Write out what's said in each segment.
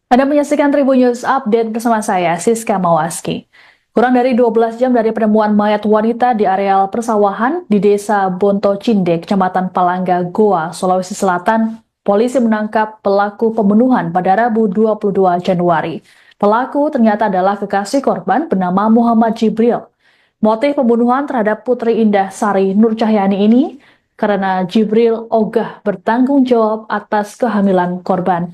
Anda menyaksikan Tribun News Update bersama saya, Siska Mawaski. Kurang dari 12 jam dari penemuan mayat wanita di areal persawahan di Desa Bonto Cinde, Kecamatan Palangga, Goa, Sulawesi Selatan, polisi menangkap pelaku pembunuhan pada Rabu 22 Januari. Pelaku ternyata adalah kekasih korban bernama Muhammad Jibril. Motif pembunuhan terhadap Putri Indah Sari Nur Cahyani ini karena Jibril ogah bertanggung jawab atas kehamilan korban.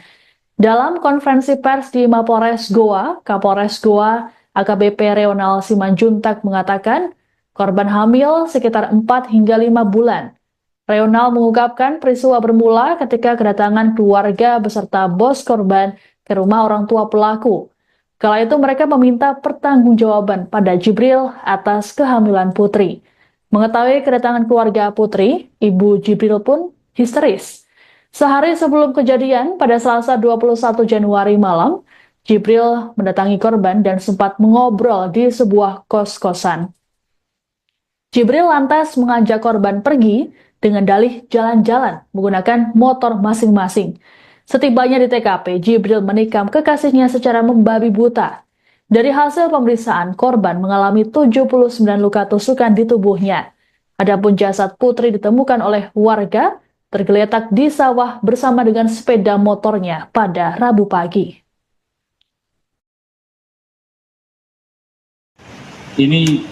Dalam konferensi pers di Mapores Goa, Kapolres Goa AKBP Reonal Simanjuntak mengatakan korban hamil sekitar 4 hingga 5 bulan. Reonal mengungkapkan peristiwa bermula ketika kedatangan keluarga beserta bos korban ke rumah orang tua pelaku. Kala itu mereka meminta pertanggungjawaban pada Jibril atas kehamilan Putri. Mengetahui kedatangan keluarga Putri, Ibu Jibril pun histeris. Sehari sebelum kejadian, pada Selasa 21 Januari malam, Jibril mendatangi korban dan sempat mengobrol di sebuah kos-kosan. Jibril lantas mengajak korban pergi dengan dalih jalan-jalan menggunakan motor masing-masing. Setibanya di TKP, Jibril menikam kekasihnya secara membabi buta. Dari hasil pemeriksaan, korban mengalami 79 luka tusukan di tubuhnya. Adapun jasad Putri ditemukan oleh warga tergeletak di sawah bersama dengan sepeda motornya pada Rabu pagi. Ini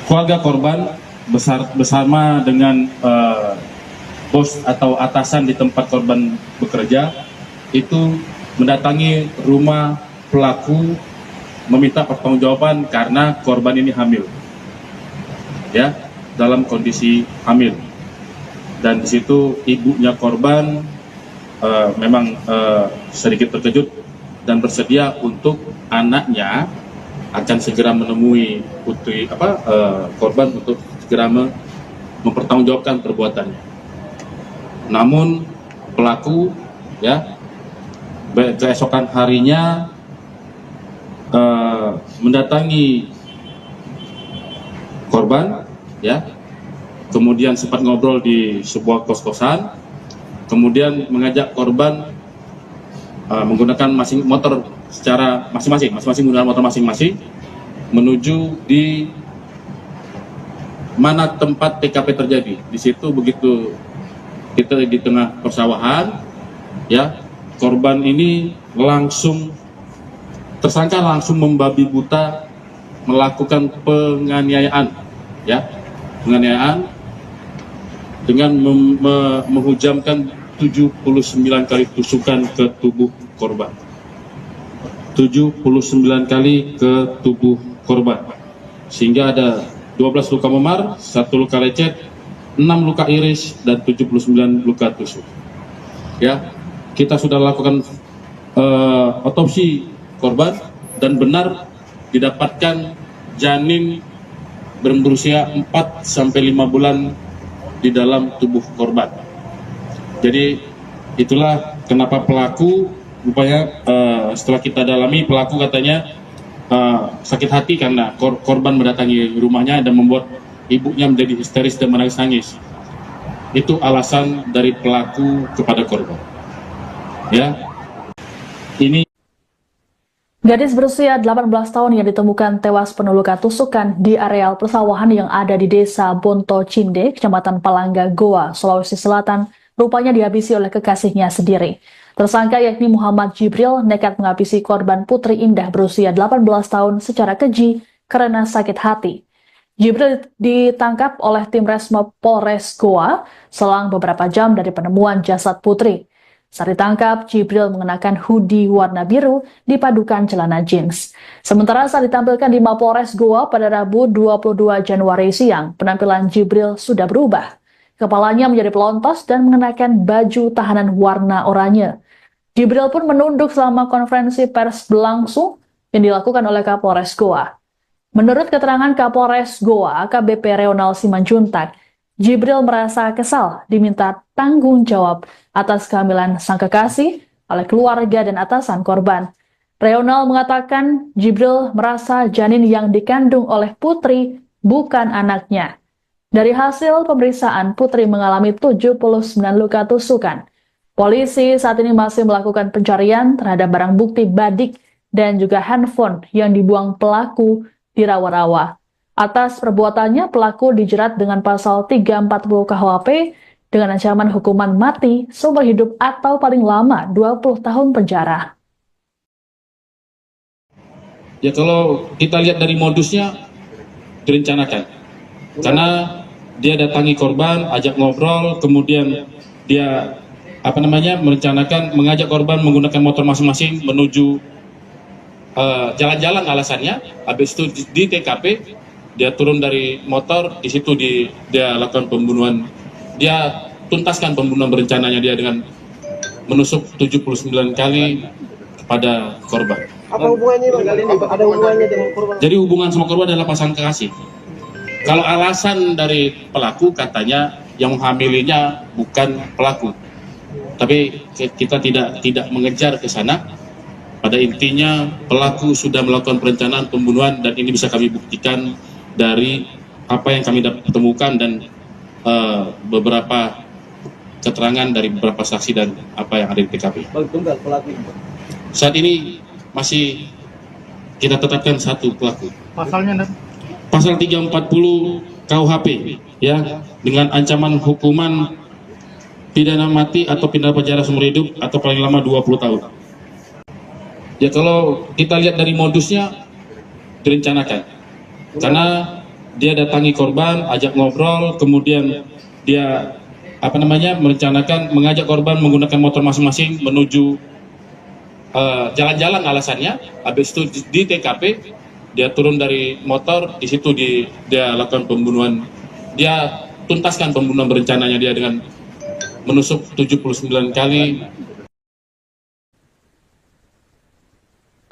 keluarga korban bersama dengan bos atau atasan di tempat korban bekerja itu mendatangi rumah pelaku meminta pertanggungjawaban karena korban ini hamil, ya, dalam kondisi hamil. Dan di situ ibunya korban memang sedikit terkejut dan bersedia untuk anaknya akan segera menemui korban untuk segera mempertanggungjawabkan perbuatannya. Namun pelaku, ya, keesokan harinya mendatangi korban, ya, kemudian sempat ngobrol di sebuah kos-kosan, kemudian mengajak korban menggunakan motor secara masing-masing menggunakan motor masing-masing menuju di mana tempat TKP terjadi. Di situ begitu kita di tengah persawahan, ya, korban ini tersangka langsung membabi buta melakukan penganiayaan, ya, penganiayaan dengan menghujamkan 79 kali tusukan ke tubuh korban. 79 kali ke tubuh korban. Sehingga ada 12 luka memar, 1 luka lecet, 6 luka iris, dan 79 luka tusuk. Ya, kita sudah lakukan otopsi korban dan benar didapatkan janin berusia 4 sampai 5 bulan di dalam tubuh korban. Jadi itulah kenapa pelaku rupanya setelah kita dalami, pelaku katanya sakit hati karena korban mendatangi rumahnya dan membuat ibunya menjadi histeris dan menangis-nangis. Itu alasan dari pelaku kepada korban. Ya, ini Gadis berusia 18 tahun yang ditemukan tewas penuh luka tusukan di areal persawahan yang ada di Desa Bonto Cinde, Kecamatan Palangga, Goa, Sulawesi Selatan, rupanya dihabisi oleh kekasihnya sendiri. Tersangka yakni Muhammad Jibril nekat menghabisi korban Putri Indah berusia 18 tahun secara keji karena sakit hati. Jibril ditangkap oleh tim Resmo Polres Goa selang beberapa jam dari penemuan jasad Putri. Saat ditangkap, Jibril mengenakan hoodie warna biru dipadukan celana jeans. Sementara saat ditampilkan di Mapolres Goa pada Rabu 22 Januari siang, penampilan Jibril sudah berubah. Kepalanya menjadi pelontos dan mengenakan baju tahanan warna oranye. Jibril pun menunduk selama konferensi pers berlangsung yang dilakukan oleh Kapolres Goa. Menurut keterangan Kapolres Goa, AKBP Reonal Simanjuntak, Jibril merasa kesal diminta tanggung jawab atas kehamilan sang kekasih oleh keluarga dan atasan korban. Reonal mengatakan Jibril merasa janin yang dikandung oleh Putri bukan anaknya. Dari hasil pemeriksaan, Putri mengalami 79 luka tusukan. Polisi saat ini masih melakukan pencarian terhadap barang bukti badik dan juga handphone yang dibuang pelaku di rawa-rawa. Atas perbuatannya, pelaku dijerat dengan pasal 340 KUHP dengan ancaman hukuman mati, seumur hidup atau paling lama 20 tahun penjara. Ya kalau kita lihat dari modusnya direncanakan, karena dia datangi korban, ajak ngobrol, kemudian dia merencanakan mengajak korban menggunakan motor masing-masing menuju jalan-jalan alasannya. Habis itu di TKP dia turun dari motor, di situ dia lakukan pembunuhan. Dia tuntaskan pembunuhan berencananya dia dengan menusuk 79 kali kepada korban. Apa hubungannya Bang? Ada hubungannya dengan korban? Jadi hubungan sama korban adalah pasangan kekasih. Kalau alasan dari pelaku katanya yang menghamilinya bukan pelaku, tapi kita tidak mengejar ke sana. Pada intinya pelaku sudah melakukan perencanaan pembunuhan dan ini bisa kami buktikan dari apa yang kami temukan dan beberapa keterangan dari beberapa saksi dan apa yang ada di TKP. Bang, tunggal pelaku. Saat ini masih kita tetapkan satu pelaku. Pasalnya Pasal 340 KUHP ya, dengan ancaman hukuman pidana mati atau pidana penjara seumur hidup atau paling lama 20 tahun. Ya kalau kita lihat dari modusnya direncanakan, karena dia datangi korban, ajak ngobrol, kemudian dia merencanakan mengajak korban menggunakan motor masing-masing menuju jalan-jalan alasannya. Habis itu di TKP dia turun dari motor, di situ dia lakukan pembunuhan. Dia tuntaskan pembunuhan berencananya dia dengan menusuk 79 kali.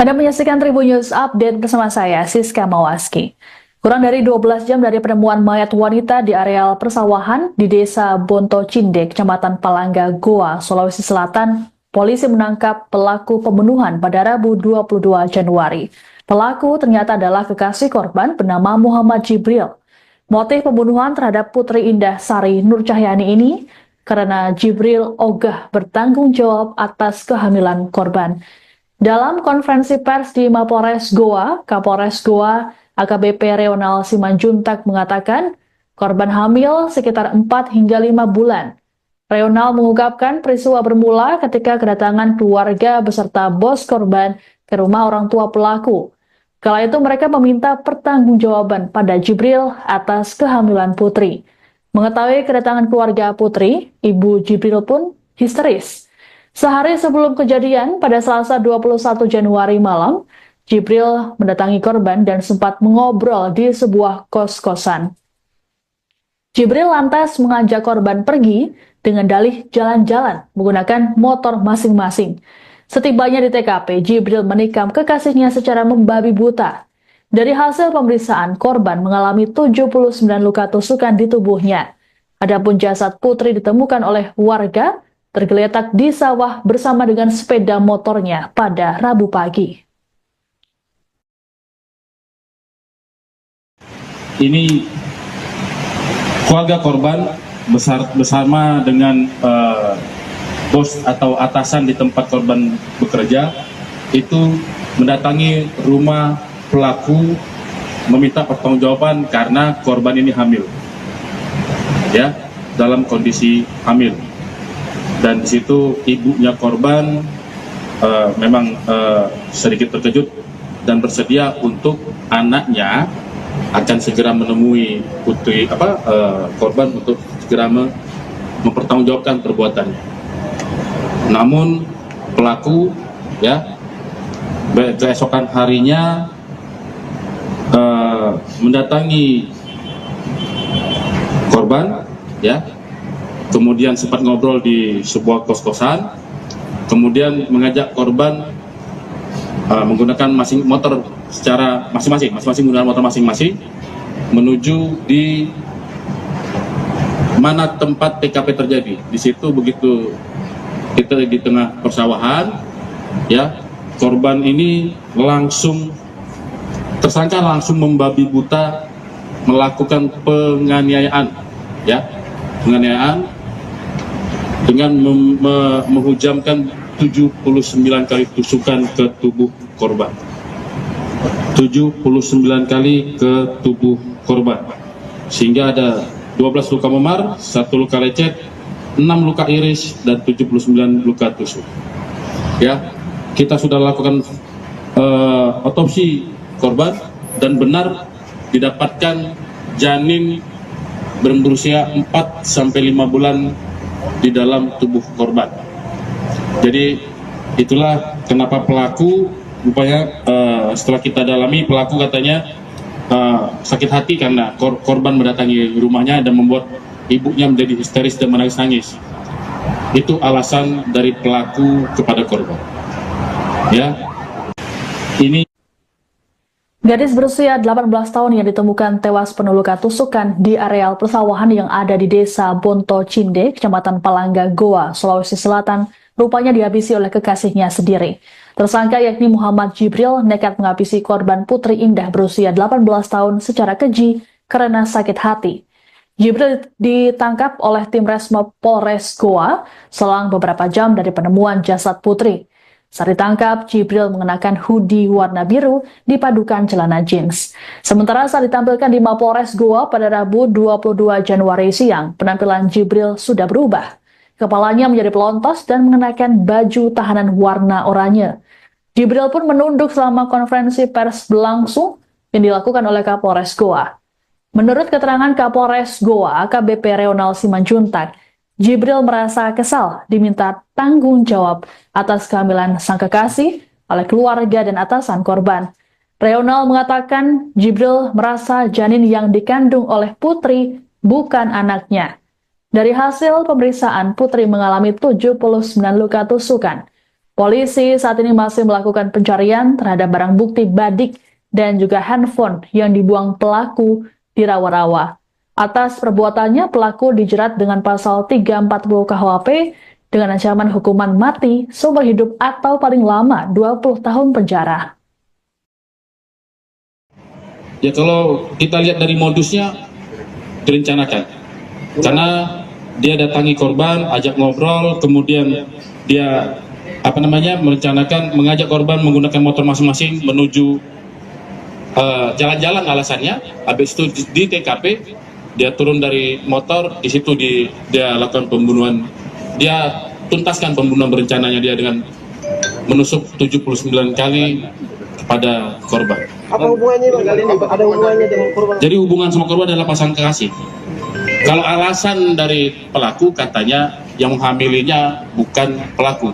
Anda menyaksikan Tribun News Update bersama saya, Siska Mawaski. Kurang dari 12 jam dari penemuan mayat wanita di areal persawahan di Desa Bonto Cindek, Kecamatan Palangga, Goa, Sulawesi Selatan, polisi menangkap pelaku pembunuhan pada Rabu 22 Januari. Pelaku ternyata adalah kekasih korban bernama Muhammad Jibril. Motif pembunuhan terhadap Putri Indah Sari Nur Cahyani ini karena Jibril ogah bertanggung jawab atas kehamilan korban. Dalam konferensi pers di Mapolres Goa, Kapolres Goa AKBP Reonal Simanjuntak mengatakan korban hamil sekitar 4 hingga 5 bulan. Reonal mengungkapkan peristiwa bermula ketika kedatangan keluarga beserta bos korban ke rumah orang tua pelaku. Kala itu mereka meminta pertanggungjawaban pada Jibril atas kehamilan Putri. Mengetahui kedatangan keluarga Putri, Ibu Jibril pun histeris. Sehari sebelum kejadian, pada Selasa 21 Januari malam, Jibril mendatangi korban dan sempat mengobrol di sebuah kos-kosan. Jibril lantas mengajak korban pergi dengan dalih jalan-jalan menggunakan motor masing-masing. Setibanya di TKP, Jibril menikam kekasihnya secara membabi buta. Dari hasil pemeriksaan, korban mengalami 79 luka tusukan di tubuhnya. Adapun jasad Putri ditemukan oleh warga tergeletak di sawah bersama dengan sepeda motornya pada Rabu pagi. Ini keluarga korban bersama dengan bos atau atasan di tempat korban bekerja itu mendatangi rumah pelaku meminta pertanggungjawaban karena korban ini hamil, ya, dalam kondisi hamil. Dan di situ ibunya korban memang sedikit terkejut dan bersedia untuk anaknya akan segera menemui putri korban untuk segera mempertanggungjawabkan perbuatannya. Namun pelaku ya keesokan harinya mendatangi korban ya, kemudian sempat ngobrol di sebuah kos-kosan, kemudian mengajak korban menggunakan motor secara masing-masing menggunakan motor masing-masing menuju di mana tempat TKP terjadi. Di situ begitu kita di tengah persawahan, ya, korban ini tersangka langsung membabi buta melakukan penganiayaan, ya, penganiayaan dengan menghujamkan 79 kali tusukan ke tubuh korban. 79 kali ke tubuh korban, sehingga ada 12 luka memar, 1 luka lecet, 6 luka iris, dan 79 luka tusuk. Ya, kita sudah lakukan otopsi korban dan benar didapatkan janin berusia 4 sampai 5 bulan di dalam tubuh korban. Jadi itulah kenapa pelaku rupanya setelah kita dalami, pelaku katanya sakit hati karena korban mendatangi rumahnya dan membuat ibunya menjadi histeris dan menangis-nangis. Itu alasan dari pelaku kepada korban. Ya, ini Gadis berusia 18 tahun yang ditemukan tewas penuh luka tusukan di areal persawahan yang ada di Desa Bonto Cinde, Kecamatan Palangga, Goa, Sulawesi Selatan, rupanya dihabisi oleh kekasihnya sendiri. Tersangka yakni Muhammad Jibril nekat menghabisi korban Putri Indah berusia 18 tahun secara keji karena sakit hati. Jibril ditangkap oleh tim Resmo Polres Goa selang beberapa jam dari penemuan jasad Putri. Saat ditangkap, Jibril mengenakan hoodie warna biru dipadukan celana jeans. Sementara saat ditampilkan di Mapolres Goa pada Rabu 22 Januari siang, penampilan Jibril sudah berubah. Kepalanya menjadi pelontos dan mengenakan baju tahanan warna oranye. Jibril pun menunduk selama konferensi pers berlangsung yang dilakukan oleh Kapolres Goa. Menurut keterangan Kapolres Goa, AKBP Reonal Simanjuntak, Jibril merasa kesal diminta tanggung jawab atas kehamilan sang kekasih oleh keluarga dan atasan korban. Reonal mengatakan Jibril merasa janin yang dikandung oleh Putri bukan anaknya. Dari hasil pemeriksaan, Putri mengalami 79 luka tusukan. Polisi saat ini masih melakukan pencarian terhadap barang bukti badik dan juga handphone yang dibuang pelaku di rawa-rawa. Atas perbuatannya, pelaku dijerat dengan pasal 340 KUHP dengan ancaman hukuman mati, seumur hidup atau paling lama 20 tahun penjara. ya kalau kita lihat dari modusnya direncanakan, karena dia datangi korban, ajak ngobrol, kemudian dia merencanakan mengajak korban menggunakan motor masing-masing menuju jalan-jalan alasannya. Habis itu di TKP dia turun dari motor, di situ dia lakukan pembunuhan. Dia tuntaskan pembunuhan berencananya dia dengan menusuk 79 kali kepada korban. Apa hubungannya Bang? Kali ini ada hubungannya dengan korban? Jadi hubungan sama korban adalah pasangan kekasih. Kalau alasan dari pelaku katanya yang menghamilinya bukan pelaku,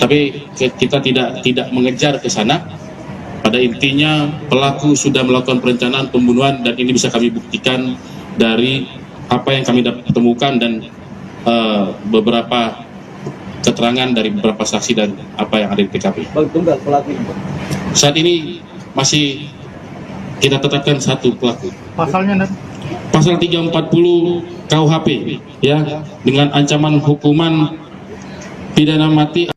tapi kita tidak mengejar ke sana. Pada intinya pelaku sudah melakukan perencanaan pembunuhan dan ini bisa kami buktikan dari apa yang kami temukan dan beberapa keterangan dari beberapa saksi dan apa yang ada di TKP. Bang, tunggal pelaku. Saat ini masih kita tetapkan satu pelaku. Pasalnya Pasal 340 KUHP ya, dengan ancaman hukuman pidana mati.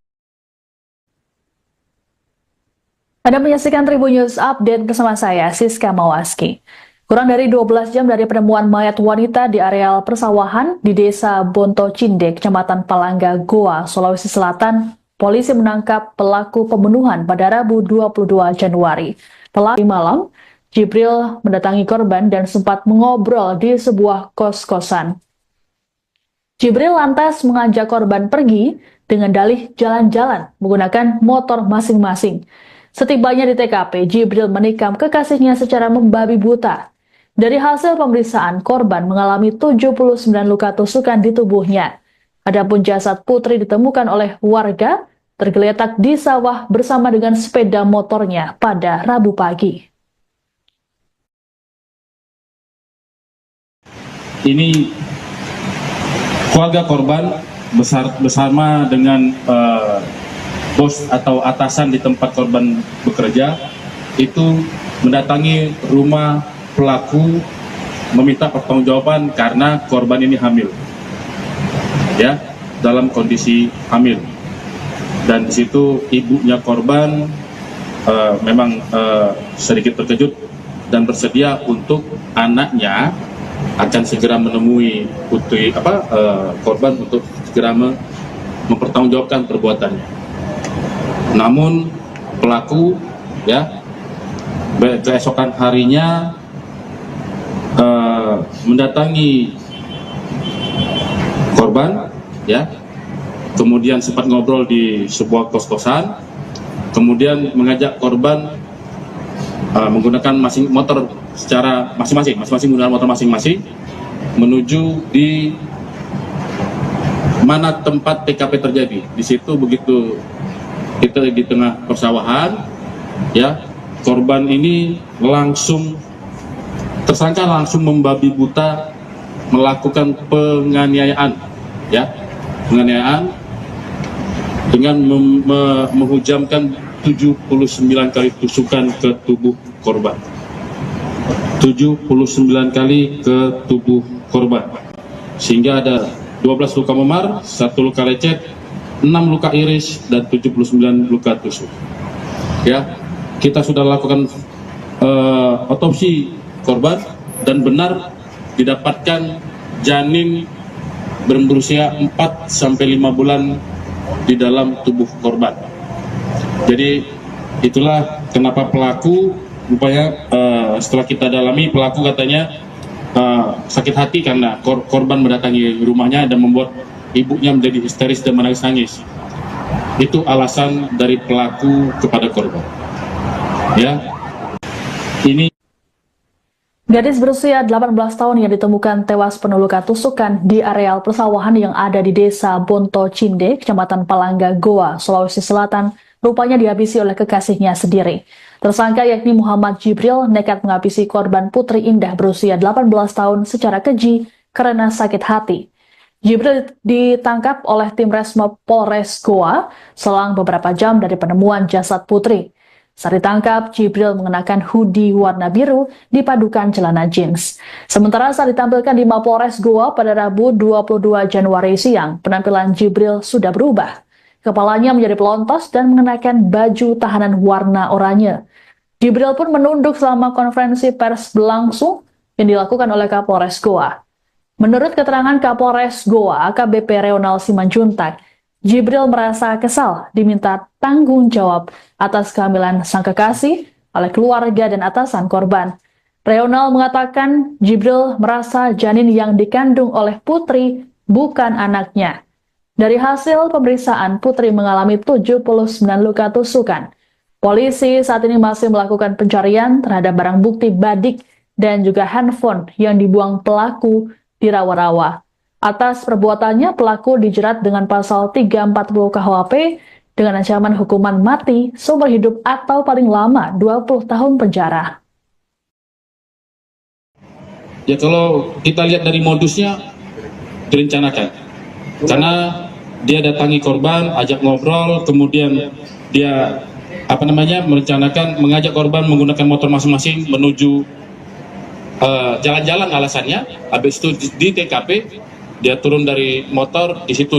Anda menyaksikan Tribun News Update bersama saya, Siska Mawaski. Kurang dari 12 jam dari penemuan mayat wanita di areal persawahan di Desa Bonto Cinde, Kecamatan Palangga, Goa, Sulawesi Selatan, polisi menangkap pelaku pembunuhan pada Rabu 22 Januari. Pelaku malam, Jibril mendatangi korban dan sempat mengobrol di sebuah kos-kosan. Jibril lantas mengajak korban pergi dengan dalih jalan-jalan menggunakan motor masing-masing. Setibanya di TKP, Jibril menikam kekasihnya secara membabi buta. Dari hasil pemeriksaan, korban mengalami 79 luka tusukan di tubuhnya. Adapun jasad Putri ditemukan oleh warga tergeletak di sawah bersama dengan sepeda motornya pada Rabu pagi. Ini keluarga korban bersama dengan bos atau atasan di tempat korban bekerja itu mendatangi rumah pelaku meminta pertanggungjawaban karena korban ini hamil, ya, dalam kondisi hamil. Dan di situ ibunya korban memang sedikit terkejut dan bersedia untuk anaknya akan segera menemui korban untuk segera mempertanggungjawabkan perbuatannya. Namun pelaku ya keesokan harinya mendatangi korban ya, kemudian sempat ngobrol di sebuah kos-kosan, kemudian mengajak korban menggunakan motor secara masing-masing menggunakan motor masing-masing menuju di mana tempat TKP terjadi. Di situ begitu kita di tengah persawahan ya, korban ini tersangka langsung membabi buta melakukan penganiayaan ya, dengan menghujamkan 79 kali tusukan ke tubuh korban. 79 kali ke tubuh korban, sehingga ada 12 luka memar, 1 luka lecet, 6 luka iris, dan 79 luka tusuk. Ya, kita sudah lakukan otopsi korban dan benar didapatkan janin berusia 4-5 bulan di dalam tubuh korban. Jadi itulah kenapa pelaku setelah kita dalami, pelaku katanya sakit hati karena korban mendatangi rumahnya dan membuat ibunya menjadi histeris dan menangis-nangis. Itu alasan dari pelaku kepada korban. Ya, ini Gadis berusia 18 tahun yang ditemukan tewas penuh luka tusukan di areal persawahan yang ada di desa Bonto Cinde, Kecamatan Palangga, Goa, Sulawesi Selatan, rupanya dihabisi oleh kekasihnya sendiri. Tersangka yakni Muhammad Jibril nekat menghabisi korban Putri Indah berusia 18 tahun secara keji karena sakit hati. Jibril ditangkap oleh tim Resmo Polres Goa selang beberapa jam dari penemuan jasad Putri. Saat ditangkap, Jibril mengenakan hoodie warna biru dipadukan celana jeans. Sementara saat ditampilkan di Mapolres Goa pada Rabu 22 Januari siang, penampilan Jibril sudah berubah. Kepalanya menjadi pelontos dan mengenakan baju tahanan warna oranye. Jibril pun menunduk selama konferensi pers berlangsung yang dilakukan oleh Kapolres Goa. Menurut keterangan Kapolres Goa, AKBP Reonal Simanjuntak, Jibril merasa kesal diminta tanggung jawab atas kehamilan sang kekasih oleh keluarga dan atasan korban. Reonal mengatakan Jibril merasa janin yang dikandung oleh Putri bukan anaknya. Dari hasil pemeriksaan, Putri mengalami 79 luka tusukan. Polisi saat ini masih melakukan pencarian terhadap barang bukti badik dan juga handphone yang dibuang pelaku di rawa-rawa. Atas perbuatannya, pelaku dijerat dengan pasal 340 KUHP dengan ancaman hukuman mati, seumur hidup atau paling lama 20 tahun penjara. ya kalau kita lihat dari modusnya direncanakan, karena dia datangi korban, ajak ngobrol, kemudian dia merencanakan mengajak korban menggunakan motor masing-masing menuju jalan-jalan alasannya. Habis itu di TKP dia turun dari motor, di situ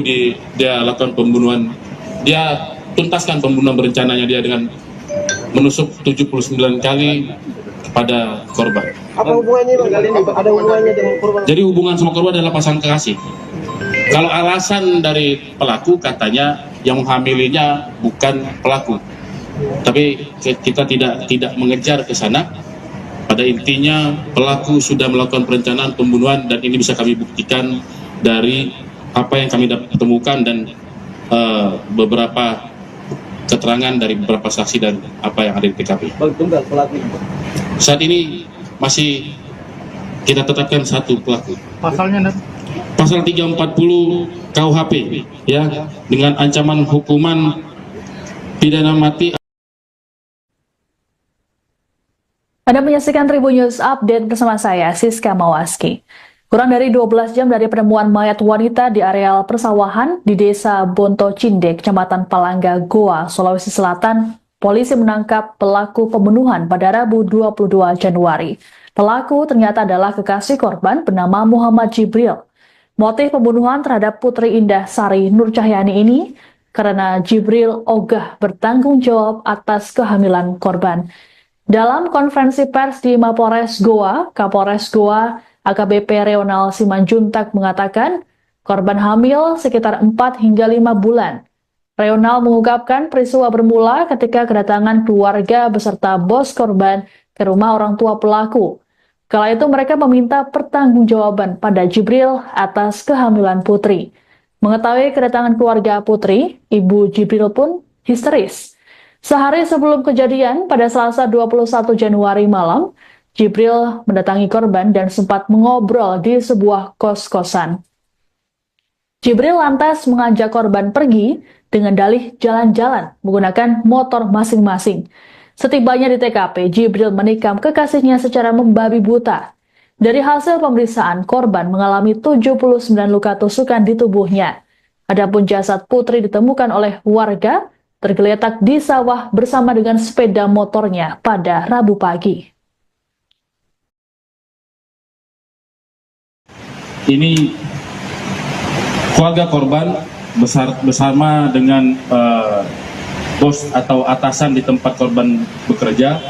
dia lakukan pembunuhan. Dia tuntaskan pembunuhan berencananya dia dengan menusuk 79 kali kepada korban. Apa hubungannya Bang kali ini? Ada hubungannya dengan korban? Jadi hubungan sama korban adalah pasangan kekasih. Kalau alasan dari pelaku katanya yang menghamilinya bukan pelaku, tapi kita tidak mengejar ke sana. Pada intinya pelaku sudah melakukan perencanaan pembunuhan dan ini bisa kami buktikan dari apa yang kami temukan dan beberapa keterangan dari beberapa saksi dan apa yang ada di TKP. Bang tunggal pelaku. Saat ini masih kita tetapkan satu pelaku. Pasalnya Pasal 340 KUHP ya, dengan ancaman hukuman pidana mati. Anda menyaksikan Tribun News Update bersama saya, Siska Mawaski. Kurang dari 12 jam dari penemuan mayat wanita di areal persawahan di desa Bonto Cinde, Kecamatan Palangga, Goa, Sulawesi Selatan, polisi menangkap pelaku pembunuhan pada Rabu 22 Januari. Pelaku ternyata adalah kekasih korban bernama Muhammad Jibril. Motif pembunuhan terhadap Putri Indah Sari Nur Cahyani ini karena Jibril ogah bertanggung jawab atas kehamilan korban. Dalam konferensi pers di Mapolres Goa, Kapolres Goa AKBP Reonal Simanjuntak mengatakan Korban hamil sekitar 4 hingga 5 bulan. Reonal mengungkapkan peristiwa bermula ketika kedatangan keluarga beserta bos korban ke rumah orang tua pelaku. Kala itu mereka meminta pertanggungjawaban pada Jibril atas kehamilan Putri. Mengetahui kedatangan keluarga Putri, Ibu Jibril pun histeris. Sehari sebelum kejadian, pada Selasa 21 Januari malam, Jibril mendatangi korban dan sempat mengobrol di sebuah kos-kosan. Jibril lantas mengajak korban pergi dengan dalih jalan-jalan menggunakan motor masing-masing. Setibanya di TKP, Jibril menikam kekasihnya secara membabi buta. Dari hasil pemeriksaan, korban mengalami 79 luka tusukan di tubuhnya. Adapun jasad Putri ditemukan oleh warga tergeletak di sawah bersama dengan sepeda motornya pada Rabu pagi. Ini keluarga korban bersama dengan bos atau atasan di tempat korban bekerja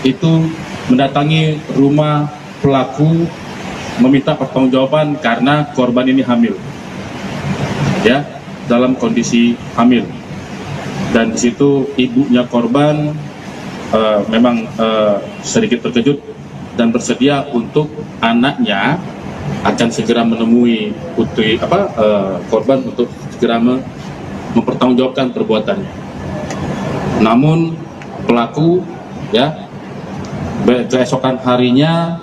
itu mendatangi rumah pelaku meminta pertanggungjawaban karena korban ini hamil, ya, dalam kondisi hamil. Dan di situ ibunya korban memang sedikit terkejut dan bersedia untuk anaknya akan segera menemui korban untuk segera mempertanggungjawabkan perbuatannya. Namun pelaku, ya, keesokan harinya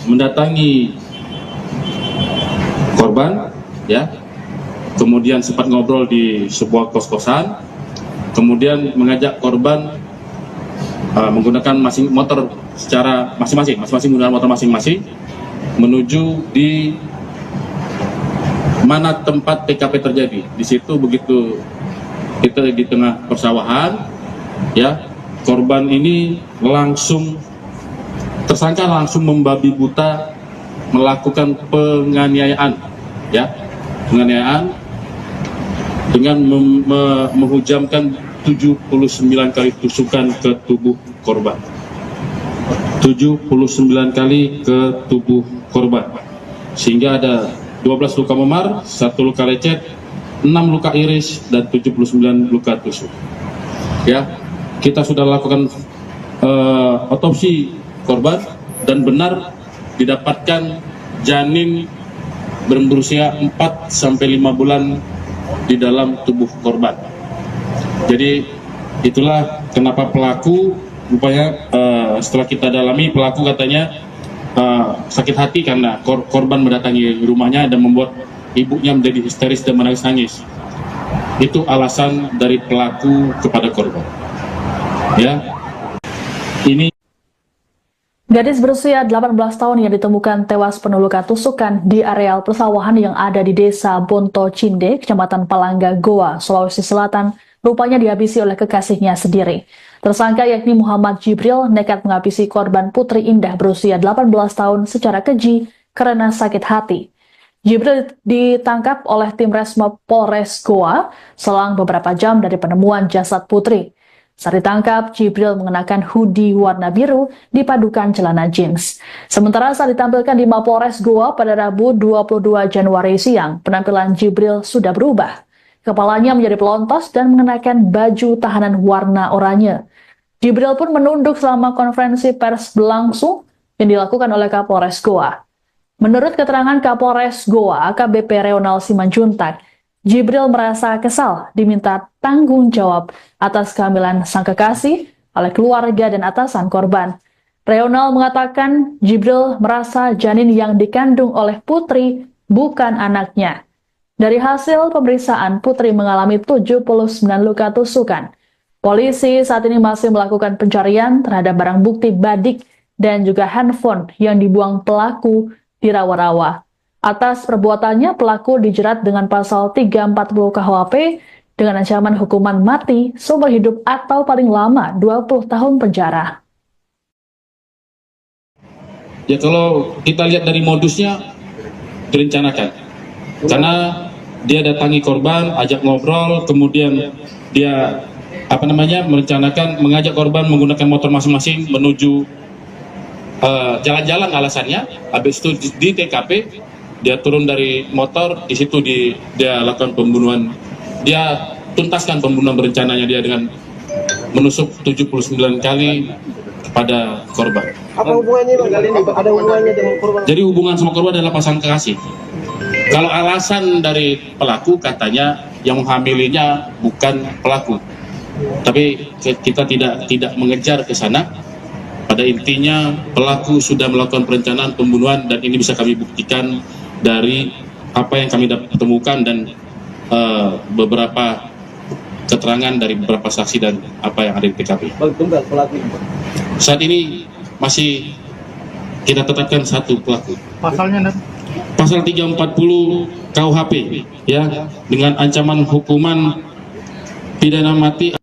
mendatangi korban, ya, kemudian sempat ngobrol di sebuah kos-kosan, kemudian mengajak korban menggunakan motor secara masing-masing menggunakan motor masing-masing menuju di mana tempat TKP terjadi. Di situ begitu kita di tengah persawahan, ya, korban ini tersangka langsung membabi buta melakukan penganiayaan, ya, dengan menghujamkan 79 kali tusukan ke tubuh korban. 79 kali ke tubuh korban. Sehingga ada 12 luka memar, 1 luka lecet, 6 luka iris, dan 79 luka tusuk. Ya, kita sudah lakukan otopsi korban dan benar didapatkan janin berusia 4 sampai 5 bulan di dalam tubuh korban. Jadi itulah kenapa pelaku rupanya setelah kita dalami, pelaku katanya sakit hati karena korban mendatangi rumahnya dan membuat ibunya menjadi histeris dan menangis-nangis. Itu alasan dari pelaku kepada korban. Ya, ini Gadis berusia 18 tahun yang ditemukan tewas penuh luka tusukan di areal persawahan yang ada di Desa Bonto Cinde, Kecamatan Palangga, Goa, Sulawesi Selatan, rupanya dihabisi oleh kekasihnya sendiri. Tersangka yakni Muhammad Jibril nekat menghabisi korban Putri Indah berusia 18 tahun secara keji karena sakit hati. Jibril ditangkap oleh tim Resmob Polres Goa selang beberapa jam dari penemuan jasad Putri. Saat ditangkap, Jibril mengenakan hoodie warna biru dipadukan celana jeans. Sementara saat ditampilkan di Mapolres Goa pada Rabu 22 Januari siang, penampilan Jibril sudah berubah. Kepalanya menjadi pelontos dan mengenakan baju tahanan warna oranye. Jibril pun menunduk selama konferensi pers berlangsung yang dilakukan oleh Kapolres Goa. Menurut keterangan Kapolres Goa, AKBP Reonal Simanjuntak, Jibril merasa kesal diminta tanggung jawab atas kehamilan sang kekasih oleh keluarga dan atasan korban. Reonal mengatakan Jibril merasa janin yang dikandung oleh Putri bukan anaknya. Dari hasil pemeriksaan, Putri mengalami 79 luka tusukan. Polisi saat ini masih melakukan pencarian terhadap barang bukti badik dan juga handphone yang dibuang pelaku di rawa-rawa. Atas perbuatannya, pelaku dijerat dengan pasal 340 KUHP dengan ancaman hukuman mati, seumur hidup atau paling lama 20 tahun penjara. ya kalau kita lihat dari modusnya direncanakan. Karena dia datangi korban, ajak ngobrol, kemudian dia merencanakan mengajak korban menggunakan motor masing-masing menuju jalan-jalan alasannya. Habis itu di TKP dia turun dari motor, di situ dia lakukan pembunuhan. Dia tuntaskan pembunuhan berencananya dia dengan menusuk 79 kali kepada korban. Apa hubungannya Bang kali ini? Ada hubungannya dengan korban? Jadi hubungan sama korban adalah pasangan kekasih. Kalau alasan dari pelaku katanya yang menghamilinya bukan pelaku, tapi kita tidak mengejar ke sana. Pada intinya pelaku sudah melakukan perencanaan pembunuhan dan ini bisa kami buktikan dari apa yang kami temukan dan beberapa keterangan dari beberapa saksi dan apa yang ada di TKP. Bang tunggal pelaku. Saat ini masih kita tetapkan satu pelaku. Pasalnya Pasal 340 KUHP ya, dengan ancaman hukuman pidana mati.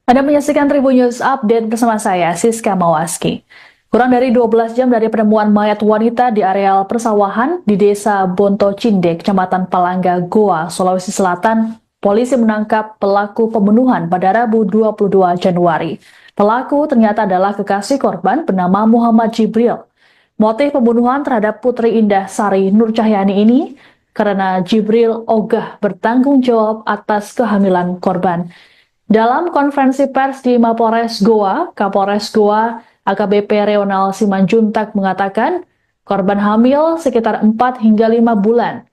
Anda menyaksikan Tribun News Update bersama saya, Siska Mawaski. Kurang dari 12 jam dari penemuan mayat wanita di areal persawahan di Desa Bonto Cinde, Kecamatan Palangga, Goa, Sulawesi Selatan, polisi menangkap pelaku pembunuhan pada Rabu 22 Januari. Pelaku ternyata adalah kekasih korban bernama Muhammad Jibril. Motif pembunuhan terhadap Putri Indah Sari Nur Cahyani ini karena Jibril ogah bertanggung jawab atas kehamilan korban. Dalam konferensi pers di Mapolres Goa, Kapolres Goa AKBP Reonal Simanjuntak mengatakan korban hamil sekitar 4 hingga 5 bulan.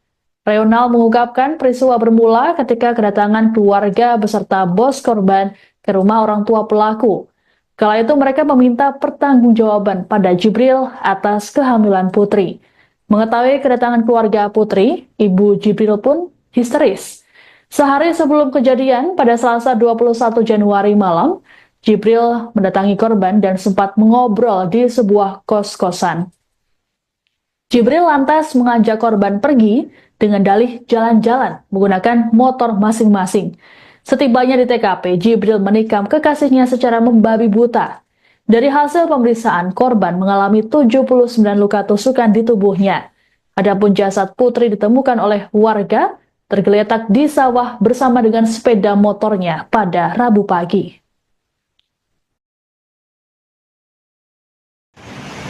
Reonal mengungkapkan peristiwa bermula ketika kedatangan keluarga beserta bos korban ke rumah orang tua pelaku. Kala itu mereka meminta pertanggungjawaban pada Jibril atas kehamilan Putri. Mengetahui kedatangan keluarga Putri, ibu Jibril pun histeris. Sehari sebelum kejadian, pada Selasa 21 Januari malam, Jibril mendatangi korban dan sempat mengobrol di sebuah kos-kosan. Jibril lantas mengajak korban pergi dengan dalih jalan-jalan menggunakan motor masing-masing. Setibanya di TKP, Jibril menikam kekasihnya secara membabi buta. Dari hasil pemeriksaan, korban mengalami 79 luka tusukan di tubuhnya. Adapun jasad Putri ditemukan oleh warga tergeletak di sawah bersama dengan sepeda motornya pada Rabu pagi.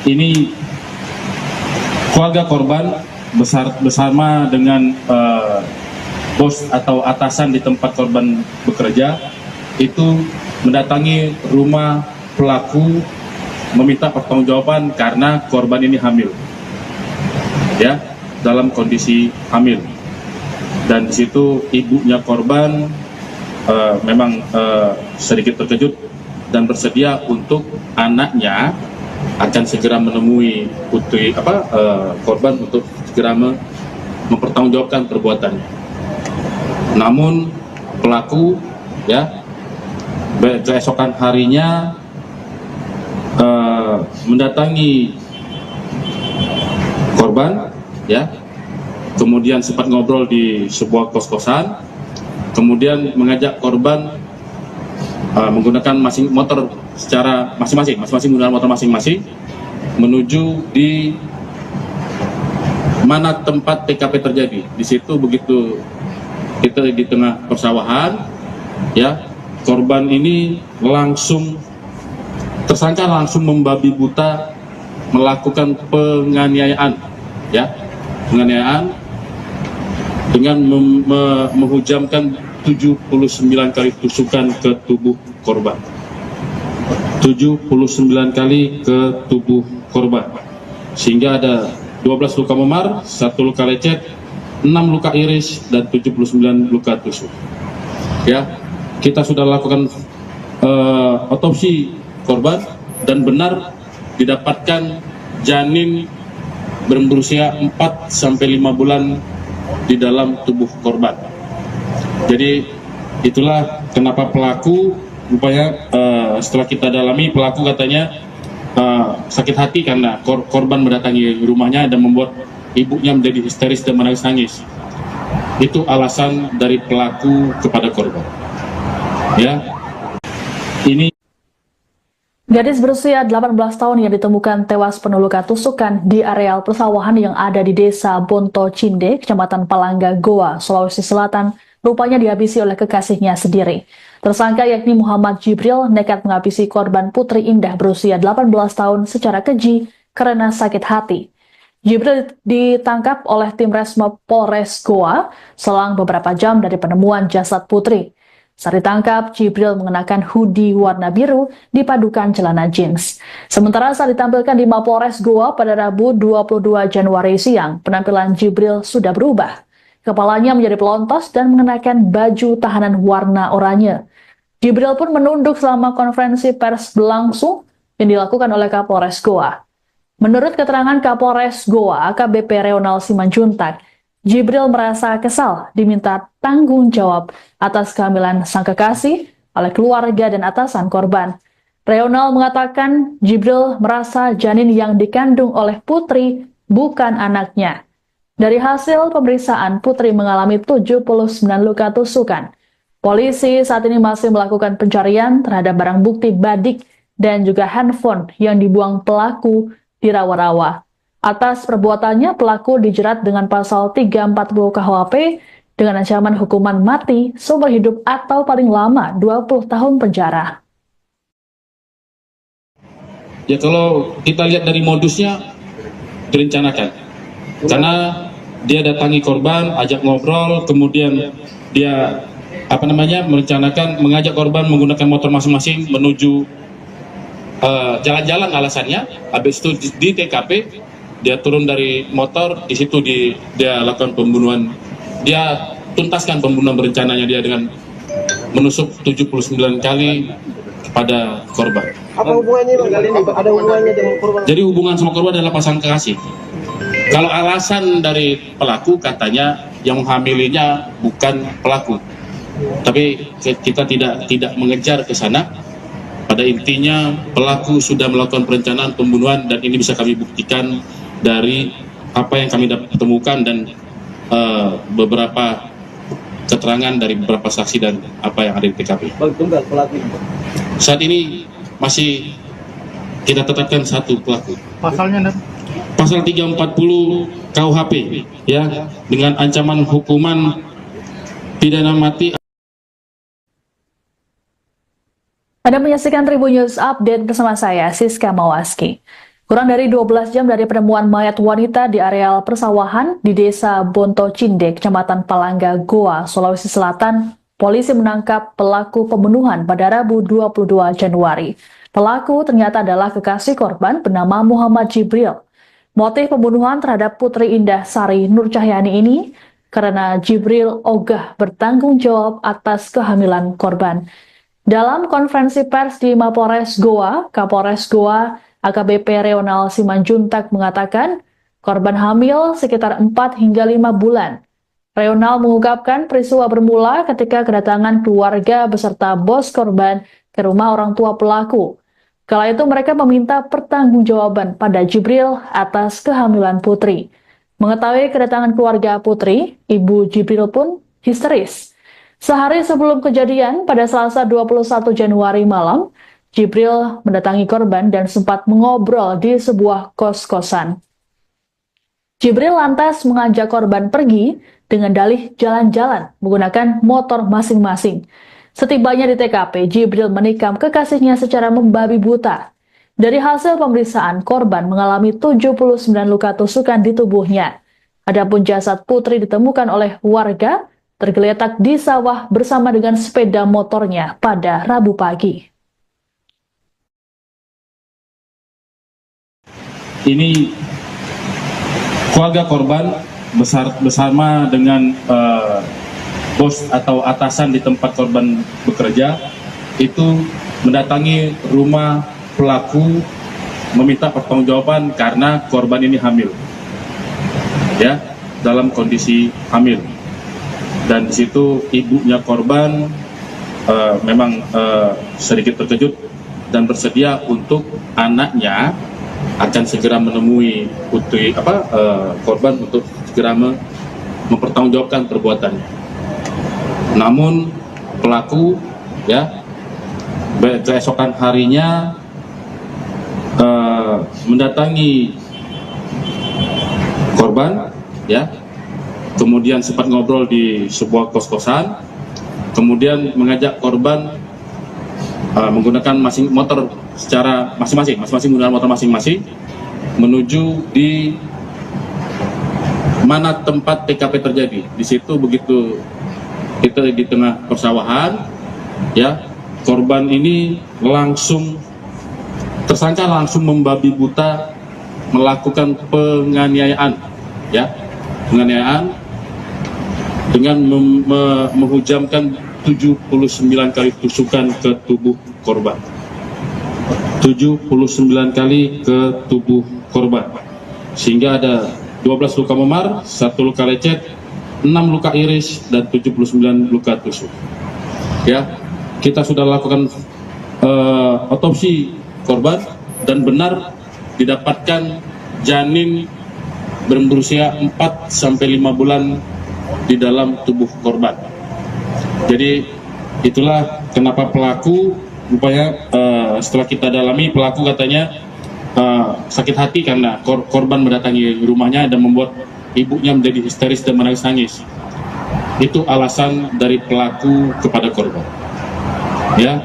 Ini keluarga korban bersama dengan bos atau atasan di tempat korban bekerja itu mendatangi rumah pelaku meminta pertanggungjawaban karena korban ini hamil, ya, dalam kondisi hamil. Dan di situ ibunya korban memang sedikit terkejut dan bersedia untuk anaknya akan segera menemui putri korban untuk segera mempertanggungjawabkan perbuatannya. Namun pelaku ya keesokan harinya mendatangi korban ya, kemudian sempat ngobrol di sebuah kos-kosan, kemudian mengajak korban menggunakan motor secara masing-masing menggunakan motor masing-masing menuju di mana tempat TKP terjadi. Di situ begitu kita di tengah persawahan, ya, korban ini tersangka langsung membabi buta melakukan penganiayaan, ya, penganiayaan dengan menghujamkan 79 kali tusukan ke tubuh korban. 79 kali ke tubuh korban, sehingga ada 12 luka memar, 1 luka lecet, 6 luka iris, dan 79 luka tusuk. Ya, kita sudah lakukan otopsi korban dan benar didapatkan janin berusia 4-5 bulan di dalam tubuh korban. Jadi itulah kenapa pelaku rupanya setelah kita dalami, pelaku katanya sakit hati karena korban mendatangi rumahnya dan membuat ibunya menjadi histeris dan menangis-nangis. Itu alasan dari pelaku kepada korban. Ya, ini Gadis berusia 18 tahun yang ditemukan tewas penuh luka tusukan di areal persawahan yang ada di Desa Bonto Cinde, Kecamatan Palangga, Goa, Sulawesi Selatan, rupanya dihabisi oleh kekasihnya sendiri. Tersangka yakni Muhammad Jibril nekat menghabisi korban Putri Indah berusia 18 tahun secara keji karena sakit hati. Jibril ditangkap oleh tim Resmob Polres Goa selang beberapa jam dari penemuan jasad putri. Saat ditangkap, Jibril mengenakan hoodie warna biru dipadukan celana jeans. Sementara saat ditampilkan di Mapolres Goa pada Rabu 22 Januari siang, penampilan Jibril sudah berubah. Kepalanya menjadi pelontos dan mengenakan baju tahanan warna oranye. Jibril pun menunduk selama konferensi pers berlangsung yang dilakukan oleh Kapolres Goa. Menurut keterangan Kapolres Goa, AKBP Reonal Simanjuntak, Jibril merasa kesal diminta tanggung jawab atas kehamilan sang kekasih oleh keluarga dan atasan korban. Reonal mengatakan Jibril merasa janin yang dikandung oleh Putri bukan anaknya. Dari hasil pemeriksaan, Putri mengalami 79 luka tusukan. Polisi saat ini masih melakukan pencarian terhadap barang bukti badik dan juga handphone yang dibuang pelaku di rawa-rawa. Atas perbuatannya, pelaku dijerat dengan pasal 340 KUHP dengan ancaman hukuman mati seumur hidup atau paling lama 20 tahun penjara. Ya kalau kita lihat dari modusnya direncanakan. Karena dia datangi korban, ajak ngobrol, kemudian dia merencanakan mengajak korban menggunakan motor masing-masing menuju jalan-jalan alasannya. Habis itu di TKP dia turun dari motor, di situ dia lakukan pembunuhan. Dia tuntaskan pembunuhan berencananya dia dengan menusuk 79 kali kepada korban. Apa hubungannya Bang? Ada hubungannya dengan korban? Jadi hubungan sama korban adalah pasangan kekasih. Kalau alasan dari pelaku katanya yang menghamilinya bukan pelaku. Tapi kita tidak mengejar ke sana. Pada intinya pelaku sudah melakukan perencanaan pembunuhan dan ini bisa kami buktikan dari apa yang kami temukan dan beberapa keterangan dari beberapa saksi dan apa yang ada di TKP. Bang, tunggal pelaku. Saat ini masih kita tetapkan satu pelaku. Pasalnya Pasal 340 KUHP ya, dengan ancaman hukuman pidana mati. Anda menyaksikan Tribun News Update bersama saya, Siska Mawaski. Kurang dari 12 jam dari penemuan mayat wanita di areal persawahan di Desa Bonto Cindek, Kecamatan Palangga, Goa, Sulawesi Selatan, polisi menangkap pelaku pembunuhan pada Rabu 22 Januari. Pelaku ternyata adalah kekasih korban bernama Muhammad Jibril. Motif pembunuhan terhadap Putri Indah Sari Nur Cahyani ini karena Jibril ogah bertanggung jawab atas kehamilan korban. Dalam konferensi pers di Mapolres Goa, Kapolres Goa AKBP Reonal Simanjuntak mengatakan korban hamil sekitar 4 hingga 5 bulan. Reonal mengungkapkan peristiwa bermula ketika kedatangan keluarga beserta bos korban ke rumah orang tua pelaku. Kala itu mereka meminta pertanggungjawaban pada Jibril atas kehamilan Putri. Mengetahui kedatangan keluarga Putri, ibu Jibril pun histeris. Sehari sebelum kejadian, pada Selasa 21 Januari malam, Jibril mendatangi korban dan sempat mengobrol di sebuah kos-kosan. Jibril lantas mengajak korban pergi dengan dalih jalan-jalan menggunakan motor masing-masing. Setibanya di TKP, Jibril menikam kekasihnya secara membabi buta. Dari hasil pemeriksaan, korban mengalami 79 luka tusukan di tubuhnya. Adapun jasad Putri ditemukan oleh warga tergeletak di sawah bersama dengan sepeda motornya pada Rabu pagi. Ini keluarga korban bersama dengan bos atau atasan di tempat korban bekerja itu mendatangi rumah pelaku meminta pertanggungjawaban karena korban ini hamil, ya, dalam kondisi hamil. Dan di situ ibunya korban memang sedikit terkejut dan bersedia untuk anaknya akan segera menemui putri korban untuk segera mempertanggungjawabkan perbuatannya. Namun pelaku ya keesokan harinya mendatangi korban ya, kemudian sempat ngobrol di sebuah kos-kosan, kemudian mengajak korban menggunakan motor secara masing-masing menggunakan motor masing-masing menuju di mana tempat TKP terjadi. Di situ begitu kita di tengah persawahan, ya, korban ini tersangka langsung membabi buta melakukan penganiayaan, ya, penganiayaan dengan menghujamkan 79 kali tusukan ke tubuh korban. 79 kali ke tubuh korban, sehingga ada 12 luka memar, 1 luka lecet, 6 luka iris, dan 79 luka tusuk. Ya, kita sudah lakukan otopsi korban dan benar didapatkan janin berusia 4-5 bulan di dalam tubuh korban. Jadi itulah kenapa pelaku rupanya setelah kita dalami, pelaku katanya sakit hati karena korban mendatangi rumahnya dan membuat ibunya menjadi histeris dan menangis-nangis. Itu alasan dari pelaku kepada korban. Ya,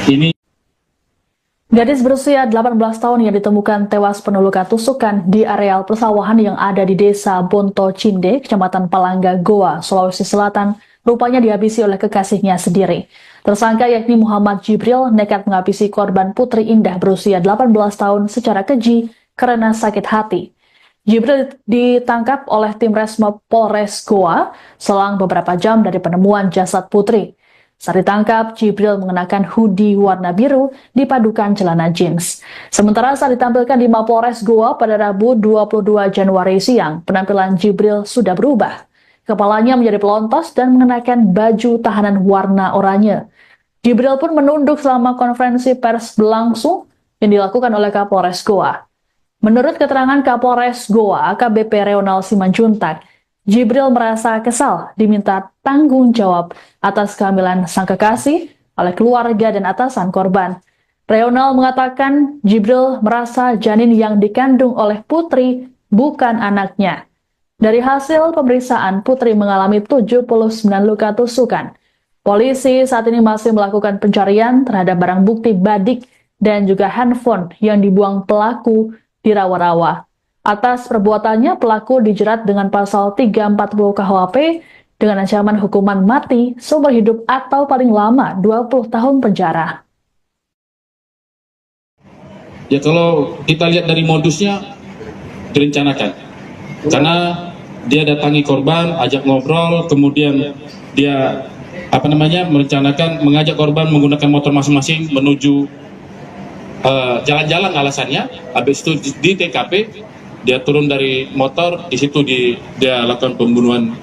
ini Gadis berusia 18 tahun yang ditemukan tewas penuh luka tusukan di areal persawahan yang ada di desa Bonto Cinde, Kecamatan Palangga, Goa, Sulawesi Selatan, rupanya dihabisi oleh kekasihnya sendiri. Tersangka yakni Muhammad Jibril nekat menghabisi korban Putri Indah berusia 18 tahun secara keji karena sakit hati. Jibril ditangkap oleh tim Resmob Polres Goa selang beberapa jam dari penemuan jasad Putri. Saat ditangkap, Jibril mengenakan hoodie warna biru dipadukan celana jeans. Sementara saat ditampilkan di Mapolres Goa pada Rabu 22 Januari siang, penampilan Jibril sudah berubah. Kepalanya menjadi pelontos dan mengenakan baju tahanan warna oranye. Jibril pun menunduk selama konferensi pers berlangsung yang dilakukan oleh Kapolres Goa. Menurut keterangan Kapolres Goa, AKBP Reonal Simanjuntak, Jibril merasa kesal diminta tanggung jawab atas kehamilan sang kekasih oleh keluarga dan atasan korban. Reonal mengatakan Jibril merasa janin yang dikandung oleh Putri bukan anaknya. Dari hasil pemeriksaan, Putri mengalami 79 luka tusukan. Polisi saat ini masih melakukan pencarian terhadap barang bukti badik dan juga handphone yang dibuang pelaku di rawa-rawa. Atas perbuatannya, pelaku dijerat dengan pasal 340 KUHP dengan ancaman hukuman mati, seumur hidup atau paling lama 20 tahun penjara. ya kalau kita lihat dari modusnya direncanakan, karena dia datangi korban, ajak ngobrol, kemudian dia merencanakan mengajak korban menggunakan motor masing-masing menuju jalan-jalan alasannya. Habis itu di TKP dia turun dari motor, di situ dia lakukan pembunuhan.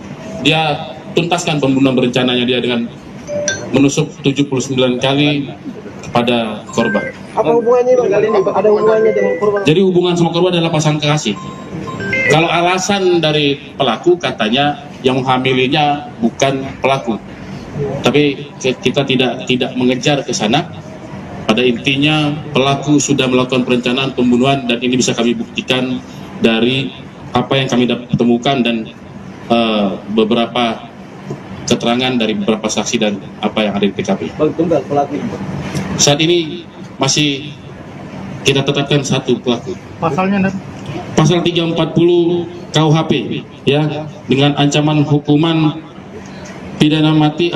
Dia tuntaskan pembunuhan berencananya dia dengan menusuk 79 kali kepada korban. Apa hubungannya Bang kali ini? Ada hubungannya dengan korban? Jadi hubungan sama korban adalah pasangan kekasih. Kalau alasan dari pelaku katanya yang menghamilinya bukan pelaku, tapi kita tidak mengejar ke sana. Pada intinya pelaku sudah melakukan perencanaan pembunuhan dan ini bisa kami buktikan dari apa yang kami temukan dan beberapa keterangan dari beberapa saksi dan apa yang ada di TKP. Bang tunggal pelaku. Saat ini masih kita tetapkan satu pelaku. Pasalnya Pasal 340 KUHP ya, dengan ancaman hukuman pidana mati.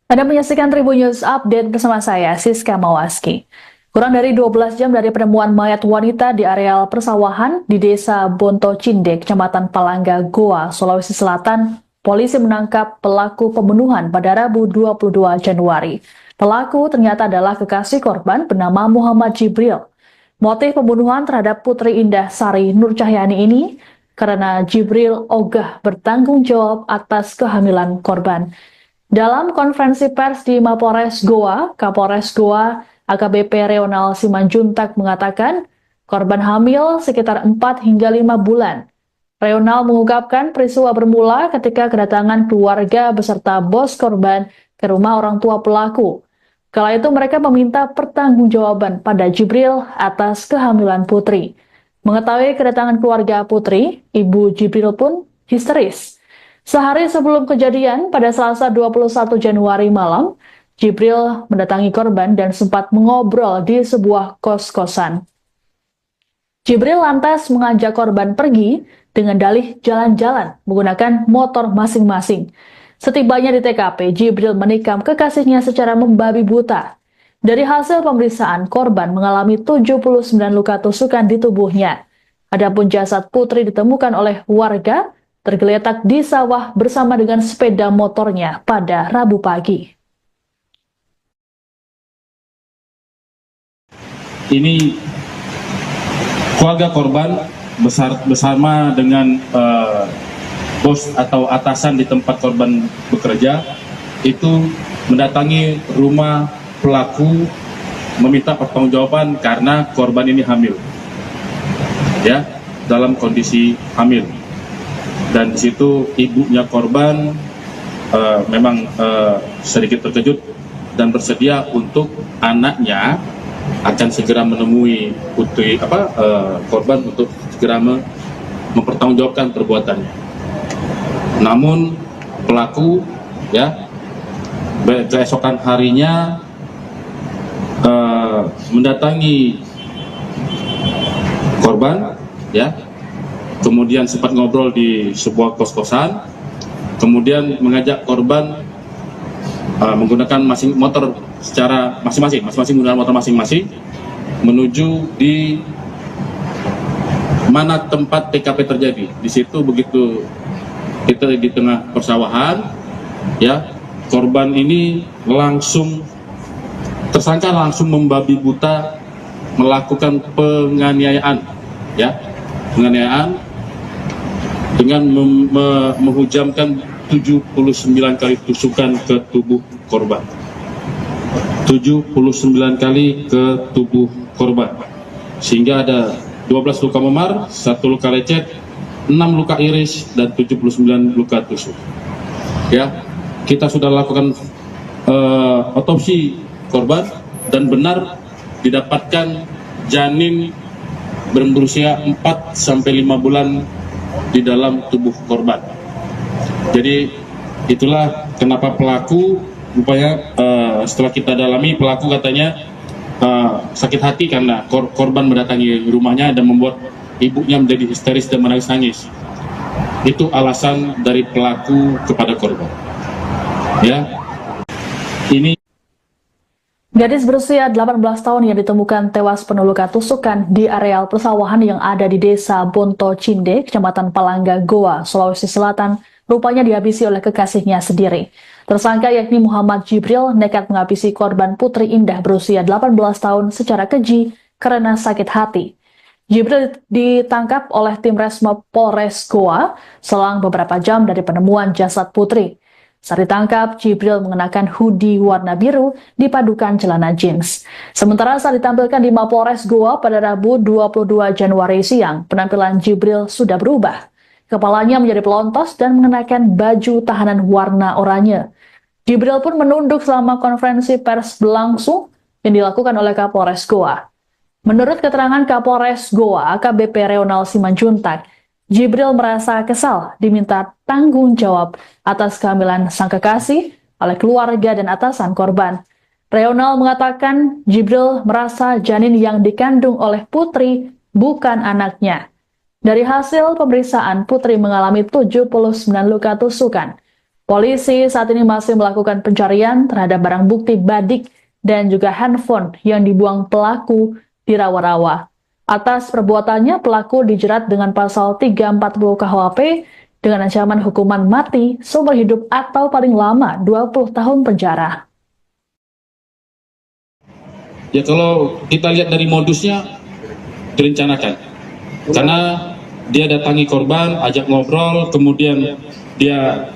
Anda menyaksikan Tribun News Update bersama saya, Siska Mawaski. Kurang dari 12 jam dari penemuan mayat wanita di areal persawahan di desa Bonto Cinde, Kecamatan Palangga, Goa, Sulawesi Selatan, polisi menangkap pelaku pembunuhan pada Rabu 22 Januari. Pelaku ternyata adalah kekasih korban bernama Muhammad Jibril. Motif pembunuhan terhadap Putri Indah Sari Nur Cahyani ini karena Jibril ogah bertanggung jawab atas kehamilan korban. Dalam konferensi pers di Mapolres Goa, Kapolres Goa AKBP Reonal Simanjuntak mengatakan korban hamil sekitar 4 hingga 5 bulan. Reonal mengungkapkan peristiwa bermula ketika kedatangan keluarga beserta bos korban ke rumah orang tua pelaku. Kala itu mereka meminta pertanggungjawaban pada Jibril atas kehamilan Putri. Mengetahui kedatangan keluarga Putri, ibu Jibril pun histeris. Sehari sebelum kejadian, pada Selasa 21 Januari malam, Jibril mendatangi korban dan sempat mengobrol di sebuah kos-kosan. Jibril lantas mengajak korban pergi dengan dalih jalan-jalan menggunakan motor masing-masing. Setibanya di TKP, Jibril menikam kekasihnya secara membabi buta. Dari hasil pemeriksaan, korban mengalami 79 luka tusukan di tubuhnya. Adapun jasad Putri ditemukan oleh warga tergeletak di sawah bersama dengan sepeda motornya pada Rabu pagi. Ini keluarga korban bersama dengan bos atau atasan di tempat korban bekerja itu mendatangi rumah pelaku meminta pertanggungjawaban karena korban ini hamil, ya, dalam kondisi hamil. Dan di situ ibunya korban memang sedikit terkejut dan bersedia untuk anaknya akan segera menemui korban untuk segera mempertanggungjawabkan perbuatannya. Namun pelaku, ya, keesokan harinya mendatangi korban, ya, kemudian sempat ngobrol di sebuah kos-kosan, kemudian mengajak korban menggunakan motor secara masing-masing menggunakan motor masing-masing menuju di mana tempat TKP terjadi. Di situ begitu kita di tengah persawahan, ya, korban ini tersangka langsung membabi buta melakukan penganiayaan, ya, penganiayaan dengan menghujamkan 79 kali tusukan ke tubuh korban. 79 kali ke tubuh korban. Sehingga ada 12 luka memar, 1 luka lecet, 6 luka iris, dan 79 luka tusuk. Ya, kita sudah lakukan otopsi korban dan benar didapatkan janin berusia 4-5 bulan di dalam tubuh korban. Jadi itulah kenapa pelaku rupanya setelah kita dalami, pelaku katanya sakit hati karena korban mendatangi rumahnya dan membuat ibunya menjadi histeris dan menangis-nangis. Itu alasan dari pelaku kepada korban. Ya, ini Gadis berusia 18 tahun yang ditemukan tewas penuh luka tusukan di areal persawahan yang ada di Desa Bonto Cinde, Kecamatan Palangga, Goa, Sulawesi Selatan, rupanya dihabisi oleh kekasihnya sendiri. Tersangka yakni Muhammad Jibril nekat menghabisi korban Putri Indah berusia 18 tahun secara keji karena sakit hati. Jibril ditangkap oleh tim Resmob Polres Goa selang beberapa jam dari penemuan jasad Putri. Saat ditangkap, Jibril mengenakan hoodie warna biru dipadukan celana jeans. Sementara saat ditampilkan di Mapolres Goa pada Rabu 22 Januari siang, penampilan Jibril sudah berubah. Kepalanya menjadi pelontos dan mengenakan baju tahanan warna oranye. Jibril pun menunduk selama konferensi pers berlangsung yang dilakukan oleh Kapolres Goa. Menurut keterangan Kapolres Goa, AKBP Reonal Simanjuntak, Jibril merasa kesal diminta tanggung jawab atas kehamilan sang kekasih oleh keluarga dan atasan korban. Reonal mengatakan Jibril merasa janin yang dikandung oleh Putri bukan anaknya. Dari hasil pemeriksaan, Putri mengalami 79 luka tusukan. Polisi saat ini masih melakukan pencarian terhadap barang bukti badik dan juga handphone yang dibuang pelaku di rawa-rawa. Atas perbuatannya, pelaku dijerat dengan pasal 340 KUHP dengan ancaman hukuman mati, seumur hidup atau paling lama 20 tahun penjara. ya, kalau kita lihat dari modusnya direncanakan. Karena dia datangi korban, ajak ngobrol, kemudian dia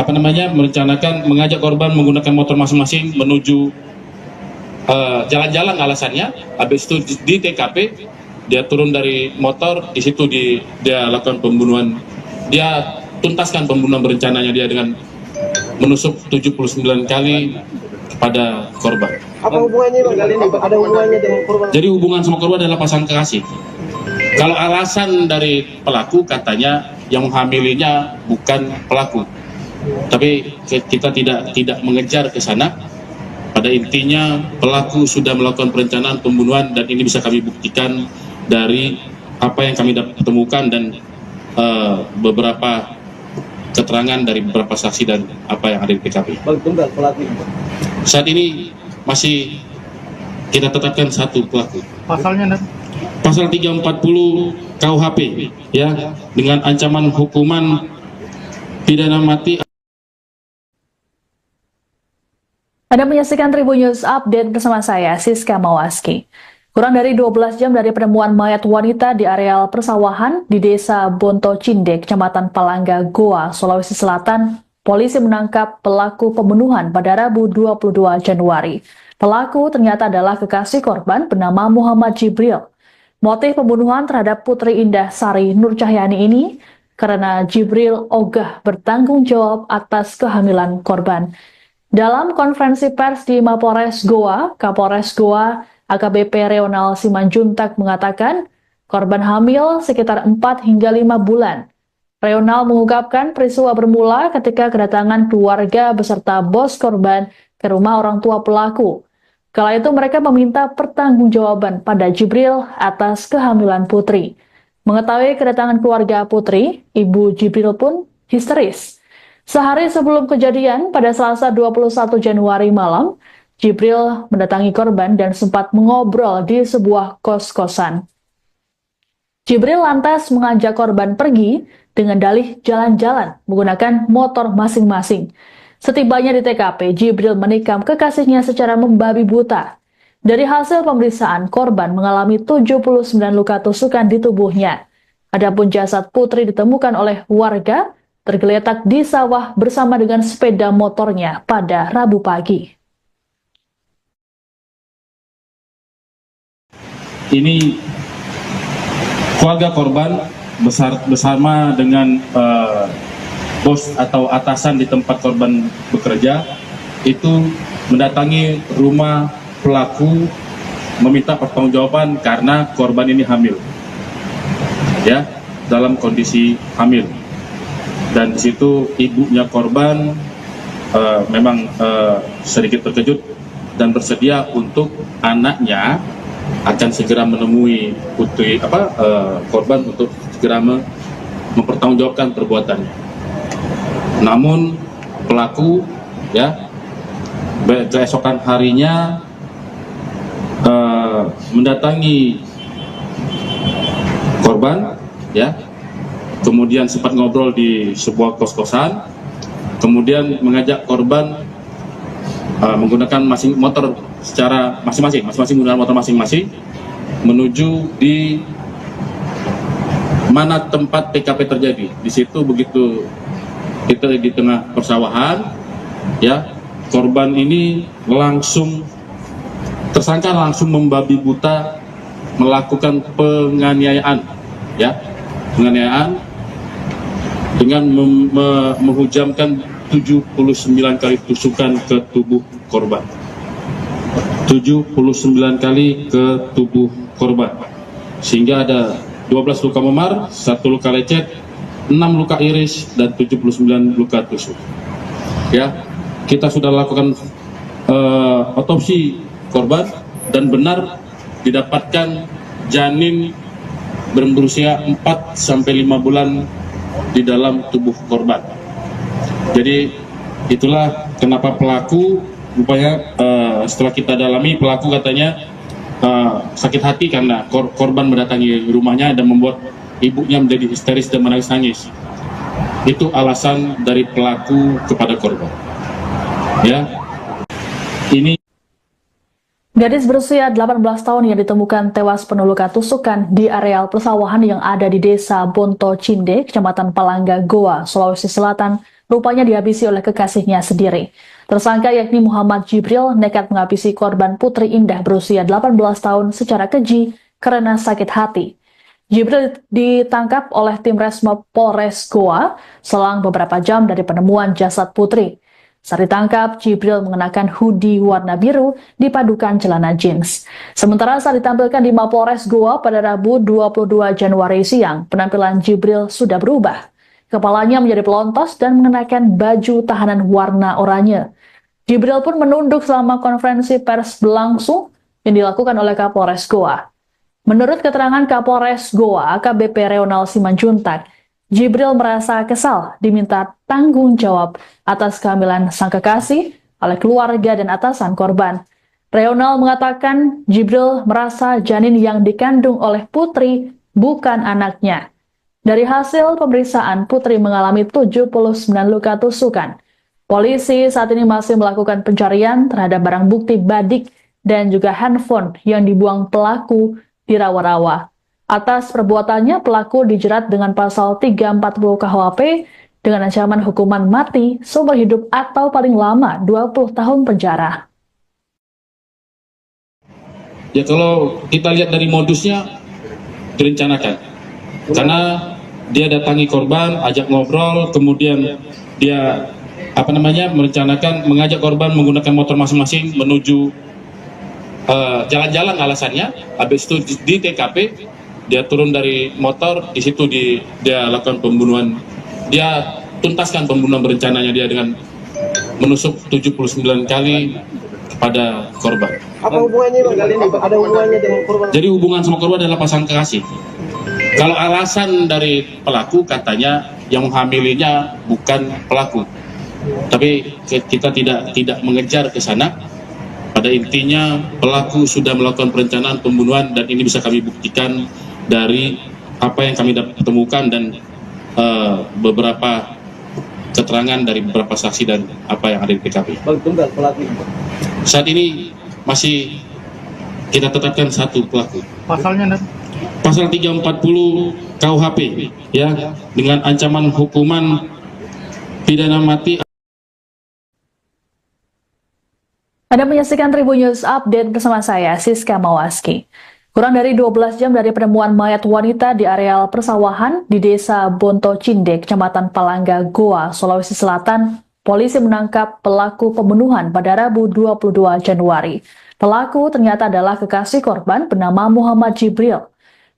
merencanakan mengajak korban menggunakan motor masing-masing menuju jalan-jalan alasannya. Habis itu di TKP dia turun dari motor, di situ dia lakukan pembunuhan. Dia tuntaskan pembunuhan berencananya dia dengan menusuk 79 kali kepada korban. Apa hubungannya Bang kali ini? Ada hubungannya dengan korban? Jadi hubungan sama korban adalah pasangan kekasih. Kalau alasan dari pelaku katanya yang menghamilinya bukan pelaku, tapi kita tidak mengejar ke sana. pada intinya pelaku sudah melakukan perencanaan pembunuhan dan ini bisa kami buktikan dari apa yang kami temukan dan beberapa keterangan dari beberapa saksi dan apa yang ada di TKP. Bang, tunggal pelaku. Saat ini masih kita tetapkan satu pelaku. Pasalnya Pasal 340 KUHP ya, dengan ancaman hukuman pidana mati. Anda menyaksikan Tribun News Update bersama saya, Siska Mawaski. Kurang dari 12 jam dari penemuan mayat wanita di areal persawahan di Desa Bonto Cinde, Kecamatan Palangga, Goa, Sulawesi Selatan, polisi menangkap pelaku pembunuhan pada Rabu 22 Januari. Pelaku ternyata adalah kekasih korban bernama Muhammad Jibril. Motif pembunuhan terhadap Putri Indah Sari Nur Cahyani ini karena Jibril ogah bertanggung jawab atas kehamilan korban. Dalam konferensi pers di Mapores Goa, Kapolres Goa AKBP Reonal Simanjuntak mengatakan korban hamil sekitar 4 hingga 5 bulan. Reonal mengungkapkan peristiwa bermula ketika kedatangan keluarga beserta bos korban ke rumah orang tua pelaku. Kala itu mereka meminta pertanggungjawaban pada Jibril atas kehamilan Putri. Mengetahui kedatangan keluarga Putri, ibu Jibril pun histeris. Sehari sebelum kejadian, pada Selasa 21 Januari malam, Jibril mendatangi korban dan sempat mengobrol di sebuah kos-kosan. Jibril lantas mengajak korban pergi dengan dalih jalan-jalan menggunakan motor masing-masing. Setibanya di TKP, Jibril menikam kekasihnya secara membabi buta. Dari hasil pemeriksaan, korban mengalami 79 luka tusukan di tubuhnya. Adapun jasad Putri ditemukan oleh warga tergeletak di sawah bersama dengan sepeda motornya pada Rabu pagi. Ini keluarga korban bersama dengan bos atau atasan di tempat korban bekerja itu mendatangi rumah pelaku meminta pertanggungjawaban karena korban ini hamil, ya, dalam kondisi hamil. Dan di situ ibunya korban memang sedikit terkejut dan bersedia untuk anaknya akan segera menemui putri korban untuk segera mempertanggungjawabkan perbuatannya. Namun pelaku ya keesokan harinya mendatangi korban ya, kemudian sempat ngobrol di sebuah kos-kosan, kemudian mengajak korban menggunakan motor secara masing-masing menggunakan motor masing-masing menuju di mana tempat TKP terjadi. Di situ begitu kita di tengah persawahan, ya, korban ini tersangka langsung membabi buta melakukan penganiayaan, ya, penganiayaan dengan menghujamkan 79 kali tusukan ke tubuh korban. 79 kali ke tubuh korban. Sehingga ada 12 luka memar, 1 luka lecet, 6 luka iris, dan 79 luka tusuk. Ya, kita sudah lakukan otopsi korban dan benar didapatkan janin berusia 4 sampai 5 bulan di dalam tubuh korban. Jadi itulah kenapa pelaku rupanya setelah kita dalami, pelaku katanya sakit hati karena korban mendatangi rumahnya dan membuat ibunya menjadi histeris dan menangis-nangis. Itu alasan dari pelaku kepada korban. Ya, ini Gadis berusia 18 tahun yang ditemukan tewas penuh luka tusukan di areal persawahan yang ada di Desa Bonto Cinde, Kecamatan Palangga, Goa, Sulawesi Selatan, rupanya dihabisi oleh kekasihnya sendiri. Tersangka yakni Muhammad Jibril nekat menghabisi korban Putri Indah berusia 18 tahun secara keji karena sakit hati. Jibril ditangkap oleh tim Resmob Polres Goa selang beberapa jam dari penemuan jasad Putri. Saat ditangkap, Jibril mengenakan hoodie warna biru dipadukan celana jeans. Sementara saat ditampilkan di Mapolres Goa pada Rabu 22 Januari siang, penampilan Jibril sudah berubah. Kepalanya menjadi pelontos dan mengenakan baju tahanan warna oranye. Jibril pun menunduk selama konferensi pers berlangsung yang dilakukan oleh Kapolres Goa. Menurut keterangan Kapolres Goa, AKBP Reonal Simanjuntak, Jibril merasa kesal diminta tanggung jawab atas kehamilan sang kekasih oleh keluarga dan atasan korban. Reonal mengatakan Jibril merasa janin yang dikandung oleh Putri bukan anaknya. Dari hasil pemeriksaan, Putri mengalami 79 luka tusukan. Polisi saat ini masih melakukan pencarian terhadap barang bukti badik dan juga handphone yang dibuang pelaku di rawa-rawa. Atas perbuatannya, pelaku dijerat dengan pasal 340 KUHP dengan ancaman hukuman mati, seumur hidup atau paling lama 20 tahun penjara. Ya kalau kita lihat dari modusnya direncanakan, karena dia datangi korban, ajak ngobrol, kemudian dia merencanakan mengajak korban menggunakan motor masing-masing menuju jalan-jalan alasannya. Habis itu di TKP dia turun dari motor, di situ dia lakukan pembunuhan. Dia tuntaskan pembunuhan berencananya dia dengan menusuk 79 kali kepada korban. Apa hubungannya Bang kali ini? Ada hubungannya dengan korban? Jadi hubungan sama korban adalah pasangan kekasih. Kalau alasan dari pelaku katanya yang menghamilinya bukan pelaku, tapi kita tidak mengejar ke sana. Pada intinya pelaku sudah melakukan perencanaan pembunuhan dan ini bisa kami buktikan dari apa yang kami temukan dan beberapa keterangan dari beberapa saksi dan apa yang ada di TKP. Bang tunggal pelaku. Saat ini masih kita tetapkan satu pelaku. Pasalnya Pasal 340 KUHP ya, dengan ancaman hukuman pidana mati. Anda menyaksikan Tribun News Update bersama saya, Siska Mawaski. Kurang dari 12 jam dari penemuan mayat wanita di areal persawahan di Desa Bonto Cindek, Kecamatan Palangga, Goa, Sulawesi Selatan, polisi menangkap pelaku pembunuhan pada Rabu 22 Januari. Pelaku ternyata adalah kekasih korban bernama Muhammad Jibril.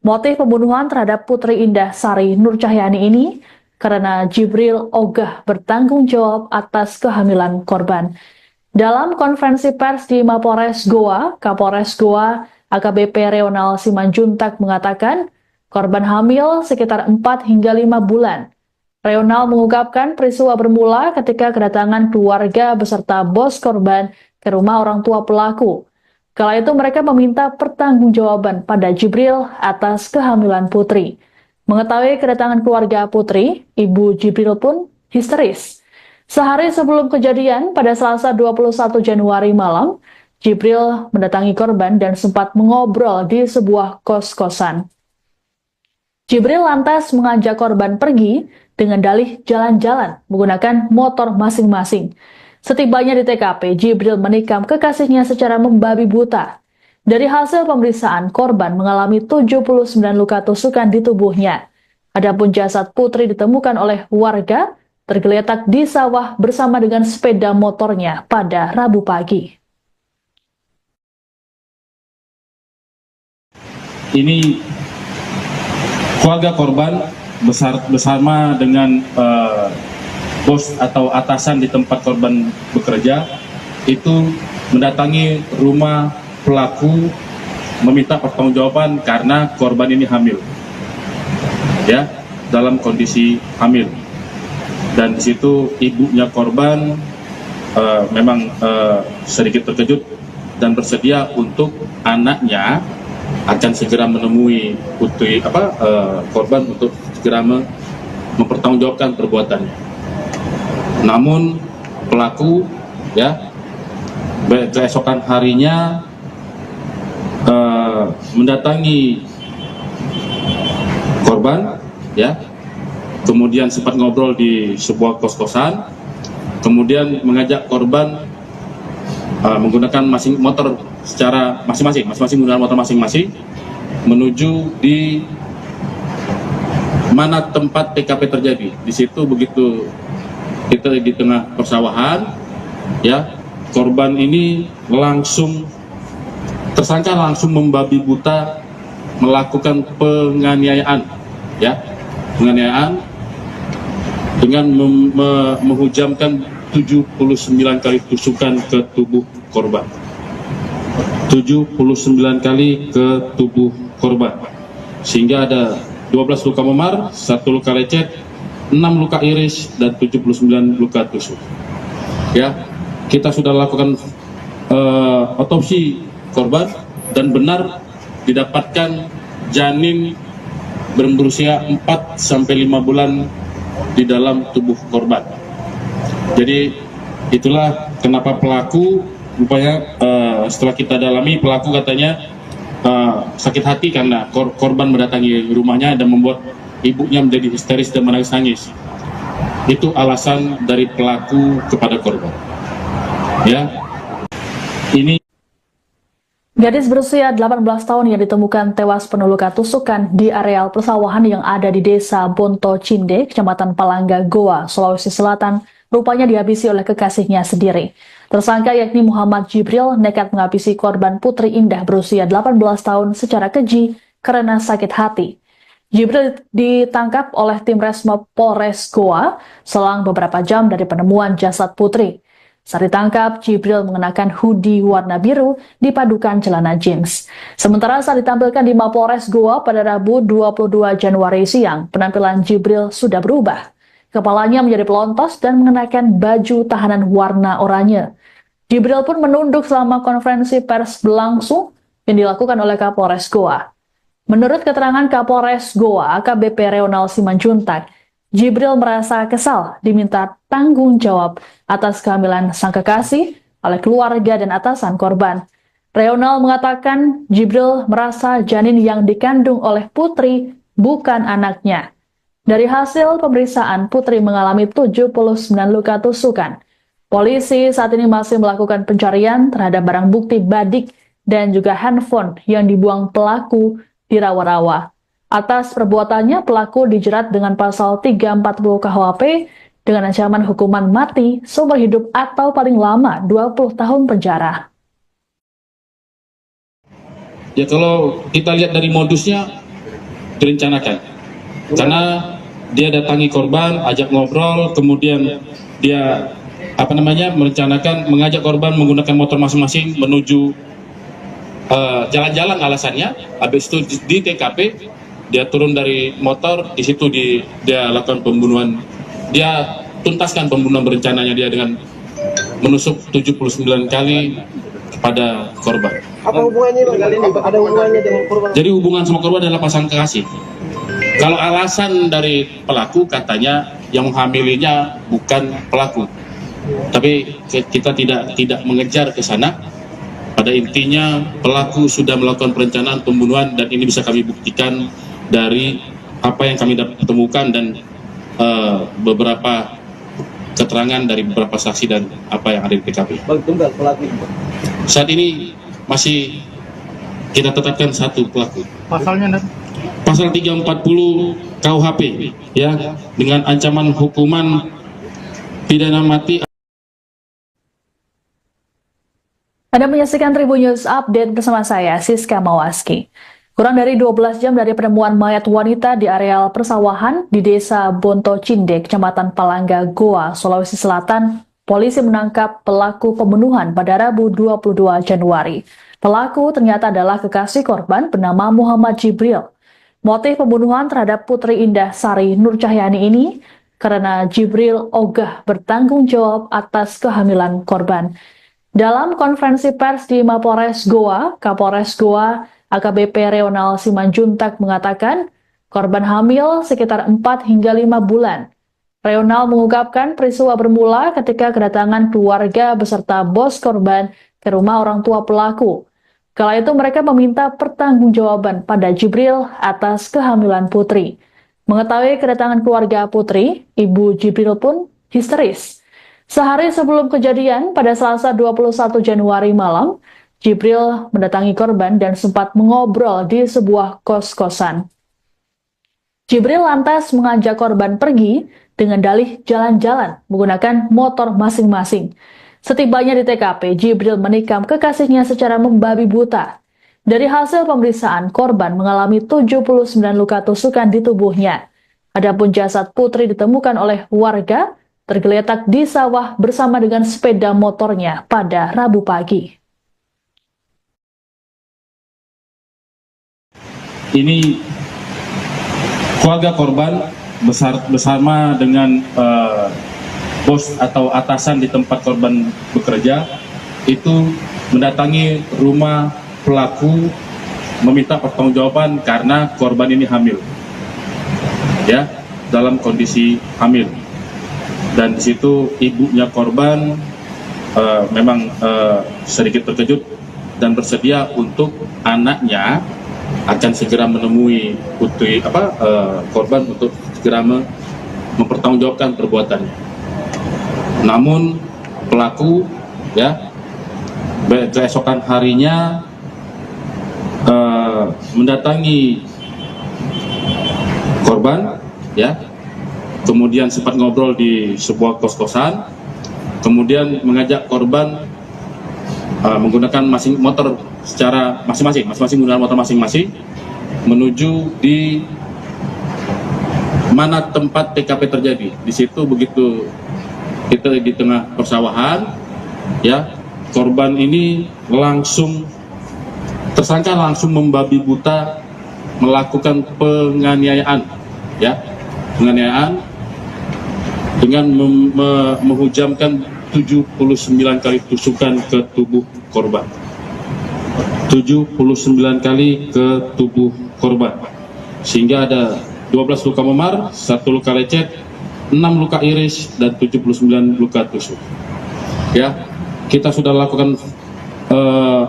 Motif pembunuhan terhadap Putri Indah Sari Nur Cahyani ini karena Jibril ogah bertanggung jawab atas kehamilan korban. Dalam konferensi pers di Mapolres Goa, Kapolres Goa AKBP Reonal Simanjuntak mengatakan korban hamil sekitar 4 hingga 5 bulan. Reonal mengungkapkan peristiwa bermula ketika kedatangan keluarga beserta bos korban ke rumah orang tua pelaku. Kala itu mereka meminta pertanggungjawaban pada Jibril atas kehamilan Putri. Mengetahui kedatangan keluarga Putri, ibu Jibril pun histeris. Sehari sebelum kejadian, pada Selasa 21 Januari malam, Jibril mendatangi korban dan sempat mengobrol di sebuah kos-kosan. Jibril lantas mengajak korban pergi dengan dalih jalan-jalan menggunakan motor masing-masing. Setibanya di TKP, Jibril menikam kekasihnya secara membabi buta. Dari hasil pemeriksaan, korban mengalami 79 luka tusukan di tubuhnya. Adapun jasad Putri ditemukan oleh warga tergeletak di sawah bersama dengan sepeda motornya pada Rabu pagi. Ini keluarga korban bersama dengan bos atau atasan di tempat korban bekerja itu mendatangi rumah pelaku meminta pertanggungjawaban karena korban ini hamil, ya, dalam kondisi hamil. Dan di situ ibunya korban memang sedikit terkejut dan bersedia untuk anaknya akan segera menemui putri korban untuk segera mempertanggungjawabkan perbuatannya. Namun pelaku ya keesokan harinya mendatangi korban ya, kemudian sempat ngobrol di sebuah kos-kosan, kemudian mengajak korban menggunakan motor secara masing-masing menggunakan motor masing-masing menuju di mana tempat TKP terjadi. Di situ begitu kita di tengah persawahan, ya, korban ini tersangka langsung membabi buta melakukan penganiayaan, ya, penganiayaan dengan menghujamkan 79 kali tusukan ke tubuh korban. 79 kali ke tubuh korban. Sehingga ada 12 luka memar, 1 luka lecet, 6 luka iris, dan 79 luka tusuk. Ya, kita sudah lakukan otopsi korban dan benar didapatkan janin berusia 4 sampai 5 bulan di dalam tubuh korban. Jadi itulah kenapa pelaku rupanya setelah kita dalami, pelaku katanya sakit hati karena korban mendatangi rumahnya dan membuat ibunya menjadi histeris dan menangis-nangis. Itu alasan dari pelaku kepada korban. Ya, ini Gadis berusia 18 tahun yang ditemukan tewas penuh luka tusukan di areal persawahan yang ada di desa Bonto Cinde, Kecamatan Palangga, Goa, Sulawesi Selatan, rupanya dihabisi oleh kekasihnya sendiri. Tersangka yakni Muhammad Jibril nekat menghabisi korban Putri Indah berusia 18 tahun secara keji karena sakit hati. Jibril ditangkap oleh tim Resmob Polres Goa selang beberapa jam dari penemuan jasad Putri. Saat ditangkap, Jibril mengenakan hoodie warna biru dipadukan celana jeans. Sementara saat ditampilkan di Mapolres Goa pada Rabu 22 Januari siang, penampilan Jibril sudah berubah. Kepalanya menjadi pelontos dan mengenakan baju tahanan warna oranye. Jibril pun menunduk selama konferensi pers berlangsung yang dilakukan oleh Kapolres Goa. Menurut keterangan Kapolres Goa, AKBP Reonal Simanjuntak, Jibril merasa kesal diminta tanggung jawab atas kehamilan sang kekasih oleh keluarga dan atasan korban. Reonal mengatakan Jibril merasa janin yang dikandung oleh Putri bukan anaknya. Dari hasil pemeriksaan, Putri mengalami 79 luka tusukan. Polisi saat ini masih melakukan pencarian terhadap barang bukti badik dan juga handphone yang dibuang pelaku di rawa-rawa. Atas perbuatannya, pelaku dijerat dengan pasal 340 KUHP dengan ancaman hukuman mati, seumur hidup atau paling lama 20 tahun penjara. ya kalau kita lihat dari modusnya direncanakan. Karena dia datangi korban, ajak ngobrol, kemudian dia merencanakan mengajak korban menggunakan motor masing-masing menuju jalan-jalan alasannya. Habis itu di TKP dia turun dari motor, di situ dia lakukan pembunuhan. Dia tuntaskan pembunuhan berencananya dia dengan menusuk 79 kali kepada korban. Apa hubungannya Bang kali ini? Ada hubungannya dengan korban? Jadi hubungan sama korban adalah pasangan kekasih. Kalau alasan dari pelaku katanya yang menghamilinya bukan pelaku. Tapi kita tidak mengejar ke sana. Pada intinya pelaku sudah melakukan perencanaan pembunuhan dan ini bisa kami buktikan dari apa yang kami temukan dan beberapa keterangan dari beberapa saksi dan apa yang ada di TKP. Bang tunggal pelaku. Saat ini masih kita tetapkan satu pelaku. Pasalnya Pasal 340 KUHP ya, dengan ancaman hukuman pidana mati. Anda menyaksikan Tribun News Update bersama saya, Siska Mawaski. Kurang dari 12 jam dari penemuan mayat wanita di areal persawahan di desa Bonto Cinde, Kecamatan Palangga, Goa, Sulawesi Selatan, polisi menangkap pelaku pembunuhan pada Rabu 22 Januari. Pelaku ternyata adalah kekasih korban bernama Muhammad Jibril. Motif pembunuhan terhadap Putri Indah Sari Nur Cahyani ini karena Jibril ogah bertanggung jawab atas kehamilan korban. Dalam konferensi pers di Mapolres Goa, Kapolres Goa AKBP Reonal Simanjuntak mengatakan korban hamil sekitar 4 hingga 5 bulan. Reonal mengungkapkan peristiwa bermula ketika kedatangan keluarga beserta bos korban ke rumah orang tua pelaku. Kala itu mereka meminta pertanggungjawaban pada Jibril atas kehamilan Putri. Mengetahui kedatangan keluarga Putri, ibu Jibril pun histeris. Sehari sebelum kejadian, pada Selasa 21 Januari malam, Jibril mendatangi korban dan sempat mengobrol di sebuah kos-kosan. Jibril lantas mengajak korban pergi dengan dalih jalan-jalan menggunakan motor masing-masing. Setibanya di TKP, Jibril menikam kekasihnya secara membabi buta. Dari hasil pemeriksaan, korban mengalami 79 luka tusukan di tubuhnya. Adapun jasad Putri ditemukan oleh warga tergeletak di sawah bersama dengan sepeda motornya pada Rabu pagi. Ini keluarga korban bersama dengan bos atau atasan di tempat korban bekerja itu mendatangi rumah pelaku meminta pertanggungjawaban karena korban ini hamil, ya, dalam kondisi hamil. Dan di situ ibunya korban memang sedikit terkejut dan bersedia untuk anaknya akan segera menemui korban untuk segera mempertanggungjawabkan perbuatannya. Namun pelaku, ya, keesokan harinya mendatangi korban, ya, kemudian sempat ngobrol di sebuah kos-kosan, kemudian mengajak korban menggunakan motor secara masing-masing menggunakan motor masing-masing menuju di mana tempat TKP terjadi. Di situ begitu kita di tengah persawahan, ya, korban ini tersangka langsung membabi buta melakukan penganiayaan, ya, dengan menghujamkan 79 kali tusukan ke tubuh korban. 79 kali ke tubuh korban. Sehingga ada 12 luka memar, 1 luka lecet, 6 luka iris, dan 79 luka tusuk. Ya, kita sudah lakukan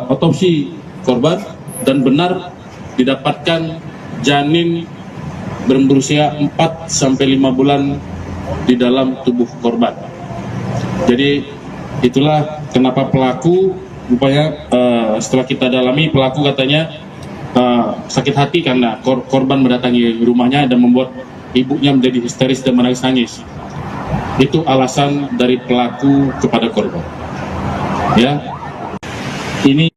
otopsi korban dan benar didapatkan janin berusia 4-5 bulan di dalam tubuh korban. Jadi itulah kenapa pelaku rupanya setelah kita dalami, pelaku katanya sakit hati karena korban mendatangi rumahnya dan membuat ibunya menjadi histeris dan menangis-nangis. Itu alasan dari pelaku kepada korban. Ya, ini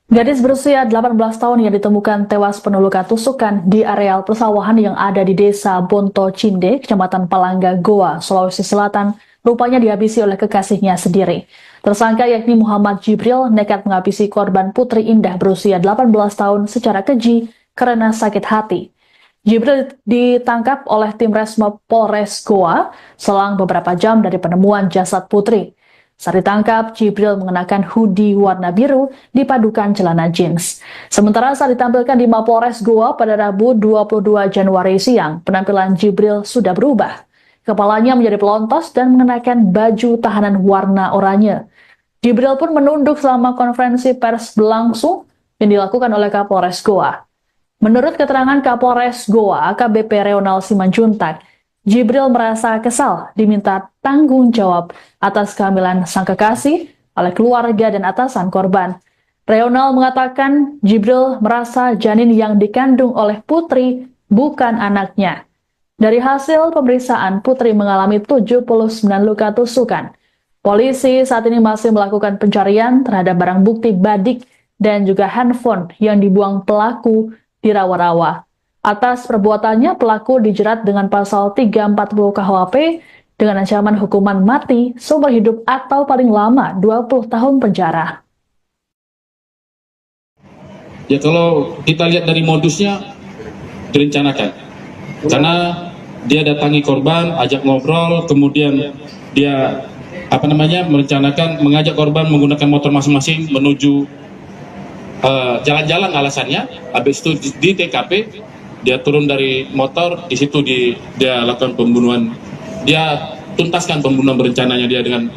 Gadis berusia 18 tahun yang ditemukan tewas penuh luka tusukan di areal persawahan yang ada di Desa Bonto Cinde, Kecamatan Palangga, Goa, Sulawesi Selatan, rupanya dihabisi oleh kekasihnya sendiri. Tersangka yakni Muhammad Jibril nekat menghabisi korban Putri Indah berusia 18 tahun secara keji karena sakit hati. Jibril ditangkap oleh tim Resmob Polres Goa selang beberapa jam dari penemuan jasad Putri. Saat ditangkap, Jibril mengenakan hoodie warna biru dipadukan celana jeans. Sementara saat ditampilkan di Mapolres Goa pada Rabu 22 Januari siang, penampilan Jibril sudah berubah. Kepalanya menjadi pelontos dan mengenakan baju tahanan warna oranye. Jibril pun menunduk selama konferensi pers berlangsung yang dilakukan oleh Kapolres Goa. Menurut keterangan Kapolres Goa, AKBP Reonal Simanjuntak, Jibril merasa kesal diminta tanggung jawab atas kehamilan sang kekasih oleh keluarga dan atasan korban. Reonal mengatakan Jibril merasa janin yang dikandung oleh Putri bukan anaknya. Dari hasil pemeriksaan, Putri mengalami 79 luka tusukan. Polisi saat ini masih melakukan pencarian terhadap barang bukti badik dan juga handphone yang dibuang pelaku di rawa-rawa. Atas perbuatannya, pelaku dijerat dengan pasal 340 KUHP dengan ancaman hukuman mati, seumur hidup atau paling lama 20 tahun penjara. ya, kalau kita lihat dari modusnya direncanakan, karena dia datangi korban, ajak ngobrol, kemudian dia merencanakan mengajak korban menggunakan motor masing-masing menuju jalan-jalan alasannya. Habis itu di TKP dia turun dari motor, di situ dia lakukan pembunuhan. Dia tuntaskan pembunuhan berencananya dia dengan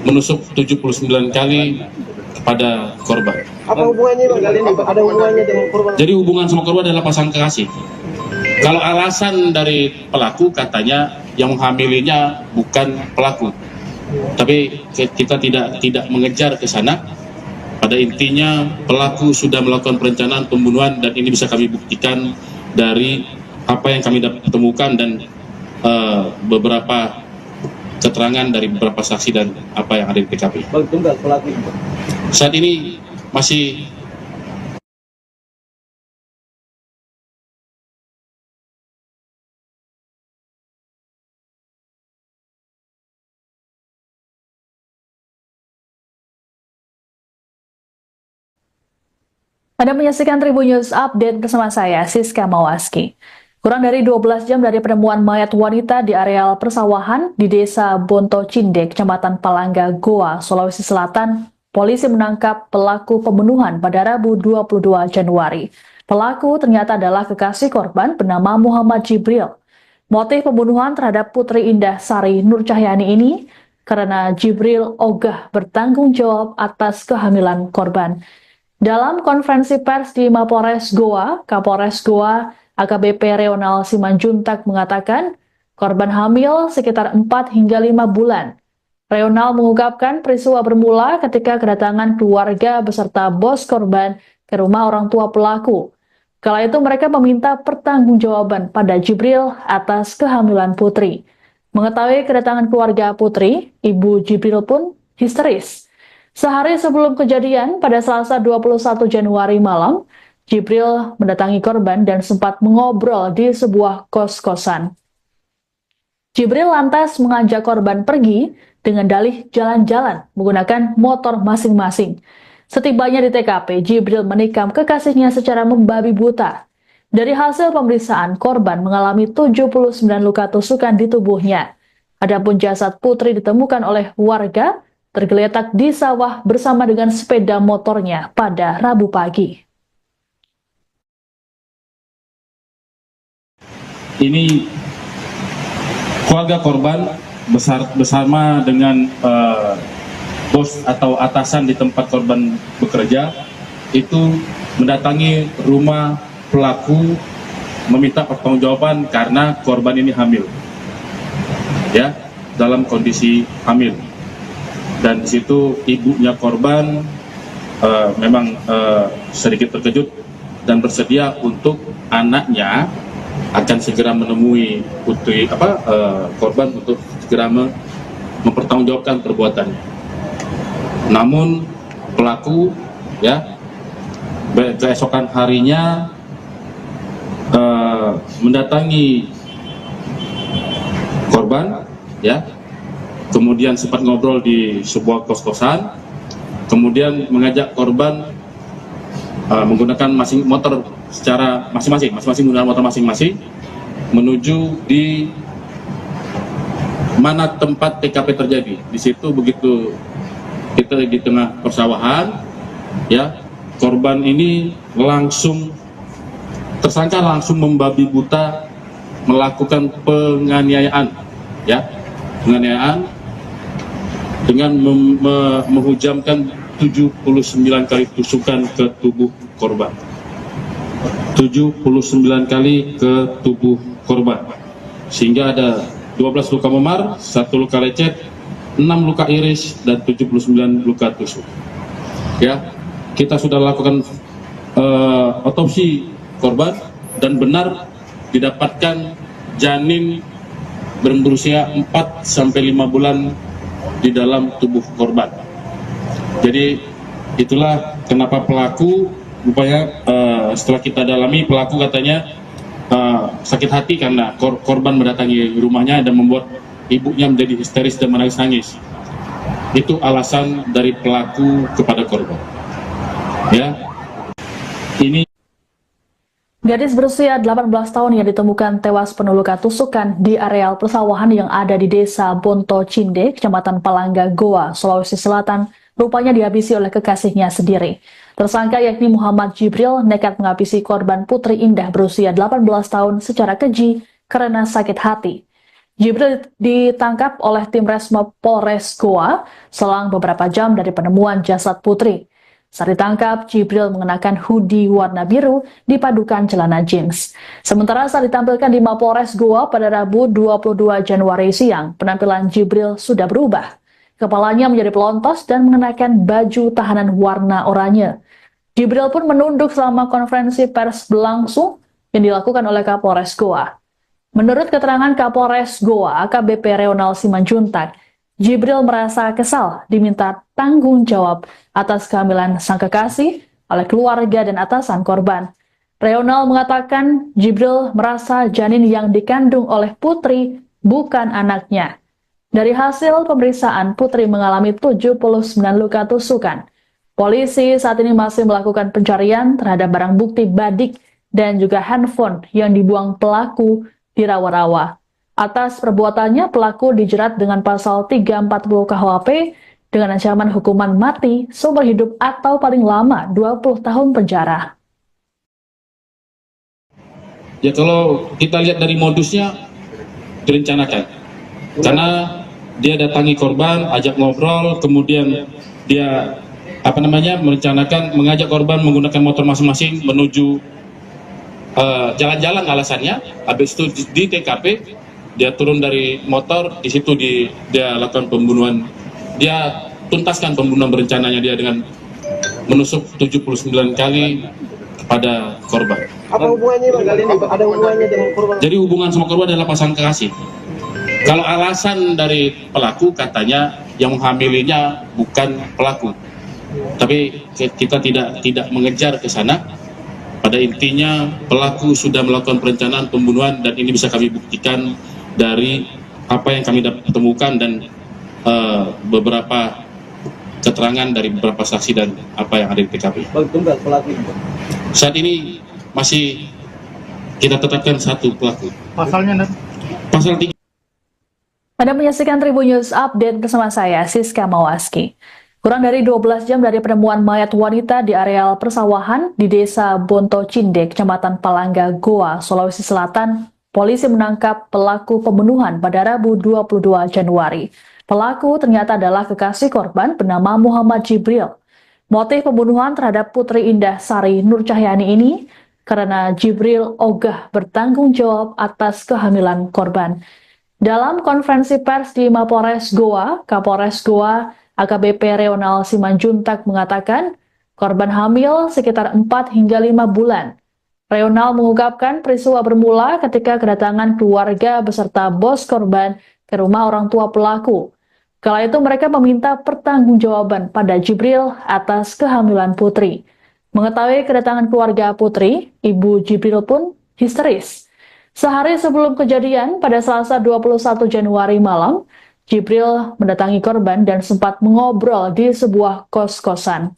menusuk 79 kali kepada korban. Apa hubungannya Bang kali ini? Ada hubungannya dengan korban? Jadi hubungan sama korban adalah pasangan kekasih. Kalau alasan dari pelaku katanya yang menghamilinya bukan pelaku, tapi kita tidak mengejar ke sana. Pada intinya pelaku sudah melakukan perencanaan pembunuhan dan ini bisa kami buktikan dari apa yang kami temukan dan beberapa keterangan dari beberapa saksi dan apa yang ada di TKP. Bang tunggal pelaku. Saat ini masih Anda menyaksikan Tribun News Update bersama saya, Siska Mawaski. Kurang dari 12 jam dari penemuan mayat wanita di areal persawahan di Desa Bonto Cindek, Kecamatan Palangga, Goa, Sulawesi Selatan, polisi menangkap pelaku pembunuhan pada Rabu 22 Januari. Pelaku ternyata adalah kekasih korban bernama Muhammad Jibril. Motif pembunuhan terhadap Putri Indah Sari Nur Cahyani ini karena Jibril ogah bertanggung jawab atas kehamilan korban. Dalam konferensi pers di Mapolres Goa, Kapolres Goa AKBP Reonal Simanjuntak mengatakan korban hamil sekitar 4 hingga 5 bulan. Reonal mengungkapkan peristiwa bermula ketika kedatangan keluarga beserta bos korban ke rumah orang tua pelaku. Kala itu mereka meminta pertanggungjawaban pada Jibril atas kehamilan Putri. Mengetahui kedatangan keluarga Putri, Ibu Jibril pun histeris. Sehari sebelum kejadian, pada Selasa 21 Januari malam, Jibril mendatangi korban dan sempat mengobrol di sebuah kos-kosan. Jibril lantas mengajak korban pergi dengan dalih jalan-jalan menggunakan motor masing-masing. Setibanya di TKP, Jibril menikam kekasihnya secara membabi buta. Dari hasil pemeriksaan, korban mengalami 79 luka tusukan di tubuhnya. Adapun jasad Putri ditemukan oleh warga tergeletak di sawah bersama dengan sepeda motornya pada Rabu pagi. Ini keluarga korban bersama dengan bos atau atasan di tempat korban bekerja itu mendatangi rumah pelaku meminta pertanggungjawaban karena korban ini hamil, ya, dalam kondisi hamil. Dan di situ ibunya korban memang sedikit terkejut dan bersedia untuk anaknya akan segera menemui putri korban untuk segera mempertanggungjawabkan perbuatannya. Namun pelaku, ya, keesokan harinya mendatangi korban, ya, kemudian sempat ngobrol di sebuah kos-kosan, kemudian mengajak korban menggunakan motor secara masing-masing menggunakan motor masing-masing menuju di mana tempat TKP terjadi. Di situ begitu kita di tengah persawahan, ya, korban ini tersangka langsung membabi buta melakukan penganiayaan, ya, penganiayaan dengan menghujamkan 79 kali tusukan ke tubuh korban. 79 kali ke tubuh korban. Sehingga ada 12 luka memar, 1 luka lecet, 6 luka iris, dan 79 luka tusuk. Ya, kita sudah lakukan otopsi korban dan benar didapatkan janin berusia 4 sampai 5 bulan di dalam tubuh korban. Jadi itulah kenapa pelaku rupanya setelah kita dalami, pelaku katanya sakit hati karena korban mendatangi rumahnya dan membuat ibunya menjadi histeris dan menangis-nangis. Itu alasan dari pelaku kepada korban. Ya, ini Gadis berusia 18 tahun yang ditemukan tewas penuh luka tusukan di areal persawahan yang ada di Desa Bonto Cindek, Kecamatan Palangga, Goa, Sulawesi Selatan, rupanya dihabisi oleh kekasihnya sendiri. Tersangka yakni Muhammad Jibril nekat menghabisi korban Putri Indah berusia 18 tahun secara keji karena sakit hati. Jibril ditangkap oleh tim Resmo Polres Goa selang beberapa jam dari penemuan jasad Putri. Saat ditangkap, Jibril mengenakan hoodie warna biru dipadukan celana jeans. Sementara saat ditampilkan di Mapolres Goa pada Rabu 22 Januari siang, penampilan Jibril sudah berubah. Kepalanya menjadi pelontos dan mengenakan baju tahanan warna oranye. Jibril pun menunduk selama konferensi pers berlangsung yang dilakukan oleh Kapolres Goa. Menurut keterangan Kapolres Goa, AKBP Reonal Simanjuntak, Jibril merasa kesal diminta tanggung jawab atas kehamilan sang kekasih oleh keluarga dan atasan korban. Reonal mengatakan Jibril merasa janin yang dikandung oleh Putri bukan anaknya. Dari hasil pemeriksaan, Putri mengalami 79 luka tusukan. Polisi saat ini masih melakukan pencarian terhadap barang bukti badik dan juga handphone yang dibuang pelaku di rawa-rawa. Atas perbuatannya, pelaku dijerat dengan pasal 340 KUHP dengan ancaman hukuman mati, seumur hidup atau paling lama 20 tahun penjara. Ya kalau kita lihat dari modusnya direncanakan, karena dia datangi korban, ajak ngobrol, kemudian dia merencanakan mengajak korban menggunakan motor masing-masing menuju jalan-jalan alasannya. Habis itu di TKP dia turun dari motor, di situ dia lakukan pembunuhan. Dia tuntaskan pembunuhan berencananya dia dengan menusuk 79 kali kepada korban. Apa hubungannya Bang? Ada hubungannya dengan korban? Jadi hubungan sama korban adalah pasangan kekasih. Kalau alasan dari pelaku katanya yang menghamilinya bukan pelaku, tapi kita tidak mengejar ke sana. Pada intinya pelaku sudah melakukan perencanaan pembunuhan dan ini bisa kami buktikan dari apa yang kami temukan dan beberapa keterangan dari beberapa saksi dan apa yang ada di TKP. Bang, tunggal pelaku itu. Saat ini masih kita tetapkan satu pelaku. Pasalnya, Pasal 3. Anda menyaksikan Tribun News Update bersama saya, Siska Mawaski. Kurang dari 12 jam dari penemuan mayat wanita di areal persawahan di Desa Bonto Cindek, Kecamatan Palangga, Goa, Sulawesi Selatan, polisi menangkap pelaku pembunuhan pada Rabu 22 Januari. Pelaku ternyata adalah kekasih korban bernama Muhammad Jibril. Motif pembunuhan terhadap Putri Indah Sari Nur Cahyani ini karena Jibril ogah bertanggung jawab atas kehamilan korban. Dalam konferensi pers di Mapolres Goa, Kapolres Goa AKBP Reonal Simanjuntak mengatakan korban hamil sekitar 4 hingga 5 bulan. Reonal mengungkapkan peristiwa bermula ketika kedatangan keluarga beserta bos korban ke rumah orang tua pelaku. Kala itu mereka meminta pertanggungjawaban pada Jibril atas kehamilan Putri. Mengetahui kedatangan keluarga Putri, ibu Jibril pun histeris. Sehari sebelum kejadian, pada Selasa 21 Januari malam, Jibril mendatangi korban dan sempat mengobrol di sebuah kos-kosan.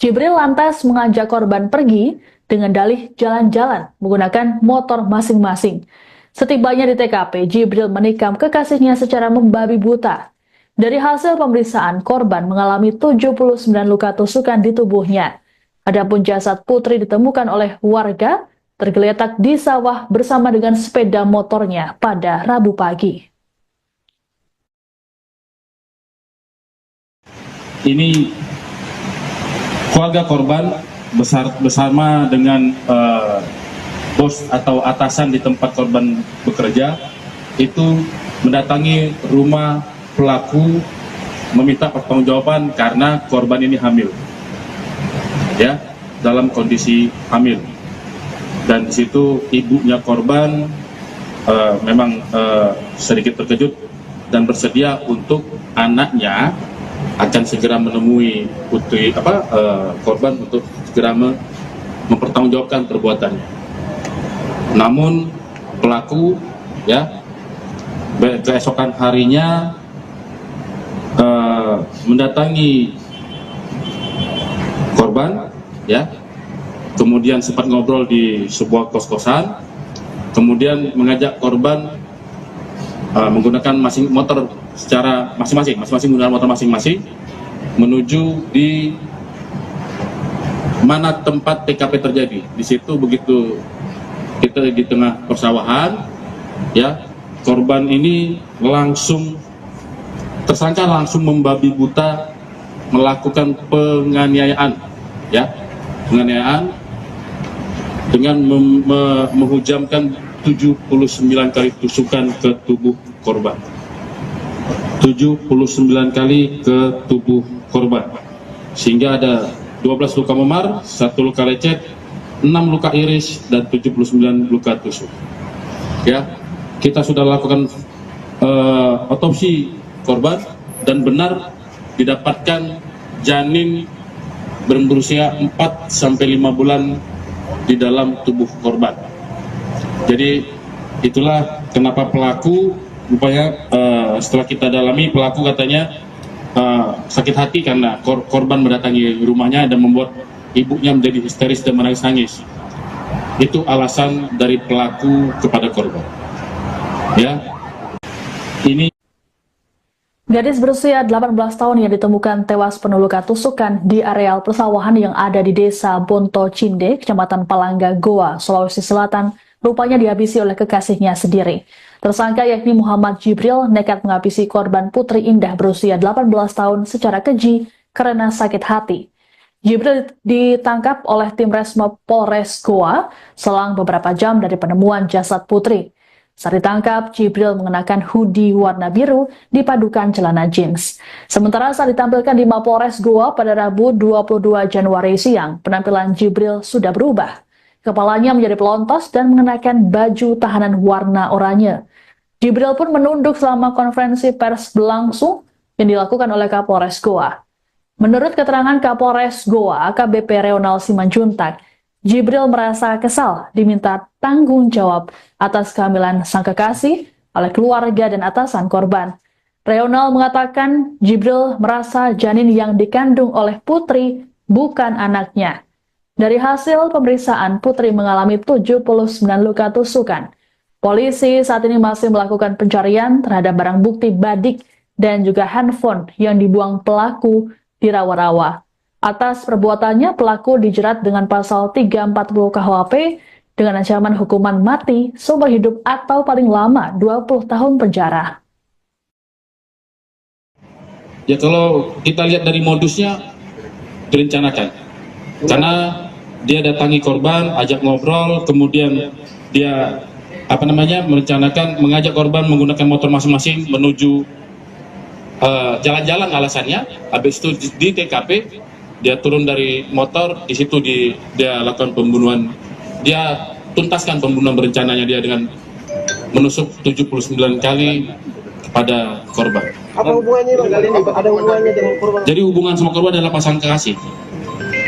Jibril lantas mengajak korban pergi dengan dalih jalan-jalan menggunakan motor masing-masing. Setibanya di TKP, Jibril menikam kekasihnya secara membabi buta. Dari hasil pemeriksaan, korban mengalami 79 luka tusukan di tubuhnya. Adapun jasad Putri ditemukan oleh warga tergeletak di sawah bersama dengan sepeda motornya pada Rabu pagi. Ini keluarga korban bersama dengan bos atau atasan di tempat korban bekerja itu mendatangi rumah pelaku meminta pertanggungjawaban karena korban ini hamil, ya, dalam kondisi hamil. Dan di situ ibunya korban memang sedikit terkejut dan bersedia untuk anaknya akan segera menemui putri korban untuk segera mempertanggungjawabkan perbuatannya. Namun pelaku, ya, keesokan harinya mendatangi korban, ya, kemudian sempat ngobrol di sebuah kos-kosan, kemudian mengajak korban menggunakan motor secara masing-masing menggunakan motor masing-masing menuju di mana tempat TKP terjadi. Di situ begitu kita di tengah persawahan, ya, korban ini tersangka langsung membabi buta melakukan penganiayaan, ya, penganiayaan dengan menghujamkan 79 kali tusukan ke tubuh korban. 79 kali ke tubuh korban. Sehingga ada 12 luka memar, 1 luka lecet, 6 luka iris, dan 79 luka tusuk. Ya, kita sudah lakukan otopsi korban dan benar didapatkan janin berusia 4 sampai 5 bulan di dalam tubuh korban. Jadi itulah kenapa pelaku rupanya setelah kita dalami, pelaku katanya sakit hati karena korban mendatangi rumahnya dan membuat ibunya menjadi histeris dan menangis-nangis. Itu alasan dari pelaku kepada korban. Ya, ini Gadis berusia 18 tahun yang ditemukan tewas penuh luka tusukan di areal persawahan yang ada di desa Bonto Cinde, Kecamatan Palangga, Goa, Sulawesi Selatan, rupanya dihabisi oleh kekasihnya sendiri. Tersangka yakni Muhammad Jibril nekat menghabisi korban Putri Indah berusia 18 tahun secara keji karena sakit hati. Jibril ditangkap oleh tim Resmo Polres Goa selang beberapa jam dari penemuan jasad Putri. Saat ditangkap, Jibril mengenakan hoodie warna biru dipadukan celana jeans. Sementara saat ditampilkan di Mapolres Goa pada Rabu 22 Januari siang, penampilan Jibril sudah berubah. Kepalanya menjadi pelontos dan mengenakan baju tahanan warna oranye. Jibril pun menunduk selama konferensi pers berlangsung yang dilakukan oleh Kapolres Goa. Menurut keterangan Kapolres Goa, AKBP Reonal Simanjuntak, Jibril merasa kesal diminta tanggung jawab atas kehamilan sang kekasih oleh keluarga dan atasan korban. Reonal mengatakan Jibril merasa janin yang dikandung oleh Putri bukan anaknya. Dari hasil pemeriksaan, Putri mengalami 79 luka tusukan. Polisi saat ini masih melakukan pencarian terhadap barang bukti badik dan juga handphone yang dibuang pelaku di rawa-rawa. Atas perbuatannya, pelaku dijerat dengan pasal 340 KUHP dengan ancaman hukuman mati, seumur hidup atau paling lama 20 tahun penjara. ya kalau kita lihat dari modusnya direncanakan. Karena dia datangi korban, ajak ngobrol, kemudian dia merencanakan mengajak korban menggunakan motor masing-masing menuju jalan-jalan alasannya. Habis itu di TKP dia turun dari motor, di situ dia lakukan pembunuhan. Dia tuntaskan pembunuhan berencananya dia dengan menusuk 79 kali kepada korban. Apa hubungannya Bang? Ada hubungannya dengan korban? Jadi hubungan sama korban adalah pasangan kekasih.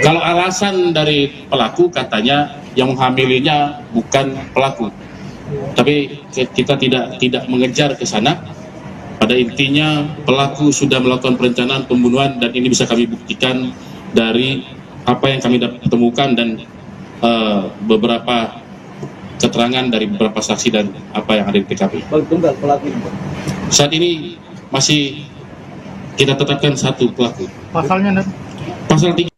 Kalau alasan dari pelaku katanya yang menghamilinya bukan pelaku. Tapi kita tidak mengejar ke sana. Pada intinya pelaku sudah melakukan perencanaan pembunuhan dan ini bisa kami buktikan dari apa yang kami temukan dan beberapa keterangan dari beberapa saksi dan apa yang ada di TKP. Tunggal pelaku. Saat ini masih kita tetapkan satu pelaku. Pasalnya, Pasal 3.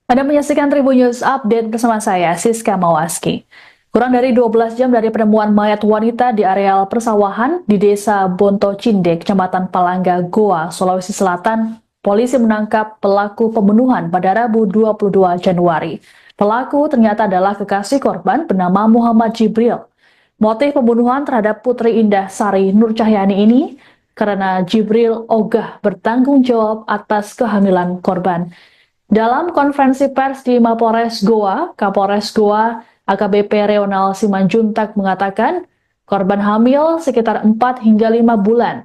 Anda menyaksikan Tribun News Update bersama saya, Siska Mawaski. Kurang dari 12 jam dari penemuan mayat wanita di areal persawahan di desa Bonto Cinde, Kecamatan Palangga, Goa, Sulawesi Selatan, polisi menangkap pelaku pembunuhan pada Rabu 22 Januari. Pelaku ternyata adalah kekasih korban bernama Muhammad Jibril. Motif pembunuhan terhadap Putri Indah Sari Nur Cahyani ini karena Jibril ogah bertanggung jawab atas kehamilan korban. Dalam konferensi pers di Mapolres Goa, Kapolres Goa AKBP Reonal Simanjuntak mengatakan korban hamil sekitar 4 hingga 5 bulan.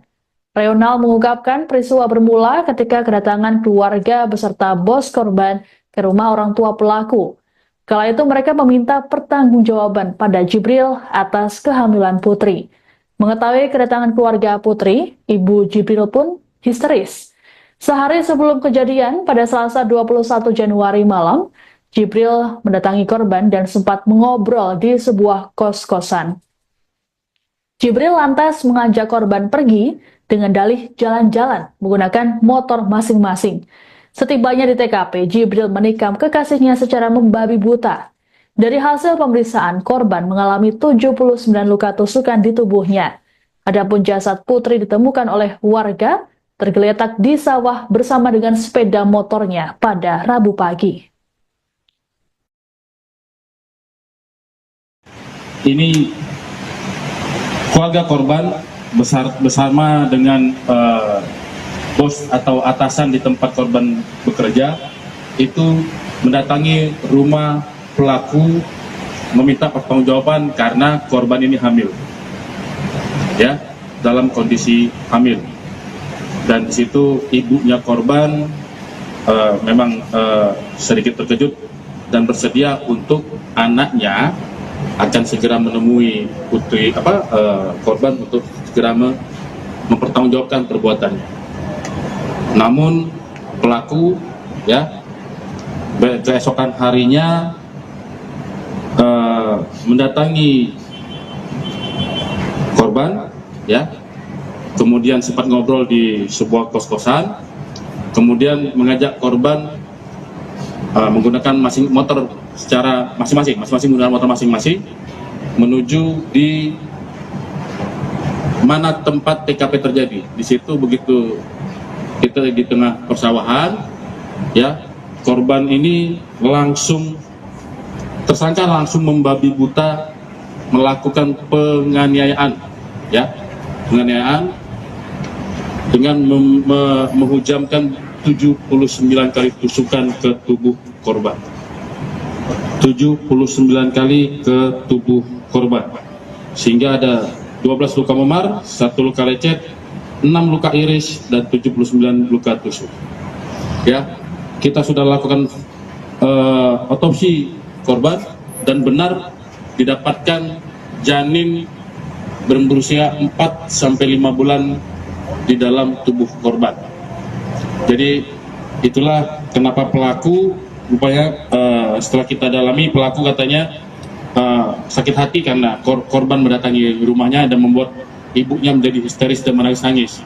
Reonal mengungkapkan peristiwa bermula ketika kedatangan keluarga beserta bos korban ke rumah orang tua pelaku. Kala itu mereka meminta pertanggungjawaban pada Jibril atas kehamilan Putri. Mengetahui kedatangan keluarga Putri, ibu Jibril pun histeris. Sehari sebelum kejadian, pada Selasa 21 Januari malam, Jibril mendatangi korban dan sempat mengobrol di sebuah kos-kosan. Jibril lantas mengajak korban pergi dengan dalih jalan-jalan menggunakan motor masing-masing. Setibanya di TKP, Jibril menikam kekasihnya secara membabi buta. Dari hasil pemeriksaan, korban mengalami 79 luka tusukan di tubuhnya. Adapun jasad Putri ditemukan oleh warga tergeletak di sawah bersama dengan sepeda motornya pada Rabu pagi. Ini keluarga korban bersama dengan bos atau atasan di tempat korban bekerja itu mendatangi rumah pelaku meminta pertanggungjawaban karena korban ini hamil, ya, dalam kondisi hamil. Dan di situ ibunya korban memang sedikit terkejut dan bersedia untuk anaknya akan segera menemui korban untuk segera mempertanggungjawabkan perbuatannya. Namun pelaku ya keesokan harinya mendatangi korban ya, kemudian sempat ngobrol di sebuah kos-kosan, kemudian mengajak korban menggunakan motor secara masing-masing menggunakan motor masing-masing menuju di mana tempat TKP terjadi. Di situ begitu kita di tengah persawahan ya, korban ini tersangka langsung membabi buta melakukan penganiayaan ya, dengan menghujamkan 79 kali tusukan ke tubuh korban. 79 kali ke tubuh korban, sehingga ada 12 luka memar, 1 luka lecet, 6 luka iris, dan 79 luka tusuk. Ya, kita sudah lakukan otopsi korban dan benar didapatkan janin berusia 4-5 bulan di dalam tubuh korban. Jadi itulah kenapa pelaku rupanya setelah kita dalami, pelaku katanya sakit hati karena korban mendatangi rumahnya dan membuat ibunya menjadi histeris dan menangis-nangis.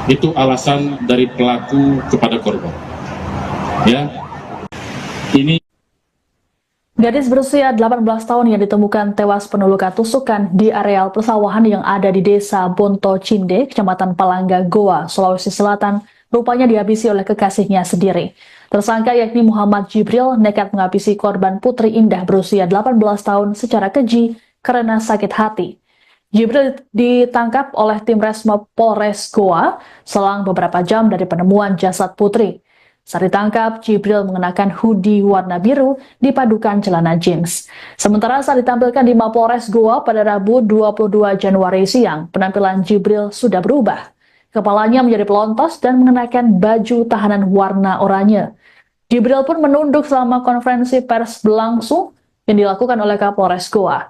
Itu alasan dari pelaku kepada korban. Ya, ini Gadis berusia 18 tahun yang ditemukan tewas penuh luka tusukan di areal persawahan yang ada di Desa Bonto Cinde, Kecamatan Palangga, Goa, Sulawesi Selatan, rupanya dihabisi oleh kekasihnya sendiri. Tersangka yakni Muhammad Jibril nekat menghabisi korban Putri Indah berusia 18 tahun secara keji karena sakit hati. Jibril ditangkap oleh tim Resmob Polres Goa selang beberapa jam dari penemuan jasad Putri. Saat ditangkap, Jibril mengenakan hoodie warna biru dipadukan celana jeans. Sementara saat ditampilkan di Mapolres Goa pada Rabu 22 Januari siang, penampilan Jibril sudah berubah. Kepalanya menjadi pelontos dan mengenakan baju tahanan warna oranye. Jibril pun menunduk selama konferensi pers berlangsung yang dilakukan oleh Kapolres Goa.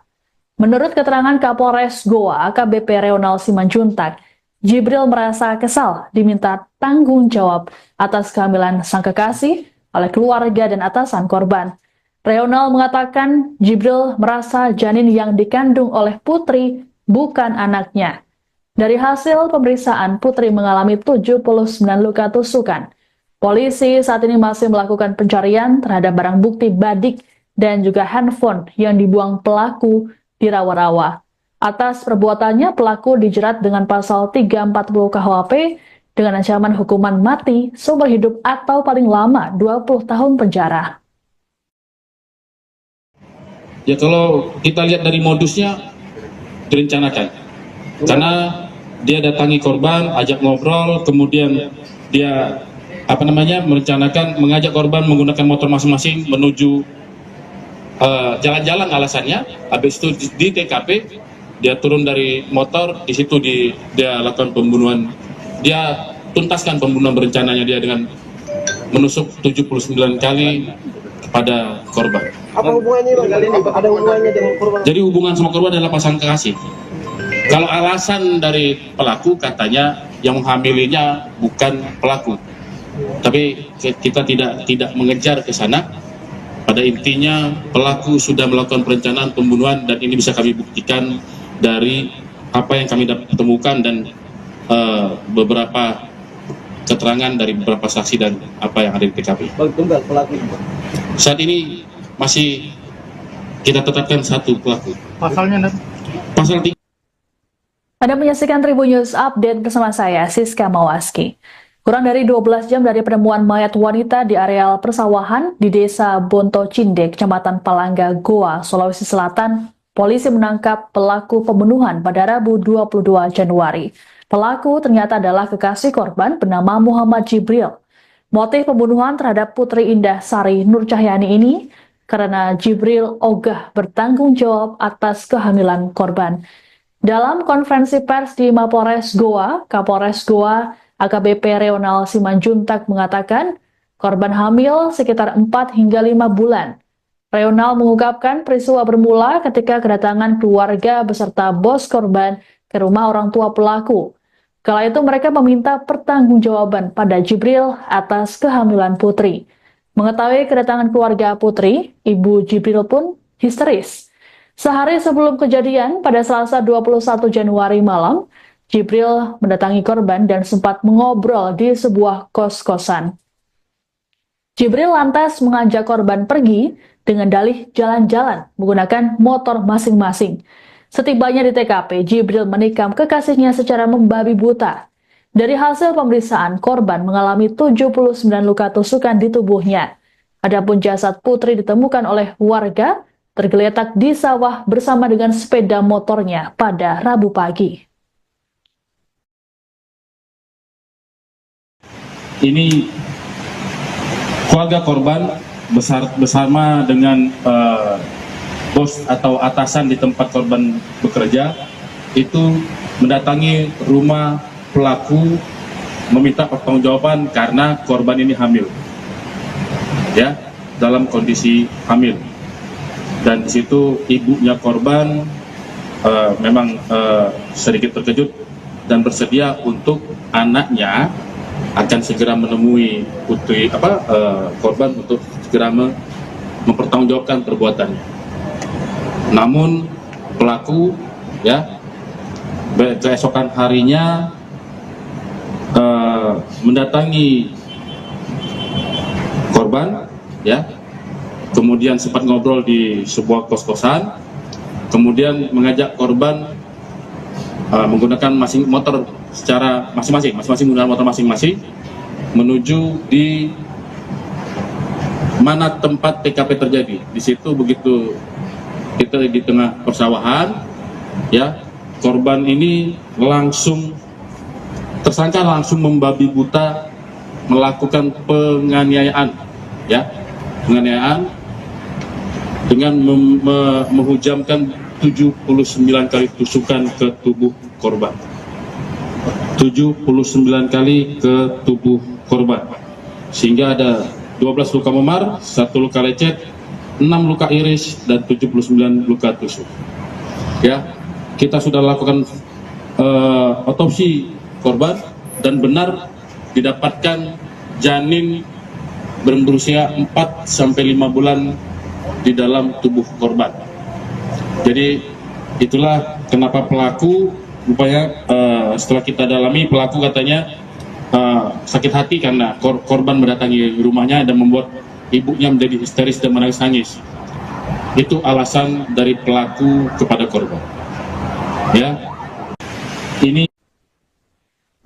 Menurut keterangan Kapolres Goa, AKBP Reonal Simanjuntak, Jibril merasa kesal diminta tanggung jawab atas kehamilan sang kekasih oleh keluarga dan atasan korban. Reonal mengatakan Jibril merasa janin yang dikandung oleh Putri bukan anaknya. Dari hasil pemeriksaan, Putri mengalami 79 luka tusukan. Polisi saat ini masih melakukan pencarian terhadap barang bukti badik dan juga handphone yang dibuang pelaku di rawa-rawa. Atas perbuatannya, pelaku dijerat dengan pasal 340 KUHP dengan ancaman hukuman mati, seumur hidup atau paling lama 20 tahun penjara. ya kalau kita lihat dari modusnya direncanakan, karena dia datangi korban, ajak ngobrol, kemudian dia merencanakan mengajak korban menggunakan motor masing-masing menuju jalan-jalan alasannya. Habis itu di TKP dia turun dari motor, di situ dia lakukan pembunuhan. Dia tuntaskan pembunuhan berencananya dia dengan menusuk 79 kali kepada korban. Apa hubungannya Bang? Ada hubungannya dengan korban? Jadi hubungan sama korban adalah pasangan kekasih. Kalau alasan dari pelaku katanya yang menghamilinya bukan pelaku. Tapi kita tidak mengejar ke sana. Pada intinya pelaku sudah melakukan perencanaan pembunuhan dan ini bisa kami buktikan dari apa yang kami temukan dan beberapa keterangan dari beberapa saksi dan apa yang ada di TKP. Bang, tunggal pelaku. Saat ini masih kita tetapkan satu pelaku. Pasalnya Pasal 3. Anda menyaksikan Tribun News Update bersama saya, Siska Mawaski. Kurang dari 12 jam dari penemuan mayat wanita di areal persawahan di Desa Bonto Cinde, Kecamatan Palangga, Goa, Sulawesi Selatan, polisi menangkap pelaku pembunuhan pada Rabu 22 Januari. Pelaku ternyata adalah kekasih korban bernama Muhammad Jibril. Motif pembunuhan terhadap Putri Indah Sari Nur Cahyani ini karena Jibril ogah bertanggung jawab atas kehamilan korban. Dalam konferensi pers di Mapolres Goa, Kapolres Goa AKBP Reonal Simanjuntak mengatakan korban hamil sekitar 4 hingga 5 bulan. Reonal mengungkapkan peristiwa bermula ketika kedatangan keluarga beserta bos korban ke rumah orang tua pelaku. Kala itu mereka meminta pertanggungjawaban pada Jibril atas kehamilan Putri. Mengetahui kedatangan keluarga Putri, Ibu Jibril pun histeris. Sehari sebelum kejadian, pada Selasa 21 Januari malam, Jibril mendatangi korban dan sempat mengobrol di sebuah kos-kosan. Jibril lantas mengajak korban pergi dengan dalih jalan-jalan menggunakan motor masing-masing. Setibanya di TKP, Jibril menikam kekasihnya secara membabi buta. Dari hasil pemeriksaan, korban mengalami 79 luka tusukan di tubuhnya. Adapun jasad Putri ditemukan oleh warga tergeletak di sawah bersama dengan sepeda motornya pada Rabu pagi. Ini keluarga korban bersama dengan bos atau atasan di tempat korban bekerja itu mendatangi rumah pelaku meminta pertanggungjawaban karena korban ini hamil, ya, dalam kondisi hamil. Dan di situ ibunya korban memang sedikit terkejut dan bersedia untuk anaknya akan segera menemui korban untuk segera mempertanggungjawabkan perbuatannya. Namun pelaku, ya, keesokan harinya mendatangi korban, ya, kemudian sempat ngobrol di sebuah kos-kosan, kemudian mengajak korban menggunakan motor secara masing-masing menggunakan motor masing-masing menuju di mana tempat TKP terjadi. Di situ begitu kita di tengah persawahan, ya, korban ini tersangka langsung membabi buta melakukan penganiayaan, ya, penganiayaan dengan menghujamkan 79 kali tusukan ke tubuh korban. 79 kali ke tubuh korban. Sehingga ada 12 luka memar, 1 luka lecet, 6 luka iris, dan 79 luka tusuk. Ya, kita sudah lakukan otopsi korban dan benar didapatkan janin berusia 4-5 bulan di dalam tubuh korban. Jadi itulah kenapa pelaku rupanya setelah kita dalami, pelaku katanya sakit hati karena korban mendatangi rumahnya dan membuat ibunya menjadi histeris dan menangis-nangis. Itu alasan dari pelaku kepada korban. Ya, ini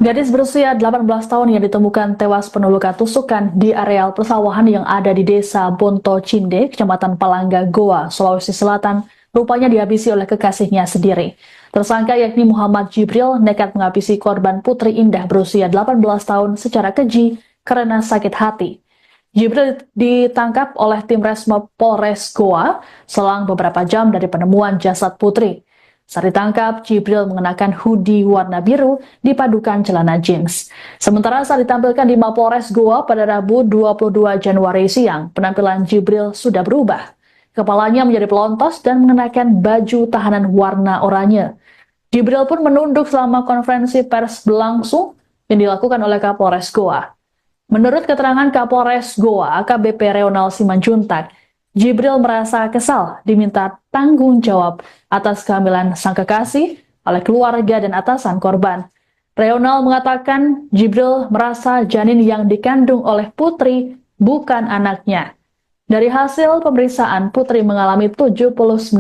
Gadis berusia 18 tahun yang ditemukan tewas penuh luka tusukan di areal persawahan yang ada di Desa Bonto Cinde, Kecamatan Palangga, Goa, Sulawesi Selatan, rupanya dihabisi oleh kekasihnya sendiri. Tersangka yakni Muhammad Jibril nekat menghabisi korban Putri Indah berusia 18 tahun secara keji karena sakit hati. Jibril ditangkap oleh tim Resmob Polres Goa selang beberapa jam dari penemuan jasad Putri. Saat ditangkap, Jibril mengenakan hoodie warna biru dipadukan celana jeans. Sementara saat ditampilkan di Mapolres Goa pada Rabu 22 Januari siang, penampilan Jibril sudah berubah. Kepalanya menjadi pelontos dan mengenakan baju tahanan warna oranye. Jibril pun menunduk selama konferensi pers berlangsung yang dilakukan oleh Kapolres Goa. Menurut keterangan Kapolres Goa, AKBP Reonal Simanjuntak, Jibril merasa kesal diminta tanggung jawab atas kehamilan sang kekasih oleh keluarga dan atasan korban. Reonal mengatakan Jibril merasa janin yang dikandung oleh Putri bukan anaknya. Dari hasil pemeriksaan, Putri mengalami 79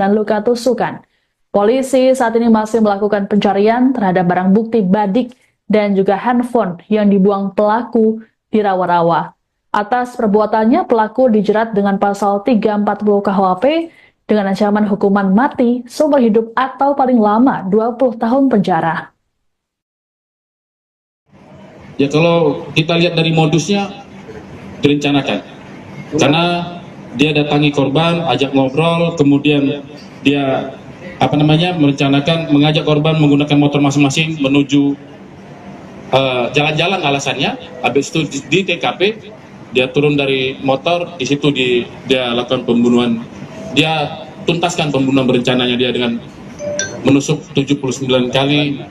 luka tusukan. Polisi saat ini masih melakukan pencarian terhadap barang bukti badik dan juga handphone yang dibuang pelaku di rawa-rawa. Atas perbuatannya, pelaku dijerat dengan pasal 340 KUHP dengan ancaman hukuman mati, seumur hidup atau paling lama 20 tahun penjara. ya, kalau kita lihat dari modusnya direncanakan, karena dia datangi korban, ajak ngobrol, kemudian dia merencanakan mengajak korban menggunakan motor masing-masing menuju jalan-jalan alasannya. Habis itu di TKP dia turun dari motor, di situ dia lakukan pembunuhan. Dia tuntaskan pembunuhan berencananya dia dengan menusuk 79 kali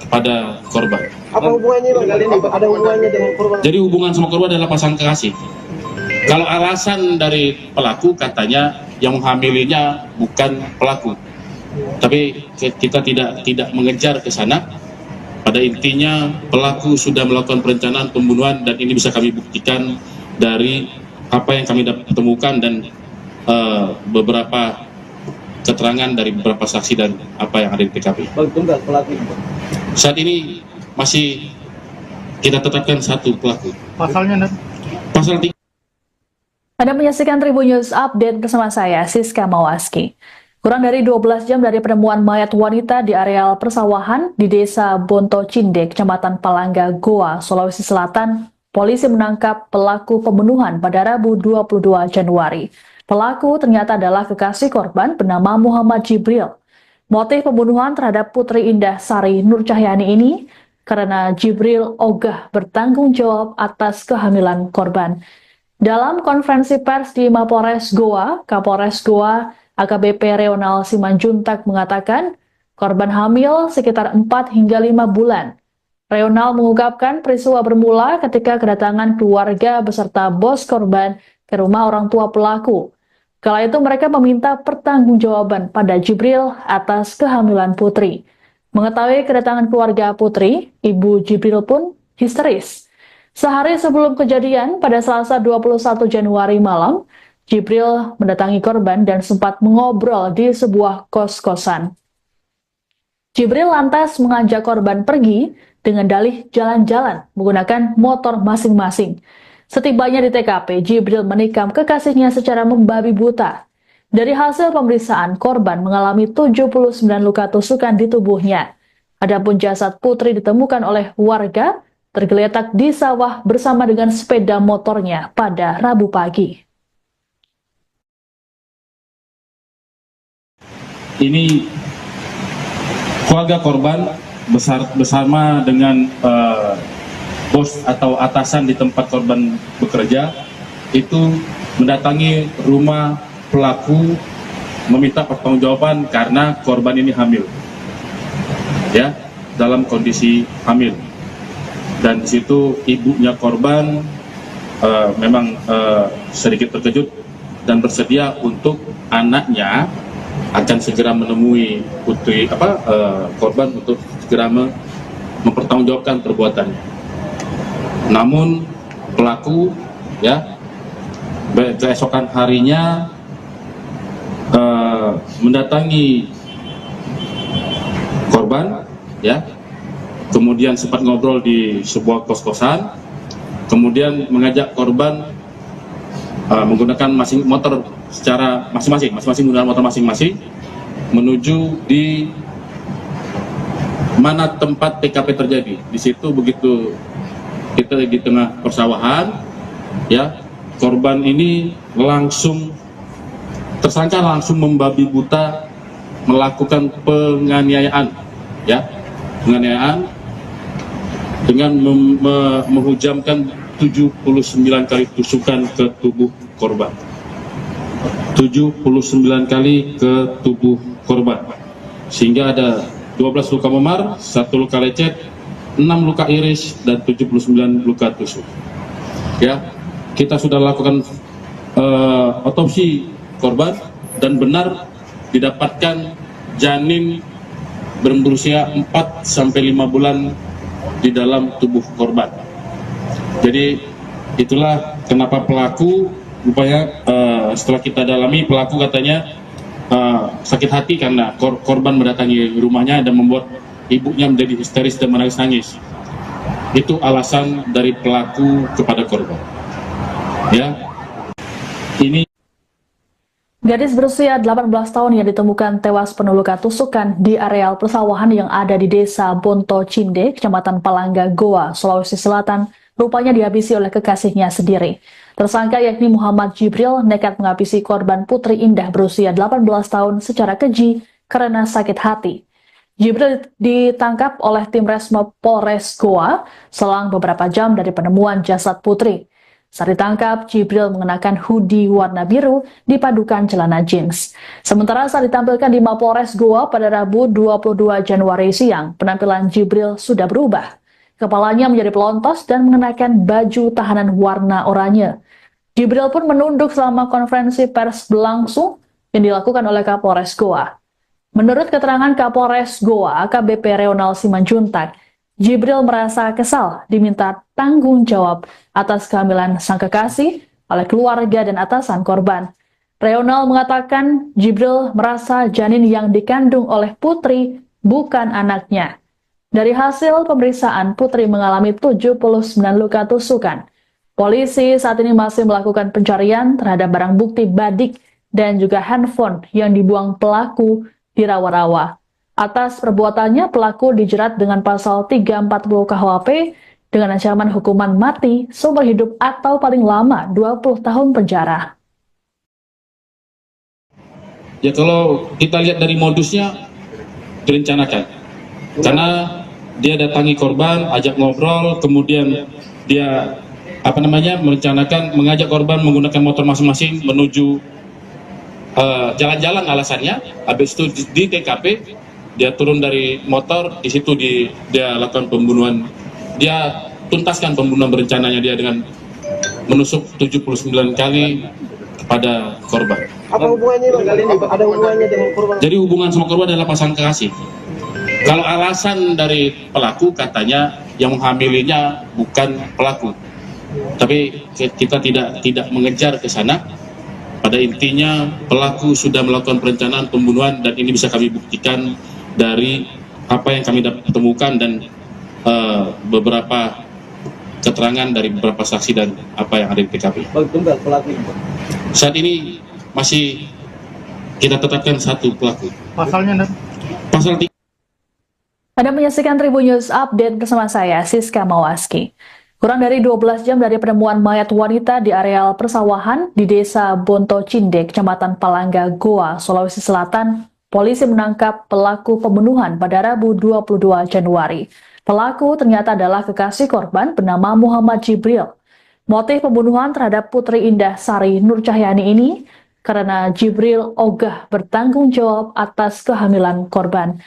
pada korban. Apa hubungannya bang? Kali ini ada hubungannya dengan korban? Jadi hubungan sama korban adalah pasangan kekasih. Kalau alasan dari pelaku katanya yang menghamilinya bukan pelaku, tapi kita tidak mengejar ke sana. Pada intinya pelaku sudah melakukan perencanaan pembunuhan dan ini bisa kami buktikan dari apa yang kami temukan dan beberapa keterangan dari beberapa saksi dan apa yang ada di TKP. Bang, tunggal pelaku itu. Saat ini masih kita tetapkan satu pelaku. Pasalnya, Pasal 3. Anda menyaksikan Tribun News Update bersama saya, Siska Mawaski. Kurang dari 12 jam dari penemuan mayat wanita di areal persawahan di Desa Bonto Cinde, Kecamatan Palangga, Goa, Sulawesi Selatan, polisi menangkap pelaku pembunuhan pada Rabu 22 Januari. Pelaku ternyata adalah kekasih korban bernama Muhammad Jibril. Motif pembunuhan terhadap Putri Indah Sari Nur Cahyani ini karena Jibril ogah bertanggung jawab atas kehamilan korban. Dalam konferensi pers di Mapolres Goa, Kapolres Goa AKBP Reonal Simanjuntak mengatakan korban hamil sekitar 4 hingga 5 bulan. Reonal mengungkapkan peristiwa bermula ketika kedatangan keluarga beserta bos korban ke rumah orang tua pelaku. Kala itu mereka meminta pertanggungjawaban pada Jibril atas kehamilan Putri. Mengetahui kedatangan keluarga Putri, Ibu Jibril pun histeris. Sehari sebelum kejadian, pada Selasa 21 Januari malam, Jibril mendatangi korban dan sempat mengobrol di sebuah kos-kosan. Jibril lantas mengajak korban pergi dengan dalih jalan-jalan menggunakan motor masing-masing. Setibanya di TKP, Jibril menikam kekasihnya secara membabi buta. Dari hasil pemeriksaan, korban mengalami 79 luka tusukan di tubuhnya. Adapun jasad Putri ditemukan oleh warga tergeletak di sawah bersama dengan sepeda motornya pada Rabu pagi. Ini keluarga korban bersama dengan bos atau atasan di tempat korban bekerja itu mendatangi rumah pelaku meminta pertanggungjawaban karena korban ini hamil, ya, dalam kondisi hamil. Dan di situ ibunya korban memang sedikit terkejut dan bersedia untuk anaknya akan segera menemui putri korban untuk segera mempertanggungjawabkan perbuatannya. Namun pelaku, ya, keesokan harinya mendatangi korban, ya, kemudian sempat ngobrol di sebuah kos-kosan, kemudian mengajak korban menggunakan motor secara masing-masing menggunakan motor masing-masing menuju di mana tempat TKP terjadi. Di situ begitu kita di tengah persawahan, ya, korban ini tersangka langsung membabi buta melakukan penganiayaan, ya, penganiayaan dengan menghujamkan 79 kali tusukan ke tubuh korban. 79 kali ke tubuh korban. Sehingga ada 12 luka memar, 1 luka lecet, 6 luka iris, dan 79 luka tusuk. Ya, kita sudah lakukan otopsi korban dan benar didapatkan janin berusia 4 sampai 5 bulan di dalam tubuh korban. Jadi itulah kenapa pelaku rupanya setelah kita dalami, pelaku katanya sakit hati karena korban mendatangi rumahnya dan membuat ibunya menjadi histeris dan menangis-nangis. Itu alasan dari pelaku kepada korban. Ya, ini Gadis berusia 18 tahun yang ditemukan tewas penuh luka tusukan di areal persawahan yang ada di Desa Bonto Cinde, Kecamatan Palangga, Goa, Sulawesi Selatan, rupanya dihabisi oleh kekasihnya sendiri. Tersangka yakni Muhammad Jibril nekat menghabisi korban Putri Indah berusia 18 tahun secara keji karena sakit hati. Jibril ditangkap oleh tim Resmo Polres Goa selang beberapa jam dari penemuan jasad Putri. Saat ditangkap, Jibril mengenakan hoodie warna biru dipadukan celana jeans. Sementara saat ditampilkan di Mapolres Goa pada Rabu 22 Januari siang, penampilan Jibril sudah berubah. Kepalanya menjadi pelontos dan mengenakan baju tahanan warna oranye. Jibril pun menunduk selama konferensi pers berlangsung yang dilakukan oleh Kapolres Goa. Menurut keterangan Kapolres Goa, AKBP Reonal Simanjuntak, Jibril merasa kesal diminta tanggung jawab atas kehamilan sang kekasih oleh keluarga dan atasan korban. Reonal mengatakan Jibril merasa janin yang dikandung oleh Putri bukan anaknya. Dari hasil pemeriksaan, Putri mengalami 79 luka tusukan. Polisi saat ini masih melakukan pencarian terhadap barang bukti badik dan juga handphone yang dibuang pelaku di rawa-rawa. Atas perbuatannya, pelaku dijerat dengan pasal 340 KUHP dengan ancaman hukuman mati, seumur hidup atau paling lama 20 tahun penjara. Ya kalau kita lihat dari modusnya direncanakan. Karena dia datangi korban, ajak ngobrol, kemudian dia merencanakan mengajak korban menggunakan motor masing-masing menuju jalan-jalan alasannya. Habis itu di TKP dia turun dari motor, di situ dia lakukan pembunuhan. Dia tuntaskan pembunuhan berencananya dia dengan menusuk 79 kali kepada korban. Apa hubungannya Bang kali ini? Ada hubungannya dengan korban? Jadi hubungan sama korban adalah pasangan kekasih. Kalau alasan dari pelaku katanya yang menghamilinya bukan pelaku. Tapi kita tidak mengejar ke sana. Pada intinya pelaku sudah melakukan perencanaan pembunuhan dan ini bisa kami buktikan dari apa yang kami temukan dan beberapa keterangan dari beberapa saksi dan apa yang ada di TKP. Tunggal pelaku. Saat ini masih kita tetapkan satu pelaku. Pasalnya, Pasal 3. Anda menyaksikan Tribun News Update bersama saya, Siska Mawaski. Kurang dari 12 jam dari penemuan mayat wanita di areal persawahan di Desa Bonto Cindek, Kecamatan Palangga, Goa, Sulawesi Selatan, polisi menangkap pelaku pembunuhan pada Rabu 22 Januari. Pelaku ternyata adalah kekasih korban bernama Muhammad Jibril. Motif pembunuhan terhadap Putri Indah Sari Nur Cahyani ini karena Jibril ogah bertanggung jawab atas kehamilan korban.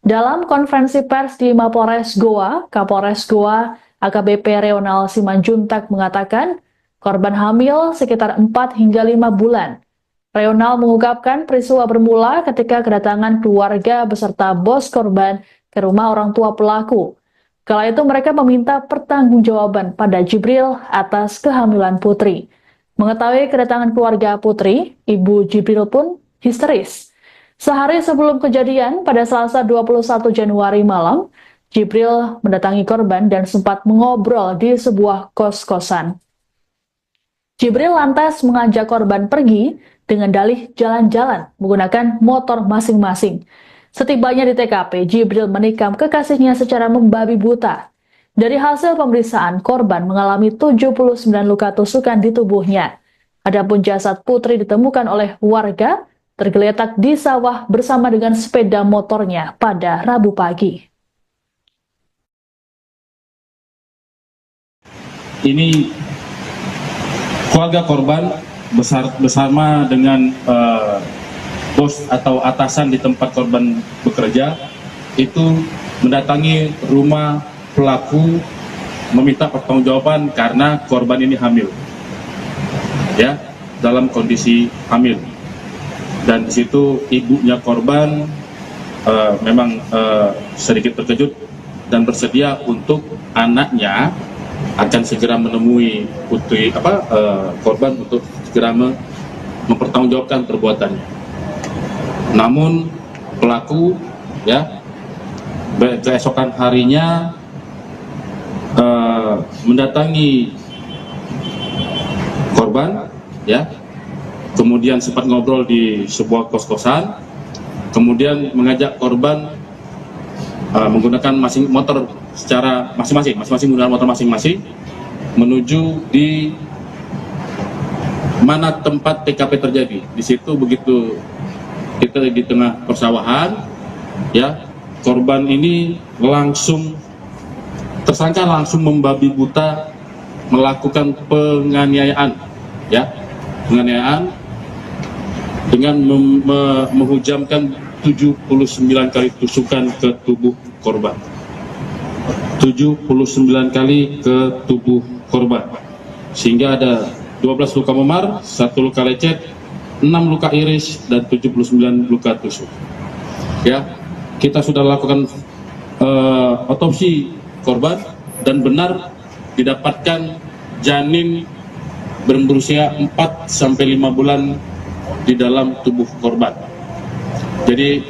Dalam konferensi pers di Mapolres Goa, Kapolres Goa AKBP Reonal Simanjuntak mengatakan korban hamil sekitar 4 hingga 5 bulan. Reonal mengungkapkan peristiwa bermula ketika kedatangan keluarga beserta bos korban ke rumah orang tua pelaku. Kala itu mereka meminta pertanggungjawaban pada Jibril atas kehamilan Putri. Mengetahui kedatangan keluarga Putri, ibu Jibril pun histeris. Sehari sebelum kejadian, pada Selasa 21 Januari malam, Jibril mendatangi korban dan sempat mengobrol di sebuah kos-kosan. Jibril lantas mengajak korban pergi dengan dalih jalan-jalan menggunakan motor masing-masing. Setibanya di TKP, Jibril menikam kekasihnya secara membabi buta. Dari hasil pemeriksaan, korban mengalami 79 luka tusukan di tubuhnya. Adapun jasad Putri ditemukan oleh warga tergeletak di sawah bersama dengan sepeda motornya pada Rabu pagi. Ini keluarga korban bersama dengan bos atau atasan di tempat korban bekerja itu mendatangi rumah pelaku meminta pertanggungjawaban karena korban ini hamil, ya, dalam kondisi hamil. Dan di situ ibunya korban memang sedikit terkejut dan bersedia untuk anaknya akan segera menemui putri korban untuk segera mempertanggungjawabkan perbuatannya. Namun pelaku, ya, keesokan harinya mendatangi korban, ya, kemudian sempat ngobrol di sebuah kos-kosan, kemudian mengajak korban menggunakan motor secara masing-masing menggunakan motor masing-masing menuju di mana tempat TKP terjadi. Di situ begitu kita di tengah persawahan, ya, korban ini tersangka langsung membabi buta melakukan penganiayaan, ya, penganiayaan dengan menghujamkan 79 kali tusukan ke tubuh korban. 79 kali ke tubuh korban, sehingga ada 12 luka memar, 1 luka lecet, 6 luka iris, dan 79 luka tusuk. Ya, kita sudah lakukan otopsi korban dan benar didapatkan janin berusia 4-5 bulan di dalam tubuh korban. Jadi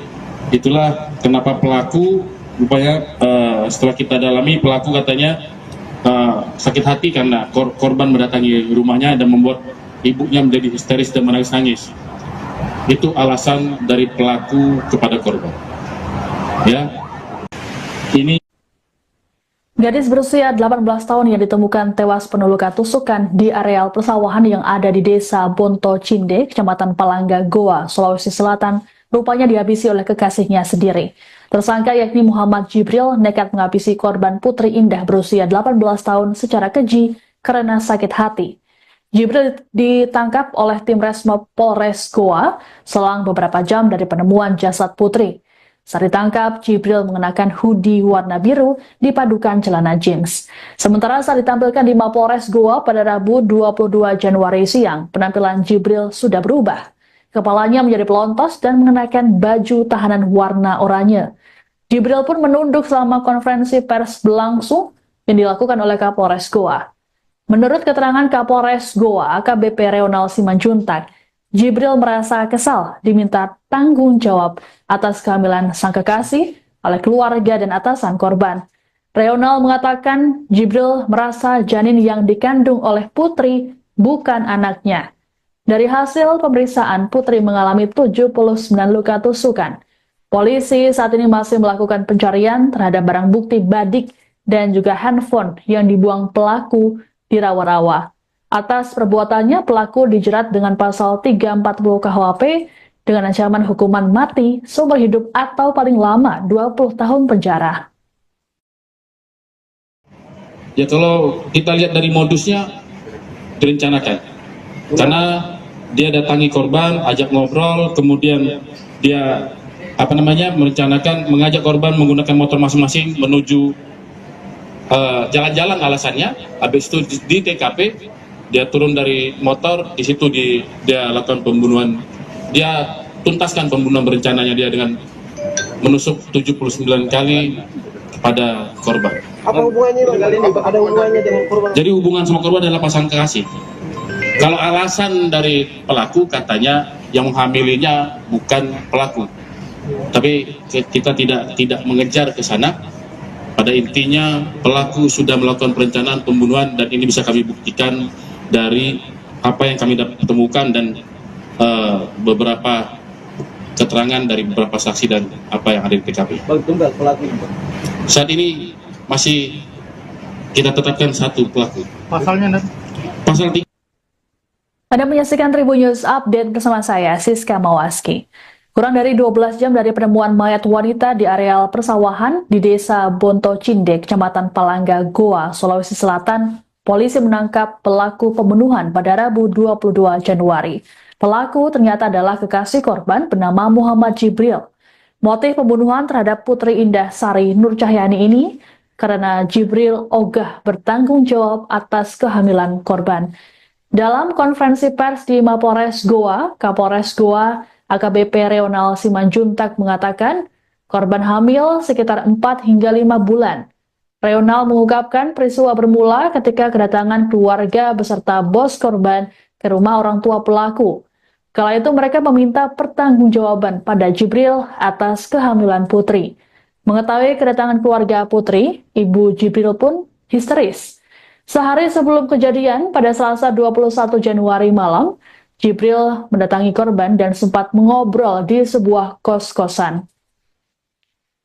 itulah kenapa pelaku rupanya setelah kita dalami, pelaku katanya sakit hati karena korban mendatangi rumahnya dan membuat ibunya menjadi histeris dan menangis-nangis. Itu alasan dari pelaku kepada korban. Ya, ini Gadis berusia 18 tahun yang ditemukan tewas penuh luka tusukan di areal persawahan yang ada di Desa Bonto Cinde, Kecamatan Palangga, Goa, Sulawesi Selatan, rupanya dihabisi oleh kekasihnya sendiri. Tersangka yakni Muhammad Jibril nekat menghabisi korban Putri Indah berusia 18 tahun secara keji karena sakit hati. Jibril ditangkap oleh tim Resmo Polres Goa selang beberapa jam dari penemuan jasad Putri. Saat ditangkap, Jibril mengenakan hoodie warna biru dipadukan celana jeans. Sementara saat ditampilkan di Mapolres Goa pada Rabu 22 Januari siang, penampilan Jibril sudah berubah. Kepalanya menjadi pelontos dan mengenakan baju tahanan warna oranye. Jibril pun menunduk selama konferensi pers berlangsung yang dilakukan oleh Kapolres Goa. Menurut keterangan Kapolres Goa, AKBP Reonal Simanjuntak, Jibril merasa kesal diminta tanggung jawab atas kehamilan sang kekasih oleh keluarga dan atasan korban. Reonal mengatakan Jibril merasa janin yang dikandung oleh Putri bukan anaknya. Dari hasil pemeriksaan, Putri mengalami 79 luka tusukan. Polisi saat ini masih melakukan pencarian terhadap barang bukti badik dan juga handphone yang dibuang pelaku di rawa-rawa. Atas perbuatannya, pelaku dijerat dengan pasal 340 KUHP dengan ancaman hukuman mati, seumur hidup atau paling lama 20 tahun penjara. ya kalau kita lihat dari modusnya direncanakan, karena dia datangi korban, ajak ngobrol, kemudian dia merencanakan mengajak korban menggunakan motor masing-masing menuju jalan-jalan alasannya. Habis itu di TKP dia turun dari motor, di situ dia lakukan pembunuhan. Dia tuntaskan pembunuhan berencananya dia dengan menusuk 79 kali kepada korban. Apa hubungannya Bang kali ini? Ada hubungannya dengan korban? Jadi hubungan sama korban adalah pasangan kekasih. Kalau alasan dari pelaku katanya yang menghamilinya bukan pelaku, tapi kita tidak mengejar ke sana. Pada intinya pelaku sudah melakukan perencanaan pembunuhan dan ini bisa kami buktikan dari apa yang kami temukan dan beberapa keterangan dari beberapa saksi dan apa yang ada di TKP. Bang, tunggal pelaku itu. Saat ini masih kita tetapkan satu pelaku. Pasalnya, Pasal 3. Anda menyaksikan Tribun News Update bersama saya, Siska Mawaski. Kurang dari 12 jam dari penemuan mayat wanita di areal persawahan di Desa Bonto Cinde, Kecamatan Palangga, Goa, Sulawesi Selatan, polisi menangkap pelaku pembunuhan pada Rabu 22 Januari. Pelaku ternyata adalah kekasih korban bernama Muhammad Jibril. Motif pembunuhan terhadap Putri Indah Sari Nur Cahyani ini karena Jibril ogah bertanggung jawab atas kehamilan korban. Dalam konferensi pers di Mapolres Goa, Kapolres Goa AKBP Reonal Simanjuntak mengatakan korban hamil sekitar 4 hingga 5 bulan. Reonal mengungkapkan peristiwa bermula ketika kedatangan keluarga beserta bos korban ke rumah orang tua pelaku. Kala itu mereka meminta pertanggungjawaban pada Jibril atas kehamilan Putri. Mengetahui kedatangan keluarga Putri, ibu Jibril pun histeris. Sehari sebelum kejadian, pada Selasa 21 Januari malam, Jibril mendatangi korban dan sempat mengobrol di sebuah kos-kosan.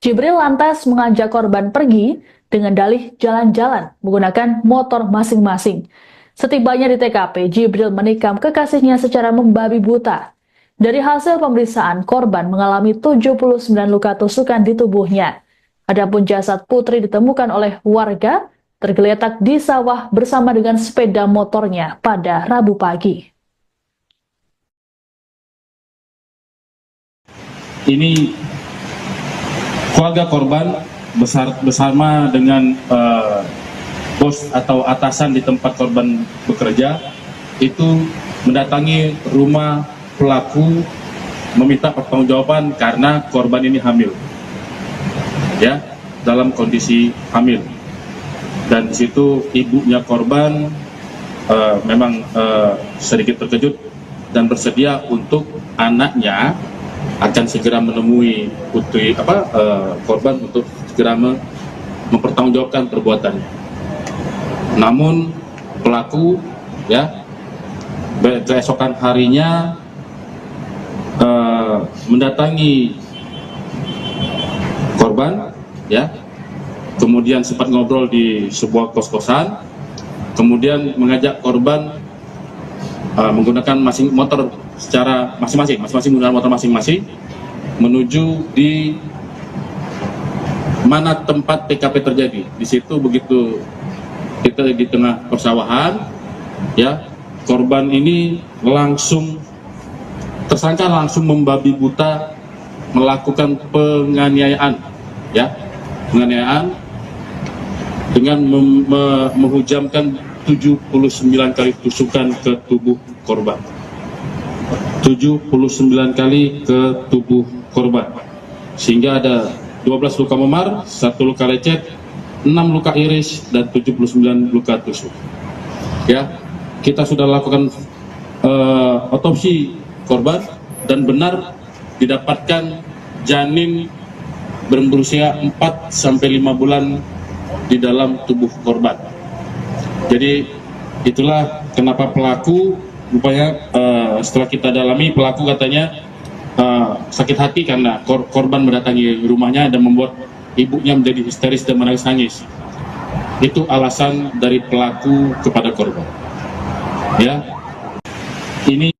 Jibril lantas mengajak korban pergi dengan dalih jalan-jalan menggunakan motor masing-masing. Setibanya di TKP, Jibril menikam kekasihnya secara membabi buta. Dari hasil pemeriksaan, korban mengalami 79 luka tusukan di tubuhnya. Adapun jasad Putri ditemukan oleh warga tergeletak di sawah bersama dengan sepeda motornya pada Rabu pagi. Ini keluarga korban bersama dengan bos atau atasan di tempat korban bekerja itu mendatangi rumah pelaku meminta pertanggungjawaban karena korban ini hamil, ya, dalam kondisi hamil. Dan di situ ibunya korban memang sedikit terkejut dan bersedia untuk anaknya akan segera menemui korban untuk segera mempertanggungjawabkan perbuatannya. Namun pelaku, ya, keesokan harinya mendatangi korban, ya, kemudian sempat ngobrol di sebuah kos-kosan, kemudian mengajak korban menggunakan motor secara masing-masing menggunakan motor masing-masing menuju di mana tempat TKP terjadi. Di situ begitu kita di tengah persawahan, ya, korban ini tersangka langsung membabi buta melakukan penganiayaan, ya, penganiayaan dengan menghujamkan 79 kali tusukan ke tubuh korban. 79 kali ke tubuh korban, sehingga ada 12 luka memar, 1 luka lecet, 6 luka iris, dan 79 luka tusuk. Ya, kita sudah lakukan otopsi korban dan benar didapatkan janin berusia 4-5 bulan di dalam tubuh korban. Jadi itulah kenapa pelaku rupanya setelah kita dalami, pelaku katanya sakit hati karena korban mendatangi rumahnya dan membuat ibunya menjadi histeris dan menangis-nangis. Itu alasan dari pelaku kepada korban. Ya, ini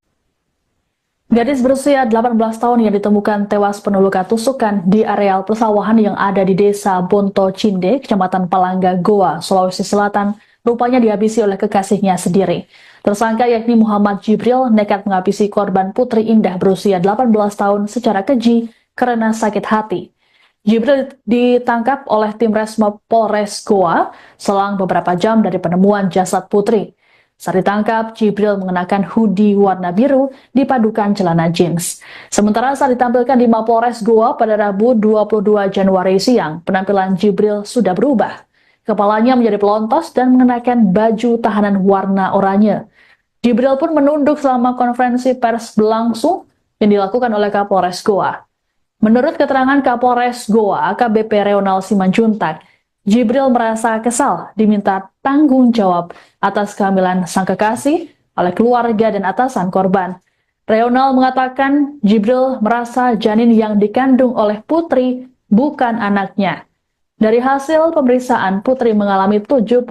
Gadis berusia 18 tahun yang ditemukan tewas penuh luka tusukan di areal persawahan yang ada di Desa Bonto Cinde, Kecamatan Palangga, Goa, Sulawesi Selatan, rupanya dihabisi oleh kekasihnya sendiri. Tersangka yakni Muhammad Jibril nekat menghabisi korban Putri Indah berusia 18 tahun secara keji karena sakit hati. Jibril ditangkap oleh tim Resmob Polres Goa selang beberapa jam dari penemuan jasad Putri. Saat ditangkap, Jibril mengenakan hoodie warna biru dipadukan celana jeans. Sementara saat ditampilkan di Mapolres Goa pada Rabu 22 Januari siang, penampilan Jibril sudah berubah. Kepalanya menjadi pelontos dan mengenakan baju tahanan warna oranye. Jibril pun menunduk selama konferensi pers berlangsung yang dilakukan oleh Kapolres Goa. Menurut keterangan Kapolres Goa, AKBP Reonal Simanjuntak, Jibril merasa kesal diminta tanggung jawab atas kehamilan sang kekasih oleh keluarga dan atasan korban. Reonal mengatakan Jibril merasa janin yang dikandung oleh Putri bukan anaknya. Dari hasil pemeriksaan, Putri mengalami 79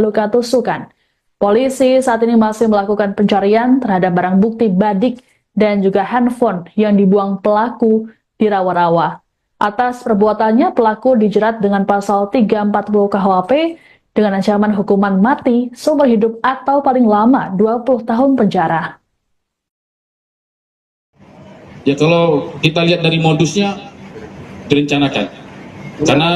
luka tusukan. Polisi saat ini masih melakukan pencarian terhadap barang bukti badik dan juga handphone yang dibuang pelaku di rawa-rawa. Atas perbuatannya, pelaku dijerat dengan pasal 340 KUHP dengan ancaman hukuman mati, seumur hidup atau paling lama 20 tahun penjara. ya, kalau kita lihat dari modusnya direncanakan, karena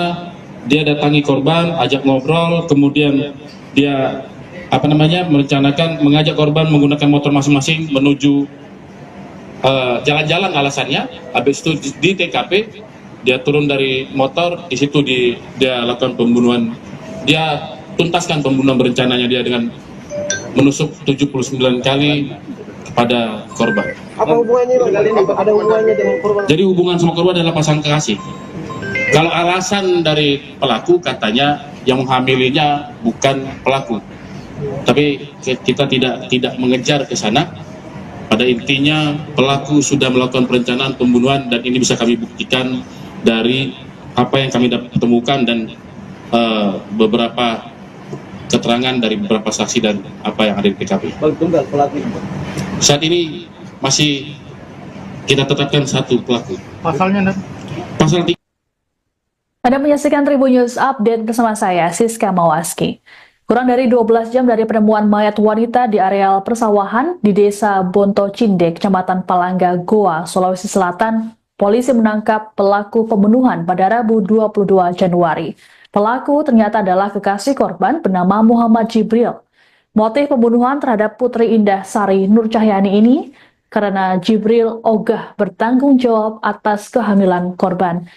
dia datangi korban, ajak ngobrol, kemudian dia merencanakan mengajak korban menggunakan motor masing-masing menuju jalan-jalan alasannya. Habis itu di TKP dia turun dari motor, di situ dia lakukan pembunuhan. Dia tuntaskan pembunuhan berencananya dia dengan menusuk 79 kali kepada korban. Apa hubungannya Bang? Ada hubungannya dengan korban? Jadi hubungan sama korban adalah pasangan kekasih. Kalau alasan dari pelaku katanya yang menghamilinya bukan pelaku. Tapi kita tidak mengejar ke sana. Pada intinya pelaku sudah melakukan perencanaan pembunuhan dan ini bisa kami buktikan dari apa yang kami temukan dan beberapa keterangan dari beberapa saksi dan apa yang ada di TKP. Bang, tunggal pelaku. Saat ini masih kita tetapkan satu pelaku. Pasalnya, Pasal 3 Anda menyaksikan Tribun News Update bersama saya, Siska Mawaski. Kurang dari 12 jam dari penemuan mayat wanita di areal persawahan di Desa Bonto Cinde, Kecamatan Palangga, Goa, Sulawesi Selatan, polisi menangkap pelaku pembunuhan pada Rabu 22 Januari. Pelaku ternyata adalah kekasih korban bernama Muhammad Jibril. Motif pembunuhan terhadap Putri Indah Sari Nur Cahyani ini karena Jibril ogah bertanggung jawab atas kehamilan korban.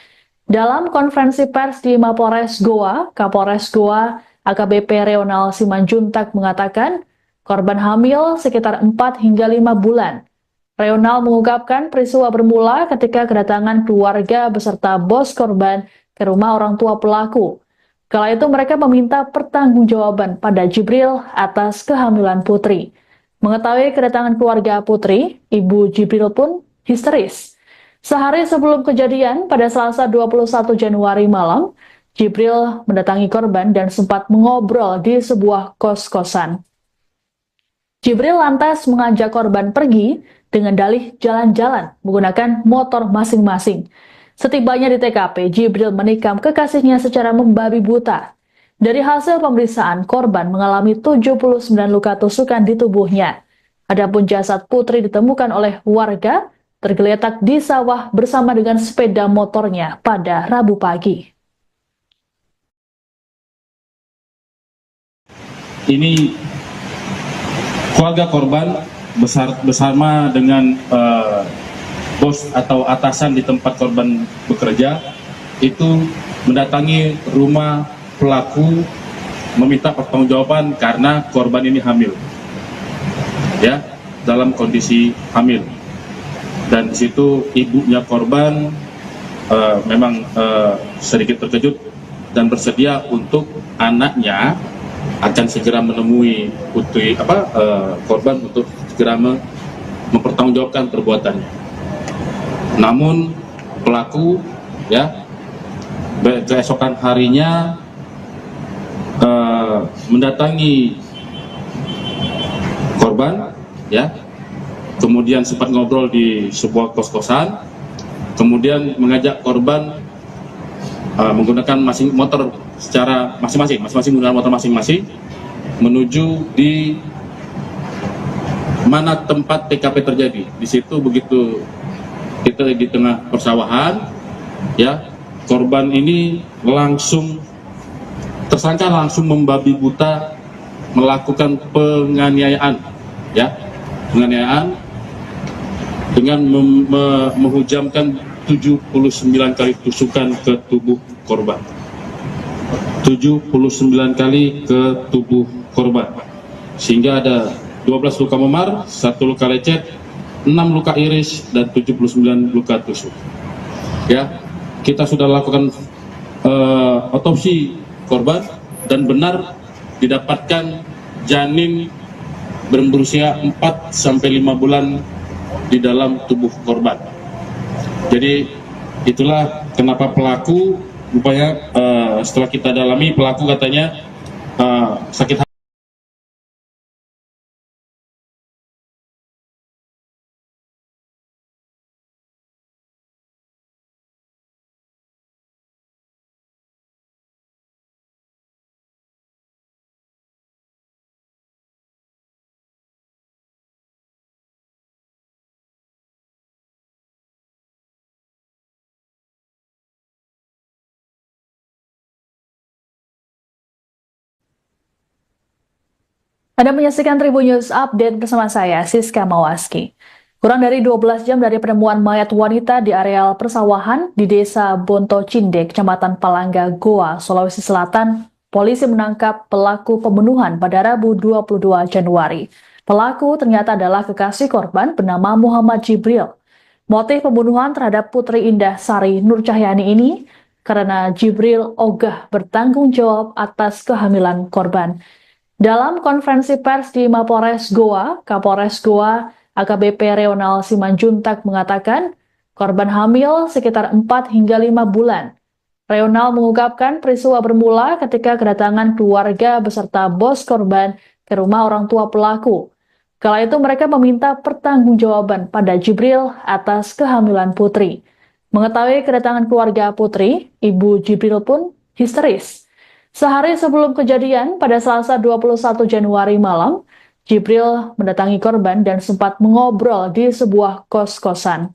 Dalam konferensi pers di Mapolres Goa, Kapolres Goa AKBP Reonal Simanjuntak mengatakan korban hamil sekitar 4 hingga 5 bulan. Reonal mengungkapkan peristiwa bermula ketika kedatangan keluarga beserta bos korban ke rumah orang tua pelaku. Kala itu mereka meminta pertanggungjawaban pada Jibril atas kehamilan Putri. Mengetahui kedatangan keluarga Putri, Ibu Jibril pun histeris. Sehari sebelum kejadian, pada Selasa 21 Januari malam, Jibril mendatangi korban dan sempat mengobrol di sebuah kos-kosan. Jibril lantas mengajak korban pergi dengan dalih jalan-jalan menggunakan motor masing-masing. Setibanya di TKP, Jibril menikam kekasihnya secara membabi buta. Dari hasil pemeriksaan, korban mengalami 79 luka tusukan di tubuhnya. Adapun jasad Putri ditemukan oleh warga tergeletak di sawah bersama dengan sepeda motornya pada Rabu pagi. Ini keluarga korban bersama dengan bos atau atasan di tempat korban bekerja itu mendatangi rumah pelaku meminta pertanggungjawaban karena korban ini hamil, ya, dalam kondisi hamil. Dan di situ ibunya korban memang sedikit terkejut dan bersedia untuk anaknya akan segera menemui putri korban untuk segera mempertanggungjawabkan perbuatannya. Namun pelaku, ya, keesokan harinya mendatangi korban, ya, kemudian sempat ngobrol di sebuah kos-kosan, kemudian mengajak korban menggunakan motor secara masing-masing menggunakan motor masing-masing menuju di mana tempat TKP terjadi. Di situ begitu kita di tengah persawahan, ya, korban ini tersangka langsung membabi buta melakukan penganiayaan, ya, penganiayaan dengan menghujamkan 79 kali tusukan ke tubuh korban. 79 kali ke tubuh korban. Sehingga ada 12 luka memar, 1 luka lecet, 6 luka iris, dan 79 luka tusuk. Ya, kita sudah lakukan otopsi korban dan benar didapatkan janin berusia 4 sampai 5 bulan di dalam tubuh korban. Jadi itulah kenapa pelaku rupanya setelah kita dalami, pelaku katanya sakit hati. Anda menyaksikan Tribun News Update bersama saya, Siska Mawaski. Kurang dari 12 jam dari penemuan mayat wanita di areal persawahan di Desa Bonto Cinde, Kecamatan Palangga, Goa, Sulawesi Selatan, polisi menangkap pelaku pembunuhan pada Rabu 22 Januari. Pelaku ternyata adalah kekasih korban bernama Muhammad Jibril. Motif pembunuhan terhadap Putri Indah Sari Nur Cahyani ini karena Jibril ogah bertanggung jawab atas kehamilan korban. Dalam konferensi pers di Mapolres Goa, Kapolres Goa AKBP Reonal Simanjuntak mengatakan korban hamil sekitar 4 hingga 5 bulan. Reonal mengungkapkan peristiwa bermula ketika kedatangan keluarga beserta bos korban ke rumah orang tua pelaku. Kala itu mereka meminta pertanggungjawaban pada Jibril atas kehamilan Putri. Mengetahui kedatangan keluarga Putri, Ibu Jibril pun histeris. Sehari sebelum kejadian, pada Selasa 21 Januari malam, Jibril mendatangi korban dan sempat mengobrol di sebuah kos-kosan.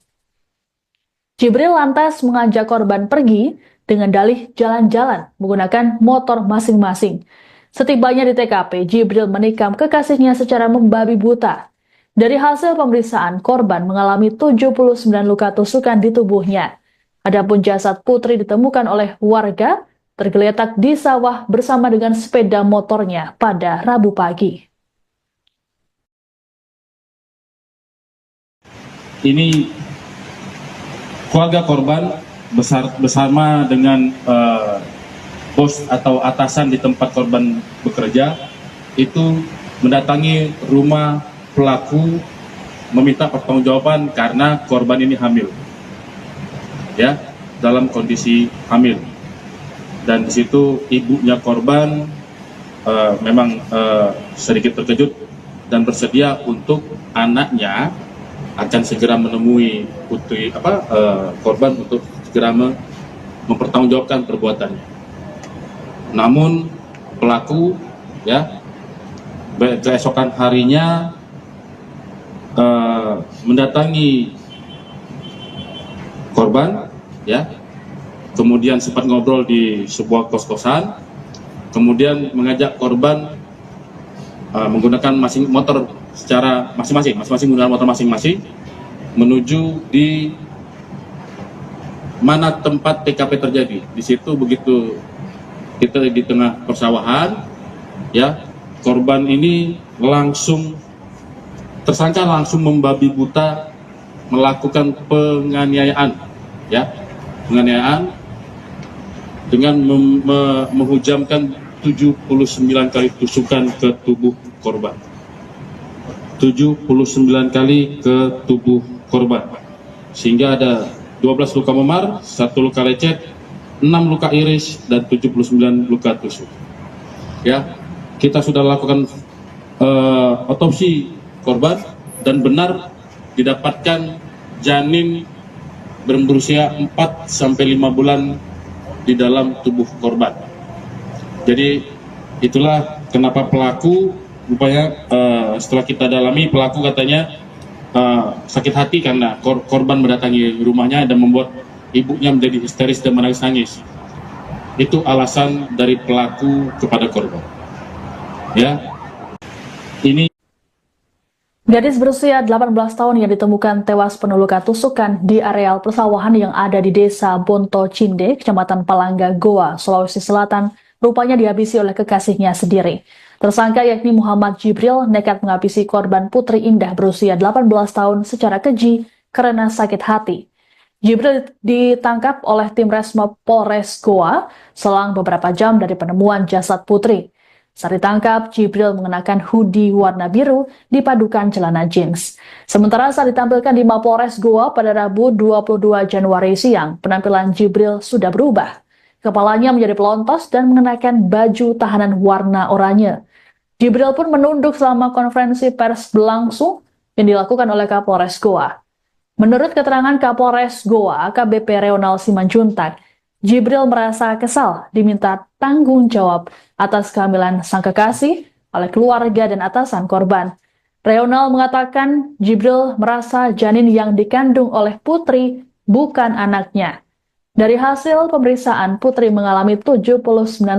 Jibril lantas mengajak korban pergi dengan dalih jalan-jalan menggunakan motor masing-masing. Setibanya di TKP, Jibril menikam kekasihnya secara membabi buta. Dari hasil pemeriksaan, korban mengalami 79 luka tusukan di tubuhnya. Adapun jasad Putri ditemukan oleh warga tergeletak di sawah bersama dengan sepeda motornya pada Rabu pagi. Ini keluarga korban bersama dengan bos atau atasan di tempat korban bekerja itu mendatangi rumah pelaku meminta pertanggungjawaban karena korban ini hamil, ya, dalam kondisi hamil. Dan di situ ibunya korban memang sedikit terkejut dan bersedia untuk anaknya akan segera menemui korban untuk segera mempertanggungjawabkan perbuatannya. Namun pelaku, ya, keesokan harinya mendatangi korban, ya, kemudian sempat ngobrol di sebuah kos-kosan, kemudian mengajak korban menggunakan motor secara masing-masing menggunakan motor masing-masing menuju di mana tempat TKP terjadi. Di situ begitu kita di tengah persawahan, ya, korban ini tersangka langsung membabi buta melakukan penganiayaan, ya, penganiayaan dengan menghujamkan 79 kali tusukan ke tubuh korban. 79 kali ke tubuh korban. Sehingga ada 12 luka memar, 1 luka lecet, 6 luka iris, dan 79 luka tusuk. Ya, kita sudah lakukan otopsi korban dan benar didapatkan janin berusia 4 sampai 5 bulan di dalam tubuh korban. Jadi itulah kenapa pelaku rupanya setelah kita dalami, pelaku katanya sakit hati karena korban mendatangi rumahnya dan membuat ibunya menjadi histeris dan menangis-nangis. Itu alasan dari pelaku kepada korban. Ya, ini Gadis berusia 18 tahun yang ditemukan tewas penuh luka tusukan di areal persawahan yang ada di Desa Bonto Cinde, Kecamatan Palangga, Goa, Sulawesi Selatan, rupanya dihabisi oleh kekasihnya sendiri. Tersangka yakni Muhammad Jibril nekat menghabisi korban Putri Indah berusia 18 tahun secara keji karena sakit hati. Jibril ditangkap oleh tim Resmob Polres Goa selang beberapa jam dari penemuan jasad Putri. Saat ditangkap, Jibril mengenakan hoodie warna biru dipadukan celana jeans. Sementara saat ditampilkan di Mapolres Goa pada Rabu 22 Januari siang, penampilan Jibril sudah berubah. Kepalanya menjadi pelontos dan mengenakan baju tahanan warna oranye. Jibril pun menunduk selama konferensi pers berlangsung yang dilakukan oleh Kapolres Goa. Menurut keterangan Kapolres Goa, AKBP Reonal Simanjuntak, Jibril merasa kesal diminta tanggung jawab atas kehamilan sang kekasih oleh keluarga dan atasan korban. Reonal mengatakan Jibril merasa janin yang dikandung oleh Putri bukan anaknya. Dari hasil pemeriksaan, Putri mengalami 79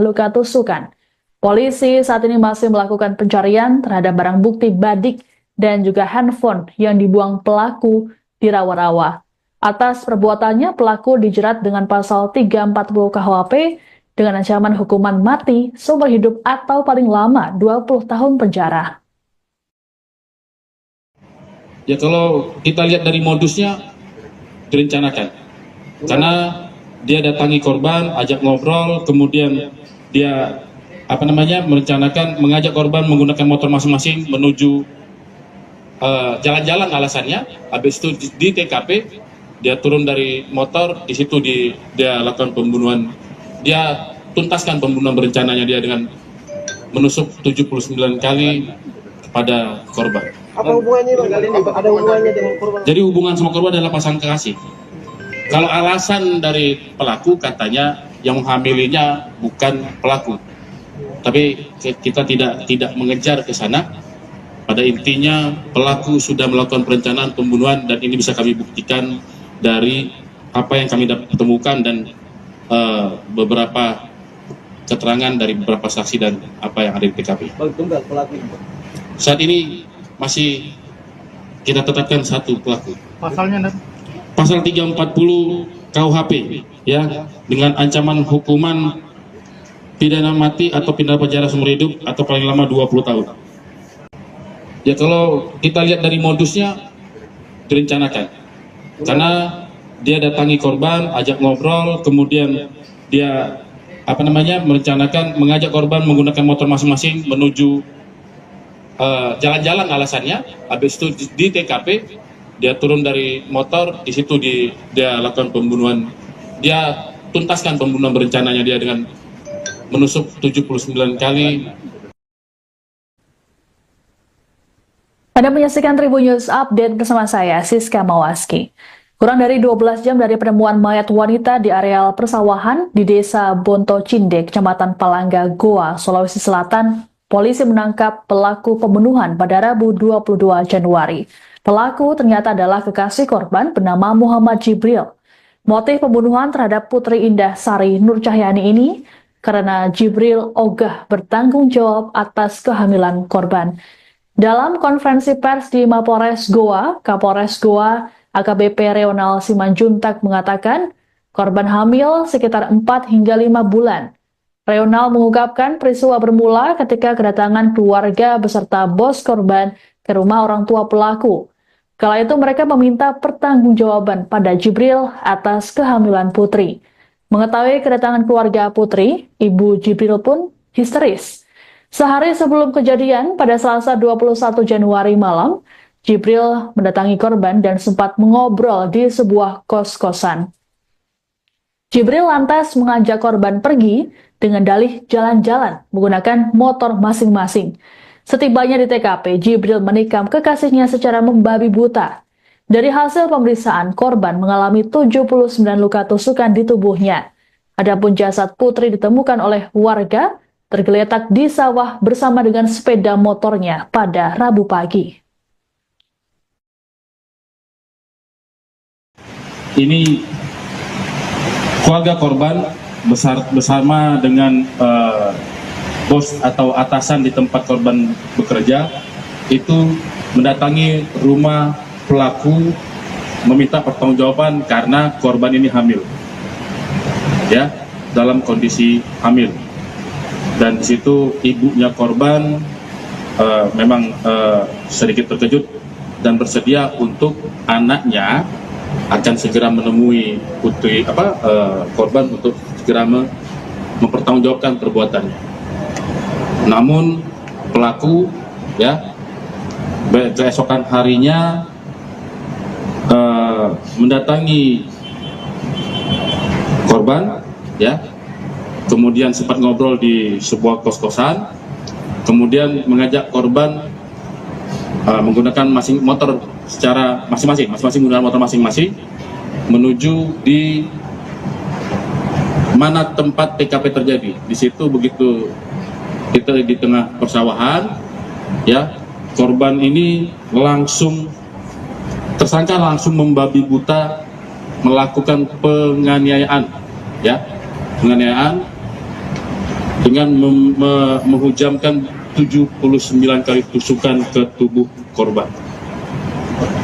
luka tusukan. Polisi saat ini masih melakukan pencarian terhadap barang bukti badik dan juga handphone yang dibuang pelaku di rawa-rawa. Atas perbuatannya, pelaku dijerat dengan pasal 340 KUHP dengan ancaman hukuman mati, seumur hidup atau paling lama 20 tahun penjara. ya, kalau kita lihat dari modusnya direncanakan. Karena dia datangi korban, ajak ngobrol, kemudian dia merencanakan mengajak korban menggunakan motor masing-masing menuju jalan-jalan alasannya. Habis itu di TKP dia turun dari motor, di situ dia lakukan pembunuhan. Dia tuntaskan pembunuhan berencananya dia dengan menusuk 79 kali kepada korban. Apa hubungannya Bang? Ada hubungannya dengan korban? Jadi hubungan sama korban adalah pasangan kekasih. Kalau alasan dari pelaku katanya yang menghamilinya bukan pelaku, tapi kita tidak mengejar ke sana. Pada intinya pelaku sudah melakukan perencanaan pembunuhan dan ini bisa kami buktikan dari apa yang kami temukan dan beberapa keterangan dari beberapa saksi dan apa yang ada di TKP. Bang, tunggal pelaku. Saat ini masih kita tetapkan satu pelaku. Pasalnya, Pasal 340 KUHP ya, dengan ancaman hukuman pidana mati atau pidana penjara seumur hidup atau paling lama 20 tahun. Ya, kalau kita lihat dari modusnya direncanakan. Karena dia datangi korban, ajak ngobrol, kemudian dia merencanakan mengajak korban menggunakan motor masing-masing menuju jalan-jalan alasannya. Habis itu di TKP dia turun dari motor, di situ dia lakukan pembunuhan. Dia tuntaskan pembunuhan berencananya dia dengan menusuk 79 kali. Anda menyaksikan Tribun News Update bersama saya, Siska Mawaski. Kurang dari 12 jam dari penemuan mayat wanita di areal persawahan di Desa Bonto Cindek, Kecamatan Palangga, Goa, Sulawesi Selatan, polisi menangkap pelaku pembunuhan pada Rabu 22 Januari. Pelaku ternyata adalah kekasih korban bernama Muhammad Jibril. Motif pembunuhan terhadap Putri Indah Sari Nur Cahyani ini karena Jibril ogah bertanggung jawab atas kehamilan korban. Dalam konferensi pers di Mapores Goa, Kapolres Goa AKBP Reonal Simanjuntak mengatakan korban hamil sekitar 4 hingga 5 bulan. Reonal mengungkapkan peristiwa bermula ketika kedatangan keluarga beserta bos korban ke rumah orang tua pelaku. Kala itu mereka meminta pertanggungjawaban pada Jibril atas kehamilan Putri. Mengetahui kedatangan keluarga Putri, ibu Jibril pun histeris. Sehari sebelum kejadian, pada Selasa 21 Januari malam, Jibril mendatangi korban dan sempat mengobrol di sebuah kos-kosan. Jibril lantas mengajak korban pergi dengan dalih jalan-jalan menggunakan motor masing-masing. Setibanya di TKP, Jibril menikam kekasihnya secara membabi buta. Dari hasil pemeriksaan, korban mengalami 79 luka tusukan di tubuhnya. Adapun jasad Putri ditemukan oleh warga tergeletak di sawah bersama dengan sepeda motornya pada Rabu pagi. Ini keluarga korban bersama dengan bos atau atasan di tempat korban bekerja itu mendatangi rumah pelaku meminta pertanggungjawaban karena korban ini hamil, ya, dalam kondisi hamil. Dan di situ ibunya korban memang sedikit terkejut dan bersedia untuk anaknya akan segera menemui putri korban untuk segera mempertanggungjawabkan perbuatannya. Namun pelaku ya keesokan harinya mendatangi korban ya, kemudian sempat ngobrol di sebuah kos-kosan, kemudian mengajak korban menggunakan motor secara masing-masing menggunakan motor masing-masing menuju di mana tempat TKP terjadi. Di situ begitu kita di tengah persawahan, ya, korban ini tersangka langsung membabi buta melakukan penganiayaan, ya, penganiayaan dengan menghujamkan 79 kali tusukan ke tubuh korban.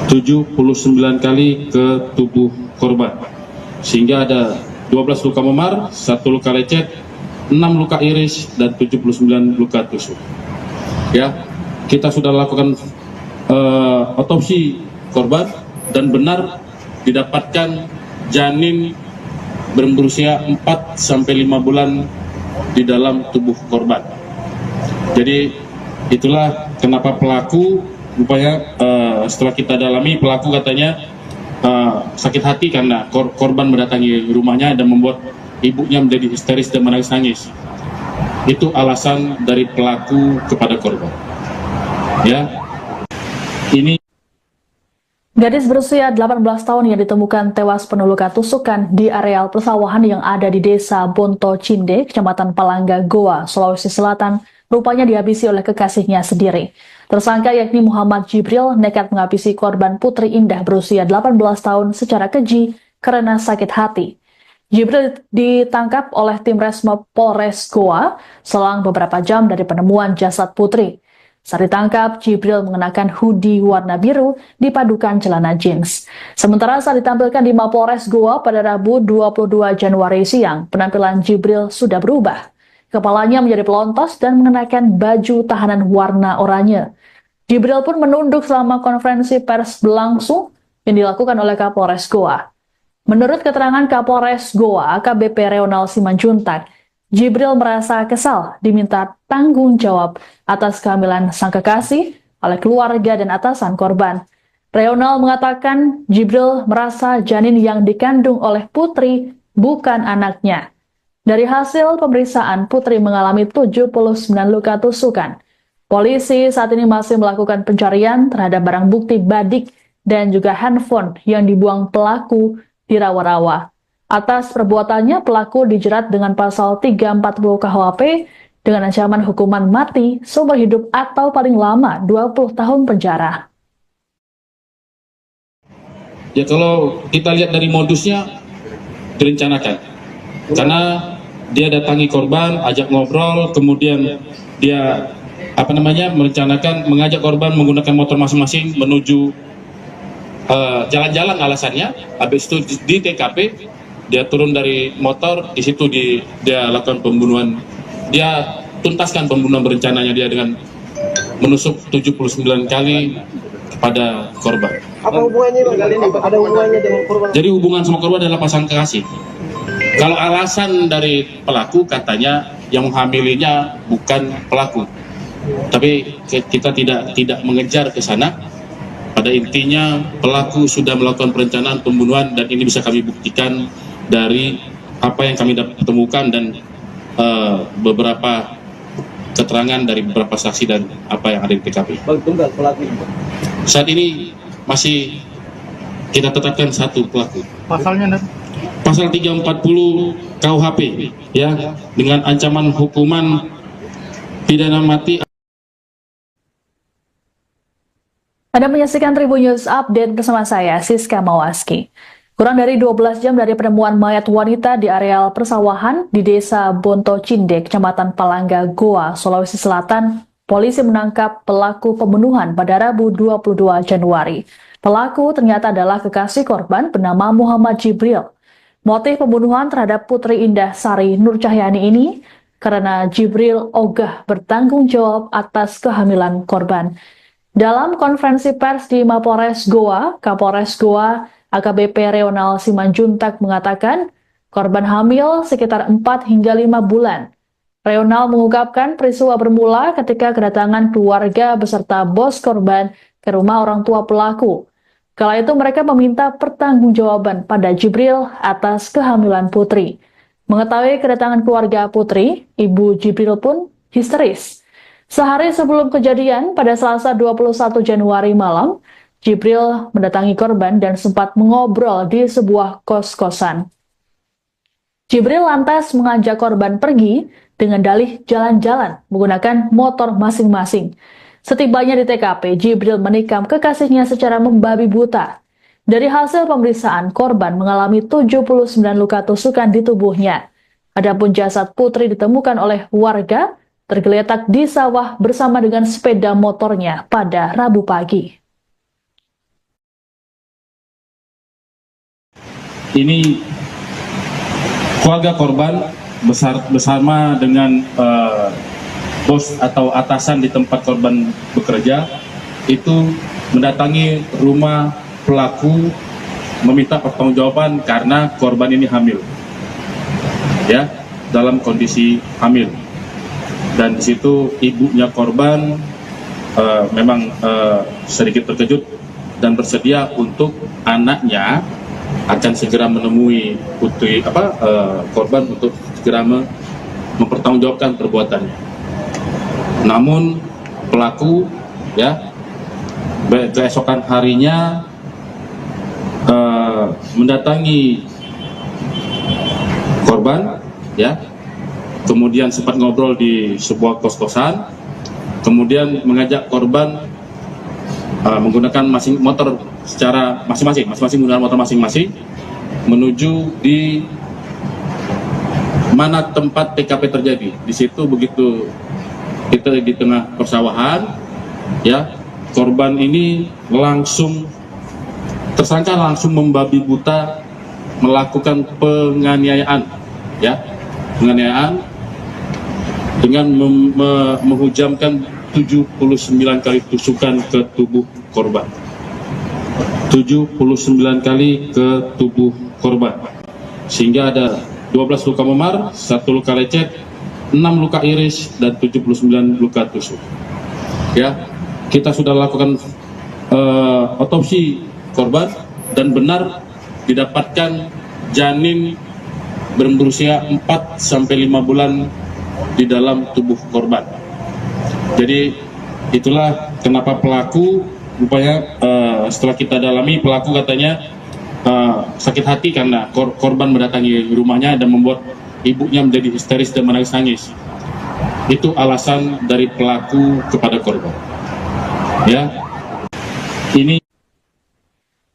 79 kali ke tubuh korban. Sehingga ada 12 luka memar, 1 luka lecet, 6 luka iris, dan 79 luka tusuk. Ya, kita sudah lakukan otopsi korban dan benar didapatkan janin berusia 4 sampai 5 bulan di dalam tubuh korban. Jadi itulah kenapa pelaku rupanya setelah kita dalami, pelaku katanya sakit hati karena korban mendatangi rumahnya dan membuat ibunya menjadi histeris dan menangis-nangis. Itu alasan dari pelaku kepada korban. Ya, ini. Gadis berusia 18 tahun yang ditemukan tewas penuh luka tusukan di areal persawahan yang ada di desa Bonto Cinde, Kecamatan Palangga, Goa, Sulawesi Selatan, rupanya dihabisi oleh kekasihnya sendiri. Tersangka yakni Muhammad Jibril nekat menghabisi korban Putri Indah berusia 18 tahun secara keji karena sakit hati. Jibril ditangkap oleh tim Resmob Polres Goa selang beberapa jam dari penemuan jasad Putri. Saat ditangkap, Jibril mengenakan hoodie warna biru dipadukan celana jeans. Sementara saat ditampilkan di Mapolres Goa pada Rabu 22 Januari siang, penampilan Jibril sudah berubah. Kepalanya menjadi pelontos dan mengenakan baju tahanan warna oranye. Jibril pun menunduk selama konferensi pers berlangsung yang dilakukan oleh Kapolres Goa. Menurut keterangan Kapolres Goa, AKBP Reonal Simanjuntak, Jibril merasa kesal diminta tanggung jawab atas kehamilan sang kekasih oleh keluarga dan atasan korban. Reonal mengatakan Jibril merasa janin yang dikandung oleh Putri bukan anaknya. Dari hasil pemeriksaan, Putri mengalami 79 luka tusukan. Polisi saat ini masih melakukan pencarian terhadap barang bukti badik dan juga handphone yang dibuang pelaku di rawa-rawa. Atas perbuatannya, pelaku dijerat dengan pasal 340 KUHP dengan ancaman hukuman mati, seumur hidup atau paling lama 20 tahun penjara. Ya kalau kita lihat dari modusnya direncanakan. Karena dia datangi korban, ajak ngobrol, kemudian dia merencanakan mengajak korban menggunakan motor masing-masing menuju jalan-jalan alasannya. Habis itu di TKP dia turun dari motor, di situ dia lakukan pembunuhan. Dia tuntaskan pembunuhan berencananya dia dengan menusuk 79 kali kepada korban. Apa hubungannya Bang? Ada hubungannya dengan korban? Jadi hubungan sama korban adalah pasangan kekasih. Kalau alasan dari pelaku katanya yang menghamilinya bukan pelaku. Tapi kita tidak mengejar ke sana. Pada intinya pelaku sudah melakukan perencanaan pembunuhan dan ini bisa kami buktikan dari apa yang kami temukan dan beberapa keterangan dari beberapa saksi dan apa yang ada di TKP. Bang, tunggal pelaku. Saat ini masih kita tetapkan satu pelaku. Pasalnya, Pasal 340 KUHP ya, dengan ancaman hukuman pidana mati. Anda menyaksikan Tribun News Update bersama saya, Siska Mawaski. Kurang dari 12 jam dari penemuan mayat wanita di areal persawahan di desa Bonto Cinde, Kecamatan Palangga, Goa, Sulawesi Selatan, polisi menangkap pelaku pembunuhan pada Rabu 22 Januari. Pelaku ternyata adalah kekasih korban bernama Muhammad Jibril. Motif pembunuhan terhadap Putri Indah Sari Nur Cahyani ini karena Jibril ogah bertanggung jawab atas kehamilan korban. Dalam konferensi pers di Mapolres Goa, Kapolres Goa AKBP Reonal Simanjuntak mengatakan korban hamil sekitar 4 hingga 5 bulan. Reonal mengungkapkan peristiwa bermula ketika kedatangan keluarga beserta bos korban ke rumah orang tua pelaku. Kala itu mereka meminta pertanggungjawaban pada Jibril atas kehamilan Putri. Mengetahui kedatangan keluarga Putri, ibu Jibril pun histeris. Sehari sebelum kejadian, pada Selasa 21 Januari malam, Jibril mendatangi korban dan sempat mengobrol di sebuah kos-kosan. Jibril lantas mengajak korban pergi dengan dalih jalan-jalan menggunakan motor masing-masing. Setibanya di TKP, Jibril menikam kekasihnya secara membabi buta. Dari hasil pemeriksaan, korban mengalami 79 luka tusukan di tubuhnya. Adapun jasad Putri ditemukan oleh warga tergeletak di sawah bersama dengan sepeda motornya pada Rabu pagi. Ini keluarga korban bersama dengan bos atau atasan di tempat korban bekerja itu mendatangi rumah pelaku meminta pertanggungjawaban karena korban ini hamil, ya, dalam kondisi hamil. Dan di situ ibunya korban memang sedikit terkejut dan bersedia untuk anaknya akan segera menemui korban untuk segera mempertanggungjawabkan perbuatannya. Namun pelaku ya keesokan harinya mendatangi korban, ya, kemudian sempat ngobrol di sebuah kos-kosan, kemudian mengajak korban menggunakan motor secara masing-masing menggunakan motor masing-masing menuju di mana tempat TKP terjadi. Di situ begitu kita di tengah persawahan, ya, korban ini tersangka langsung membabi buta melakukan penganiayaan, ya, penganiayaan dengan menghujamkan 79 kali tusukan ke tubuh korban. 79 kali ke tubuh korban. Sehingga ada 12 luka memar, 1 luka lecet, 6 luka iris, dan 79 luka tusuk. Ya, kita sudah lakukan otopsi korban dan benar didapatkan janin berusia 4 sampai 5 bulan di dalam tubuh korban. Jadi itulah kenapa pelaku rupanya setelah kita dalami, pelaku katanya sakit hati karena korban mendatangi rumahnya dan membuat ibunya menjadi histeris dan menangis-nangis. Itu alasan dari pelaku kepada korban. Ya, ini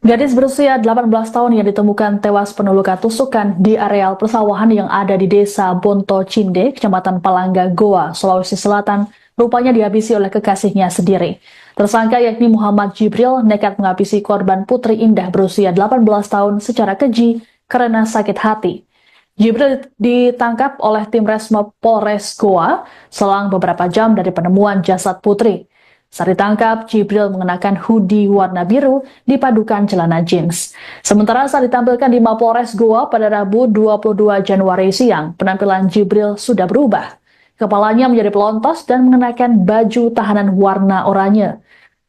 Gadis berusia 18 tahun yang ditemukan tewas penuh luka tusukan di areal persawahan yang ada di Desa Bonto Cinde, Kecamatan Palangga, Goa, Sulawesi Selatan, rupanya dihabisi oleh kekasihnya sendiri. Tersangka yakni Muhammad Jibril nekat menghabisi korban Putri Indah berusia 18 tahun secara keji karena sakit hati. Jibril ditangkap oleh tim Resmo Polres Goa selang beberapa jam dari penemuan jasad Putri. Saat ditangkap, Jibril mengenakan hoodie warna biru dipadukan celana jeans. Sementara saat ditampilkan di Mapolres Goa pada Rabu 22 Januari siang, penampilan Jibril sudah berubah. Kepalanya menjadi pelontos dan mengenakan baju tahanan warna oranye.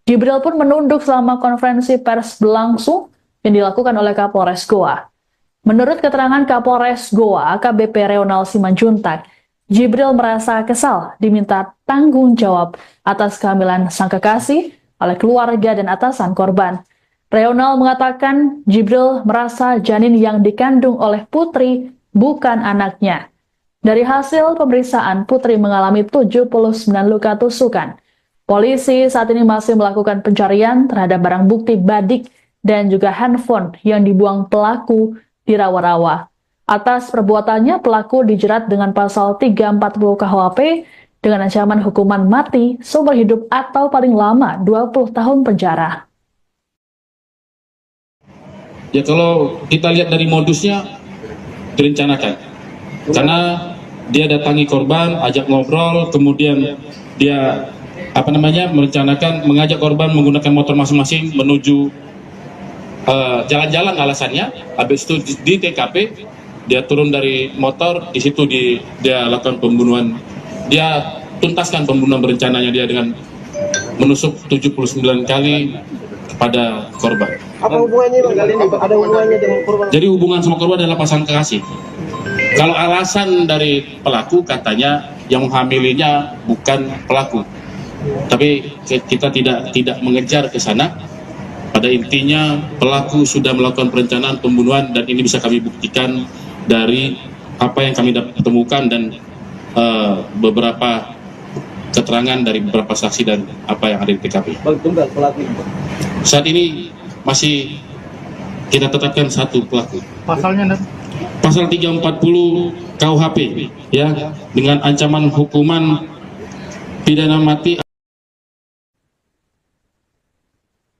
Jibril pun menunduk selama konferensi pers berlangsung yang dilakukan oleh Kapolres Goa. Menurut keterangan Kapolres Goa, AKBP Reonal Simanjuntak, Jibril merasa kesal diminta tanggung jawab atas kehamilan sang kekasih oleh keluarga dan atasan korban. Reonal mengatakan Jibril merasa janin yang dikandung oleh Putri bukan anaknya. Dari hasil pemeriksaan, Putri mengalami 79 luka tusukan. Polisi saat ini masih melakukan pencarian terhadap barang bukti badik dan juga handphone yang dibuang pelaku di rawa-rawa. Atas perbuatannya, pelaku dijerat dengan pasal 340 KUHP dengan ancaman hukuman mati, seumur hidup atau paling lama 20 tahun penjara. ya, kalau kita lihat dari modusnya direncanakan, karena dia datangi korban, ajak ngobrol, kemudian dia merencanakan mengajak korban menggunakan motor masing-masing menuju jalan-jalan alasannya. Habis itu di TKP dia turun dari motor, di situ dia lakukan pembunuhan. Dia tuntaskan pembunuhan berencananya dia dengan menusuk 79 kali kepada korban. Apa hubungannya Bang kali ini? Ada hubungannya dengan korban? Jadi hubungan sama korban adalah pasangan kekasih. Kalau alasan dari pelaku katanya yang menghamilinya bukan pelaku. Tapi kita tidak mengejar ke sana. Pada intinya pelaku sudah melakukan perencanaan pembunuhan dan ini bisa kami buktikan dari apa yang kami temukan dan beberapa keterangan dari beberapa saksi dan apa yang ada di TKP. Bang tunggal pelaku. Saat ini masih kita tetapkan satu pelaku. Pasalnya Pasal 340 KUHP, ya, dengan ancaman hukuman pidana mati.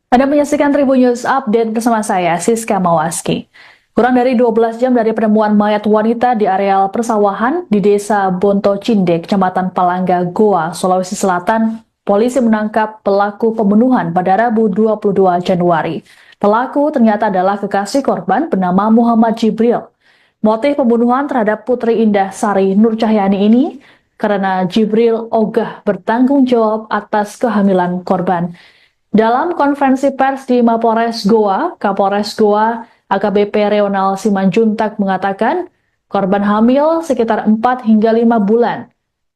Anda menyaksikan Tribun News Update bersama saya, Siska Mawaski. Kurang dari 12 jam dari penemuan mayat wanita di areal persawahan di Desa Bonto Cinde, Kecamatan Palangga, Goa, Sulawesi Selatan, polisi menangkap pelaku pembunuhan pada Rabu 22 Januari. Pelaku ternyata adalah kekasih korban bernama Muhammad Jibril. Motif pembunuhan terhadap Putri Indah Sari Nur Cahyani ini karena Jibril ogah bertanggung jawab atas kehamilan korban. Dalam konferensi pers di Mapolres Goa, Kapolres Goa AKBP Reonal Simanjuntak mengatakan korban hamil sekitar 4 hingga 5 bulan.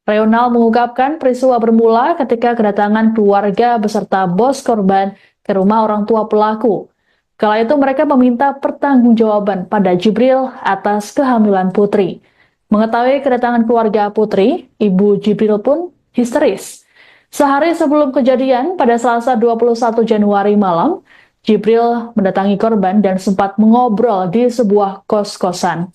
Reonal mengungkapkan peristiwa bermula ketika kedatangan keluarga beserta bos korban ke rumah orang tua pelaku. Kala itu mereka meminta pertanggungjawaban pada Jibril atas kehamilan Putri. Mengetahui kedatangan keluarga Putri, Ibu Jibril pun histeris. Sehari sebelum kejadian, pada Selasa 21 Januari malam, Jibril mendatangi korban dan sempat mengobrol di sebuah kos-kosan.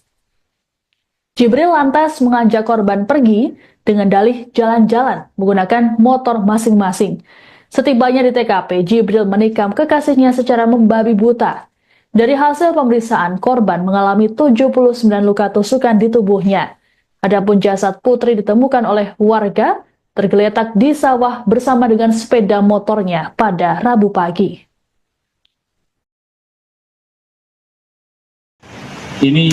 Jibril lantas mengajak korban pergi dengan dalih jalan-jalan menggunakan motor masing-masing. Setibanya di TKP, Jibril menikam kekasihnya secara membabi buta. Dari hasil pemeriksaan, korban mengalami 79 luka tusukan di tubuhnya. Adapun jasad Putri ditemukan oleh warga tergeletak di sawah bersama dengan sepeda motornya pada Rabu pagi. Ini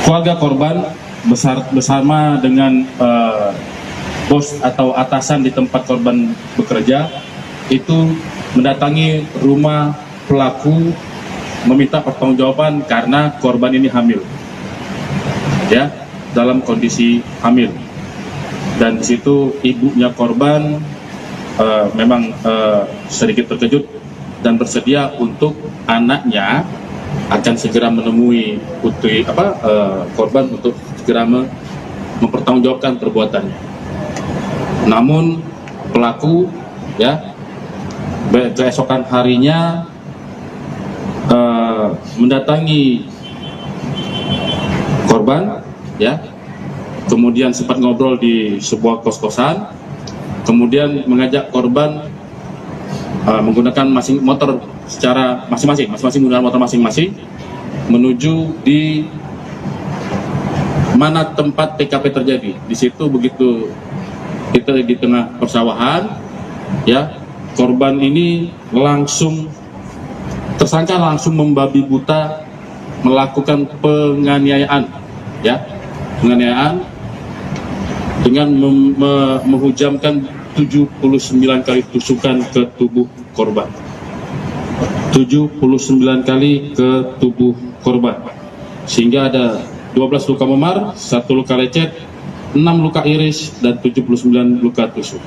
keluarga korban bersama dengan bos atau atasan di tempat korban bekerja itu mendatangi rumah pelaku meminta pertanggungjawaban karena korban ini hamil, ya, dalam kondisi hamil. Dan di situ ibunya korban memang sedikit terkejut dan bersedia untuk anaknya akan segera menemui korban untuk segera mempertanggungjawabkan perbuatannya. Namun pelaku, ya, keesokan harinya mendatangi korban, ya, kemudian sempat ngobrol di sebuah kos-kosan, kemudian mengajak korban menggunakan motor secara masing-masing menggunakan motor masing-masing menuju di mana tempat TKP terjadi. Di situ begitu kita di tengah persawahan, ya, korban ini tersangka langsung membabi buta melakukan penganiayaan, ya, penganiayaan dengan menghujamkan 79 kali tusukan ke tubuh korban. 79 kali ke tubuh korban, sehingga ada 12 luka memar, 1 luka lecet, 6 luka iris, dan 79 luka tusuk.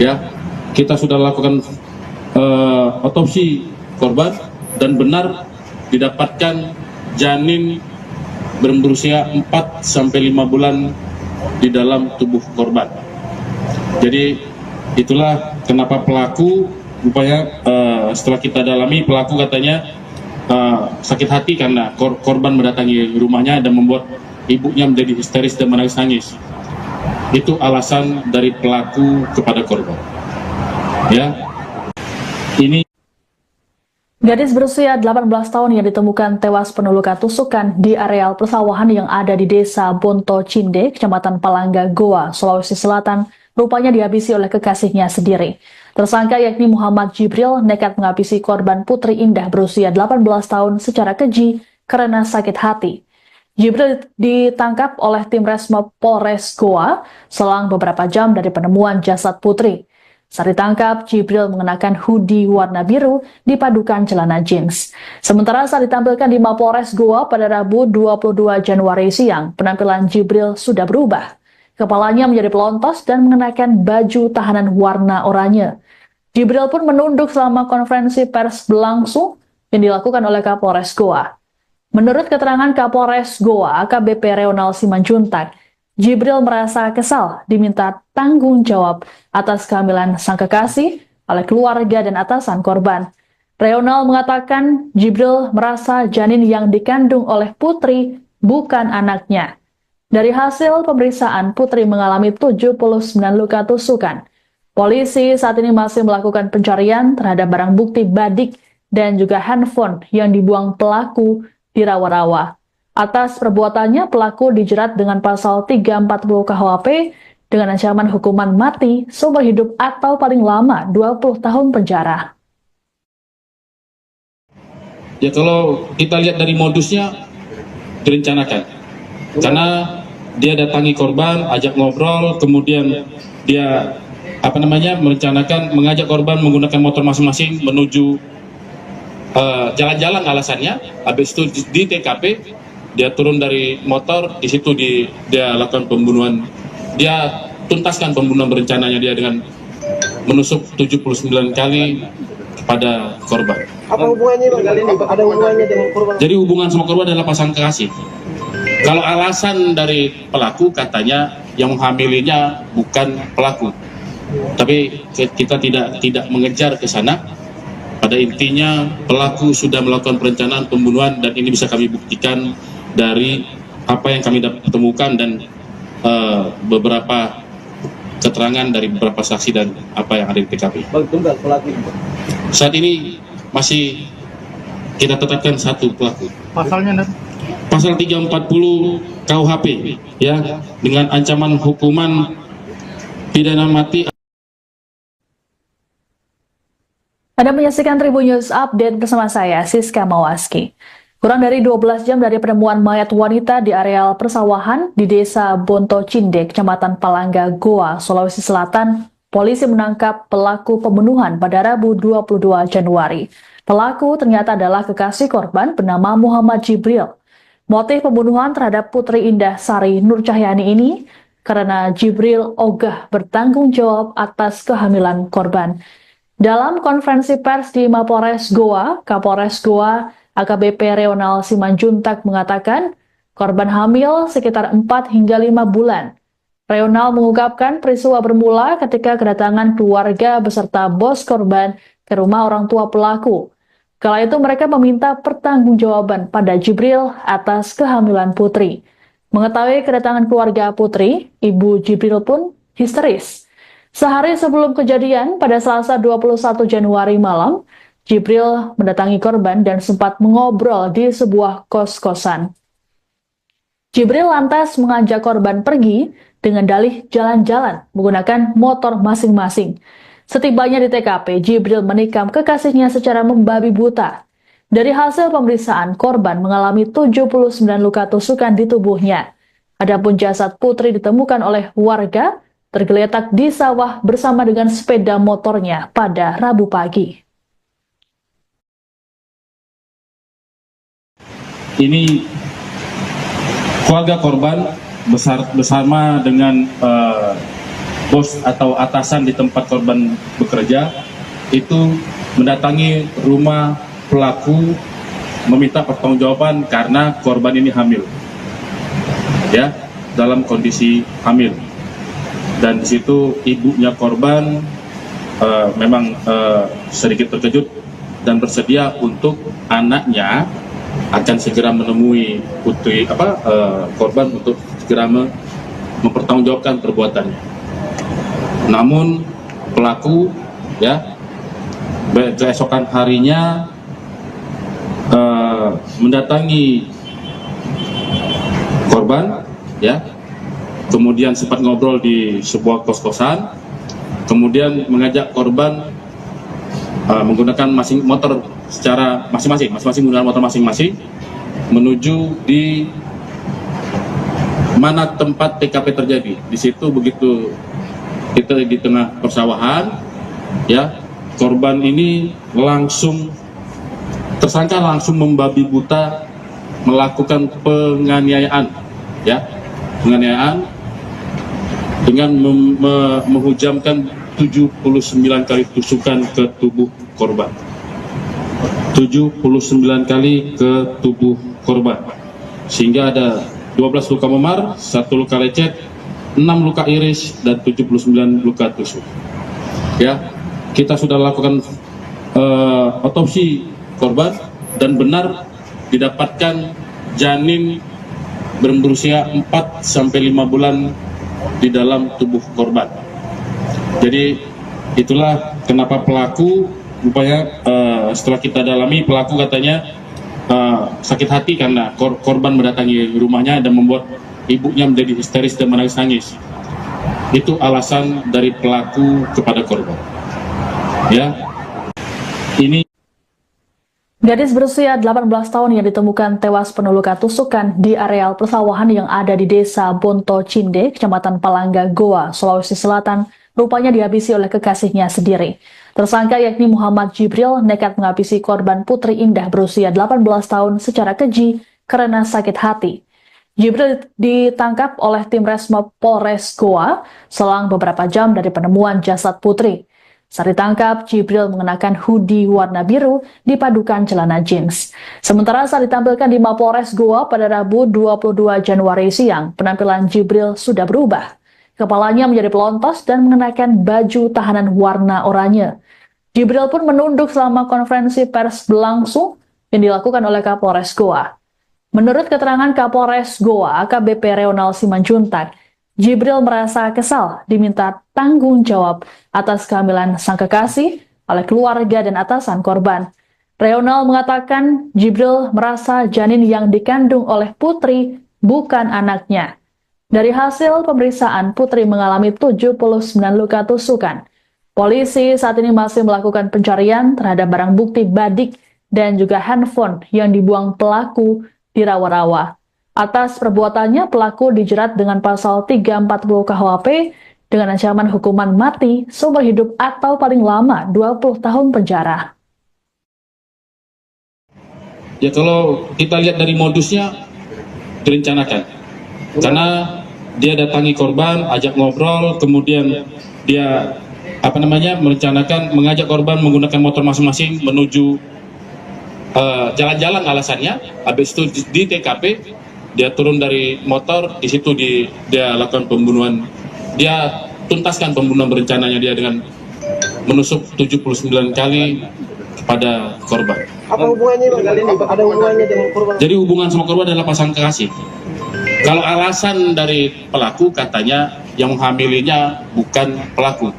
Ya, kita sudah lakukan otopsi korban dan benar didapatkan janin berusia 4-5 bulan di dalam tubuh korban. Jadi itulah kenapa pelaku rupanya setelah kita dalami, pelaku katanya sakit hati karena korban mendatangi rumahnya dan membuat ibunya menjadi histeris dan menangis-nangis. Itu alasan dari pelaku kepada korban. Ya, ini Gadis berusia 18 tahun yang ditemukan tewas penuh luka tusukan di areal persawahan yang ada di Desa Bonto Cinde, Kecamatan Palangga, Goa, Sulawesi Selatan, rupanya dihabisi oleh kekasihnya sendiri. Tersangka yakni Muhammad Jibril nekat menghabisi korban Putri Indah berusia 18 tahun secara keji karena sakit hati. Jibril ditangkap oleh tim Resmob Polres Goa selang beberapa jam dari penemuan jasad Putri. Saat ditangkap, Jibril mengenakan hoodie warna biru dipadukan celana jeans. Sementara saat ditampilkan di Mapolres Goa pada Rabu 22 Januari siang, penampilan Jibril sudah berubah. Kepalanya menjadi pelontos dan mengenakan baju tahanan warna oranye. Jibril pun menunduk selama konferensi pers berlangsung yang dilakukan oleh Kapolres Goa. Menurut keterangan Kapolres Goa, AKBP Reonal Simanjuntak, Jibril merasa kesal diminta tanggung jawab atas kehamilan sang kekasih oleh keluarga dan atasan korban. Reonal mengatakan Jibril merasa janin yang dikandung oleh Putri bukan anaknya. Dari hasil pemeriksaan, Putri mengalami 79 luka tusukan. Polisi saat ini masih melakukan pencarian terhadap barang bukti badik dan juga handphone yang dibuang pelaku di rawa-rawa. Atas perbuatannya, pelaku dijerat dengan pasal 340 KUHP dengan ancaman hukuman mati seumur hidup atau paling lama 20 tahun penjara. ya, kalau kita lihat dari modusnya direncanakan, karena dia datangi korban, ajak ngobrol, kemudian dia merencanakan mengajak korban menggunakan motor masing-masing menuju jalan-jalan alasannya. Habis itu di TKP dia turun dari motor, di situ dia lakukan pembunuhan. Dia tuntaskan pembunuhan berencananya dia dengan menusuk 79 kali kepada korban. Apa hubungannya Bang kali ini? Ada hubungannya dengan korban? Jadi hubungan sama korban adalah pasangan kekasih. Kalau alasan dari pelaku katanya yang menghamilinya bukan pelaku, tapi kita tidak mengejar ke sana. Pada intinya pelaku sudah melakukan perencanaan pembunuhan dan ini bisa kami buktikan dari apa yang kami temukan dan beberapa keterangan dari beberapa saksi dan apa yang ada di TKP. Bang tunggal pelaku. Saat ini masih kita tetapkan satu pelaku. Pasalnya Pasal 340 KUHP ya, dengan ancaman hukuman pidana mati. Anda menyaksikan Tribun News Update bersama saya, Siska Mawaski. Kurang dari 12 jam dari penemuan mayat wanita di areal persawahan di Desa Bonto Cinde, Kecamatan Palangga, Goa, Sulawesi Selatan, polisi menangkap pelaku pembunuhan pada Rabu 22 Januari. Pelaku ternyata adalah kekasih korban bernama Muhammad Jibril. Motif pembunuhan terhadap Putri Indah Sari Nur Cahyani ini karena Jibril ogah bertanggung jawab atas kehamilan korban. Dalam konferensi pers di Mapolres Goa, Kapolres Goa AKBP Reonal Simanjuntak mengatakan korban hamil sekitar 4 hingga 5 bulan. Reonal mengungkapkan peristiwa bermula ketika kedatangan keluarga beserta bos korban ke rumah orang tua pelaku. Kala itu mereka meminta pertanggungjawaban pada Jibril atas kehamilan Putri. Mengetahui kedatangan keluarga Putri, ibu Jibril pun histeris. Sehari sebelum kejadian, pada Selasa 21 Januari malam, Jibril mendatangi korban dan sempat mengobrol di sebuah kos-kosan. Jibril lantas mengajak korban pergi dengan dalih jalan-jalan menggunakan motor masing-masing. Setibanya di TKP, Jibril menikam kekasihnya secara membabi buta. Dari hasil pemeriksaan, korban mengalami 79 luka tusukan di tubuhnya. Adapun jasad Putri ditemukan oleh warga tergeletak di sawah bersama dengan sepeda motornya pada Rabu pagi. Ini keluarga korban bersama dengan bos atau atasan di tempat korban bekerja itu mendatangi rumah pelaku meminta pertanggungjawaban karena korban ini hamil, ya, dalam kondisi hamil. Dan di situ ibunya korban memang sedikit terkejut dan bersedia untuk anaknya akan segera menemui putri korban untuk segera mempertanggungjawabkan perbuatannya. Namun pelaku ya keesokan harinya mendatangi korban ya, kemudian sempat ngobrol di sebuah kos-kosan, kemudian mengajak korban menggunakan motor secara masing-masing menggunakan motor masing-masing menuju di mana tempat TKP terjadi. Di situ begitu kita di tengah persawahan, ya, korban ini tersangka langsung membabi buta melakukan penganiayaan, ya, penganiayaan dengan menghujamkan 79 kali tusukan ke tubuh korban. 79 kali ke tubuh korban, sehingga ada 12 luka memar, 1 luka lecet, 6 luka iris, dan 79 luka tusuk. Ya, kita sudah lakukan otopsi korban dan benar didapatkan janin berusia 4-5 bulan di dalam tubuh korban. Jadi itulah kenapa pelaku rupanya setelah kita dalami, pelaku katanya sakit hati karena korban mendatangi rumahnya dan membuat ibunya menjadi histeris dan menangis-nangis. Itu alasan dari pelaku kepada korban. Ya, ini Gadis berusia 18 tahun yang ditemukan tewas penuh luka tusukan di areal persawahan yang ada di Desa Bonto Cinde, Kecamatan Palangga, Goa, Sulawesi Selatan, rupanya dihabisi oleh kekasihnya sendiri. Tersangka yakni Muhammad Jibril nekat menghabisi korban Putri Indah berusia 18 tahun secara keji karena sakit hati. Jibril ditangkap oleh tim Resmob Polres Goa selang beberapa jam dari penemuan jasad Putri. Saat ditangkap, Jibril mengenakan hoodie warna biru dipadukan celana jeans. Sementara saat ditampilkan di Mapolres Goa pada Rabu 22 Januari siang, penampilan Jibril sudah berubah. Kepalanya menjadi pelontos dan mengenakan baju tahanan warna oranye. Jibril pun menunduk selama konferensi pers berlangsung yang dilakukan oleh Kapolres Goa. Menurut keterangan Kapolres Goa, AKBP Reonal Simanjuntak, Jibril merasa kesal diminta tanggung jawab atas kehamilan sang kekasih oleh keluarga dan atasan korban. Reonal mengatakan Jibril merasa janin yang dikandung oleh Putri bukan anaknya. Dari hasil pemeriksaan, Putri mengalami 79 luka tusukan. Polisi saat ini masih melakukan pencarian terhadap barang bukti badik dan juga handphone yang dibuang pelaku di rawa-rawa. Atas perbuatannya, pelaku dijerat dengan pasal 340 KUHP dengan ancaman hukuman mati seumur hidup atau paling lama 20 tahun penjara. Ya kalau kita lihat dari modusnya direncanakan. Karena dia datangi korban, ajak ngobrol, kemudian dia merencanakan mengajak korban menggunakan motor masing-masing menuju jalan-jalan alasannya. Habis itu di TKP dia turun dari motor, di situ dia lakukan pembunuhan. Dia tuntaskan pembunuhan berencananya dia dengan menusuk 79 kali kepada korban. Apa hubungannya Bang kali ini? Ada hubungannya dengan korban? Jadi hubungan sama korban adalah pasangan kekasih. Kalau alasan dari pelaku katanya yang menghamilinya bukan pelaku.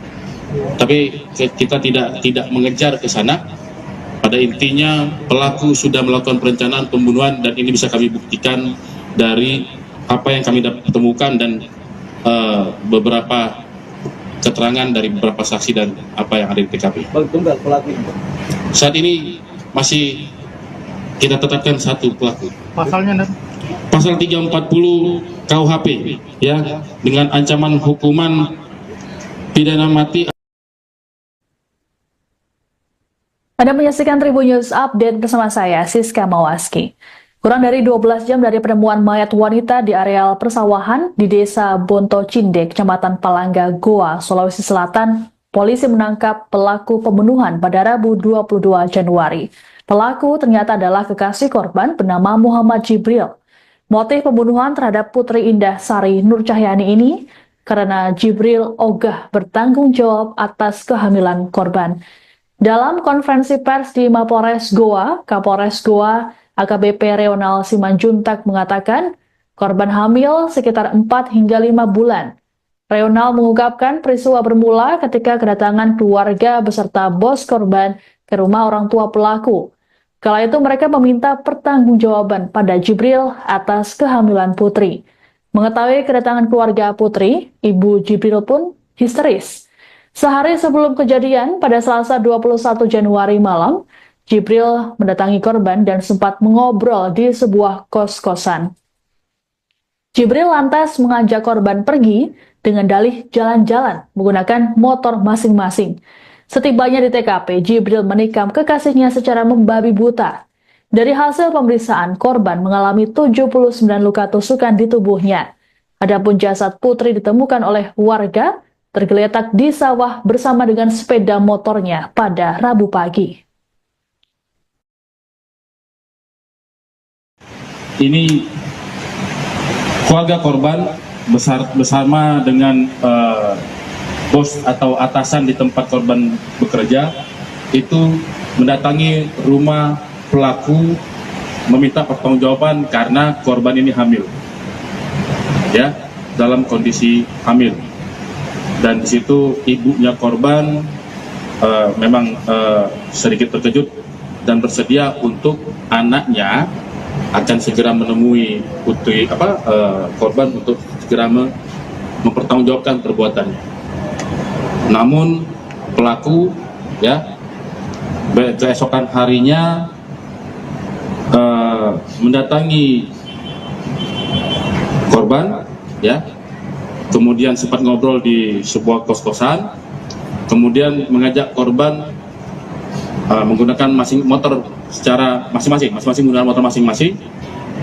Tapi kita tidak mengejar ke sana. Pada intinya pelaku sudah melakukan perencanaan pembunuhan dan ini bisa kami buktikan dari apa yang kami temukan dan beberapa keterangan dari beberapa saksi dan apa yang ada di TKP. Tunggal pelaku. Saat ini masih kita tetapkan satu pelaku. Pasalnya Pasal 340 KUHP ya, dengan ancaman hukuman pidana mati. Anda menyaksikan Tribun News Update bersama saya, Siska Mawaski. Kurang dari 12 jam dari penemuan mayat wanita di areal persawahan di Desa Bonto Cindek, Kecamatan Palangga, Goa, Sulawesi Selatan, polisi menangkap pelaku pembunuhan pada Rabu 22 Januari. Pelaku ternyata adalah kekasih korban bernama Muhammad Jibril. Motif pembunuhan terhadap Putri Indah Sari Nur Cahyani ini karena Jibril ogah bertanggung jawab atas kehamilan korban. Dalam konferensi pers di Mapolres Goa, Kapolres Goa AKBP Reonal Simanjuntak mengatakan korban hamil sekitar 4 hingga 5 bulan. Reonal mengungkapkan peristiwa bermula ketika kedatangan keluarga beserta bos korban ke rumah orang tua pelaku. Kala itu mereka meminta pertanggungjawaban pada Jibril atas kehamilan Putri. Mengetahui kedatangan keluarga Putri, ibu Jibril pun histeris. Sehari sebelum kejadian, pada Selasa 21 Januari malam, Jibril mendatangi korban dan sempat mengobrol di sebuah kos-kosan. Jibril lantas mengajak korban pergi dengan dalih jalan-jalan menggunakan motor masing-masing. Setibanya di TKP, Jibril menikam kekasihnya secara membabi buta. Dari hasil pemeriksaan, korban mengalami 79 luka tusukan di tubuhnya. Adapun jasad Putri ditemukan oleh warga tergeletak di sawah bersama dengan sepeda motornya pada Rabu pagi. Ini keluarga korban bersama dengan bos atau atasan di tempat korban bekerja itu mendatangi rumah pelaku meminta pertanggungjawaban karena korban ini hamil, ya, dalam kondisi hamil. Dan di situ ibunya korban memang sedikit terkejut dan bersedia untuk anaknya akan segera menemui putri korban untuk segera mempertanggungjawabkan perbuatannya. Namun pelaku ya keesokan harinya mendatangi korban ya, kemudian sempat ngobrol di sebuah kos-kosan, kemudian mengajak korban menggunakan motor secara masing-masing menggunakan motor masing-masing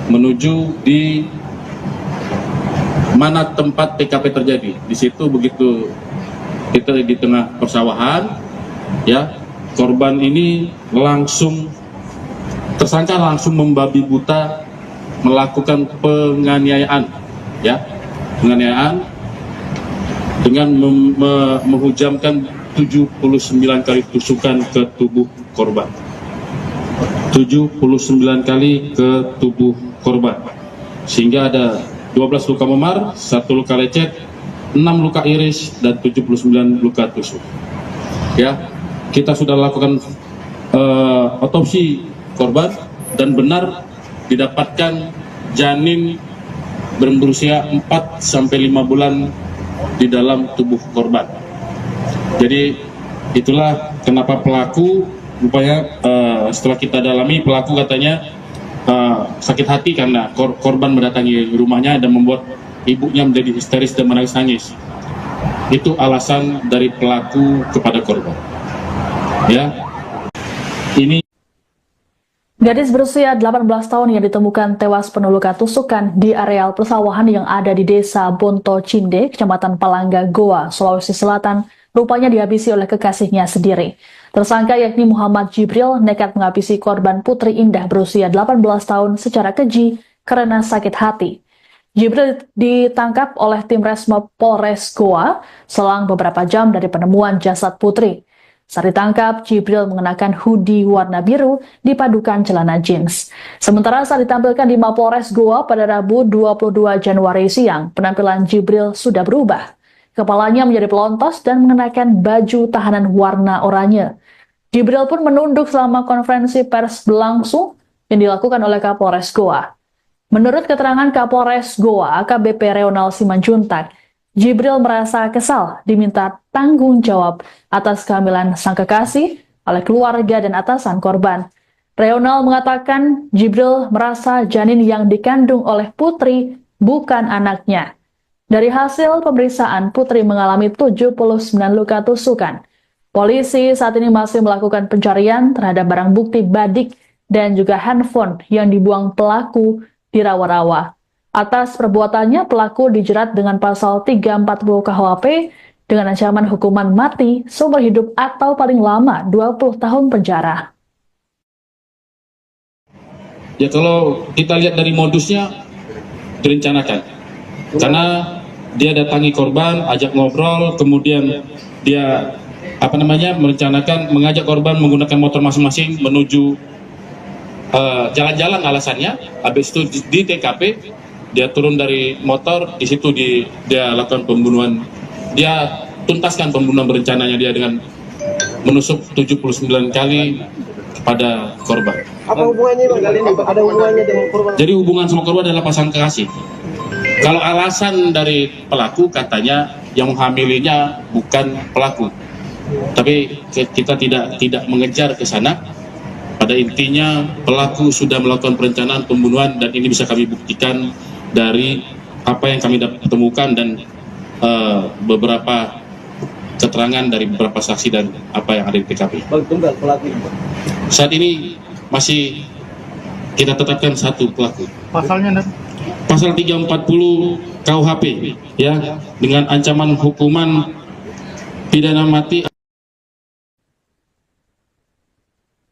menuju di mana tempat TKP terjadi. Di situ begitu kita di tengah persawahan, Ya, korban ini tersangka langsung membabi buta melakukan penganiayaan, ya, penganiayaan dengan menghujamkan 79 kali tusukan ke tubuh korban. 79 kali ke tubuh korban, sehingga ada 12 luka memar, 1 luka lecet, 6 luka iris, dan 79 luka tusuk. Ya, kita sudah lakukan otopsi korban dan benar didapatkan janin berusia 4-5 bulan di dalam tubuh korban. Jadi itulah kenapa pelaku rupanya setelah kita dalami, pelaku katanya sakit hati karena korban mendatangi rumahnya dan membuat ibunya menjadi histeris dan menangis-nangis. Itu alasan dari pelaku kepada korban. Ya, ini Gadis berusia 18 tahun yang ditemukan tewas penuh luka tusukan di areal persawahan yang ada di Desa Bonto Cinde, Kecamatan Palangga, Goa, Sulawesi Selatan, rupanya dihabisi oleh kekasihnya sendiri. Tersangka yakni Muhammad Jibril nekat menghabisi korban Putri Indah berusia 18 tahun secara keji karena sakit hati. Jibril ditangkap oleh tim Resmob Polres Goa selang beberapa jam dari penemuan jasad Putri. Saat ditangkap, Jibril mengenakan hoodie warna biru dipadukan celana jeans. Sementara saat ditampilkan di Mapolres Goa pada Rabu 22 Januari siang, penampilan Jibril sudah berubah. Kepalanya menjadi pelontos dan mengenakan baju tahanan warna oranye. Jibril pun menunduk selama konferensi pers berlangsung yang dilakukan oleh Kapolres Goa. Menurut keterangan Kapolres Goa, AKBP Reonal Simanjuntak, Jibril merasa kesal diminta tanggung jawab atas kehamilan sang kekasih oleh keluarga dan atasan korban. Reonal mengatakan Jibril merasa janin yang dikandung oleh Putri bukan anaknya. Dari hasil pemeriksaan, Putri mengalami 79 luka tusukan. Polisi saat ini masih melakukan pencarian terhadap barang bukti badik dan juga handphone yang dibuang pelaku di rawa-rawa. Atas perbuatannya, pelaku dijerat dengan pasal 340 KUHP dengan ancaman hukuman mati, seumur hidup atau paling lama 20 tahun penjara. ya kalau kita lihat dari modusnya direncanakan, karena dia datangi korban, ajak ngobrol, kemudian dia merencanakan mengajak korban menggunakan motor masing-masing menuju jalan-jalan alasannya. Habis itu di TKP dia turun dari motor, di situ dia lakukan pembunuhan. Dia tuntaskan pembunuhan berencananya dia dengan menusuk 79 kali kepada korban. Apa hubungannya Bang kali ini? Ada hubungannya dengan korban? Jadi hubungan sama korban adalah pasangan kekasih. Kalau alasan dari pelaku katanya yang menghamilinya bukan pelaku, tapi kita tidak mengejar ke sana. Pada intinya pelaku sudah melakukan perencanaan pembunuhan dan ini bisa kami buktikan dari apa yang kami temukan dan beberapa keterangan dari beberapa saksi dan apa yang ada di TKP. Bang tunggal pelaku. Saat ini masih kita tetapkan satu pelaku. Pasalnya Pasal 340 KUHP ya, dengan ancaman hukuman pidana mati.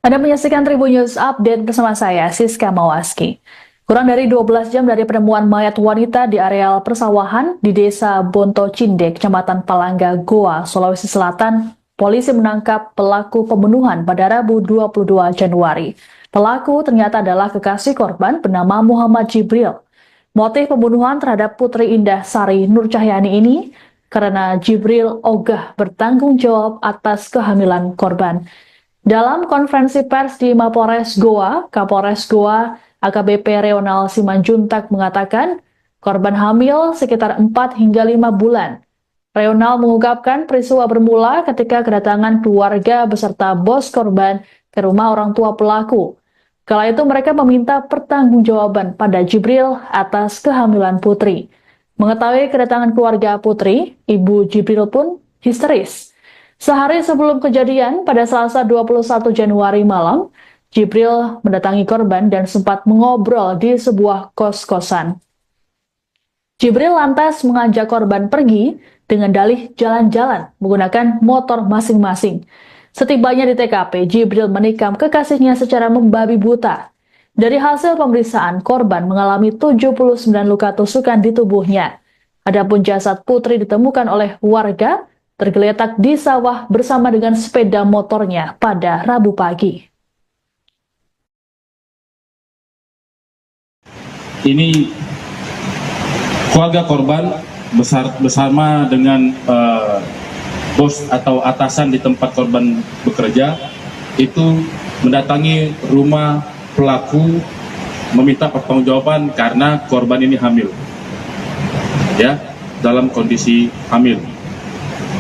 Anda menyaksikan Tribun News Update bersama saya, Siska Mawaski. Kurang dari 12 jam dari penemuan mayat wanita di areal persawahan di Desa Bonto Cinde, Kecamatan Palangga, Goa, Sulawesi Selatan, polisi menangkap pelaku pembunuhan pada Rabu 22 Januari. Pelaku ternyata adalah kekasih korban bernama Muhammad Jibril. Motif pembunuhan terhadap Putri Indah Sari Nur Cahyani ini karena Jibril ogah bertanggung jawab atas kehamilan korban. Dalam konferensi pers di Mapolres Goa, Kapolres Goa AKBP Reonal Simanjuntak mengatakan korban hamil sekitar 4 hingga 5 bulan. Reonal mengungkapkan peristiwa bermula ketika kedatangan keluarga beserta bos korban ke rumah orang tua pelaku. Kala itu mereka meminta pertanggungjawaban pada Jibril atas kehamilan Putri. Mengetahui kedatangan keluarga Putri, ibu Jibril pun histeris. Sehari sebelum kejadian, pada Selasa 21 Januari malam, Jibril mendatangi korban dan sempat mengobrol di sebuah kos-kosan. Jibril lantas mengajak korban pergi dengan dalih jalan-jalan menggunakan motor masing-masing. Setibanya di TKP, Jibril menikam kekasihnya secara membabi buta. Dari hasil pemeriksaan, korban mengalami 79 luka tusukan di tubuhnya. Adapun jasad Putri ditemukan oleh warga tergeletak di sawah bersama dengan sepeda motornya pada Rabu pagi. Ini keluarga korban bersama dengan bos atau atasan di tempat korban bekerja itu mendatangi rumah pelaku meminta pertanggungjawaban karena korban ini hamil, ya, dalam kondisi hamil.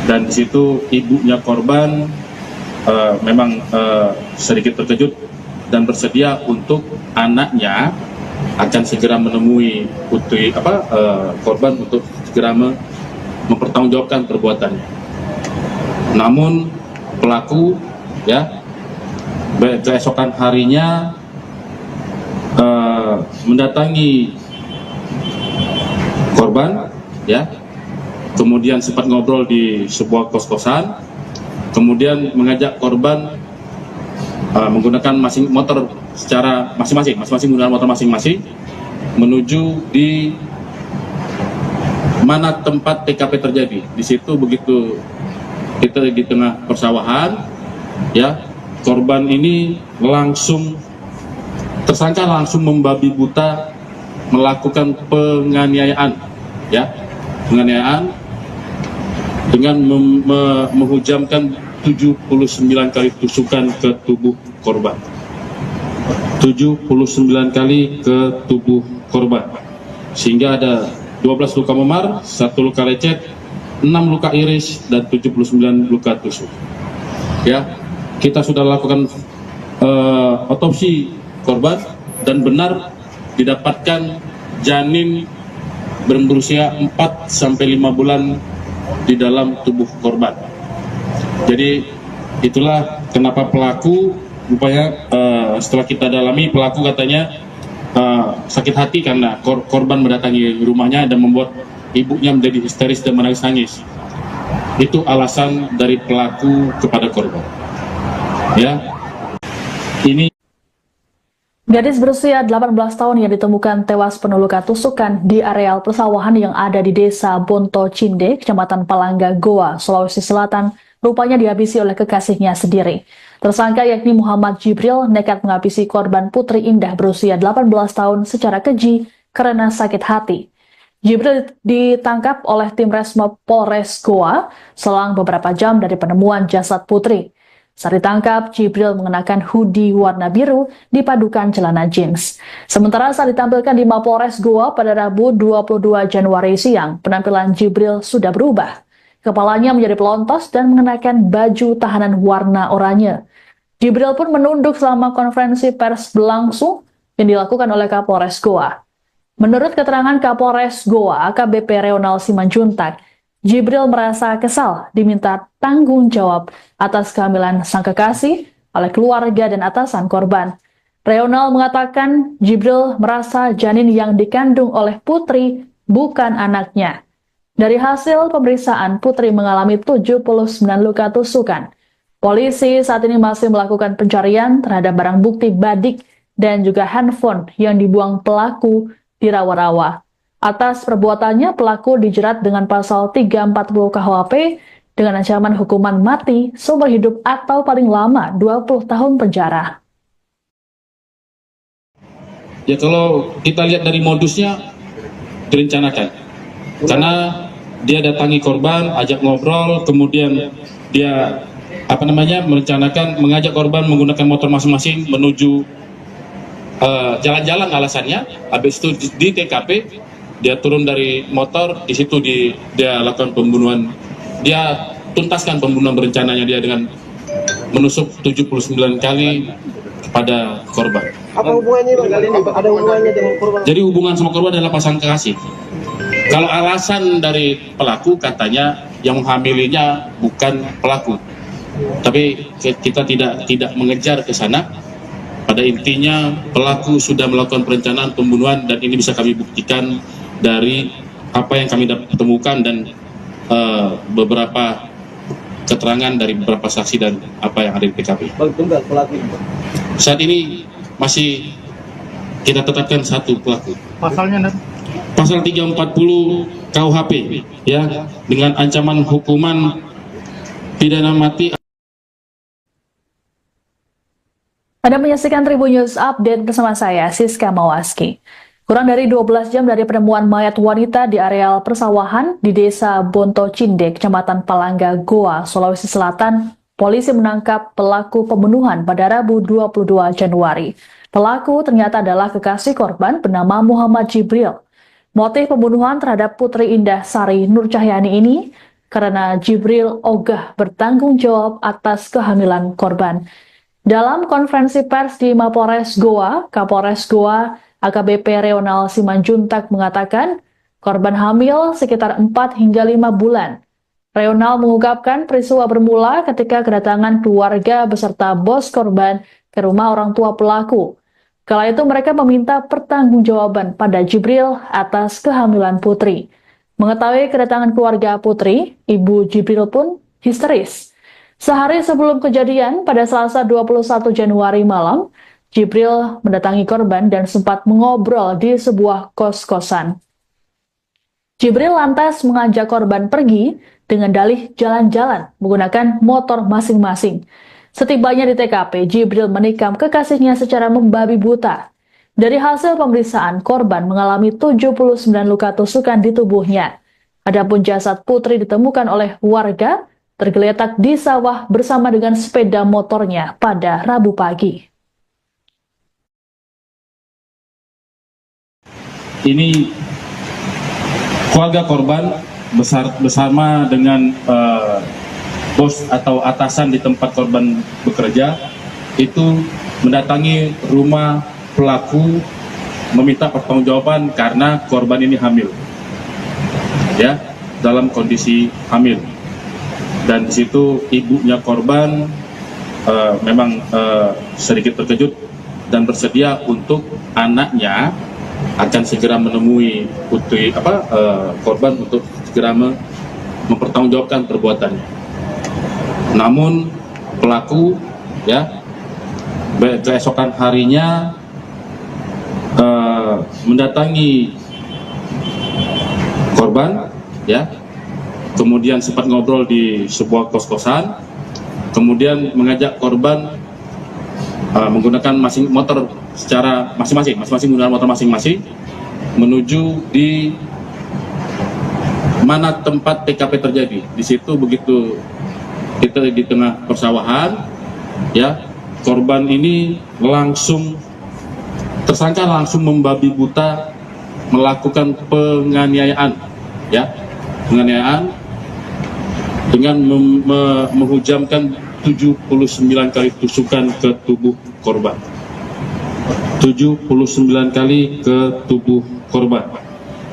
Dan di situ ibunya korban memang sedikit terkejut dan bersedia untuk anaknya akan segera menemui korban untuk segera mempertanggungjawabkan perbuatannya. Namun pelaku, ya, keesokan harinya mendatangi korban, ya, kemudian sempat ngobrol di sebuah kos-kosan, kemudian mengajak korban menggunakan motor secara masing-masing menggunakan motor masing-masing menuju di mana tempat TKP terjadi. Di situ begitu kita di tengah persawahan, ya, korban ini tersangka langsung membabi buta melakukan penganiayaan, ya, dengan menghujamkan 79 kali tusukan ke tubuh korban. 79 kali ke tubuh korban. Sehingga ada 12 luka memar, 1 luka lecet, 6 luka iris, dan 79 luka tusuk. Ya, kita sudah lakukan otopsi korban dan benar didapatkan janin berusia 4-5 bulan di dalam tubuh korban. Jadi itulah kenapa pelaku rupanya setelah kita dalami, pelaku katanya sakit hati karena korban mendatangi rumahnya dan membuat ibunya menjadi histeris dan menangis-nangis. Itu alasan dari pelaku kepada korban. Ya, ini Gadis berusia 18 tahun yang ditemukan tewas penuh luka tusukan di areal persawahan yang ada di Desa Bonto Cinde, Kecamatan Palangga, Goa, Sulawesi Selatan, rupanya dihabisi oleh kekasihnya sendiri. Tersangka yakni Muhammad Jibril nekat menghabisi korban Putri Indah berusia 18 tahun secara keji karena sakit hati. Jibril ditangkap oleh tim Resmob Polres Goa selang beberapa jam dari penemuan jasad Putri. Saat ditangkap, Jibril mengenakan hoodie warna biru dipadukan celana jeans. Sementara saat ditampilkan di Mapolres Goa pada Rabu 22 Januari siang, penampilan Jibril sudah berubah. Kepalanya menjadi pelontos dan mengenakan baju tahanan warna oranye. Jibril pun menunduk selama konferensi pers berlangsung yang dilakukan oleh Kapolres Goa. Menurut keterangan Kapolres Goa, AKBP Reonal Simanjuntak, Jibril merasa kesal diminta tanggung jawab atas kehamilan sang kekasih oleh keluarga dan atasan korban. Reonal mengatakan Jibril merasa janin yang dikandung oleh Putri bukan anaknya. Dari hasil pemeriksaan, Putri mengalami 79 luka tusukan. Polisi saat ini masih melakukan pencarian terhadap barang bukti badik dan juga handphone yang dibuang pelaku di rawa-rawa. Atas perbuatannya, pelaku dijerat dengan pasal 340 KUHP dengan ancaman hukuman mati, seumur hidup atau paling lama 20 tahun penjara. ya, kalau kita lihat dari modusnya direncanakan, karena dia datangi korban, ajak ngobrol, kemudian dia merencanakan mengajak korban menggunakan motor masing-masing menuju jalan-jalan alasannya. Habis itu di TKP dia turun dari motor, di situ dia lakukan pembunuhan. Dia tuntaskan pembunuhan berencananya dia dengan menusuk 79 kali kepada korban. Apa hubungannya Bang kali ini? Ada hubungannya dengan korban? Jadi hubungan sama korban adalah pasangan kekasih. Kalau alasan dari pelaku katanya yang menghamilinya bukan pelaku, tapi kita tidak mengejar ke sana. Pada intinya pelaku sudah melakukan perencanaan pembunuhan dan ini bisa kami buktikan dari apa yang kami temukan dan beberapa keterangan dari beberapa saksi dan apa yang ada di TKP. Bang tunggal pelaku itu. Saat ini masih kita tetapkan satu pelaku. Pasalnya Nan? Pasal 340 KUHP ya, dengan ancaman hukuman pidana mati. Anda menyaksikan Tribun News Update bersama saya, Siska Mawaski. Kurang dari 12 jam dari penemuan mayat wanita di areal persawahan di Desa Bonto Cinde, Kecamatan Palangga, Goa, Sulawesi Selatan, polisi menangkap pelaku pembunuhan pada Rabu 22 Januari. Pelaku ternyata adalah kekasih korban bernama Muhammad Jibril. Motif pembunuhan terhadap Putri Indah Sari Nur Cahyani ini karena Jibril ogah bertanggung jawab atas kehamilan korban. Dalam konferensi pers di Mapores Goa, Kapolres Goa AKBP Reonal Simanjuntak mengatakan korban hamil sekitar 4 hingga 5 bulan. Reonal mengungkapkan peristiwa bermula ketika kedatangan keluarga beserta bos korban ke rumah orang tua pelaku. Kala itu mereka meminta pertanggungjawaban pada Jibril atas kehamilan Putri. Mengetahui kedatangan keluarga Putri, ibu Jibril pun histeris. Sehari sebelum kejadian, pada Selasa 21 Januari malam, Jibril mendatangi korban dan sempat mengobrol di sebuah kos-kosan. Jibril lantas mengajak korban pergi dengan dalih jalan-jalan menggunakan motor masing-masing. Setibanya di TKP, Jibril menikam kekasihnya secara membabi buta. Dari hasil pemeriksaan, korban mengalami 79 luka tusukan di tubuhnya. Adapun jasad Putri ditemukan oleh warga tergeletak di sawah bersama dengan sepeda motornya pada Rabu pagi. Ini keluarga korban bersama dengan bos atau atasan di tempat korban bekerja itu mendatangi rumah pelaku meminta pertanggungjawaban karena korban ini hamil, ya, dalam kondisi hamil. Dan di situ ibunya korban memang sedikit terkejut dan bersedia untuk anaknya akan segera menemui putri korban untuk segera mempertanggungjawabkan perbuatannya. Namun pelaku ya keesokan harinya mendatangi korban ya, kemudian sempat ngobrol di sebuah kos-kosan, kemudian mengajak korban menggunakan motor secara masing-masing menggunakan motor masing-masing menuju di mana tempat TKP terjadi. Di situ begitu kita di tengah persawahan, ya, korban ini tersangka langsung membabi buta melakukan penganiayaan, ya, penganiayaan dengan menghujamkan 79 kali tusukan ke tubuh korban. 79 kali ke tubuh korban,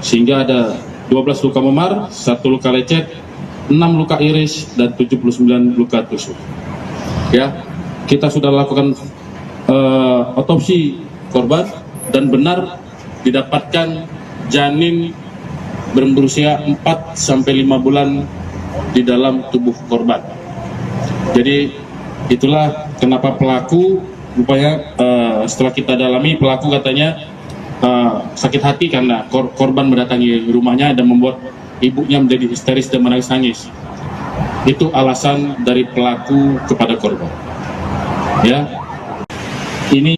sehingga ada 12 luka memar, 1 luka lecet, 6 luka iris, dan 79 luka tusuk. Ya, kita sudah lakukan otopsi korban dan benar didapatkan janin berusia 4 sampai 5 bulan di dalam tubuh korban. Jadi itulah kenapa pelaku rupanya setelah kita dalami, pelaku katanya sakit hati karena korban mendatangi rumahnya dan membuat ibunya menjadi histeris dan menangis-nangis. Itu alasan dari pelaku kepada korban. Ya, ini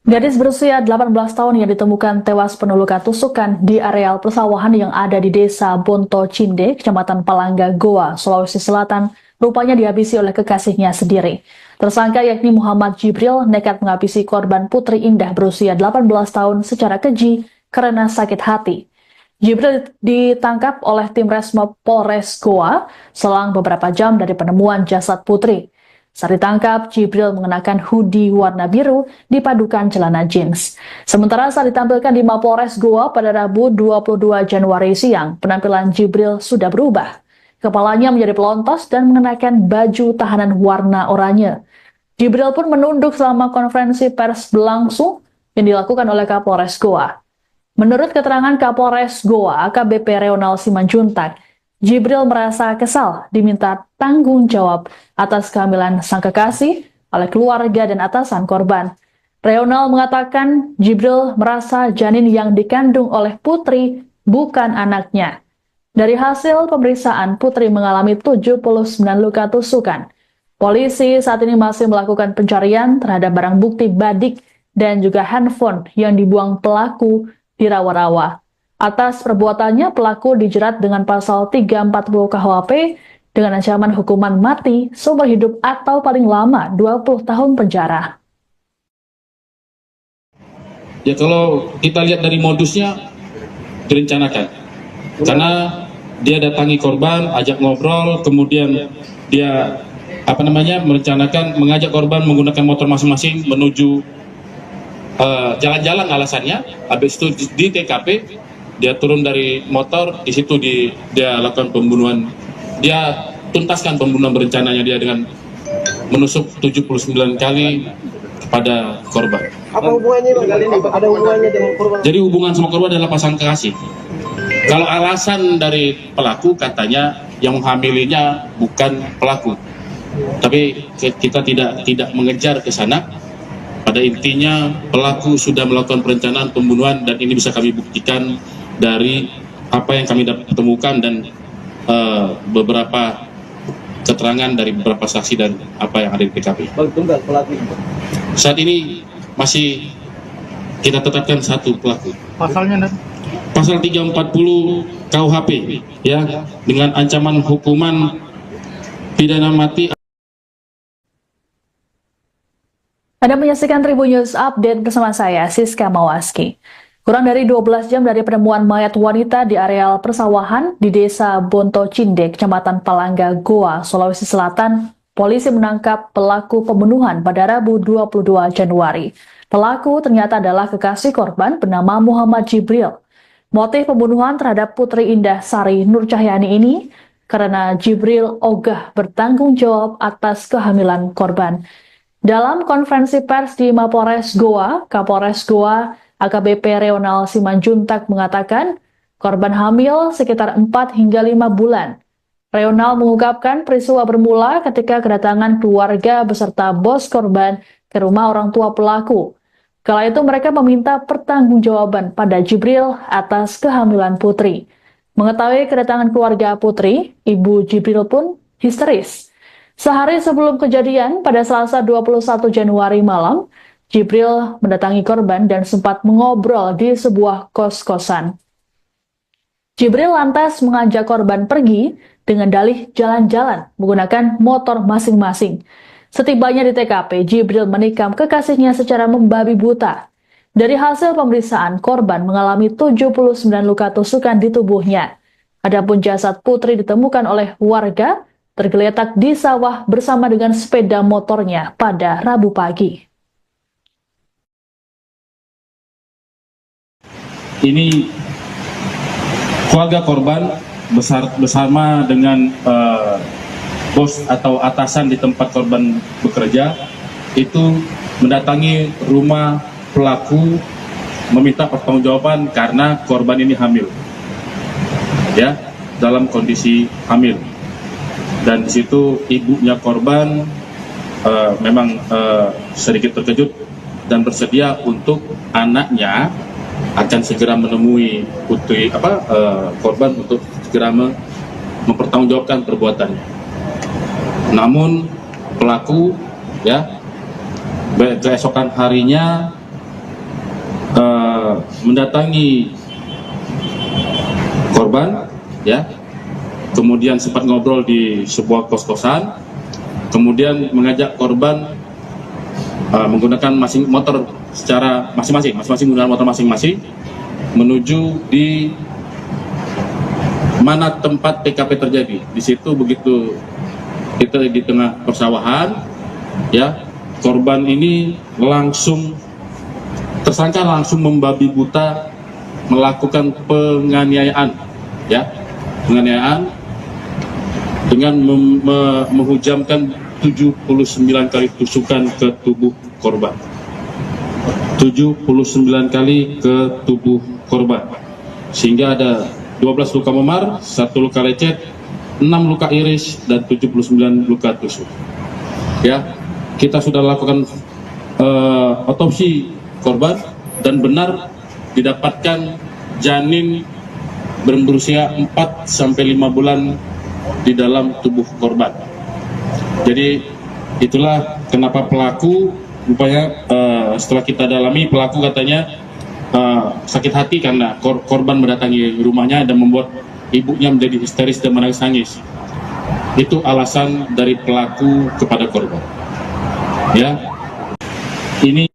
Gadis berusia 18 tahun yang ditemukan tewas penuh luka tusukan di areal persawahan yang ada di Desa Bonto Cinde, Kecamatan Palangga, Goa, Sulawesi Selatan, rupanya dihabisi oleh kekasihnya sendiri. Tersangka yakni Muhammad Jibril nekat menghabisi korban Putri Indah berusia 18 tahun secara keji karena sakit hati. Jibril ditangkap oleh tim Resmob Polres Goa selang beberapa jam dari penemuan jasad Putri. Saat ditangkap, Jibril mengenakan hoodie warna biru dipadukan celana jeans. Sementara saat ditampilkan di Mapolres Goa pada Rabu 22 Januari siang, penampilan Jibril sudah berubah. Kepalanya menjadi pelontos dan mengenakan baju tahanan warna oranye. Jibril pun menunduk selama konferensi pers berlangsung yang dilakukan oleh Kapolres Goa. Menurut keterangan Kapolres Goa, AKBP Reonal Simanjuntak, Jibril merasa kesal diminta tanggung jawab atas kehamilan sang kekasih oleh keluarga dan atasan korban. Reonal mengatakan Jibril merasa janin yang dikandung oleh Putri bukan anaknya. Dari hasil pemeriksaan, Putri mengalami 79 luka tusukan. Polisi saat ini masih melakukan pencarian terhadap barang bukti badik dan juga handphone yang dibuang pelaku di rawa-rawa. Atas perbuatannya, pelaku dijerat dengan pasal 340 KUHP dengan ancaman hukuman mati seumur hidup atau paling lama 20 tahun penjara. Ya kalau kita lihat dari modusnya direncanakan, karena dia datangi korban, ajak ngobrol, kemudian dia merencanakan mengajak korban menggunakan motor masing-masing menuju jalan-jalan alasannya. Habis itu di TKP dia turun dari motor, di situ dia lakukan pembunuhan. Dia tuntaskan pembunuhan berencananya dia dengan menusuk 79 kali kepada korban. Apa hubungannya Bang kali ini? Ada hubungannya dengan korban? Jadi hubungan sama korban adalah pasangan kekasih. Kalau alasan dari pelaku katanya yang menghamilinya bukan pelaku, tapi kita tidak mengejar ke sana. Pada intinya pelaku sudah melakukan perencanaan pembunuhan dan ini bisa kami buktikan dari apa yang kami temukan dan beberapa keterangan dari beberapa saksi dan apa yang ada di TKP. Tunggal pelaku. Saat ini masih kita tetapkan satu pelaku. Pasalnya Pasal 340 KUHP ya, dengan ancaman hukuman pidana mati. Anda menyaksikan Tribun News Update bersama saya, Siska Mawaski. Kurang dari 12 jam dari penemuan mayat wanita di areal persawahan di Desa Bonto Cindek, Kecamatan Palangga, Goa, Sulawesi Selatan, polisi menangkap pelaku pembunuhan pada Rabu 22 Januari. Pelaku ternyata adalah kekasih korban bernama Muhammad Jibril. Motif pembunuhan terhadap Putri Indah Sari Nur Cahyani ini karena Jibril ogah bertanggung jawab atas kehamilan korban. Dalam konferensi pers di Mapolres Goa, Kapolres Goa AKBP Reonal Simanjuntak mengatakan korban hamil sekitar 4 hingga 5 bulan. Reonal mengungkapkan peristiwa bermula ketika kedatangan keluarga beserta bos korban ke rumah orang tua pelaku. Kala itu mereka meminta pertanggungjawaban pada Jibril atas kehamilan Putri. Mengetahui kedatangan keluarga Putri, ibu Jibril pun histeris. Sehari sebelum kejadian, pada Selasa 21 Januari malam, Jibril mendatangi korban dan sempat mengobrol di sebuah kos-kosan. Jibril lantas mengajak korban pergi dengan dalih jalan-jalan menggunakan motor masing-masing. Setibanya di TKP, Jibril menikam kekasihnya secara membabi buta. Dari hasil pemeriksaan, korban mengalami 79 luka tusukan di tubuhnya. Adapun jasad Putri ditemukan oleh warga tergeletak di sawah bersama dengan sepeda motornya pada Rabu pagi. Ini keluarga korban bersama dengan bos atau atasan di tempat korban bekerja itu mendatangi rumah pelaku meminta pertanggungjawaban karena korban ini hamil, ya, dalam kondisi hamil. Dan di situ ibunya korban memang sedikit terkejut dan bersedia untuk anaknya akan segera menemui putri korban untuk segera mempertanggungjawabkan perbuatannya. Namun pelaku ya keesokan harinya mendatangi korban ya, kemudian sempat ngobrol di sebuah kos-kosan, kemudian mengajak korban menggunakan motor secara masing-masing menggunakan motor masing-masing menuju di mana tempat TKP terjadi. Di situ begitu kita di tengah persawahan, ya, korban ini tersangka langsung membabi buta melakukan penganiayaan, ya, penganiayaan dengan menghujamkan 79 kali tusukan ke tubuh korban. 79 kali ke tubuh korban, sehingga ada 12 luka memar, 1 luka lecet, 6 luka iris, dan 79 luka tusuk. Ya, kita sudah lakukan otopsi korban dan benar didapatkan janin berusia 4-5 bulan di dalam tubuh korban. Jadi itulah kenapa pelaku rupanya setelah kita dalami, pelaku katanya sakit hati karena korban mendatangi rumahnya dan membuat ibunya menjadi histeris dan menangis-nangis. Itu alasan dari pelaku kepada korban. Ya, ini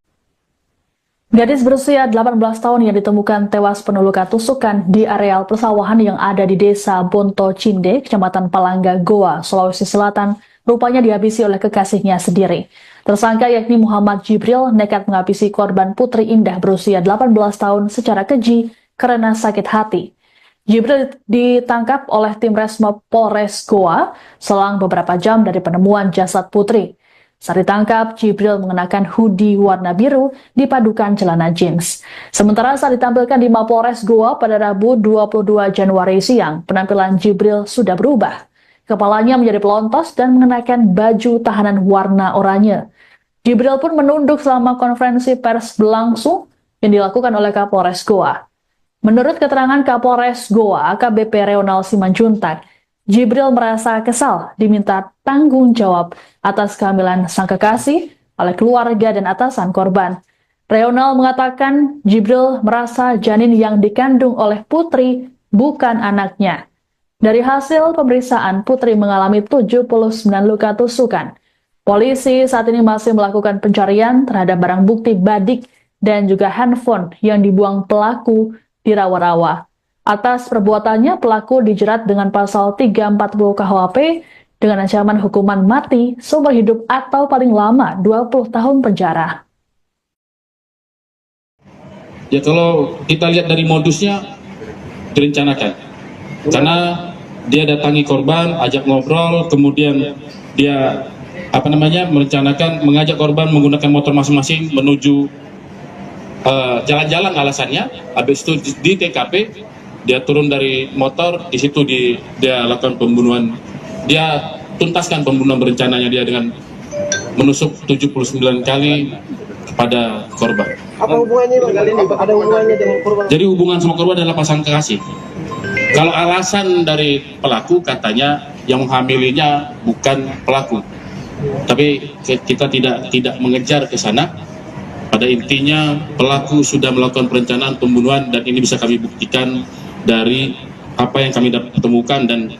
Gadis berusia 18 tahun yang ditemukan tewas penuh luka tusukan di areal persawahan yang ada di Desa Bonto Cinde, Kecamatan Palangga, Goa, Sulawesi Selatan, rupanya dihabisi oleh kekasihnya sendiri. Tersangka yakni Muhammad Jibril nekat menghabisi korban Putri Indah berusia 18 tahun secara keji karena sakit hati. Jibril ditangkap oleh tim Resmob Polres Goa selang beberapa jam dari penemuan jasad Putri. Saat ditangkap, Jibril mengenakan hoodie warna biru dipadukan celana jeans. Sementara saat ditampilkan di Mapolres Goa pada Rabu 22 Januari siang, penampilan Jibril sudah berubah. Kepalanya menjadi pelontos dan mengenakan baju tahanan warna oranye. Jibril pun menunduk selama konferensi pers berlangsung yang dilakukan oleh Kapolres Goa. Menurut keterangan Kapolres Goa, AKBP Reonal Simanjuntak, Jibril merasa kesal diminta tanggung jawab atas kehamilan sang kekasih oleh keluarga dan atasan korban. Reonal mengatakan Jibril merasa janin yang dikandung oleh Putri bukan anaknya. Dari hasil pemeriksaan, Putri mengalami 79 luka tusukan. Polisi saat ini masih melakukan pencarian terhadap barang bukti badik dan juga handphone yang dibuang pelaku di rawa-rawa. Atas perbuatannya, pelaku dijerat dengan pasal 340 KUHP dengan ancaman hukuman mati, seumur hidup atau paling lama 20 tahun penjara. ya kalau kita lihat dari modusnya direncanakan. Karena dia datangi korban, ajak ngobrol, kemudian dia merencanakan mengajak korban menggunakan motor masing-masing menuju jalan-jalan alasannya. Habis itu di TKP dia turun dari motor, di situ dia lakukan pembunuhan. Dia tuntaskan pembunuhan berencananya dia dengan menusuk 79 kali kepada korban. Apa hubungannya Bang kali ini? Ada hubungannya dengan korban? Jadi hubungan sama korban adalah pasangan kekasih. Kalau alasan dari pelaku katanya yang menghamilinya bukan pelaku, tapi kita tidak mengejar ke sana. Pada intinya pelaku sudah melakukan perencanaan pembunuhan dan ini bisa kami buktikan dari apa yang kami temukan dan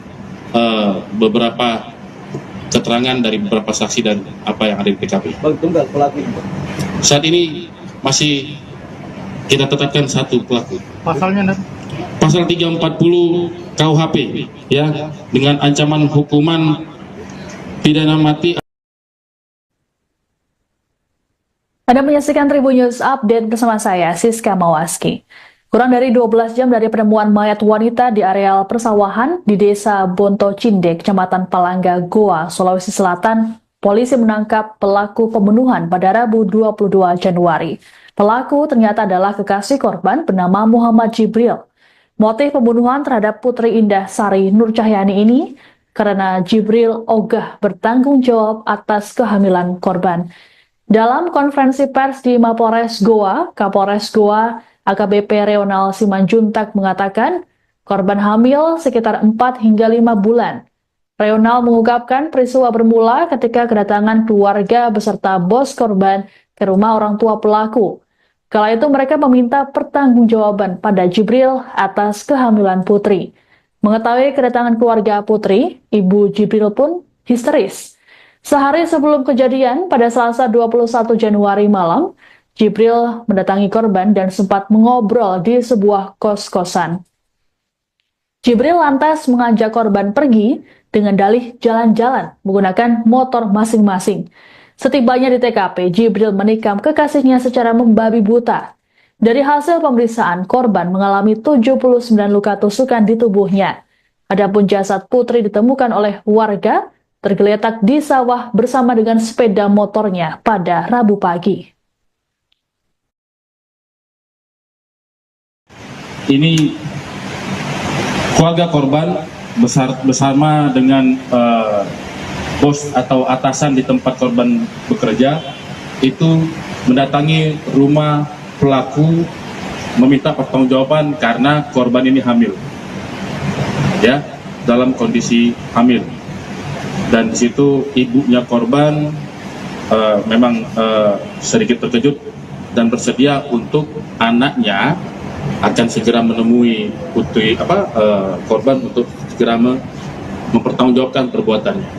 beberapa keterangan dari beberapa saksi dan apa yang ada di TKP. Bang tunggal pelaku. Saat ini masih kita tetapkan satu pelaku. Pasalnya Pasal 340 KUHP ya, dengan ancaman hukuman pidana mati. Anda menyaksikan Tribun News Update bersama saya, Siska Mawaski. Kurang dari 12 jam dari penemuan mayat wanita di areal persawahan di Desa Bonto Cinde, Kecamatan Palangga, Goa, Sulawesi Selatan, polisi menangkap pelaku pembunuhan pada Rabu 22 Januari. Pelaku ternyata adalah kekasih korban bernama Muhammad Jibril. Motif pembunuhan terhadap Putri Indah Sari Nur Cahyani ini karena Jibril ogah bertanggung jawab atas kehamilan korban. Dalam konferensi pers di Mapolres Goa, Kapolres Goa AKBP Reonal Simanjuntak mengatakan korban hamil sekitar 4 hingga 5 bulan. Reonal mengungkapkan peristiwa bermula ketika kedatangan keluarga beserta bos korban ke rumah orang tua pelaku. Kala itu mereka meminta pertanggungjawaban pada Jibril atas kehamilan Putri. Mengetahui kedatangan keluarga Putri, ibu Jibril pun histeris. Sehari sebelum kejadian, pada Selasa 21 Januari malam, Jibril mendatangi korban dan sempat mengobrol di sebuah kos-kosan. Jibril lantas mengajak korban pergi dengan dalih jalan-jalan menggunakan motor masing-masing. Setibanya di TKP, Jibril menikam kekasihnya secara membabi buta. Dari hasil pemeriksaan, korban mengalami 79 luka tusukan di tubuhnya. Adapun jasad Putri ditemukan oleh warga tergeletak di sawah bersama dengan sepeda motornya pada Rabu pagi. Ini keluarga korban bersama dengan bos atau atasan di tempat korban bekerja itu mendatangi rumah pelaku meminta pertanggungjawaban karena korban ini hamil, ya, dalam kondisi hamil. Dan di situ ibunya korban memang sedikit terkejut dan bersedia untuk anaknya akan segera menemui korban untuk segera mempertanggungjawabkan perbuatannya.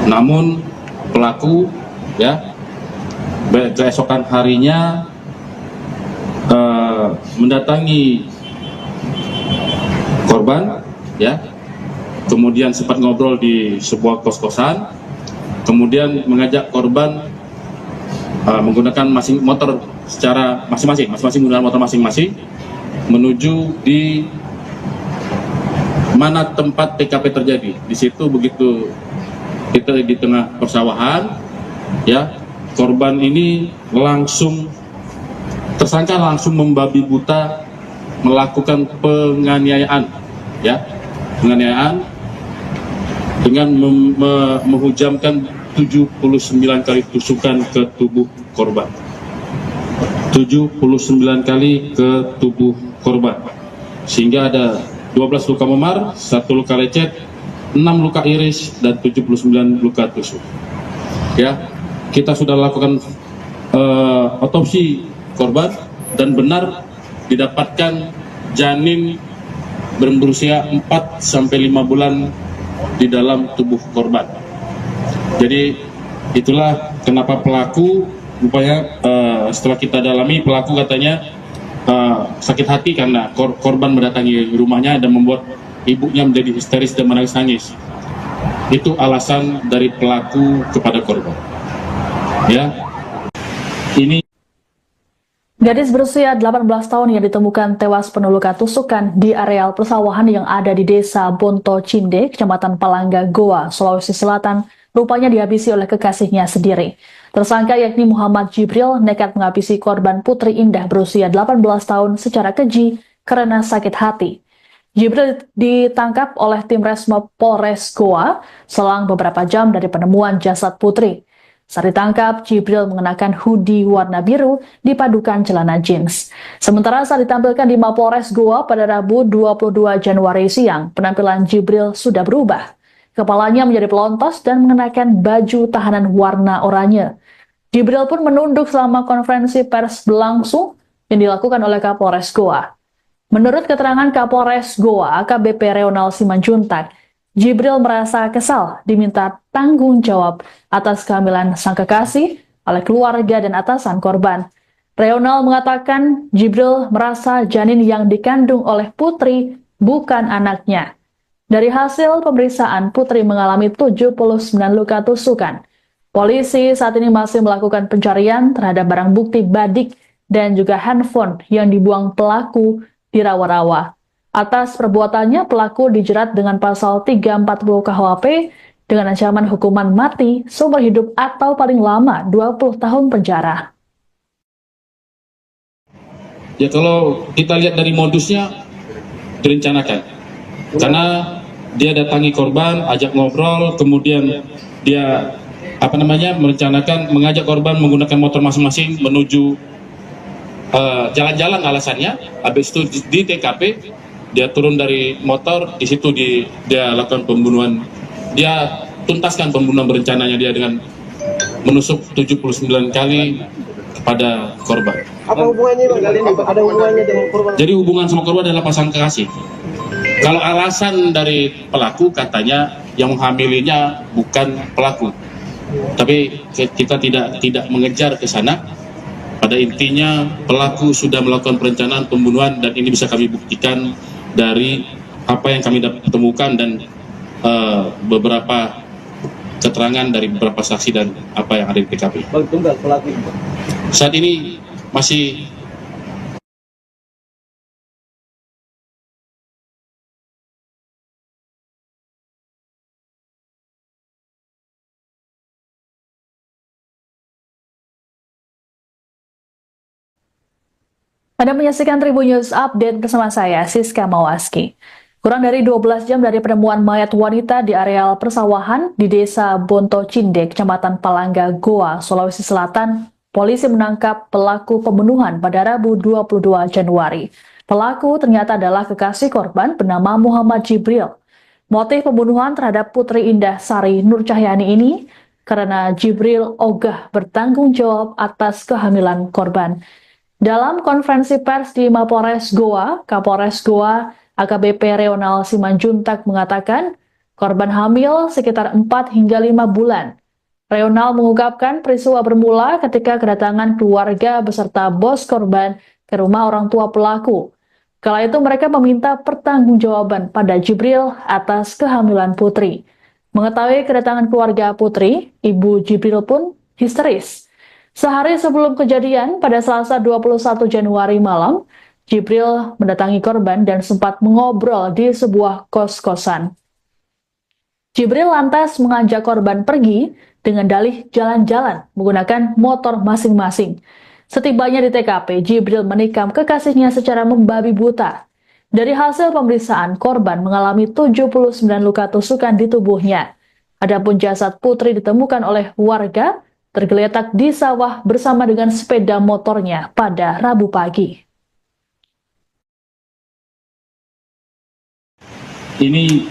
Namun pelaku, ya, keesokan harinya mendatangi korban, ya, kemudian sempat ngobrol di sebuah kos-kosan, kemudian mengajak korban menggunakan motor secara masing-masing menggunakan motor masing-masing menuju di mana tempat TKP terjadi. Di situ begitu kita di tengah persawahan, ya, korban ini tersangka langsung membabi buta melakukan penganiayaan, ya, penganiayaan dengan menghujamkan 79 kali tusukan ke tubuh korban. 79 kali ke tubuh korban, sehingga ada 12 luka memar, 1 luka lecet, 6 luka iris, dan 79 luka tusuk. Ya, kita sudah lakukan otopsi korban dan benar didapatkan janin berusia 4-5 bulan di dalam tubuh korban. Jadi itulah kenapa pelaku rupanya setelah kita dalami, pelaku katanya sakit hati karena korban mendatangi rumahnya dan membuat ibunya menjadi histeris dan menangis-nangis. Itu alasan dari pelaku kepada korban. Ya, ini Gadis berusia 18 tahun yang ditemukan tewas penuh luka tusukan di areal persawahan yang ada di Desa Bonto Cinde, Kecamatan Palangga, Goa, Sulawesi Selatan, rupanya dihabisi oleh kekasihnya sendiri. Tersangka yakni Muhammad Jibril nekat menghabisi korban Putri Indah berusia 18 tahun secara keji karena sakit hati. Jibril ditangkap oleh tim Resmob Polres Goa selang beberapa jam dari penemuan jasad Putri. Saat ditangkap, Jibril mengenakan hoodie warna biru dipadukan celana jeans. Sementara saat ditampilkan di Mapolres Goa pada Rabu 22 Januari siang, penampilan Jibril sudah berubah. Kepalanya menjadi pelontos dan mengenakan baju tahanan warna oranye. Jibril pun menunduk selama konferensi pers berlangsung yang dilakukan oleh Kapolres Goa. Menurut keterangan Kapolres Goa, AKBP Reonal Simanjuntak, Jibril merasa kesal diminta tanggung jawab atas kehamilan sang kekasih oleh keluarga dan atasan korban. Reonal mengatakan Jibril merasa janin yang dikandung oleh Putri bukan anaknya. Dari hasil pemeriksaan, Putri mengalami 79 luka tusukan. Polisi saat ini masih melakukan pencarian terhadap barang bukti badik dan juga handphone yang dibuang pelaku di rawa-rawa. Atas perbuatannya, pelaku dijerat dengan pasal 340 KUHP dengan ancaman hukuman mati, seumur hidup atau paling lama 20 tahun penjara. ya, kalau kita lihat dari modusnya direncanakan, karena dia datangi korban, ajak ngobrol, kemudian dia merencanakan mengajak korban menggunakan motor masing-masing menuju jalan-jalan alasannya. Habis itu di TKP dia turun dari motor, di situ dia lakukan pembunuhan. Dia tuntaskan pembunuhan berencananya dia dengan menusuk 79 kali kepada korban. Apa hubungannya Bang kali ini? Ada hubungannya dengan korban? Jadi hubungan sama korban adalah pasangan kekasih. Kalau alasan dari pelaku katanya yang menghamilinya bukan pelaku, tapi kita tidak mengejar ke sana. Pada intinya pelaku sudah melakukan perencanaan pembunuhan dan ini bisa kami buktikan dari apa yang kami temukan dan beberapa keterangan dari beberapa saksi dan apa yang ada di TKP. Bang tunggal pelaku. Saat ini masih Anda menyaksikan Tribun News Update bersama saya, Siska Mawaski. Kurang dari 12 jam dari penemuan mayat wanita di areal persawahan di Desa Bonto Cinde, Kecamatan Palangga, Goa, Sulawesi Selatan, polisi menangkap pelaku pembunuhan pada Rabu 22 Januari. Pelaku ternyata adalah kekasih korban bernama Muhammad Jibril. Motif pembunuhan terhadap Putri Indah Sari Nur Cahyani ini karena Jibril ogah bertanggung jawab atas kehamilan korban. Dalam konferensi pers di Mapolres Goa, Kapolres Goa AKBP Reonal Simanjuntak mengatakan korban hamil sekitar 4 hingga 5 bulan. Reonal mengungkapkan peristiwa bermula ketika kedatangan keluarga beserta bos korban ke rumah orang tua pelaku. Kala itu mereka meminta pertanggungjawaban pada Jibril atas kehamilan Putri. Mengetahui kedatangan keluarga Putri, Ibu Jibril pun histeris. Sehari sebelum kejadian, pada Selasa 21 Januari malam, Jibril mendatangi korban dan sempat mengobrol di sebuah kos-kosan. Jibril lantas mengajak korban pergi dengan dalih jalan-jalan menggunakan motor masing-masing. Setibanya di TKP, Jibril menikam kekasihnya secara membabi buta. Dari hasil pemeriksaan, korban mengalami 79 luka tusukan di tubuhnya. Adapun jasad Putri ditemukan oleh warga tergeletak di sawah bersama dengan sepeda motornya pada Rabu pagi. Ini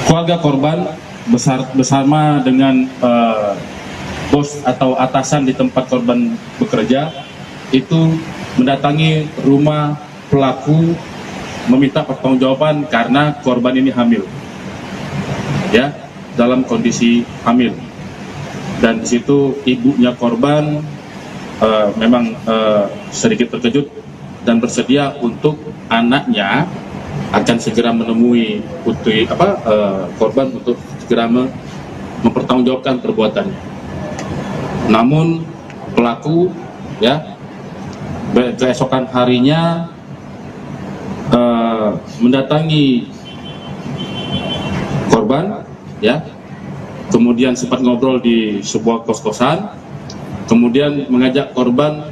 keluarga korban bersama dengan bos atau atasan di tempat korban bekerja itu mendatangi rumah pelaku meminta pertanggungjawaban karena korban ini hamil, ya, dalam kondisi hamil. Dan di situ ibunya korban memang sedikit terkejut dan bersedia untuk anaknya akan segera menemui korban untuk segera mempertanggungjawabkan perbuatannya. Namun pelaku, ya, keesokan harinya mendatangi korban, ya, kemudian sempat ngobrol di sebuah kos-kosan, kemudian mengajak korban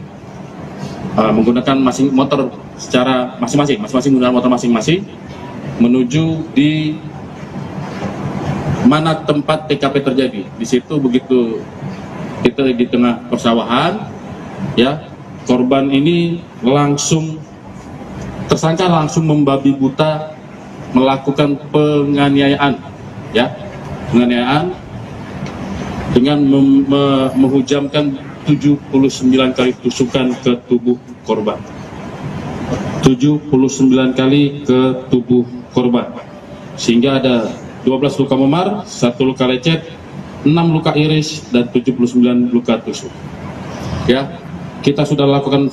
menggunakan motor secara masing-masing menggunakan motor masing-masing menuju di mana tempat TKP terjadi. Di situ begitu kita di tengah persawahan, ya, korban ini tersangka langsung membabi buta melakukan penganiayaan, ya, penganiayaan dengan menghujamkan 79 kali tusukan ke tubuh korban. 79 kali ke tubuh korban. Sehingga ada 12 luka memar, 1 luka lecet, 6 luka iris, dan 79 luka tusuk. Ya, kita sudah lakukan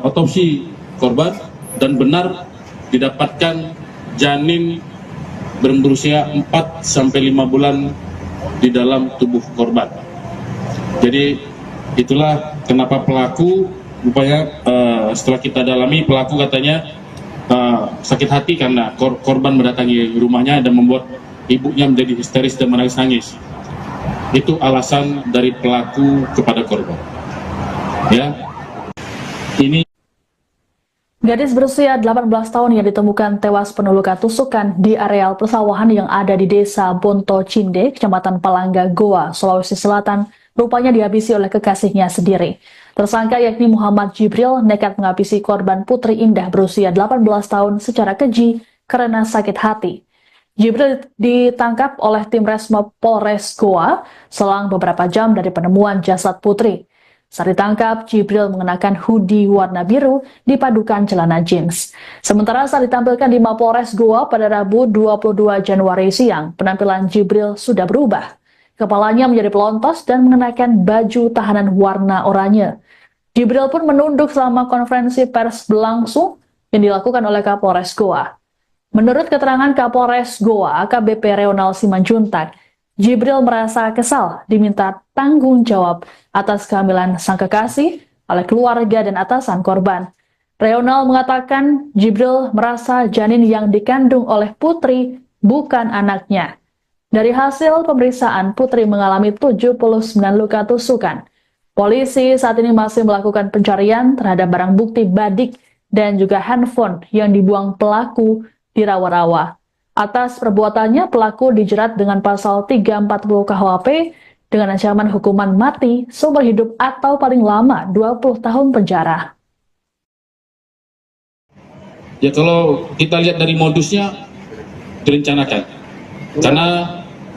otopsi korban dan benar didapatkan janin berusia 4 sampai 5 bulan di dalam tubuh korban. Jadi itulah kenapa pelaku rupanya setelah kita dalami, pelaku katanya sakit hati karena korban mendatangi rumahnya dan membuat ibunya menjadi histeris dan menangis-nangis. Itu alasan dari pelaku kepada korban. Ya, ini Gadis berusia 18 tahun yang ditemukan tewas penuh luka tusukan di areal persawahan yang ada di Desa Bonto Cinde, Kecamatan Palangga, Goa, Sulawesi Selatan, rupanya dihabisi oleh kekasihnya sendiri. Tersangka yakni Muhammad Jibril nekat menghabisi korban Putri Indah berusia 18 tahun secara keji karena sakit hati. Jibril ditangkap oleh tim Resmo Polres Goa selang beberapa jam dari penemuan jasad Putri. Saat ditangkap, Jibril mengenakan hoodie warna biru dipadukan celana jeans. Sementara saat ditampilkan di Mapolres Goa pada Rabu 22 Januari siang, penampilan Jibril sudah berubah. Kepalanya menjadi pelontos dan mengenakan baju tahanan warna oranye. Jibril pun menunduk selama konferensi pers berlangsung yang dilakukan oleh Kapolres Goa. Menurut keterangan Kapolres Goa, AKBP Reonal Simanjuntak, Jibril merasa kesal diminta tanggung jawab atas kehamilan sang kekasih oleh keluarga dan atasan korban. Reonal mengatakan Jibril merasa janin yang dikandung oleh Putri bukan anaknya. Dari hasil pemeriksaan, Putri mengalami 79 luka tusukan. Polisi saat ini masih melakukan pencarian terhadap barang bukti badik dan juga handphone yang dibuang pelaku di rawa-rawa. Atas perbuatannya, pelaku dijerat dengan pasal 340 KUHP dengan ancaman hukuman mati, seumur hidup atau paling lama 20 tahun penjara. Ya kalau kita lihat dari modusnya direncanakan, karena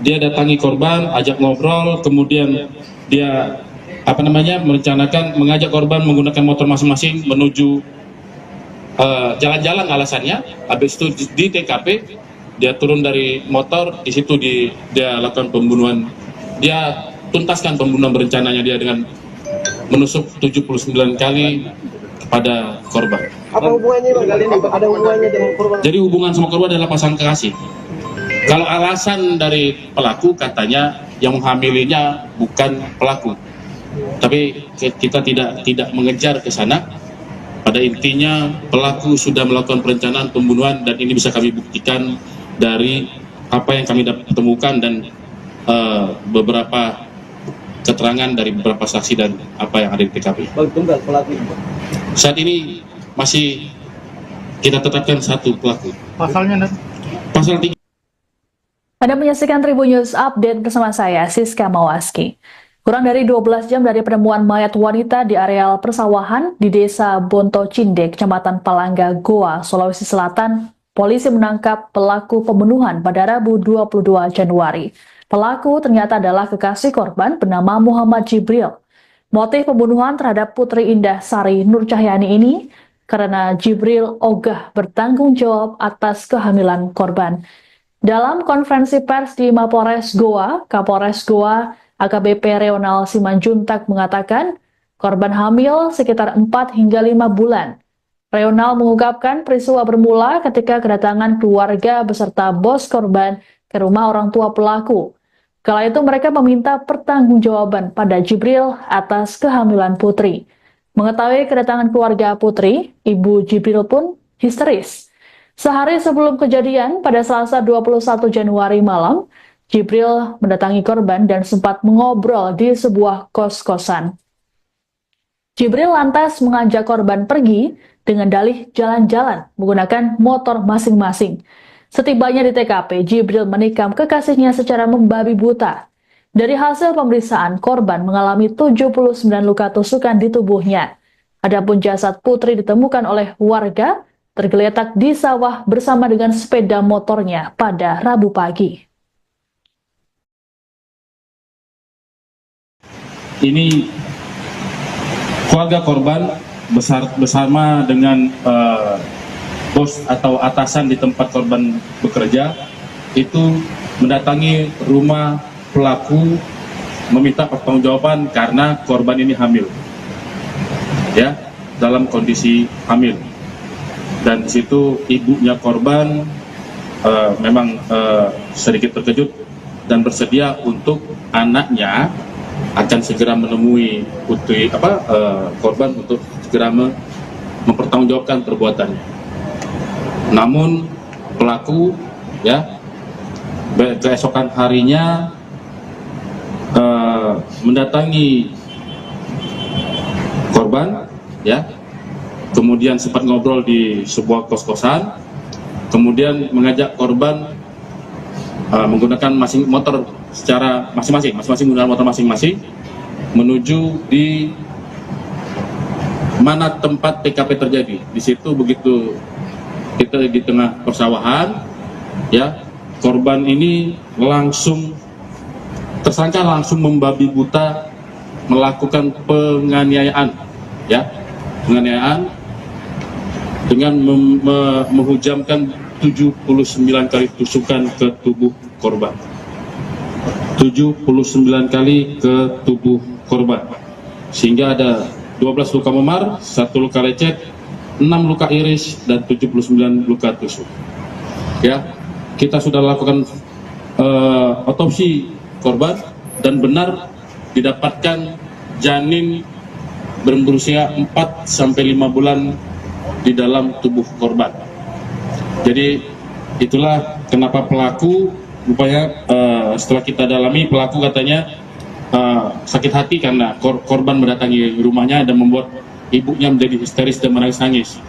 dia datangi korban, ajak ngobrol, kemudian dia merencanakan mengajak korban menggunakan motor masing-masing menuju jalan-jalan alasannya. Habis itu di TKP dia turun dari motor, di situ dia lakukan pembunuhan. Dia tuntaskan pembunuhan berencananya dia dengan menusuk 79 kali kepada korban. Apa hubungannya Bang? Ada hubungannya dengan korban? Jadi hubungan sama korban adalah pasangan kekasih. Kalau alasan dari pelaku katanya yang menghamilinya bukan pelaku, tapi kita tidak mengejar ke sana. Pada intinya pelaku sudah melakukan perencanaan pembunuhan dan ini bisa kami buktikan dari apa yang kami temukan dan beberapa keterangan dari beberapa saksi dan apa yang ada di TKP. Bang, tunggal pelaku. Saat ini masih kita tetapkan satu pelaku. Pasalnya nanti. Pasal 3. Anda menyaksikan Tribun News Update bersama saya, Siska Mawaski. Kurang dari 12 jam dari penemuan mayat wanita di areal persawahan di Desa Bonto Cindek, Kecamatan Palangga, Goa, Sulawesi Selatan, polisi menangkap pelaku pembunuhan pada Rabu 22 Januari. Pelaku ternyata adalah kekasih korban bernama Muhammad Jibril. Motif pembunuhan terhadap Putri Indah Sari Nur Cahyani ini karena Jibril ogah bertanggung jawab atas kehamilan korban. Dalam konferensi pers di Mapolres Goa, Kapolres Goa AKBP Reonal Simanjuntak mengatakan korban hamil sekitar 4 hingga 5 bulan. Reonal mengungkapkan peristiwa bermula ketika kedatangan keluarga beserta bos korban ke rumah orang tua pelaku. Kala itu mereka meminta pertanggungjawaban pada Jibril atas kehamilan Putri. Mengetahui kedatangan keluarga Putri, ibu Jibril pun histeris. Sehari sebelum kejadian, pada Selasa 21 Januari malam, Jibril mendatangi korban dan sempat mengobrol di sebuah kos-kosan. Jibril lantas mengajak korban pergi dengan dalih jalan-jalan menggunakan motor masing-masing. Setibanya di TKP, Jibril menikam kekasihnya secara membabi buta. Dari hasil pemeriksaan, korban mengalami 79 luka tusukan di tubuhnya. Adapun jasad Putri ditemukan oleh warga tergeletak di sawah bersama dengan sepeda motornya pada Rabu pagi. Ini keluarga korban bersama dengan bos atau atasan di tempat korban bekerja itu mendatangi rumah pelaku meminta pertanggungjawaban karena korban ini hamil, ya, dalam kondisi hamil. Dan di situ ibunya korban memang sedikit terkejut dan bersedia untuk anaknya akan segera menemui putri korban untuk segera mempertanggungjawabkan perbuatannya. Namun pelaku, ya, keesokan harinya mendatangi korban, ya, kemudian sempat ngobrol di sebuah kos-kosan, kemudian mengajak korban menggunakan motor secara masing-masing menggunakan motor masing-masing menuju di mana tempat TKP terjadi. Di situ begitu kita di tengah persawahan, ya, korban ini tersangka langsung membabi buta melakukan penganiayaan, ya, penganiayaan dengan menghujamkan 79 kali tusukan ke tubuh korban. 79 kali ke tubuh korban, sehingga ada 12 luka memar, 1 luka lecet, 6 luka iris, dan 79 luka tusuk. Ya, kita sudah lakukan otopsi korban dan benar didapatkan janin berusia 4-5 bulan di dalam tubuh korban. Jadi itulah kenapa pelaku rupanya setelah kita dalami, pelaku katanya sakit hati karena korban mendatangi rumahnya dan membuat ibunya menjadi histeris dan menangis-nangis.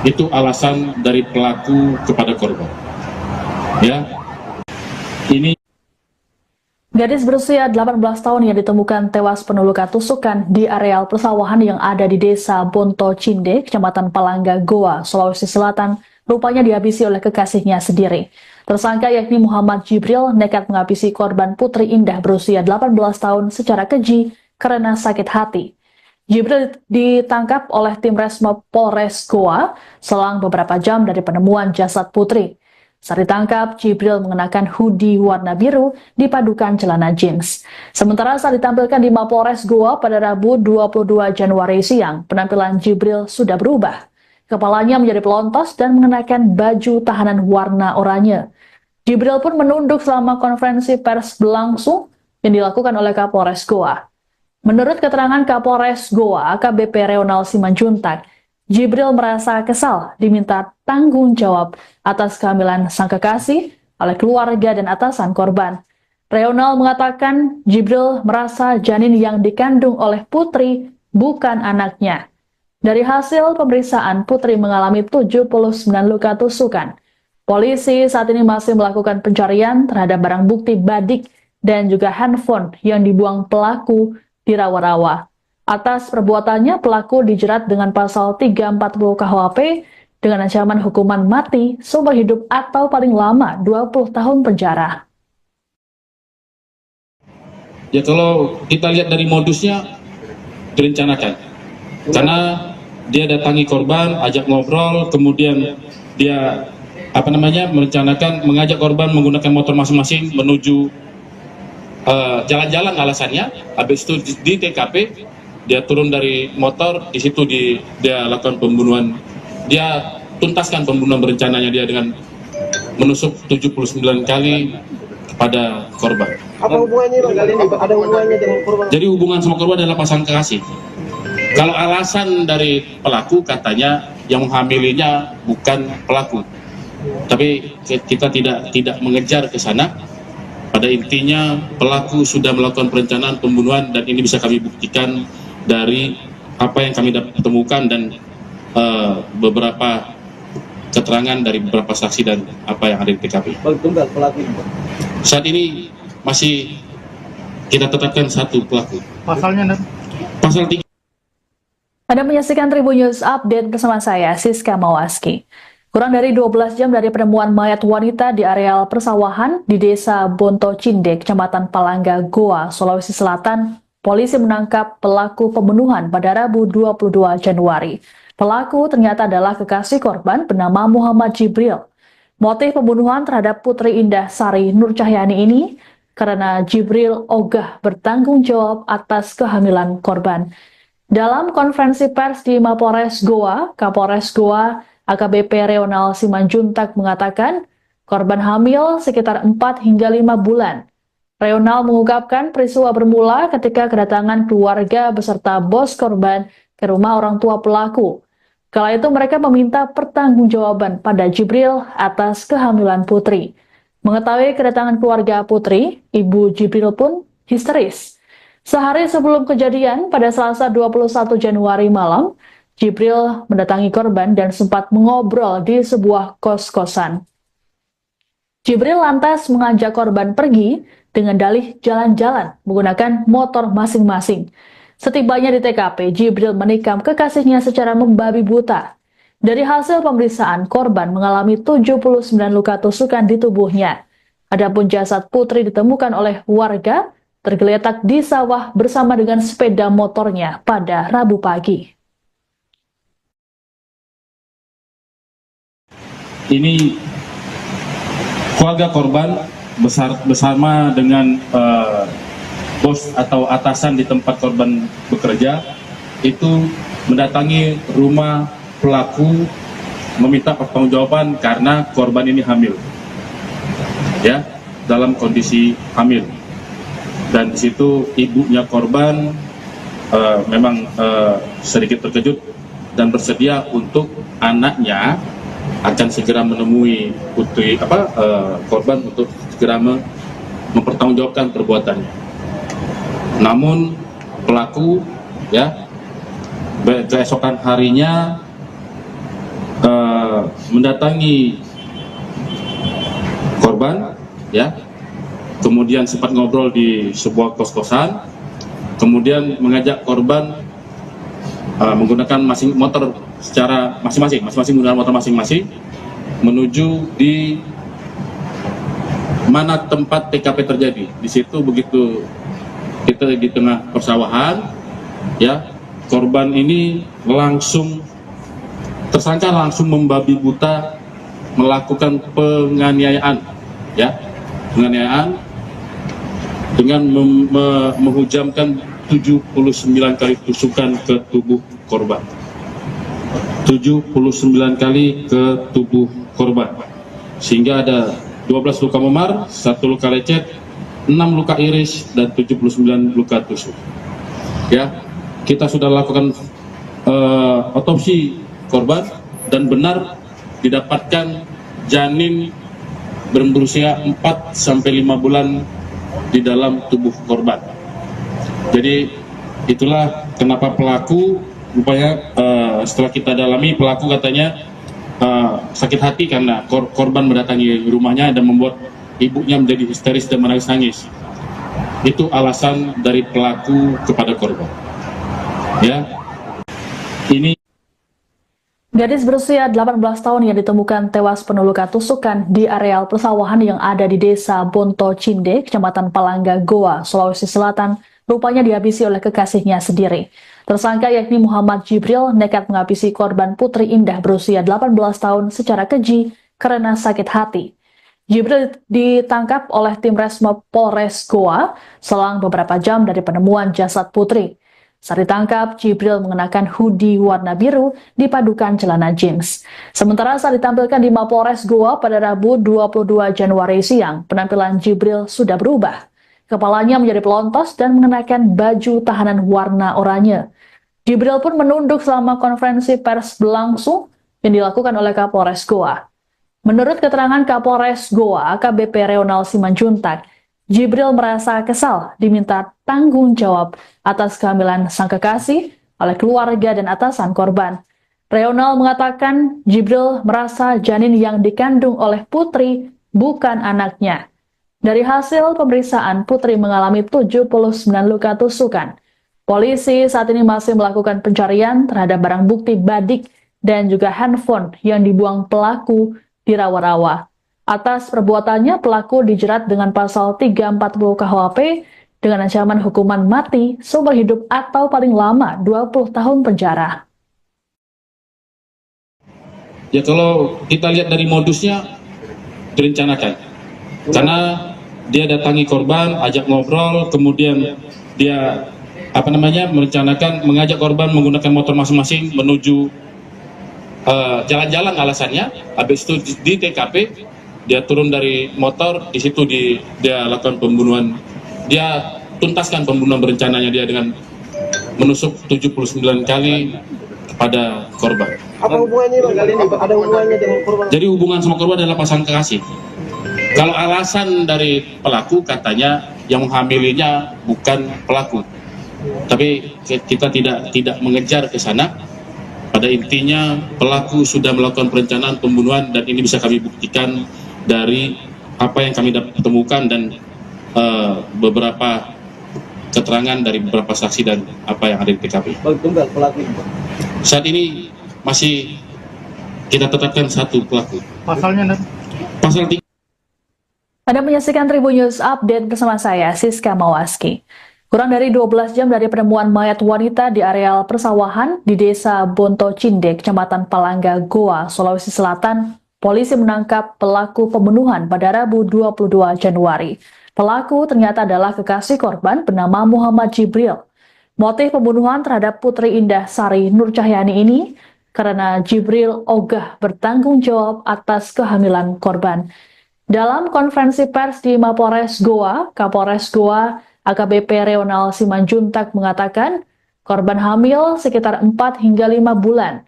Itu alasan dari pelaku kepada korban. Ya, ini Gadis berusia 18 tahun yang ditemukan tewas penuh luka tusukan di areal persawahan yang ada di Desa Bonto Cinde, Kecamatan Palangga, Goa, Sulawesi Selatan, rupanya dihabisi oleh kekasihnya sendiri. Tersangka yakni Muhammad Jibril nekat menghabisi korban Putri Indah berusia 18 tahun secara keji karena sakit hati. Jibril ditangkap oleh tim Resmo Polres Goa selang beberapa jam dari penemuan jasad Putri. Saat ditangkap, Jibril mengenakan hoodie warna biru dipadukan celana jeans. Sementara saat ditampilkan di Mapolres Goa pada Rabu 22 Januari siang, penampilan Jibril sudah berubah. Kepalanya menjadi pelontos dan mengenakan baju tahanan warna oranye. Jibril pun menunduk selama konferensi pers berlangsung yang dilakukan oleh Kapolres Goa. Menurut keterangan Kapolres Goa, AKBP Reonal Simanjuntak, Jibril merasa kesal diminta tanggung jawab atas kehamilan sang kekasih oleh keluarga dan atasan korban. Reonal mengatakan Jibril merasa janin yang dikandung oleh Putri bukan anaknya. Dari hasil pemeriksaan, Putri mengalami 79 luka tusukan. Polisi saat ini masih melakukan pencarian terhadap barang bukti badik dan juga handphone yang dibuang pelaku di rawa-rawa. Atas perbuatannya, pelaku dijerat dengan pasal 340 KUHP dengan ancaman hukuman mati, seumur hidup atau paling lama 20 tahun penjara. ya kalau kita lihat dari modusnya direncanakan, karena dia datangi korban, ajak ngobrol, kemudian dia merencanakan mengajak korban menggunakan motor masing-masing menuju jalan-jalan alasannya. Habis itu di TKP dia turun dari motor, di situ dia lakukan pembunuhan. Dia tuntaskan pembunuhan berencananya dia dengan menusuk 79 kali kepada korban. Apa hubungannya Bang? Ada hubungannya dengan korban? Jadi hubungan sama korban adalah pasangan kekasih. Kalau alasan dari pelaku katanya yang menghamilinya bukan pelaku, tapi kita tidak mengejar ke sana. Pada intinya pelaku sudah melakukan perencanaan pembunuhan dan ini bisa kami buktikan dari apa yang kami temukan dan beberapa keterangan dari beberapa saksi dan apa yang ada di TKP. Bang, tunggal pelaku. Saat ini masih kita tetapkan satu pelaku. Pasalnya, Pasal 3. Anda menyaksikan Tribun News Update bersama saya, Siska Mawaski. Kurang dari 12 jam dari penemuan mayat wanita di areal persawahan di Desa Bonto Cinde, Kecamatan Palangga, Goa, Sulawesi Selatan, polisi menangkap pelaku pembunuhan pada Rabu 22 Januari. Pelaku ternyata adalah kekasih korban bernama Muhammad Jibril. Motif pembunuhan terhadap Putri Indah Sari Nur Cahyani ini karena Jibril ogah bertanggung jawab atas kehamilan korban. Dalam konferensi pers di Mapolres Goa, Kapolres Goa AKBP Reonal Simanjuntak mengatakan korban hamil sekitar 4 hingga 5 bulan. Reonal mengungkapkan peristiwa bermula ketika kedatangan keluarga beserta bos korban ke rumah orang tua pelaku. Kala itu mereka meminta pertanggungjawaban pada Jibril atas kehamilan Putri. Mengetahui kedatangan keluarga Putri, ibu Jibril pun histeris. Sehari sebelum kejadian, pada Selasa 21 Januari malam, Jibril mendatangi korban dan sempat mengobrol di sebuah kos-kosan. Jibril lantas mengajak korban pergi dengan dalih jalan-jalan menggunakan motor masing-masing. Setibanya di TKP, Jibril menikam kekasihnya secara membabi buta. Dari hasil pemeriksaan, korban mengalami 79 luka tusukan di tubuhnya. Adapun jasad Putri ditemukan oleh warga tergeletak di sawah bersama dengan sepeda motornya pada Rabu pagi. Ini keluarga korban bersama dengan bos atau atasan di tempat korban bekerja itu mendatangi rumah pelaku meminta pertanggungjawaban karena korban ini hamil, ya, dalam kondisi hamil. Dan di situ ibunya korban memang sedikit terkejut dan bersedia untuk anaknya akan segera menemui korban untuk segera mempertanggungjawabkan perbuatannya. Namun pelaku, ya, keesokan harinya mendatangi korban, ya, kemudian sempat ngobrol di sebuah kos-kosan, kemudian mengajak korban menggunakan motor secara masing-masing menggunakan motor masing-masing menuju di mana tempat TKP terjadi. Di situ begitu kita di tengah persawahan, ya, korban ini tersangka langsung membabi buta melakukan penganiayaan, ya, penganiayaan dengan menghujamkan 79 kali tusukan ke tubuh korban. 79 kali ke tubuh korban, sehingga ada 12 luka memar, 1 luka lecet, 6 luka iris, dan 79 luka tusuk. Ya, kita sudah lakukan otopsi korban dan benar didapatkan janin berusia 4-5 bulan di dalam tubuh korban. Jadi itulah kenapa pelaku rupanya setelah kita dalami, pelaku katanya sakit hati karena korban mendatangi rumahnya dan membuat ibunya menjadi histeris dan menangis-nangis. Itu alasan dari pelaku kepada korban. Ya, ini Gadis berusia 18 tahun yang ditemukan tewas penuh luka tusukan di areal persawahan yang ada di Desa Bonto Cinde, Kecamatan Palangga, Goa, Sulawesi Selatan, rupanya dihabisi oleh kekasihnya sendiri. Tersangka yakni Muhammad Jibril nekat menghabisi korban Putri Indah berusia 18 tahun secara keji karena sakit hati. Jibril ditangkap oleh tim Resmob Polres Goa selang beberapa jam dari penemuan jasad Putri. Saat ditangkap, Jibril mengenakan hoodie warna biru dipadukan celana jeans. Sementara saat ditampilkan di Mapolres Goa pada Rabu 22 Januari siang, penampilan Jibril sudah berubah. Kepalanya menjadi pelontos dan mengenakan baju tahanan warna oranye. Jibril pun menunduk selama konferensi pers berlangsung yang dilakukan oleh Kapolres Goa. Menurut keterangan Kapolres Goa, AKBP Reonal Simanjuntak, Jibril merasa kesal diminta tanggung jawab atas kehamilan sang kekasih oleh keluarga dan atasan korban. Reonal mengatakan Jibril merasa janin yang dikandung oleh Putri bukan anaknya. Dari hasil pemeriksaan, Putri mengalami 79 luka tusukan. Polisi saat ini masih melakukan pencarian terhadap barang bukti badik dan juga handphone yang dibuang pelaku di rawa-rawa. Atas perbuatannya, pelaku dijerat dengan pasal 340 KUHP dengan ancaman hukuman mati, seumur hidup atau paling lama 20 tahun penjara. ya, kalau kita lihat dari modusnya direncanakan, karena dia datangi korban, ajak ngobrol, kemudian dia merencanakan mengajak korban menggunakan motor masing-masing menuju jalan-jalan alasannya. Habis itu di TKP dia turun dari motor, di situ dia lakukan pembunuhan. Dia tuntaskan pembunuhan berencananya dia dengan menusuk 79 kali kepada korban. Apa hubungannya Bang? Ada hubungannya dengan korban? Jadi hubungan sama korban adalah pasangan kekasih. Kalau alasan dari pelaku katanya yang menghamilinya bukan pelaku. Tapi kita tidak mengejar ke sana. Pada intinya pelaku sudah melakukan perencanaan pembunuhan dan ini bisa kami buktikan dari apa yang kami temukan dan beberapa keterangan dari beberapa saksi dan apa yang ada di TKP. Bang, tunggal pelaku. Saat ini masih kita tetapkan satu pelaku. Pasalnya, Pasal 3. Anda menyaksikan Tribun News Update bersama saya, Siska Mawaski. Kurang dari 12 jam dari penemuan mayat wanita di areal persawahan di Desa Bonto Cinde, Kecamatan Palangga, Goa, Sulawesi Selatan, polisi menangkap pelaku pembunuhan pada Rabu 22 Januari. Pelaku ternyata adalah kekasih korban bernama Muhammad Jibril. Motif pembunuhan terhadap Putri Indah Sari Nur Cahyani ini karena Jibril ogah bertanggung jawab atas kehamilan korban. Dalam konferensi pers di Mapolres Goa, Kapolres Goa AKBP Reonal Simanjuntak mengatakan korban hamil sekitar 4 hingga 5 bulan.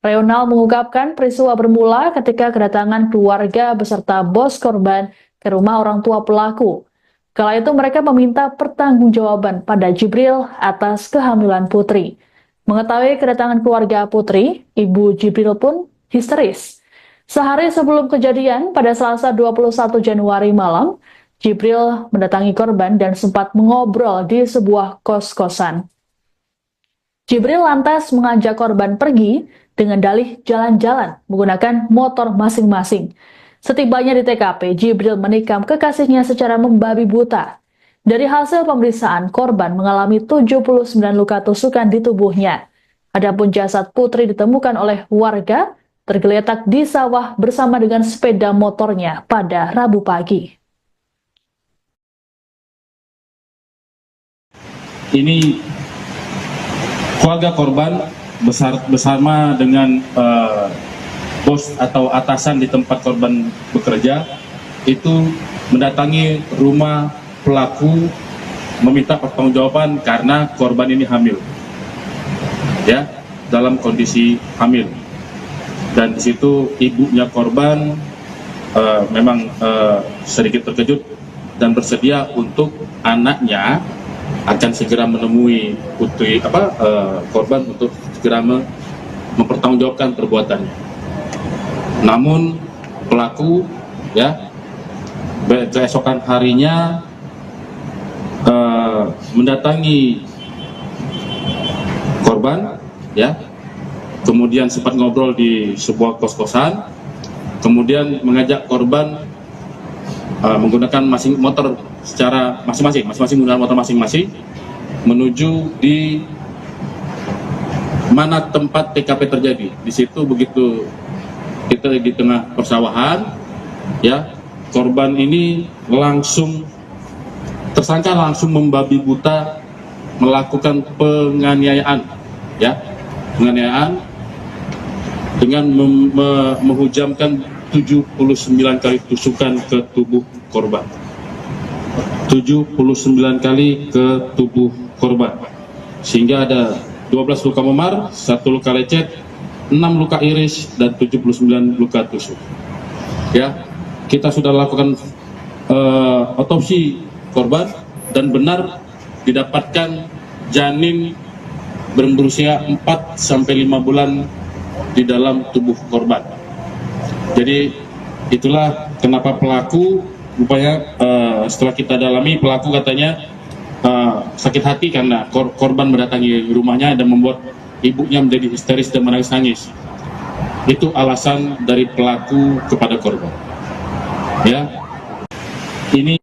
Reonal mengungkapkan peristiwa bermula ketika kedatangan keluarga beserta bos korban ke rumah orang tua pelaku. Kala itu mereka meminta pertanggungjawaban pada Jibril atas kehamilan Putri. Mengetahui kedatangan keluarga Putri, ibu Jibril pun histeris. Sehari sebelum kejadian, pada Selasa 21 Januari malam, Jibril mendatangi korban dan sempat mengobrol di sebuah kos-kosan. Jibril lantas mengajak korban pergi dengan dalih jalan-jalan menggunakan motor masing-masing. Setibanya di TKP, Jibril menikam kekasihnya secara membabi buta. Dari hasil pemeriksaan, korban mengalami 79 luka tusukan di tubuhnya. Adapun jasad putri ditemukan oleh warga tergeletak di sawah bersama dengan sepeda motornya pada Rabu pagi. Ini keluarga korban bersama dengan bos atau atasan di tempat korban bekerja itu mendatangi rumah pelaku meminta pertanggungjawaban karena korban ini hamil, ya, dalam kondisi hamil. Dan di situ ibunya korban memang sedikit terkejut dan bersedia untuk anaknya akan segera menemui putri korban untuk segera mempertanggungjawabkan perbuatannya. Namun pelaku, ya, keesokan harinya mendatangi korban, ya, kemudian sempat ngobrol di sebuah kos-kosan, kemudian mengajak korban menggunakan motor secara masing-masing menggunakan motor masing-masing menuju di mana tempat TKP terjadi. Di situ begitu kita di tengah persawahan, ya, korban ini tersangka langsung membabi buta melakukan penganiayaan, ya, dengan menghujamkan 79 kali tusukan ke tubuh korban. 79 kali ke tubuh korban. Sehingga ada 12 luka memar, 1 luka lecet, 6 luka iris, dan 79 luka tusuk. Ya, kita sudah lakukan otopsi korban dan benar didapatkan janin berusia 4-5 bulan di dalam tubuh korban. Jadi itulah kenapa pelaku rupanya setelah kita dalami, pelaku katanya sakit hati karena korban mendatangi rumahnya dan membuat ibunya menjadi histeris dan menangis-nangis. Itu alasan dari pelaku kepada korban. Ya, ini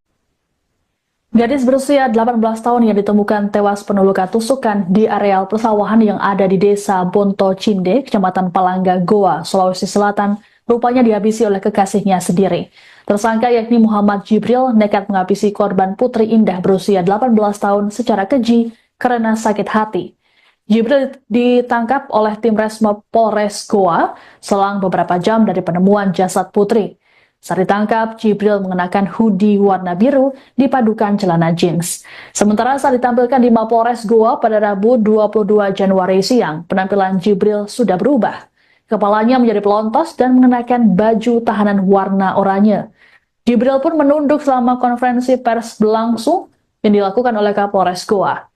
Gadis berusia 18 tahun yang ditemukan tewas penuh luka tusukan di areal persawahan yang ada di Desa Bonto Cinde, Kecamatan Palangga, Goa, Sulawesi Selatan, rupanya dihabisi oleh kekasihnya sendiri. Tersangka yakni Muhammad Jibril nekat menghabisi korban Putri Indah berusia 18 tahun secara keji karena sakit hati. Jibril ditangkap oleh tim Resmob Polres Goa selang beberapa jam dari penemuan jasad Putri. Saat ditangkap, Jibril mengenakan hoodie warna biru dipadukan celana jeans. Sementara saat ditampilkan di Mapolres Goa pada Rabu 22 Januari siang, penampilan Jibril sudah berubah. Kepalanya menjadi pelontos dan mengenakan baju tahanan warna oranye. Jibril pun menunduk selama konferensi pers berlangsung yang dilakukan oleh Kapolres Goa.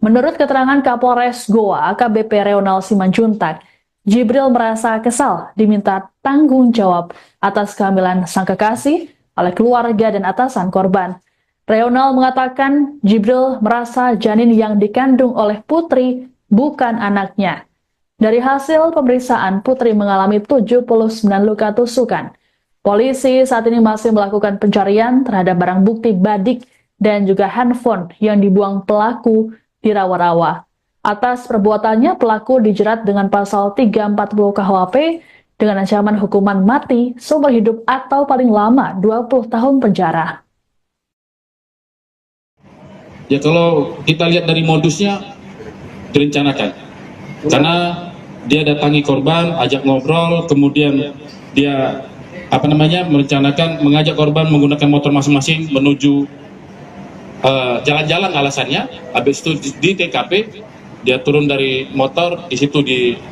Menurut keterangan Kapolres Goa, AKBP Reonal Simanjuntak, Jibril merasa kesal diminta tanggung jawab atas kehamilan sang kekasih oleh keluarga dan atasan korban. Reonal mengatakan Jibril merasa janin yang dikandung oleh Putri bukan anaknya. Dari hasil pemeriksaan, Putri mengalami 79 luka tusukan. Polisi saat ini masih melakukan pencarian terhadap barang bukti badik dan juga handphone yang dibuang pelaku di rawa-rawa. Atas perbuatannya, pelaku dijerat dengan pasal 340 KUHP dengan ancaman hukuman mati, seumur hidup atau paling lama 20 tahun penjara. ya kalau kita lihat dari modusnya direncanakan. Karena dia datangi korban, ajak ngobrol, kemudian dia merencanakan mengajak korban menggunakan motor masing-masing menuju jalan-jalan alasannya. Habis itu di TKP dia turun dari motor, di situ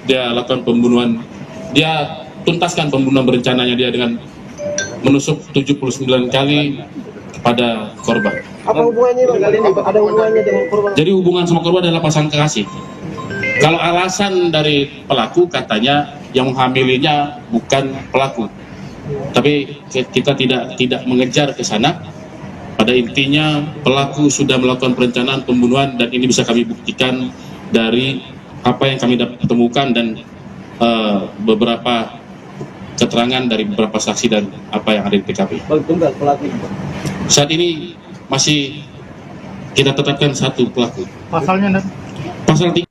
dia lakukan pembunuhan. Dia tuntaskan pembunuhan berencananya dia dengan menusuk 79 kali kepada korban. Apa hubungannya Bang? Ada hubungannya dengan korban? Jadi hubungan sama korban adalah pasangan kekasih. Kalau alasan dari pelaku katanya yang menghamilinya bukan pelaku. Tapi kita tidak mengejar ke sana. Pada intinya pelaku sudah melakukan perencanaan pembunuhan dan ini bisa kami buktikan dari apa yang kami temukan dan beberapa keterangan dari beberapa saksi dan apa yang ada di TKP. Tunggal pelaku. Saat ini masih kita tetapkan satu pelaku. Pasalnya, Pasal 3.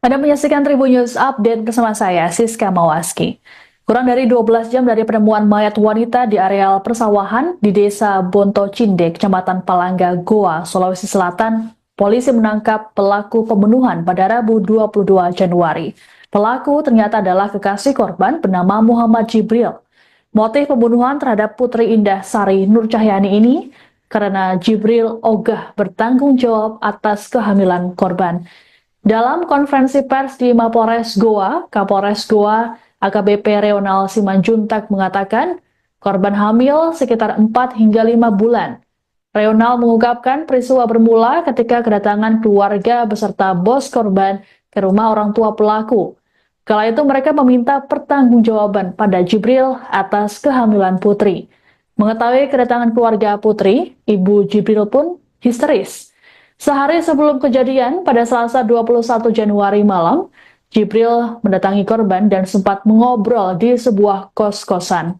Anda menyaksikan Tribun News Update bersama saya, Siska Mawaski. Kurang dari 12 jam dari penemuan mayat wanita di areal persawahan di Desa Bonto Cindek, Kecamatan Palangga, Goa, Sulawesi Selatan, polisi menangkap pelaku pembunuhan pada Rabu 22 Januari. Pelaku ternyata adalah kekasih korban bernama Muhammad Jibril. Motif pembunuhan terhadap Putri Indah Sari Nur Cahyani ini karena Jibril ogah bertanggung jawab atas kehamilan korban. Dalam konferensi pers di Mapolres Goa, Kapolres Goa AKBP Reonal Simanjuntak mengatakan korban hamil sekitar 4 hingga 5 bulan. Reonal mengungkapkan peristiwa bermula ketika kedatangan keluarga beserta bos korban ke rumah orang tua pelaku. Kala itu mereka meminta pertanggungjawaban pada Jibril atas kehamilan Putri. Mengetahui kedatangan keluarga Putri, ibu Jibril pun histeris. Sehari sebelum kejadian, pada Selasa 21 Januari malam, Jibril mendatangi korban dan sempat mengobrol di sebuah kos-kosan.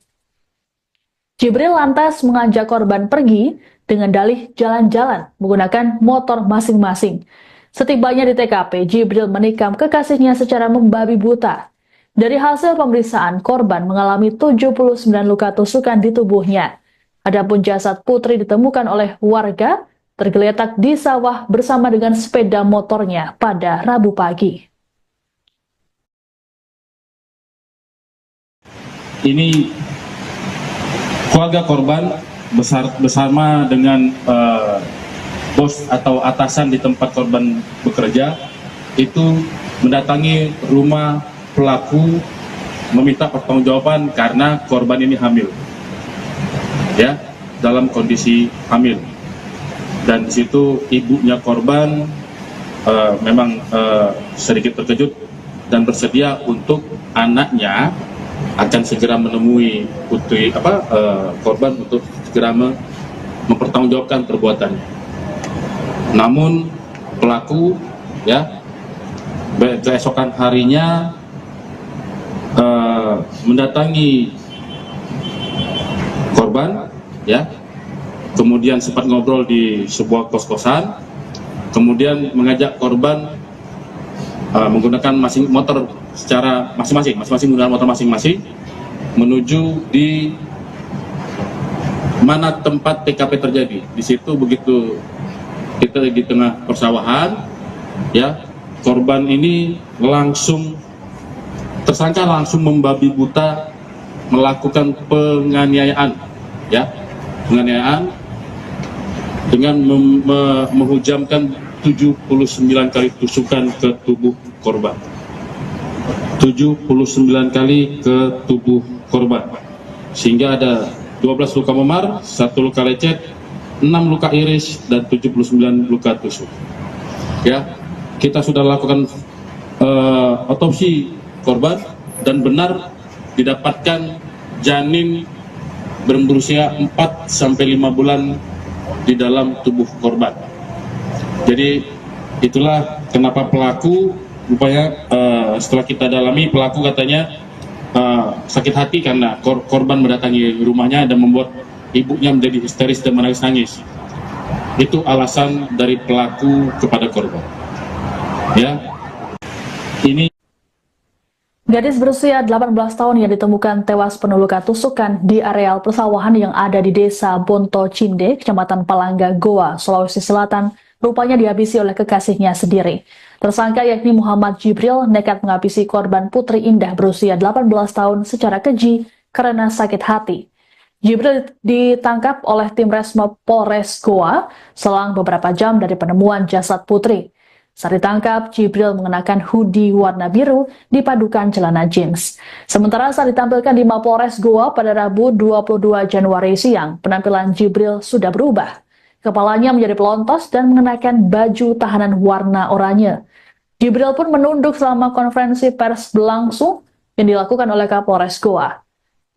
Jibril lantas mengajak korban pergi dengan dalih jalan-jalan menggunakan motor masing-masing. Setibanya di TKP, Jibril menikam kekasihnya secara membabi buta. Dari hasil pemeriksaan, korban mengalami 79 luka tusukan di tubuhnya. Adapun jasad Putri ditemukan oleh warga tergeletak di sawah bersama dengan sepeda motornya pada Rabu pagi. Ini keluarga korban bersama dengan bos atau atasan di tempat korban bekerja itu mendatangi rumah pelaku meminta pertanggungjawaban karena korban ini hamil, ya, dalam kondisi hamil. Dan di situ ibunya korban memang sedikit terkejut dan bersedia untuk anaknya akan segera menemui korban untuk segera mempertanggungjawabkan perbuatannya. Namun pelaku, ya, keesokan harinya mendatangi korban, ya, kemudian sempat ngobrol di sebuah kos-kosan, kemudian mengajak korban menggunakan motor secara masing-masing menggunakan motor masing-masing menuju di mana tempat TKP terjadi. Di situ begitu kita di tengah persawahan, ya, korban ini tersangka langsung membabi buta melakukan penganiayaan, ya, penganiayaan dengan menghujamkan 79 kali tusukan ke tubuh korban. 79 kali ke tubuh korban. Sehingga ada 12 luka memar, 1 luka lecet, 6 luka iris, dan 79 luka tusuk. Ya, kita sudah lakukan otopsi korban dan benar didapatkan janin berusia 4 sampai 5 bulan di dalam tubuh korban. Jadi itulah kenapa pelaku rupanya setelah kita dalami, pelaku katanya sakit hati karena korban mendatangi rumahnya dan membuat ibunya menjadi histeris dan menangis-nangis. Itu alasan dari pelaku kepada korban. Ya, ini Gadis berusia 18 tahun yang ditemukan tewas penuh luka tusukan di areal persawahan yang ada di Desa Bonto Cinde, Kecamatan Palangga, Goa, Sulawesi Selatan, rupanya dihabisi oleh kekasihnya sendiri. Tersangka yakni Muhammad Jibril nekat menghabisi korban Putri Indah berusia 18 tahun secara keji karena sakit hati. Jibril ditangkap oleh tim Resmob Polres Goa selang beberapa jam dari penemuan jasad Putri. Saat ditangkap, Jibril mengenakan hoodie warna biru dipadukan celana jeans. Sementara saat ditampilkan di Mapolres Goa pada Rabu 22 Januari siang, penampilan Jibril sudah berubah. Kepalanya menjadi pelontos dan mengenakan baju tahanan warna oranye. Jibril pun menunduk selama konferensi pers berlangsung yang dilakukan oleh Kapolres Goa.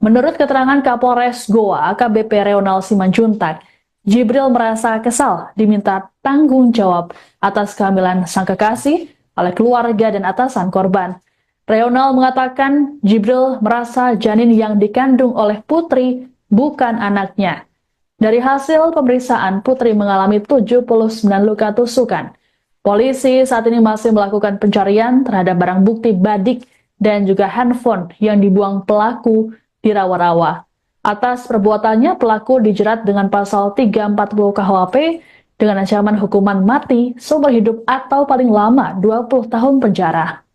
Menurut keterangan Kapolres Goa, AKBP Reonal Simanjuntak, Jibril merasa kesal diminta tanggung jawab atas kehamilan sang kekasih oleh keluarga dan atasan korban. Reonal mengatakan Jibril merasa janin yang dikandung oleh Putri bukan anaknya. Dari hasil pemeriksaan, Putri mengalami 79 luka tusukan. Polisi saat ini masih melakukan pencarian terhadap barang bukti badik dan juga handphone yang dibuang pelaku di rawa-rawa. Atas perbuatannya, pelaku dijerat dengan pasal 340 KUHP dengan ancaman hukuman mati, seumur hidup atau paling lama 20 tahun penjara.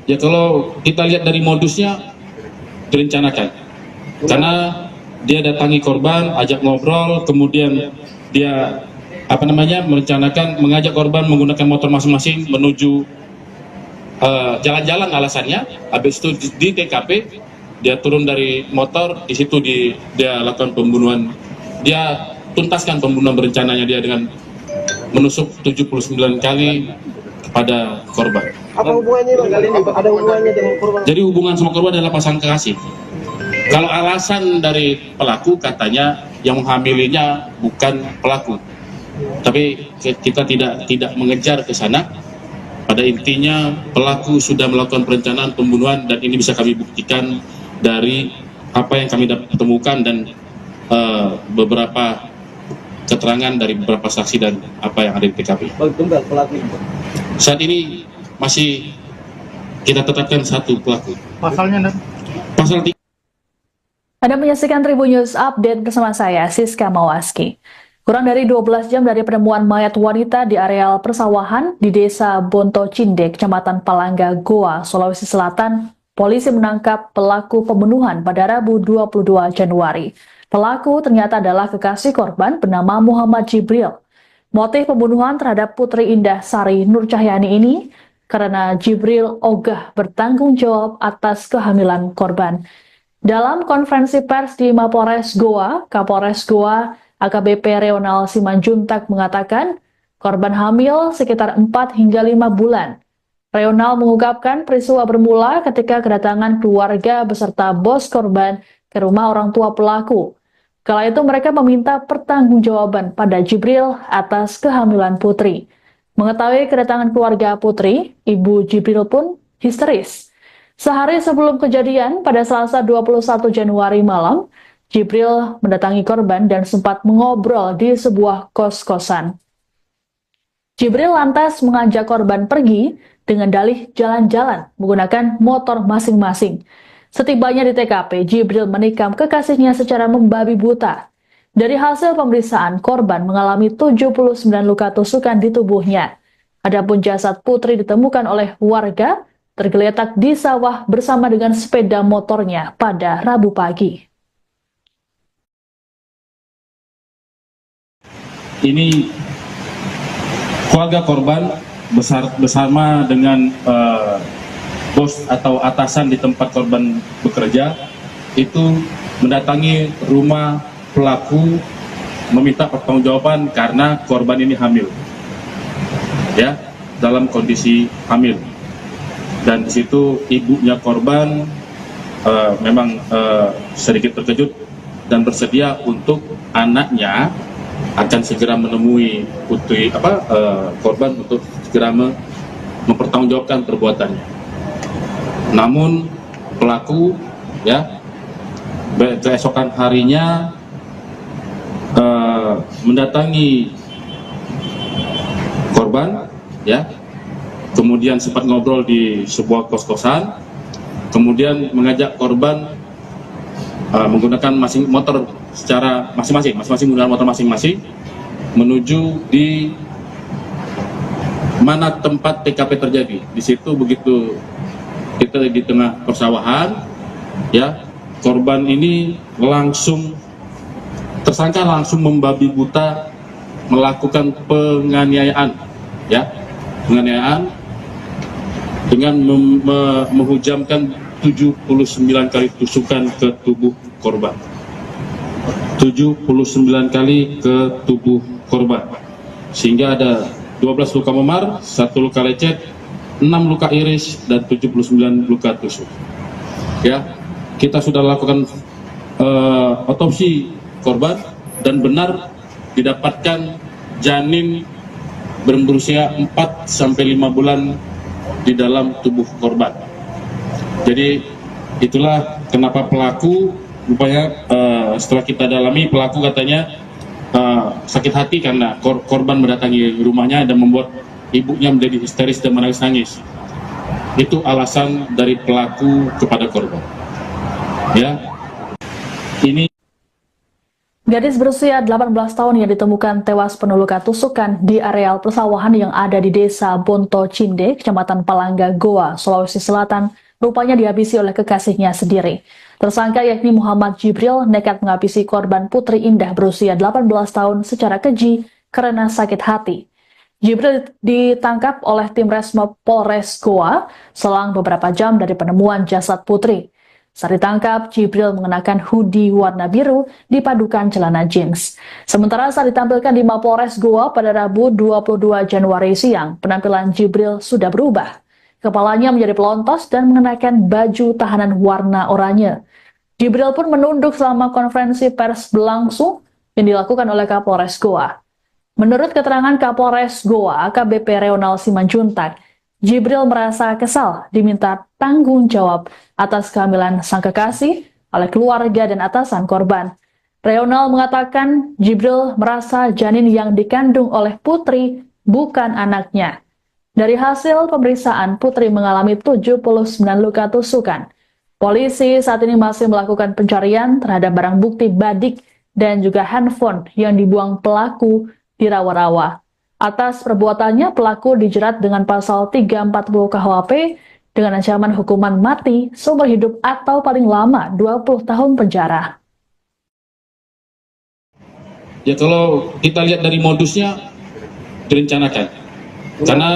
Ya kalau kita lihat dari modusnya direncanakan. Karena dia datangi korban, ajak ngobrol, kemudian dia merencanakan mengajak korban menggunakan motor masing-masing menuju jalan-jalan alasannya. Habis itu di TKP dia turun dari motor, di situ dia lakukan pembunuhan. Dia tuntaskan pembunuhan berencananya dia dengan menusuk 79 kali kepada korban. Apa hubungannya Bang kali ini? Ada hubungannya dengan korban? Jadi hubungan sama korban adalah pasangan kekasih. Kalau alasan dari pelaku katanya yang menghamilinya bukan pelaku. Tapi kita tidak mengejar ke sana. Pada intinya pelaku sudah melakukan perencanaan pembunuhan dan ini bisa kami buktikan dari apa yang kami temukan dan beberapa keterangan dari beberapa saksi dan apa yang ada di TKP. Tunggal pelaku. Saat ini masih kita tetapkan satu pelaku. Pasalnya, Pasal 3. Anda menyaksikan Tribun News Update bersama saya, Siska Mawaski. Kurang dari 12 jam dari penemuan mayat wanita di areal persawahan di Desa Bonto Cindek, Kecamatan Palangga, Goa, Sulawesi Selatan, polisi menangkap pelaku pembunuhan pada Rabu 22 Januari. Pelaku ternyata adalah kekasih korban bernama Muhammad Jibril. Motif pembunuhan terhadap Putri Indah Sari Nur Cahyani ini karena Jibril ogah bertanggung jawab atas kehamilan korban. Dalam konferensi pers di Mapolres Goa, Kapolres Goa AKBP Reonal Simanjuntak mengatakan korban hamil sekitar 4 hingga 5 bulan. Reonal mengungkapkan peristiwa bermula ketika kedatangan keluarga beserta bos korban ke rumah orang tua pelaku. Kala itu mereka meminta pertanggungjawaban pada Jibril atas kehamilan Putri. Mengetahui kedatangan keluarga Putri, ibu Jibril pun histeris. Sehari sebelum kejadian, pada Selasa 21 Januari malam, Jibril mendatangi korban dan sempat mengobrol di sebuah kos-kosan. Jibril lantas mengajak korban pergi dengan dalih jalan-jalan menggunakan motor masing-masing. Setibanya di TKP, Jibril menikam kekasihnya secara membabi buta. Dari hasil pemeriksaan, korban mengalami 79 luka tusukan di tubuhnya. Adapun jasad Putri ditemukan oleh warga tergeletak di sawah bersama dengan sepeda motornya pada Rabu pagi. Ini keluarga korban bersama dengan bos atau atasan di tempat korban bekerja itu mendatangi rumah pelaku meminta pertanggungjawaban karena korban ini hamil, ya, dalam kondisi hamil. Dan di situ ibunya korban memang sedikit terkejut dan bersedia untuk anaknya akan segera menemui putri korban untuk segera mempertanggungjawabkan perbuatannya. Namun pelaku, ya, keesokan harinya mendatangi korban, ya, kemudian sempat ngobrol di sebuah kos-kosan, kemudian mengajak korban menggunakan motor secara masing-masing menggunakan motor masing-masing menuju di mana tempat TKP terjadi. Di situ begitu kita di tengah persawahan, ya, korban ini tersangka langsung membabi buta melakukan penganiayaan, ya, penganiayaan dengan menghujamkan 79 kali tusukan ke tubuh korban. 79 kali ke tubuh korban. Sehingga ada 12 luka memar, 1 luka lecet, 6 6 luka iris dan 79 luka tusuk. Ya, kita sudah lakukan otopsi korban dan benar didapatkan janin berusia 4 sampai 5 bulan di dalam tubuh korban. Jadi itulah kenapa pelaku rupanya setelah kita dalami, pelaku katanya sakit hati karena korban mendatangi rumahnya dan membuat ibunya menjadi histeris dan menangis-nangis. Itu alasan dari pelaku kepada korban. Ya, ini Gadis berusia 18 tahun yang ditemukan tewas penuh luka tusukan di areal persawahan yang ada di Desa Bonto Cinde, Kecamatan Palangga, Goa, Sulawesi Selatan, rupanya dihabisi oleh kekasihnya sendiri. Tersangka yakni Muhammad Jibril nekat menghabisi korban Putri Indah berusia 18 tahun secara keji karena sakit hati. Jibril ditangkap oleh tim Resmo Polres Goa selang beberapa jam dari penemuan jasad Putri. Saat ditangkap, Jibril mengenakan hoodie warna biru dipadukan celana jeans. Sementara saat ditampilkan di Mapolres Goa pada Rabu 22 Januari siang, penampilan Jibril sudah berubah. Kepalanya menjadi pelontos dan mengenakan baju tahanan warna oranye. Jibril pun menunduk selama konferensi pers berlangsung yang dilakukan oleh Kapolres Goa. Menurut keterangan Kapolres Goa, AKBP Reonal Simanjuntak, Jibril merasa kesal diminta tanggung jawab atas kehamilan sang kekasih oleh keluarga dan atasan korban. Reonal mengatakan Jibril merasa janin yang dikandung oleh Putri bukan anaknya. Dari hasil pemeriksaan, Putri mengalami 79 luka tusukan. Polisi saat ini masih melakukan pencarian terhadap barang bukti badik dan juga handphone yang dibuang pelaku di rawa-rawa. Atas perbuatannya, pelaku dijerat dengan pasal 340 KUHP dengan ancaman hukuman mati, seumur hidup atau paling lama 20 tahun penjara. ya kalau kita lihat dari modusnya direncanakan. Karena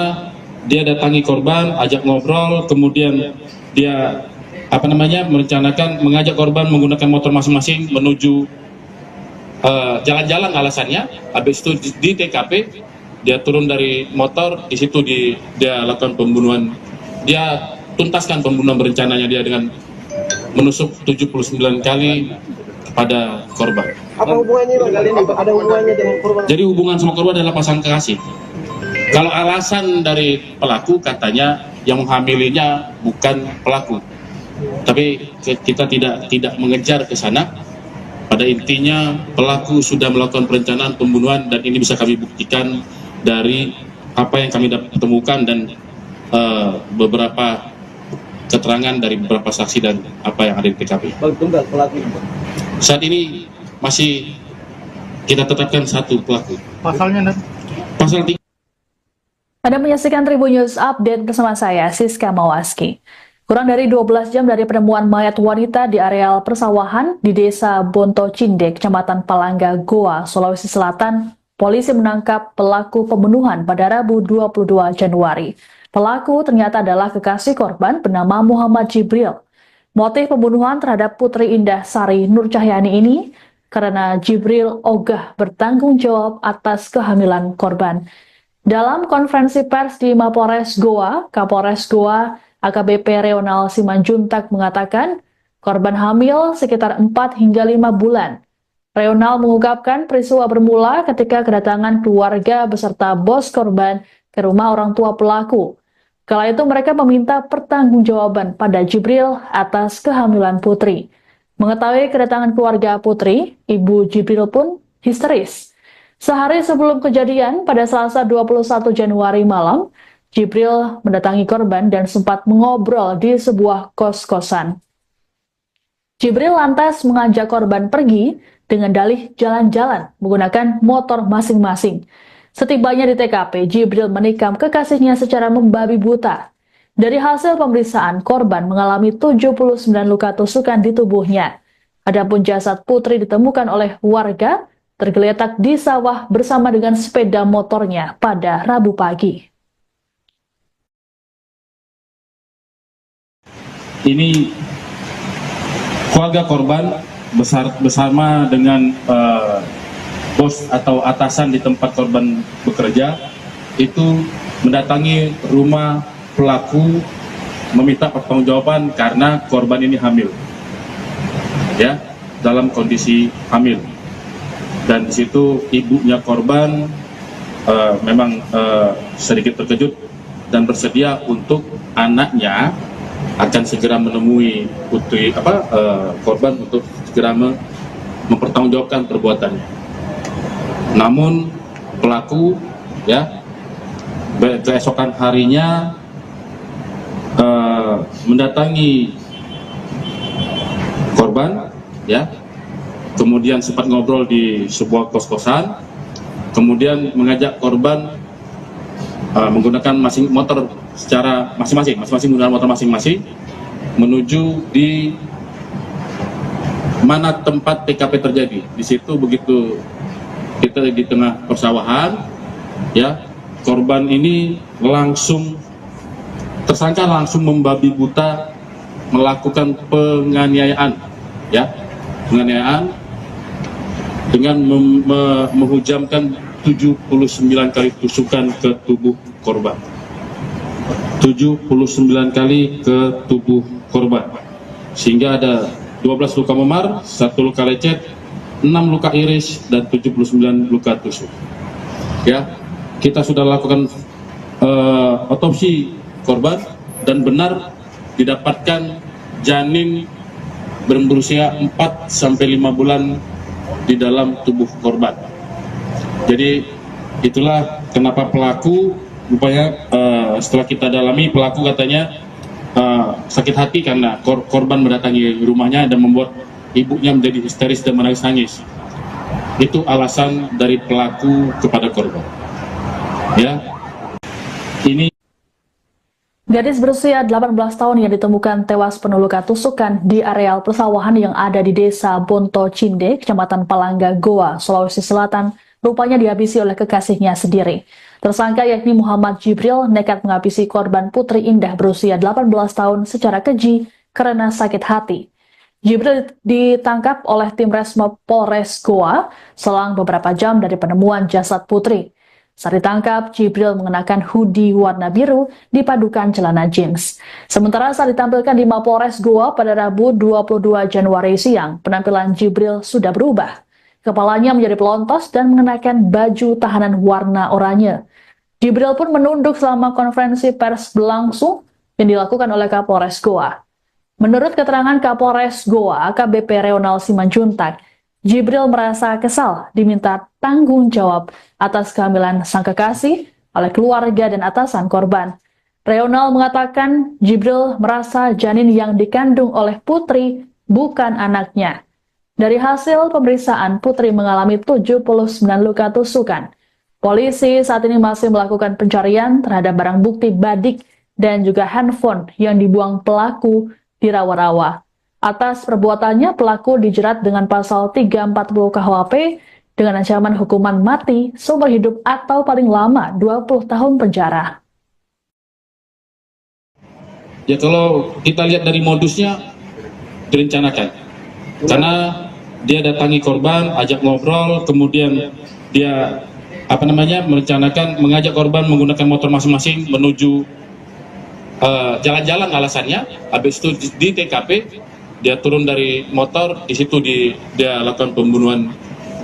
dia datangi korban, ajak ngobrol, kemudian dia merencanakan mengajak korban menggunakan motor masing-masing menuju jalan-jalan alasannya. Habis itu di TKP dia turun dari motor, di situ dia lakukan pembunuhan. Dia tuntaskan pembunuhan berencananya dia dengan menusuk 79 kali kepada korban. Apa hubungannya Bang kali ini? Ada hubungannya dengan korban? Jadi hubungan sama korban adalah pasangan kekasih. Kalau alasan dari pelaku katanya yang menghamilinya bukan pelaku. Tapi kita tidak mengejar ke sana. Pada intinya pelaku sudah melakukan perencanaan pembunuhan dan ini bisa kami buktikan dari apa yang kami temukan dan beberapa keterangan dari beberapa saksi dan apa yang ada di TKP. Bang, tunggal pelaku. Saat ini masih kita tetapkan satu pelaku. Pasalnya, Pasal 3. Anda menyaksikan Tribun News Update bersama saya, Siska Mawaski. Kurang dari 12 jam dari penemuan mayat wanita di areal persawahan di Desa Bonto Cinde, Kecamatan Palangga, Goa, Sulawesi Selatan, polisi menangkap pelaku pembunuhan pada Rabu 22 Januari. Pelaku ternyata adalah kekasih korban bernama Muhammad Jibril. Motif pembunuhan terhadap Putri Indah Sari Nur Cahyani ini karena Jibril ogah bertanggung jawab atas kehamilan korban. Dalam konferensi pers di Mapolres Goa, Kapolres Goa AKBP Reonal Simanjuntak mengatakan korban hamil sekitar 4 hingga 5 bulan. Reonal mengungkapkan peristiwa bermula ketika kedatangan keluarga beserta bos korban ke rumah orang tua pelaku. Kala itu mereka meminta pertanggungjawaban pada Jibril atas kehamilan Putri. Mengetahui kedatangan keluarga Putri, ibu Jibril pun histeris. Sehari sebelum kejadian, pada Selasa 21 Januari malam, Jibril mendatangi korban dan sempat mengobrol di sebuah kos-kosan. Jibril lantas mengajak korban pergi dengan dalih jalan-jalan menggunakan motor masing-masing. Setibanya di TKP, Jibril menikam kekasihnya secara membabi buta. Dari hasil pemeriksaan, korban mengalami 79 luka tusukan di tubuhnya. Adapun jasad Putri ditemukan oleh warga tergeletak di sawah bersama dengan sepeda motornya pada Rabu pagi. Ini keluarga korban bersama dengan bos atau atasan di tempat korban bekerja itu mendatangi rumah pelaku meminta pertanggungjawaban karena korban ini hamil, ya, dalam kondisi hamil. Dan di situ ibunya korban memang sedikit terkejut dan bersedia untuk anaknya akan segera menemui korban untuk segera mempertanggungjawabkan perbuatannya. Namun pelaku, ya, keesokan harinya mendatangi korban, ya, kemudian sempat ngobrol di sebuah kos-kosan, kemudian mengajak korban menggunakan motor secara masing-masing menggunakan motor masing-masing menuju di mana tempat TKP terjadi. Di situ begitu kita di tengah persawahan, ya, korban ini tersangka langsung membabi buta melakukan penganiayaan, ya, penganiayaan dengan menghujamkan 79 kali tusukan ke tubuh korban. 79 kali ke tubuh korban, sehingga ada 12 luka memar, 1 luka lecet, 6 luka iris, dan 79 luka tusuk. Ya, kita sudah lakukan otopsi korban dan benar didapatkan janin berusia 4-5 bulan di dalam tubuh korban. Jadi itulah kenapa pelaku rupanya setelah kita dalami, pelaku katanya sakit hati karena korban mendatangi rumahnya dan membuat ibunya menjadi histeris dan menangis-nangis. Itu alasan dari pelaku kepada korban. Ya, ini Gadis berusia 18 tahun yang ditemukan tewas penuh luka tusukan di areal persawahan yang ada di Desa Bonto Cinde, Kecamatan Palangga, Goa, Sulawesi Selatan, rupanya dihabisi oleh kekasihnya sendiri. Tersangka yakni Muhammad Jibril nekat menghabisi korban Putri Indah berusia 18 tahun secara keji karena sakit hati. Jibril ditangkap oleh tim Resmob Polres Goa selang beberapa jam dari penemuan jasad Putri. Saat ditangkap, Jibril mengenakan hoodie warna biru dipadukan celana jeans. Sementara saat ditampilkan di Mapolres Goa pada Rabu 22 Januari siang, penampilan Jibril sudah berubah. Kepalanya menjadi pelontos dan mengenakan baju tahanan warna oranye. Jibril pun menunduk selama konferensi pers berlangsung yang dilakukan oleh Kapolres Goa. Menurut keterangan Kapolres Goa, AKBP Reonal Simanjuntak, Jibril merasa kesal diminta tanggung jawab atas kehamilan sang kekasih oleh keluarga dan atasan korban. Reonal mengatakan Jibril merasa janin yang dikandung oleh Putri bukan anaknya. Dari hasil pemeriksaan, Putri mengalami 79 luka tusukan. Polisi saat ini masih melakukan pencarian terhadap barang bukti badik dan juga handphone yang dibuang pelaku di rawa-rawa. Atas perbuatannya, pelaku dijerat dengan pasal 340 KUHP dengan ancaman hukuman mati, seumur hidup atau paling lama 20 tahun penjara. ya, kalau kita lihat dari modusnya direncanakan, karena dia datangi korban, ajak ngobrol, kemudian dia merencanakan mengajak korban menggunakan motor masing-masing menuju jalan-jalan alasannya. Habis itu di TKP dia turun dari motor, di situ dia lakukan pembunuhan.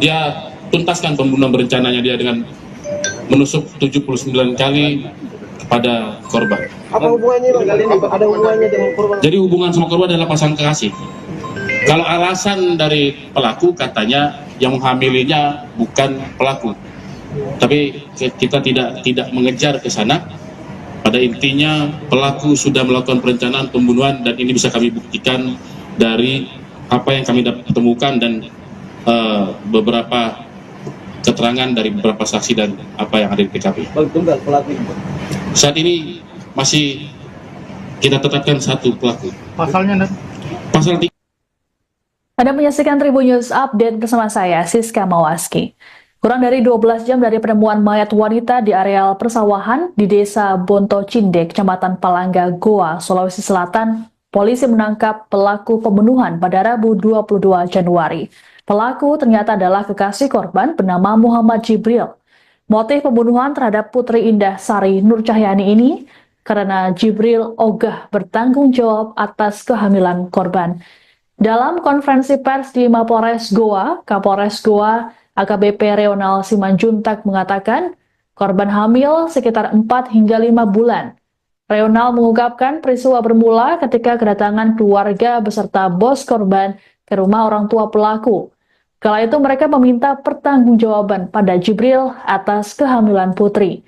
Dia tuntaskan pembunuhan berencananya dia dengan menusuk 79 kali kepada korban. Apa hubungannya Bang? Ada hubungannya dengan korban? Jadi hubungan sama korban adalah pasangan kekasih. Kalau alasan dari pelaku katanya yang menghamilinya bukan pelaku. Tapi kita tidak mengejar ke sana. Pada intinya pelaku sudah melakukan perencanaan pembunuhan dan ini bisa kami buktikan dari apa yang kami temukan dan beberapa keterangan dari beberapa saksi dan apa yang ada di TKP. Tunggal pelaku. Saat ini masih kita tetapkan satu pelaku. Pasalnya Pasal 3. Anda menyaksikan Tribun News Update bersama saya, Siska Mawaski. Kurang dari 12 jam dari penemuan mayat wanita di areal persawahan di Desa Bonto Cinde, Kecamatan Palangga, Goa, Sulawesi Selatan, polisi menangkap pelaku pembunuhan pada Rabu 22 Januari. Pelaku ternyata adalah kekasih korban bernama Muhammad Jibril. Motif pembunuhan terhadap Putri Indah Sari Nur Cahyani ini karena Jibril ogah bertanggung jawab atas kehamilan korban. Dalam konferensi pers di Mapolres Goa, Kapolres Goa AKBP Reonal Simanjuntak mengatakan korban hamil sekitar 4 hingga 5 bulan. Reonal mengungkapkan peristiwa bermula ketika kedatangan keluarga beserta bos korban ke rumah orang tua pelaku. Kala itu mereka meminta pertanggungjawaban pada Jibril atas kehamilan putri.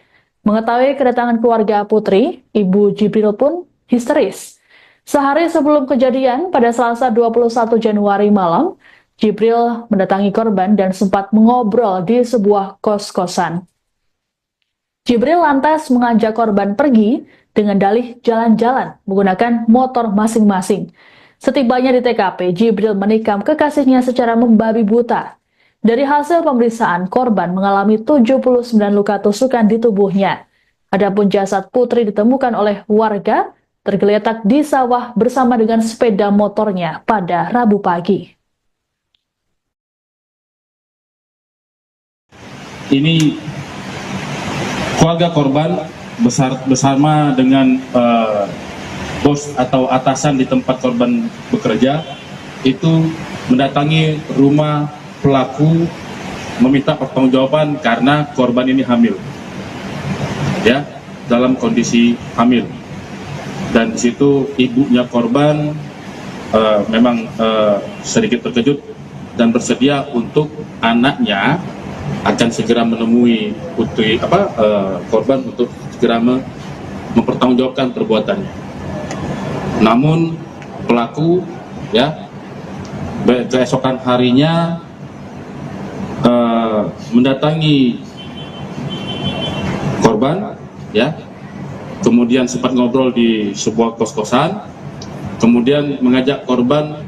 Mengetahui kedatangan keluarga putri, ibu Jibril pun histeris. Sehari sebelum kejadian, pada Selasa 21 Januari malam, Jibril mendatangi korban dan sempat mengobrol di sebuah kos-kosan. Jibril lantas mengajak korban pergi dengan dalih jalan-jalan menggunakan motor masing-masing. Setibanya di TKP, Jibril menikam kekasihnya secara membabi buta. Dari hasil pemeriksaan, korban mengalami 79 luka tusukan di tubuhnya. Adapun jasad putri ditemukan oleh warga tergeletak di sawah bersama dengan sepeda motornya pada Rabu pagi. Ini keluarga korban bersama dengan bos atau atasan di tempat korban bekerja itu mendatangi rumah pelaku meminta pertanggungjawaban karena korban ini hamil, ya, dalam kondisi hamil. Dan di situ ibunya korban memang sedikit terkejut dan bersedia untuk anaknya akan segera menemui putri korban untuk segera mempertanggungjawabkan perbuatannya. Namun pelaku, ya, keesokan harinya mendatangi korban, ya, kemudian sempat ngobrol di sebuah kos-kosan, kemudian mengajak korban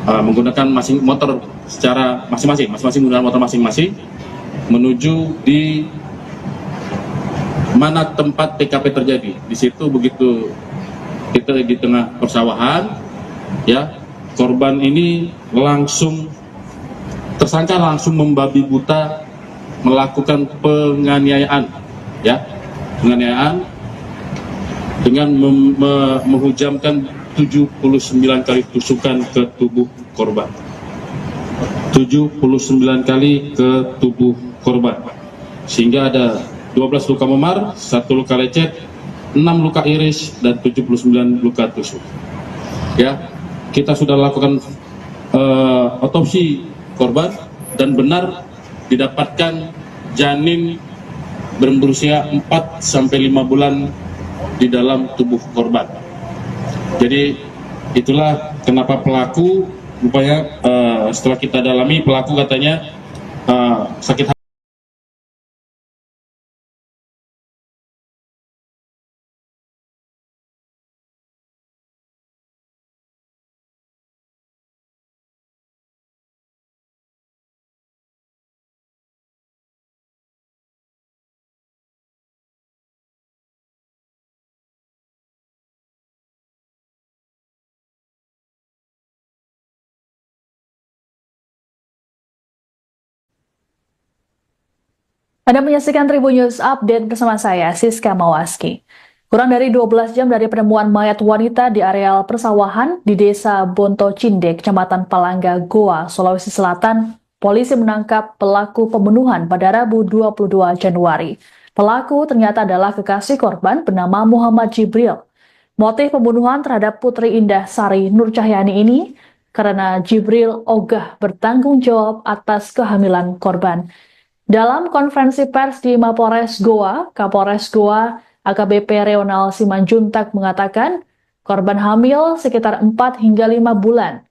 menggunakan motor secara masing-masing menggunakan motor masing-masing menuju di mana tempat TKP terjadi. Di situ begitu kita di tengah persawahan, ya, korban ini tersangka langsung membabi buta melakukan penganiayaan, ya, penganiayaan dengan menghujamkan 79 kali tusukan ke tubuh korban. 79 kali ke tubuh korban. Sehingga ada 12 luka memar, 1 luka lecet, 6 luka iris, dan 79 luka tusuk. Ya, kita sudah lakukan otopsi korban dan benar didapatkan janin berusia 4 sampai 5 bulan di dalam tubuh korban. Jadi itulah kenapa pelaku rupanya setelah kita dalami, pelaku katanya sakit hati. Anda menyaksikan Tribun News Update bersama saya, Siska Mawaski. Kurang dari 12 jam dari penemuan mayat wanita di areal persawahan di Desa Bonto Cindek, Kecamatan Palangga, Goa, Sulawesi Selatan, polisi menangkap pelaku pembunuhan pada Rabu 22 Januari. Pelaku ternyata adalah kekasih korban bernama Muhammad Jibril. Motif pembunuhan terhadap Putri Indah Sari Nur Cahyani ini karena Jibril ogah bertanggung jawab atas kehamilan korban. Dalam konferensi pers di Mapolres Goa, Kapolres Goa AKBP Reonal Simanjuntak mengatakan korban hamil sekitar 4 hingga 5 bulan.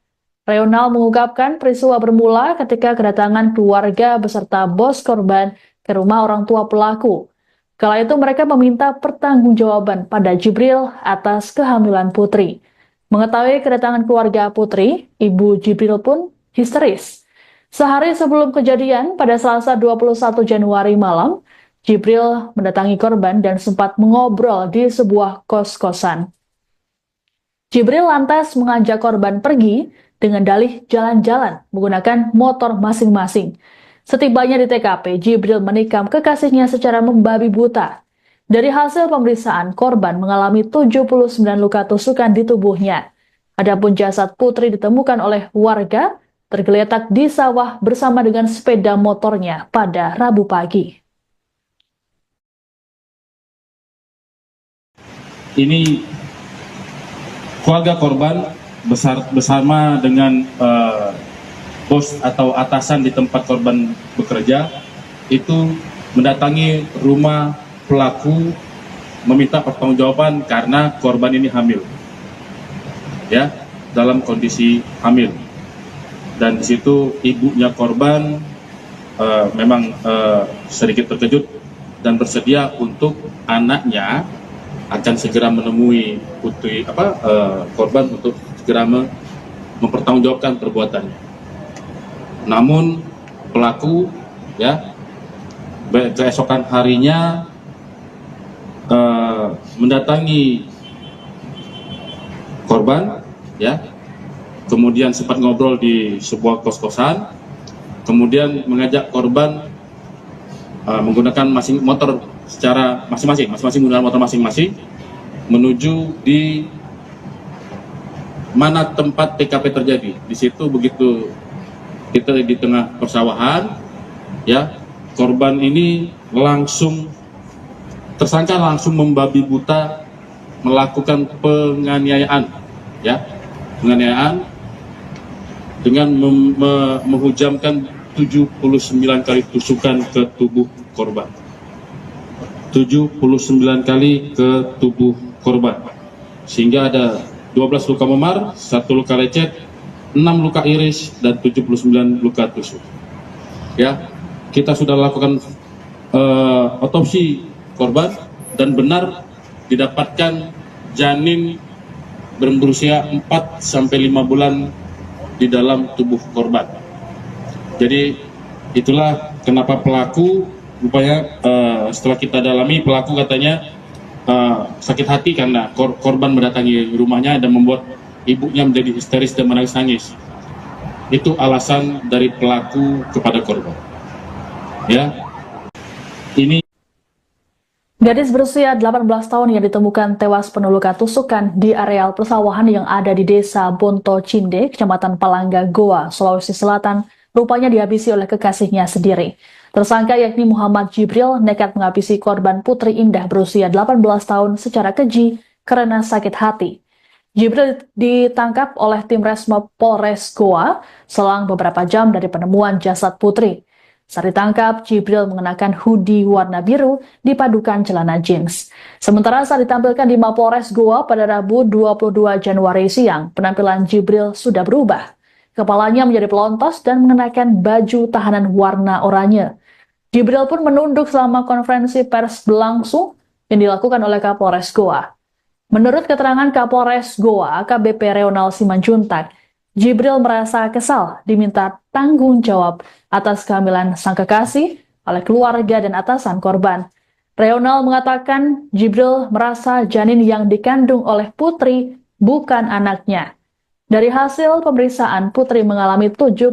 Reonal mengungkapkan peristiwa bermula ketika kedatangan keluarga beserta bos korban ke rumah orang tua pelaku. Kala itu mereka meminta pertanggungjawaban pada Jibril atas kehamilan putri. Mengetahui kedatangan keluarga putri, ibu Jibril pun histeris. Sehari sebelum kejadian, pada Selasa 21 Januari malam, Jibril mendatangi korban dan sempat mengobrol di sebuah kos-kosan. Jibril lantas mengajak korban pergi dengan dalih jalan-jalan menggunakan motor masing-masing. Setibanya di TKP, Jibril menikam kekasihnya secara membabi buta. Dari hasil pemeriksaan, korban mengalami 79 luka tusukan di tubuhnya. Adapun jasad Putri ditemukan oleh warga tergeletak di sawah bersama dengan sepeda motornya pada Rabu pagi. Ini keluarga korban bersama dengan bos atau atasan di tempat korban bekerja itu mendatangi rumah pelaku meminta pertanggungjawaban karena korban ini hamil, ya, dalam kondisi hamil. Dan di situ ibunya korban memang sedikit terkejut dan bersedia untuk anaknya akan segera menemui korban untuk segera mempertanggungjawabkan perbuatannya. Namun pelaku, ya, keesokan harinya mendatangi korban, ya, kemudian sempat ngobrol di sebuah kos-kosan, kemudian mengajak korban menggunakan motor secara masing-masing menggunakan motor masing-masing menuju di mana tempat TKP terjadi. Di situ begitu kita di tengah persawahan, ya, korban ini tersangka langsung membabi buta melakukan penganiayaan, ya, penganiayaan dengan menghujamkan 79 kali tusukan ke tubuh korban. 79 kali ke tubuh korban. Sehingga ada 12 luka memar, 1 luka lecet, 6 luka iris, dan 79 luka tusuk. Ya, kita sudah lakukan otopsi korban dan benar didapatkan janin berusia 4 sampai 5 bulan di dalam tubuh korban. Jadi itulah kenapa pelaku rupanya setelah kita dalami, pelaku katanya sakit hati karena korban mendatangi rumahnya dan membuat ibunya menjadi histeris dan menangis-nangis. Itu alasan dari pelaku kepada korban. Ya, ini Gadis berusia 18 tahun yang ditemukan tewas penuh luka tusukan di areal persawahan yang ada di Desa Bonto Cinde, Kecamatan Palangga, Goa, Sulawesi Selatan, rupanya dihabisi oleh kekasihnya sendiri. Tersangka yakni Muhammad Jibril nekat menghabisi korban Putri Indah berusia 18 tahun secara keji karena sakit hati. Jibril ditangkap oleh tim Resmo Polres Goa selang beberapa jam dari penemuan jasad Putri. Saat ditangkap, Jibril mengenakan hoodie warna biru dipadukan celana jeans. Sementara saat ditampilkan di Mapolres Goa pada Rabu 22 Januari siang, penampilan Jibril sudah berubah. Kepalanya menjadi pelontos dan mengenakan baju tahanan warna oranye. Jibril pun menunduk selama konferensi pers berlangsung yang dilakukan oleh Kapolres Goa. Menurut keterangan Kapolres Goa, AKBP Reonal Simanjuntak, Jibril merasa kesal diminta tanggung jawab atas kehamilan sang kekasih oleh keluarga dan atasan korban. Reonal mengatakan Jibril merasa janin yang dikandung oleh Putri bukan anaknya. Dari hasil pemeriksaan, Putri mengalami 79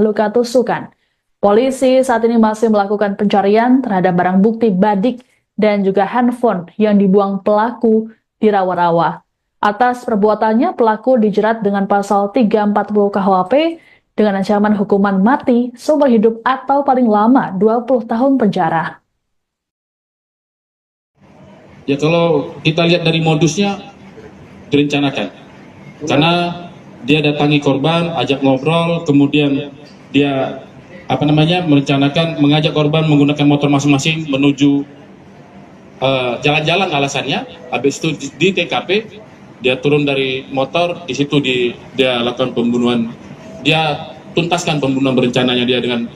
luka tusukan. Polisi saat ini masih melakukan pencarian terhadap barang bukti badik dan juga handphone yang dibuang pelaku di rawa-rawa. Atas perbuatannya, pelaku dijerat dengan pasal 340 KUHP dengan ancaman hukuman mati, seumur hidup atau paling lama 20 tahun penjara. ya, kalau kita lihat dari modusnya direncanakan. Karena dia datangi korban, ajak ngobrol, kemudian dia merencanakan mengajak korban menggunakan motor masing-masing menuju jalan-jalan alasannya. Habis itu di TKP dia turun dari motor, di situ dia lakukan pembunuhan. Dia tuntaskan pembunuhan berencananya dia dengan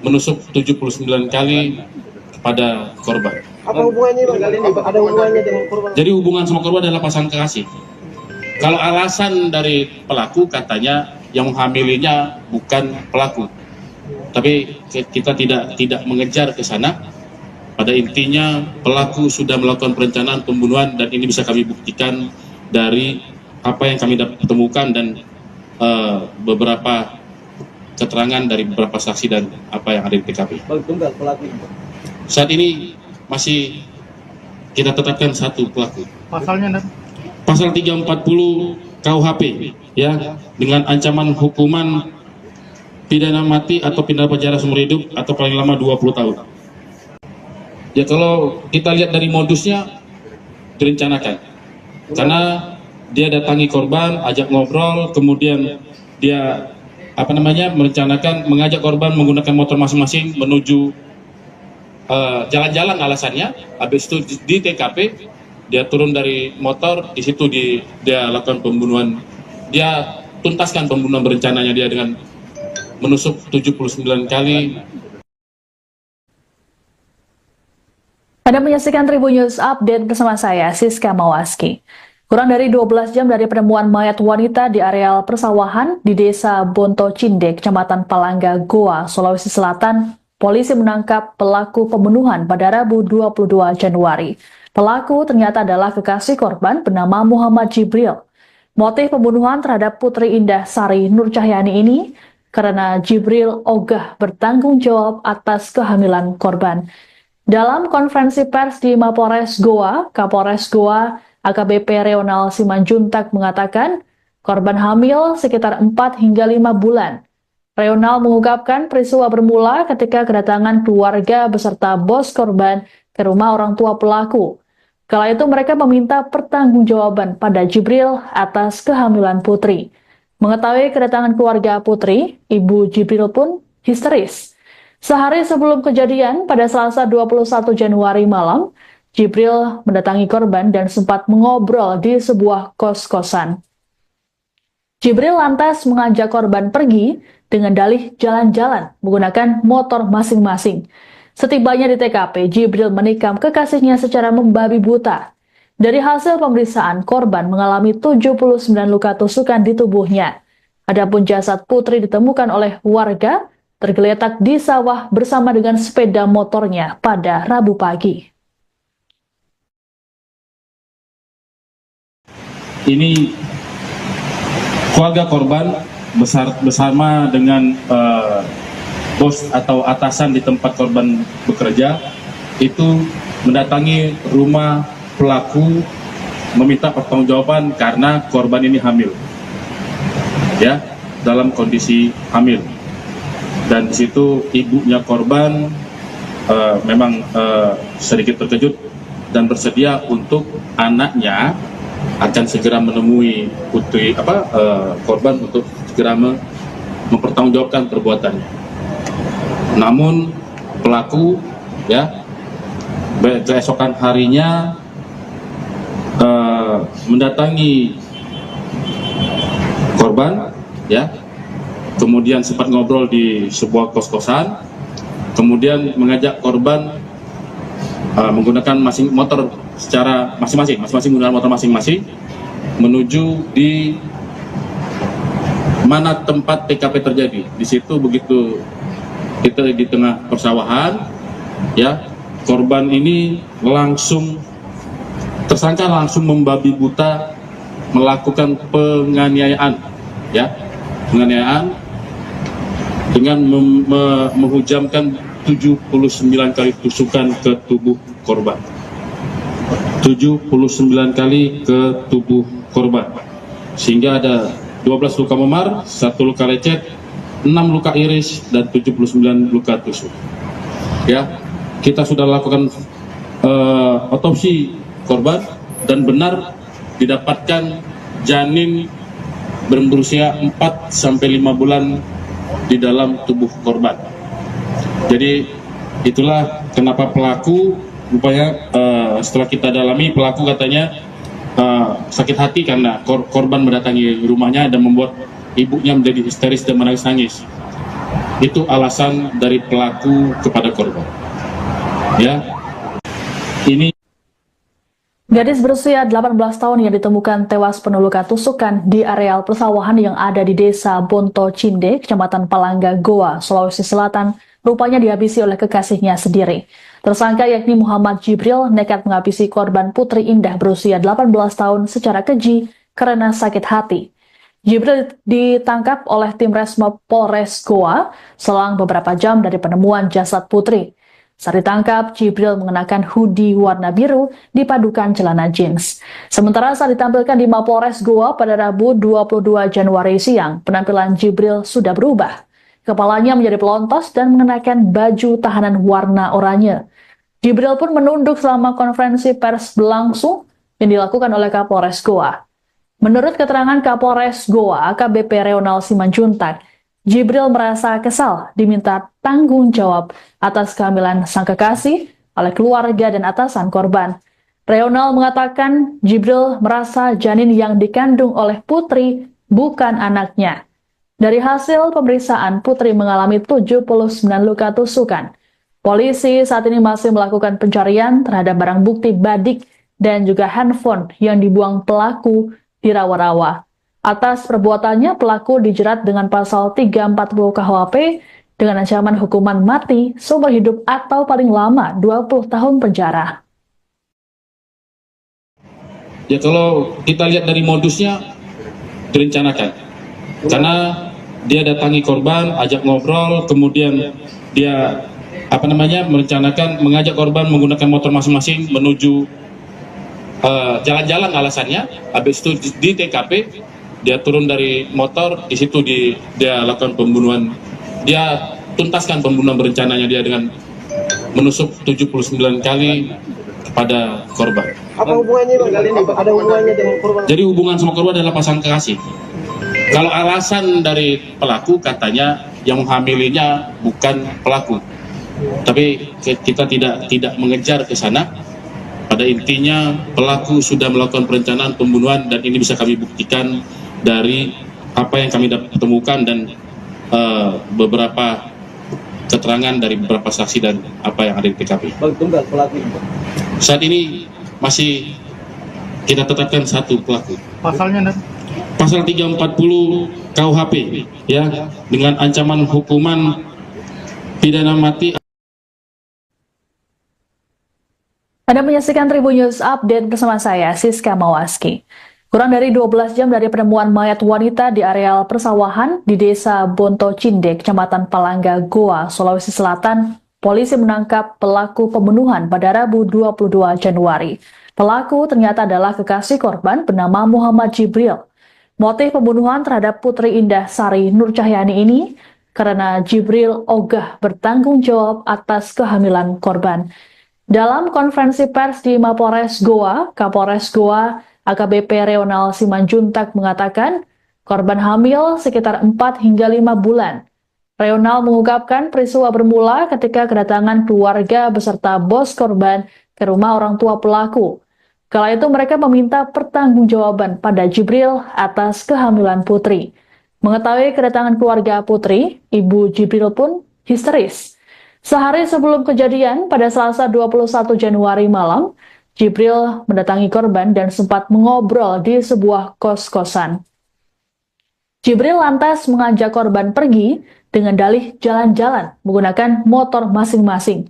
menusuk 79 kali kepada korban. Apa hubungannya, Bang? Ada hubungannya dengan korban? Jadi hubungan sama korban adalah pasangan kekasih. Kalau alasan dari pelaku katanya yang menghamilinya bukan pelaku. Tapi kita tidak mengejar ke sana. Pada intinya pelaku sudah melakukan perencanaan pembunuhan dan ini bisa kami buktikan dari apa yang kami temukan dan beberapa keterangan dari beberapa saksi dan apa yang ada di TKP. Bang, tunggal pelaku. Saat ini masih kita tetapkan satu pelaku. Pasalnya, Pasal 340 KUHP, ya, dengan ancaman hukuman pidana mati atau pidana penjara seumur hidup atau paling lama 20 tahun. Ya, kalau kita lihat dari modusnya direncanakan, karena dia datangi korban, ajak ngobrol, kemudian dia merencanakan mengajak korban menggunakan motor masing-masing menuju jalan-jalan alasannya. Habis itu di TKP dia turun dari motor, di situ dia lakukan pembunuhan. Dia tuntaskan pembunuhan berencananya dia dengan menusuk 79 kali. Anda menyaksikan Tribun News Update bersama saya, Siska Mawaski. Kurang dari 12 jam dari penemuan mayat wanita di areal persawahan di Desa Bonto Cindek, Kecamatan Palangga, Goa, Sulawesi Selatan, polisi menangkap pelaku pembunuhan pada Rabu 22 Januari. Pelaku ternyata adalah kekasih korban bernama Muhammad Jibril. Motif pembunuhan terhadap Putri Indah Sari Nur Cahyani ini karena Jibril ogah bertanggung jawab atas kehamilan korban. Dalam konferensi pers di Mapores Goa, Kapolres Goa AKBP Reonal Simanjuntak mengatakan korban hamil sekitar 4 hingga 5 bulan. Reonal mengungkapkan peristiwa bermula ketika kedatangan keluarga beserta bos korban ke rumah orang tua pelaku. Kala itu mereka meminta pertanggungjawaban pada Jibril atas kehamilan Putri. Mengetahui kedatangan keluarga Putri, ibu Jibril pun histeris. Sehari sebelum kejadian, pada Selasa 21 Januari malam, Jibril mendatangi korban dan sempat mengobrol di sebuah kos-kosan. Jibril lantas mengajak korban pergi dengan dalih jalan-jalan menggunakan motor masing-masing. Setibanya di TKP, Jibril menikam kekasihnya secara membabi buta. Dari hasil pemeriksaan, korban mengalami 79 luka tusukan di tubuhnya. Adapun jasad Putri ditemukan oleh warga tergeletak di sawah bersama dengan sepeda motornya pada Rabu pagi. Ini keluarga korban bersama dengan bos atau atasan di tempat korban bekerja itu mendatangi rumah pelaku meminta pertanggungjawaban karena korban ini hamil, ya, dalam kondisi hamil. Dan di situ ibunya korban memang sedikit terkejut dan bersedia untuk anaknya akan segera menemui putri korban untuk segera mempertanggungjawabkan perbuatannya. Namun pelaku, ya, keesokan harinya mendatangi korban, ya, kemudian sempat ngobrol di sebuah kos-kosan, kemudian mengajak korban menggunakan motor secara masing-masing menggunakan motor masing-masing menuju di mana tempat TKP terjadi. Di situ begitu kita di tengah persawahan, ya, korban ini tersangka langsung membabi buta melakukan penganiayaan, ya, penganiayaan dengan menghujamkan 79 kali tusukan ke tubuh korban. 79 kali ke tubuh korban. Sehingga ada 12 luka memar, 1 luka lecet, 6 luka iris, dan 79 luka tusuk. Ya, kita sudah lakukan otopsi korban dan benar didapatkan janin berusia 4 sampai 5 bulan di dalam tubuh korban. Jadi itulah kenapa pelaku rupanya setelah kita dalami, pelaku katanya sakit hati karena korban mendatangi rumahnya dan membuat ibunya menjadi histeris dan menangis-nangis. Itu alasan dari pelaku kepada korban. Ya, ini Gadis berusia 18 tahun yang ditemukan tewas penuh luka tusukan di areal persawahan yang ada di Desa Bonto Cinde, Kecamatan Palangga, Goa, Sulawesi Selatan, rupanya dihabisi oleh kekasihnya sendiri. Tersangka yakni Muhammad Jibril nekat menghabisi korban Putri Indah berusia 18 tahun secara keji karena sakit hati. Jibril ditangkap oleh tim Resmob Polres Goa selang beberapa jam dari penemuan jasad Putri. Saat ditangkap, Jibril mengenakan hoodie warna biru dipadukan celana jeans. Sementara saat ditampilkan di Mapolres Goa pada Rabu 22 Januari siang, penampilan Jibril sudah berubah. Kepalanya menjadi pelontos dan mengenakan baju tahanan warna oranye. Jibril pun menunduk selama konferensi pers berlangsung yang dilakukan oleh Kapolres Goa. Menurut keterangan Kapolres Goa, AKBP Reonal Simanjuntak, Jibril merasa kesal diminta tanggung jawab atas kehamilan sang kekasih oleh keluarga dan atasan korban. Reonal mengatakan Jibril merasa janin yang dikandung oleh Putri bukan anaknya. Dari hasil pemeriksaan, Putri mengalami 79 luka tusukan. Polisi saat ini masih melakukan pencarian terhadap barang bukti badik dan juga handphone yang dibuang pelaku di rawa-rawa. Atas perbuatannya, pelaku dijerat dengan pasal 340 KUHP dengan ancaman hukuman mati, seumur hidup atau paling lama 20 tahun penjara. Ya, kalau kita lihat dari modusnya direncanakan. Karena dia datangi korban, ajak ngobrol, kemudian dia merencanakan mengajak korban menggunakan motor masing-masing menuju jalan-jalan alasannya. Habis itu di TKP dia turun dari motor, di situ dia lakukan pembunuhan. Dia tuntaskan pembunuhan berencananya dia dengan menusuk 79 kali kepada korban. Apa hubungannya Bang? Ada hubungannya dengan korban? Jadi hubungan sama korban adalah pasangan kekasih. Kalau alasan dari pelaku katanya yang menghamilinya bukan pelaku. Tapi kita tidak mengejar ke sana. Pada intinya pelaku sudah melakukan perencanaan pembunuhan dan ini bisa kami buktikan dari apa yang kami temukan dan beberapa keterangan dari beberapa saksi dan apa yang ada di TKP. Bang, tunggal pelaku. Saat ini masih kita tetapkan satu pelaku. Pasalnya Pasal 340 KUHP ya, dengan ancaman hukuman pidana mati. Anda menyaksikan Tribun News Update bersama saya, Siska Mawaski. Kurang dari 12 jam dari penemuan mayat wanita di areal persawahan di Desa Bonto Cindek, Kecamatan Palangga, Goa, Sulawesi Selatan, polisi menangkap pelaku pembunuhan pada Rabu 22 Januari. Pelaku ternyata adalah kekasih korban bernama Muhammad Jibril. Motif pembunuhan terhadap Putri Indah Sari Nur Cahyani ini karena Jibril ogah bertanggung jawab atas kehamilan korban. Dalam konferensi pers di Mapolres Goa, Kapolres Goa AKBP Reonal Simanjuntak mengatakan korban hamil sekitar 4 hingga 5 bulan. Reonal mengungkapkan peristiwa bermula ketika kedatangan keluarga beserta bos korban ke rumah orang tua pelaku. Kala itu mereka meminta pertanggungjawaban pada Jibril atas kehamilan Putri. Mengetahui kedatangan keluarga Putri, ibu Jibril pun histeris. Sehari sebelum kejadian, pada Selasa 21 Januari malam, Jibril mendatangi korban dan sempat mengobrol di sebuah kos-kosan. Jibril lantas mengajak korban pergi dengan dalih jalan-jalan menggunakan motor masing-masing.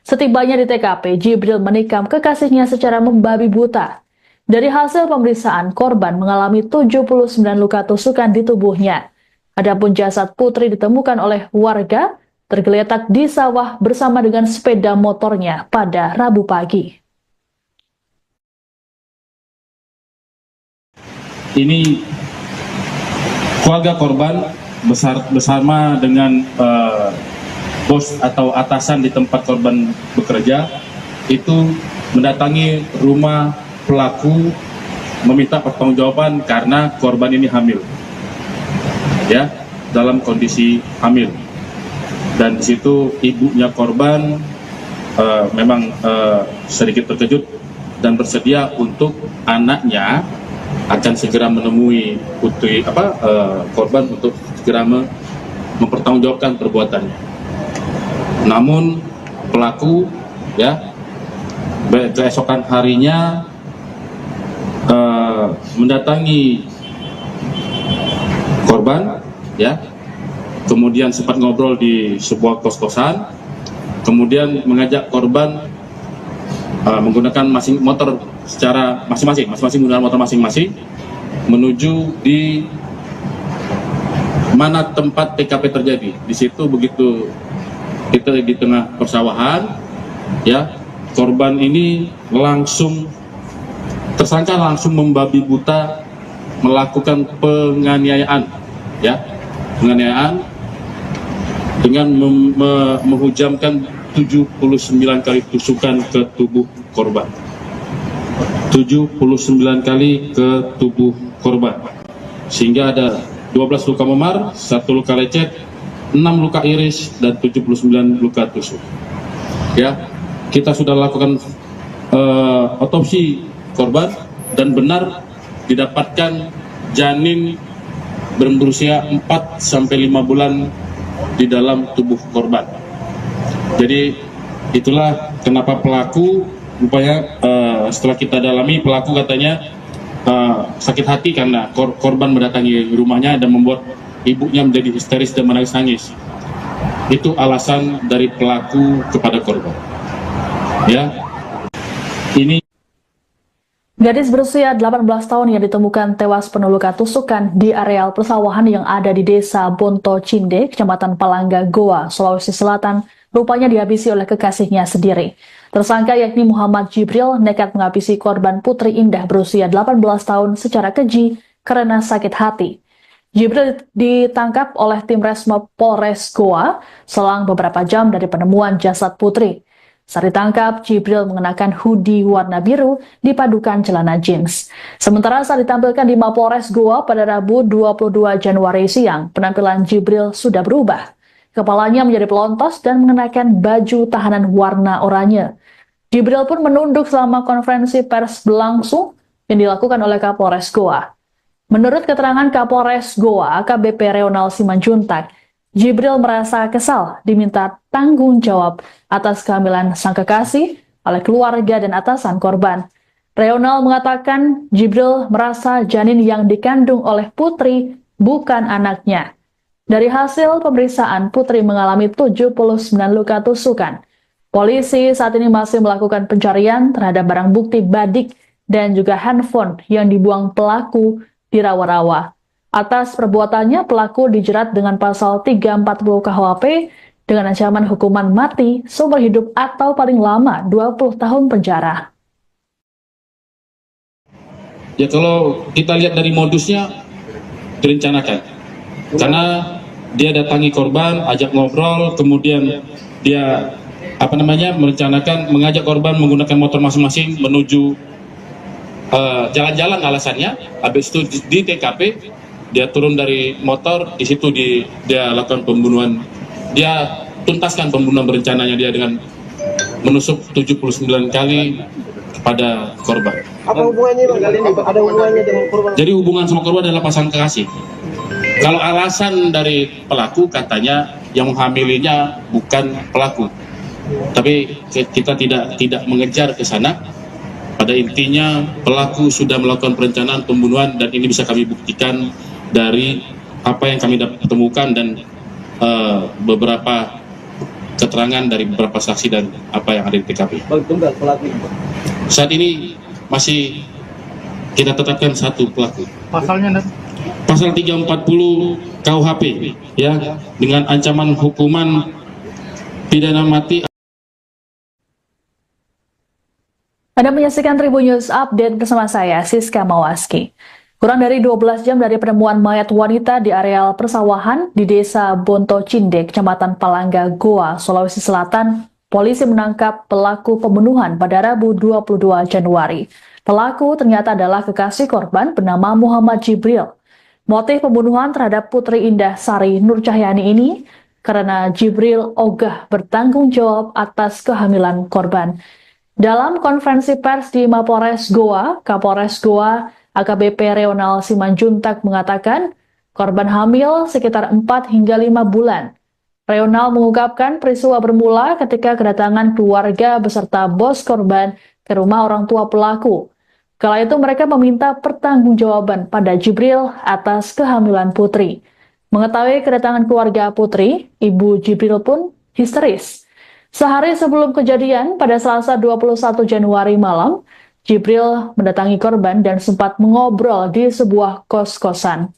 Setibanya di TKP, Jibril menikam kekasihnya secara membabi buta. Dari hasil pemeriksaan, korban mengalami 79 luka tusukan di tubuhnya. Adapun jasad Putri ditemukan oleh warga tergeletak di sawah bersama dengan sepeda motornya pada Rabu pagi. Ini keluarga korban bersama dengan bos atau atasan di tempat korban bekerja itu mendatangi rumah pelaku meminta pertanggungjawaban karena korban ini hamil, ya, dalam kondisi hamil. Dan di situ ibunya korban memang sedikit terkejut dan bersedia untuk anaknya akan segera menemui putri korban untuk segera mempertanggungjawabkan perbuatannya. Namun pelaku ya keesokan harinya mendatangi korban ya, kemudian sempat ngobrol di sebuah kos-kosan, kemudian mengajak korban menggunakan motor secara masing-masing menggunakan motor masing-masing menuju di mana tempat TKP terjadi. Di situ begitu kita di tengah persawahan, Ya, korban ini tersangka langsung membabi buta melakukan penganiayaan, ya, penganiayaan dengan menghujamkan 79 kali tusukan ke tubuh korban. 79 kali ke tubuh korban, sehingga ada 12 luka memar, 1 luka lecet, 6 luka iris, dan 79 luka tusuk. Ya, kita sudah lakukan otopsi korban dan benar didapatkan janin berusia 4-5 bulan di dalam tubuh korban. Jadi itulah kenapa pelaku rupanya setelah kita dalami, pelaku katanya sakit hati karena korban mendatangi rumahnya dan membuat ibunya menjadi histeris dan menangis-nangis. Itu alasan dari pelaku kepada korban. Ya, ini Gadis berusia 18 tahun yang ditemukan tewas penuh luka tusukan di areal persawahan yang ada di desa Bonto Cinde, Kecamatan Palangga, Goa, Sulawesi Selatan, rupanya dihabisi oleh kekasihnya sendiri. Tersangka yakni Muhammad Jibril nekat menghabisi korban Putri Indah berusia 18 tahun secara keji karena sakit hati. Jibril ditangkap oleh tim Resmo Polres Goa selang beberapa jam dari penemuan jasad Putri. Saat ditangkap, Jibril mengenakan hoodie warna biru dipadukan celana jeans. Sementara saat ditampilkan di Mapolres Goa pada Rabu 22 Januari siang, penampilan Jibril sudah berubah. Kepalanya menjadi pelontos dan mengenakan baju tahanan warna oranye. Jibril pun menunduk selama konferensi pers berlangsung yang dilakukan oleh Kapolres Goa. Menurut keterangan Kapolres Goa, AKBP Reonal Simanjuntak, Jibril merasa kesal diminta tanggung jawab atas kehamilan sang kekasih oleh keluarga dan atasan korban. Reonal mengatakan Jibril merasa janin yang dikandung oleh Putri bukan anaknya. Dari hasil pemeriksaan, Putri mengalami 79 luka tusukan. Polisi saat ini masih melakukan pencarian terhadap barang bukti badik dan juga handphone yang dibuang pelaku di rawa-rawa. Atas perbuatannya, pelaku dijerat dengan pasal 340 KUHP dengan ancaman hukuman mati, seumur hidup atau paling lama 20 tahun penjara. ya kalau kita lihat dari modusnya direncanakan, karena dia datangi korban, ajak ngobrol, kemudian dia merencanakan mengajak korban menggunakan motor masing-masing menuju jalan-jalan alasannya. Habis itu di TKP dia turun dari motor, di situ dia lakukan pembunuhan. Dia tuntaskan pembunuhan berencananya dia dengan menusuk 79 kali kepada korban. Apa hubungannya Bang? Ada hubungannya dengan korban? Jadi hubungan sama korban adalah pasangan kekasih. Kalau alasan dari pelaku katanya yang menghamilinya bukan pelaku. Tapi kita tidak mengejar ke sana. Pada intinya pelaku sudah melakukan perencanaan pembunuhan dan ini bisa kami buktikan dari apa yang kami temukan dan beberapa keterangan dari beberapa saksi dan apa yang ada di TKP. Bang, tunggal pelaku. Saat ini masih kita tetapkan satu pelaku. Pasalnya Pasal 340 KUHP ya, dengan ancaman hukuman pidana mati. Anda menyaksikan Tribun News Update bersama saya, Siska Mawaski. Kurang dari 12 jam dari penemuan mayat wanita di areal persawahan di desa Bonto Cinde, Kecamatan Palangga, Goa, Sulawesi Selatan, polisi menangkap pelaku pembunuhan pada Rabu 22 Januari. Pelaku ternyata adalah kekasih korban bernama Muhammad Jibril. Motif pembunuhan terhadap Putri Indah Sari Nur Cahyani ini karena Jibril ogah bertanggung jawab atas kehamilan korban. Dalam konferensi pers di Mapolres Goa, Kapolres Goa AKBP Reonal Simanjuntak mengatakan korban hamil sekitar 4 hingga 5 bulan. Reonal mengungkapkan peristiwa bermula ketika kedatangan keluarga beserta bos korban ke rumah orang tua pelaku. Kala itu mereka meminta pertanggungjawaban pada Jibril atas kehamilan Putri. Mengetahui kedatangan keluarga Putri, ibu Jibril pun histeris. Sehari sebelum kejadian, pada Selasa 21 Januari malam, Jibril mendatangi korban dan sempat mengobrol di sebuah kos-kosan.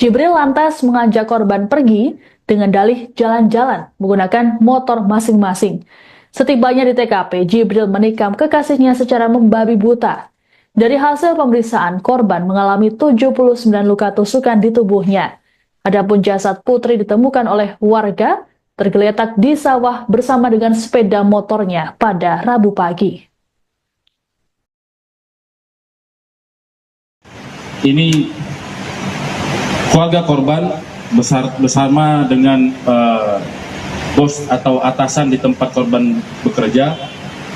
Jibril lantas mengajak korban pergi dengan dalih jalan-jalan menggunakan motor masing-masing. Setibanya di TKP, Jibril menikam kekasihnya secara membabi buta. Dari hasil pemeriksaan, korban mengalami 79 luka tusukan di tubuhnya. Adapun jasad Putri ditemukan oleh warga tergeletak di sawah bersama dengan sepeda motornya pada Rabu pagi. Ini keluarga korban bersama dengan bos atau atasan di tempat korban bekerja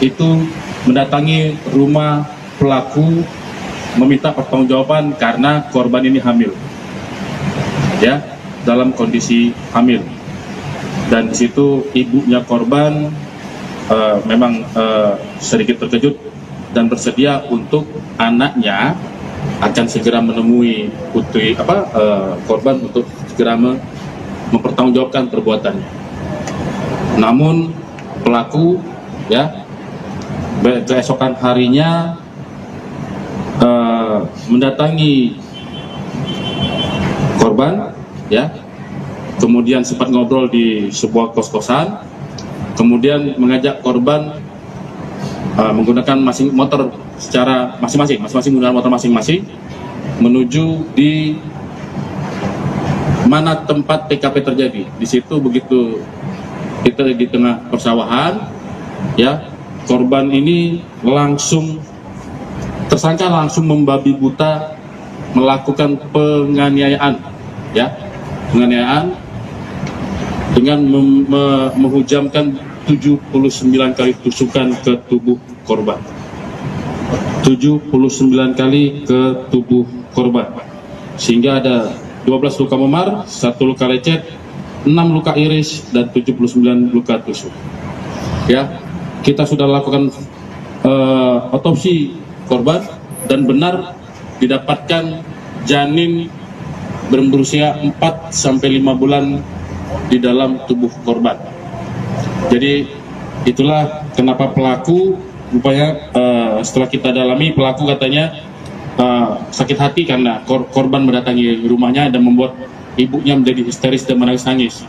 itu mendatangi rumah pelaku meminta pertanggungjawaban karena korban ini hamil, ya, dalam kondisi hamil. Dan di situ ibunya korban memang sedikit terkejut dan bersedia untuk anaknya akan segera menemui korban untuk segera mempertanggungjawabkan perbuatannya. Namun pelaku, ya, keesokan harinya mendatangi korban, ya, kemudian sempat ngobrol di sebuah kos-kosan, kemudian mengajak korban menggunakan motor secara masing-masing menggunakan motor masing-masing menuju di mana tempat TKP terjadi. Di situ begitu kita di tengah persawahan, ya, korban ini tersangka langsung membabi buta melakukan penganiayaan, ya, dengan menghujamkan 79 kali tusukan ke tubuh korban. 79 kali ke tubuh korban. Sehingga ada 12 luka memar, 1 luka lecet, 6 luka iris, dan 79 luka tusuk. Ya, kita sudah lakukan otopsi korban dan benar didapatkan janin berusia 4-5 bulan di dalam tubuh korban. Jadi itulah kenapa pelaku rupanya setelah kita dalami, pelaku katanya sakit hati karena korban mendatangi rumahnya dan membuat ibunya menjadi histeris dan menangis-nangis.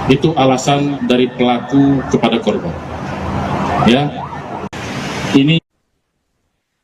Itu alasan dari pelaku kepada korban. Ya, ini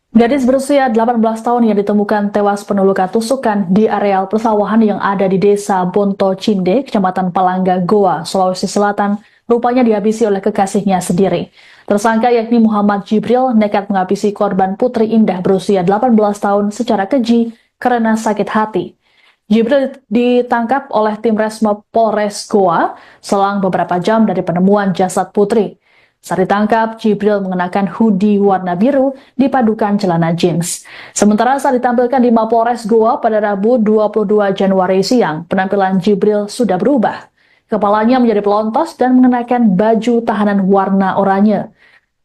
Gadis berusia 18 tahun yang ditemukan tewas penuh luka tusukan di areal persawahan yang ada di Desa Bonto Cinde, Kecamatan Palangga, Goa, Sulawesi Selatan, rupanya dihabisi oleh kekasihnya sendiri. Tersangka yakni Muhammad Jibril nekat menghabisi korban Putri Indah berusia 18 tahun secara keji karena sakit hati. Jibril ditangkap oleh tim Resmob Polres Goa selang beberapa jam dari penemuan jasad Putri. Saat ditangkap, Jibril mengenakan hoodie warna biru dipadukan celana jeans. Sementara saat ditampilkan di Mapolres Goa pada Rabu 22 Januari siang, penampilan Jibril sudah berubah. Kepalanya menjadi pelontos dan mengenakan baju tahanan warna oranye.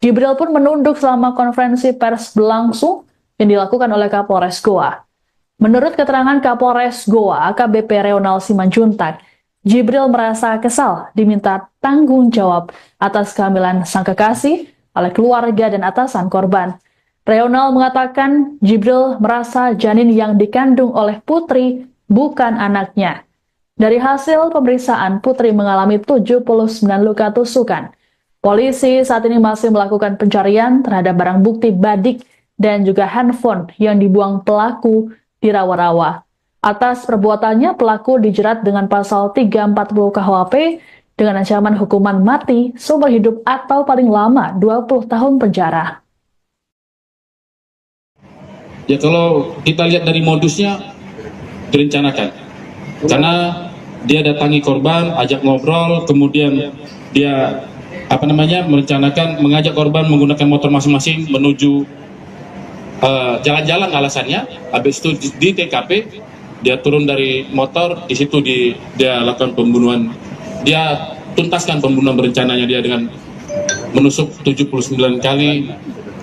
Jibril pun menunduk selama konferensi pers berlangsung yang dilakukan oleh Kapolres Goa. Menurut keterangan Kapolres Goa, AKBP Reonal Simanjuntak, Jibril merasa kesal diminta tanggung jawab atas kehamilan sang kekasih oleh keluarga dan atasan korban. Reonal mengatakan Jibril merasa janin yang dikandung oleh Putri bukan anaknya. Dari hasil pemeriksaan, Putri mengalami 79 luka tusukan. Polisi saat ini masih melakukan pencarian terhadap barang bukti badik dan juga handphone yang dibuang pelaku di rawa-rawa. Atas perbuatannya, pelaku dijerat dengan pasal 340 KUHP dengan ancaman hukuman mati, seumur hidup atau paling lama 20 tahun penjara. ya, kalau kita lihat dari modusnya direncanakan, karena dia datangi korban, ajak ngobrol, kemudian dia merencanakan mengajak korban menggunakan motor masing-masing menuju jalan-jalan alasannya. Habis itu di TKP dia turun dari motor, di situ dia lakukan pembunuhan. Dia tuntaskan pembunuhan berencananya dia dengan menusuk 79 kali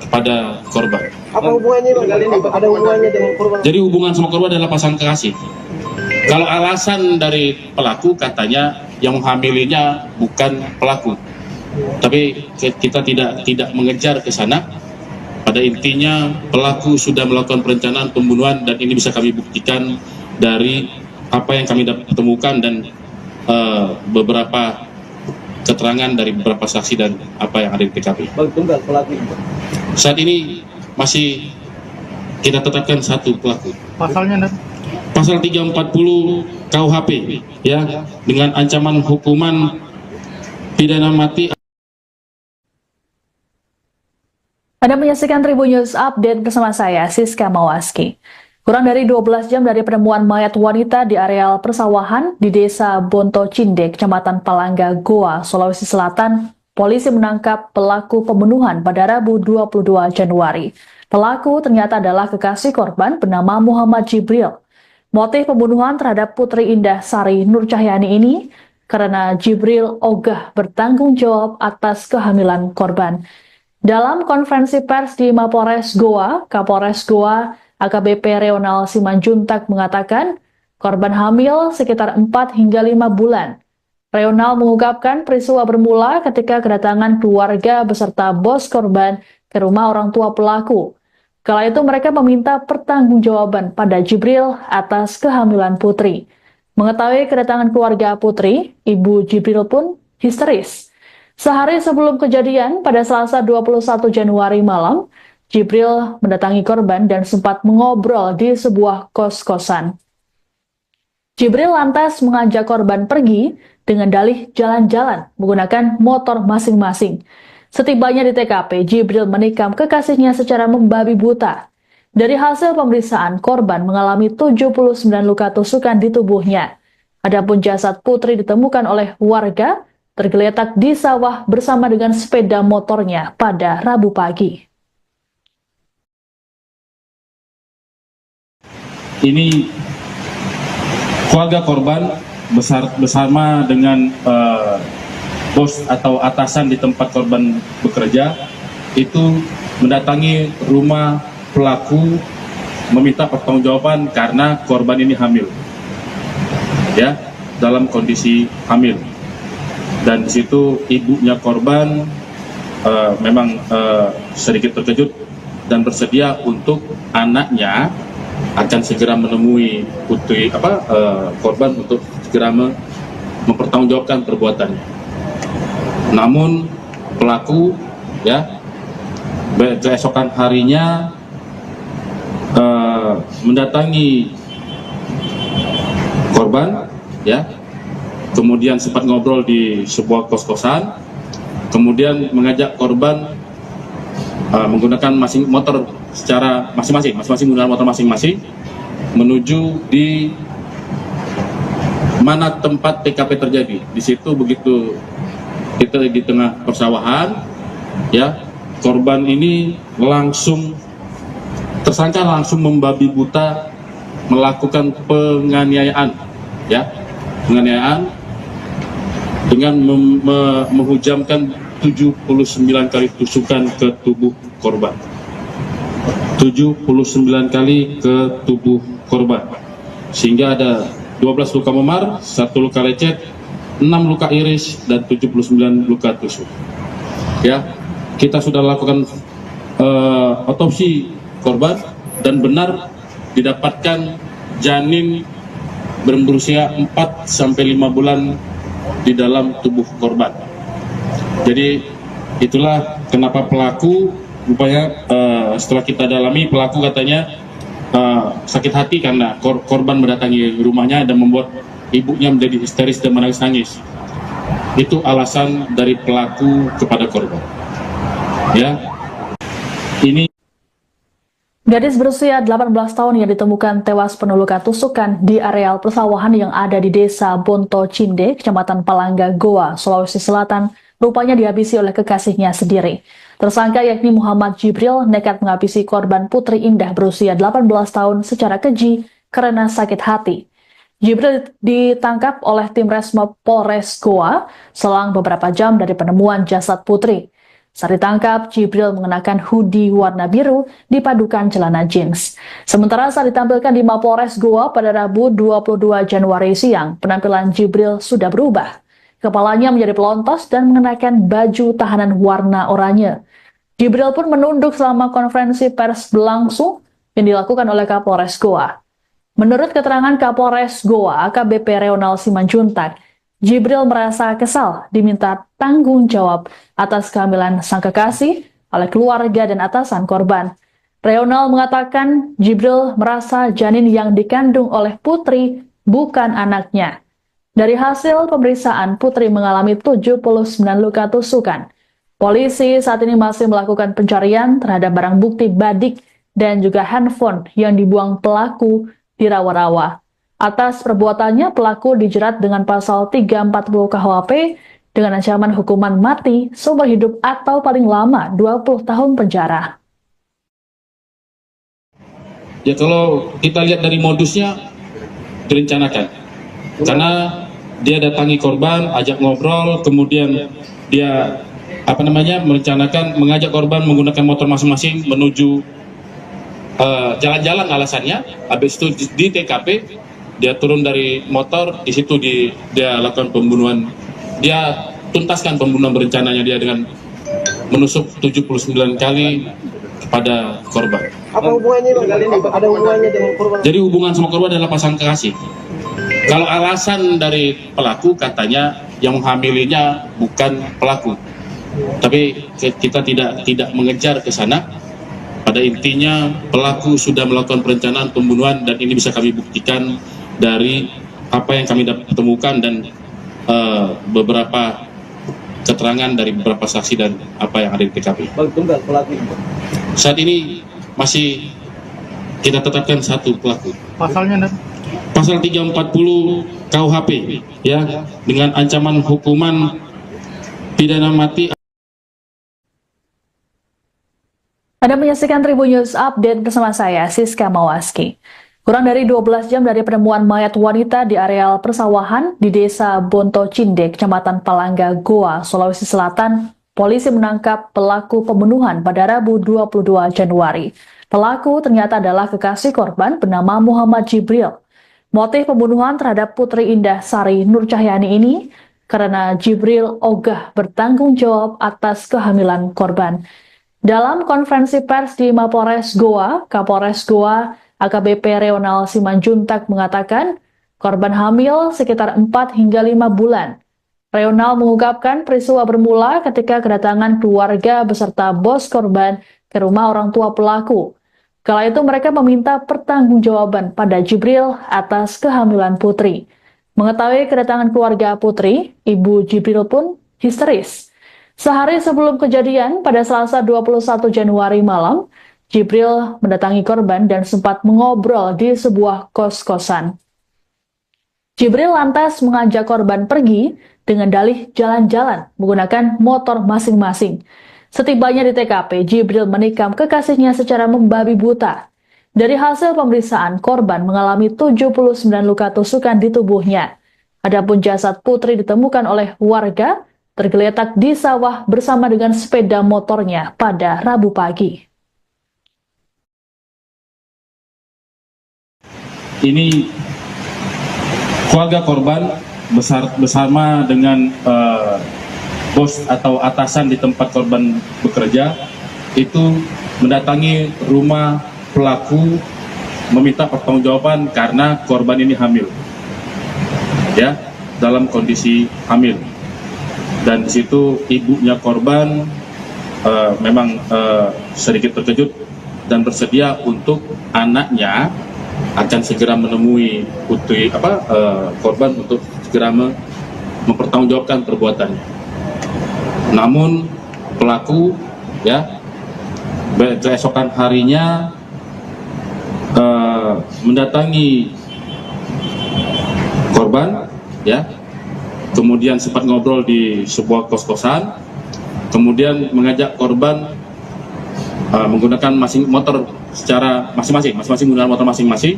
kepada korban. Apa hubungannya Bang kali ini? Ada hubungannya dengan korban? Jadi hubungan sama korban adalah pasangan kekasih. Kalau alasan dari pelaku katanya yang menghamilinya bukan pelaku, tapi kita tidak mengejar ke sana. Pada intinya pelaku sudah melakukan perencanaan pembunuhan dan ini bisa kami buktikan dari apa yang kami temukan dan beberapa keterangan dari beberapa saksi dan apa yang ada di TKP. Bang tunggal pelaku. Saat ini masih kita tetapkan satu pelaku. Pasalnya, Nan? Pasal 340 KUHP ya, dengan ancaman hukuman pidana mati. Anda menyaksikan Tribun News Update bersama saya, Siska Mawaski. Kurang dari 12 jam dari penemuan mayat wanita di areal persawahan di Desa Bonto Cinde, Kecamatan Palangga, Goa, Sulawesi Selatan, polisi menangkap pelaku pembunuhan pada Rabu 22 Januari. Pelaku ternyata adalah kekasih korban bernama Muhammad Jibril. Motif pembunuhan terhadap Putri Indah Sari Nur Cahyani ini karena Jibril ogah bertanggung jawab atas kehamilan korban. Dalam konferensi pers di Mapores Goa, Kapolres Goa AKBP Reonal Simanjuntak mengatakan korban hamil sekitar 4 hingga 5 bulan. Reonal mengungkapkan peristiwa bermula ketika kedatangan keluarga beserta bos korban ke rumah orang tua pelaku. Kala itu mereka meminta pertanggungjawaban pada Jibril atas kehamilan Putri. Mengetahui kedatangan keluarga Putri, ibu Jibril pun histeris. Sehari sebelum kejadian, pada Selasa 21 Januari malam, Jibril mendatangi korban dan sempat mengobrol di sebuah kos-kosan. Jibril lantas mengajak korban pergi dengan dalih jalan-jalan menggunakan motor masing-masing. Setibanya di TKP, Jibril menikam kekasihnya secara membabi buta. Dari hasil pemeriksaan, korban mengalami 79 luka tusukan di tubuhnya. Adapun jasad Putri ditemukan oleh warga tergeletak di sawah bersama dengan sepeda motornya pada Rabu pagi. Ini keluarga korban bersama dengan bos atau atasan di tempat korban bekerja itu mendatangi rumah pelaku meminta pertanggungjawaban karena korban ini hamil, ya, dalam kondisi hamil. Dan di situ ibunya korban memang sedikit terkejut dan bersedia untuk anaknya akan segera menemui putri korban untuk segera mempertanggungjawabkan perbuatannya. Namun pelaku ya keesokan harinya mendatangi korban ya, kemudian sempat ngobrol di sebuah kos-kosan, kemudian mengajak korban menggunakan motor secara masing-masing menggunakan motor masing-masing menuju di mana tempat TKP terjadi. Di situ begitu kita di tengah persawahan, ya, korban ini tersangka langsung membabi buta melakukan penganiayaan, ya, penganiayaan dengan menghujamkan 79 kali tusukan ke tubuh korban. 79 kali ke tubuh korban. Sehingga ada 12 luka memar, 1 luka lecet, 6 luka iris, dan 79 luka tusuk. Ya, kita sudah lakukan otopsi korban dan benar didapatkan janin berusia 4 sampai 5 bulan di dalam tubuh korban. Jadi itulah kenapa pelaku rupanya setelah kita dalami, pelaku katanya sakit hati karena korban mendatangi rumahnya dan membuat ibunya menjadi histeris dan menangis-nangis. Itu alasan dari pelaku kepada korban. Ya, ini Gadis berusia 18 tahun yang ditemukan tewas penuh luka tusukan di areal persawahan yang ada di Desa Bonto Cinde, Kecamatan Palangga, Goa, Sulawesi Selatan, rupanya dihabisi oleh kekasihnya sendiri. Tersangka yakni Muhammad Jibril nekat menghabisi korban Putri Indah berusia 18 tahun secara keji karena sakit hati. Jibril ditangkap oleh tim Resmob Polres Goa selang beberapa jam dari penemuan jasad Putri. Saat ditangkap, Jibril mengenakan hoodie warna biru dipadukan celana jeans. Sementara saat ditampilkan di Mapolres Goa pada Rabu 22 Januari siang, penampilan Jibril sudah berubah. Kepalanya menjadi pelontos dan mengenakan baju tahanan warna oranye. Jibril pun menunduk selama konferensi pers berlangsung yang dilakukan oleh Kapolres Goa. Menurut keterangan Kapolres Goa, AKBP Reonal Simanjuntak, Jibril merasa kesal diminta tanggung jawab atas kehamilan sang kekasih oleh keluarga dan atasan korban. Reonal mengatakan Jibril merasa janin yang dikandung oleh Putri bukan anaknya. Dari hasil pemeriksaan, Putri mengalami 79 luka tusukan. Polisi saat ini masih melakukan pencarian terhadap barang bukti badik dan juga handphone yang dibuang pelaku di rawa-rawa. Atas perbuatannya, pelaku dijerat dengan pasal 340 KUHP dengan ancaman hukuman mati seumur hidup atau paling lama 20 tahun penjara. Ya kalau kita lihat dari modusnya direncanakan, karena dia datangi korban, ajak ngobrol, kemudian dia merencanakan mengajak korban menggunakan motor masing-masing menuju jalan-jalan alasannya. Habis itu di TKP dia turun dari motor, di situ dia lakukan pembunuhan. Dia tuntaskan pembunuhan berencananya dia dengan menusuk 79 kali kepada korban. Apa hubungannya Bang kali ini? Ada hubungannya dengan korban? Jadi hubungan sama korban adalah pasangan kekasih. Kalau alasan dari pelaku katanya yang menghamilinya bukan pelaku, tapi kita tidak mengejar ke sana. Pada intinya pelaku sudah melakukan perencanaan pembunuhan dan ini bisa kami buktikan dari apa yang kami temukan dan beberapa keterangan dari beberapa saksi dan apa yang ada di TKP. Bang tunggal pelaku. Saat ini masih kita tetapkan satu pelaku. Pasalnya Pasal 340 KUHP ya, dengan ancaman hukuman pidana mati. Anda menyaksikan Tribun News Update bersama saya, Siska Mawaski. Kurang dari 12 jam dari penemuan mayat wanita di areal persawahan di Desa Bonto Cindek, Kecamatan Palangga, Goa, Sulawesi Selatan, polisi menangkap pelaku pembunuhan pada Rabu 22 Januari. Pelaku ternyata adalah kekasih korban bernama Muhammad Jibril. Motif pembunuhan terhadap Putri Indah Sari Nur Cahyani ini karena Jibril ogah bertanggung jawab atas kehamilan korban. Dalam konferensi pers di Mapolres Goa, Kapolres Goa AKBP Reonal Simanjuntak mengatakan korban hamil sekitar 4 hingga 5 bulan. Reonal mengungkapkan peristiwa bermula ketika kedatangan keluarga beserta bos korban ke rumah orang tua pelaku. Kala itu mereka meminta pertanggungjawaban pada Jibril atas kehamilan Putri. Mengetahui kedatangan keluarga Putri, ibu Jibril pun histeris. Sehari sebelum kejadian, pada Selasa 21 Januari malam, Jibril mendatangi korban dan sempat mengobrol di sebuah kos-kosan. Jibril lantas mengajak korban pergi dengan dalih jalan-jalan menggunakan motor masing-masing. Setibanya di TKP, Jibril menikam kekasihnya secara membabi buta. Dari hasil pemeriksaan, korban mengalami 79 luka tusukan di tubuhnya. Adapun jasad Putri ditemukan oleh warga tergeletak di sawah bersama dengan sepeda motornya pada Rabu pagi. Ini keluarga korban bersama dengan bos atau atasan di tempat korban bekerja itu mendatangi rumah pelaku meminta pertanggungjawaban karena korban ini hamil, ya, dalam kondisi hamil. Dan di situ ibunya korban memang sedikit terkejut dan bersedia untuk anaknya akan segera menemui putri korban untuk segera mempertanggungjawabkan perbuatannya. Namun pelaku ya keesokan harinya mendatangi korban ya, kemudian sempat ngobrol di sebuah kos-kosan, kemudian mengajak korban menggunakan motor secara masing-masing menggunakan motor masing-masing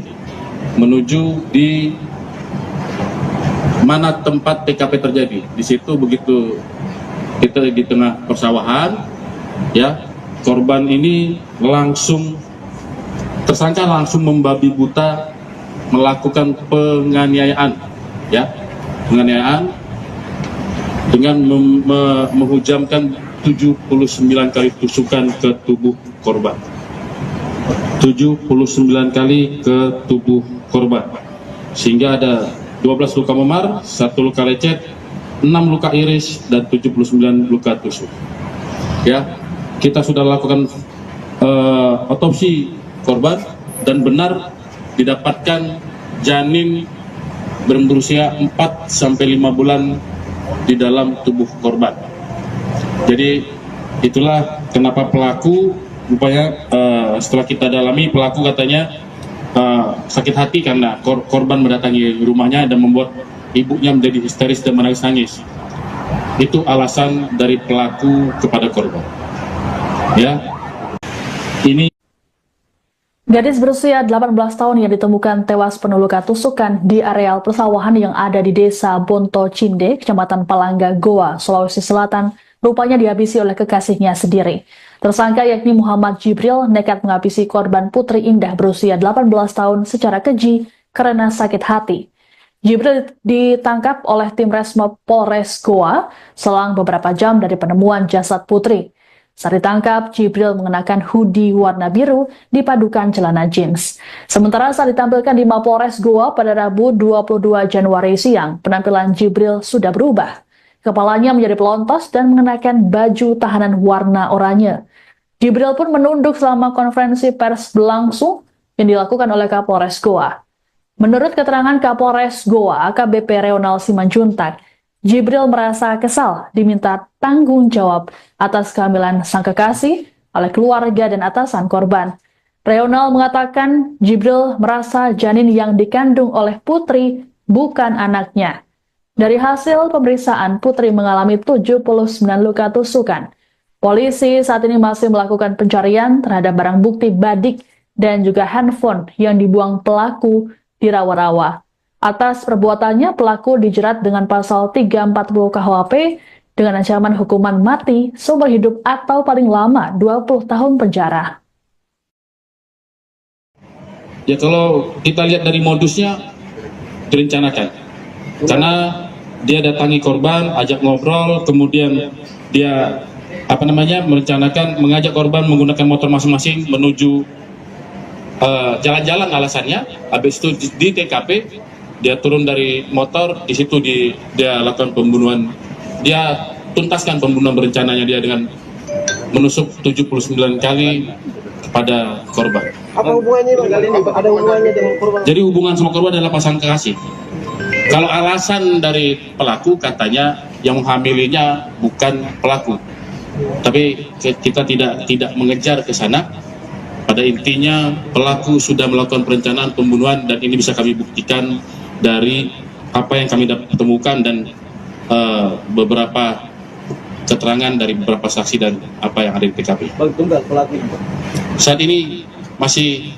menuju di mana tempat TKP terjadi. Di situ begitu kita di tengah persawahan, ya, korban ini tersangka langsung membabi buta melakukan penganiayaan, ya, penganiayaan dengan menghujamkan 79 kali tusukan ke tubuh korban. 79 kali ke tubuh korban, sehingga ada 12 luka memar, 1 luka lecet, 6 luka iris, dan 79 luka tusuk. Ya, kita sudah lakukan otopsi korban dan benar didapatkan janin berusia 4-5 bulan di dalam tubuh korban. Jadi itulah kenapa pelaku rupanya setelah kita dalami, pelaku katanya sakit hati karena korban mendatangi rumahnya dan membuat ibunya menjadi histeris dan menangis-nangis. Itu alasan dari pelaku kepada korban. Ya, ini Gadis berusia 18 tahun yang ditemukan tewas penuh luka tusukan di areal persawahan yang ada di desa Bonto Cinde, Kecamatan Palangga, Goa, Sulawesi Selatan, rupanya dihabisi oleh kekasihnya sendiri. Tersangka yakni Muhammad Jibril nekat menghabisi korban Putri Indah berusia 18 tahun secara keji karena sakit hati. Jibril ditangkap oleh tim Resmob Polres Goa selang beberapa jam dari penemuan jasad Putri. Saat ditangkap, Jibril mengenakan hoodie warna biru dipadukan celana jeans. Sementara saat ditampilkan di Mapolres Goa pada Rabu 22 Januari siang, penampilan Jibril sudah berubah. Kepalanya menjadi pelontos dan mengenakan baju tahanan warna oranye. Jibril pun menunduk selama konferensi pers berlangsung yang dilakukan oleh Kapolres Goa. Menurut keterangan Kapolres Goa, AKBP Reonal Simanjuntak, Jibril merasa kesal diminta tanggung jawab atas kehamilan sang kekasih oleh keluarga dan atasan korban. Reonal mengatakan Jibril merasa janin yang dikandung oleh Putri bukan anaknya. Dari hasil pemeriksaan, Putri mengalami 79 luka tusukan. Polisi saat ini masih melakukan pencarian terhadap barang bukti badik dan juga handphone yang dibuang pelaku di rawa-rawa. Atas perbuatannya, pelaku dijerat dengan pasal 340 KUHP dengan ancaman hukuman mati seumur hidup atau paling lama 20 tahun penjara. ya kalau kita lihat dari modusnya direncanakan, karena dia datangi korban, ajak ngobrol, kemudian dia merencanakan mengajak korban menggunakan motor masing-masing menuju jalan-jalan alasannya. Habis itu di TKP dia turun dari motor, di situ dia lakukan pembunuhan. Dia tuntaskan pembunuhan berencananya dia dengan menusuk 79 kali kepada korban. Apa hubungannya Bang kali ini? Ada hubungannya dengan korban? Jadi hubungan sama korban adalah pasangan kekasih. Kalau alasan dari pelaku katanya yang menghamilinya bukan pelaku, tapi kita tidak mengejar ke sana. Pada intinya pelaku sudah melakukan perencanaan pembunuhan dan ini bisa kami buktikan dari apa yang kami temukan dan beberapa keterangan dari beberapa saksi dan apa yang ada di TKP. Bang tunggal pelaku. Saat ini masih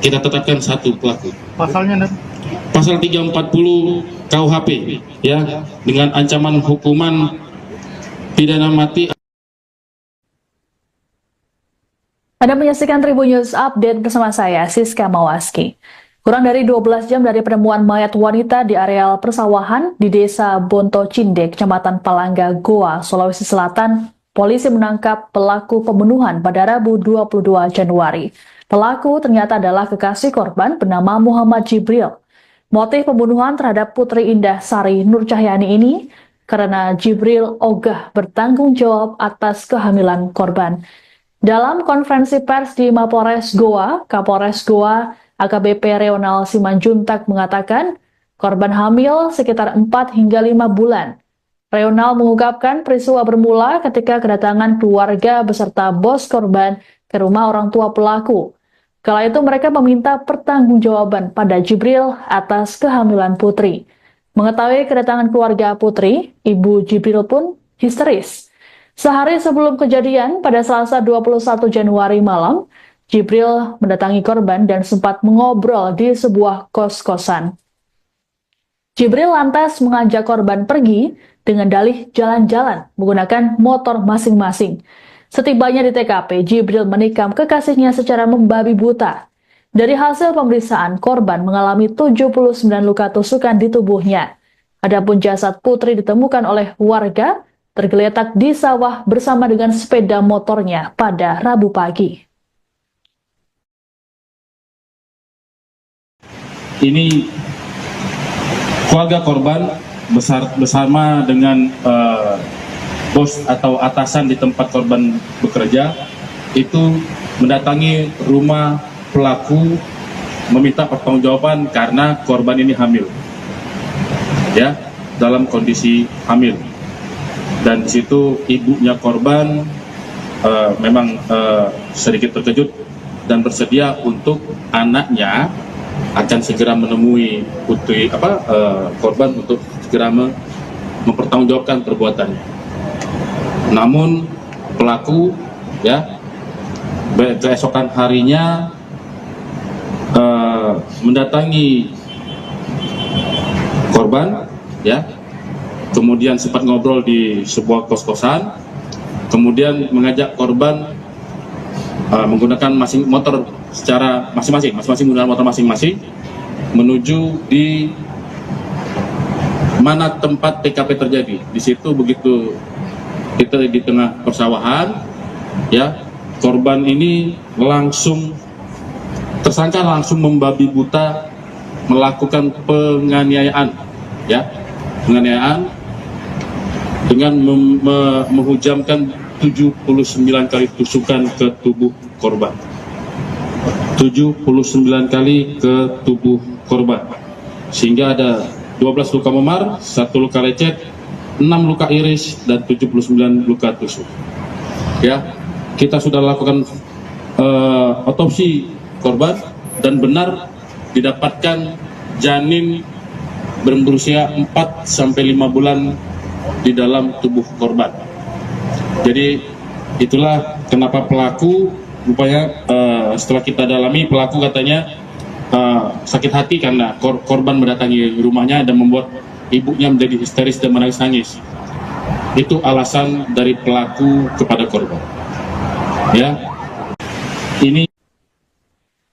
kita tetapkan satu pelaku. Pasalnya Pasal 340 KUHP ya, dengan ancaman hukuman pidana mati. Anda menyaksikan Tribun News Update bersama saya, Siska Mawaski. Kurang dari 12 jam dari penemuan mayat wanita di areal persawahan di desa Bonto Cinde, Kecamatan Palangga, Goa, Sulawesi Selatan, polisi menangkap pelaku pembunuhan pada Rabu 22 Januari. Pelaku ternyata adalah kekasih korban bernama Muhammad Jibril. Motif pembunuhan terhadap Putri Indah Sari Nur Cahyani ini karena Jibril ogah bertanggung jawab atas kehamilan korban. Dalam konferensi pers di Mapolres Goa, Kapolres Goa AKBP Reonal Simanjuntak mengatakan korban hamil sekitar 4 hingga 5 bulan. Reonal mengungkapkan peristiwa bermula ketika kedatangan keluarga beserta bos korban ke rumah orang tua pelaku. Kala itu mereka meminta pertanggungjawaban pada Jibril atas kehamilan Putri. Mengetahui kedatangan keluarga Putri, ibu Jibril pun histeris. Sehari sebelum kejadian, pada Selasa 21 Januari malam, Jibril mendatangi korban dan sempat mengobrol di sebuah kos-kosan. Jibril lantas mengajak korban pergi dengan dalih jalan-jalan menggunakan motor masing-masing. Setibanya di TKP, Jibril menikam kekasihnya secara membabi buta. Dari hasil pemeriksaan, korban mengalami 79 luka tusukan di tubuhnya. Adapun jasad Putri ditemukan oleh warga tergeletak di sawah bersama dengan sepeda motornya pada Rabu pagi. Ini keluarga korban bersama dengan bos atau atasan di tempat korban bekerja itu mendatangi rumah pelaku meminta pertanggungjawaban karena korban ini hamil, ya, dalam kondisi hamil. Dan di situ ibunya korban memang sedikit terkejut dan bersedia untuk anaknya akan segera menemui korban untuk segera mempertanggungjawabkan perbuatannya. Namun pelaku, ya, keesokan harinya mendatangi korban, ya, kemudian sempat ngobrol di sebuah kos-kosan, kemudian mengajak korban menggunakan motor secara masing-masing menggunakan motor masing-masing menuju di mana tempat TKP terjadi. Di situ begitu kita di tengah persawahan, ya, korban ini tersangka langsung membabi buta melakukan penganiayaan, ya, dengan menghujamkan 79 kali tusukan ke tubuh korban. 79 kali ke tubuh korban. Sehingga ada 12 luka memar, 1 luka lecet, 6 luka iris, dan 79 luka tusuk. Ya, kita sudah lakukan otopsi korban dan benar didapatkan janin berusia 4-5 bulan di dalam tubuh korban. Jadi itulah kenapa pelaku rupanya setelah kita dalami, pelaku katanya sakit hati karena korban mendatangi rumahnya dan membuat ibunya menjadi histeris dan menangis-nangis. Itu alasan dari pelaku kepada korban. Ya, ini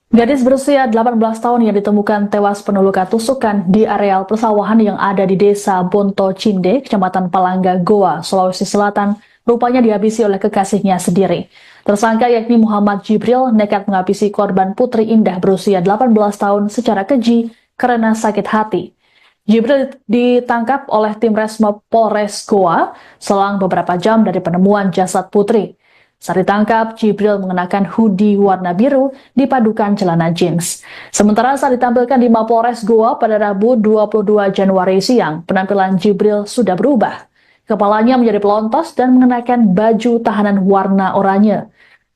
Gadis berusia 18 tahun yang ditemukan tewas penuh luka tusukan di areal persawahan yang ada di desa Bonto Cinde, Kecamatan Palangga, Goa, Sulawesi Selatan, rupanya dihabisi oleh kekasihnya sendiri. Tersangka yakni Muhammad Jibril nekat menghabisi korban Putri Indah berusia 18 tahun secara keji karena sakit hati. Jibril ditangkap oleh tim Resmob Polres Goa selang beberapa jam dari penemuan jasad Putri. Saat ditangkap, Jibril mengenakan hoodie warna biru dipadukan celana jeans. Sementara saat ditampilkan di Mapolres Goa pada Rabu 22 Januari siang, penampilan Jibril sudah berubah. Kepalanya menjadi pelontos dan mengenakan baju tahanan warna oranye.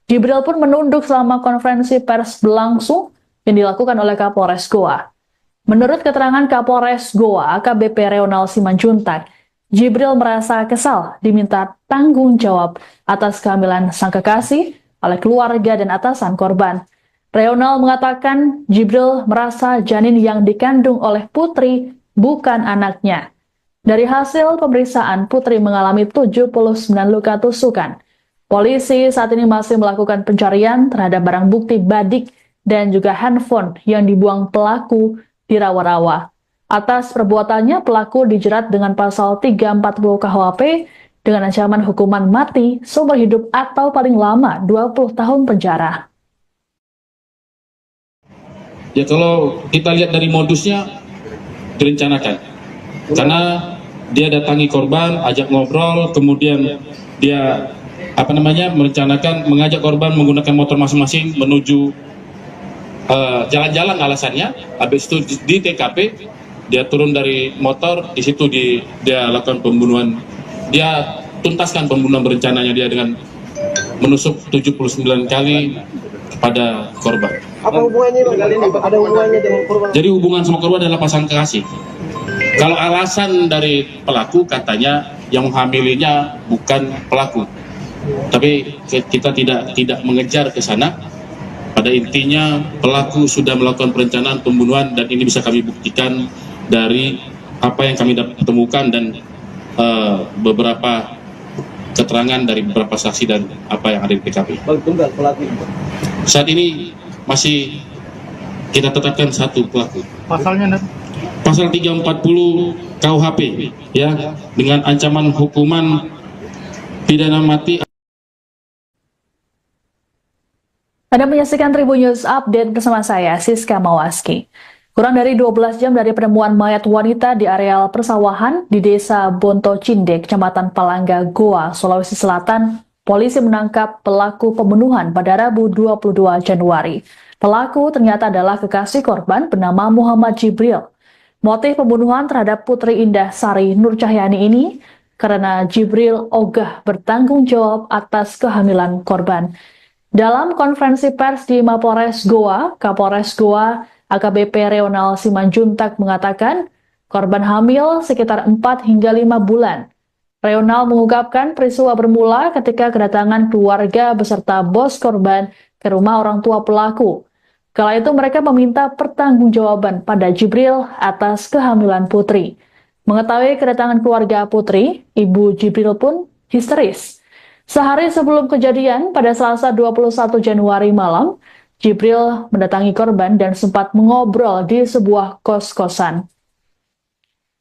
Jibril pun menunduk selama konferensi pers berlangsung yang dilakukan oleh Kapolres Goa. Menurut keterangan Kapolres Goa, AKBP Reonal Simanjuntak, Jibril merasa kesal diminta tanggung jawab atas kehamilan sang kekasih oleh keluarga dan atasan korban. Reonal mengatakan Jibril merasa janin yang dikandung oleh Putri bukan anaknya. Dari hasil pemeriksaan, Putri mengalami 79 luka tusukan. Polisi saat ini masih melakukan pencarian terhadap barang bukti badik dan juga handphone yang dibuang pelaku di rawa-rawa. Atas perbuatannya, pelaku dijerat dengan pasal 340 KUHP dengan ancaman hukuman mati, seumur hidup atau paling lama 20 tahun penjara. ya, kalau kita lihat dari modusnya direncanakan, karena dia datangi korban, ajak ngobrol, kemudian dia merencanakan mengajak korban menggunakan motor masing-masing menuju jalan-jalan alasannya. Habis itu di TKP dia turun dari motor, di situ dia lakukan pembunuhan. Dia tuntaskan pembunuhan berencananya dia dengan menusuk 79 kali kepada korban. Apa hubungannya Bang kali ini? Ada hubungannya dengan korban? Jadi hubungan sama korban adalah pasangan kekasih. Kalau alasan dari pelaku katanya yang menghamilinya bukan pelaku, tapi kita tidak mengejar ke sana. Pada intinya pelaku sudah melakukan perencanaan pembunuhan dan ini bisa kami buktikan dari apa yang kami temukan dan beberapa keterangan dari beberapa saksi dan apa yang ada di TKP. Tunggal pelaku. Saat ini masih kita tetapkan satu pelaku. Pasalnya Pasal 340 KUHP, ya, dengan ancaman hukuman pidana mati. Anda menyaksikan Tribun News Update bersama saya, Siska Mawaski. Kurang dari 12 jam dari penemuan mayat wanita di areal persawahan di Desa Bonto Cinde, Kecamatan Palangga, Goa, Sulawesi Selatan, polisi menangkap pelaku pembunuhan pada Rabu 22 Januari. Pelaku ternyata adalah kekasih korban bernama Muhammad Jibril. Motif pembunuhan terhadap Putri Indah Sari Nur Cahyani ini karena Jibril ogah bertanggung jawab atas kehamilan korban. Dalam konferensi pers di Mapolres Goa, Kapolres Goa AKBP Reonal Simanjuntak mengatakan korban hamil sekitar 4 hingga 5 bulan. Reonal mengungkapkan peristiwa bermula ketika kedatangan keluarga beserta bos korban ke rumah orang tua pelaku. Kala itu mereka meminta pertanggungjawaban pada Jibril atas kehamilan Putri. Mengetahui kedatangan keluarga Putri, Ibu Jibril pun histeris. Sehari sebelum kejadian, pada Selasa 21 Januari malam, Jibril mendatangi korban dan sempat mengobrol di sebuah kos-kosan.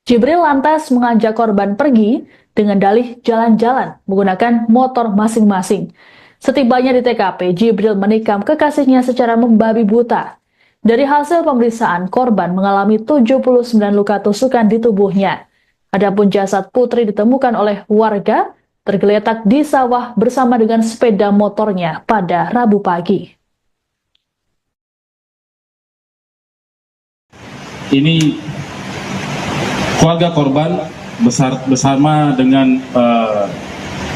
Jibril lantas mengajak korban pergi dengan dalih jalan-jalan menggunakan motor masing-masing. Setibanya di TKP, Jibril menikam kekasihnya secara membabi buta. Dari hasil pemeriksaan, korban mengalami 79 luka tusukan di tubuhnya. Adapun jasad Putri ditemukan oleh warga tergeletak di sawah bersama dengan sepeda motornya pada Rabu pagi. Ini keluarga korban bersama dengan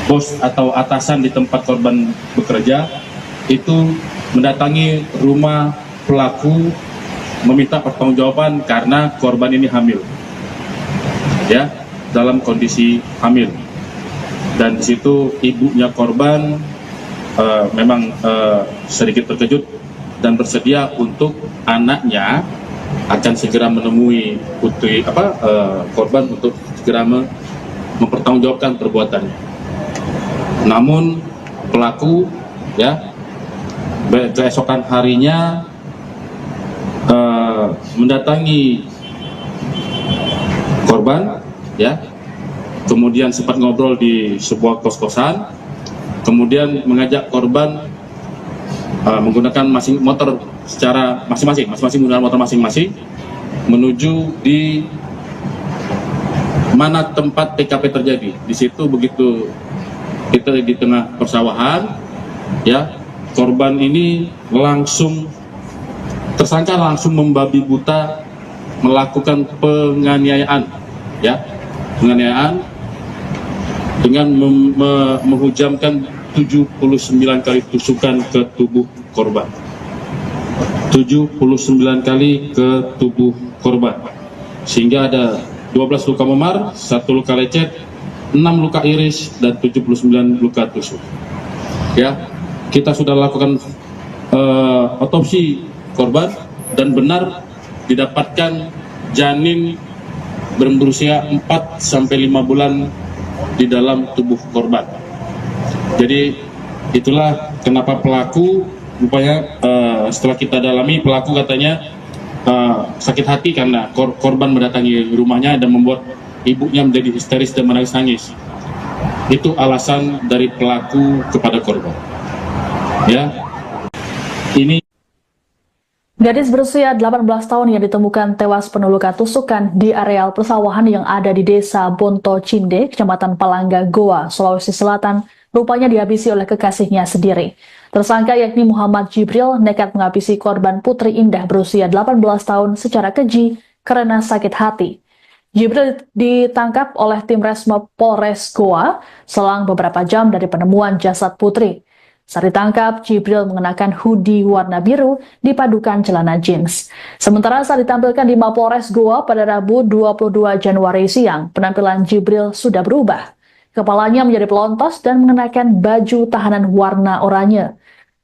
bos atau atasan di tempat korban bekerja itu mendatangi rumah pelaku meminta pertanggungjawaban karena korban ini hamil, ya, dalam kondisi hamil. Dan di situ ibunya korban memang sedikit terkejut dan bersedia untuk anaknya akan segera menemui korban untuk segera mempertanggungjawabkan perbuatannya. Namun pelaku, ya, keesokan harinya mendatangi korban, ya, kemudian sempat ngobrol di sebuah kos-kosan, kemudian mengajak korban menggunakan motor secara masing-masing menggunakan motor masing-masing menuju di mana tempat TKP terjadi. Di situ begitu kita di tengah persawahan, ya, korban ini tersangka langsung membabi buta melakukan penganiayaan, ya, penganiayaan dengan menghujamkan 79 kali tusukan ke tubuh korban. 79 kali ke tubuh korban. Sehingga ada 12 luka memar, 1 luka lecet, 6 luka iris, dan 79 luka tusuk. Ya, kita sudah lakukan otopsi korban dan benar didapatkan janin berusia 4 sampai 5 bulan di dalam tubuh korban. Jadi itulah kenapa pelaku rupanya setelah kita dalami, pelaku katanya sakit hati karena korban mendatangi rumahnya dan membuat ibunya menjadi histeris dan menangis-nangis. Itu alasan dari pelaku kepada korban. Ya, ini Gadis berusia 18 tahun yang ditemukan tewas penuh luka tusukan di areal persawahan yang ada di Desa Bonto Cinde, Kecamatan Palangga, Goa, Sulawesi Selatan, rupanya dihabisi oleh kekasihnya sendiri. Tersangka yakni Muhammad Jibril nekat menghabisi korban Putri Indah berusia 18 tahun secara keji karena sakit hati. Jibril ditangkap oleh tim Resmob Polres Goa selang beberapa jam dari penemuan jasad Putri. Saat ditangkap, Jibril mengenakan hoodie warna biru dipadukan celana jeans. Sementara saat ditampilkan di Mapolres Goa pada Rabu 22 Januari siang, penampilan Jibril sudah berubah. Kepalanya menjadi pelontos dan mengenakan baju tahanan warna oranye.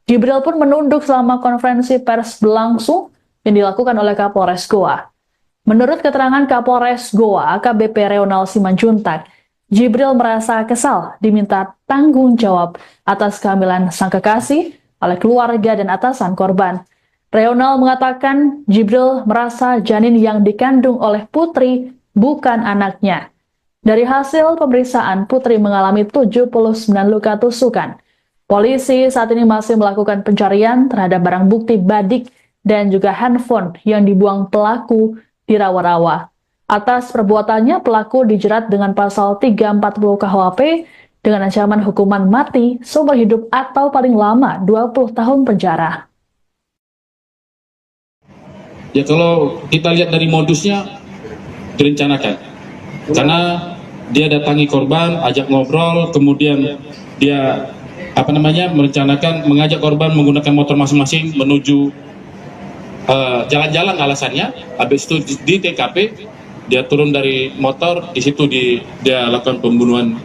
Jibril pun menunduk selama konferensi pers berlangsung yang dilakukan oleh Kapolres Goa. Menurut keterangan Kapolres Goa, AKBP Reonal Simanjuntak, Jibril merasa kesal diminta tanggung jawab atas kehamilan sang kekasih oleh keluarga dan atasan korban. Reonal mengatakan Jibril merasa janin yang dikandung oleh Putri bukan anaknya. Dari hasil pemeriksaan, Putri mengalami 79 luka tusukan. Polisi saat ini masih melakukan pencarian terhadap barang bukti badik dan juga handphone yang dibuang pelaku di rawa-rawa. Atas perbuatannya, pelaku dijerat dengan pasal 340 KUHP dengan ancaman hukuman mati, seumur hidup atau paling lama 20 tahun penjara. Ya kalau kita lihat dari modusnya direncanakan, karena dia datangi korban, ajak ngobrol, kemudian dia merencanakan mengajak korban menggunakan motor masing-masing menuju jalan-jalan alasannya. Habis itu di TKP dia turun dari motor, di situ dia lakukan pembunuhan.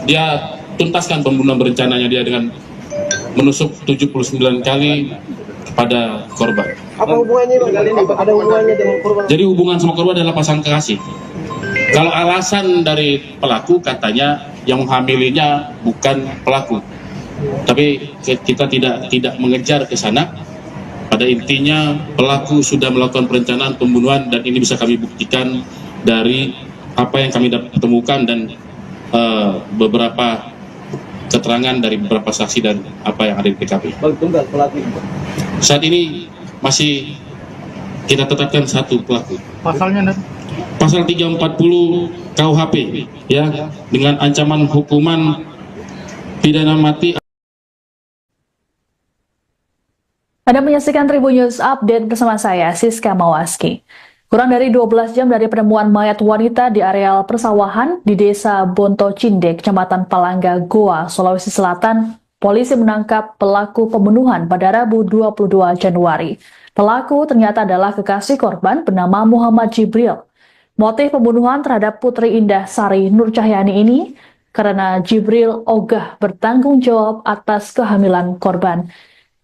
Dia tuntaskan pembunuhan berencananya dia dengan menusuk 79 kali pada korban. Apa hubungannya Bang kali ini? Ada hubungannya dengan korban? Jadi hubungan sama korban adalah pasangan kekasih. Kalau alasan dari pelaku katanya yang menghamilinya bukan pelaku, tapi kita tidak mengejar ke sana. Pada intinya pelaku sudah melakukan perencanaan pembunuhan dan ini bisa kami buktikan dari apa yang kami temukan dan beberapa keterangan dari beberapa saksi dan apa yang ada di TKP. Bang tunggal pelaku. Saat ini masih kita tetapkan satu pelaku. Pasalnya Pasal 340 KUHP ya, dengan ancaman hukuman pidana mati. Anda menyaksikan Tribun News Update bersama saya, Siska Mawaski. Kurang dari 12 jam dari penemuan mayat wanita di areal persawahan di Desa Bonto Cindek, Kecamatan Palangga, Goa, Sulawesi Selatan, polisi menangkap pelaku pembunuhan pada Rabu 22 Januari. Pelaku ternyata adalah kekasih korban bernama Muhammad Jibril. Motif pembunuhan terhadap Putri Indah Sari Nur Cahyani ini karena Jibril ogah bertanggung jawab atas kehamilan korban.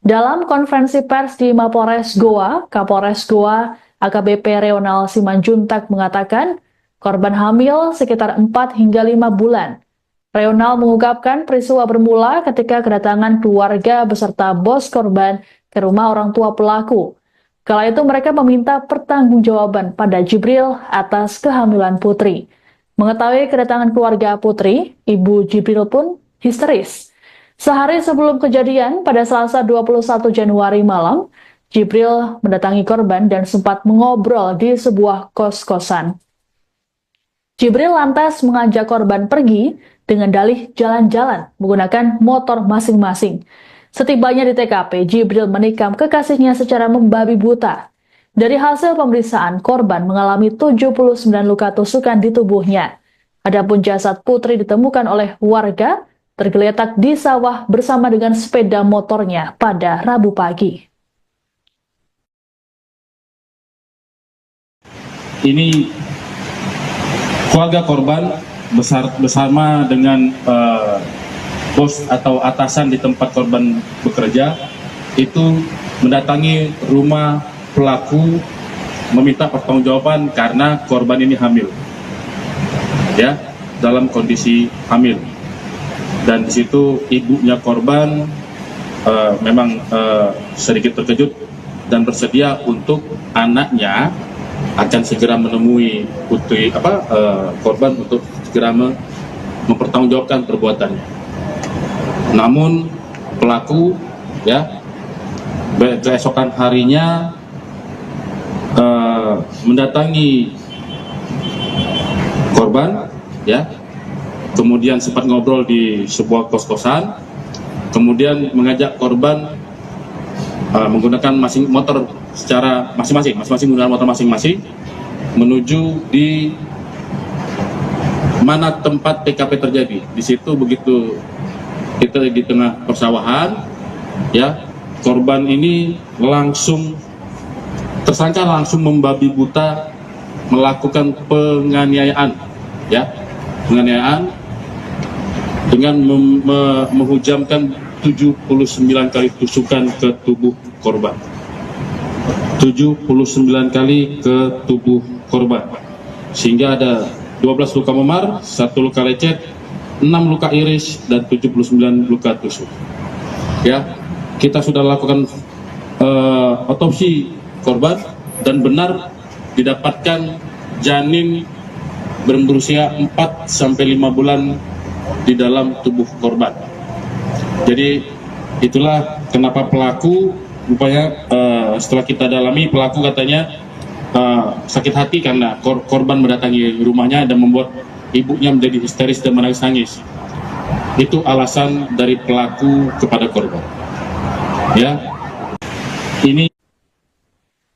Dalam konferensi pers di Mapores Goa, Kapolres Goa AKBP Reonal Simanjuntak mengatakan korban hamil sekitar 4 hingga 5 bulan. Reonal mengungkapkan peristiwa bermula ketika kedatangan keluarga beserta bos korban ke rumah orang tua pelaku. Kala itu mereka meminta pertanggungjawaban pada Jibril atas kehamilan Putri. Mengetahui kedatangan keluarga Putri, ibu Jibril pun histeris. Sehari sebelum kejadian, pada Selasa 21 Januari malam, Jibril mendatangi korban dan sempat mengobrol di sebuah kos-kosan. Jibril lantas mengajak korban pergi dengan dalih jalan-jalan menggunakan motor masing-masing. Setibanya di TKP, Jibril menikam kekasihnya secara membabi buta. Dari hasil pemeriksaan, korban mengalami 79 luka tusukan di tubuhnya. Adapun jasad Putri ditemukan oleh warga tergeletak di sawah bersama dengan sepeda motornya pada Rabu pagi. Ini keluarga korban bersama dengan bos atau atasan di tempat korban bekerja itu mendatangi rumah pelaku meminta pertanggungjawaban karena korban ini hamil, ya, dalam kondisi hamil. Dan di situ ibunya korban memang sedikit terkejut dan bersedia untuk anaknya akan segera menemui putri korban untuk segera mempertanggungjawabkan perbuatannya. Namun pelaku ya keesokan harinya mendatangi korban ya, kemudian sempat ngobrol di sebuah kos-kosan, kemudian mengajak korban menggunakan motor secara masing-masing menggunakan motor masing-masing menuju di mana tempat TKP terjadi. Di situ begitu kita di tengah persawahan, ya, korban ini tersangka langsung membabi buta melakukan penganiayaan, ya, penganiayaan dengan menghujamkan 79 kali tusukan ke tubuh korban. 79 kali ke tubuh korban, sehingga ada 12 luka memar, 1 luka lecet, 6 luka iris, dan 79 luka tusuk. Ya, kita sudah lakukan otopsi korban dan benar didapatkan janin berusia 4-5 bulan di dalam tubuh korban. Jadi itulah kenapa pelaku rupanya setelah kita dalami, pelaku katanya sakit hati karena korban mendatangi rumahnya dan membuat ibunya menjadi histeris dan menangis-nangis. Itu alasan dari pelaku kepada korban. Ya, ini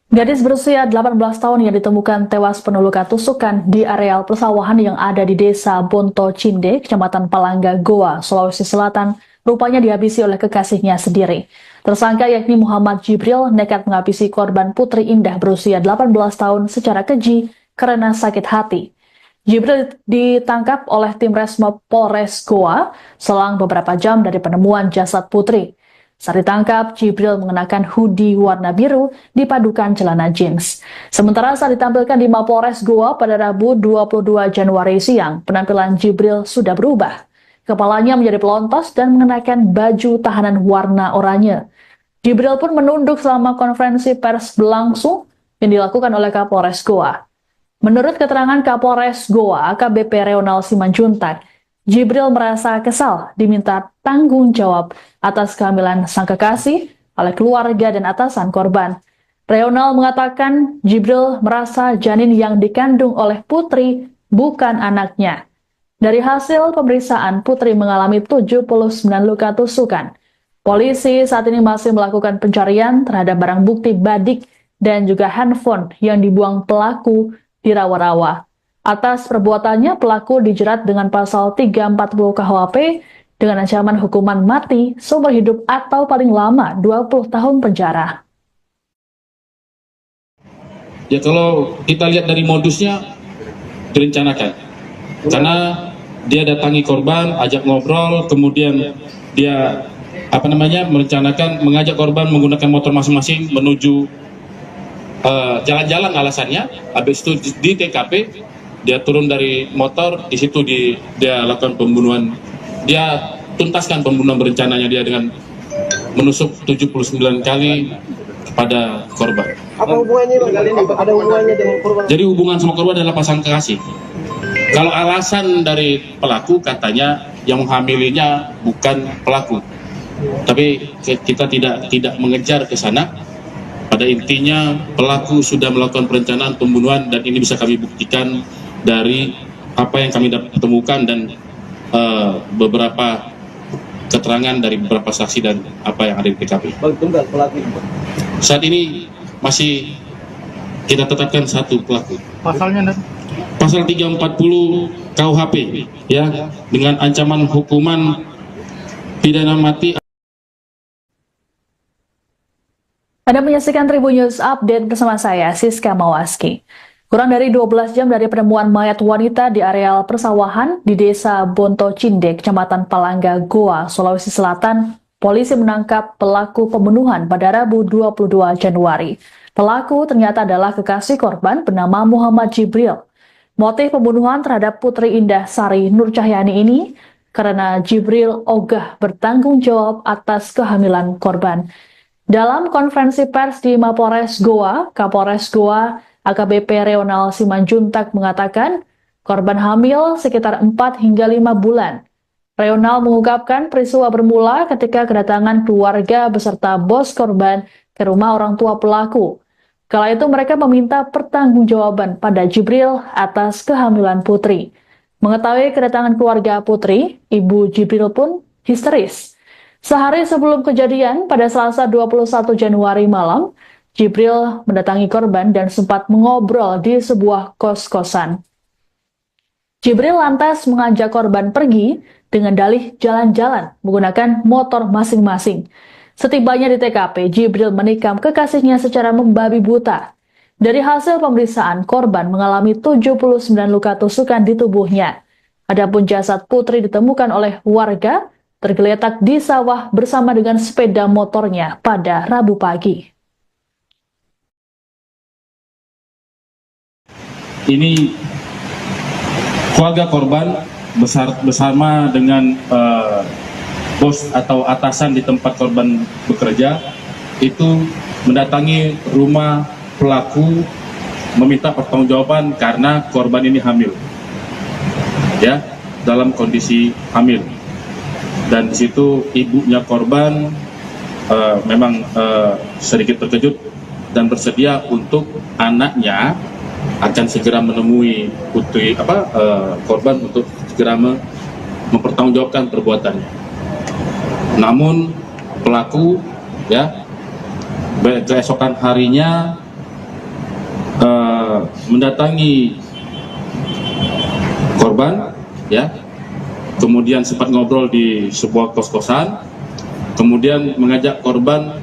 Gadis berusia 18 tahun yang ditemukan tewas penuh luka tusukan di areal persawahan yang ada di desa Bonto Cinde, Kecamatan Palangga, Goa, Sulawesi Selatan, rupanya dihabisi oleh kekasihnya sendiri. Tersangka yakni Muhammad Jibril nekat menghabisi korban Putri Indah berusia 18 tahun secara keji karena sakit hati. Jibril ditangkap oleh tim Resmob Polres Goa selang beberapa jam dari penemuan jasad Putri. Saat ditangkap, Jibril mengenakan hoodie warna biru dipadukan celana jeans. Sementara saat ditampilkan di Mapolres Goa pada Rabu 22 Januari siang, penampilan Jibril sudah berubah. Kepalanya menjadi pelontos dan mengenakan baju tahanan warna oranye. Jibril pun menunduk selama konferensi pers berlangsung yang dilakukan oleh Kapolres Goa. Menurut keterangan Kapolres Goa, AKBP Reonal Simanjuntak, Jibril merasa kesal diminta tanggung jawab atas kehamilan sang kekasih oleh keluarga dan atasan korban. Reonal mengatakan Jibril merasa janin yang dikandung oleh Putri bukan anaknya. Dari hasil pemeriksaan, Putri mengalami 79 luka tusukan. Polisi saat ini masih melakukan pencarian terhadap barang bukti badik dan juga handphone yang dibuang pelaku di rawa-rawa. Atas perbuatannya, pelaku dijerat dengan pasal 340 KUHP dengan ancaman hukuman mati, seumur hidup atau paling lama 20 tahun penjara. ya kalau kita lihat dari modusnya direncanakan, karena dia datangi korban, ajak ngobrol, kemudian dia merencanakan mengajak korban menggunakan motor masing-masing menuju jalan-jalan alasannya. Habis itu di TKP dia turun dari motor, di situ dia lakukan pembunuhan. Dia tuntaskan pembunuhan berencananya dia dengan menusuk 79 kali kepada korban. Apa hubungannya Bang kali ini? Ada hubungannya dengan korban? Jadi hubungan sama korban adalah pasangan kekasih. Kalau alasan dari pelaku katanya yang menghamilinya bukan pelaku, tapi kita tidak mengejar ke sana. Pada intinya pelaku sudah melakukan perencanaan pembunuhan dan ini bisa kami buktikan dari apa yang kami temukan dan beberapa keterangan dari beberapa saksi dan apa yang ada di TKP. Bang tunggal pelaku. Saat ini masih kita tetapkan satu pelaku. Pasalnya Pasal 340 KUHP ya, dengan ancaman hukuman pidana mati. Anda menyaksikan Tribun News Update bersama saya, Siska Mawaski. Kurang dari 12 jam dari penemuan mayat wanita di areal persawahan di desa Bonto Cinde, Kecamatan Palangga, Goa, Sulawesi Selatan, polisi menangkap pelaku pembunuhan pada Rabu 22 Januari. Pelaku ternyata adalah kekasih korban bernama Muhammad Jibril. Motif pembunuhan terhadap Putri Indah Sari Nur Cahyani ini karena Jibril ogah bertanggung jawab atas kehamilan korban. Dalam konferensi pers di Mapolres Goa, Kapolres Goa AKBP Reonal Simanjuntak mengatakan korban hamil sekitar 4 hingga 5 bulan. Reonal mengungkapkan peristiwa bermula ketika kedatangan keluarga beserta bos korban ke rumah orang tua pelaku. Kala itu mereka meminta pertanggungjawaban pada Jibril atas kehamilan Putri. Mengetahui kedatangan keluarga Putri, ibu Jibril pun histeris. Sehari sebelum kejadian, pada Selasa 21 Januari malam, Jibril mendatangi korban dan sempat mengobrol di sebuah kos-kosan. Jibril lantas mengajak korban pergi dengan dalih jalan-jalan menggunakan motor masing-masing. Setibanya di TKP, Jibril menikam kekasihnya secara membabi buta. Dari hasil pemeriksaan, korban mengalami 79 luka tusukan di tubuhnya. Adapun jasad Putri ditemukan oleh warga tergeletak di sawah bersama dengan sepeda motornya pada Rabu pagi. Ini keluarga korban bersama dengan bos atau atasan di tempat korban bekerja itu mendatangi rumah pelaku meminta pertanggungjawaban karena korban ini hamil, ya, dalam kondisi hamil. Dan di situ ibunya korban memang sedikit terkejut dan bersedia untuk anaknya akan segera menemui korban untuk segera mempertanggungjawabkan perbuatannya. Namun pelaku keesokan harinya mendatangi korban, kemudian sempat ngobrol di sebuah kos-kosan, kemudian mengajak korban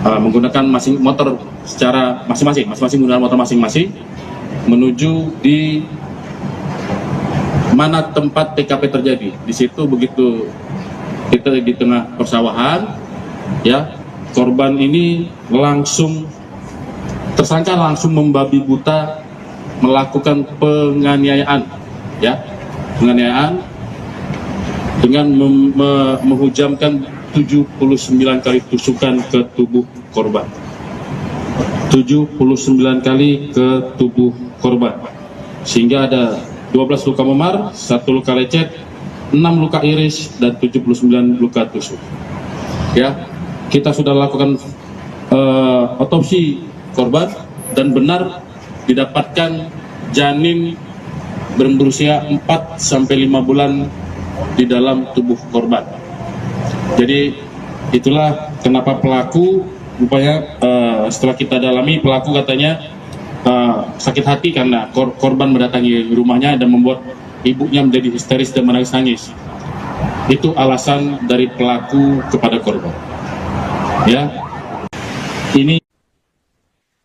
menggunakan motor secara masing-masing menggunakan motor masing-masing menuju di mana tempat TKP terjadi. Di situ begitu kita di tengah persawahan, korban ini tersangka langsung membabi buta melakukan penganiayaan dengan menghujamkan 79 kali tusukan ke tubuh korban. 79 kali ke tubuh korban. Sehingga ada 12 luka memar, 1 luka lecet, 6 luka iris, dan 79 luka tusuk. Kita sudah lakukan otopsi korban dan benar didapatkan janin berusia 4-5 bulan di dalam tubuh korban. Jadi itulah kenapa pelaku setelah kita dalami, pelaku katanya sakit hati karena korban mendatangi rumahnya dan membuat ibunya menjadi histeris dan menangis-nangis. Itu alasan dari pelaku kepada korban. Ini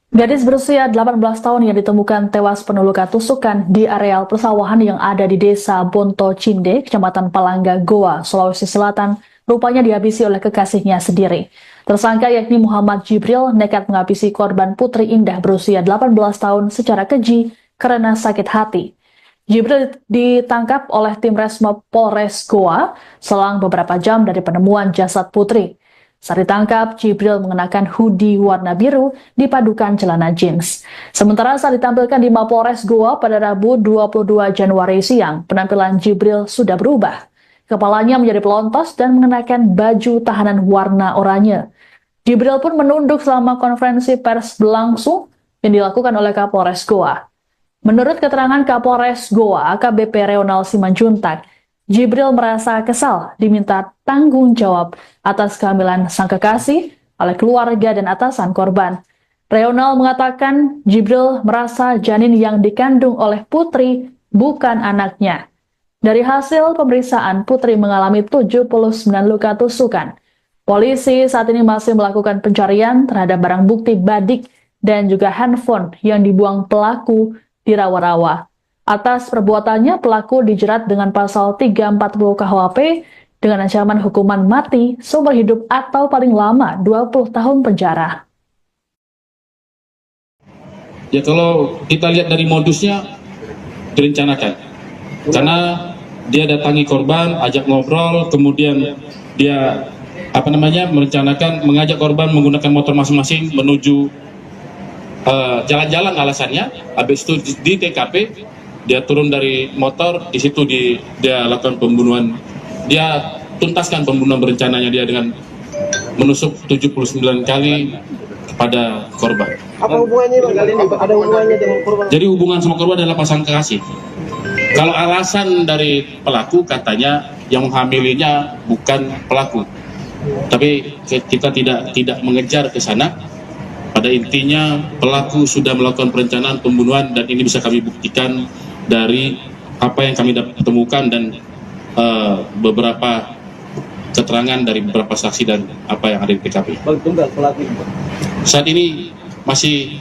Gadis berusia 18 tahun yang ditemukan tewas penuh luka tusukan di areal persawahan yang ada di Desa Bonto Cinde, Kecamatan Palangga, Goa, Sulawesi Selatan, rupanya dihabisi oleh kekasihnya sendiri. Tersangka yakni Muhammad Jibril nekat menghabisi korban Putri Indah berusia 18 tahun secara keji karena sakit hati. Jibril ditangkap oleh tim Resmob Polres Goa selang beberapa jam dari penemuan jasad Putri. Saat ditangkap, Jibril mengenakan hoodie warna biru dipadukan celana jeans. Sementara saat ditampilkan di Mapolres Goa pada Rabu 22 Januari siang, penampilan Jibril sudah berubah. Kepalanya menjadi pelontos dan mengenakan baju tahanan warna oranye. Jibril pun menunduk selama konferensi pers berlangsung yang dilakukan oleh Kapolres Goa. Menurut keterangan Kapolres Goa, AKBP Reonal Simanjuntak, Jibril merasa kesal diminta tanggung jawab atas kehamilan sang kekasih oleh keluarga dan atasan korban. Reonal mengatakan Jibril merasa janin yang dikandung oleh Putri bukan anaknya. Dari hasil pemeriksaan, Putri mengalami 79 luka tusukan. Polisi saat ini masih melakukan pencarian terhadap barang bukti badik dan juga handphone yang dibuang pelaku di rawa-rawa. Atas perbuatannya, pelaku dijerat dengan pasal 340 KUHP dengan ancaman hukuman mati, seumur hidup atau paling lama 20 tahun penjara. Ya, kalau kita lihat dari modusnya direncanakan. Karena dia datangi korban, ajak ngobrol, kemudian dia merencanakan mengajak korban menggunakan motor masing-masing menuju jalan-jalan alasannya. Habis itu di TKP dia turun dari motor, di situ dia lakukan pembunuhan. Dia tuntaskan pembunuhan berencananya dia dengan menusuk 79 kali kepada korban. Apa hubungannya Bang kali ini? Ada hubungannya dengan korban? Jadi hubungan sama korban adalah pasangan kekasih. Kalau alasan dari pelaku katanya yang menghamilinya bukan pelaku. Tapi kita tidak mengejar ke sana. Pada intinya pelaku sudah melakukan perencanaan pembunuhan dan ini bisa kami buktikan dari apa yang kami temukan dan beberapa keterangan dari beberapa saksi dan apa yang ada di TKP. Tunggal pelaku. Saat ini masih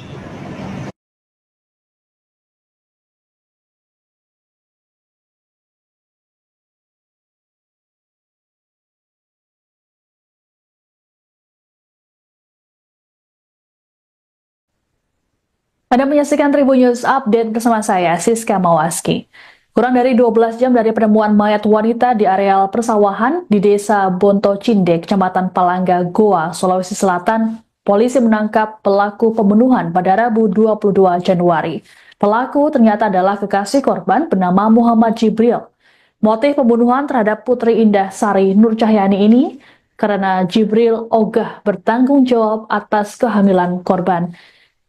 Anda menyaksikan Tribun News Update bersama saya, Siska Mawaski. Kurang dari 12 jam dari penemuan mayat wanita di areal persawahan di Desa Bonto Cinde, Kecamatan Palangga, Goa, Sulawesi Selatan, polisi menangkap pelaku pembunuhan pada Rabu 22 Januari. Pelaku ternyata adalah kekasih korban bernama Muhammad Jibril. Motif pembunuhan terhadap Putri Indah Sari Nur Cahyani ini karena Jibril ogah bertanggung jawab atas kehamilan korban.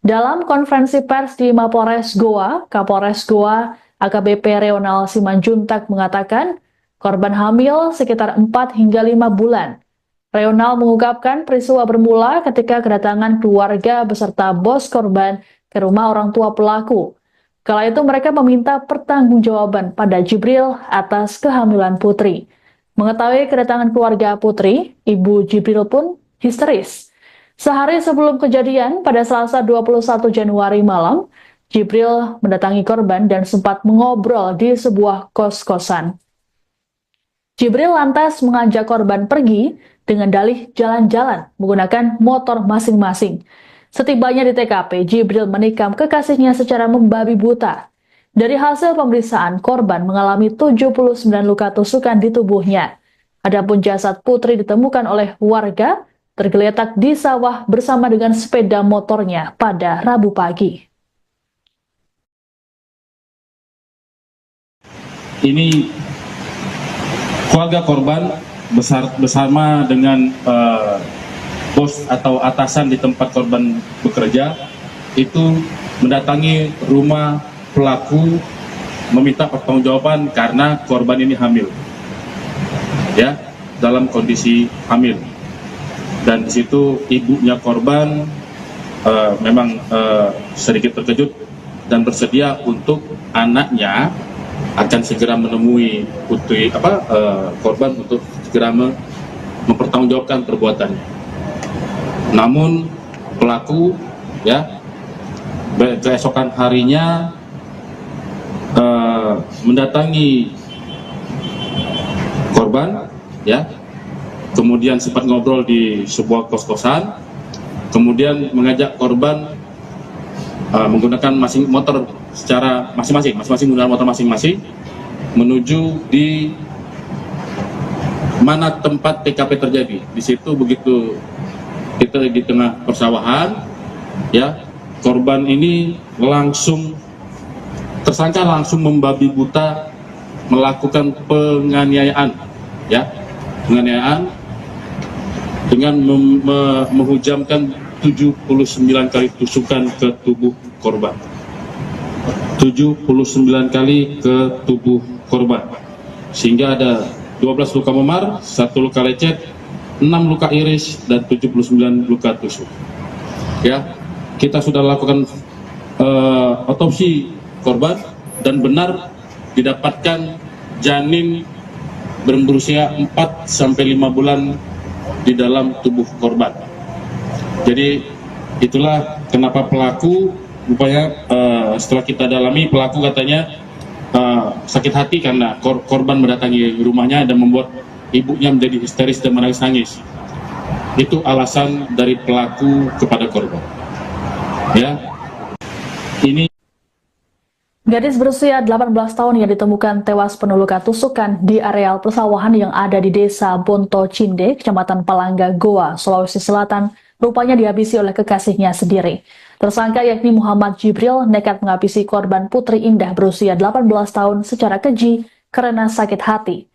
Dalam konferensi pers di Mapolres Goa, Kapolres Goa AKBP Reonal Simanjuntak mengatakan korban hamil sekitar 4 hingga 5 bulan. Reonal mengungkapkan peristiwa bermula ketika kedatangan keluarga beserta bos korban ke rumah orang tua pelaku. Kala itu mereka meminta pertanggungjawaban pada Jibril atas kehamilan putri. Mengetahui kedatangan keluarga putri, ibu Jibril pun histeris. Sehari sebelum kejadian, pada Selasa 21 Januari malam, Jibril mendatangi korban dan sempat mengobrol di sebuah kos-kosan. Jibril lantas mengajak korban pergi dengan dalih jalan-jalan menggunakan motor masing-masing. Setibanya di TKP, Jibril menikam kekasihnya secara membabi buta. Dari hasil pemeriksaan, korban mengalami 79 luka tusukan di tubuhnya. Adapun jasad putri ditemukan oleh warga tergeletak di sawah bersama dengan sepeda motornya pada Rabu pagi. Ini keluarga korban bersama dengan bos atau atasan di tempat korban bekerja itu mendatangi rumah pelaku meminta pertanggungjawaban karena korban ini hamil, ya, dalam kondisi hamil. Dan di situ ibunya korban memang sedikit terkejut dan bersedia untuk anaknya akan segera menemui putri korban untuk segera mempertanggungjawabkan perbuatannya. Namun pelaku, ya, keesokan harinya mendatangi korban, ya, kemudian sempat ngobrol di sebuah kos-kosan, kemudian mengajak korban menggunakan motor secara masing-masing menggunakan motor masing-masing menuju di mana tempat TKP terjadi. Di situ begitu kita di tengah persawahan, ya, korban ini tersangka langsung membabi buta melakukan penganiayaan, ya, penganiayaan dengan menghujamkan 79 kali tusukan ke tubuh korban. 79 kali ke tubuh korban. Sehingga ada 12 luka memar, 1 luka lecet, 6 luka iris, dan 79 luka tusuk. Ya, kita sudah lakukan otopsi korban dan benar didapatkan janin berusia 4-5 bulan di dalam tubuh korban. Jadi itulah kenapa pelaku rupanya setelah kita dalami, pelaku katanya sakit hati karena korban mendatangi rumahnya dan membuat ibunya menjadi histeris dan menangis-nangis. Itu alasan dari pelaku kepada korban. Ya, ini Gadis berusia 18 tahun yang ditemukan tewas penuh luka tusukan di areal persawahan yang ada di desa Bonto Cinde, Kecamatan Palangga, Goa, Sulawesi Selatan, rupanya dihabisi oleh kekasihnya sendiri. Tersangka yakni Muhammad Jibril nekat menghabisi korban Putri Indah berusia 18 tahun secara keji karena sakit hati.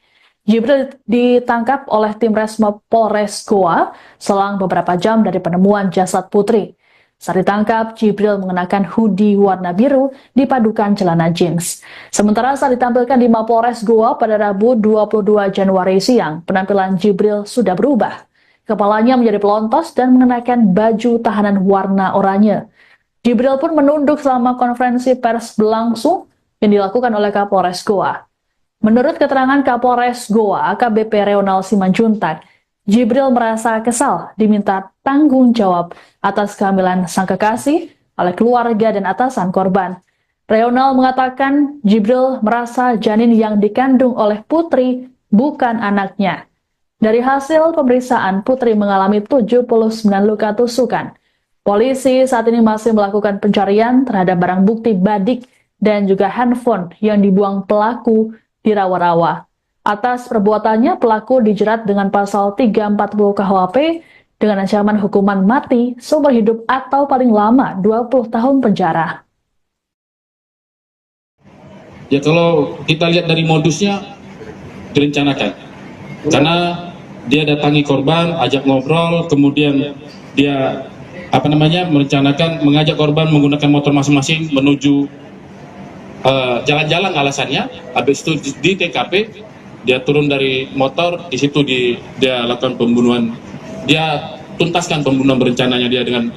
Jibril ditangkap oleh tim Resmo Polres Goa selang beberapa jam dari penemuan jasad Putri. Saat ditangkap, Jibril mengenakan hoodie warna biru dipadukan celana jeans. Sementara saat ditampilkan di Mapolres Goa pada Rabu 22 Januari siang, penampilan Jibril sudah berubah. Kepalanya menjadi pelontos dan mengenakan baju tahanan warna oranye. Jibril pun menunduk selama konferensi pers berlangsung yang dilakukan oleh Kapolres Goa. Menurut keterangan Kapolres Goa, AKBP Reonal Simanjuntak, Jibril merasa kesal diminta tanggung jawab atas kehamilan sang kekasih oleh keluarga dan atasan korban. Reonal mengatakan Jibril merasa janin yang dikandung oleh Putri bukan anaknya. Dari hasil pemeriksaan, Putri mengalami 79 luka tusukan. Polisi saat ini masih melakukan pencarian terhadap barang bukti badik dan juga handphone yang dibuang pelaku di rawa-rawa. Atas perbuatannya, pelaku dijerat dengan pasal 340 KUHP dengan ancaman hukuman mati, seumur hidup atau paling lama 20 tahun penjara. ya, kalau kita lihat dari modusnya direncanakan, karena dia datangi korban, ajak ngobrol, kemudian dia merencanakan mengajak korban menggunakan motor masing-masing menuju jalan-jalan alasannya. Habis itu di TKP dia turun dari motor, di situ dia lakukan pembunuhan. Dia tuntaskan pembunuhan berencananya dia dengan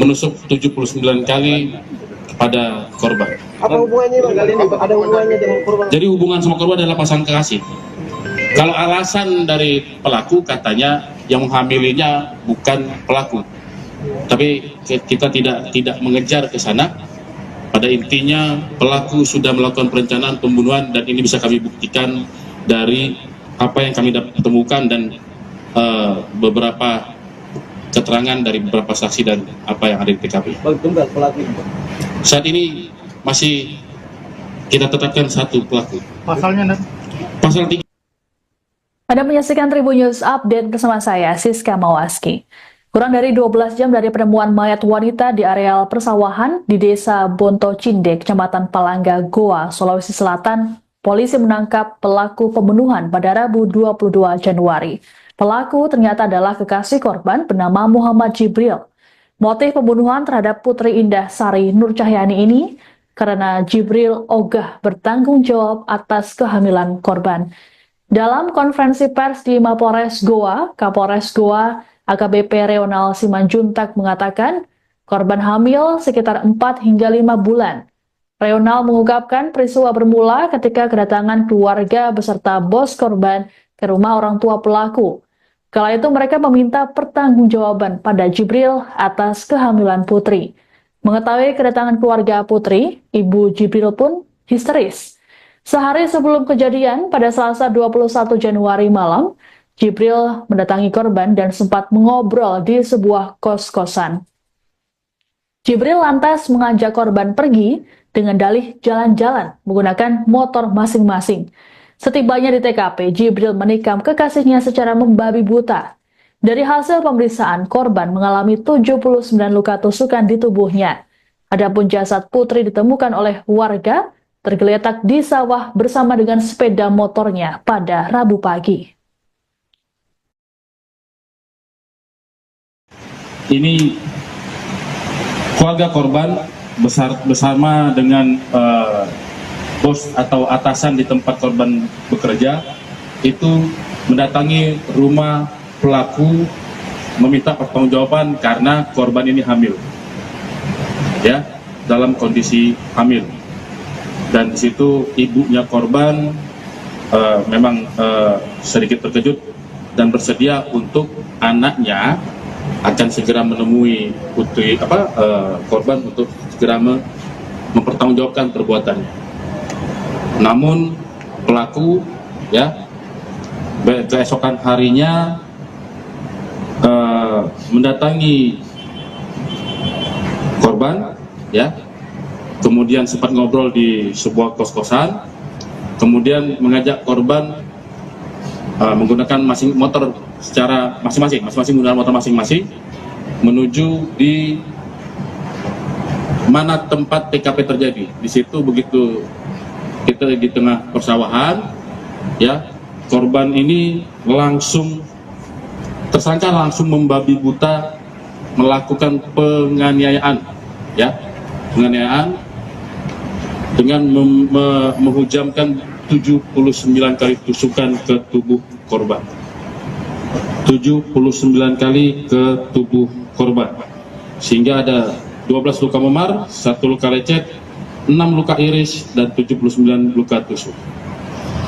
menusuk 79 kali kepada korban. Apa hubungannya Bang kali ini? Ada hubungannya dengan korban? Jadi hubungan sama korban adalah pasang kekasih. Kalau alasan dari pelaku katanya yang menghamilinya bukan pelaku, tapi kita tidak mengejar ke sana. Pada intinya pelaku sudah melakukan perencanaan pembunuhan dan ini bisa kami buktikan dari apa yang kami temukan dan beberapa keterangan dari beberapa saksi dan apa yang ada di TKP. Bang, tunggal pelaku itu. Saat ini masih kita tetapkan satu pelaku. Pasalnya, Pasal 3. Anda menyaksikan Tribun News Update bersama saya, Siska Mawaski. Kurang dari 12 jam dari penemuan mayat wanita di areal persawahan di Desa Bonto Cinde, Kecamatan Palangga, Goa, Sulawesi Selatan, polisi menangkap pelaku pembunuhan pada Rabu 22 Januari. Pelaku ternyata adalah kekasih korban bernama Muhammad Jibril. Motif pembunuhan terhadap Putri Indah Sari Nur Cahyani ini karena Jibril ogah bertanggung jawab atas kehamilan korban. Dalam konferensi pers di Mapolres Goa, Kapolres Goa AKBP Reonal Simanjuntak mengatakan korban hamil sekitar 4 hingga 5 bulan. Reonal mengungkapkan peristiwa bermula ketika kedatangan keluarga beserta bos korban ke rumah orang tua pelaku. Kala itu mereka meminta pertanggungjawaban pada Jibril atas kehamilan Putri. Mengetahui kedatangan keluarga Putri, ibu Jibril pun histeris. Sehari sebelum kejadian, pada Selasa 21 Januari malam, Jibril mendatangi korban dan sempat mengobrol di sebuah kos-kosan. Jibril lantas mengajak korban pergi dengan dalih jalan-jalan menggunakan motor masing-masing. Setibanya di TKP, Jibril menikam kekasihnya secara membabi buta. Dari hasil pemeriksaan, korban mengalami 79 luka tusukan di tubuhnya. Adapun jasad Putri ditemukan oleh warga tergeletak di sawah bersama dengan sepeda motornya pada Rabu pagi. Ini keluarga korban bersama dengan bos atau atasan di tempat korban bekerja itu mendatangi rumah pelaku meminta pertanggungjawaban karena korban ini hamil, ya, dalam kondisi hamil. Dan di situ ibunya korban memang sedikit terkejut dan bersedia untuk anaknya akan segera menemui putri korban untuk segera mempertanggungjawabkan perbuatannya. Namun pelaku, ya, keesokan harinya mendatangi korban, ya, kemudian sempat ngobrol di sebuah kos-kosan, kemudian mengajak korban menggunakan motor secara masing-masing menggunakan motor masing-masing menuju di mana tempat TKP terjadi. Di situ begitu kita di tengah persawahan, ya, korban ini tersangka langsung membabi buta melakukan penganiayaan, ya, penganiayaan dengan menghujamkan 79 kali tusukan ke tubuh korban. 79 kali ke tubuh korban. Sehingga ada 12 luka memar, 1 luka lecet, 6 luka iris, dan 79 luka tusuk.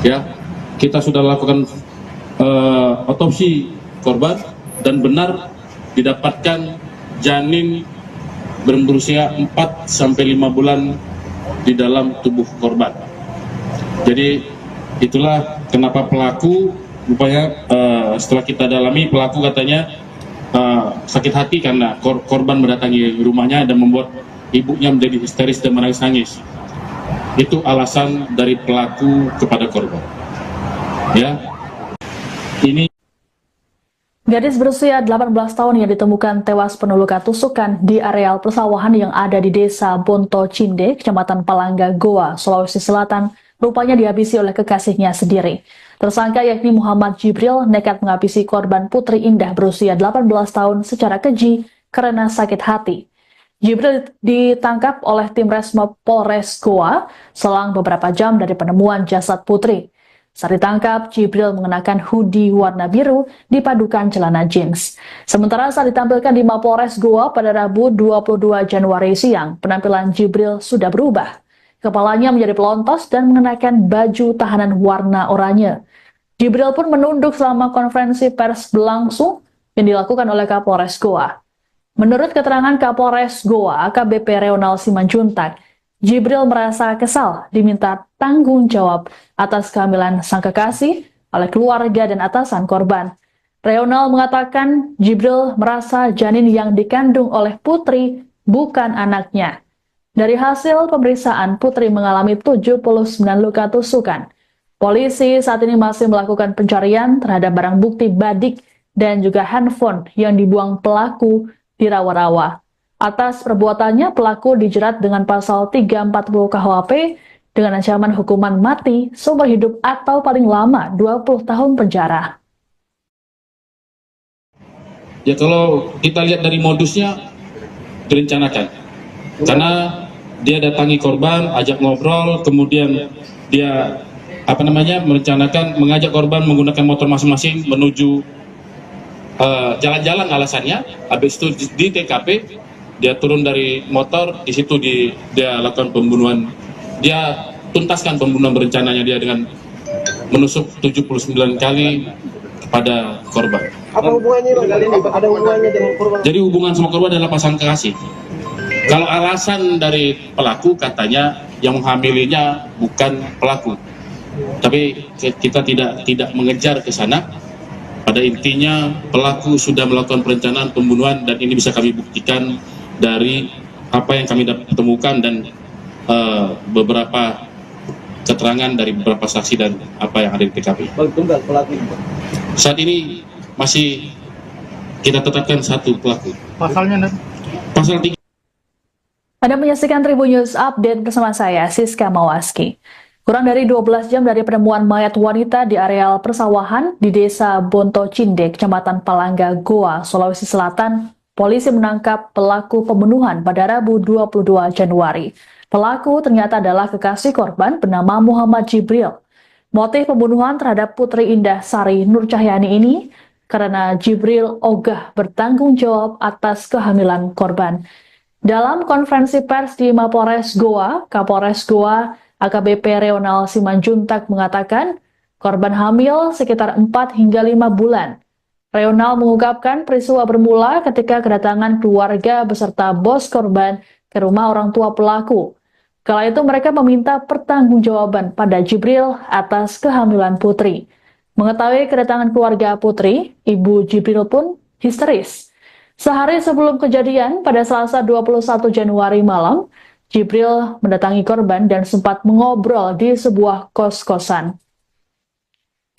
Ya, kita sudah lakukan otopsi korban dan benar didapatkan janin berusia 4-5 bulan di dalam tubuh korban. Jadi itulah kenapa pelaku rupanya setelah kita dalami, pelaku katanya sakit hati karena korban mendatangi rumahnya dan membuat ibunya menjadi histeris dan menangis-nangis. Itu alasan dari pelaku kepada korban. Ya, ini Gadis berusia 18 tahun yang ditemukan tewas penuh luka tusukan di areal persawahan yang ada di Desa Bonto Cinde, Kecamatan Palangga, Goa, Sulawesi Selatan rupanya dihabisi oleh kekasihnya sendiri. Tersangka yakni Muhammad Jibril nekat menghabisi korban Putri Indah berusia 18 tahun secara keji karena sakit hati. Jibril ditangkap oleh tim Resmob Polres Goa selang beberapa jam dari penemuan jasad Putri. Saat ditangkap, Jibril mengenakan hoodie warna biru dipadukan celana jeans. Sementara saat ditampilkan di Mapolres Goa pada Rabu 22 Januari siang, penampilan Jibril sudah berubah. Kepalanya menjadi pelontos dan mengenakan baju tahanan warna oranye. Jibril pun menunduk selama konferensi pers berlangsung yang dilakukan oleh Kapolres Goa. Menurut keterangan Kapolres Goa, AKBP Reonal Simanjuntak, Jibril merasa kesal diminta tanggung jawab atas kehamilan sang kekasih oleh keluarga dan atasan korban. Reonal mengatakan Jibril merasa janin yang dikandung oleh Putri bukan anaknya. Dari hasil pemeriksaan, Putri mengalami 79 luka tusukan. Polisi saat ini masih melakukan pencarian terhadap barang bukti badik dan juga handphone yang dibuang pelaku di rawa-rawa. Atas perbuatannya, pelaku dijerat dengan pasal 340 KUHP dengan ancaman hukuman mati, seumur hidup atau paling lama 20 tahun penjara. Ya kalau kita lihat dari modusnya direncanakan. Karena dia datangi korban, ajak ngobrol, kemudian dia merencanakan mengajak korban menggunakan motor masing-masing menuju jalan-jalan alasannya. Habis itu di TKP dia turun dari motor, di situ dia lakukan pembunuhan. Dia tuntaskan pembunuhan berencananya dia dengan menusuk 79 kali kepada korban. Apa hubungannya Bang? Ada hubungannya dengan korban? Jadi hubungan sama korban adalah pasangan kekasih. Kalau alasan dari pelaku katanya yang menghamilinya bukan pelaku. Tapi kita tidak mengejar ke sana. Pada intinya pelaku sudah melakukan perencanaan pembunuhan dan ini bisa kami buktikan dari apa yang kami temukan dan beberapa keterangan dari beberapa saksi dan apa yang ada di TKP. Bang, tunggal pelaku. Saat ini masih kita tetapkan satu pelaku. Pasalnya, Pasal 3. Anda menyaksikan Tribun News Update bersama saya, Siska Mawaski. Kurang dari 12 jam dari penemuan mayat wanita di areal persawahan di Desa Bonto Cindek, Kecamatan Palangga, Goa, Sulawesi Selatan, polisi menangkap pelaku pembunuhan pada Rabu 22 Januari. Pelaku ternyata adalah kekasih korban bernama Muhammad Jibril. Motif pembunuhan terhadap Putri Indah Sari Nur Cahyani ini karena Jibril ogah bertanggung jawab atas kehamilan korban. Dalam konferensi pers di Mapolres Goa, Kapolres Goa AKBP Reonal Simanjuntak mengatakan korban hamil sekitar 4 hingga 5 bulan. Reonal mengungkapkan peristiwa bermula ketika kedatangan keluarga beserta bos korban ke rumah orang tua pelaku. Kala itu mereka meminta pertanggungjawaban pada Jibril atas kehamilan Putri. Mengetahui kedatangan keluarga Putri, ibu Jibril pun histeris. Sehari sebelum kejadian, pada Selasa 21 Januari malam, Jibril mendatangi korban dan sempat mengobrol di sebuah kos-kosan.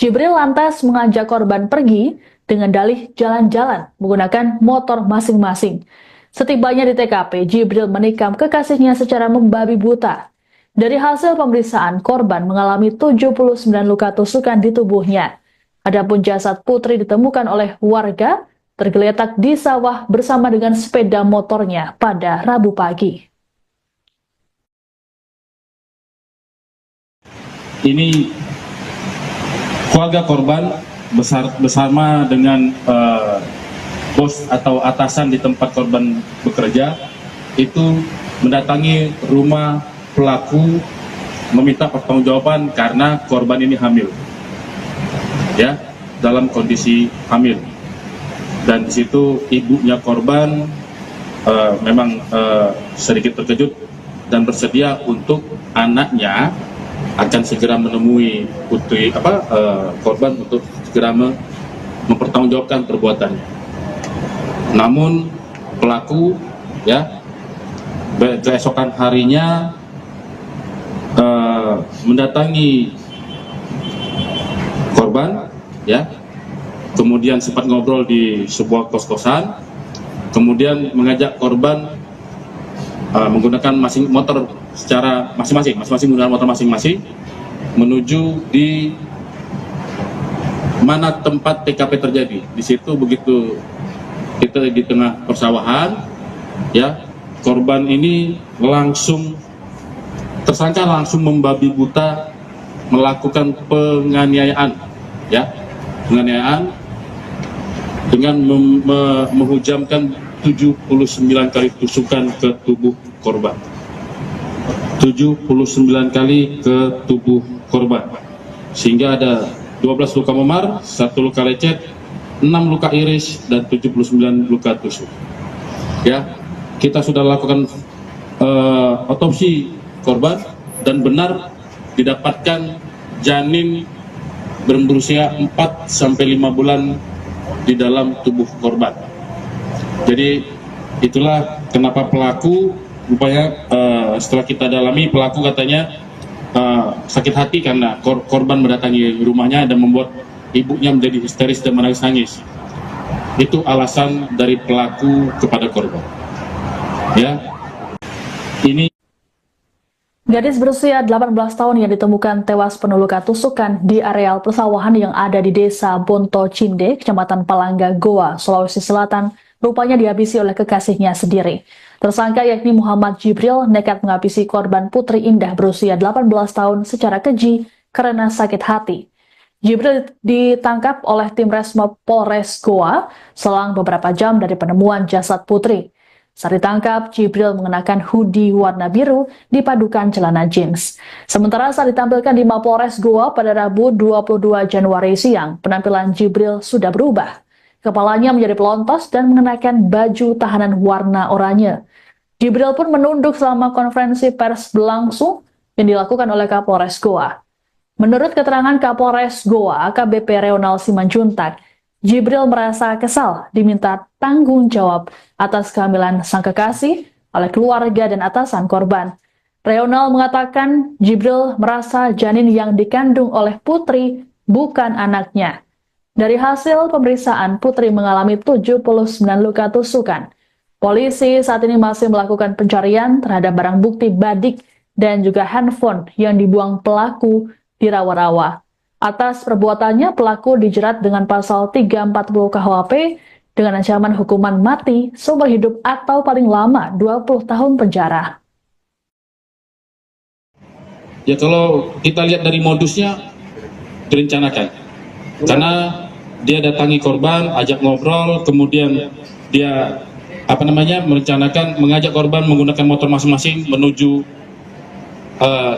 Jibril lantas mengajak korban pergi dengan dalih jalan-jalan menggunakan motor masing-masing. Setibanya di TKP, Jibril menikam kekasihnya secara membabi buta. Dari hasil pemeriksaan, korban mengalami 79 luka tusukan di tubuhnya. Adapun jasad Putri ditemukan oleh warga tergeletak di sawah bersama dengan sepeda motornya pada Rabu pagi. Ini keluarga korban bersama dengan bos atau atasan di tempat korban bekerja itu mendatangi rumah pelaku meminta pertanggungjawaban karena korban ini hamil, ya, dalam kondisi hamil. Dan di situ ibunya korban memang sedikit terkejut dan bersedia untuk anaknya akan segera menemui putri korban untuk segera mempertanggungjawabkan perbuatannya. Namun pelaku, ya, keesokan harinya mendatangi korban, ya, kemudian sempat ngobrol di sebuah kos-kosan, kemudian mengajak korban menggunakan motor secara masing-masing menggunakan motor masing-masing menuju di mana tempat TKP terjadi. Di situ begitu kita di tengah persawahan, ya, korban ini tersangka langsung membabi buta melakukan penganiayaan, ya, penganiayaan dengan menghujamkan 79 kali tusukan ke tubuh korban. 79 kali ke tubuh korban, sehingga ada 12 luka memar, 1 luka lecet, 6 luka iris, dan 79 luka tusuk. Ya, kita sudah lakukan otopsi korban dan benar didapatkan janin berusia 4-5 bulan di dalam tubuh korban. Jadi itulah kenapa pelaku rupanya setelah kita dalami, pelaku katanya sakit hati karena korban mendatangi rumahnya dan membuat ibunya menjadi histeris dan menangis-nangis. Itu alasan dari pelaku kepada korban. Ya, ini Gadis berusia 18 tahun yang ditemukan tewas penuh luka tusukan di areal persawahan yang ada di Desa Bonto Cinde, Kecamatan Palangga, Goa, Sulawesi Selatan, rupanya dihabisi oleh kekasihnya sendiri. Tersangka yakni Muhammad Jibril nekat menghabisi korban Putri Indah berusia 18 tahun secara keji karena sakit hati. Jibril ditangkap oleh tim Resmob Polres Goa selang beberapa jam dari penemuan jasad Putri. Saat ditangkap, Jibril mengenakan hoodie warna biru dipadukan celana jeans. Sementara saat ditampilkan di Mapolres Goa pada Rabu 22 Januari siang, penampilan Jibril sudah berubah. Kepalanya menjadi pelontos dan mengenakan baju tahanan warna oranye. Jibril pun menunduk selama konferensi pers berlangsung yang dilakukan oleh Kapolres Goa. Menurut keterangan Kapolres Goa, AKBP Reonal Simanjuntak, Jibril merasa kesal diminta tanggung jawab atas kehamilan sang kekasih oleh keluarga dan atasan korban. Reonal mengatakan Jibril merasa janin yang dikandung oleh Putri bukan anaknya. Dari hasil pemeriksaan, Putri mengalami 79 luka tusukan. Polisi saat ini masih melakukan pencarian terhadap barang bukti badik dan juga handphone yang dibuang pelaku di rawa-rawa. Atas perbuatannya, pelaku dijerat dengan pasal 340 KUHP dengan ancaman hukuman mati, seumur hidup atau paling lama 20 tahun penjara. ya, kalau kita lihat dari modusnya direncanakan, karena dia datangi korban, ajak ngobrol, kemudian dia merencanakan mengajak korban menggunakan motor masing-masing menuju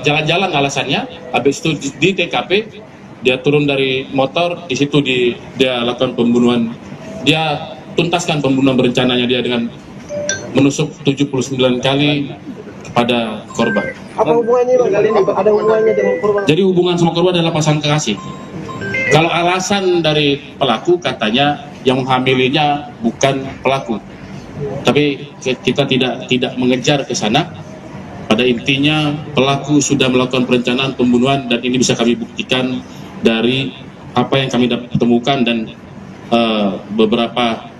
jalan-jalan alasannya. Habis itu di TKP dia turun dari motor, di situ dia lakukan pembunuhan. Dia tuntaskan pembunuhan berencananya dia dengan menusuk 79 kali kepada korban. Apa hubungannya Bang? Ada hubungannya dengan korban? Jadi hubungan sama korban adalah pasangan kekasih. Kalau alasan dari pelaku katanya yang menghamilinya bukan pelaku. Tapi kita tidak mengejar ke sana. Pada intinya pelaku sudah melakukan perencanaan pembunuhan dan ini bisa kami buktikan dari apa yang kami temukan dan beberapa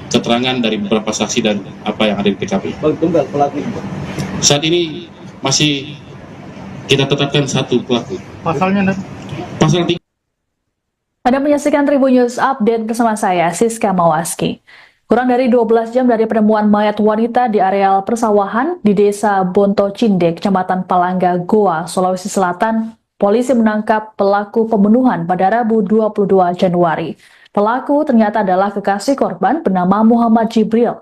keterangan dari beberapa saksi dan apa yang ada di TKP. Bang, tunggal pelaku. Saat ini masih kita tetapkan satu pelaku. Pasalnya, Pasal 3. Anda menyaksikan Tribun News Update bersama saya, Siska Mawaski. Kurang dari 12 jam dari penemuan mayat wanita di areal persawahan di Desa Bonto Cinde, Kecamatan Palangga, Goa, Sulawesi Selatan, polisi menangkap pelaku pembunuhan pada Rabu 22 Januari. Pelaku ternyata adalah kekasih korban bernama Muhammad Jibril.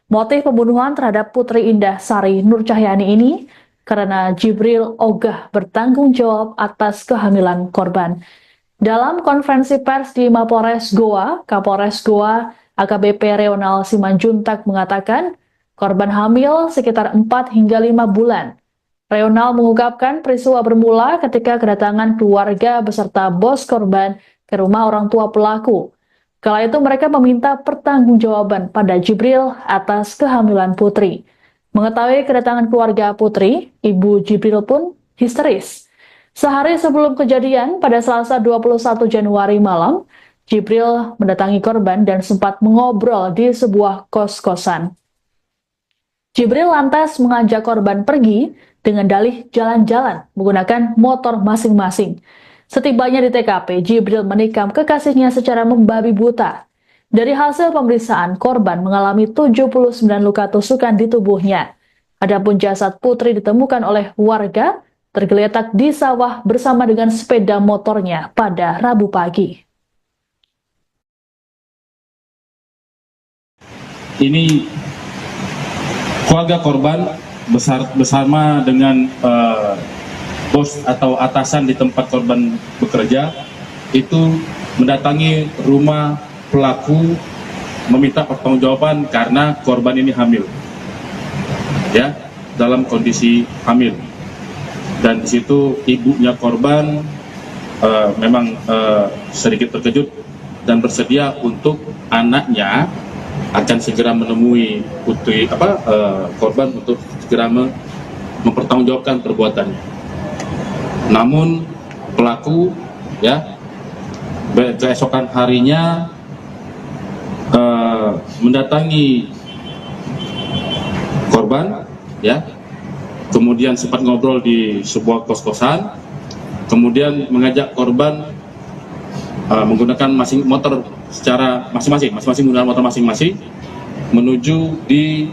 Motif pembunuhan terhadap Putri Indah Sari Nur Cahyani ini karena Jibril ogah bertanggung jawab atas kehamilan korban. Dalam konferensi pers di Mapolres Goa, Kapolres Goa AKBP Reonal Simanjuntak mengatakan korban hamil sekitar 4 hingga 5 bulan. Reonal mengungkapkan peristiwa bermula ketika kedatangan keluarga beserta bos korban ke rumah orang tua pelaku. Kala itu mereka meminta pertanggungjawaban pada Jibril atas kehamilan Putri. Mengetahui kedatangan keluarga Putri, ibu Jibril pun histeris. Sehari sebelum kejadian, pada Selasa 21 Januari malam, Jibril mendatangi korban dan sempat mengobrol di sebuah kos-kosan. Jibril lantas mengajak korban pergi dengan dalih jalan-jalan menggunakan motor masing-masing. Setibanya di TKP, Jibril menikam kekasihnya secara membabi buta. Dari hasil pemeriksaan, korban mengalami 79 luka tusukan di tubuhnya. Adapun jasad Putri ditemukan oleh warga tergeletak di sawah bersama dengan sepeda motornya pada Rabu pagi. Ini keluarga korban bersama dengan bos atau atasan di tempat korban bekerja itu mendatangi rumah pelaku meminta pertanggungjawaban karena korban ini hamil, ya, dalam kondisi hamil. Dan di situ ibunya korban memang sedikit terkejut dan bersedia untuk anaknya akan segera menemui korban untuk segera mempertanggungjawabkan perbuatannya. Namun pelaku, ya, keesokan harinya mendatangi korban, ya, kemudian sempat ngobrol di sebuah kos-kosan, kemudian mengajak korban menggunakan motor secara masing-masing menggunakan motor masing-masing menuju di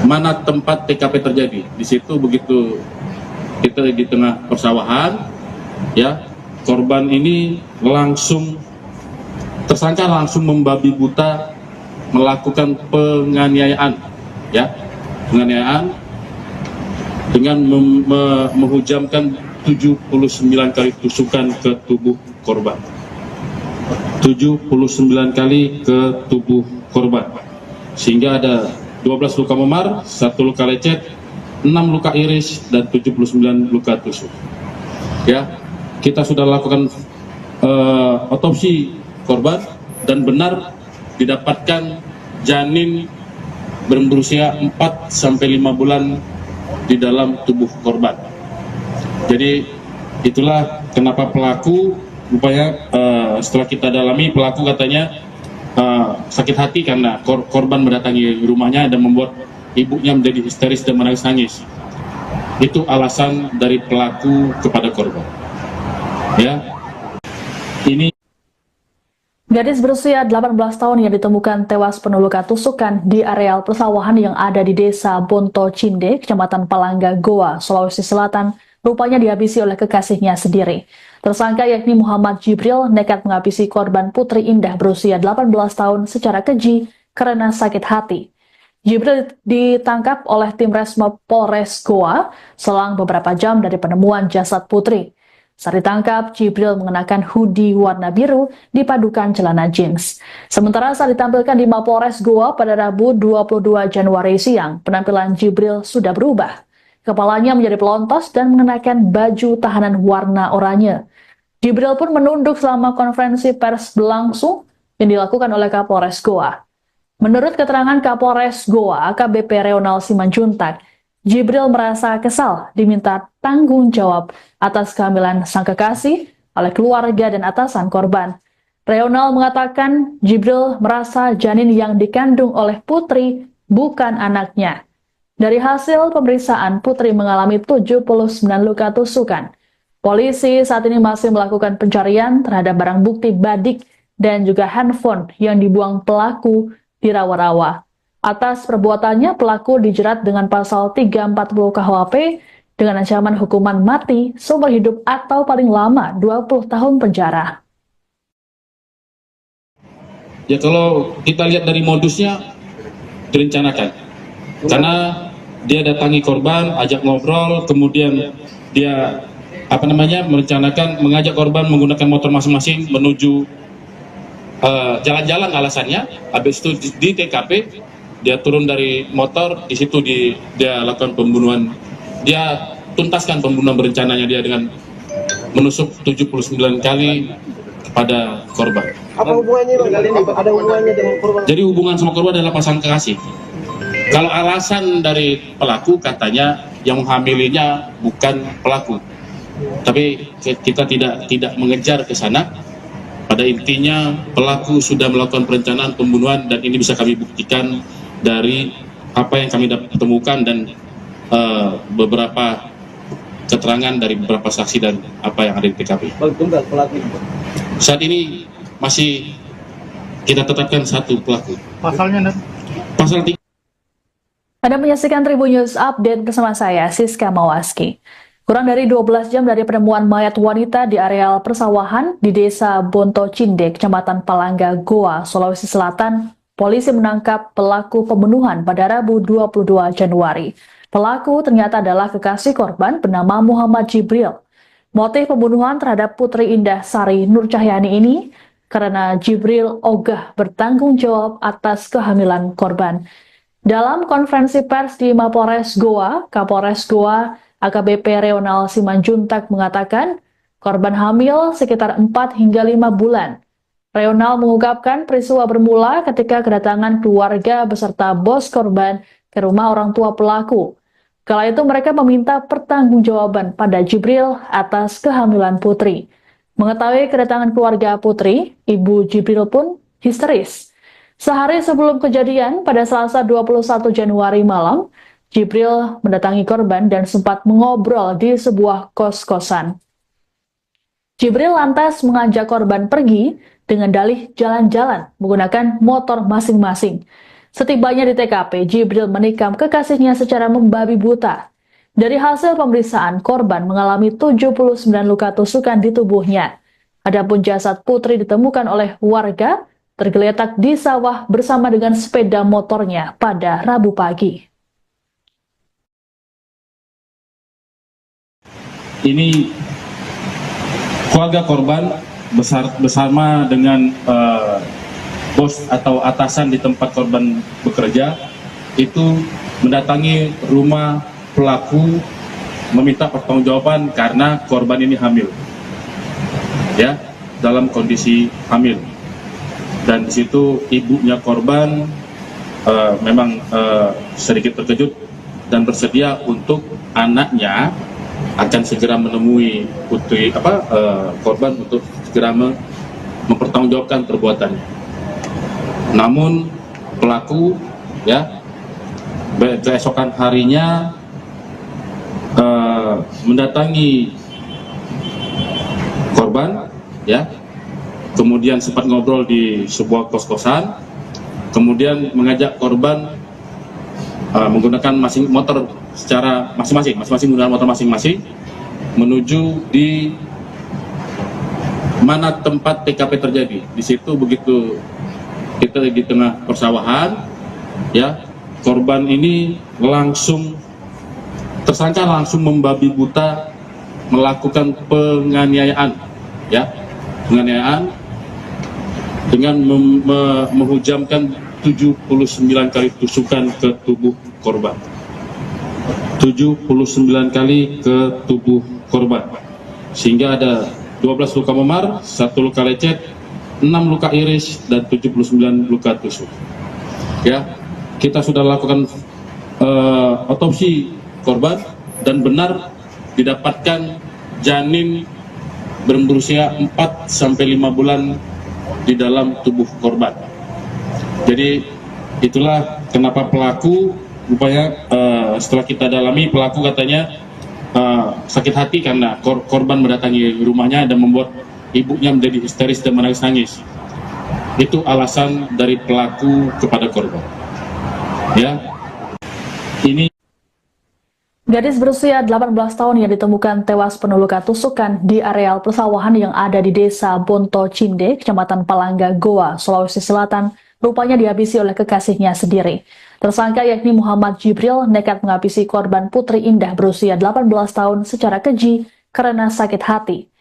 mana tempat TKP terjadi. Di situ begitu kita di tengah persawahan, ya, korban ini tersangka langsung membabi buta melakukan penganiayaan, ya, penganiayaan dengan menghujamkan 79 kali tusukan ke tubuh korban. 79 kali ke tubuh korban. Sehingga ada 12 luka memar, 1 luka lecet, 6 luka iris, dan 79 luka tusuk. Ya, kita sudah lakukan otopsi korban dan benar didapatkan janin berusia 4-5 bulan di dalam tubuh korban. Jadi itulah kenapa pelaku rupanya setelah kita dalami, pelaku katanya sakit hati karena korban mendatangi rumahnya dan membuat ibunya menjadi histeris dan menangis-nangis. Itu alasan dari pelaku kepada korban. Ya, ini Gadis berusia 18 tahun yang ditemukan tewas penuh luka tusukan di areal persawahan yang ada di Desa Bonto Cinde, Kecamatan Palangga, Goa, Sulawesi Selatan, rupanya dihabisi oleh kekasihnya sendiri. Tersangka yakni Muhammad Jibril nekat menghabisi korban Putri Indah berusia 18 tahun secara keji karena sakit hati. Jibril ditangkap oleh tim Resmob Polres Goa selang beberapa jam dari penemuan jasad Putri. Saat ditangkap, Jibril mengenakan hoodie warna biru dipadukan celana jeans. Sementara saat ditampilkan di Mapolres Goa pada Rabu 22 Januari siang, penampilan Jibril sudah berubah. Kepalanya menjadi pelontos dan mengenakan baju tahanan warna oranye. Jibril pun menunduk selama konferensi pers berlangsung yang dilakukan oleh Kapolres Goa. Menurut keterangan Kapolres Goa, AKBP Reonal Simanjuntak, Jibril merasa kesal diminta tanggung jawab atas kehamilan sang kekasih oleh keluarga dan atasan korban. Reonal mengatakan Jibril merasa janin yang dikandung oleh Putri bukan anaknya. Dari hasil pemeriksaan, Putri mengalami 79 luka tusukan. Polisi saat ini masih melakukan pencarian terhadap barang bukti badik dan juga handphone yang dibuang pelaku di rawa-rawa. Atas perbuatannya, pelaku dijerat dengan pasal 340 KUHP dengan ancaman hukuman mati, seumur hidup atau paling lama 20 tahun penjara. ya, kalau kita lihat dari modusnya direncanakan, karena dia datangi korban, ajak ngobrol, kemudian dia merencanakan mengajak korban menggunakan motor masing-masing menuju jalan-jalan alasannya. Habis itu di TKP dia turun dari motor, di situ dia lakukan pembunuhan. Dia tuntaskan pembunuhan berencananya dia dengan menusuk 79 kali kepada korban. Apa hubungannya Bang? Ada hubungannya dengan korban? Jadi hubungan sama korban adalah pasang kekasih. Kalau alasan dari pelaku katanya yang menghamilinya bukan pelaku. Tapi kita tidak mengejar ke sana. Pada intinya pelaku sudah melakukan perencanaan pembunuhan dan ini bisa kami buktikan dari apa yang kami dapat temukan dan beberapa keterangan dari beberapa saksi dan apa yang ada di TKP. Tunggal pelaku. Saat ini masih kita tetapkan satu pelaku. Pasalnya, Pasal 3. Anda menyaksikan Tribun News Update bersama saya, Siska Mawaski. Kurang dari 12 jam dari penemuan mayat wanita di areal persawahan di Desa Bonto Cinde, Kecamatan Palangga, Goa, Sulawesi Selatan, polisi menangkap pelaku pembunuhan pada Rabu 22 Januari. Pelaku ternyata adalah kekasih korban bernama Muhammad Jibril. Motif pembunuhan terhadap Putri Indah Sari Nur Cahyani ini karena Jibril ogah bertanggung jawab atas kehamilan korban. Dalam konferensi pers di Mapolres Goa, Kapolres Goa AKBP Reonal Simanjuntak mengatakan korban hamil sekitar 4 hingga 5 bulan. Reonal mengungkapkan peristiwa bermula ketika kedatangan keluarga beserta bos korban ke rumah orang tua pelaku. Kala itu mereka meminta pertanggungjawaban pada Jibril atas kehamilan Putri. Mengetahui kedatangan keluarga Putri, Ibu Jibril pun histeris. Sehari sebelum kejadian, pada Selasa 21 Januari malam, Jibril mendatangi korban dan sempat mengobrol di sebuah kos-kosan. Jibril lantas mengajak korban pergi dengan dalih jalan-jalan menggunakan motor masing-masing. Setibanya di TKP, Jibril menikam kekasihnya secara membabi buta. Dari hasil pemeriksaan, korban mengalami 79 luka tusukan di tubuhnya. Adapun jasad Putri ditemukan oleh warga tergeletak di sawah bersama dengan sepeda motornya pada Rabu pagi. Ini keluarga korban bersama dengan bos atau atasan di tempat korban bekerja itu mendatangi rumah pelaku meminta pertanggungjawaban karena korban ini hamil, ya, dalam kondisi hamil. Dan di situ ibunya korban memang sedikit terkejut dan bersedia untuk anaknya akan segera menemui korban untuk segera mempertanggungjawabkan perbuatannya. Namun pelaku, ya, keesokan harinya mendatangi korban, ya, kemudian sempat ngobrol di sebuah kos-kosan, kemudian mengajak korban menggunakan motor secara masing-masing menggunakan motor masing-masing menuju di mana tempat TKP terjadi. Di situ begitu kita di tengah persawahan, ya, korban ini tersangka langsung membabi buta melakukan penganiayaan, ya, penganiayaan dengan menghujamkan 79 kali tusukan ke tubuh korban. 79 kali ke tubuh korban. Sehingga ada 12 luka memar, 1 luka lecet, 6 luka iris, dan 79 luka tusuk. Ya, kita sudah lakukan otopsi korban dan benar didapatkan janin berusia 4 sampai 5 bulan di dalam tubuh korban. Jadi itulah kenapa pelaku rupanya setelah kita dalami, pelaku katanya sakit hati karena korban mendatangi rumahnya dan membuat ibunya menjadi histeris dan menangis-nangis. Itu alasan dari pelaku kepada korban. Ya, ini Gadis berusia 18 tahun yang ditemukan tewas penuh luka tusukan di areal persawahan yang ada di Desa Bonto Cinde, Kecamatan Palangga, Goa, Sulawesi Selatan, rupanya dihabisi oleh kekasihnya sendiri. Tersangka yakni Muhammad Jibril nekat menghabisi korban Putri Indah berusia 18 tahun secara keji karena sakit hati.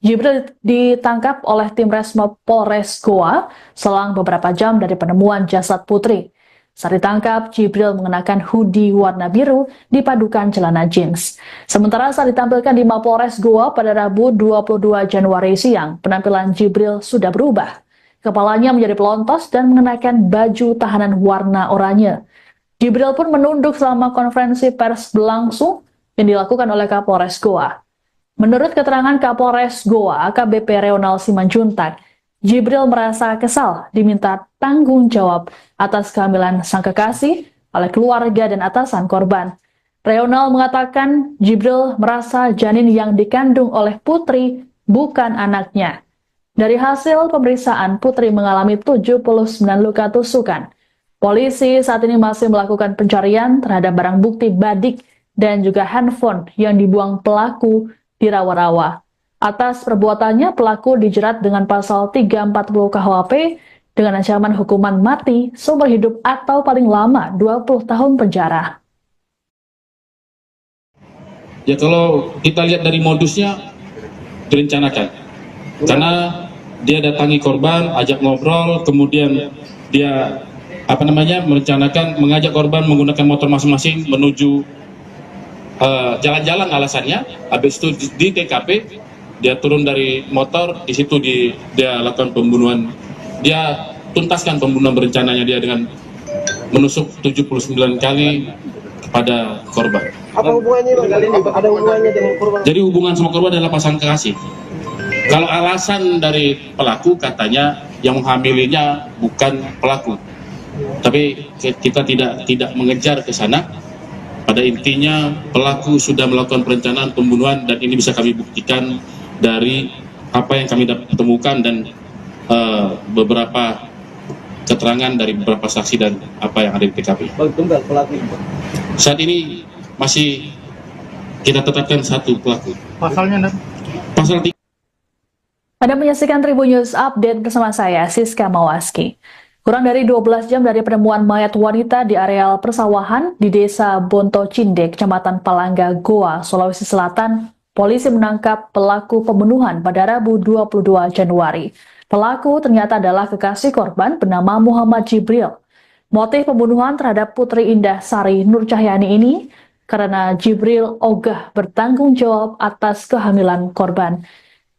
Jibril ditangkap oleh tim Resmo Polres Goa selang beberapa jam dari penemuan jasad Putri. Saat ditangkap, Jibril mengenakan hoodie warna biru dipadukan celana jeans. Sementara saat ditampilkan di Mapolres Goa pada Rabu 22 Januari siang, penampilan Jibril sudah berubah. Kepalanya menjadi pelontos dan mengenakan baju tahanan warna oranye. Jibril pun menunduk selama konferensi pers berlangsung yang dilakukan oleh Kapolres Goa. Menurut keterangan Kapolres Goa, AKBP Reonal Simanjuntak, Jibril merasa kesal diminta tanggung jawab atas kehamilan sang kekasih oleh keluarga dan atasan korban. Reonal mengatakan Jibril merasa janin yang dikandung oleh Putri bukan anaknya. Dari hasil pemeriksaan, Putri mengalami 79 luka tusukan. Polisi saat ini masih melakukan pencarian terhadap barang bukti badik dan juga handphone yang dibuang pelaku di rawa-rawa. Atas perbuatannya, pelaku dijerat dengan pasal 340 KUHP dengan ancaman hukuman mati, seumur hidup atau paling lama 20 tahun penjara. Ya kalau kita lihat dari modusnya direncanakan, karena dia datangi korban, ajak ngobrol, kemudian dia merencanakan mengajak korban menggunakan motor masing-masing menuju jalan-jalan alasannya. Habis itu di TKP dia turun dari motor, di situ dia lakukan pembunuhan. Dia tuntaskan pembunuhan berencananya dia dengan menusuk 79 kali kepada korban. Apa hubungannya Bang? Ada hubungannya dengan korban? Jadi hubungan sama korban adalah pasangan kekasih. Kalau alasan dari pelaku katanya yang menghamilinya bukan pelaku, tapi kita tidak mengejar ke sana. Pada intinya pelaku sudah melakukan perencanaan pembunuhan dan ini bisa kami buktikan dari apa yang kami temukan dan beberapa keterangan dari beberapa saksi dan apa yang ada di TKP. Tunggal pelaku. Saat ini masih kita tetapkan satu pelaku. Pasalnya, Pasal 3. Anda menyaksikan Tribun News Update bersama saya, Siska Mawaski. Kurang dari 12 jam dari penemuan mayat wanita di areal persawahan di Desa Bonto Cindek, Kecamatan Palangga, Goa, Sulawesi Selatan, polisi menangkap pelaku pembunuhan pada Rabu 22 Januari. Pelaku ternyata adalah kekasih korban bernama Muhammad Jibril. Motif pembunuhan terhadap Putri Indah Sari Nur Cahyani ini karena Jibril ogah bertanggung jawab atas kehamilan korban.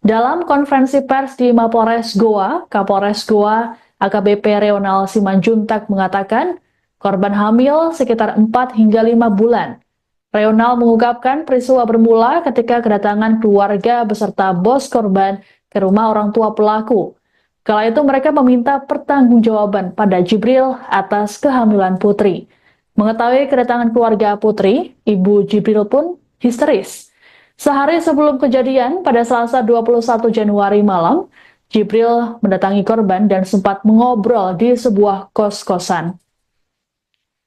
Dalam konferensi pers di Mapolres Goa, Kapolres Goa AKBP Reonal Simanjuntak mengatakan korban hamil sekitar 4 hingga 5 bulan. Reonal mengungkapkan peristiwa bermula ketika kedatangan keluarga beserta bos korban ke rumah orang tua pelaku. Kala itu mereka meminta pertanggungjawaban pada Jibril atas kehamilan Putri. Mengetahui kedatangan keluarga Putri, Ibu Jibril pun histeris. Sehari sebelum kejadian, pada Selasa 21 Januari malam, Jibril mendatangi korban dan sempat mengobrol di sebuah kos-kosan.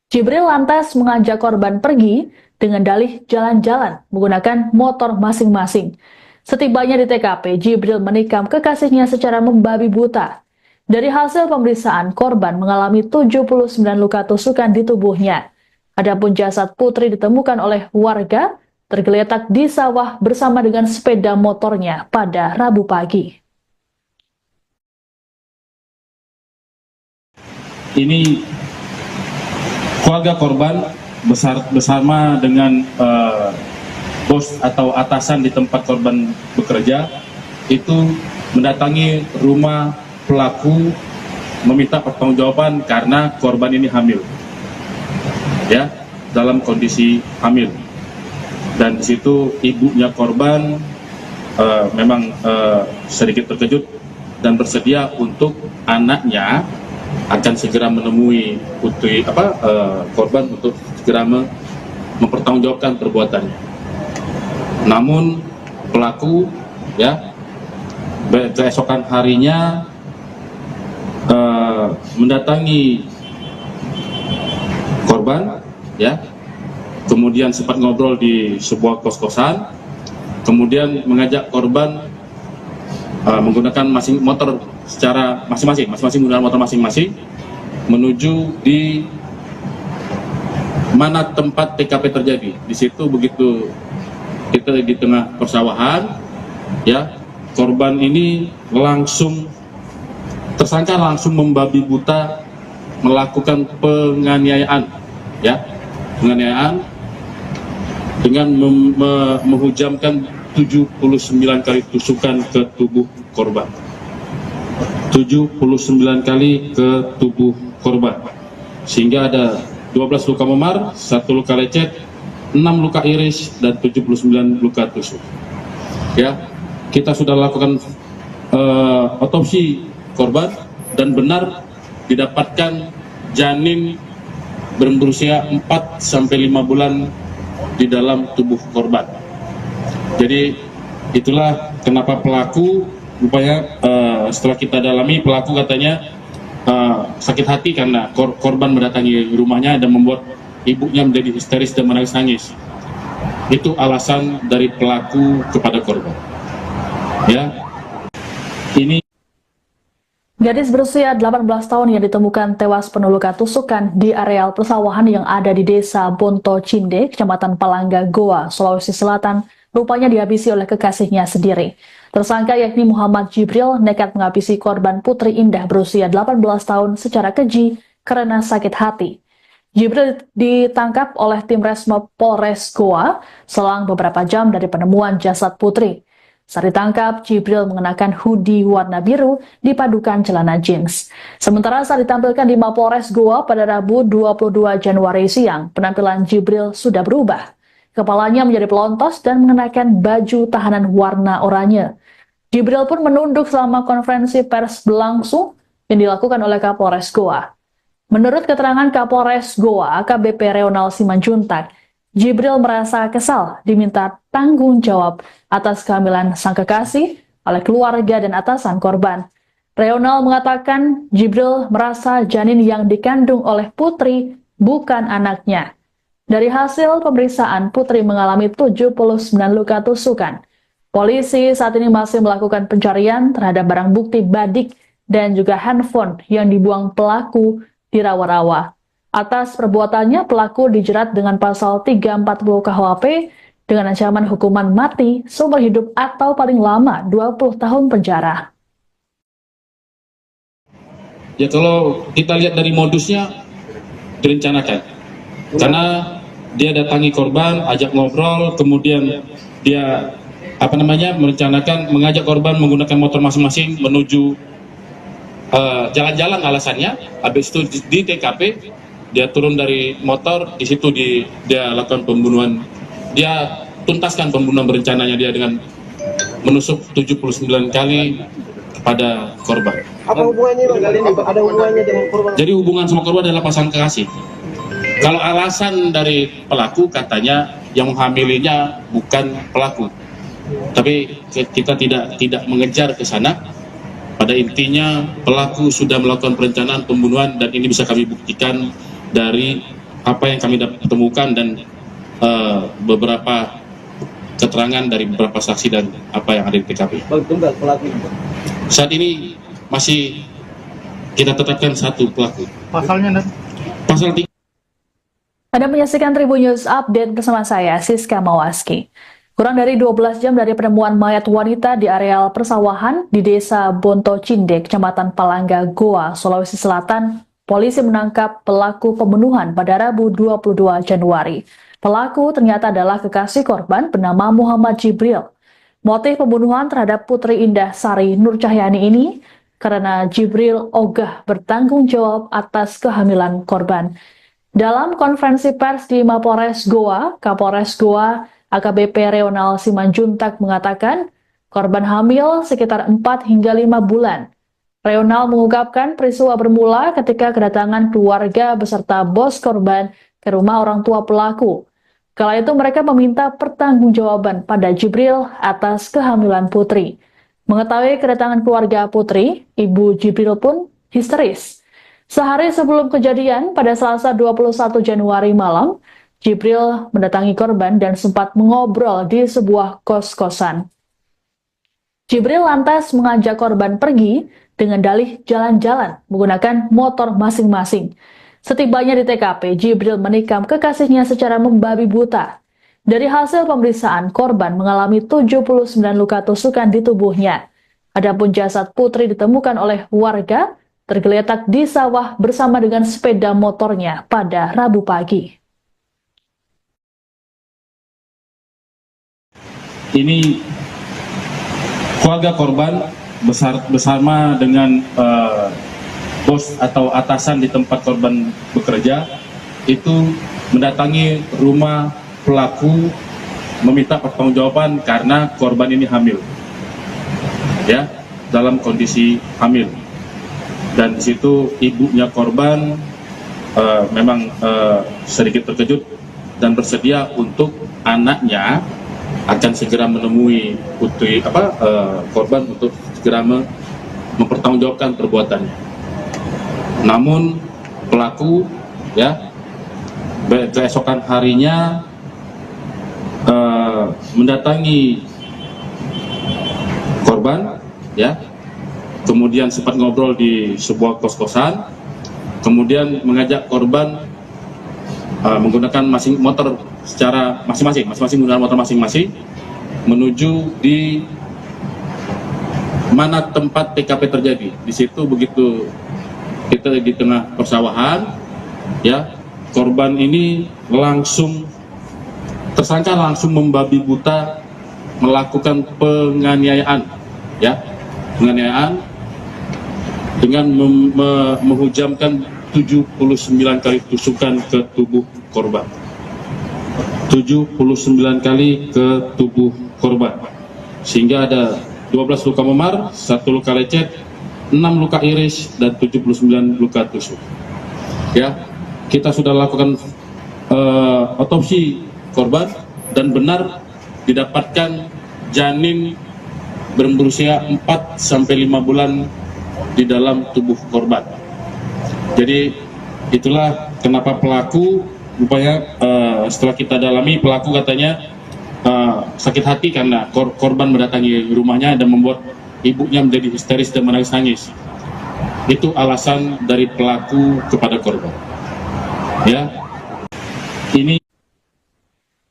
Jibril lantas mengajak korban pergi dengan dalih jalan-jalan menggunakan motor masing-masing. Setibanya di TKP, Jibril menikam kekasihnya secara membabi buta. Dari hasil pemeriksaan, korban mengalami 79 luka tusukan di tubuhnya. Adapun jasad Putri ditemukan oleh warga tergeletak di sawah bersama dengan sepeda motornya pada Rabu pagi. Ini keluarga korban bersama dengan bos atau atasan di tempat korban bekerja itu mendatangi rumah pelaku meminta pertanggungjawaban karena korban ini hamil, ya, dalam kondisi hamil. Dan di situ ibunya korban memang sedikit terkejut dan bersedia untuk anaknya akan segera menemui putri korban untuk segera mempertanggungjawabkan perbuatannya. Namun pelaku, ya, keesokan harinya mendatangi korban, ya, kemudian sempat ngobrol di sebuah kos-kosan, kemudian mengajak korban menggunakan motor secara masing-masing menggunakan motor masing-masing menuju di mana tempat TKP terjadi. Di situ begitu kita di tengah persawahan, ya, korban ini tersangka langsung membabi buta melakukan penganiayaan, ya, penganiayaan dengan menghujamkan 79 kali tusukan ke tubuh korban. 79 kali ke tubuh korban. Sehingga ada 12 luka memar, 1 luka lecet, 6 luka iris, dan 79 luka tusuk. Ya, kita sudah lakukan otopsi korban dan benar didapatkan janin berusia 4 sampai 5 bulan di dalam tubuh korban. Jadi itulah kenapa pelaku rupanya setelah kita dalami, pelaku katanya sakit hati karena korban mendatangi rumahnya dan membuat ibunya menjadi histeris dan menangis-nangis. Itu alasan dari pelaku kepada korban. Ya, ini Gadis berusia 18 tahun yang ditemukan tewas penuh luka tusukan di areal persawahan yang ada di desa Bonto Cinde, Kecamatan Palangga, Goa, Sulawesi Selatan, rupanya dihabisi oleh kekasihnya sendiri. Tersangka yakni Muhammad Jibril nekat menghabisi korban Putri Indah berusia 18 tahun secara keji karena sakit hati. Jibril ditangkap oleh tim Resmo Polres Goa selang beberapa jam dari penemuan jasad Putri. Saat ditangkap, Jibril mengenakan hoodie warna biru dipadukan celana jeans. Sementara saat ditampilkan di Mapolres Goa pada Rabu 22 Januari siang, penampilan Jibril sudah berubah. Kepalanya menjadi pelontos dan mengenakan baju tahanan warna oranye. Jibril pun menunduk selama konferensi pers berlangsung yang dilakukan oleh Kapolres Goa. Menurut keterangan Kapolres Goa, AKBP Reonal Simanjuntak, Jibril merasa kesal diminta tanggung jawab atas kehamilan sang kekasih oleh keluarga dan atasan korban. Reonal mengatakan Jibril merasa janin yang dikandung oleh Putri bukan anaknya. Dari hasil pemeriksaan, Putri mengalami 79 luka tusukan. Polisi saat ini masih melakukan pencarian terhadap barang bukti badik dan juga handphone yang dibuang pelaku di rawa-rawa. Atas perbuatannya, pelaku dijerat dengan pasal 340 KUHP dengan ancaman hukuman mati, seumur hidup atau paling lama 20 tahun penjara. ya kalau kita lihat dari modusnya direncanakan. Karena dia datangi korban, ajak ngobrol, kemudian dia merencanakan mengajak korban menggunakan motor masing-masing menuju jalan-jalan alasannya. Habis itu di TKP dia turun dari motor, di situ dia lakukan pembunuhan. Dia tuntaskan pembunuhan berencananya dia dengan menusuk 79 kali kepada korban. Apa hubungannya Bang? Kali ini ada hubungannya dengan korban? Jadi hubungan sama korban adalah pasangan kekasih. Kalau alasan dari pelaku katanya yang menghamilinya bukan pelaku. Tapi kita tidak mengejar ke sana. Pada intinya pelaku sudah melakukan perencanaan pembunuhan dan ini bisa kami buktikan dari apa yang kami temukan dan beberapa keterangan dari beberapa saksi dan apa yang ada di TKP. Bang, tunggal pelaku. Saat ini masih kita tetapkan satu pelaku. Pasalnya, Pasal 3. Anda menyaksikan Tribun News Update bersama saya, Siska Mawaski. Kurang dari 12 jam dari penemuan mayat wanita di areal persawahan di desa Bonto Cinde, Kecamatan Palangga, Goa, Sulawesi Selatan, polisi menangkap pelaku pembunuhan pada Rabu 22 Januari. Pelaku ternyata adalah kekasih korban bernama Muhammad Jibril. Motif pembunuhan terhadap Putri Indah Sari Nur Cahyani ini karena Jibril ogah bertanggung jawab atas kehamilan korban. Dalam konferensi pers di Mapolres Goa, Kapolres Goa AKBP Reonal Simanjuntak mengatakan korban hamil sekitar 4 hingga 5 bulan. Reonal mengungkapkan peristiwa bermula ketika kedatangan keluarga beserta bos korban ke rumah orang tua pelaku. Kala itu mereka meminta pertanggungjawaban pada Jibril atas kehamilan Putri. Mengetahui kedatangan keluarga Putri, ibu Jibril pun histeris. Sehari sebelum kejadian, pada Selasa 21 Januari malam, Jibril mendatangi korban dan sempat mengobrol di sebuah kos-kosan. Jibril lantas mengajak korban pergi dengan dalih jalan-jalan menggunakan motor masing-masing. Setibanya di TKP, Jibril menikam kekasihnya secara membabi buta. Dari hasil pemeriksaan, korban mengalami 79 luka tusukan di tubuhnya. Adapun jasad Putri ditemukan oleh warga tergeletak di sawah bersama dengan sepeda motornya pada Rabu pagi. Ini keluarga korban bersama dengan bos atau atasan di tempat korban bekerja itu mendatangi rumah pelaku meminta pertanggungjawaban karena korban ini hamil, ya, dalam kondisi hamil. Dan di situ ibunya korban memang sedikit terkejut dan bersedia untuk anaknya akan segera menemui korban untuk segera mempertanggungjawabkan perbuatannya. Namun pelaku keesokan harinya mendatangi korban, kemudian sempat ngobrol di sebuah kos-kosan, kemudian mengajak korban menggunakan motor secara masing-masing menggunakan motor masing-masing menuju di mana tempat TKP terjadi. Di situ begitu kita di tengah persawahan, korban ini tersangka langsung membabi buta melakukan penganiayaan dengan menghujamkan 79 kali tusukan ke tubuh korban. 79 kali ke tubuh korban, sehingga ada 12 luka memar, 1 luka lecet, 6 luka iris, dan 79 luka tusuk. Kita sudah lakukan otopsi korban dan benar didapatkan janin berusia 4-5 bulan di dalam tubuh korban. Jadi itulah kenapa pelaku rupanya setelah kita dalami, pelaku katanya sakit hati karena korban mendatangi rumahnya dan membuat ibunya menjadi histeris dan menangis-nangis. Itu alasan dari pelaku kepada korban. Ini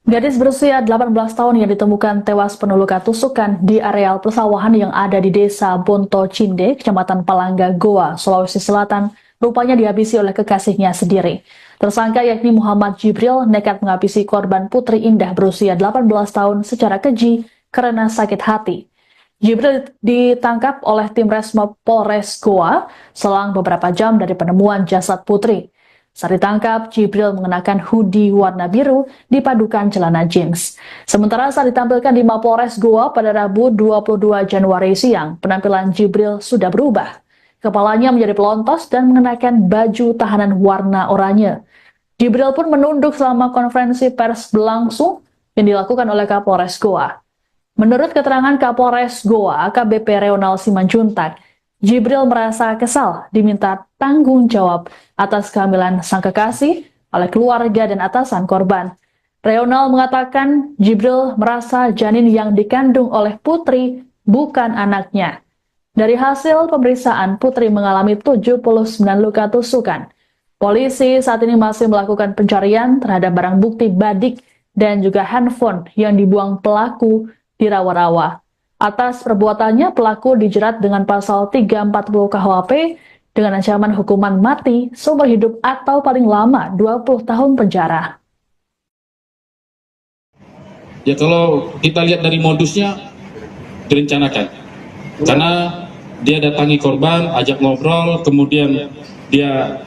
Gadis berusia 18 tahun yang ditemukan tewas penuh luka tusukan di areal persawahan yang ada di Desa Bonto Cinde, Kecamatan Palangga, Goa, Sulawesi Selatan, rupanya dihabisi oleh kekasihnya sendiri. Tersangka yakni Muhammad Jibril nekat menghabisi korban Putri Indah berusia 18 tahun secara keji karena sakit hati. Jibril ditangkap oleh tim Resmob Polres Goa selang beberapa jam dari penemuan jasad Putri. Saat ditangkap, Jibril mengenakan hoodie warna biru dipadukan celana jeans. Sementara saat ditampilkan di Mapolres Goa pada Rabu 22 Januari siang, penampilan Jibril sudah berubah. Kepalanya menjadi pelontos dan mengenakan baju tahanan warna oranye. Jibril pun menunduk selama konferensi pers berlangsung yang dilakukan oleh Kapolres Goa. Menurut keterangan Kapolres Goa, AKBP Reonal Simanjuntak, Jibril merasa kesal diminta tanggung jawab atas kehamilan sang kekasih oleh keluarga dan atasan korban. Reonal mengatakan Jibril merasa janin yang dikandung oleh Putri bukan anaknya. Dari hasil pemeriksaan, Putri mengalami 79 luka tusukan. Polisi saat ini masih melakukan pencarian terhadap barang bukti badik dan juga handphone yang dibuang pelaku di rawa-rawa. Atas perbuatannya, pelaku dijerat dengan pasal 340 KUHP dengan ancaman hukuman mati, seumur hidup atau paling lama 20 tahun penjara. Ya, kalau kita lihat dari modusnya direncanakan. Karena dia datangi korban, ajak ngobrol, kemudian dia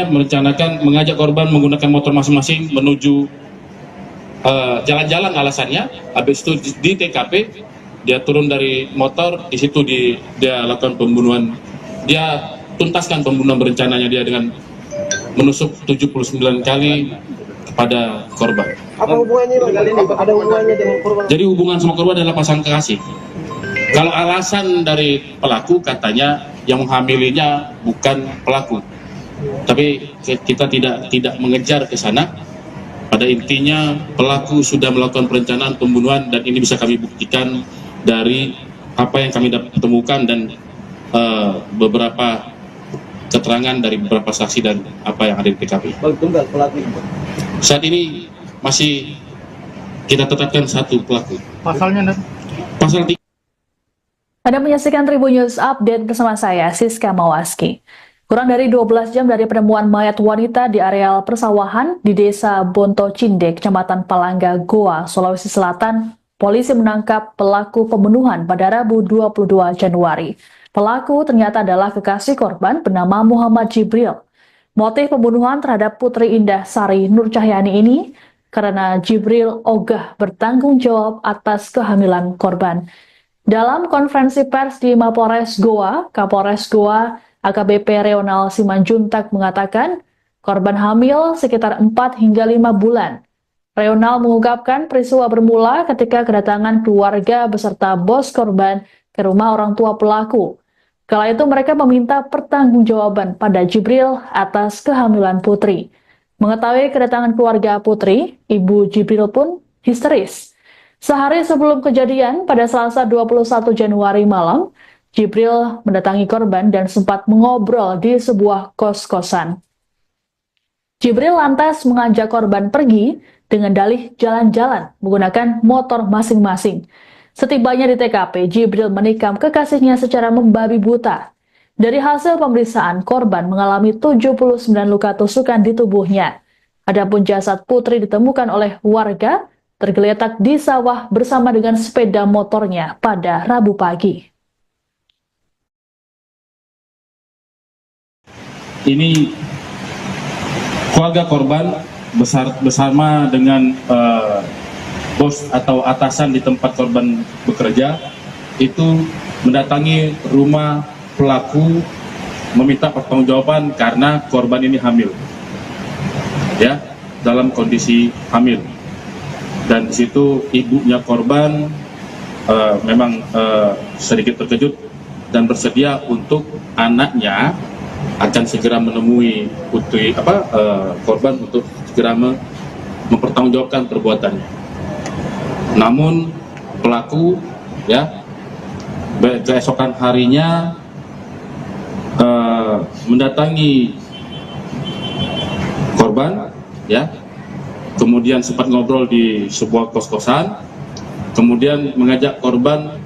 merencanakan mengajak korban menggunakan motor masing-masing menuju jalan-jalan alasannya. Habis itu di TKP dia turun dari motor, di situ dia lakukan pembunuhan. Dia tuntaskan pembunuhan berencananya dia dengan menusuk 79 kali kepada korban. Apa hubungannya Bang? Ada hubungannya dengan korban? Jadi hubungan sama korban adalah pasangan kekasih. Kalau alasan dari pelaku katanya yang menghamilinya bukan pelaku. Tapi kita tidak mengejar ke sana. Pada intinya pelaku sudah melakukan perencanaan pembunuhan dan ini bisa kami buktikan dari apa yang kami temukan dan beberapa keterangan dari beberapa saksi dan apa yang ada di TKP. Tunggal pelaku. Saat ini masih kita tetapkan satu pelaku. Pasalnya, Pasal 3. Anda menyaksikan Tribun News Update bersama saya, Siska Mawaski. Kurang dari 12 jam dari penemuan mayat wanita di areal persawahan di Desa Bonto Cinde, Kecamatan Palangga, Goa, Sulawesi Selatan, polisi menangkap pelaku pembunuhan pada Rabu 22 Januari. Pelaku ternyata adalah kekasih korban bernama Muhammad Jibril. Motif pembunuhan terhadap Putri Indah Sari Nur Cahyani ini karena Jibril ogah bertanggung jawab atas kehamilan korban. Dalam konferensi pers di Mapolres Goa, Kapolres Goa AKBP Reonal Simanjuntak mengatakan Korban hamil sekitar 4 hingga 5 bulan. Reonal mengungkapkan peristiwa bermula ketika kedatangan keluarga beserta bos korban ke rumah orang tua pelaku. Kala itu mereka meminta pertanggungjawaban pada Jibril atas kehamilan Putri. Mengetahui kedatangan keluarga Putri, ibu Jibril pun histeris. Sehari sebelum kejadian, pada Selasa 21 Januari malam, Jibril mendatangi korban dan sempat mengobrol di sebuah kos-kosan. Jibril lantas mengajak korban pergi dengan dalih jalan-jalan menggunakan motor masing-masing. Setibanya di TKP, Jibril menikam kekasihnya secara membabi buta. Dari hasil pemeriksaan, korban mengalami 79 luka tusukan di tubuhnya. Adapun jasad Putri ditemukan oleh warga tergeletak di sawah bersama dengan sepeda motornya pada Rabu pagi. Ini keluarga korban bersama dengan bos atau atasan di tempat korban bekerja itu mendatangi rumah pelaku meminta pertanggungjawaban karena korban ini hamil, ya, dalam kondisi hamil. Dan di situ ibunya korban memang sedikit terkejut dan bersedia untuk anaknya akan segera menemui putri korban untuk segera mempertanggungjawabkan perbuatannya. Namun pelaku, ya, keesokan harinya mendatangi korban, ya, kemudian sempat ngobrol di sebuah kos-kosan, kemudian mengajak korban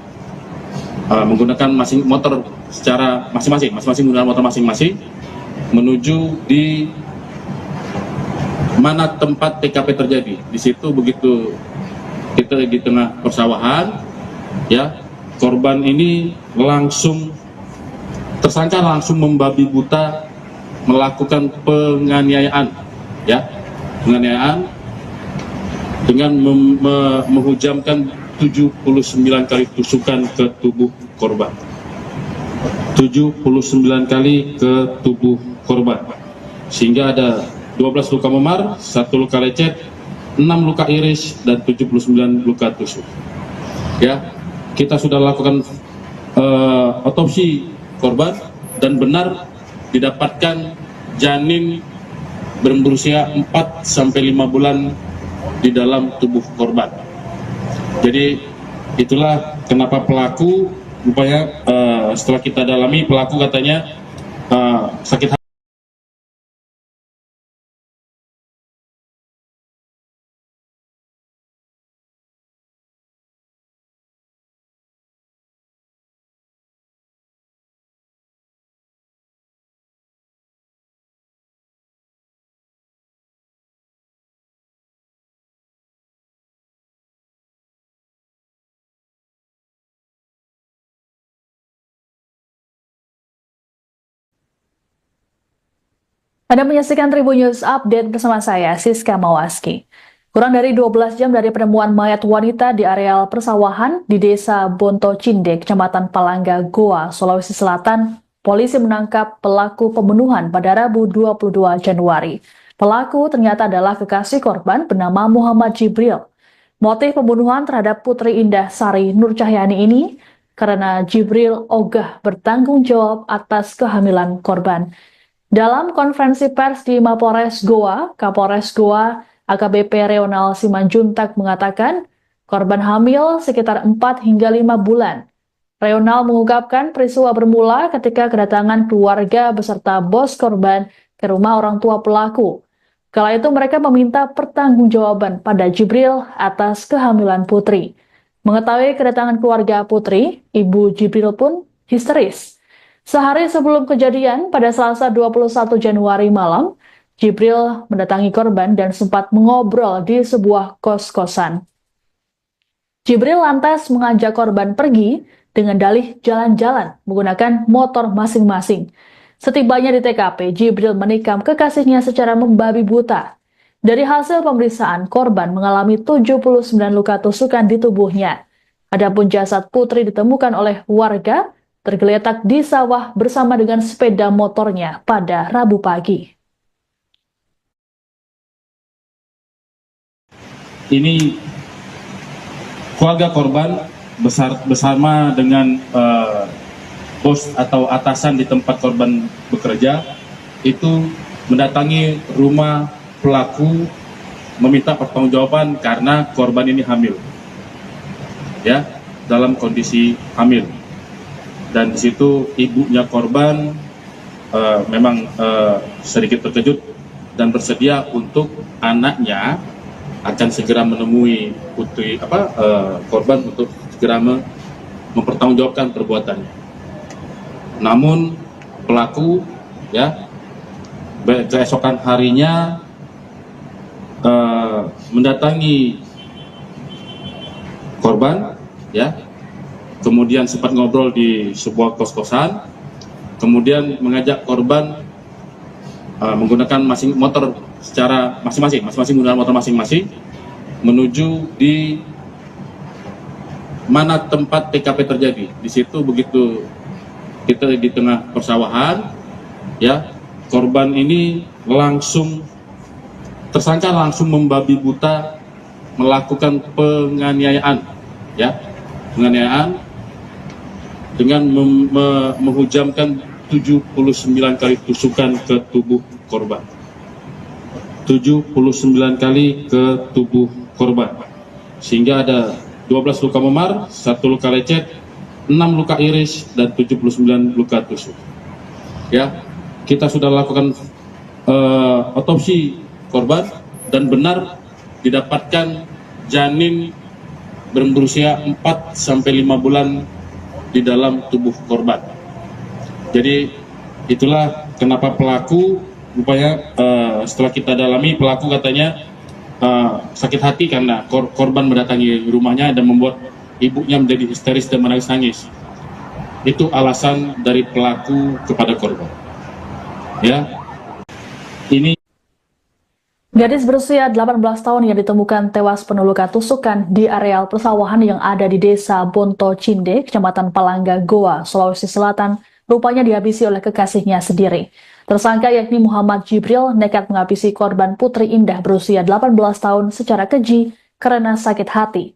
menggunakan motor secara masing-masing menggunakan motor masing-masing menuju di mana tempat TKP terjadi. Di situ begitu kita di tengah persawahan, ya, korban ini tersangka langsung membabi buta melakukan penganiayaan, ya, penganiayaan dengan menghujamkan 79 kali tusukan ke tubuh korban. 79 kali ke tubuh korban. Sehingga ada 12 luka memar, 1 luka lecet, 6 luka iris, dan 79 luka tusuk. Ya, kita sudah lakukan otopsi korban dan benar didapatkan janin berusia 4 sampai 5 bulan di dalam tubuh korban. Jadi itulah kenapa pelaku rupanya setelah kita dalami, pelaku katanya sakit hati. Anda menyaksikan Tribun News Update bersama saya, Siska Mawaski. Kurang dari 12 jam dari penemuan mayat wanita di areal persawahan di Desa Bonto Cinde, Kecamatan Palangga, Goa, Sulawesi Selatan, polisi menangkap pelaku pembunuhan pada Rabu 22 Januari. Pelaku ternyata adalah kekasih korban bernama Muhammad Jibril. Motif pembunuhan terhadap Putri Indah Sari Nur Cahyani ini karena Jibril ogah bertanggung jawab atas kehamilan korban. Dalam konferensi pers di Mapolres Goa, Kapolres Goa AKBP Reonal Simanjuntak mengatakan korban hamil sekitar 4 hingga 5 bulan. Reonal mengungkapkan peristiwa bermula ketika kedatangan keluarga beserta bos korban ke rumah orang tua pelaku. Kala itu mereka meminta pertanggungjawaban pada Jibril atas kehamilan Putri. Mengetahui kedatangan keluarga Putri, ibu Jibril pun histeris. Sehari sebelum kejadian, pada Selasa 21 Januari malam, Jibril mendatangi korban dan sempat mengobrol di sebuah kos-kosan. Jibril lantas mengajak korban pergi dengan dalih jalan-jalan menggunakan motor masing-masing. Setibanya di TKP, Jibril menikam kekasihnya secara membabi buta. Dari hasil pemeriksaan, korban mengalami 79 luka tusukan di tubuhnya. Adapun jasad Putri ditemukan oleh warga tergeletak di sawah bersama dengan sepeda motornya pada Rabu pagi. ini keluarga korban bersama dengan bos atau atasan di tempat korban bekerja itu mendatangi rumah pelaku meminta pertanggungjawaban karena korban ini hamil, ya, dalam kondisi hamil. Dan di situ ibunya korban memang sedikit terkejut dan bersedia untuk anaknya akan segera menemui korban untuk segera mempertanggungjawabkan perbuatannya. Namun pelaku, ya, keesokan harinya mendatangi korban, ya, kemudian sempat ngobrol di sebuah kos-kosan, kemudian mengajak korban menggunakan motor secara masing-masing menggunakan motor masing-masing menuju di mana tempat TKP terjadi. Di situ begitu kita di tengah persawahan, ya, korban ini tersangka langsung membabi buta melakukan penganiayaan, ya, penganiayaan dengan menghujamkan 79 kali tusukan ke tubuh korban. 79 kali ke tubuh korban. Sehingga ada 12 luka memar, 1 luka lecet, 6 luka iris, dan 79 luka tusuk. Ya, kita sudah lakukan otopsi korban dan benar didapatkan janin berusia 4 sampai 5 bulan di dalam tubuh korban. Jadi itulah kenapa pelaku rupanya setelah kita dalami, pelaku katanya sakit hati karena korban mendatangi rumahnya dan membuat ibunya menjadi histeris dan menangis-nangis. Itu alasan dari pelaku kepada korban. Ya, ini Gadis berusia 18 tahun yang ditemukan tewas penuh luka tusukan di areal persawahan yang ada di Desa Bonto Cinde, Kecamatan Palangga, Goa, Sulawesi Selatan, rupanya dihabisi oleh kekasihnya sendiri. Tersangka yakni Muhammad Jibril nekat menghabisi korban Putri Indah berusia 18 tahun secara keji karena sakit hati.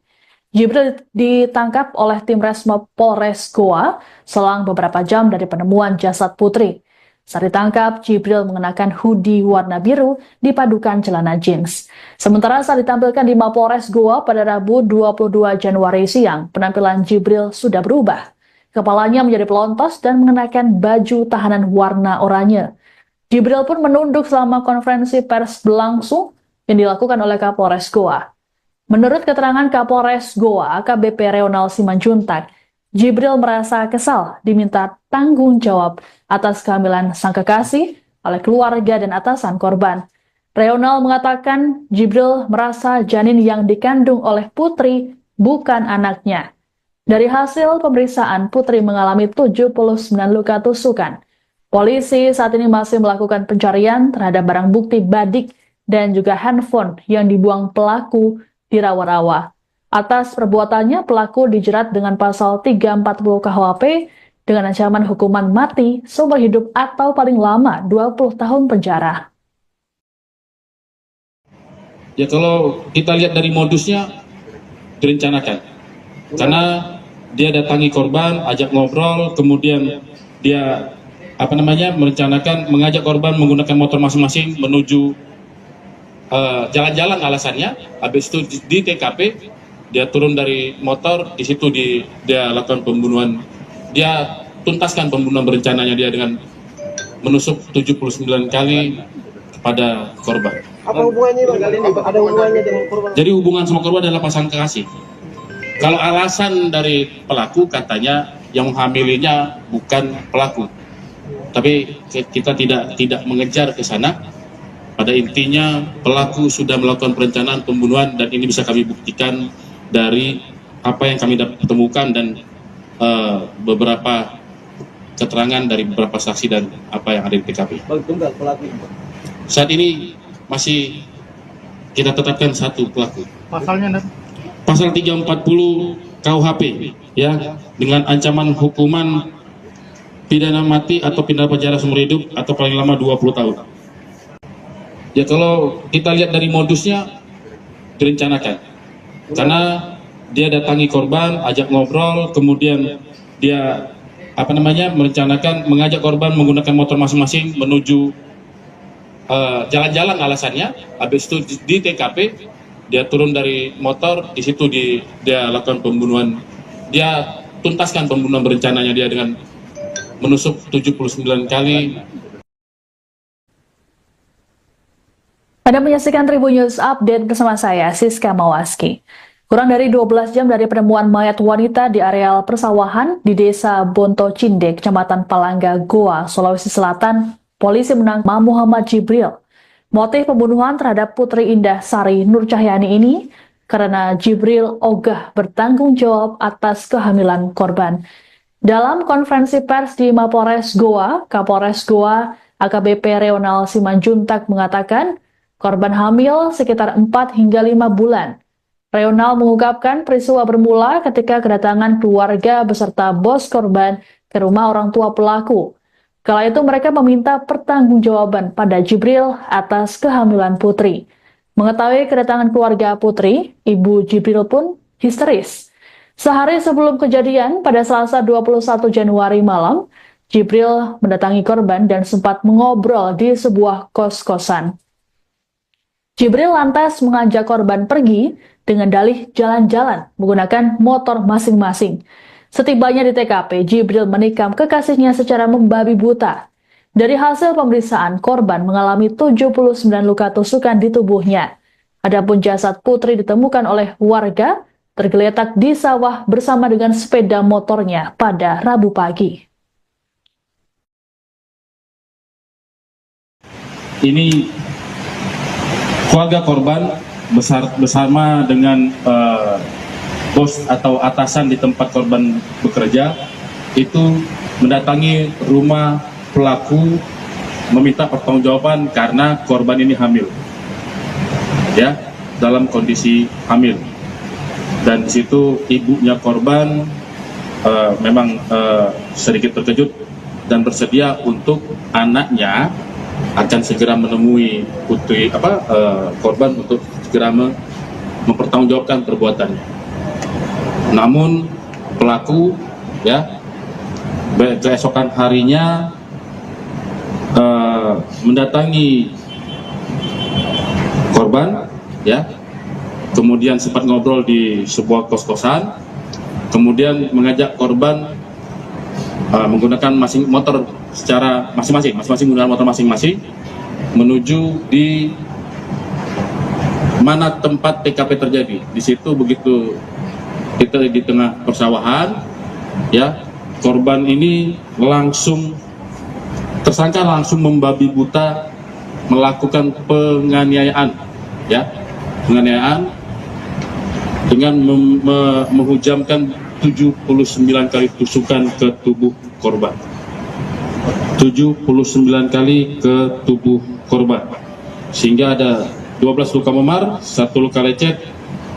Jibril ditangkap oleh tim Resmo Polres Goa selang beberapa jam dari penemuan jasad Putri. Saat ditangkap, Jibril mengenakan hoodie warna biru dipadukan celana jeans. Sementara saat ditampilkan di Mapolres Goa pada Rabu 22 Januari siang, penampilan Jibril sudah berubah. Kepalanya menjadi pelontos dan mengenakan baju tahanan warna oranye. Jibril pun menunduk selama konferensi pers berlangsung yang dilakukan oleh Kapolres Goa. Menurut keterangan Kapolres Goa, AKBP Reonal Simanjuntak, Jibril merasa kesal diminta tanggung jawab atas kehamilan sang kekasih oleh keluarga dan atasan korban. Reonal mengatakan Jibril merasa janin yang dikandung oleh Putri bukan anaknya. Dari hasil pemeriksaan, Putri mengalami 79 luka tusukan. Polisi saat ini masih melakukan pencarian terhadap barang bukti badik dan juga handphone yang dibuang pelaku di rawa-rawa. Atas perbuatannya, pelaku dijerat dengan pasal 340 KUHP dengan ancaman hukuman mati seumur hidup atau paling lama 20 tahun penjara. ya, kalau kita lihat dari modusnya direncanakan. Karena dia datangi korban, ajak ngobrol, kemudian dia merencanakan mengajak korban menggunakan motor masing-masing menuju jalan-jalan alasannya. Habis itu di TKP dia turun dari motor, di situ dia lakukan pembunuhan. Dia tuntaskan pembunuhan berencananya dia dengan menusuk 79 kali kepada korban. Apa hubungannya Bang? Ada hubungannya dengan korban? Jadi hubungan sama korban adalah pasangan kekasih. Kalau alasan dari pelaku katanya yang menghamilinya bukan pelaku. Tapi kita tidak mengejar ke sana. Pada intinya pelaku sudah melakukan perencanaan pembunuhan dan ini bisa kami buktikan dari apa yang kami temukan dan beberapa keterangan dari beberapa saksi dan apa yang ada di TKP. Bang, tunggal pelaku. Saat ini masih kita tetapkan satu pelaku. Pasalnya Pasal 340 KUHP, ya, dengan ancaman hukuman pidana mati atau pidana penjara seumur hidup atau paling lama 20 tahun. Ya, kalau kita lihat dari modusnya direncanakan. Karena dia datangi korban, ajak ngobrol, kemudian dia merencanakan mengajak korban menggunakan motor masing-masing menuju jalan-jalan alasannya. Habis itu di TKP dia turun dari motor, di situ dia lakukan pembunuhan. Dia tuntaskan pembunuhan berencananya dia dengan menusuk 79 kali. Anda menyaksikan Tribun News Update bersama saya, Siska Mawaski. Kurang dari 12 jam dari penemuan mayat wanita di areal persawahan di Desa Bonto Cinde, Kecamatan Palangga, Goa, Sulawesi Selatan, polisi menangkap Muhammad Jibril. Motif pembunuhan terhadap Putri Indah Sari Nur Cahyani ini karena Jibril ogah bertanggung jawab atas kehamilan korban. Dalam konferensi pers di Mapores Goa, Kapolres Goa AKBP Reonal Simanjuntak mengatakan korban hamil sekitar 4 hingga 5 bulan. Reonal mengungkapkan peristiwa bermula ketika kedatangan keluarga beserta bos korban ke rumah orang tua pelaku. Kala itu mereka meminta pertanggungjawaban pada Jibril atas kehamilan Putri. Mengetahui kedatangan keluarga Putri, Ibu Jibril pun histeris. Sehari sebelum kejadian, pada Selasa 21 Januari malam, Jibril mendatangi korban dan sempat mengobrol di sebuah kos-kosan. Jibril lantas mengajak korban pergi dengan dalih jalan-jalan menggunakan motor masing-masing. Setibanya di TKP, Jibril menikam kekasihnya secara membabi buta. Dari hasil pemeriksaan, korban mengalami 79 luka tusukan di tubuhnya. Adapun jasad Putri ditemukan oleh warga tergeletak di sawah bersama dengan sepeda motornya pada Rabu pagi. Ini keluarga korban bersama dengan bos atau atasan di tempat korban bekerja itu mendatangi rumah pelaku meminta pertanggungjawaban karena korban ini hamil, ya, dalam kondisi hamil. Dan di situ ibunya korban memang sedikit terkejut dan bersedia untuk anaknya akan segera menemui putri korban untuk segera mempertanggungjawabkan perbuatannya. Namun pelaku, ya, keesokan harinya mendatangi korban, ya, kemudian sempat ngobrol di sebuah kos-kosan, kemudian mengajak korban menggunakan motor secara masing-masing menggunakan motor masing-masing menuju di mana tempat TKP terjadi. Di situ begitu kita di tengah persawahan, ya, korban ini tersangka langsung membabi buta melakukan penganiayaan, ya, dengan menghujamkan 79 kali tusukan ke tubuh korban. 79 kali ke tubuh korban. Sehingga ada 12 luka memar, 1 luka lecet,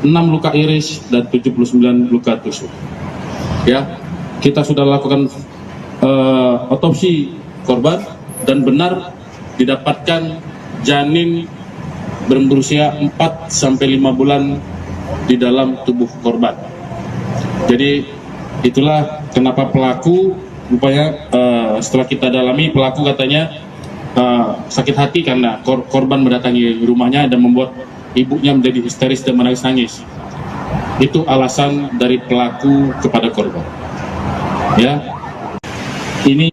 6 luka iris, dan 79 luka tusuk. Ya, kita sudah lakukan otopsi korban dan benar didapatkan janin berusia 4 sampai 5 bulan di dalam tubuh korban. Jadi itulah kenapa pelaku rupanya setelah kita dalami, pelaku katanya sakit hati karena korban mendatangi rumahnya dan membuat ibunya menjadi histeris dan menangis-nangis. Itu alasan dari pelaku kepada korban. Ya, ini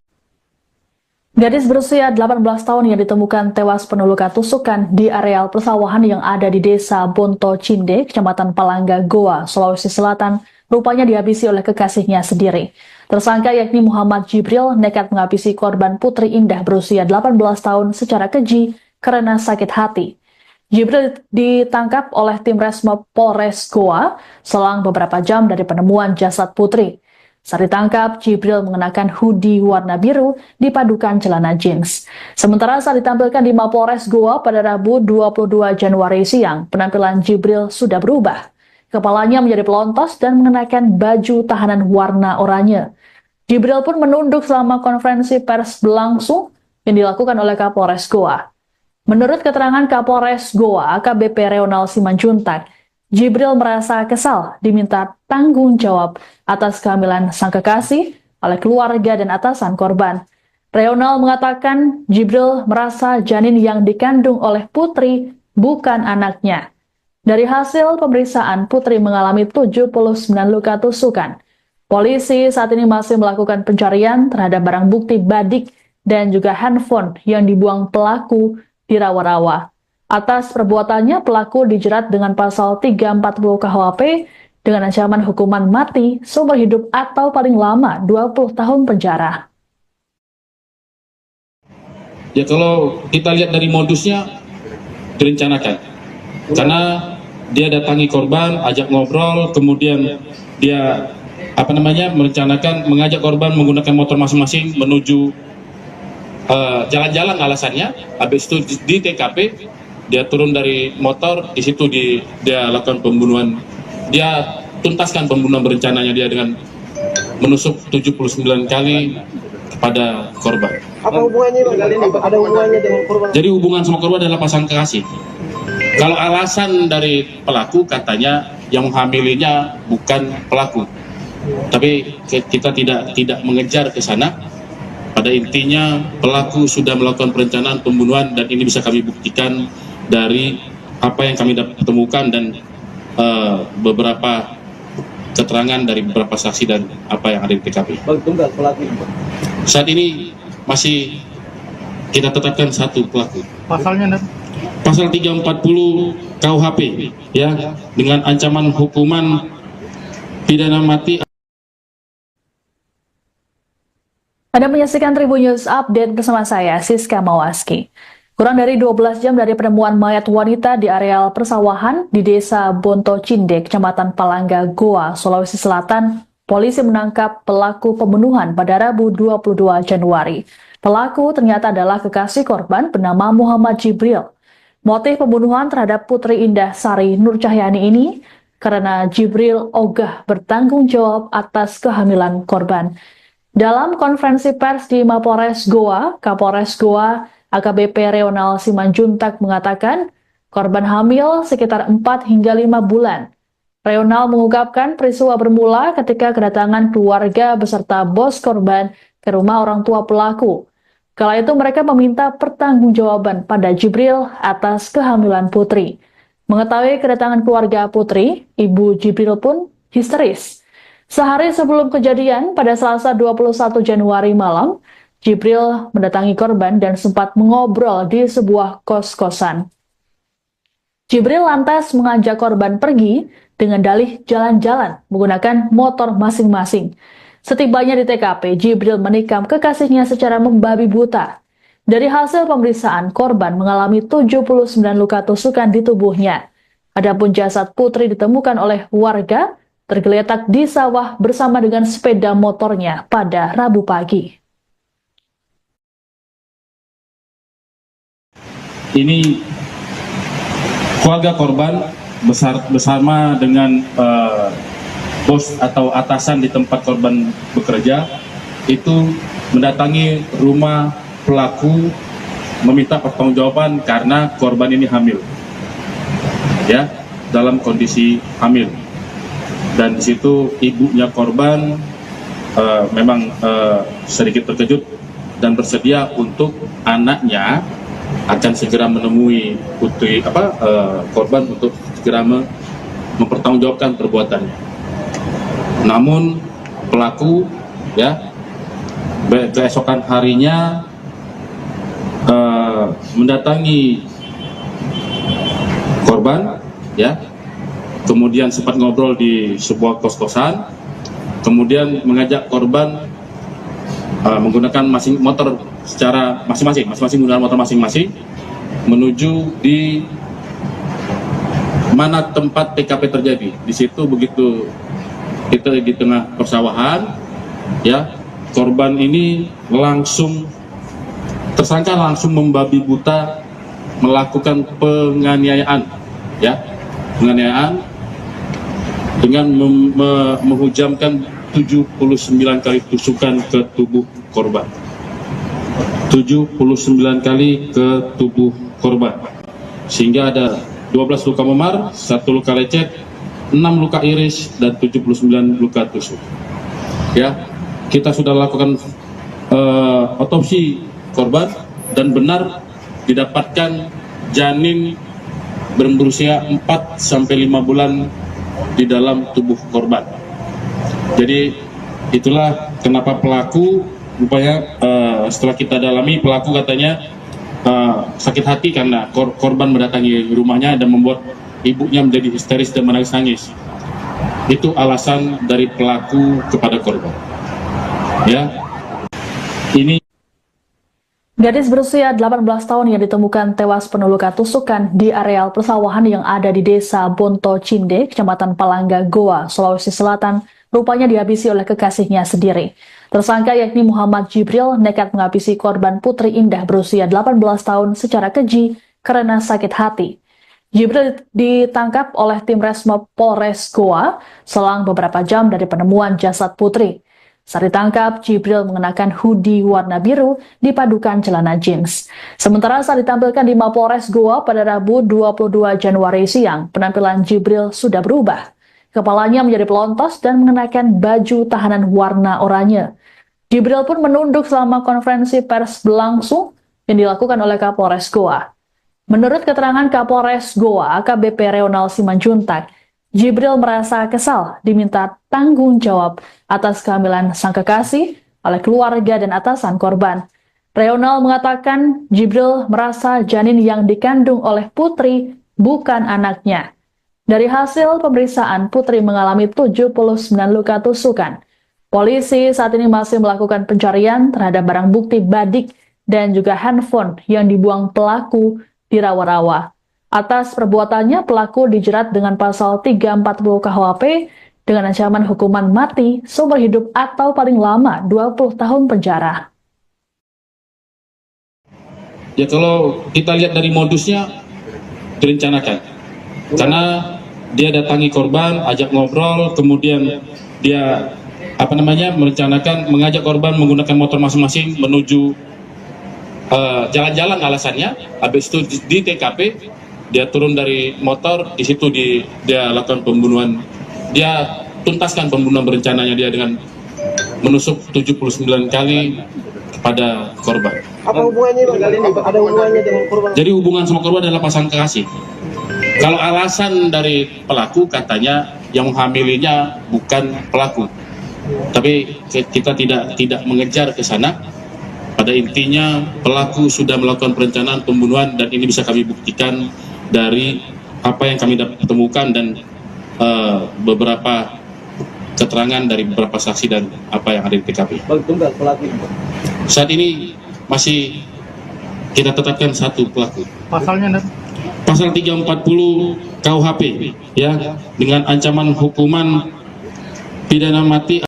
Gadis berusia 18 tahun yang ditemukan tewas penuh luka tusukan di areal persawahan yang ada di Desa Bonto Cinde, Kecamatan Palangga, Goa, Sulawesi Selatan, rupanya dihabisi oleh kekasihnya sendiri. Tersangka yakni Muhammad Jibril nekat menghabisi korban Putri Indah berusia 18 tahun secara keji karena sakit hati. Jibril ditangkap oleh tim Resmob Polres Goa selang beberapa jam dari penemuan jasad Putri. Saat ditangkap, Jibril mengenakan hoodie warna biru dipadukan celana jeans. Sementara saat ditampilkan di Mapolres Goa pada Rabu 22 Januari siang, penampilan Jibril sudah berubah. Kepalanya menjadi pelontos dan mengenakan baju tahanan warna oranye. Jibril pun menunduk selama konferensi pers berlangsung yang dilakukan oleh Kapolres Goa. Menurut keterangan Kapolres Goa, AKBP Reonal Simanjuntak, Jibril merasa kesal diminta tanggung jawab atas kehamilan sang kekasih oleh keluarga dan atasan korban. Reonal mengatakan Jibril merasa janin yang dikandung oleh Putri bukan anaknya. Dari hasil pemeriksaan, Putri mengalami 79 luka tusukan. Polisi saat ini masih melakukan pencarian terhadap barang bukti badik dan juga handphone yang dibuang pelaku di rawa-rawa. Atas perbuatannya, pelaku dijerat dengan pasal 340 KUHP dengan ancaman hukuman mati, seumur hidup atau paling lama 20 tahun penjara. Ya kalau kita lihat dari modusnya direncanakan, karena dia datangi korban, ajak ngobrol, kemudian dia merencanakan mengajak korban menggunakan motor masing-masing menuju jalan-jalan alasannya. Habis itu di TKP dia turun dari motor, di situ dia lakukan pembunuhan. Dia tuntaskan pembunuhan berencananya dia dengan menusuk 79 kali kepada korban. Apa hubungannya Bang? Ada hubungannya dengan korban? Jadi hubungan sama korban adalah pasangan kekasih. Kalau alasan dari pelaku katanya yang menghamilinya bukan pelaku, tapi kita tidak mengejar ke sana. Pada intinya pelaku sudah melakukan perencanaan pembunuhan dan ini bisa kami buktikan dari apa yang kami temukan dan beberapa keterangan dari beberapa saksi dan apa yang ada di TKP. Bang, tunggal pelaku. Saat ini masih kita tetapkan satu pelaku. Pasalnya Pasal 340 KUHP ya, dengan ancaman hukuman pidana mati. Anda menyaksikan Tribun News Update bersama saya, Siska Mawaski. Kurang dari 12 jam dari penemuan mayat wanita di areal persawahan di Desa Bonto Cindek, Kecamatan Palangga, Goa, Sulawesi Selatan, polisi menangkap pelaku pembunuhan pada Rabu 22 Januari. Pelaku ternyata adalah kekasih korban bernama Muhammad Jibril. Motif pembunuhan terhadap Putri Indah Sari Nur Cahyani ini karena Jibril ogah bertanggung jawab atas kehamilan korban. Dalam konferensi pers di Mapolres Goa, Kapolres Goa AKBP Reonal Simanjuntak mengatakan korban hamil sekitar 4 hingga 5 bulan. Reonal mengungkapkan peristiwa bermula ketika kedatangan keluarga beserta bos korban ke rumah orang tua pelaku. Kala itu mereka meminta pertanggungjawaban pada Jibril atas kehamilan Putri. Mengetahui kedatangan keluarga Putri, Ibu Jibril pun histeris. Sehari sebelum kejadian, pada Selasa 21 Januari malam, Jibril mendatangi korban dan sempat mengobrol di sebuah kos-kosan. Jibril lantas mengajak korban pergi dengan dalih jalan-jalan menggunakan motor masing-masing. Setibanya di TKP, Jibril menikam kekasihnya secara membabi buta. Dari hasil pemeriksaan, korban mengalami 79 luka tusukan di tubuhnya. Adapun jasad Putri ditemukan oleh warga tergeletak di sawah bersama dengan sepeda motornya pada Rabu pagi. Ini keluarga korban bersama dengan bos atau atasan di tempat korban bekerja itu mendatangi rumah pelaku meminta pertanggungjawaban karena korban ini hamil, ya, dalam kondisi hamil. Dan di situ ibunya korban memang sedikit terkejut dan bersedia untuk anaknya akan segera menemui putri korban untuk segera mempertanggungjawabkan perbuatannya. Namun pelaku ya keesokan harinya mendatangi korban ya, kemudian sempat ngobrol di sebuah kos-kosan, kemudian mengajak korban menggunakan motor secara masing-masing menggunakan motor masing-masing menuju di mana tempat TKP terjadi. Di situ begitu kita di tengah persawahan, ya, korban ini tersangka langsung membabi buta melakukan penganiayaan, ya, penganiayaan dengan menghujamkan 79 kali tusukan ke tubuh korban. 79 kali ke tubuh korban, sehingga ada 12 luka memar, 1 luka lecet, 6 luka iris, dan 79 luka tusuk. Ya, kita sudah lakukan otopsi korban dan benar didapatkan janin berusia 4-5 bulan di dalam tubuh korban. Jadi itulah kenapa pelaku rupanya setelah kita dalami, pelaku katanya sakit hati karena korban mendatangi rumahnya dan membuat ibunya menjadi histeris dan menangis-nangis. Itu alasan dari pelaku kepada korban. Ya, ini Gadis berusia 18 tahun yang ditemukan tewas penuh luka tusukan di areal persawahan yang ada di desa Bonto Cinde, Kecamatan Palangga, Goa, Sulawesi Selatan, rupanya dihabisi oleh kekasihnya sendiri. Tersangka yakni Muhammad Jibril nekat menghabisi korban Putri Indah berusia 18 tahun secara keji karena sakit hati. Jibril ditangkap oleh tim Resmob Polres Goa selang beberapa jam dari penemuan jasad Putri. Saat ditangkap, Jibril mengenakan hoodie warna biru dipadukan celana jeans. Sementara saat ditampilkan di Mapolres Goa pada Rabu 22 Januari siang, penampilan Jibril sudah berubah. Kepalanya menjadi pelontos dan mengenakan baju tahanan warna oranye. Jibril pun menunduk selama konferensi pers berlangsung yang dilakukan oleh Kapolres Goa. Menurut keterangan Kapolres Goa, AKBP Reonal Simanjuntak, Jibril merasa kesal diminta tanggung jawab atas kehamilan sang kekasih oleh keluarga dan atasan korban. Reonal mengatakan Jibril merasa janin yang dikandung oleh Putri bukan anaknya. Dari hasil pemeriksaan, Putri mengalami 79 luka tusukan. Polisi saat ini masih melakukan pencarian terhadap barang bukti badik dan juga handphone yang dibuang pelaku di rawa-rawa. Atas perbuatannya, pelaku dijerat dengan pasal 340 KUHP dengan ancaman hukuman mati, seumur hidup atau paling lama 20 tahun penjara. ya kalau kita lihat dari modusnya direncanakan. Karena dia datangi korban, ajak ngobrol, kemudian dia merencanakan mengajak korban menggunakan motor masing-masing menuju jalan-jalan alasannya. Habis itu di TKP dia turun dari motor, di situ dia lakukan pembunuhan. Dia tuntaskan pembunuhan berencananya dia dengan menusuk 79 kali kepada korban. Apa hubungannya Bang? Ada hubungannya dengan korban? Jadi hubungan sama korban adalah pasangan kekasih. Kalau alasan dari pelaku katanya yang menghamilinya bukan pelaku. Tapi kita tidak mengejar ke sana. Pada intinya pelaku sudah melakukan perencanaan pembunuhan dan ini bisa kami buktikan dari apa yang kami temukan dan beberapa keterangan dari beberapa saksi dan apa yang ada di TKP. Bang, tunggal pelaku. Saat ini masih kita tetapkan satu pelaku. Pasalnya Pasal 340 KUHP ya, dengan ancaman hukuman pidana mati.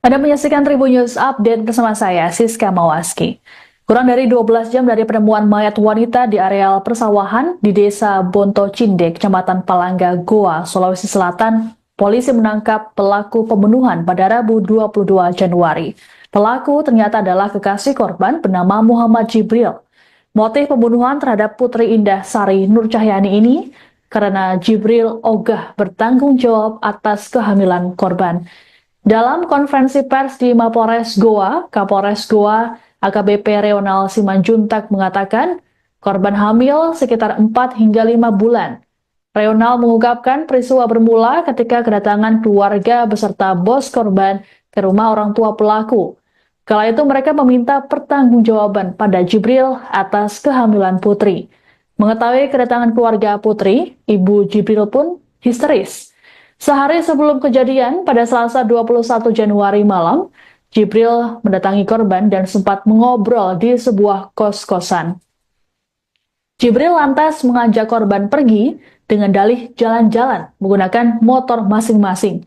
Anda menyaksikan Tribun News Update bersama saya, Siska Mawaski. Kurang dari 12 jam dari penemuan mayat wanita di areal persawahan di desa Bonto Cinde, Kecamatan Palangga, Goa, Sulawesi Selatan, polisi menangkap pelaku pembunuhan pada Rabu 22 Januari. Pelaku ternyata adalah kekasih korban bernama Muhammad Jibril. Motif pembunuhan terhadap Putri Indah Sari Nur Cahyani ini karena Jibril ogah bertanggung jawab atas kehamilan korban. Dalam konferensi pers di Mapolres Goa, Kapolres Goa AKBP Reonal Simanjuntak mengatakan korban hamil sekitar 4 hingga 5 bulan. Reonal mengungkapkan peristiwa bermula ketika kedatangan keluarga beserta bos korban ke rumah orang tua pelaku. Kala itu mereka meminta pertanggungjawaban pada Jibril atas kehamilan Putri. Mengetahui kedatangan keluarga Putri, ibu Jibril pun histeris. Sehari sebelum kejadian, pada Selasa 21 Januari malam, Jibril mendatangi korban dan sempat mengobrol di sebuah kos-kosan. Jibril lantas mengajak korban pergi dengan dalih jalan-jalan menggunakan motor masing-masing.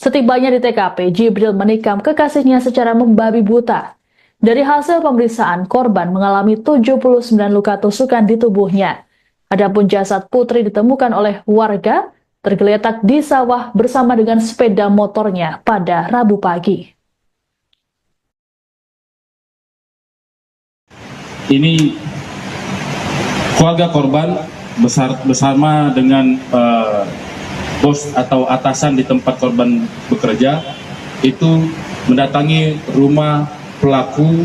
Setibanya di TKP, Jibril menikam kekasihnya secara membabi buta. Dari hasil pemeriksaan, korban mengalami 79 luka tusukan di tubuhnya. Adapun jasad Putri ditemukan oleh warga tergeletak di sawah bersama dengan sepeda motornya pada Rabu pagi. Ini keluarga korban bersama dengan bos atau atasan di tempat korban bekerja itu mendatangi rumah pelaku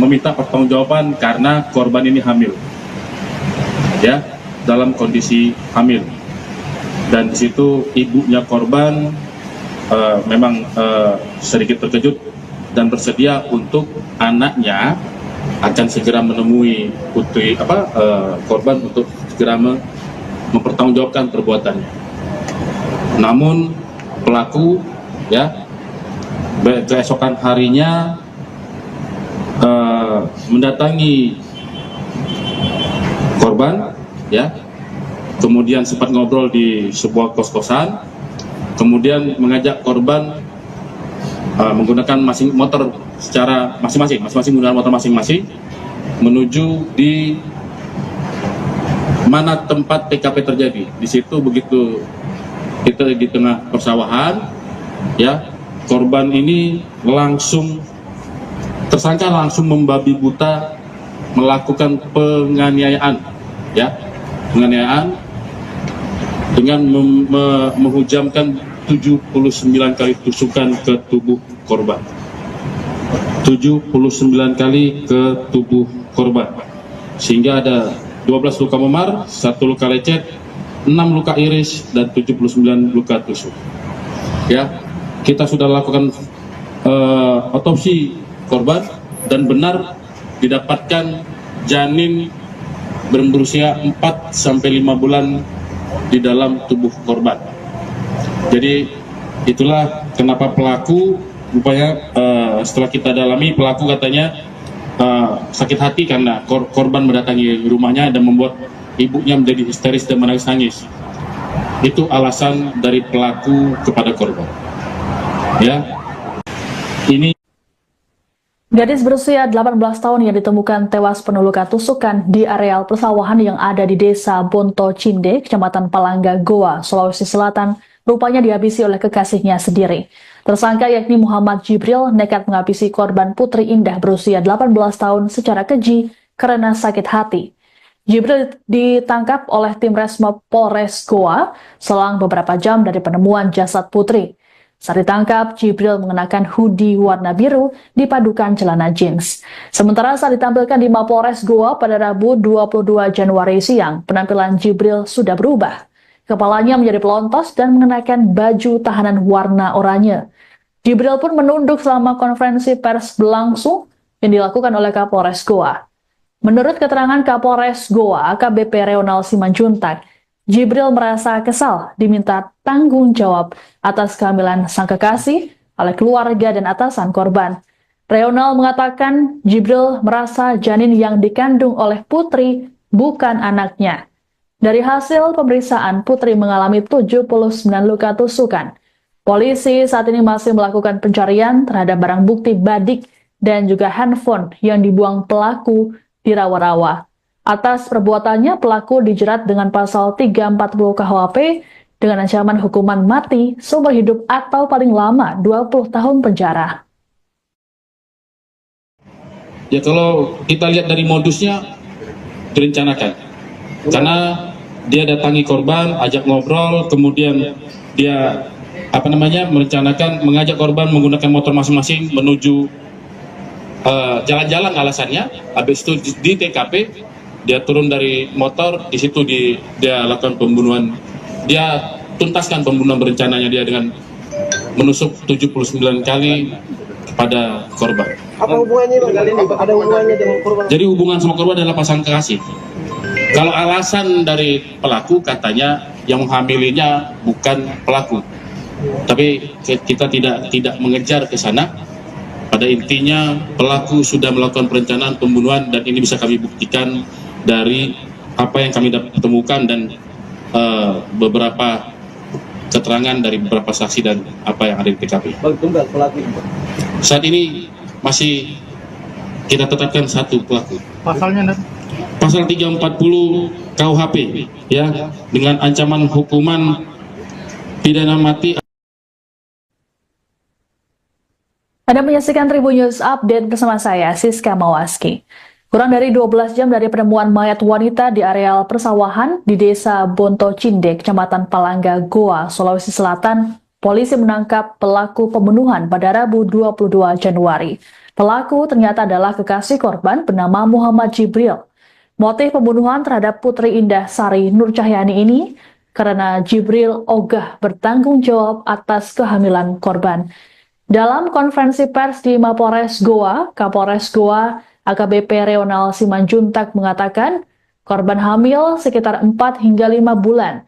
meminta pertanggungjawaban karena korban ini hamil, ya, dalam kondisi hamil. Dan di situ ibunya korban memang sedikit terkejut dan bersedia untuk anaknya akan segera menemui korban untuk segera mempertanggungjawabkan perbuatannya. Namun pelaku, ya, keesokan harinya mendatangi korban, ya, kemudian sempat ngobrol di sebuah kos-kosan, kemudian mengajak korban menggunakan motor secara masing-masing menggunakan motor masing-masing menuju di mana tempat TKP terjadi. Di situ begitu kita di tengah persawahan, ya, korban ini tersangka langsung membabi buta melakukan penganiayaan, ya, penganiayaan dengan menghujamkan 79 kali tusukan ke tubuh korban. 79 kali ke tubuh korban, sehingga ada 12 luka memar, 1 luka lecet, 6 luka iris, dan 79 luka tusuk. Ya, kita sudah lakukan otopsi korban dan benar didapatkan janin berusia 4-5 bulan di dalam tubuh korban. Jadi itulah kenapa pelaku rupanya setelah kita dalami, pelaku katanya sakit hati karena korban mendatangi rumahnya dan membuat ibunya menjadi histeris dan menangis-nangis. Itu alasan dari pelaku kepada korban. Ya, ini Gadis berusia 18 tahun yang ditemukan tewas penuh luka tusukan di areal persawahan yang ada di Desa Bonto Cinde, Kecamatan Palangga, Goa, Sulawesi Selatan, rupanya dihabisi oleh kekasihnya sendiri. Tersangka yakni Muhammad Jibril nekat menghabisi korban Putri Indah berusia 18 tahun secara keji karena sakit hati. Jibril ditangkap oleh tim Resmob Polres Goa selang beberapa jam dari penemuan jasad Putri. Saat ditangkap, Jibril mengenakan hoodie warna biru dipadukan celana jeans. Sementara saat ditampilkan di Mapolres Goa pada Rabu 22 Januari siang, penampilan Jibril sudah berubah. Kepalanya menjadi pelontos dan mengenakan baju tahanan warna oranye. Jibril pun menunduk selama konferensi pers berlangsung yang dilakukan oleh Kapolres Goa. Menurut keterangan Kapolres Goa, AKBP Reonal Simanjuntak, Jibril merasa kesal diminta tanggung jawab atas kehamilan sang kekasih oleh keluarga dan atasan korban. Reonal mengatakan Jibril merasa janin yang dikandung oleh Putri bukan anaknya. Dari hasil pemeriksaan, Putri mengalami 79 luka tusukan. Polisi saat ini masih melakukan pencarian terhadap barang bukti badik dan juga handphone yang dibuang pelaku di rawa-rawa. Atas perbuatannya, pelaku dijerat dengan pasal 340 KUHP dengan ancaman hukuman mati, seumur hidup atau paling lama 20 tahun penjara. ya, kalau kita lihat dari modusnya direncanakan, karena dia datangi korban, ajak ngobrol, kemudian dia merencanakan mengajak korban menggunakan motor masing-masing menuju jalan-jalan alasannya. Habis itu di TKP dia turun dari motor, di situ dia lakukan pembunuhan. Dia tuntaskan pembunuhan berencananya dia dengan menusuk 79 kali kepada korban. Apa hubungannya Bang? Ada hubungannya dengan korban? Jadi hubungan sama korban adalah pasangan kekasih. Kalau alasan dari pelaku katanya yang menghamilinya bukan pelaku. Tapi kita tidak mengejar ke sana. Pada intinya pelaku sudah melakukan perencanaan pembunuhan dan ini bisa kami buktikan dari apa yang kami temukan dan beberapa keterangan dari beberapa saksi dan apa yang ada di TKP. Bang, tunggal pelaku. Saat ini masih kita tetapkan satu pelaku. Pasalnya, Pasal 340 KUHP, ya, dengan ancaman hukuman pidana mati. Anda menyaksikan Tribun News Update bersama saya, Siska Mawaski. Kurang dari 12 jam dari penemuan mayat wanita di areal persawahan di Desa Bonto Cinde, Kecamatan Palangga, Goa, Sulawesi Selatan, polisi menangkap pelaku pembunuhan pada Rabu 22 Januari. Pelaku ternyata adalah kekasih korban bernama Muhammad Jibril. Motif pembunuhan terhadap Putri Indah Sari Nur Cahyani ini karena Jibril ogah bertanggung jawab atas kehamilan korban. Dalam konferensi pers di Mapores Goa, Kapolres Goa AKBP Reonal Simanjuntak mengatakan korban hamil sekitar 4 hingga 5 bulan.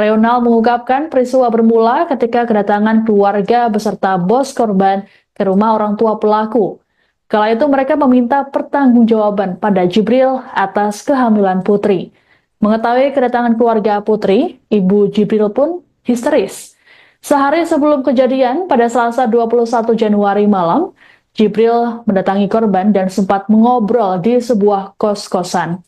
Reonal mengungkapkan peristiwa bermula ketika kedatangan keluarga beserta bos korban ke rumah orang tua pelaku. Kala itu mereka meminta pertanggungjawaban pada Jibril atas kehamilan Putri. Mengetahui kedatangan keluarga Putri, Ibu Jibril pun histeris. Sehari sebelum kejadian, pada Selasa 21 Januari malam, Jibril mendatangi korban dan sempat mengobrol di sebuah kos-kosan.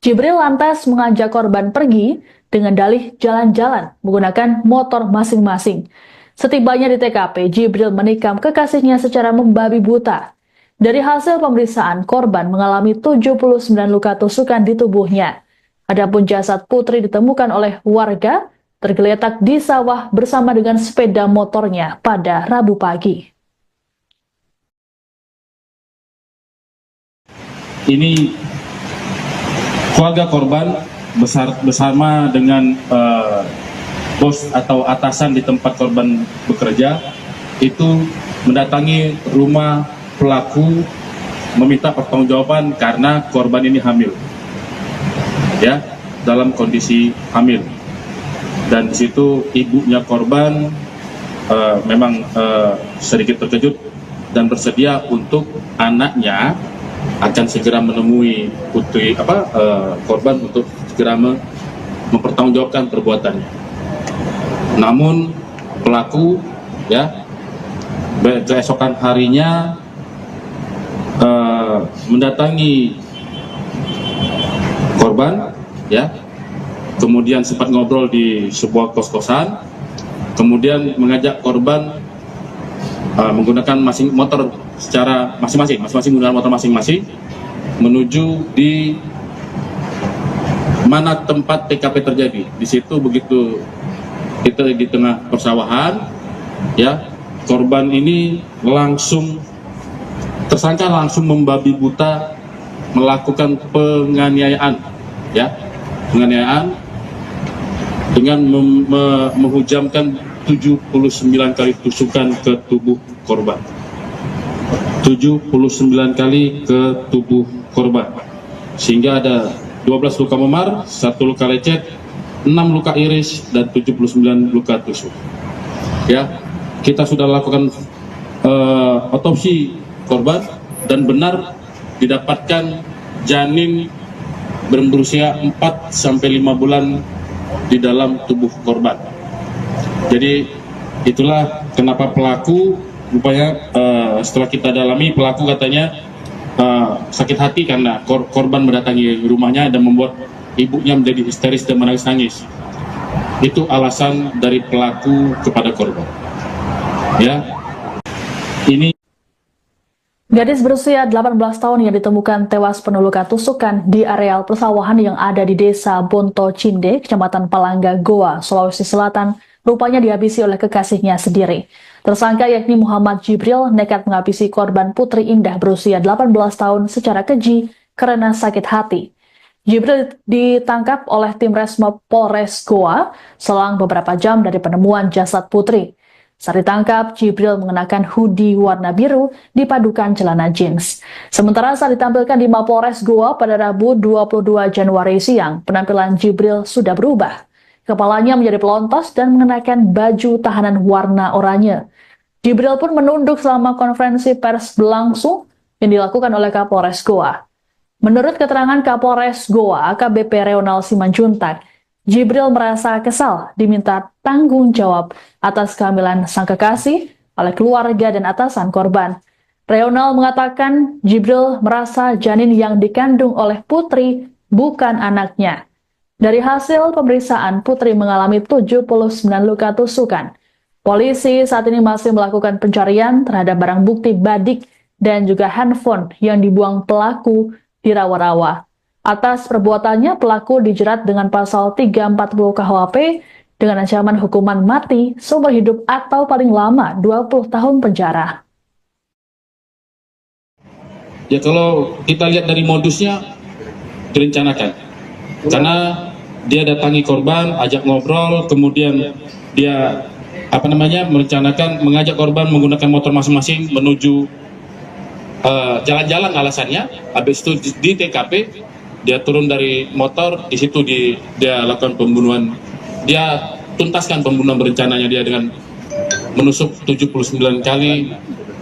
Jibril lantas mengajak korban pergi dengan dalih jalan-jalan menggunakan motor masing-masing. Setibanya di TKP, Jibril menikam kekasihnya secara membabi buta. Dari hasil pemeriksaan, korban mengalami 79 luka tusukan di tubuhnya. Adapun jasad Putri ditemukan oleh warga tergeletak di sawah bersama dengan sepeda motornya pada Rabu pagi. Ini keluarga korban bersama dengan bos atau atasan di tempat korban bekerja itu mendatangi rumah pelaku meminta pertanggungjawaban karena korban ini hamil, ya, dalam kondisi hamil. Dan di situ ibunya korban memang sedikit terkejut dan bersedia untuk anaknya akan segera menemui putri korban untuk segera mempertanggungjawabkan perbuatannya. Namun pelaku, ya, keesokan harinya mendatangi korban, ya, kemudian sempat ngobrol di sebuah kos-kosan, kemudian mengajak korban menggunakan motor secara masing-masing menggunakan motor masing-masing menuju di mana tempat TKP terjadi. Di situ begitu kita di tengah persawahan, ya, korban ini tersangka langsung membabi buta melakukan penganiayaan, ya, penganiayaan dengan menghujamkan 79 kali tusukan ke tubuh korban. 79 kali ke tubuh korban. Sehingga ada 12 luka memar, 1 luka lecet, 6 luka iris, dan 79 luka tusuk. Ya, kita sudah lakukan otopsi korban dan benar didapatkan janin berusia 4 sampai 5 bulan di dalam tubuh korban. Jadi itulah kenapa pelaku rupanya setelah kita dalami, pelaku katanya sakit hati karena korban mendatangi rumahnya dan membuat ibunya menjadi histeris dan menangis-nangis. Itu alasan dari pelaku kepada korban. Ya, ini Gadis berusia 18 tahun yang ditemukan tewas penuh luka tusukan di areal persawahan yang ada di Desa Bonto Cinde, Kecamatan Palangga, Goa, Sulawesi Selatan, rupanya dihabisi oleh kekasihnya sendiri. Tersangka yakni Muhammad Jibril nekat menghabisi korban Putri Indah berusia 18 tahun secara keji karena sakit hati. Jibril ditangkap oleh tim Resmob Polres Goa selang beberapa jam dari penemuan jasad Putri. Saat ditangkap, Jibril mengenakan hoodie warna biru dipadukan celana jeans. Sementara saat ditampilkan di Mapolres Goa pada Rabu 22 Januari siang, penampilan Jibril sudah berubah. Kepalanya menjadi pelontos dan mengenakan baju tahanan warna oranye. Jibril pun menunduk selama konferensi pers berlangsung yang dilakukan oleh Kapolres Goa. Menurut keterangan Kapolres Goa, AKBP Reonal Simanjuntak, Jibril merasa kesal diminta tanggung jawab atas kehamilan sang kekasih oleh keluarga dan atasan korban. Reonal mengatakan Jibril merasa janin yang dikandung oleh Putri bukan anaknya. Dari hasil pemeriksaan, Putri mengalami 79 luka tusukan. Polisi saat ini masih melakukan pencarian terhadap barang bukti badik dan juga handphone yang dibuang pelaku di rawa-rawa. Atas perbuatannya, pelaku dijerat dengan pasal 340 KUHP dengan ancaman hukuman mati, seumur hidup atau paling lama 20 tahun penjara. Ya, kalau kita lihat dari modusnya direncanakan, karena dia datangi korban, ajak ngobrol, kemudian dia merencanakan mengajak korban menggunakan motor masing-masing menuju jalan-jalan alasannya. Habis itu di TKP dia turun dari motor, di situ dia lakukan pembunuhan. Dia tuntaskan pembunuhan berencananya dia dengan menusuk 79 kali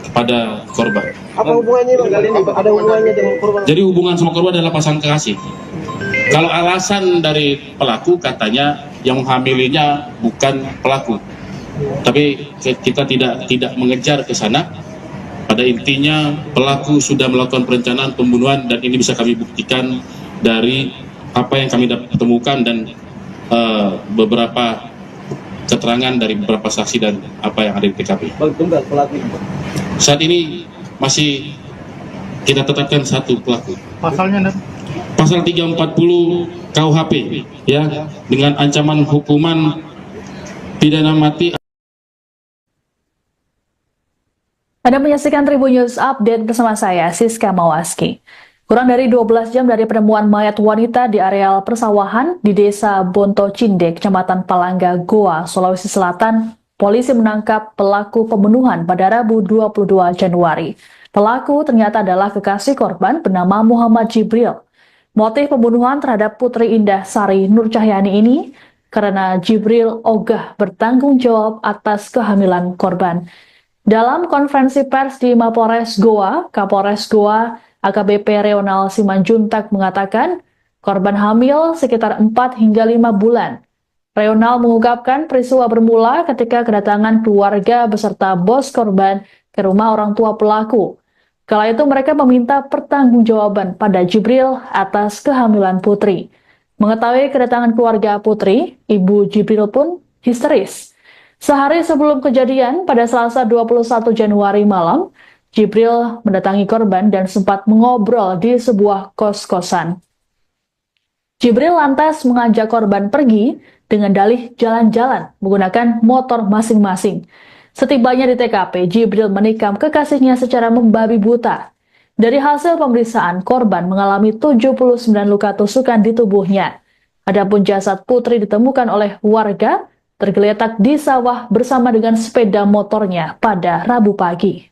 kepada korban. Apa hubungannya Bang? Ada hubungannya dengan korban? Jadi hubungan sama korban adalah pasangan kekasih. Kalau alasan dari pelaku katanya yang menghamilinya bukan pelaku, tapi kita tidak mengejar ke sana. Pada intinya pelaku sudah melakukan perencanaan pembunuhan, dan ini bisa kami buktikan dari apa yang kami temukan dan beberapa keterangan dari beberapa saksi dan apa yang ada di TKP. Bang, tunggal pelaku. Saat ini masih kita tetapkan satu pelaku. Pasalnya, Pasal 340 KUHP, ya, dengan ancaman hukuman pidana mati. Anda menyaksikan Tribun News Update bersama saya, Siska Mawaski. Kurang dari 12 jam dari penemuan mayat wanita di areal persawahan di Desa Bonto Cindek, Kecamatan Palangga, Goa, Sulawesi Selatan, polisi menangkap pelaku pembunuhan pada Rabu 22 Januari. Pelaku ternyata adalah kekasih korban bernama Muhammad Jibril. Motif pembunuhan terhadap Putri Indah Sari Nur Cahyani ini karena Jibril ogah bertanggung jawab atas kehamilan korban. Dalam konferensi pers di Mapolres Goa, Kapolres Goa AKBP Reonal Simanjuntak mengatakan korban hamil sekitar 4 hingga 5 bulan. Reonal mengungkapkan peristiwa bermula ketika kedatangan keluarga beserta bos korban ke rumah orang tua pelaku. Kala itu mereka meminta pertanggungjawaban pada Jibril atas kehamilan Putri. Mengetahui kedatangan keluarga Putri, ibu Jibril pun histeris. Sehari sebelum kejadian, pada Selasa 21 Januari malam, Jibril mendatangi korban dan sempat mengobrol di sebuah kos-kosan. Jibril lantas mengajak korban pergi dengan dalih jalan-jalan menggunakan motor masing-masing. Setibanya di TKP, Jibril menikam kekasihnya secara membabi buta. Dari hasil pemeriksaan, korban mengalami 79 luka tusukan di tubuhnya. Adapun jasad Putri ditemukan oleh warga tergeletak di sawah bersama dengan sepeda motornya pada Rabu pagi.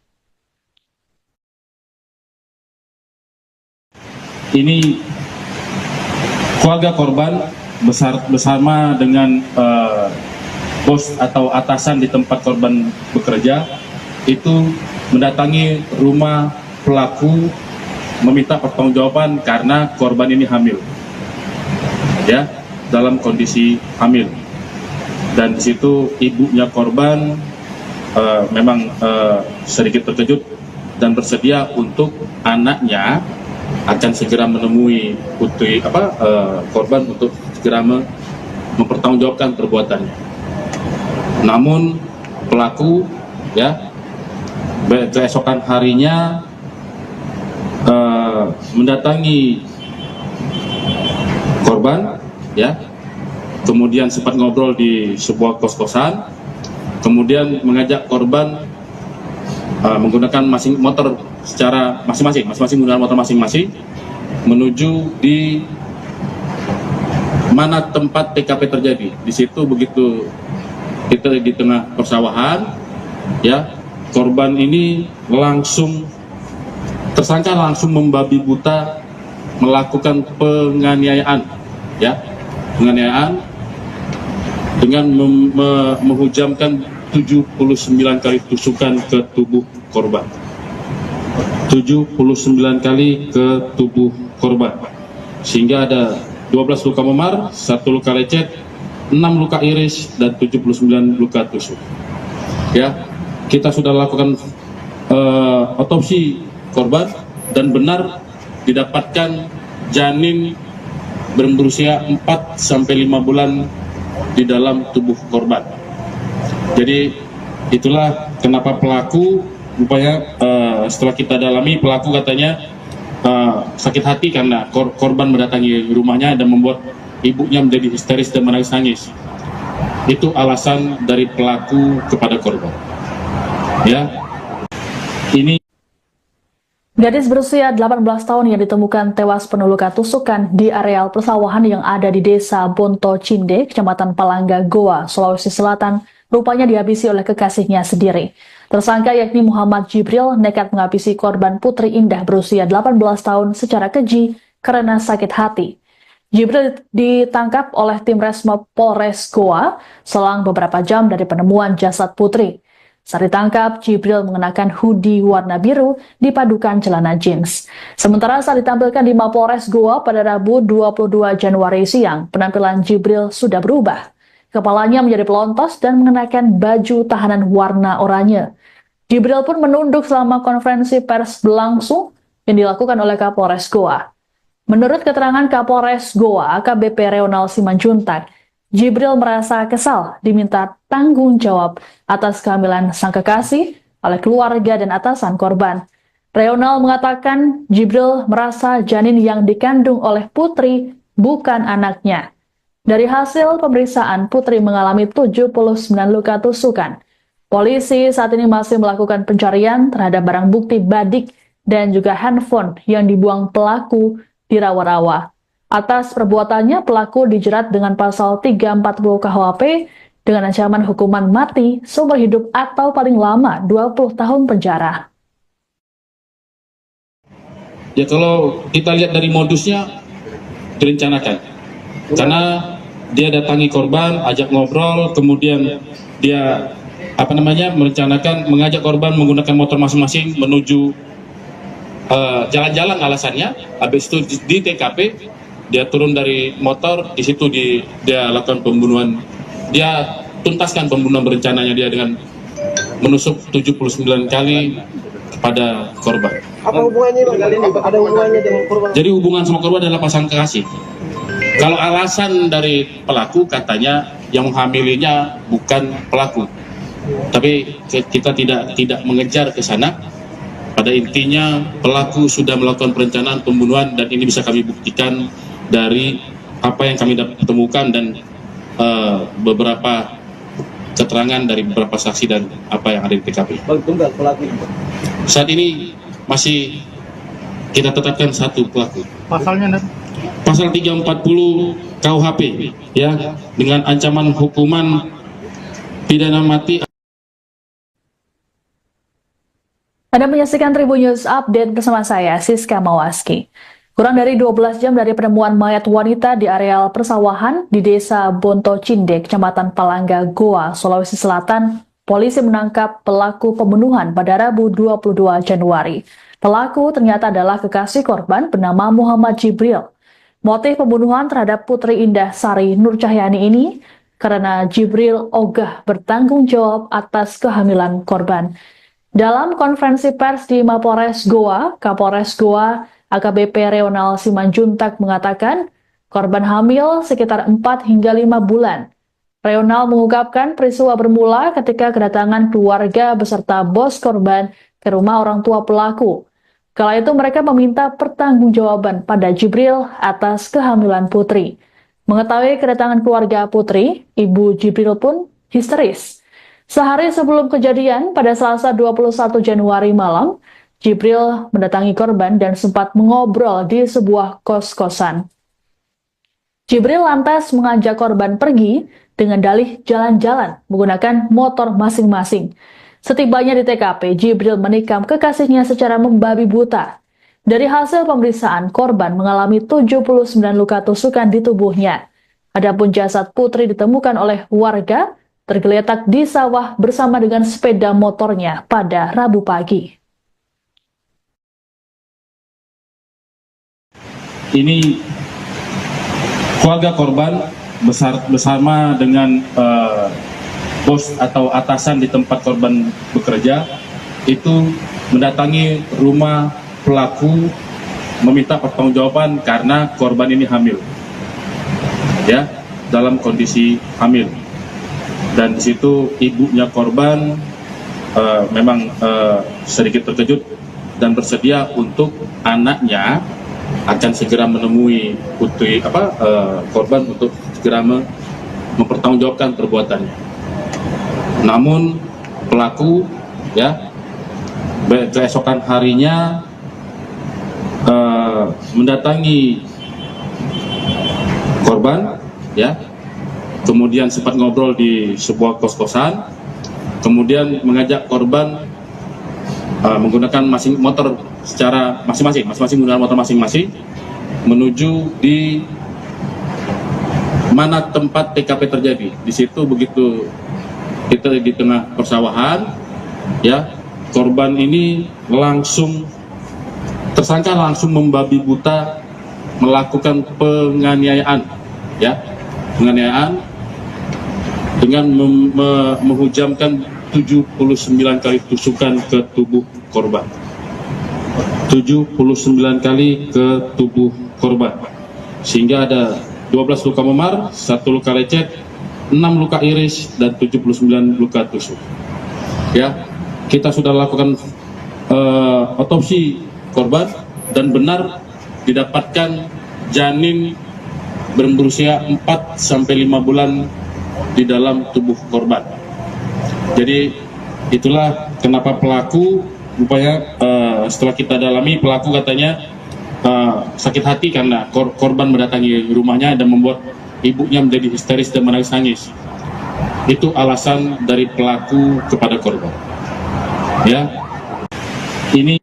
Ini keluarga korban bersama dengan bos atau atasan di tempat korban bekerja itu mendatangi rumah pelaku meminta pertanggungjawaban karena korban ini hamil, ya, dalam kondisi hamil. Dan di situ ibunya korban memang sedikit terkejut dan bersedia untuk anaknya akan segera menemui putri korban untuk segera mempertanggungjawabkan perbuatannya. Namun pelaku, ya, keesokan harinya mendatangi korban, ya, kemudian sempat ngobrol di sebuah kos-kosan, kemudian mengajak korban menggunakan motor secara masing-masing menggunakan motor masing-masing menuju di mana tempat TKP terjadi. Di situ begitu kita di tengah persawahan, ya, korban ini tersangka langsung membabi buta melakukan penganiayaan, ya, penganiayaan dengan menghujamkan 79 kali tusukan ke tubuh korban. 79 kali ke tubuh korban, sehingga ada 12 luka memar, 1 luka lecet, 6 luka iris, dan 79 luka tusuk. Ya, kita sudah lakukan otopsi korban dan benar didapatkan janin berusia 4-5 bulan di dalam tubuh korban. Jadi itulah kenapa pelaku rupanya setelah kita dalami, pelaku katanya sakit hati karena korban mendatangi rumahnya dan membuat ibunya menjadi histeris dan menangis-nangis. Itu alasan dari pelaku kepada korban. Ya, ini Gadis berusia 18 tahun yang ditemukan tewas penuh luka tusukan di areal persawahan yang ada di Desa Bonto Cinde, Kecamatan Palangga, Goa, Sulawesi Selatan, rupanya dihabisi oleh kekasihnya sendiri. Tersangka yakni Muhammad Jibril nekat menghabisi korban Putri Indah berusia 18 tahun secara keji karena sakit hati. Jibril ditangkap oleh tim Resmob Polres Goa selang beberapa jam dari penemuan jasad Putri. Saat ditangkap, Jibril mengenakan hoodie warna biru dipadukan celana jeans. Sementara saat ditampilkan di Mapolres Goa pada Rabu 22 Januari siang, penampilan Jibril sudah berubah. Kepalanya menjadi pelontos dan mengenakan baju tahanan warna oranye. Jibril pun menunduk selama konferensi pers berlangsung yang dilakukan oleh Kapolres Goa. Menurut keterangan Kapolres Goa, AKBP Reonal Simanjuntak, Jibril merasa kesal diminta tanggung jawab atas kehamilan sang kekasih oleh keluarga dan atasan korban. Reonal mengatakan Jibril merasa janin yang dikandung oleh Putri bukan anaknya. Dari hasil pemeriksaan, Putri mengalami 79 luka tusukan. Polisi saat ini masih melakukan pencarian terhadap barang bukti badik dan juga handphone yang dibuang pelaku di rawa-rawa. Atas perbuatannya, pelaku dijerat dengan pasal 340 KUHP dengan ancaman hukuman mati, seumur hidup atau paling lama 20 tahun penjara. ya kalau kita lihat dari modusnya direncanakan. Karena dia datangi korban, ajak ngobrol, kemudian dia merencanakan mengajak korban menggunakan motor masing-masing menuju jalan-jalan alasannya. Habis itu di TKP dia turun dari motor, di situ dia lakukan pembunuhan. Dia tuntaskan pembunuhan berencananya dia dengan menusuk 79 kali kepada korban. Apa hubungannya Bang? Ada hubungannya dengan korban? Jadi hubungan sama korban adalah pasangan kekasih. Kalau alasan dari pelaku katanya yang menghamilinya bukan pelaku. Tapi kita tidak mengejar ke sana. Pada intinya pelaku sudah melakukan perencanaan pembunuhan dan ini bisa kami buktikan dari apa yang kami temukan dan beberapa keterangan dari beberapa saksi dan apa yang ada di TKP. Bang, tunggal pelaku. Saat ini masih kita tetapkan satu pelaku. Pasalnya Pasal 340 KUHP ya, dengan ancaman hukuman pidana mati. Anda menyaksikan Tribun News Update bersama saya, Siska Mawaski. Kurang dari 12 jam dari penemuan mayat wanita di areal persawahan di Desa Bonto Cinde, Kecamatan Palangga, Goa, Sulawesi Selatan, polisi menangkap pelaku pembunuhan pada Rabu 22 Januari. Pelaku ternyata adalah kekasih korban bernama Muhammad Jibril. Motif pembunuhan terhadap Putri Indah Sari Nur Cahyani ini karena Jibril ogah bertanggung jawab atas kehamilan korban. Dalam konferensi pers di Mapolres Goa, Kapolres Goa AKBP Reonal Simanjuntak mengatakan korban hamil sekitar 4 hingga 5 bulan. Reonal mengungkapkan peristiwa bermula ketika kedatangan keluarga beserta bos korban ke rumah orang tua pelaku. Kala itu mereka meminta pertanggungjawaban pada Jibril atas kehamilan Putri. Mengetahui kedatangan keluarga Putri, ibu Jibril pun histeris. Sehari sebelum kejadian, pada Selasa 21 Januari malam, Jibril mendatangi korban dan sempat mengobrol di sebuah kos-kosan. Jibril lantas mengajak korban pergi dengan dalih jalan-jalan menggunakan motor masing-masing. Setibanya di TKP, Jibril menikam kekasihnya secara membabi buta. Dari hasil pemeriksaan, korban mengalami 79 luka tusukan di tubuhnya. Adapun jasad Putri ditemukan oleh warga tergeletak di sawah bersama dengan sepeda motornya pada Rabu pagi. Ini keluarga korban bersama dengan bos atau atasan di tempat korban bekerja itu mendatangi rumah pelaku meminta pertanggungjawaban karena korban ini hamil, ya, dalam kondisi hamil. Dan di situ ibunya korban memang sedikit terkejut dan bersedia untuk anaknya akan segera menemui korban untuk segera mempertanggungjawabkan perbuatannya. Namun pelaku keesokan harinya mendatangi korban, kemudian sempat ngobrol di sebuah kos-kosan, kemudian mengajak korban menggunakan motor secara masing-masing menggunakan motor masing-masing menuju di mana tempat TKP terjadi. Di situ begitu kita di tengah persawahan, korban ini tersangka langsung membabi buta melakukan penganiayaan dengan menghujamkan 79 kali tusukan ke tubuh korban. 79 kali ke tubuh korban, sehingga ada 12 luka memar, 1 luka lecet, 6 luka iris, dan 79 luka tusuk. Kita sudah lakukan otopsi korban dan benar didapatkan janin berusia 4-5 bulan di dalam tubuh korban. Jadi itulah kenapa pelaku rupanya setelah kita dalami, pelaku katanya sakit hati karena korban mendatangi rumahnya dan membuat ibunya menjadi histeris dan menangis-nangis. Itu alasan dari pelaku kepada korban. Ini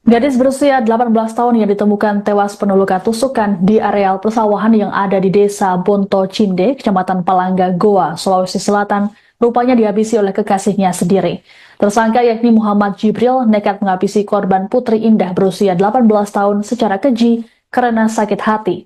Gadis berusia 18 tahun yang ditemukan tewas penuh luka tusukan di areal persawahan yang ada di Desa Bonto Cinde, Kecamatan Palangga, Goa, Sulawesi Selatan, rupanya dihabisi oleh kekasihnya sendiri. Tersangka yakni Muhammad Jibril nekat menghabisi korban Putri Indah berusia 18 tahun secara keji karena sakit hati.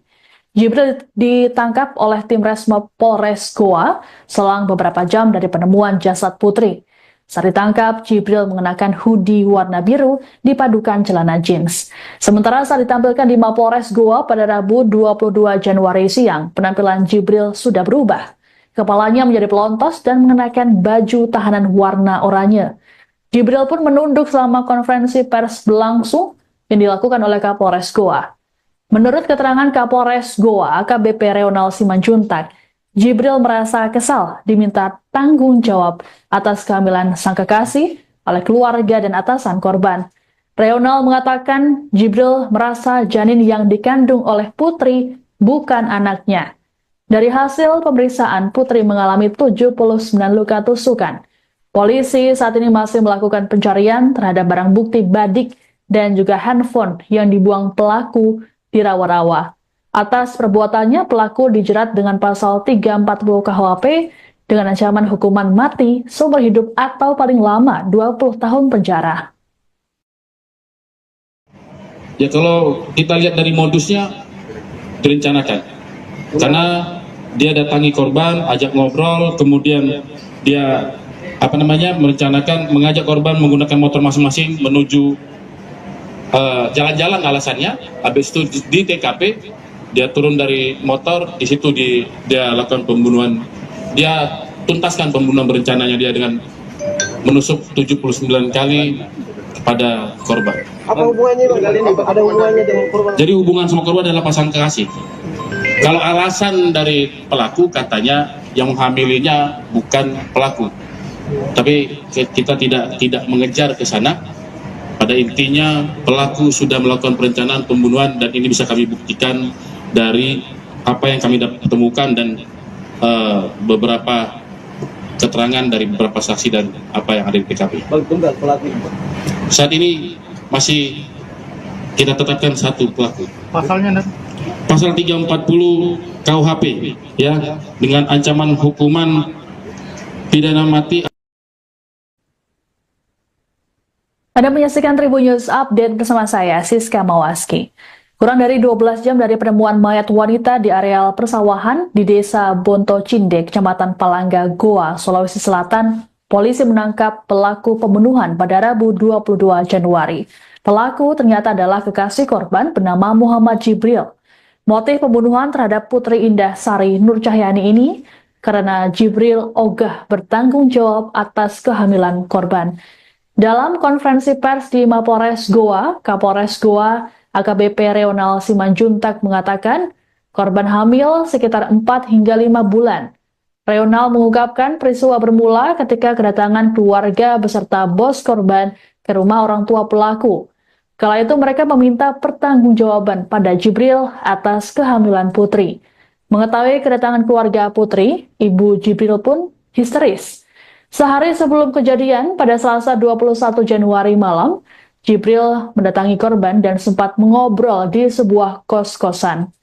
Jibril ditangkap oleh tim Resmob Polres Goa selang beberapa jam dari penemuan jasad Putri. Saat ditangkap, Jibril mengenakan hoodie warna biru dipadukan celana jeans. Sementara saat ditampilkan di Mapolres Goa pada Rabu 22 Januari siang, penampilan Jibril sudah berubah. Kepalanya menjadi pelontos dan mengenakan baju tahanan warna oranye. Jibril pun menunduk selama konferensi pers berlangsung yang dilakukan oleh Kapolres Goa. Menurut keterangan Kapolres Goa, AKBP Reonal Simanjuntak, Jibril merasa kesal diminta tanggung jawab atas kehamilan sang kekasih oleh keluarga dan atasan korban. Reonal mengatakan Jibril merasa janin yang dikandung oleh Putri bukan anaknya. Dari hasil pemeriksaan, Putri mengalami 79 luka tusukan. Polisi saat ini masih melakukan pencarian terhadap barang bukti badik dan juga handphone yang dibuang pelaku di rawa-rawa. Atas perbuatannya, pelaku dijerat dengan pasal 340 KUHP dengan ancaman hukuman mati, seumur hidup atau paling lama 20 tahun penjara. Ya, kalau kita lihat dari modusnya direncanakan. Karena dia datangi korban, ajak ngobrol, kemudian dia merencanakan mengajak korban menggunakan motor masing-masing menuju jalan-jalan alasannya. Habis itu di TKP dia turun dari motor, di situ dia lakukan pembunuhan. Dia tuntaskan pembunuhan berencananya dia dengan menusuk 79 kali kepada korban. Apa hubungannya Bang? Ada hubungannya dengan korban? Jadi hubungan sama korban adalah pasangan kekasih. Kalau alasan dari pelaku katanya yang menghamilinya bukan pelaku. Tapi kita tidak mengejar ke sana. Pada intinya pelaku sudah melakukan perencanaan pembunuhan dan ini bisa kami buktikan dari apa yang kami temukan dan beberapa keterangan dari beberapa saksi dan apa yang ada di TKP. Bang, tunggal pelaku. Saat ini masih kita tetapkan satu pelaku. Pasalnya Pasal 340 KUHP dengan ancaman hukuman pidana mati. Anda menyaksikan Tribun News Update bersama saya, Siska Mawaski. Kurang dari 12 jam dari penemuan mayat wanita di areal persawahan di Desa Bonto Cinde, Kecamatan Palangga, Goa, Sulawesi Selatan, polisi menangkap pelaku pembunuhan pada Rabu 22 Januari. Pelaku ternyata adalah kekasih korban bernama Muhammad Jibril. Motif pembunuhan terhadap Putri Indah Sari Nur Cahyani ini karena Jibril ogah bertanggung jawab atas kehamilan korban. Dalam konferensi pers di Mapolres Goa, Kapolres Goa AKBP Reonal Simanjuntak mengatakan korban hamil sekitar 4 hingga 5 bulan. Reonal mengungkapkan peristiwa bermula ketika kedatangan keluarga beserta bos korban ke rumah orang tua pelaku. Kala itu mereka meminta pertanggungjawaban pada Jibril atas kehamilan Putri. Mengetahui kedatangan keluarga Putri, Ibu Jibril pun histeris. Sehari sebelum kejadian, pada Selasa 21 Januari malam, Jibril mendatangi korban dan sempat mengobrol di sebuah kos-kosan.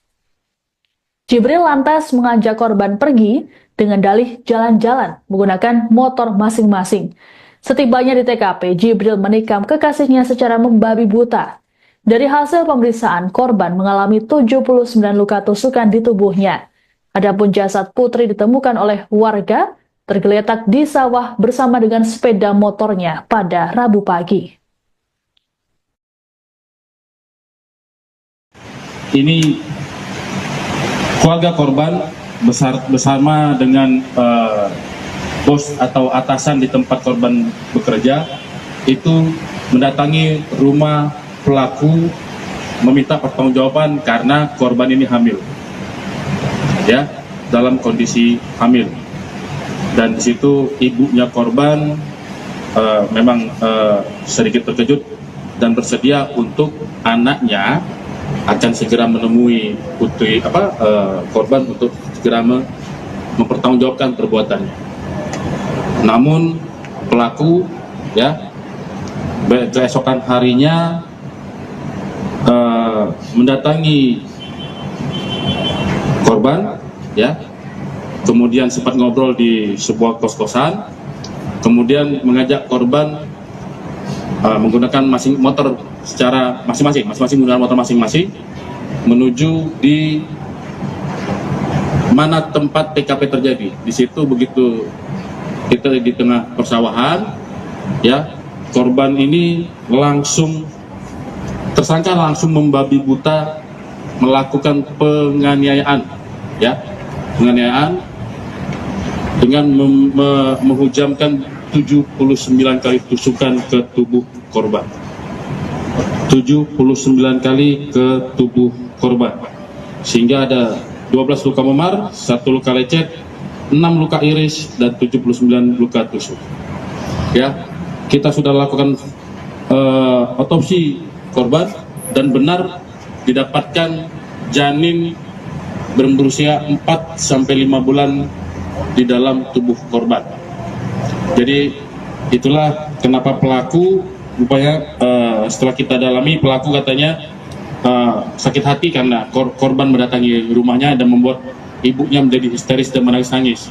Jibril lantas mengajak korban pergi dengan dalih jalan-jalan menggunakan motor masing-masing. Setibanya di TKP, Jibril menikam kekasihnya secara membabi buta. Dari hasil pemeriksaan, korban mengalami 79 luka tusukan di tubuhnya. Adapun jasad Putri ditemukan oleh warga tergeletak di sawah bersama dengan sepeda motornya pada Rabu pagi. Ini keluarga korban bersama dengan bos atau atasan di tempat korban bekerja itu mendatangi rumah pelaku meminta pertanggungjawaban karena korban ini hamil, ya, dalam kondisi hamil. Dan di situ ibunya korban memang sedikit terkejut dan bersedia untuk anaknya akan segera menemui putri korban untuk segera mempertanggungjawabkan perbuatannya. Namun pelaku, ya, keesokan harinya mendatangi korban, ya, kemudian sempat ngobrol di sebuah kos-kosan, kemudian mengajak korban menggunakan motor secara masing-masing menggunakan motor masing-masing menuju di mana tempat TKP terjadi. Di situ begitu kita di tengah persawahan, ya, korban ini tersangka langsung membabi buta melakukan penganiayaan, ya, penganiayaan dengan menghujamkan 79 kali tusukan ke tubuh korban. 79 kali ke tubuh korban. Sehingga ada 12 luka memar, 1 luka lecet, 6 luka iris, dan 79 luka tusuk. Ya, kita sudah lakukan otopsi korban dan benar didapatkan janin berusia 4 sampai 5 bulan di dalam tubuh korban. Jadi itulah kenapa pelaku rupanya setelah kita dalami, pelaku katanya sakit hati karena korban mendatangi rumahnya dan membuat ibunya menjadi histeris dan menangis-nangis.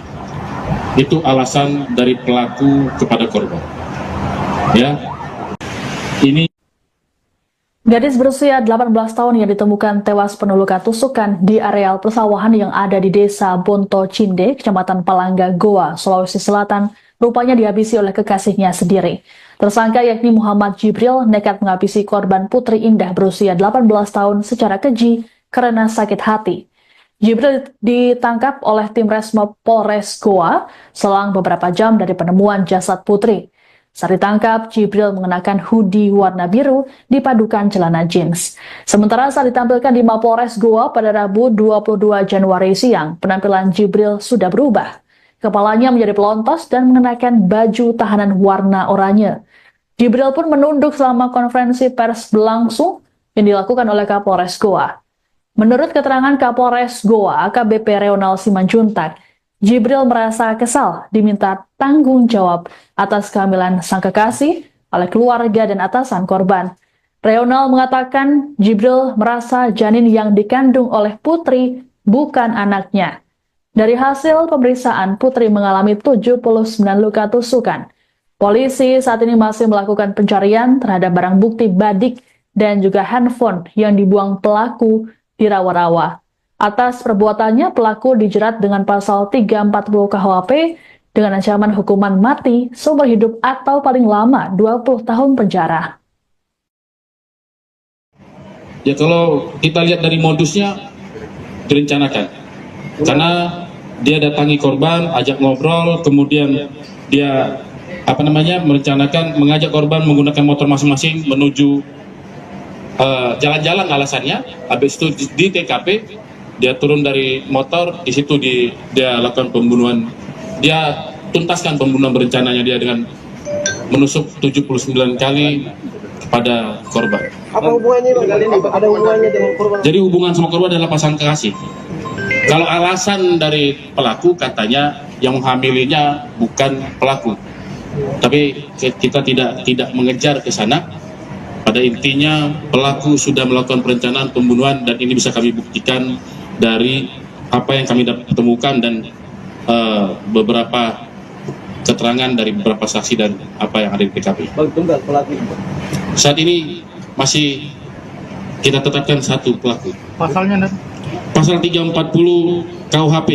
Itu alasan dari pelaku kepada korban. Ya, ini Gadis berusia 18 tahun yang ditemukan tewas penuh luka tusukan di areal persawahan yang ada di Desa Bonto Cinde, Kecamatan Palangga, Goa, Sulawesi Selatan, rupanya dihabisi oleh kekasihnya sendiri. Tersangka yakni Muhammad Jibril nekat menghabisi korban Putri Indah berusia 18 tahun secara keji karena sakit hati. Jibril ditangkap oleh tim Resmob Polres Goa selang beberapa jam dari penemuan jasad Putri. Saat ditangkap, Jibril mengenakan hoodie warna biru dipadukan celana jeans. Sementara saat ditampilkan di Mapolres Goa pada Rabu 22 Januari siang, penampilan Jibril sudah berubah. Kepalanya menjadi pelontos dan mengenakan baju tahanan warna oranye. Jibril pun menunduk selama konferensi pers berlangsung yang dilakukan oleh Kapolres Goa. Menurut keterangan Kapolres Goa, AKBP Reonal Simanjuntak, Jibril merasa kesal diminta tanggung jawab atas kehamilan sang kekasih oleh keluarga dan atasan korban. Reonal mengatakan Jibril merasa janin yang dikandung oleh Putri bukan anaknya. Dari hasil pemeriksaan, Putri mengalami 79 luka tusukan. Polisi saat ini masih melakukan pencarian terhadap barang bukti badik dan juga handphone yang dibuang pelaku di rawa-rawa. Atas perbuatannya, pelaku dijerat dengan pasal 340 KUHP dengan ancaman hukuman mati, seumur hidup atau paling lama 20 tahun penjara. ya, kalau kita lihat dari modusnya direncanakan, karena dia datangi korban, ajak ngobrol, kemudian dia merencanakan mengajak korban menggunakan motor masing-masing menuju jalan-jalan alasannya. Habis itu di TKP dia turun dari motor, di situ dia lakukan pembunuhan. Dia tuntaskan pembunuhan berencananya dia dengan menusuk 79 kali kepada korban. Apa hubungannya Bang? Ada hubungannya dengan korban? Jadi hubungan sama korban adalah pasangan kekasih. Kalau alasan dari pelaku katanya yang menghamilinya bukan pelaku, tapi kita tidak mengejar ke sana. Pada intinya pelaku sudah melakukan perencanaan pembunuhan dan ini bisa kami buktikan dari apa yang kami temukan dan beberapa keterangan dari beberapa saksi dan apa yang ada di TKP. Bang, tunggal pelaku. Saat ini masih kita tetapkan satu pelaku. Pasalnya Pasal 340 KUHP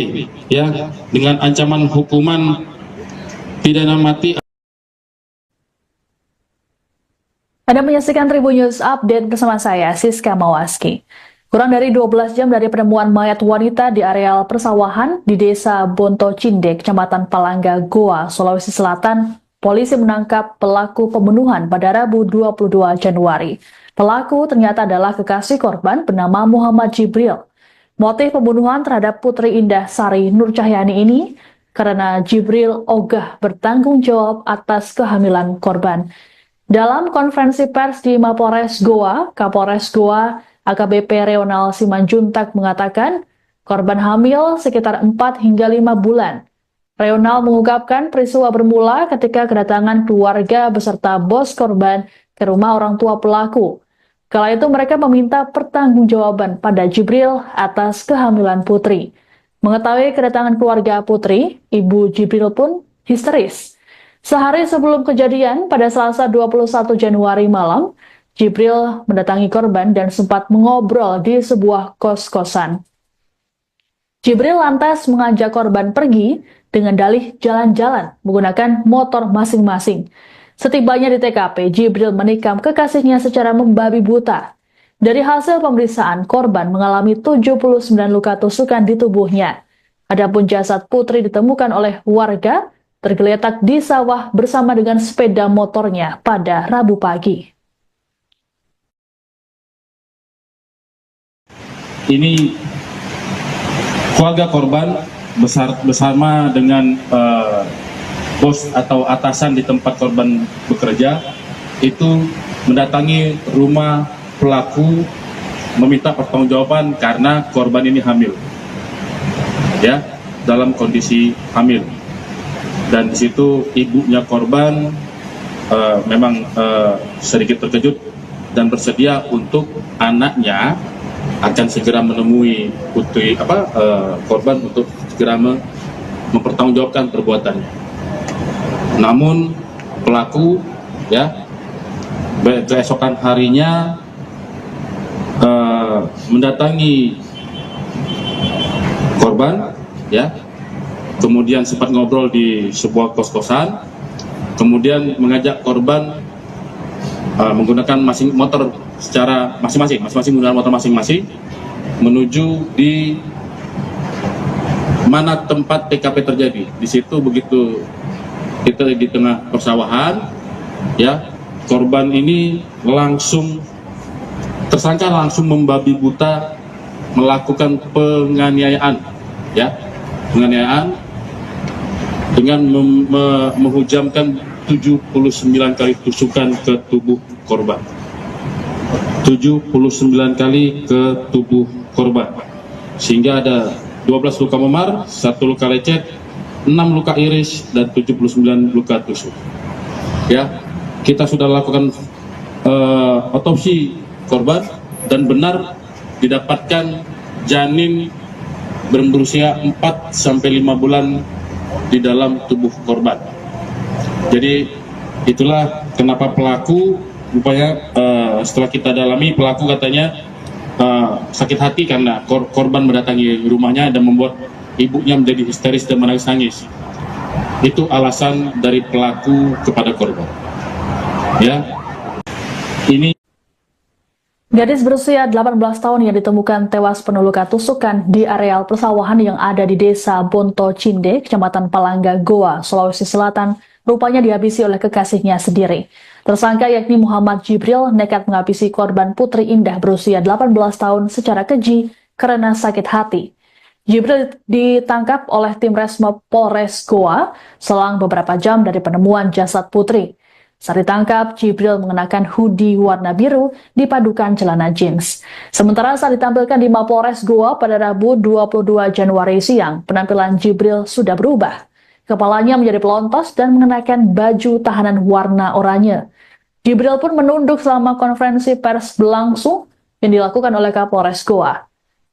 ya, dengan ancaman hukuman pidana mati. Anda menyaksikan Tribun News Update bersama saya, Siska Mawaski. Kurang dari 12 jam dari penemuan mayat wanita di areal persawahan di Desa Bonto Cindek, Kecamatan Palangga, Goa, Sulawesi Selatan, polisi menangkap pelaku pembunuhan pada Rabu 22 Januari. Pelaku ternyata adalah kekasih korban bernama Muhammad Jibril. Motif pembunuhan terhadap Putri Indah Sari Nur Cahyani ini karena Jibril ogah bertanggung jawab atas kehamilan korban. Dalam konferensi pers di Mapores Goa, Kapolres Goa AKBP Reonal Simanjuntak mengatakan korban hamil sekitar 4 hingga 5 bulan. Reonal mengungkapkan peristiwa bermula ketika kedatangan keluarga beserta bos korban ke rumah orang tua pelaku. Kala itu mereka meminta pertanggungjawaban pada Jibril atas kehamilan Putri. Mengetahui kedatangan keluarga Putri, Ibu Jibril pun histeris. Sehari sebelum kejadian, pada Selasa 21 Januari malam, Jibril mendatangi korban dan sempat mengobrol di sebuah kos-kosan. Jibril lantas mengajak korban pergi dengan dalih jalan-jalan menggunakan motor masing-masing. Setibanya di TKP, Jibril menikam kekasihnya secara membabi buta. Dari hasil pemeriksaan, korban mengalami 79 luka tusukan di tubuhnya. Adapun jasad Putri ditemukan oleh warga tergeletak di sawah bersama dengan sepeda motornya pada Rabu pagi. Ini keluarga korban bersama dengan bos atau atasan di tempat korban bekerja itu mendatangi rumah pelaku meminta pertanggungjawaban karena korban ini hamil, ya, dalam kondisi hamil. Dan di situ ibunya korban memang sedikit terkejut dan bersedia untuk anaknya akan segera menemui putri korban untuk segera mempertanggungjawabkan perbuatannya. Namun pelaku ya keesokan harinya mendatangi korban ya, kemudian sempat ngobrol di sebuah kos-kosan, kemudian mengajak korban menggunakan motor secara masing-masing menggunakan motor masing-masing menuju di mana tempat TKP terjadi. Di situ begitu kita di tengah persawahan, ya, korban ini tersangka langsung membabi buta melakukan penganiayaan, ya, penganiayaan dengan menghujamkan 79 kali tusukan ke tubuh korban. 79 kali ke tubuh korban, sehingga ada 12 luka memar, 1 luka lecet, 6 luka iris, dan 79 luka tusuk. Ya, kita sudah lakukan otopsi korban dan benar didapatkan janin berusia 4-5 bulan di dalam tubuh korban. Jadi itulah kenapa pelaku rupanya setelah kita dalami, pelaku katanya sakit hati karena korban mendatangi rumahnya dan membuat ibunya menjadi histeris dan menangis-nangis. Itu alasan dari pelaku kepada korban. Ya, ini Gadis berusia 18 tahun yang ditemukan tewas penuh luka tusukan di areal persawahan yang ada di Desa Bonto Cinde, Kecamatan Palangga, Goa, Sulawesi Selatan, rupanya dihabisi oleh kekasihnya sendiri. Tersangka yakni Muhammad Jibril nekat menghabisi korban Putri Indah berusia 18 tahun secara keji karena sakit hati. Jibril ditangkap oleh tim Resmob Polres Goa selang beberapa jam dari penemuan jasad Putri. Saat ditangkap, Jibril mengenakan hoodie warna biru dipadukan celana jeans. Sementara saat ditampilkan di Mapolres Goa pada Rabu 22 Januari siang, penampilan Jibril sudah berubah. Kepalanya menjadi pelontos dan mengenakan baju tahanan warna oranye. Jibril pun menunduk selama konferensi pers berlangsung yang dilakukan oleh Kapolres Goa.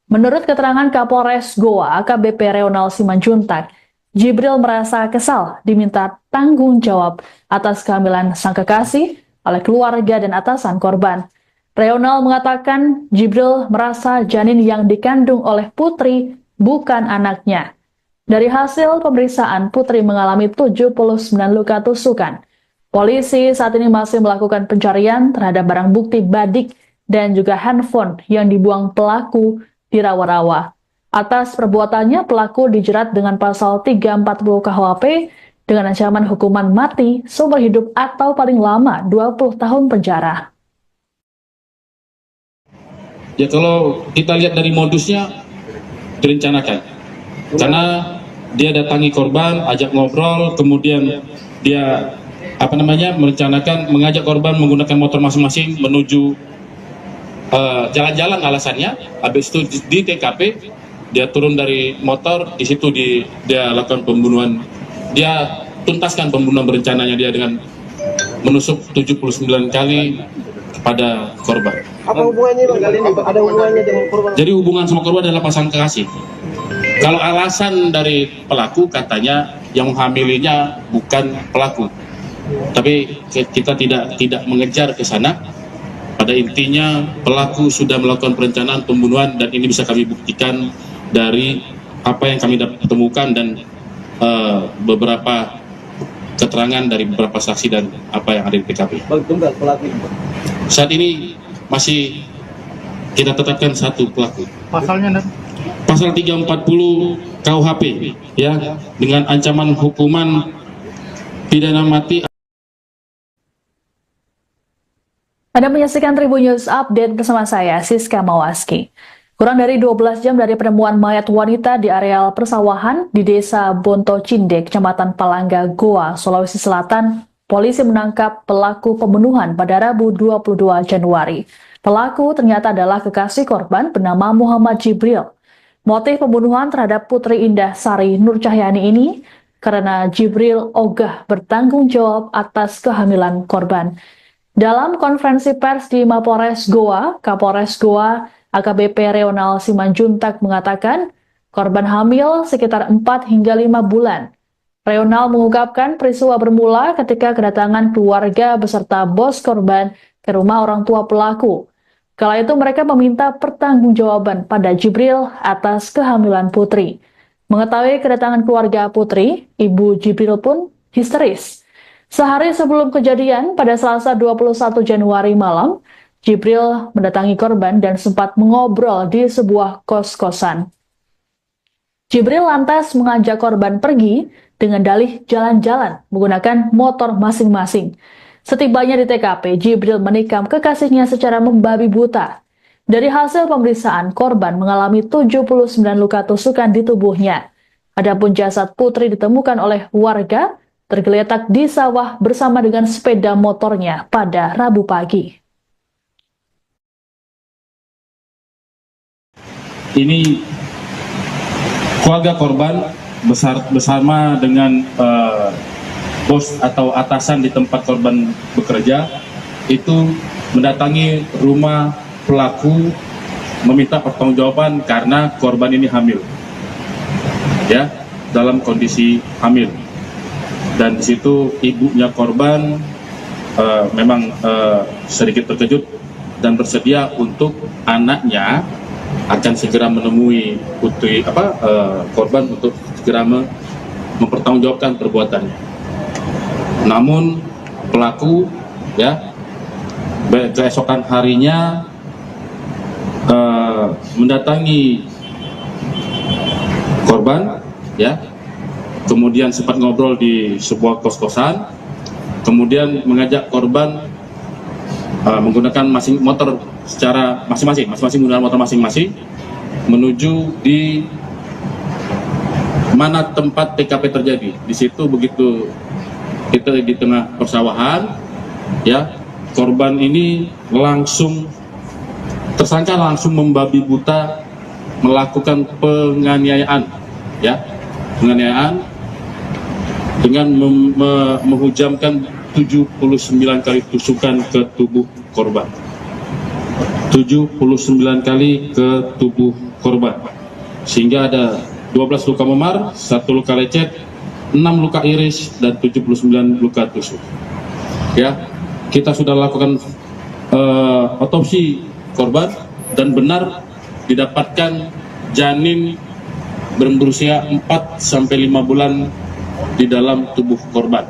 Menurut keterangan Kapolres Goa, AKBP Reonal Simanjuntak, Jibril merasa kesal diminta tanggung jawab atas kehamilan sang kekasih oleh keluarga dan atasan korban. Reonal mengatakan Jibril merasa janin yang dikandung oleh Putri bukan anaknya. Dari hasil pemeriksaan, Putri mengalami 79 luka tusukan. Polisi saat ini masih melakukan pencarian terhadap barang bukti badik dan juga handphone yang dibuang pelaku di rawa-rawa. Atas perbuatannya, pelaku dijerat dengan pasal 340 KUHP dengan ancaman hukuman mati seumur hidup atau paling lama 20 tahun penjara. Ya, kalau kita lihat dari modusnya direncanakan. Karena dia datangi korban, ajak ngobrol, kemudian dia merencanakan mengajak korban menggunakan motor masing-masing menuju jalan-jalan alasannya. Habis itu di TKP dia turun dari motor, di situ dia lakukan pembunuhan. Dia tuntaskan pembunuhan berencananya dia dengan menusuk 79 kali kepada korban. Apa hubungannya Bang? Ada hubungannya dengan korban? Jadi hubungan sama korban adalah pasangan kekasih. Kalau alasan dari pelaku katanya yang menghamilinya bukan pelaku. Tapi kita tidak mengejar ke sana. Pada intinya pelaku sudah melakukan perencanaan pembunuhan dan ini bisa kami buktikan dari apa yang kami temukan dan beberapa keterangan dari beberapa saksi dan apa yang ada di TKP. Bang, tunggal pelaku. Saat ini masih kita tetapkan satu pelaku. Pasalnya, Pasal 340 KUHP ya, dengan ancaman hukuman pidana mati. Anda menyaksikan Tribun News Update bersama saya, Siska Mawaski. Kurang dari 12 jam dari penemuan mayat wanita di areal persawahan di Desa Bonto Cinde, Kecamatan Palangga, Goa, Sulawesi Selatan, polisi menangkap pelaku pembunuhan pada Rabu 22 Januari. Pelaku ternyata adalah kekasih korban bernama Muhammad Jibril. Motif pembunuhan terhadap Putri Indah Sari Nur Cahyani ini karena Jibril ogah bertanggung jawab atas kehamilan korban. Dalam konferensi pers di Mapolres Goa, Kapolres Goa AKBP Reonal Simanjuntak mengatakan korban hamil sekitar 4 hingga 5 bulan. Reonal mengungkapkan peristiwa bermula ketika kedatangan keluarga beserta bos korban ke rumah orang tua pelaku. Kala itu mereka meminta pertanggungjawaban pada Jibril atas kehamilan Putri. Mengetahui kedatangan keluarga Putri, ibu Jibril pun histeris. Sehari sebelum kejadian, pada Selasa 21 Januari malam, Jibril mendatangi korban dan sempat mengobrol di sebuah kos-kosan. Jibril lantas mengajak korban pergi dengan dalih jalan-jalan menggunakan motor masing-masing. Setibanya di TKP, Jibril menikam kekasihnya secara membabi buta. Dari hasil pemeriksaan, korban mengalami 79 luka tusukan di tubuhnya. Adapun jasad Putri ditemukan oleh warga tergeletak di sawah bersama dengan sepeda motornya pada Rabu pagi. Ini keluarga korban bersama dengan bos atau atasan di tempat korban bekerja itu mendatangi rumah pelaku meminta pertanggungjawaban karena korban ini hamil, ya, dalam kondisi hamil. Dan di situ ibunya korban memang sedikit terkejut dan bersedia untuk anaknya akan segera menemui korban untuk segera mempertanggungjawabkan perbuatannya. Namun pelaku ya keesokan harinya mendatangi korban ya, kemudian sempat ngobrol di sebuah kos-kosan, kemudian mengajak korban menggunakan motor secara masing-masing menggunakan motor masing-masing menuju di mana tempat TKP terjadi. Di situ begitu kita di tengah persawahan, ya, korban ini tersangka langsung membabi buta melakukan penganiayaan, ya, penganiayaan dengan menghujamkan 79 kali tusukan ke tubuh korban. 79 kali ke tubuh korban. Sehingga ada 12 luka memar, 1 luka lecet, 6 luka iris, dan 79 luka tusuk. Ya, kita sudah lakukan otopsi korban dan benar didapatkan janin berusia 4-5 bulan di dalam tubuh korban.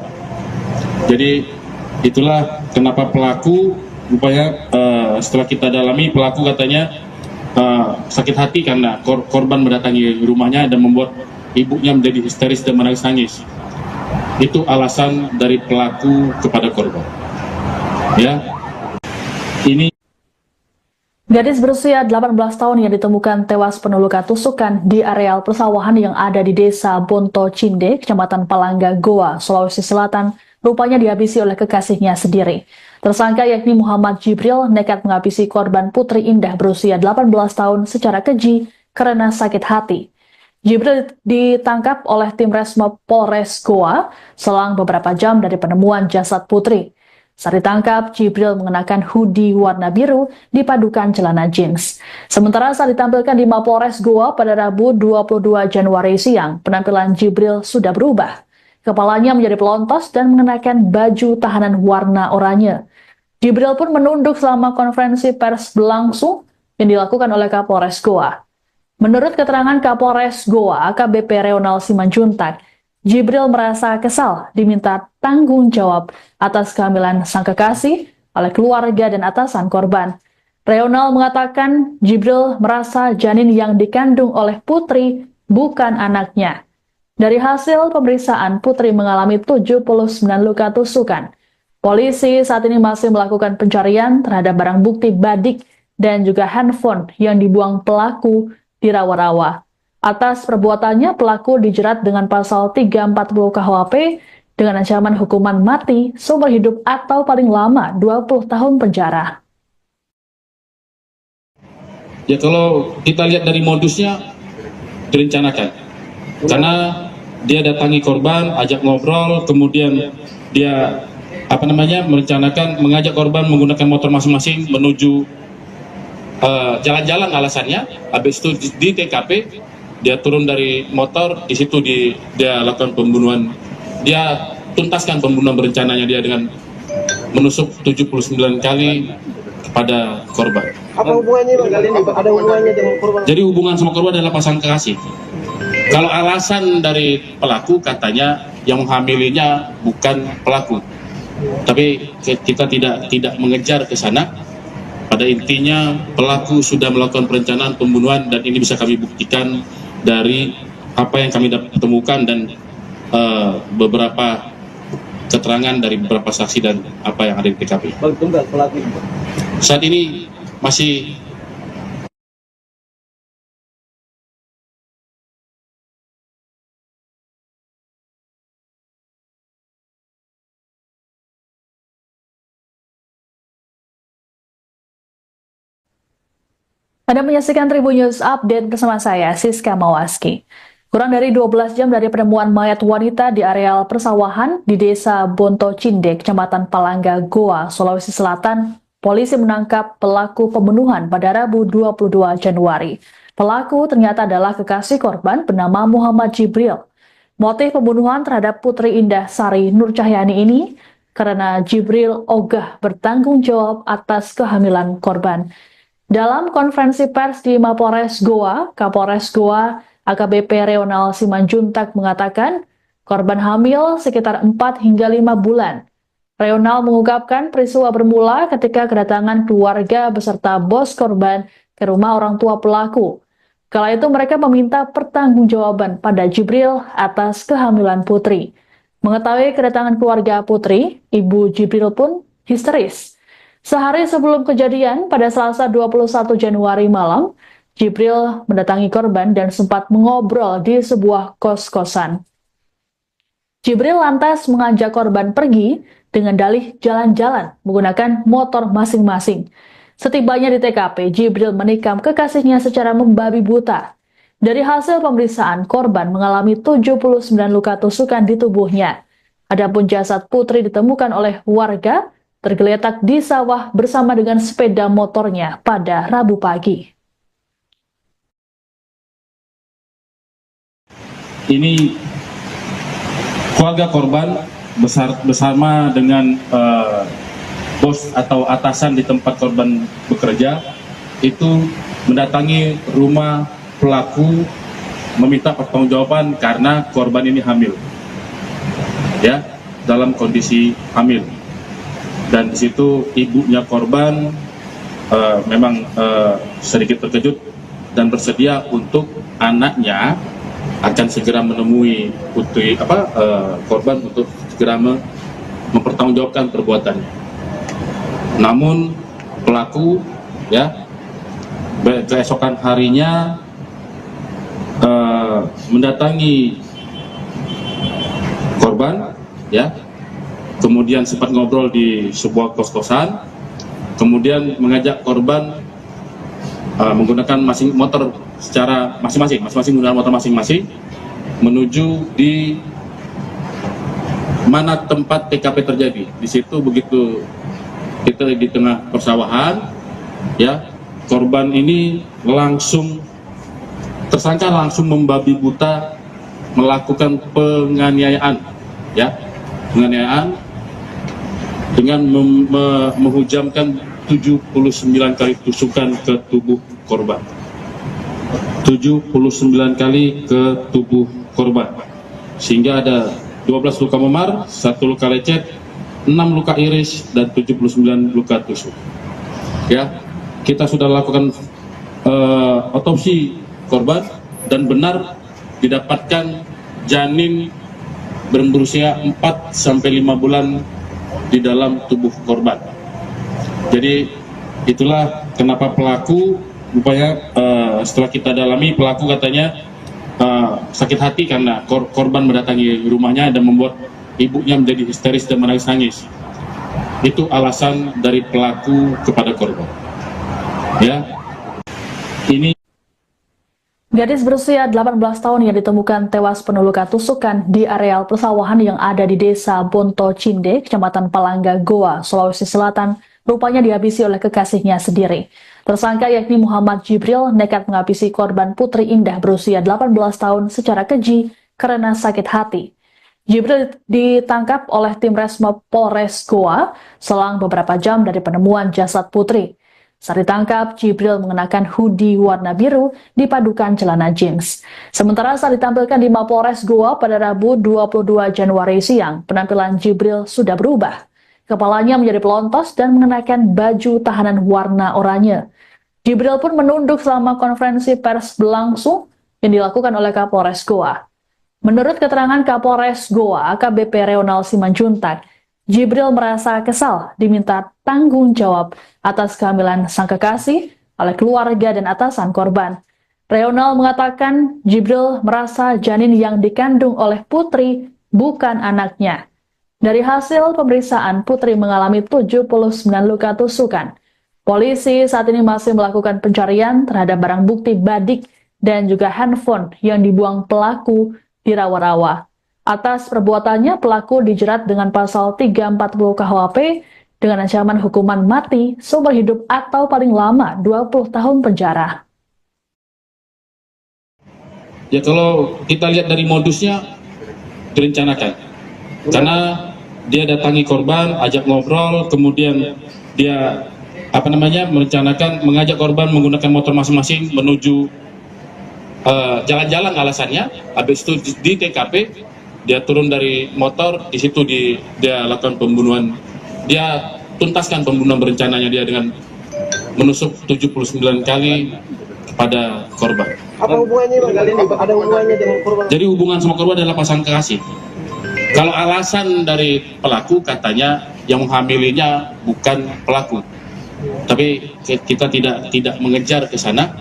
Jadi itulah kenapa pelaku rupanya setelah kita dalami, pelaku katanya sakit hati karena korban mendatangi rumahnya dan membuat ibunya menjadi histeris dan menangis-nangis. Itu alasan dari pelaku kepada korban. Ya, ini Gadis berusia 18 tahun yang ditemukan tewas penuh luka tusukan di areal persawahan yang ada di Desa Bonto Cinde, Kecamatan Palangga, Goa, Sulawesi Selatan, rupanya dihabisi oleh kekasihnya sendiri. Tersangka yakni Muhammad Jibril nekat menghabisi korban Putri Indah berusia 18 tahun secara keji karena sakit hati. Jibril ditangkap oleh tim Resmob Polres Goa selang beberapa jam dari penemuan jasad Putri. Saat ditangkap, Jibril mengenakan hoodie warna biru dipadukan celana jeans. Sementara saat ditampilkan di Mapolres Goa pada Rabu 22 Januari siang, penampilan Jibril sudah berubah. Kepalanya menjadi pelontos dan mengenakan baju tahanan warna oranye. Jibril pun menunduk selama konferensi pers berlangsung yang dilakukan oleh Kapolres Goa. Menurut keterangan Kapolres Goa, AKBP Reonal Simanjuntak, Jibril merasa kesal diminta tanggung jawab atas kehamilan sang kekasih oleh keluarga dan atasan korban. Reonal mengatakan Jibril merasa janin yang dikandung oleh Putri bukan anaknya. Dari hasil pemeriksaan, Putri mengalami 79 luka tusukan. Polisi saat ini masih melakukan pencarian terhadap barang bukti badik dan juga handphone yang dibuang pelaku di rawa-rawa. Atas perbuatannya, pelaku dijerat dengan pasal 340 KUHP dengan ancaman hukuman mati, seumur hidup atau paling lama 20 tahun penjara. ya, kalau kita lihat dari modusnya direncanakan, karena dia datangi korban, ajak ngobrol, kemudian dia merencanakan mengajak korban menggunakan motor masing-masing menuju jalan-jalan alasannya. Habis itu di TKP dia turun dari motor, di situ dia lakukan pembunuhan. Dia tuntaskan pembunuhan berencananya dia dengan menusuk 79 kali kepada korban. Apa hubungannya Bang? Ada hubungannya dengan korban? Jadi hubungan sama korban adalah pasangan kekasih. Kalau alasan dari pelaku katanya yang menghamilinya bukan pelaku. Tapi kita tidak mengejar ke sana. Pada intinya pelaku sudah melakukan perencanaan pembunuhan dan ini bisa kami buktikan dari apa yang kami temukan dan beberapa keterangan dari beberapa saksi dan apa yang ada di TKP. Bang, tunggal pelaku. Saat ini masih Anda menyaksikan Tribun News Update bersama saya, Siska Mawaski. Kurang dari 12 jam dari penemuan mayat wanita di areal persawahan di Desa Bonto Cinde, Kecamatan Palangga, Goa, Sulawesi Selatan, polisi menangkap pelaku pembunuhan pada Rabu 22 Januari. Pelaku ternyata adalah kekasih korban bernama Muhammad Jibril. Motif pembunuhan terhadap Putri Indah Sari Nur Cahyani ini karena Jibril ogah bertanggung jawab atas kehamilan korban. Dalam konferensi pers di Mapolres Goa, Kapolres Goa AKBP Reonal Simanjuntak mengatakan korban hamil sekitar 4 hingga 5 bulan. Reonal mengungkapkan peristiwa bermula ketika kedatangan keluarga beserta bos korban ke rumah orang tua pelaku. Kala itu mereka meminta pertanggungjawaban pada Jibril atas kehamilan Putri. Mengetahui kedatangan keluarga Putri, Ibu Jibril pun histeris. Sehari sebelum kejadian, pada Selasa 21 Januari malam, Jibril mendatangi korban dan sempat mengobrol di sebuah kos-kosan. Jibril lantas mengajak korban pergi dengan dalih jalan-jalan menggunakan motor masing-masing. Setibanya di TKP, Jibril menikam kekasihnya secara membabi buta. Dari hasil pemeriksaan, korban mengalami 79 luka tusukan di tubuhnya. Adapun jasad Putri ditemukan oleh warga tergeletak di sawah bersama dengan sepeda motornya pada Rabu pagi. Ini keluarga korban bersama dengan bos atau atasan di tempat korban bekerja itu mendatangi rumah pelaku meminta pertanggungjawaban karena korban ini hamil, ya, dalam kondisi hamil. Dan di situ ibunya korban memang sedikit terkejut dan bersedia untuk anaknya akan segera menemui korban untuk segera mempertanggungjawabkan perbuatannya. Namun pelaku, ya, keesokan harinya mendatangi korban, ya, kemudian sempat ngobrol di sebuah kos-kosan, kemudian mengajak korban menggunakan motor secara masing-masing menggunakan motor masing-masing menuju di mana tempat TKP terjadi. Di situ begitu kita di tengah persawahan, ya, korban ini tersangka langsung membabi buta melakukan penganiayaan, ya, penganiayaan dengan menghujamkan 79 kali tusukan ke tubuh korban. 79 kali ke tubuh korban, sehingga ada 12 luka memar, 1 luka lecet, 6 luka iris, dan 79 luka tusuk. Ya, kita sudah lakukan otopsi korban dan benar didapatkan janin berusia 4-5 bulan di dalam tubuh korban. Jadi itulah kenapa pelaku rupanya setelah kita dalami, pelaku katanya sakit hati karena korban mendatangi rumahnya dan membuat ibunya menjadi histeris dan menangis-nangis. Itu alasan dari pelaku kepada korban. Ya, ini Gadis berusia 18 tahun yang ditemukan tewas penuh luka tusukan di areal persawahan yang ada di desa Bonto Cinde, Kecamatan Palangga, Goa, Sulawesi Selatan, rupanya dihabisi oleh kekasihnya sendiri. Tersangka yakni Muhammad Jibril nekat menghabisi korban Putri Indah berusia 18 tahun secara keji karena sakit hati. Jibril ditangkap oleh tim Resmob Polres Goa selang beberapa jam dari penemuan jasad Putri. Saat ditangkap, Jibril mengenakan hoodie warna biru dipadukan celana jeans. Sementara saat ditampilkan di Mapolres Goa pada Rabu 22 Januari siang, penampilan Jibril sudah berubah. Kepalanya menjadi pelontos dan mengenakan baju tahanan warna oranye. Jibril pun menunduk selama konferensi pers berlangsung yang dilakukan oleh Kapolres Goa. Menurut keterangan Kapolres Goa, AKBP Reonal Simanjuntak, Jibril merasa kesal diminta tanggung jawab atas kehamilan sang kekasih oleh keluarga dan atasan korban. Reonal mengatakan Jibril merasa janin yang dikandung oleh Putri bukan anaknya. Dari hasil pemeriksaan, Putri mengalami 79 luka tusukan. Polisi saat ini masih melakukan pencarian terhadap barang bukti badik dan juga handphone yang dibuang pelaku di rawa-rawa. Atas perbuatannya, pelaku dijerat dengan pasal 340 KUHP dengan ancaman hukuman mati, seumur hidup atau paling lama 20 tahun penjara. ya, kalau kita lihat dari modusnya direncanakan, karena dia datangi korban, ajak ngobrol, kemudian dia merencanakan mengajak korban menggunakan motor masing-masing menuju jalan-jalan alasannya. Habis itu di TKP dia turun dari motor, di situ dia lakukan pembunuhan. Dia tuntaskan pembunuhan berencananya dia dengan menusuk 79 kali kepada korban. Apa hubungannya Bang? Kali ini ada hubungannya dengan korban? Jadi hubungan sama korban adalah pasangan kekasih. Kalau alasan dari pelaku katanya yang menghamilinya bukan pelaku, tapi kita tidak mengejar ke sana.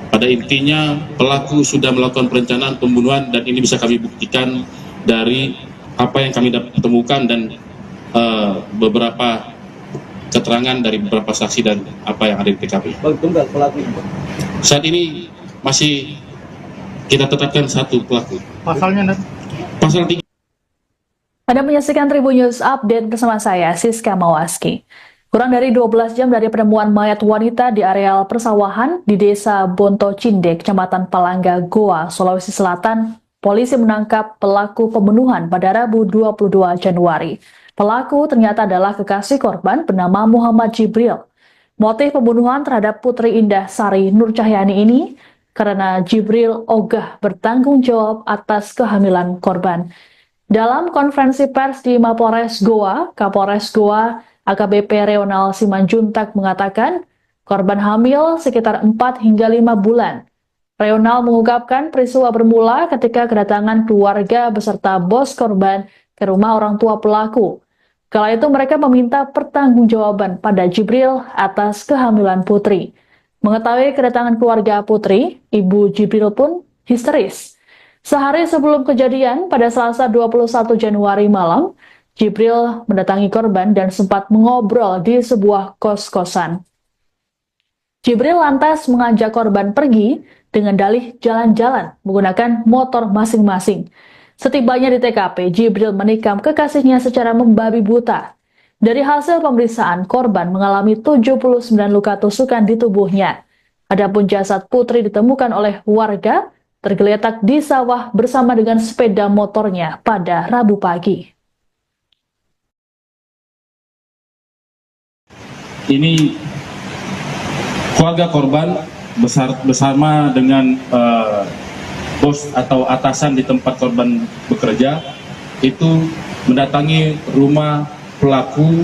Pada intinya pelaku sudah melakukan perencanaan pembunuhan dan ini bisa kami buktikan dari apa yang kami temukan dan beberapa keterangan dari beberapa saksi dan apa yang ada di TKP. Bang, tunggal pelaku itu. Saat ini masih kita tetapkan satu pelaku. Pasalnya, Pasal 3. Anda menyaksikan Tribun News Update bersama saya, Siska Mawaski. Kurang dari 12 jam dari penemuan mayat wanita di areal persawahan di Desa Bonto Cindek, Kecamatan Palangga, Goa, Sulawesi Selatan, polisi menangkap pelaku pembunuhan pada Rabu 22 Januari. Pelaku ternyata adalah kekasih korban bernama Muhammad Jibril. Motif pembunuhan terhadap Putri Indah Sari Nur Cahyani ini karena Jibril ogah bertanggung jawab atas kehamilan korban. Dalam konferensi pers di Mapolres Goa, Kapolres Goa AKBP Reonal Simanjuntak mengatakan korban hamil sekitar 4 hingga 5 bulan. Reonal mengungkapkan peristiwa bermula ketika kedatangan keluarga beserta bos korban ke rumah orang tua pelaku. Kala itu mereka meminta pertanggungjawaban pada Jibril atas kehamilan Putri. Mengetahui kedatangan keluarga Putri, ibu Jibril pun histeris. Sehari sebelum kejadian, pada Selasa 21 Januari malam, Jibril mendatangi korban dan sempat mengobrol di sebuah kos-kosan. Jibril lantas mengajak korban pergi dengan dalih jalan-jalan menggunakan motor masing-masing. Setibanya di TKP, Jibril menikam kekasihnya secara membabi buta. Dari hasil pemeriksaan, korban mengalami 79 luka tusukan di tubuhnya. Adapun jasad Putri ditemukan oleh warga tergeletak di sawah bersama dengan sepeda motornya pada Rabu pagi. Ini keluarga korban bersama dengan bos atau atasan di tempat korban bekerja itu mendatangi rumah pelaku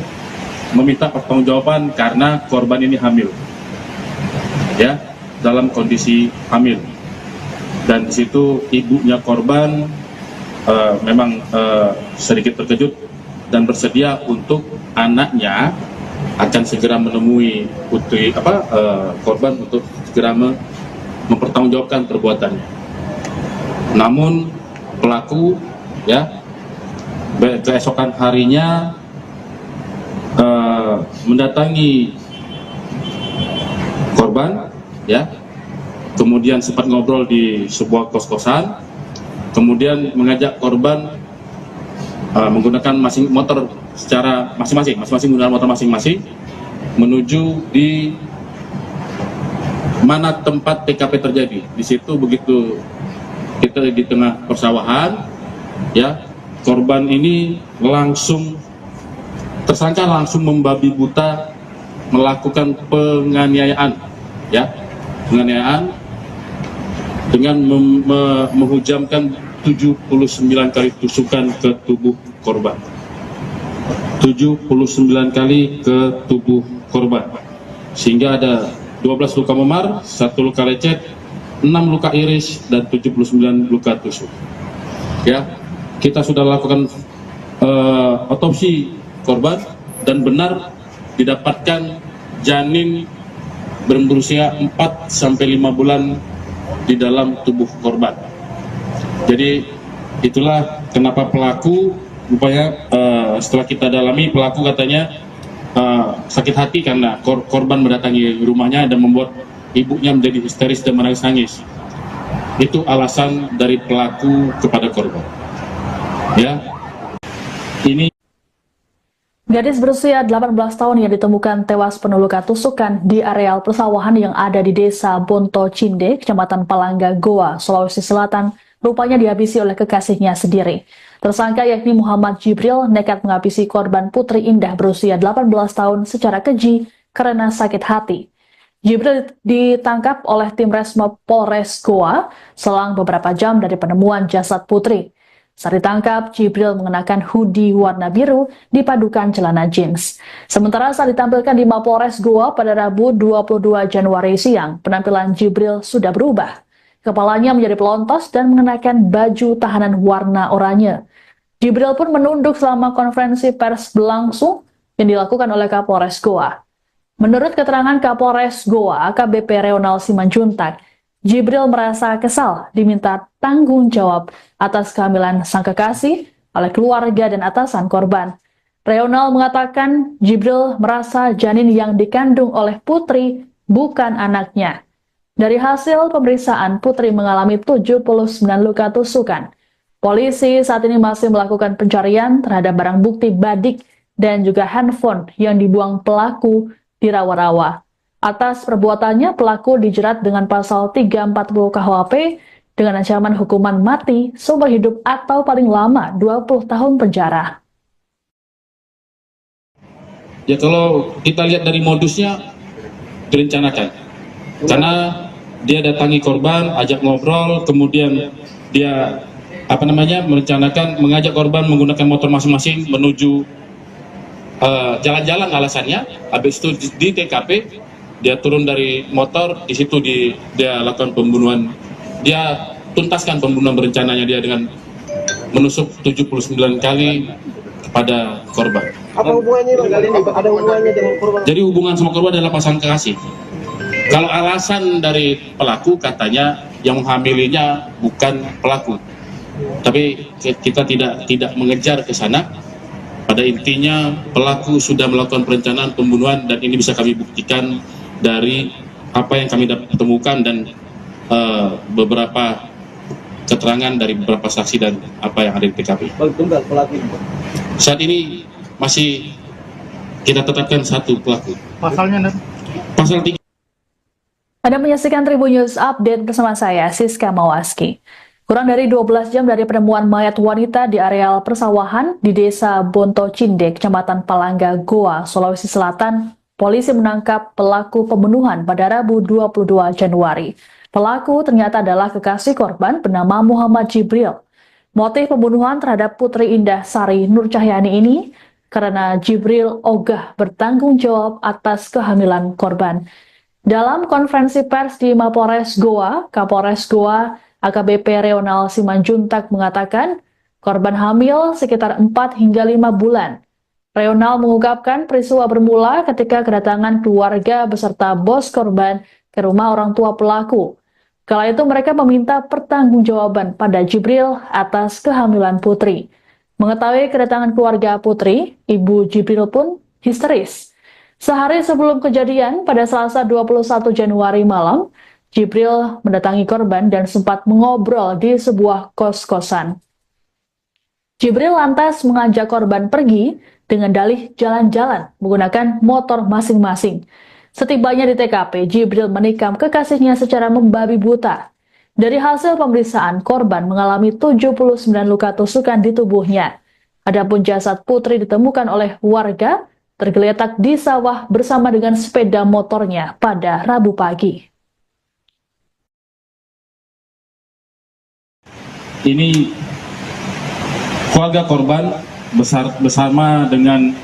meminta pertanggungjawaban karena korban ini hamil, ya, dalam kondisi hamil. Dan di situ ibunya korban memang sedikit terkejut dan bersedia untuk anaknya akan segera menemui putri korban untuk segera mempertanggungjawabkan perbuatannya. Namun pelaku, ya, keesokan harinya mendatangi korban, ya, kemudian sempat ngobrol di sebuah kos-kosan, kemudian mengajak korban menggunakan motor secara masing-masing menggunakan motor masing-masing menuju di mana tempat TKP terjadi. Di situ begitu kita di tengah persawahan, ya, korban ini tersangka langsung membabi buta melakukan penganiayaan, ya, penganiayaan dengan menghujamkan 79 kali tusukan ke tubuh korban. 79 kali ke tubuh korban. Sehingga ada 12 luka memar, 1 luka lecet, 6 luka iris, dan 79 luka tusuk. Ya, kita sudah lakukan otopsi korban dan benar didapatkan janin berusia 4-5 bulan di dalam tubuh korban. Jadi itulah kenapa pelaku rupanya setelah kita dalami, pelaku katanya sakit hati karena korban mendatangi rumahnya dan membuat ibunya menjadi histeris dan menangis-nangis. Itu alasan dari pelaku kepada korban. Ya, ini Gadis berusia 18 tahun yang ditemukan tewas penuh luka tusukan di areal persawahan yang ada di Desa Bonto Cinde, Kecamatan Palangga, Goa, Sulawesi Selatan, rupanya dihabisi oleh kekasihnya sendiri. Tersangka yakni Muhammad Jibril nekat menghabisi korban Putri Indah berusia 18 tahun secara keji karena sakit hati. Jibril ditangkap oleh tim Resmo Polres Goa selang beberapa jam dari penemuan jasad Putri. Saat ditangkap, Jibril mengenakan hoodie warna biru dipadukan celana jeans. Sementara saat ditampilkan di Mapolres Goa pada Rabu 22 Januari siang, penampilan Jibril sudah berubah. Kepalanya menjadi pelontos dan mengenakan baju tahanan warna oranye. Jibril pun menunduk selama konferensi pers berlangsung yang dilakukan oleh Kapolres Goa. Menurut keterangan Kapolres Goa, AKBP Reonal Simanjuntak, Jibril merasa kesal diminta tanggung jawab atas kehamilan sang kekasih oleh keluarga dan atasan korban. Reonal mengatakan Jibril merasa janin yang dikandung oleh Putri bukan anaknya. Dari hasil pemeriksaan, Putri mengalami 79 luka tusukan. Polisi saat ini masih melakukan pencarian terhadap barang bukti badik dan juga handphone yang dibuang pelaku di rawa-rawa. Atas perbuatannya, pelaku dijerat dengan pasal 340 KUHP dengan ancaman hukuman mati, seumur hidup atau paling lama 20 tahun penjara. Ya kalau kita lihat dari modusnya direncanakan, karena dia datangi korban, ajak ngobrol, kemudian dia merencanakan mengajak korban menggunakan motor masing-masing menuju jalan-jalan alasannya. Habis itu di TKP dia turun dari motor, di situ dia lakukan pembunuhan. Dia tuntaskan pembunuhan berencananya dia dengan menusuk 79 kali kepada korban. Apa hubungannya Bang kali ini? Ada hubungannya dengan korban? Jadi hubungan sama korban adalah pasangan kekasih. Kalau alasan dari pelaku katanya yang menghamilinya bukan pelaku, tapi kita tidak mengejar ke sana. Pada intinya pelaku sudah melakukan perencanaan pembunuhan dan ini bisa kami buktikan dari apa yang kami temukan dan beberapa keterangan dari beberapa saksi dan apa yang ada di TKP. Tunggal pelaku. Saat ini masih kita tetapkan satu pelaku. Pasalnya, Pasal 3. Anda menyaksikan Tribun News Update bersama saya, Siska Mawaski. Kurang dari 12 jam dari penemuan mayat wanita di areal persawahan di Desa Bonto Cindek, Kecamatan Palangga, Goa, Sulawesi Selatan, polisi menangkap pelaku pembunuhan pada Rabu 22 Januari. Pelaku ternyata adalah kekasih korban bernama Muhammad Jibril. Motif pembunuhan terhadap Putri Indah Sari Nur Cahyani ini karena Jibril ogah bertanggung jawab atas kehamilan korban. Dalam konferensi pers di Mapolres Goa, Kapolres Goa AKBP Reonal Simanjuntak mengatakan korban hamil sekitar 4 hingga 5 bulan. Reonal mengungkapkan peristiwa bermula ketika kedatangan keluarga beserta bos korban ke rumah orang tua pelaku. Kala itu mereka meminta pertanggungjawaban pada Jibril atas kehamilan Putri. Mengetahui kedatangan keluarga Putri, ibu Jibril pun histeris. Sehari sebelum kejadian, pada Selasa 21 Januari malam, Jibril mendatangi korban dan sempat mengobrol di sebuah kos-kosan. Jibril lantas mengajak korban pergi dengan dalih jalan-jalan menggunakan motor masing-masing. Setibanya di TKP, Jibril menikam kekasihnya secara membabi buta. Dari hasil pemeriksaan, korban mengalami 79 luka tusukan di tubuhnya. Adapun jasad Putri ditemukan oleh warga tergeletak di sawah bersama dengan sepeda motornya pada Rabu pagi. Ini keluarga korban bersama dengan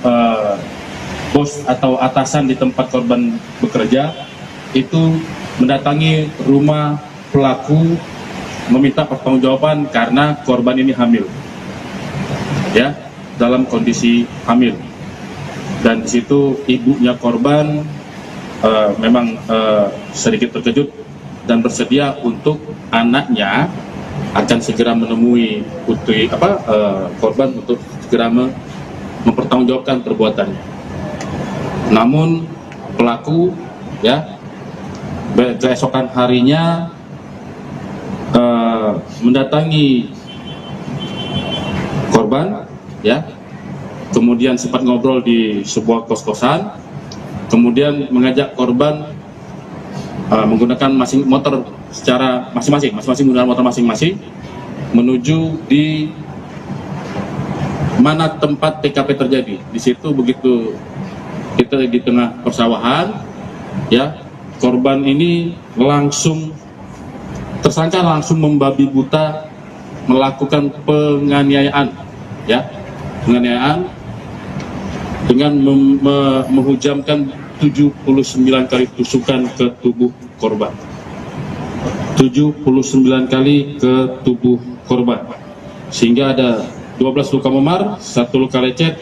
bos atau atasan di tempat korban bekerja itu mendatangi rumah pelaku meminta pertanggungjawaban karena korban ini hamil, ya, dalam kondisi hamil. Dan di situ ibunya korban memang sedikit terkejut dan bersedia untuk anaknya akan segera menemui putri korban untuk segera mempertanggungjawabkan perbuatannya. Namun pelaku, ya, keesokan harinya mendatangi korban, ya, kemudian sempat ngobrol di sebuah kos-kosan, kemudian mengajak korban menggunakan motor secara masing-masing menggunakan motor masing-masing menuju di mana tempat TKP terjadi. Di situ begitu kita di tengah persawahan, ya, korban ini tersangka langsung membabi buta melakukan penganiayaan, ya, penganiayaan dengan menghujamkan 79 kali tusukan ke tubuh korban. 79 kali ke tubuh korban, sehingga ada 12 luka memar, 1 luka lecet,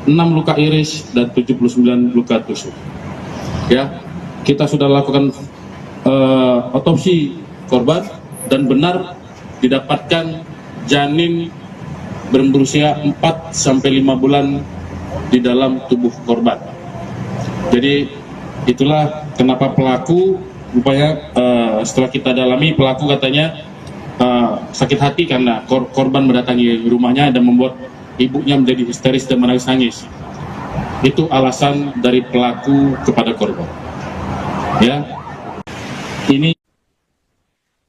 6 luka iris, dan 79 luka tusuk. Ya, kita sudah lakukan otopsi korban dan benar didapatkan janin berusia 4 sampai 5 bulan di dalam tubuh korban. Jadi itulah kenapa pelaku rupanya setelah kita dalami, pelaku katanya sakit hati karena korban mendatangi rumahnya dan membuat ibunya menjadi histeris dan menangis-nangis. Itu alasan dari pelaku kepada korban. Ya, ini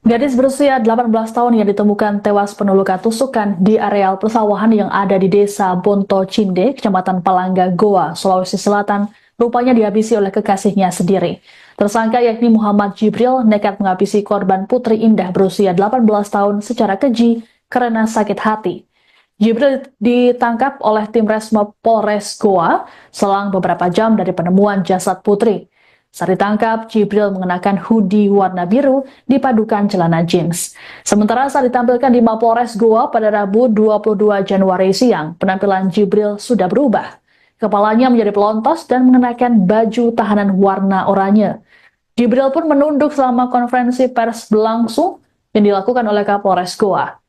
Gadis berusia 18 tahun yang ditemukan tewas penuh luka tusukan di areal persawahan yang ada di desa Bonto Cinde, Kecamatan Palangga, Goa, Sulawesi Selatan, rupanya dihabisi oleh kekasihnya sendiri. Tersangka yakni Muhammad Jibril nekat menghabisi korban Putri Indah berusia 18 tahun secara keji karena sakit hati. Jibril ditangkap oleh tim Resmob Polres Goa selang beberapa jam dari penemuan jasad Putri. Saat ditangkap, Jibril mengenakan hoodie warna biru dipadukan celana jeans. Sementara saat ditampilkan di Mapolres Goa pada Rabu 22 Januari siang, penampilan Jibril sudah berubah. Kepalanya menjadi pelontos dan mengenakan baju tahanan warna oranye. Jibril pun menunduk selama konferensi pers berlangsung yang dilakukan oleh Kapolres Goa.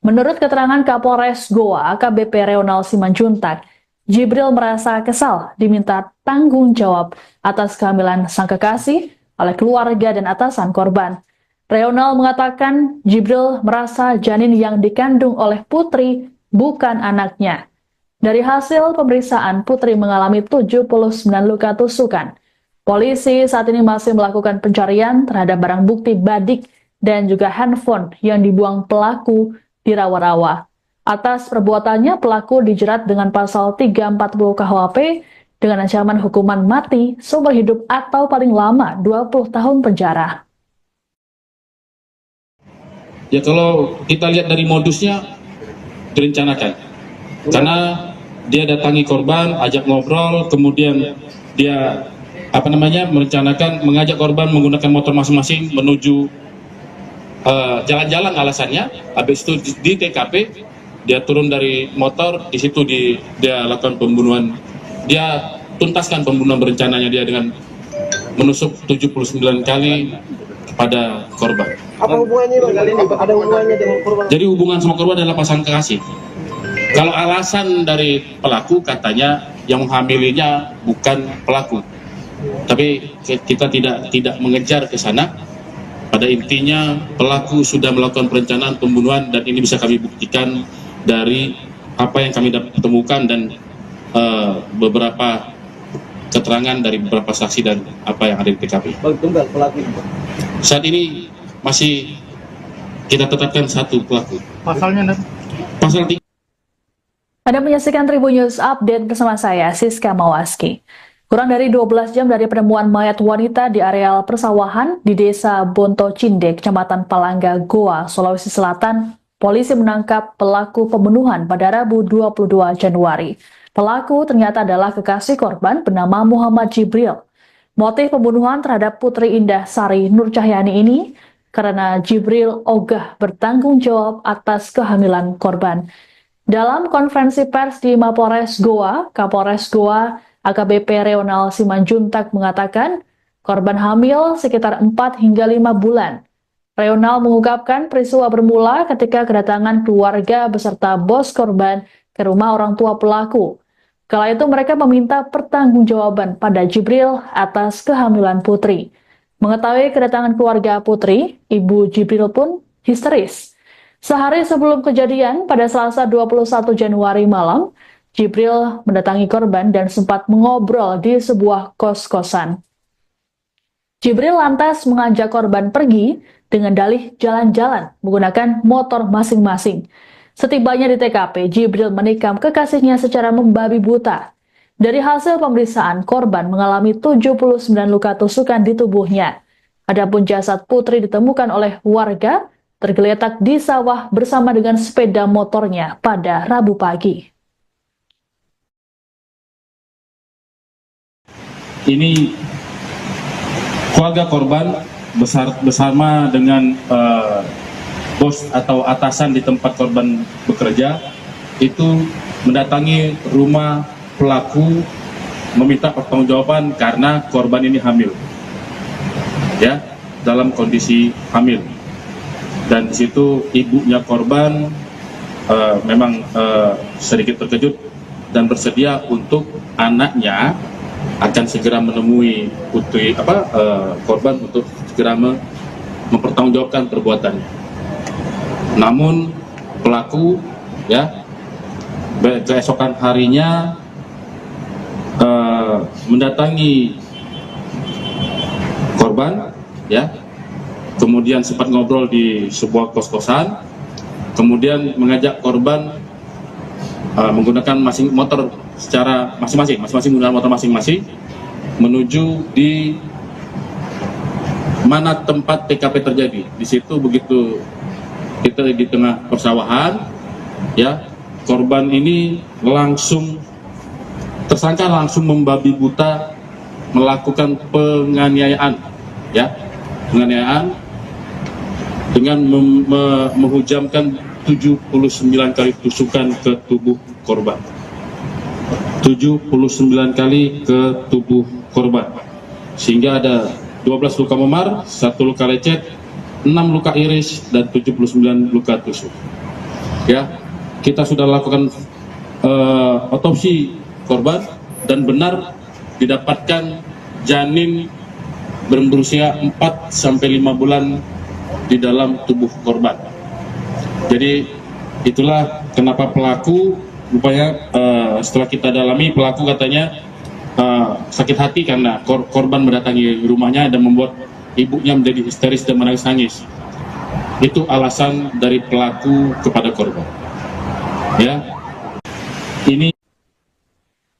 Menurut keterangan Kapolres Goa, AKBP Reonal Simanjuntak, Jibril merasa kesal diminta tanggung jawab atas kehamilan sang kekasih oleh keluarga dan atasan korban. Reonal mengatakan Jibril merasa janin yang dikandung oleh Putri bukan anaknya. Dari hasil pemeriksaan, Putri mengalami 79 luka tusukan. Polisi saat ini masih melakukan pencarian terhadap barang bukti badik dan juga handphone yang dibuang pelaku di rawa-rawa. Atas perbuatannya, pelaku dijerat dengan pasal 340 KUHP dengan ancaman hukuman mati, seumur hidup atau paling lama 20 tahun penjara. ya kalau kita lihat dari modusnya direncanakan, karena dia datangi korban, ajak ngobrol, kemudian dia merencanakan mengajak korban menggunakan motor masing-masing menuju jalan-jalan alasannya. Habis itu di TKP dia turun dari motor, di situ dia lakukan pembunuhan. Dia tuntaskan pembunuhan berencananya dia dengan menusuk 79 kali kepada korban. Apa hubungannya Bang kali ini? Ada hubungannya dengan korban? Jadi hubungan sama korban adalah pasangan kekasih. Kalau alasan dari pelaku katanya yang menghamilinya bukan pelaku, tapi kita tidak mengejar ke sana. Pada intinya pelaku sudah melakukan perencanaan pembunuhan dan ini bisa kami buktikan dari apa yang kami temukan dan beberapa keterangan dari beberapa saksi dan apa yang ada di TKP. Bang tunggal pelaku. Saat ini masih kita tetapkan satu pelaku. Pasalnya Pasal 3. Anda menyaksikan Tribun News Update bersama saya, Siska Mawaski. Kurang dari 12 jam dari penemuan mayat wanita di areal persawahan di desa Bonto Cinde, Kecamatan Palangga, Goa, Sulawesi Selatan, polisi menangkap pelaku pembunuhan pada Rabu 22 Januari. Pelaku ternyata adalah kekasih korban bernama Muhammad Jibril. Motif pembunuhan terhadap Putri Indah Sari Nur Cahyani ini karena Jibril ogah bertanggung jawab atas kehamilan korban. Dalam konferensi pers di Mapolres Goa, Kapolres Goa AKBP Reonal Simanjuntak mengatakan korban hamil sekitar 4 hingga 5 bulan. Reonal mengungkapkan peristiwa bermula ketika kedatangan keluarga beserta bos korban ke rumah orang tua pelaku. Kala itu mereka meminta pertanggungjawaban pada Jibril atas kehamilan Putri. Mengetahui kedatangan keluarga Putri, ibu Jibril pun histeris. Sehari sebelum kejadian, pada Selasa 21 Januari malam, Jibril mendatangi korban dan sempat mengobrol di sebuah kos-kosan. Jibril lantas mengajak korban pergi dengan dalih jalan-jalan menggunakan motor masing-masing. Setibanya di TKP, Jibril menikam kekasihnya secara membabi buta. Dari hasil pemeriksaan, korban mengalami 79 luka tusukan di tubuhnya. Adapun jasad Putri ditemukan oleh warga tergeletak di sawah bersama dengan sepeda motornya pada Rabu pagi. Ini keluarga korban bersama dengan bos atau atasan di tempat korban bekerja itu mendatangi rumah pelaku meminta pertanggungjawaban karena korban ini hamil, ya, dalam kondisi hamil. Dan di situ ibunya korban memang sedikit terkejut dan bersedia untuk anaknya akan segera menemui korban untuk segera mempertanggungjawabkan perbuatannya. Namun pelaku, ya, keesokan harinya mendatangi korban, ya, kemudian sempat ngobrol di sebuah kos-kosan, kemudian mengajak korban menggunakan motor secara masing-masing menggunakan motor masing-masing menuju di mana tempat TKP terjadi. Di situ begitu kita di tengah persawahan, ya, korban ini tersangka langsung membabi buta melakukan penganiayaan, ya, penganiayaan dengan menghujamkan 79 kali tusukan ke tubuh korban. 79 kali ke tubuh korban, sehingga ada 12 luka memar, 1 luka lecet, 6 luka iris, dan 79 luka tusuk. Ya, kita sudah lakukan otopsi korban dan benar didapatkan janin berusia 4-5 bulan di dalam tubuh korban. Jadi itulah kenapa pelaku rupanya setelah kita dalami, pelaku katanya sakit hati karena korban mendatangi rumahnya dan membuat ibunya menjadi histeris dan menangis-nangis. Itu alasan dari pelaku kepada korban. Ya, ini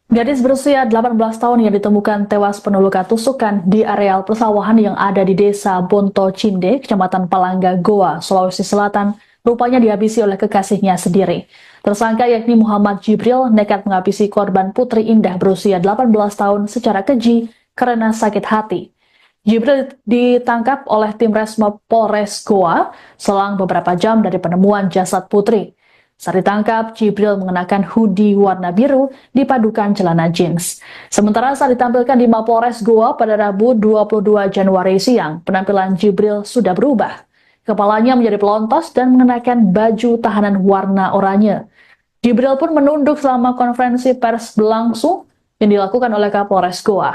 Gadis berusia 18 tahun yang ditemukan tewas penuh luka tusukan di areal persawahan yang ada di Desa Bonto Cinde, Kecamatan Palangga, Goa, Sulawesi Selatan, rupanya dihabisi oleh kekasihnya sendiri. Tersangka yakni Muhammad Jibril nekat menghabisi korban Putri Indah berusia 18 tahun secara keji karena sakit hati. Jibril ditangkap oleh tim Resmo Polres Goa selang beberapa jam dari penemuan jasad Putri. Saat ditangkap, Jibril mengenakan hoodie warna biru dipadukan celana jeans. Sementara saat ditampilkan di Mapolres Goa pada Rabu 22 Januari siang, penampilan Jibril sudah berubah. Kepalanya menjadi pelontos dan mengenakan baju tahanan warna oranye. Jibril pun menunduk selama konferensi pers berlangsung yang dilakukan oleh Kapolres Goa.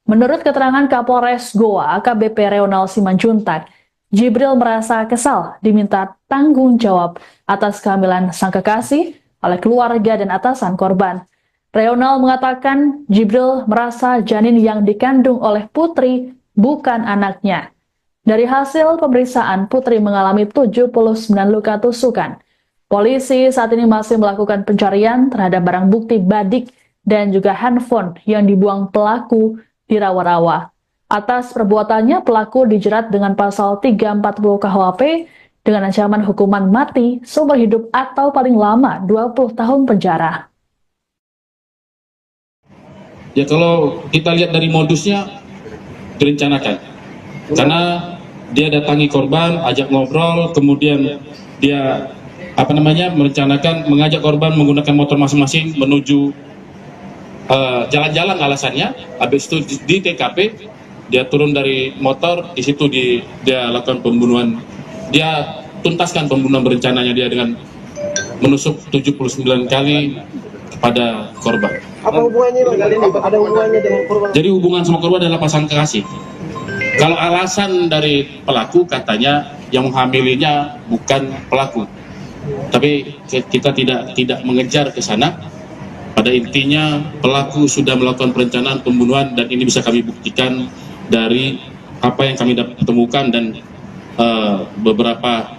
Menurut keterangan Kapolres Goa, AKBP Reonal Simanjuntak, Jibril merasa kesal diminta tanggung jawab atas kehamilan sang kekasih oleh keluarga dan atasan korban. Reonal mengatakan Jibril merasa janin yang dikandung oleh Putri bukan anaknya. Dari hasil pemeriksaan, Putri mengalami 79 luka tusukan. Polisi saat ini masih melakukan pencarian terhadap barang bukti badik dan juga handphone yang dibuang pelaku di rawa-rawa. Atas perbuatannya, pelaku dijerat dengan pasal 340 KUHP dengan ancaman hukuman mati, seumur hidup atau paling lama 20 tahun penjara. ya, kalau kita lihat dari modusnya direncanakan, karena dia datangi korban, ajak ngobrol, kemudian dia merencanakan mengajak korban menggunakan motor masing-masing menuju jalan-jalan alasannya. Habis itu di TKP dia turun dari motor, di situ dia lakukan pembunuhan. Dia tuntaskan pembunuhan berencananya dia dengan menusuk 79 kali kepada korban. Apa hubungannya Bang? Kali ini ada hubungannya dengan korban? Jadi hubungan sama korban adalah pasangan kekasih. Kalau alasan dari pelaku katanya yang menghamilinya bukan pelaku. Tapi kita tidak mengejar ke sana. Pada intinya pelaku sudah melakukan perencanaan pembunuhan dan ini bisa kami buktikan dari apa yang kami temukan dan beberapa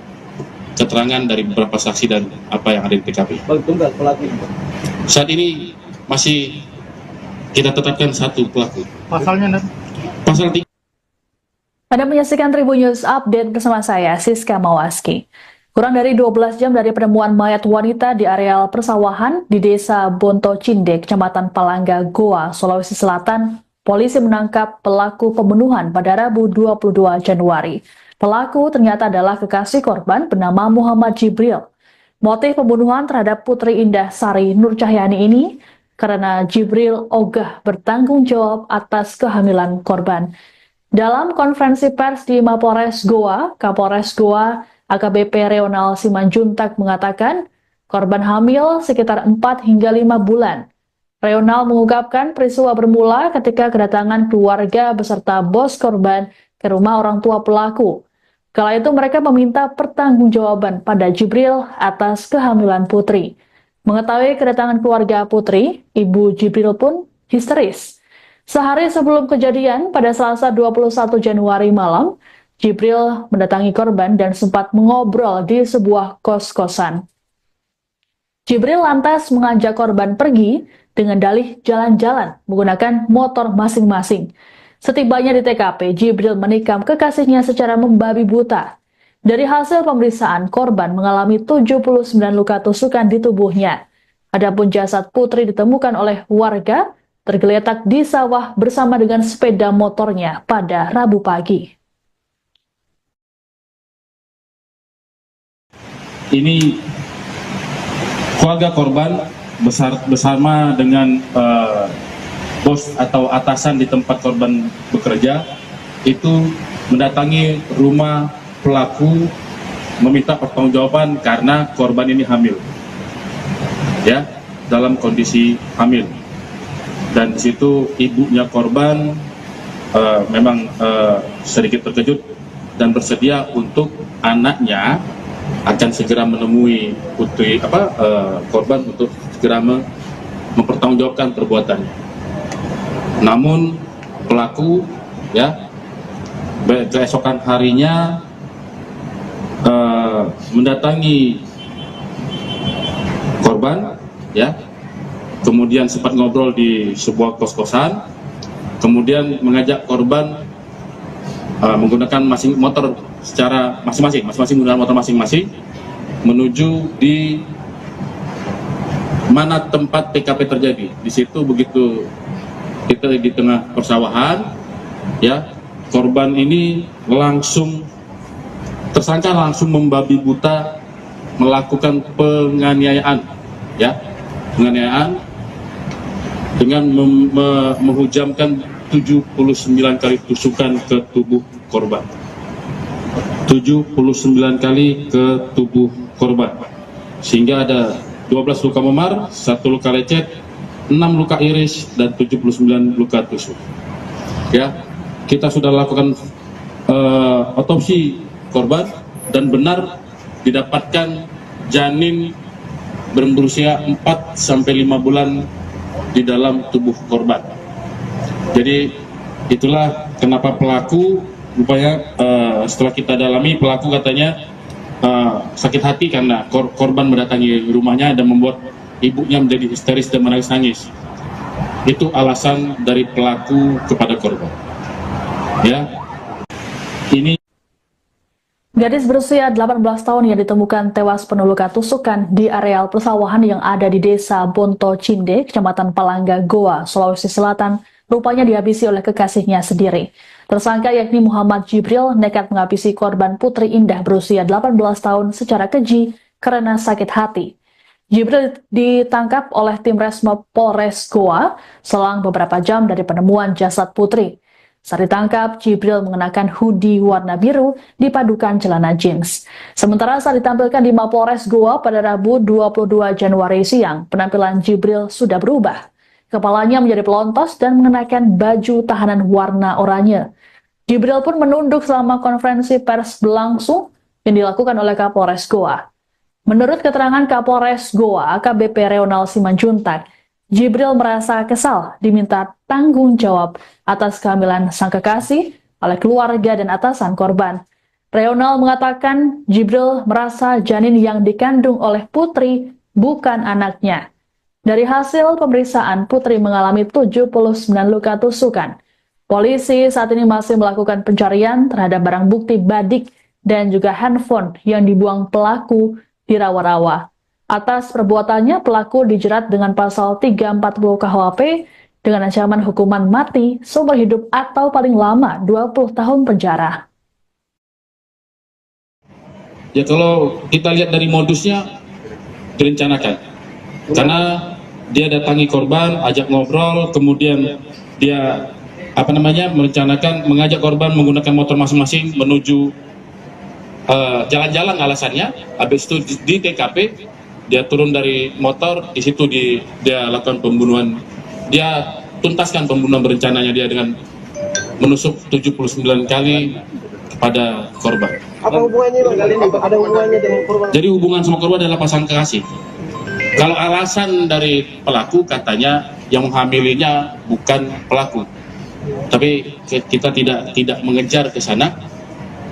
keterangan dari beberapa saksi dan apa yang ada di TKP. Tunggal pelaku. Saat ini masih kita tetapkan satu pelaku. Pasalnya, Pasal 3. Anda menyaksikan Tribun News Update bersama saya, Siska Mawaski. Kurang dari 12 jam dari penemuan mayat wanita di areal persawahan di Desa Bonto Cinde, Kecamatan Palangga, Goa, Sulawesi Selatan, polisi menangkap pelaku pembunuhan pada Rabu 22 Januari. Pelaku ternyata adalah kekasih korban bernama Muhammad Jibril. Motif pembunuhan terhadap Putri Indah Sari Nur Cahyani ini karena Jibril ogah bertanggung jawab atas kehamilan korban. Dalam konferensi pers di Mapolres Goa, Kapolres Goa AKBP Reonal Simanjuntak mengatakan korban hamil sekitar 4 hingga 5 bulan. Reonal mengungkapkan peristiwa bermula ketika kedatangan keluarga beserta bos korban ke rumah orang tua pelaku. Kala itu mereka meminta pertanggungjawaban pada Jibril atas kehamilan Putri. Mengetahui kedatangan keluarga Putri, Ibu Jibril pun histeris. Sehari sebelum kejadian, pada Selasa 21 Januari malam, Jibril mendatangi korban dan sempat mengobrol di sebuah kos-kosan. Jibril lantas mengajak korban pergi dengan dalih jalan-jalan menggunakan motor masing-masing. Setibanya di TKP, Jibril menikam kekasihnya secara membabi buta. Dari hasil pemeriksaan, korban mengalami 79 luka tusukan di tubuhnya. Adapun jasad Putri ditemukan oleh warga tergeletak di sawah bersama dengan sepeda motornya pada Rabu pagi. Ini keluarga korban bersama dengan bos atau atasan di tempat korban bekerja itu mendatangi rumah pelaku meminta pertanggungjawaban karena korban ini hamil, ya, dalam kondisi hamil. Dan di situ ibunya korban memang sedikit terkejut dan bersedia untuk anaknya akan segera menemui putri korban untuk segera mempertanggungjawabkan perbuatannya. Namun pelaku, ya, keesokan harinya mendatangi korban, ya, kemudian sempat ngobrol di sebuah kos-kosan, kemudian mengajak korban menggunakan motor secara masing-masing menggunakan motor masing-masing menuju di mana tempat TKP terjadi. Di situ begitu kita di tengah persawahan, ya, korban ini tersangka langsung membabi buta melakukan penganiayaan, ya, penganiayaan dengan menghujamkan 79 kali tusukan ke tubuh korban. 79 kali ke tubuh korban, sehingga ada 12 luka memar, 1 luka lecet, 6 luka iris, dan 79 luka tusuk. Ya, kita sudah lakukan otopsi korban dan benar didapatkan janin berusia 4-5 bulan di dalam tubuh korban. Jadi itulah kenapa pelaku rupanya setelah kita dalami, pelaku katanya sakit hati karena korban mendatangi rumahnya dan membuat ibunya menjadi histeris dan menangis-nangis. Itu alasan dari pelaku kepada korban. Ya, ini Gadis berusia 18 tahun yang ditemukan tewas penuh luka tusukan di areal persawahan yang ada di Desa Bonto Cinde, Kecamatan Palangga, Goa, Sulawesi Selatan, rupanya dihabisi oleh kekasihnya sendiri. Tersangka yakni Muhammad Jibril nekat menghabisi korban Putri Indah berusia 18 tahun secara keji karena sakit hati. Jibril ditangkap oleh tim Resmob Polres Goa selang beberapa jam dari penemuan jasad Putri. Saat ditangkap, Jibril mengenakan hoodie warna biru dipadukan celana jeans. Sementara saat ditampilkan di Mapolres Goa pada Rabu 22 Januari siang, penampilan Jibril sudah berubah. Kepalanya menjadi pelontos dan mengenakan baju tahanan warna oranye. Jibril pun menunduk selama konferensi pers berlangsung yang dilakukan oleh Kapolres Goa. Menurut keterangan Kapolres Goa, AKBP Reonal Simanjuntak, Jibril merasa kesal diminta tanggung jawab atas kehamilan sang kekasih oleh keluarga dan atasan korban. Reonal mengatakan Jibril merasa janin yang dikandung oleh Putri bukan anaknya. Dari hasil pemeriksaan, Putri mengalami 79 luka tusukan. Polisi saat ini masih melakukan pencarian terhadap barang bukti badik dan juga handphone yang dibuang pelaku di rawa-rawa. Atas perbuatannya, pelaku dijerat dengan pasal 340 KUHP dengan ancaman hukuman mati, seumur hidup atau paling lama 20 tahun penjara. Ya kalau kita lihat dari modusnya direncanakan, karena dia datangi korban, ajak ngobrol, kemudian dia merencanakan mengajak korban menggunakan motor masing-masing menuju jalan-jalan alasannya. Habis itu di TKP dia turun dari motor, di situ dia lakukan pembunuhan. Dia tuntaskan pembunuhan berencananya dia dengan menusuk 79 kali kepada korban. Apa hubungannya Bang kali ini? Ada hubungannya dengan korban? Jadi hubungan sama korban adalah pasangan kekasih. Kalau alasan dari pelaku katanya yang menghamilinya bukan pelaku, tapi kita tidak mengejar ke sana.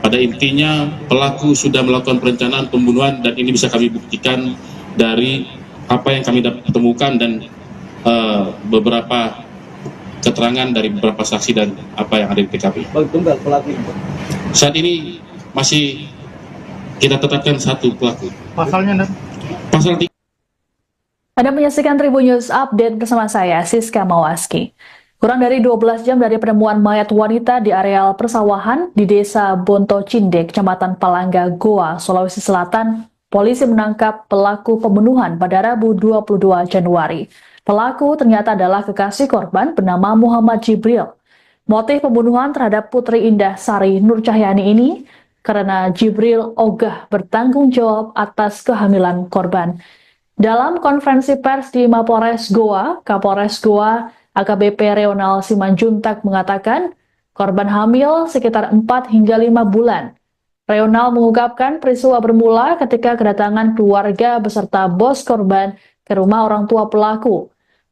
Pada intinya pelaku sudah melakukan perencanaan pembunuhan dan ini bisa kami buktikan dari apa yang kami temukan dan beberapa keterangan dari beberapa saksi dan apa yang ada di TKP. Bang, tunggal pelaku. Saat ini masih kita tetapkan satu pelaku. Pasalnya, Pasal 3. Anda menyaksikan Tribun News Update bersama saya, Siska Mawaski. Kurang dari 12 jam dari penemuan mayat wanita di areal persawahan di Desa Bonto Cinde, Kecamatan Palangga, Goa, Sulawesi Selatan, polisi menangkap pelaku pembunuhan pada Rabu 22 Januari. Pelaku ternyata adalah kekasih korban bernama Muhammad Jibril. Motif pembunuhan terhadap Putri Indah Sari Nur Cahyani ini karena Jibril ogah bertanggung jawab atas kehamilan korban. Dalam konferensi pers di Mapolres Goa, Kapolres Goa AKBP Reonal Simanjuntak mengatakan korban hamil sekitar 4 hingga 5 bulan. Reonal mengungkapkan peristiwa bermula ketika kedatangan keluarga beserta bos korban ke rumah orang tua pelaku.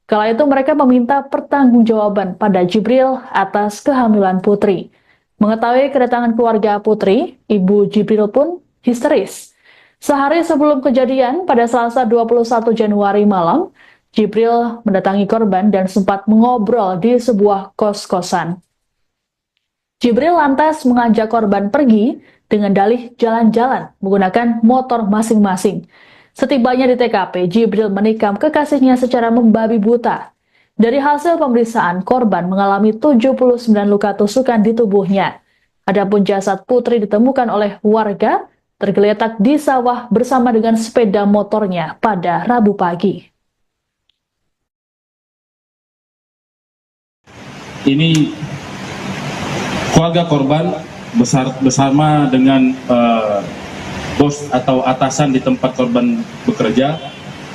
Kala itu mereka meminta pertanggungjawaban pada Jibril atas kehamilan Putri. Mengetahui kedatangan keluarga Putri, Ibu Jibril pun histeris. Sehari sebelum kejadian, pada Selasa 21 Januari malam, Jibril mendatangi korban dan sempat mengobrol di sebuah kos-kosan. Jibril lantas mengajak korban pergi dengan dalih jalan-jalan menggunakan motor masing-masing. Setibanya di TKP, Jibril menikam kekasihnya secara membabi buta. Dari hasil pemeriksaan, korban mengalami 79 luka tusukan di tubuhnya. Adapun jasad Putri ditemukan oleh warga tergeletak di sawah bersama dengan sepeda motornya pada Rabu pagi. Ini keluarga korban bersama dengan bos atau atasan di tempat korban bekerja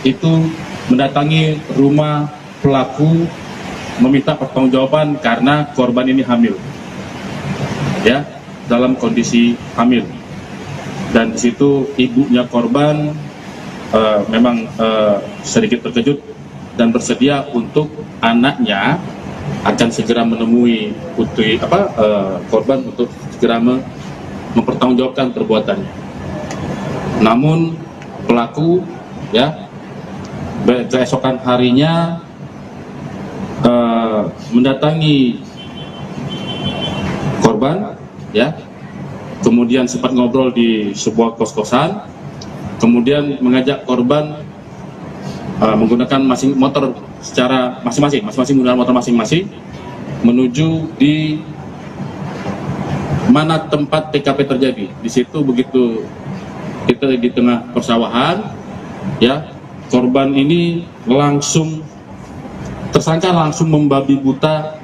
itu mendatangi rumah pelaku meminta pertanggungjawaban karena korban ini hamil, ya, dalam kondisi hamil. Dan di situ ibunya korban memang sedikit terkejut dan bersedia untuk anaknya akan segera menemui putri korban untuk segera mempertanggungjawabkan perbuatannya. Namun pelaku, ya, keesokan harinya mendatangi korban, ya, kemudian sempat ngobrol di sebuah kos-kosan, kemudian mengajak korban menggunakan motor secara masing-masing menggunakan motor masing-masing menuju di mana tempat TKP terjadi. Di situ begitu kita di tengah persawahan, ya, korban ini tersangka langsung membabi buta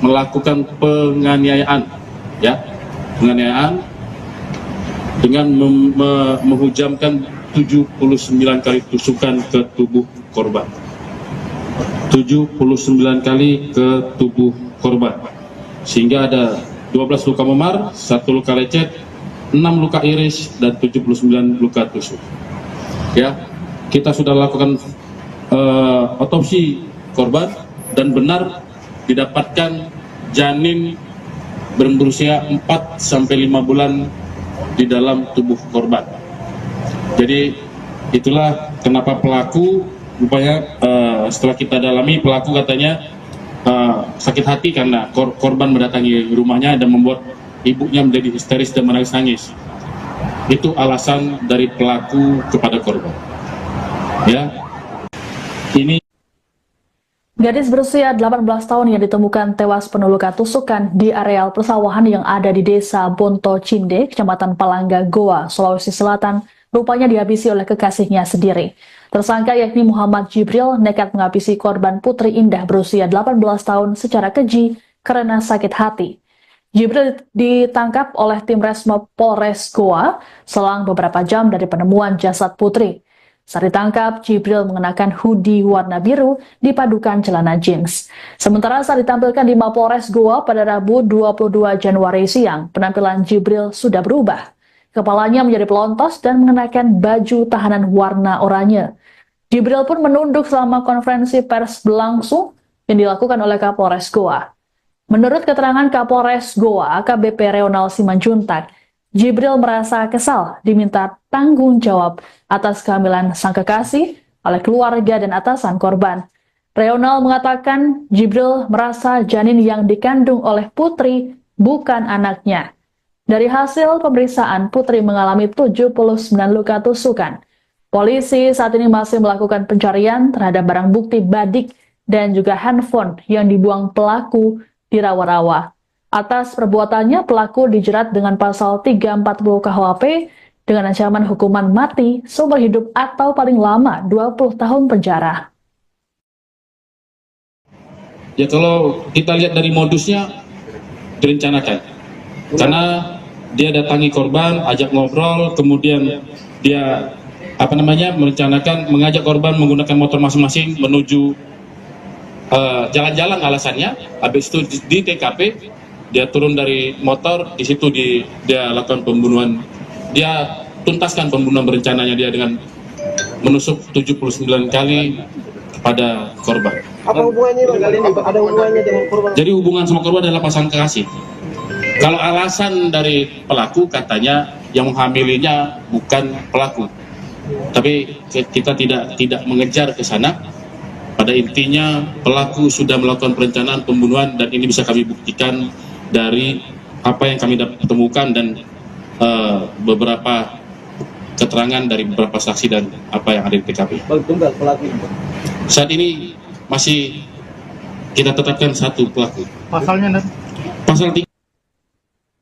melakukan penganiayaan, ya, penganiayaan dengan menghujamkan 79 kali tusukan ke tubuh korban. 79 kali ke tubuh korban. Sehingga ada 12 luka memar, 1 luka lecet, 6 luka iris, dan 79 luka tusuk. Ya, kita sudah lakukan otopsi korban dan benar didapatkan janin berusia 4-5 bulan di dalam tubuh korban. Jadi itulah kenapa pelaku rupanya setelah kita dalami, pelaku katanya sakit hati karena korban mendatangi rumahnya dan membuat ibunya menjadi histeris dan menangis-nangis. Itu alasan dari pelaku kepada korban. Ya, ini. Gadis berusia 18 tahun yang ditemukan tewas penuh luka tusukan di areal persawahan yang ada di desa Bonto Cinde, Kecamatan Palangga, Goa, Sulawesi Selatan, rupanya dihabisi oleh kekasihnya sendiri. Tersangka yakni Muhammad Jibril nekat menghabisi korban Putri Indah berusia 18 tahun secara keji karena sakit hati. Jibril ditangkap oleh tim Resmo Polres Goa selang beberapa jam dari penemuan jasad Putri. Saat ditangkap, Jibril mengenakan hoodie warna biru dipadukan celana jeans. Sementara saat ditampilkan di Mapolres Goa pada Rabu 22 Januari siang, penampilan Jibril sudah berubah. Kepalanya menjadi pelontos dan mengenakan baju tahanan warna oranye. Jibril pun menunduk selama konferensi pers berlangsung yang dilakukan oleh Kapolres Goa. Menurut keterangan Kapolres Goa, AKBP Reonal Simanjuntak, Jibril merasa kesal diminta tanggung jawab atas kehamilan sang kekasih oleh keluarga dan atasan korban. Reonal mengatakan Jibril merasa janin yang dikandung oleh Putri bukan anaknya. Dari hasil pemeriksaan, Putri mengalami 79 luka tusukan. Polisi saat ini masih melakukan pencarian terhadap barang bukti badik dan juga handphone yang dibuang pelaku di rawa-rawa. Atas perbuatannya, pelaku dijerat dengan pasal 340 KUHP dengan ancaman hukuman mati, seumur hidup atau paling lama 20 tahun penjara. Ya kalau kita lihat dari modusnya direncanakan. Karena dia datangi korban, ajak ngobrol, kemudian dia merencanakan mengajak korban menggunakan motor masing-masing menuju jalan-jalan alasannya. Habis itu di TKP dia turun dari motor, di situ dia lakukan pembunuhan. Dia tuntaskan pembunuhan berencananya dia dengan menusuk 79 kali kepada korban. Apa hubungannya Bang? Ada hubungannya dengan korban? Jadi hubungan sama korban adalah pasangan kekasih. Kalau alasan dari pelaku katanya yang menghamilinya bukan pelaku. Tapi kita tidak mengejar ke sana. Pada intinya pelaku sudah melakukan perencanaan pembunuhan dan ini bisa kami buktikan dari apa yang kami temukan dan beberapa keterangan dari beberapa saksi dan apa yang ada di TKP. Bang, tunggal pelaku. Saat ini masih kita tetapkan satu pelaku. Pasalnya nanti? Pasal 3.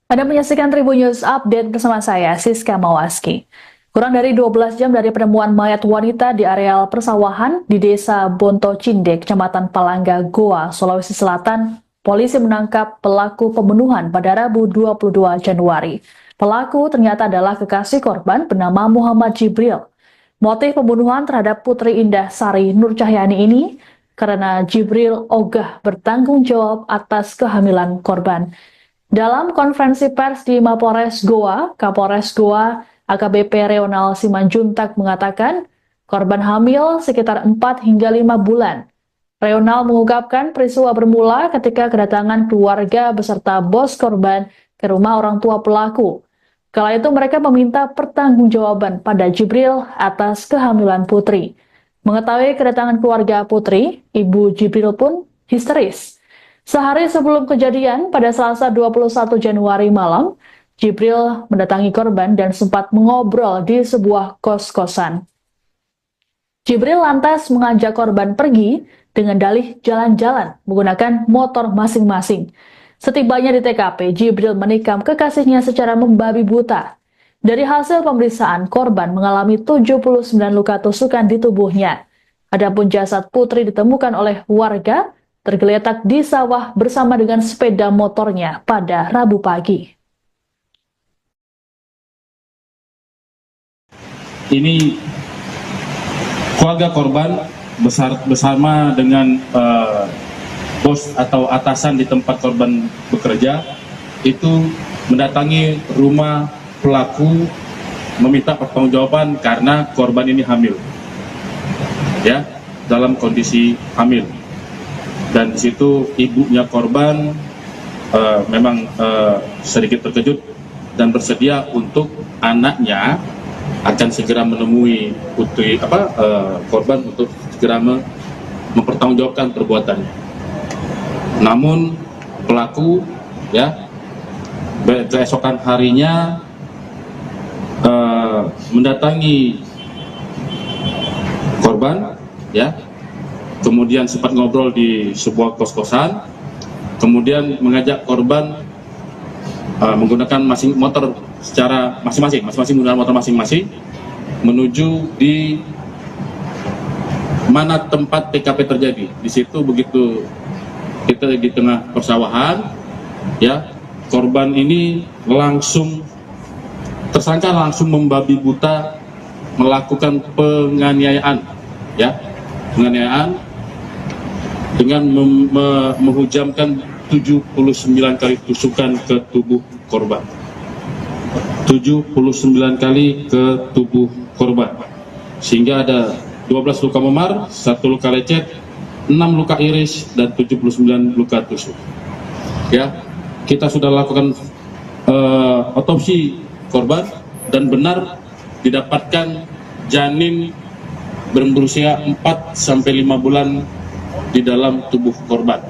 Anda menyaksikan Tribun News Update bersama saya, Siska Mawaski. Kurang dari 12 jam dari penemuan mayat wanita di areal persawahan di desa Bonto Cinde, Kecamatan Palangga, Goa, Sulawesi Selatan, polisi menangkap pelaku pembunuhan pada Rabu 22 Januari. Pelaku ternyata adalah kekasih korban bernama Muhammad Jibril. Motif pembunuhan terhadap Putri Indah Sari Nur Cahyani ini karena Jibril ogah bertanggung jawab atas kehamilan korban. Dalam konferensi pers di Mapolres Goa, Kapolres Goa AKBP Reonal Simanjuntak mengatakan korban hamil sekitar 4 hingga 5 bulan. Reonal mengungkapkan peristiwa bermula ketika kedatangan keluarga beserta bos korban ke rumah orang tua pelaku. Kala itu mereka meminta pertanggungjawaban pada Jibril atas kehamilan Putri. Mengetahui kedatangan keluarga Putri, ibu Jibril pun histeris. Sehari sebelum kejadian, pada Selasa 21 Januari malam, Jibril mendatangi korban dan sempat mengobrol di sebuah kos-kosan. Jibril lantas mengajak korban pergi dengan dalih jalan-jalan menggunakan motor masing-masing. Setibanya di TKP, Jibril menikam kekasihnya secara membabi buta. Dari hasil pemeriksaan, korban mengalami 79 luka tusukan di tubuhnya. Adapun jasad Putri ditemukan oleh warga tergeletak di sawah bersama dengan sepeda motornya pada Rabu pagi. Ini keluarga korban bersama dengan bos atau atasan di tempat korban bekerja itu mendatangi rumah pelaku meminta pertanggungjawaban karena korban ini hamil, ya, dalam kondisi hamil. Dan di situ ibunya korban memang sedikit terkejut dan bersedia untuk anaknya akan segera menemui putri korban untuk segera mempertanggungjawabkan perbuatannya. Namun pelaku, ya, keesokan harinya mendatangi korban, ya, kemudian sempat ngobrol di sebuah kos-kosan, kemudian mengajak korban menggunakan motor secara masing-masing menggunakan motor masing-masing menuju di mana tempat TKP terjadi. Di situ begitu kita di tengah persawahan, ya, korban ini tersangka langsung membabi buta melakukan penganiayaan, ya, dengan menghujamkan 79 kali tusukan ke tubuh korban. 79 kali ke tubuh korban. Sehingga ada 12 luka memar, 1 luka lecet, 6 luka iris, dan 79 luka tusuk. Ya, kita sudah lakukan otopsi korban dan benar didapatkan janin berusia 4-5 bulan di dalam tubuh korban.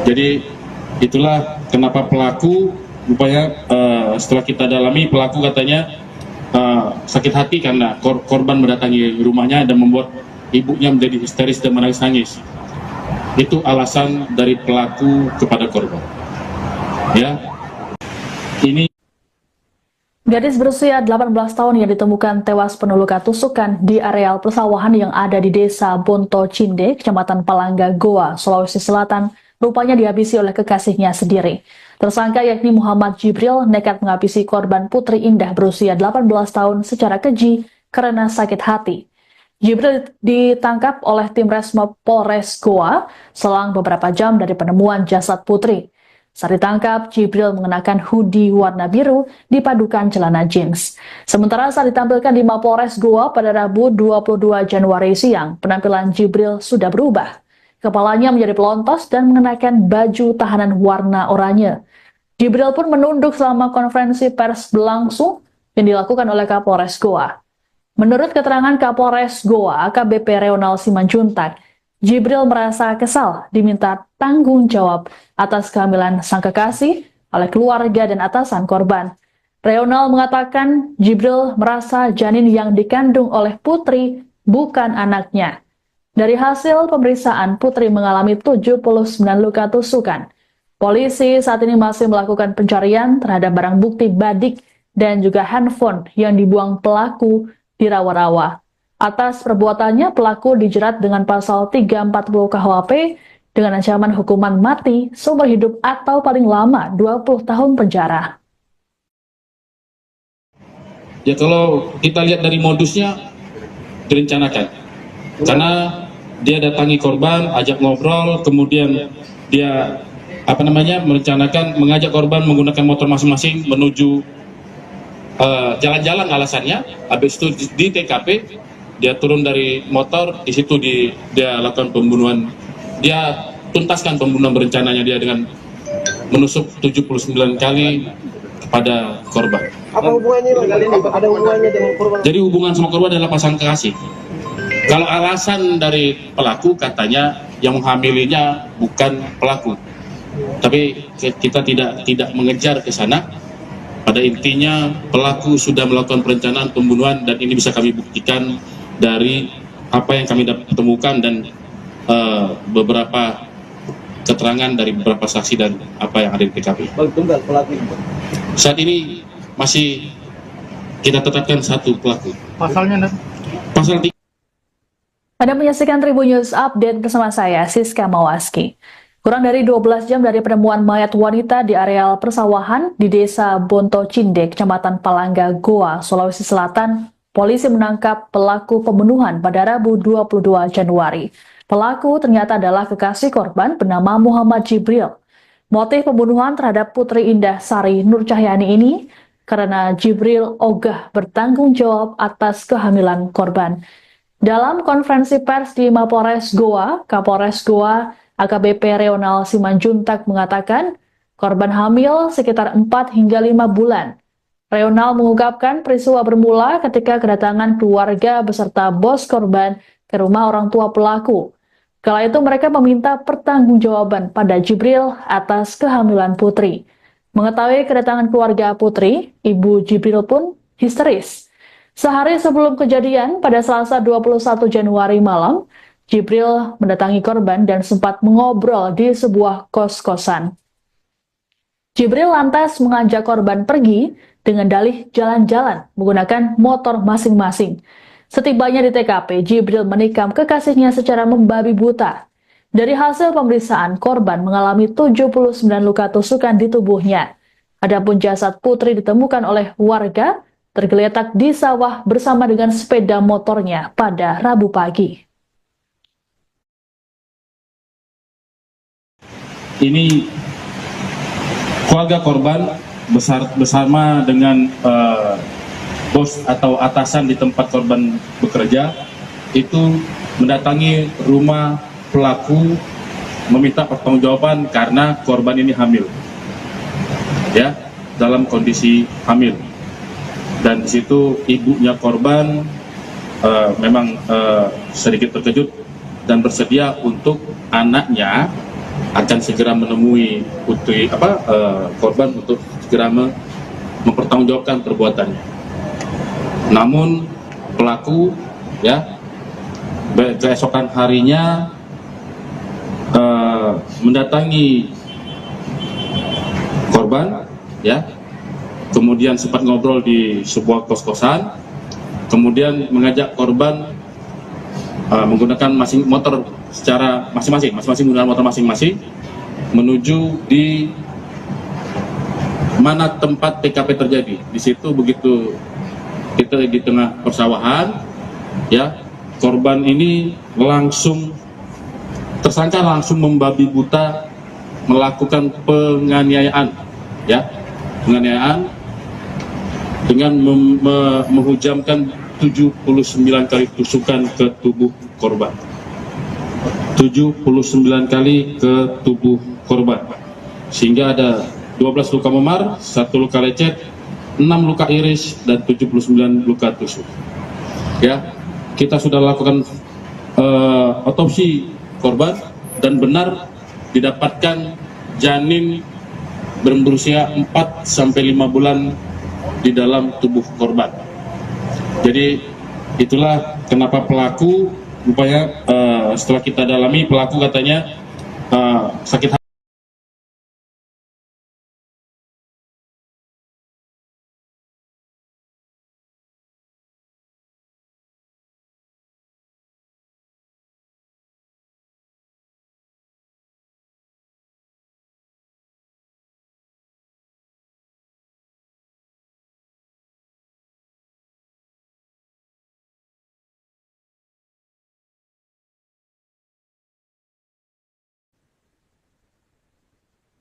Jadi itulah kenapa pelaku rupanya setelah kita dalami, pelaku katanya sakit hati karena korban mendatangi rumahnya dan membuat ibunya menjadi histeris dan menangis-nangis. Itu alasan dari pelaku kepada korban. Ya, ini Gadis berusia 18 tahun yang ditemukan tewas penuh luka tusukan di areal persawahan yang ada di Desa Bonto Cinde, Kecamatan Palangga, Goa, Sulawesi Selatan, rupanya dihabisi oleh kekasihnya sendiri. Tersangka yakni Muhammad Jibril nekat menghabisi korban Putri Indah berusia 18 tahun secara keji karena sakit hati. Jibril ditangkap oleh tim Resmob Polres Goa selang beberapa jam dari penemuan jasad Putri. Saat ditangkap, Jibril mengenakan hoodie warna biru dipadukan celana jeans. Sementara saat ditampilkan di Mapolres Goa pada Rabu 22 Januari siang, penampilan Jibril sudah berubah. Kepalanya menjadi pelontos dan mengenakan baju tahanan warna oranye. Jibril pun menunduk selama konferensi pers berlangsung yang dilakukan oleh Kapolres Goa. Menurut keterangan Kapolres Goa, AKBP Reonal Simanjuntak, Jibril merasa kesal diminta tanggung jawab atas kehamilan sang kekasih oleh keluarga dan atasan korban. Reonal mengatakan Jibril merasa janin yang dikandung oleh Putri bukan anaknya. Dari hasil pemeriksaan, Putri mengalami 79 luka tusukan. Polisi saat ini masih melakukan pencarian terhadap barang bukti badik dan juga handphone yang dibuang pelaku di rawa-rawa. Atas perbuatannya, pelaku dijerat dengan pasal 340 KUHP dengan ancaman hukuman mati, seumur hidup atau paling lama 20 tahun penjara. ya kalau kita lihat dari modusnya direncanakan. Karena dia datangi korban, ajak ngobrol, kemudian dia merencanakan mengajak korban menggunakan motor masing-masing menuju jalan-jalan alasannya. Habis itu di TKP dia turun dari motor, di situ dia lakukan pembunuhan. Dia tuntaskan pembunuhan berencananya dia dengan menusuk 79 kali kepada korban. Apa hubungannya Bang? Ada hubungannya dengan korban? Jadi hubungan sama korban adalah pasang kekasih. Kalau alasan dari pelaku katanya yang menghamilinya bukan pelaku. Tapi kita tidak mengejar ke sana. Pada intinya pelaku sudah melakukan perencanaan pembunuhan dan ini bisa kami buktikan dari apa yang kami temukan dan beberapa keterangan dari beberapa saksi dan apa yang ada di TKP. Tunggal pelaku. Saat ini masih kita tetapkan satu pelaku. Pasalnya Pasal 3. Anda menyaksikan Tribun News Update bersama saya, Siska Mawaski. Kurang dari 12 jam dari penemuan mayat wanita di areal persawahan di Desa Bonto Cinde, Kecamatan Palangga, Goa, Sulawesi Selatan, polisi menangkap pelaku pembunuhan pada Rabu 22 Januari. Pelaku ternyata adalah kekasih korban bernama Muhammad Jibril. Motif pembunuhan terhadap Putri Indah Sari Nur Cahyani ini karena Jibril ogah bertanggung jawab atas kehamilan korban. Dalam konferensi pers di Mapolres Goa, Kapolres Goa AKBP Reonal Simanjuntak mengatakan korban hamil sekitar 4 hingga 5 bulan. Reonal mengungkapkan peristiwa bermula ketika kedatangan keluarga beserta bos korban ke rumah orang tua pelaku. Kala itu mereka meminta pertanggungjawaban pada Jibril atas kehamilan Putri. Mengetahui kedatangan keluarga Putri, ibu Jibril pun histeris. Sehari sebelum kejadian, pada Selasa 21 Januari malam, Jibril mendatangi korban dan sempat mengobrol di sebuah kos-kosan. Jibril lantas mengajak korban pergi dengan dalih jalan-jalan menggunakan motor masing-masing. Setibanya di TKP, Jibril menikam kekasihnya secara membabi buta. Dari hasil pemeriksaan, korban mengalami 79 luka tusukan di tubuhnya. Adapun jasad putri ditemukan oleh warga tergeletak di sawah bersama dengan sepeda motornya pada Rabu pagi. Ini keluarga korban bersama dengan bos atau atasan di tempat korban bekerja itu mendatangi rumah pelaku meminta pertanggungjawaban karena korban ini hamil, ya, dalam kondisi hamil. Dan di situ ibunya korban memang sedikit terkejut dan bersedia untuk anaknya akan segera menemui korban untuk segera mempertanggungjawabkan perbuatannya. Namun pelaku, ya, keesokan harinya mendatangi korban, ya, kemudian sempat ngobrol di sebuah kos-kosan, kemudian mengajak korban menggunakan motor secara masing-masing menggunakan motor masing-masing menuju di mana tempat TKP terjadi. Di situ begitu kita di tengah persawahan, ya, korban ini tersangka langsung membabi buta melakukan penganiayaan, ya, dengan menghujamkan 79 kali tusukan ke tubuh korban. 79 kali ke tubuh korban. Sehingga ada 12 luka memar, 1 luka lecet, 6 luka iris, dan 79 luka tusuk. Ya, kita sudah lakukan otopsi korban dan benar didapatkan janin berusia 4-5 bulan di dalam tubuh korban. Jadi itulah kenapa pelaku rupanya setelah kita dalami, pelaku katanya sakit hati.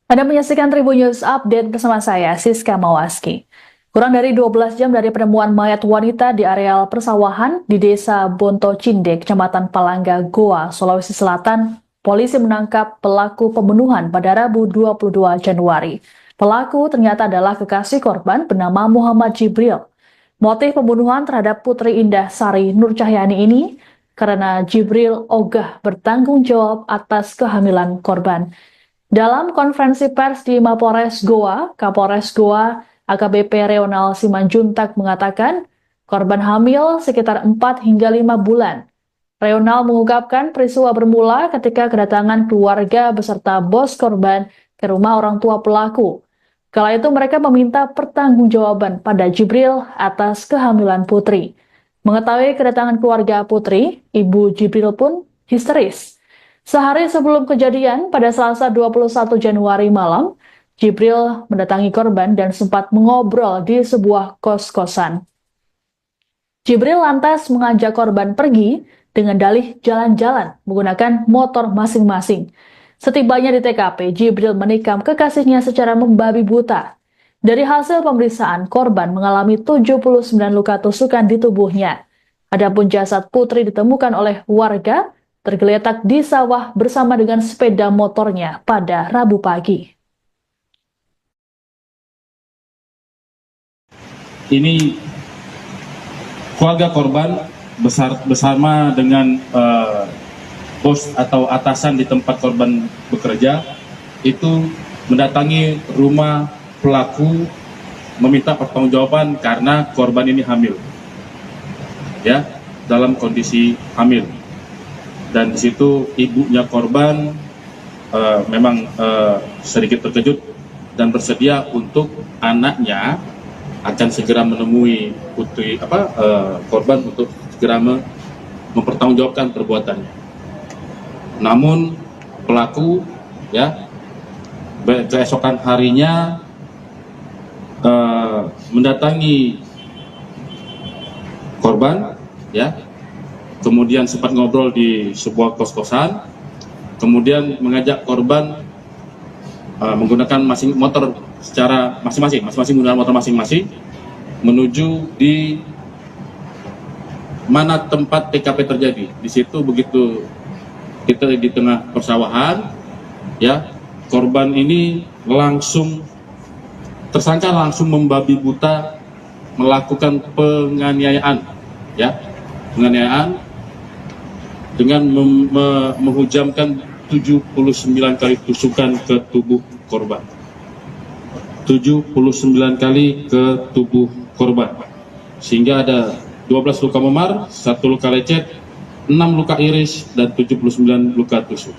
Anda menyaksikan Tribun News Update bersama saya, Siska Mawaski. Kurang dari 12 jam dari penemuan mayat wanita di areal persawahan di Desa Bonto Cindek, Kecamatan Palangga, Goa, Sulawesi Selatan, polisi menangkap pelaku pembunuhan pada Rabu 22 Januari. Pelaku ternyata adalah kekasih korban bernama Muhammad Jibril. Motif pembunuhan terhadap Putri Indah Sari Nur Cahyani ini karena Jibril ogah bertanggung jawab atas kehamilan korban. Dalam konferensi pers di Mapores Goa, Kapolres Goa AKBP Reonal Simanjuntak mengatakan korban hamil sekitar 4 hingga 5 bulan. Reonal mengungkapkan peristiwa bermula ketika kedatangan keluarga beserta bos korban ke rumah orang tua pelaku. Kala itu mereka meminta pertanggungjawaban pada Jibril atas kehamilan Putri. Mengetahui kedatangan keluarga Putri, ibu Jibril pun histeris. Sehari sebelum kejadian, pada Selasa 21 Januari malam, Jibril mendatangi korban dan sempat mengobrol di sebuah kos-kosan. Jibril lantas mengajak korban pergi dengan dalih jalan-jalan menggunakan motor masing-masing. Setibanya di TKP, Jibril menikam kekasihnya secara membabi buta. Dari hasil pemeriksaan, korban mengalami 79 luka tusukan di tubuhnya. Adapun jasad Putri ditemukan oleh warga tergeletak di sawah bersama dengan sepeda motornya pada Rabu pagi. Ini keluarga korban bersama dengan bos atau atasan di tempat korban bekerja itu mendatangi rumah pelaku meminta pertanggungjawaban karena korban ini hamil, ya, dalam kondisi hamil. dan di situ ibunya korban memang sedikit terkejut dan bersedia untuk anaknya akan segera menemui korban untuk segera mempertanggungjawabkan perbuatannya. Namun pelaku keesokan harinya mendatangi korban, kemudian sempat ngobrol di sebuah kos-kosan, kemudian mengajak korban menggunakan motor secara masing-masing menggunakan motor masing-masing menuju di mana tempat TKP terjadi. Di situ begitu kita di tengah persawahan, korban ini tersangka langsung membabi buta melakukan penganiayaan dengan menghujamkan 79 kali tusukan ke tubuh korban. 79 kali ke tubuh korban. Sehingga ada 12 luka memar, 1 luka lecet, 6 luka iris, dan 79 luka tusuk.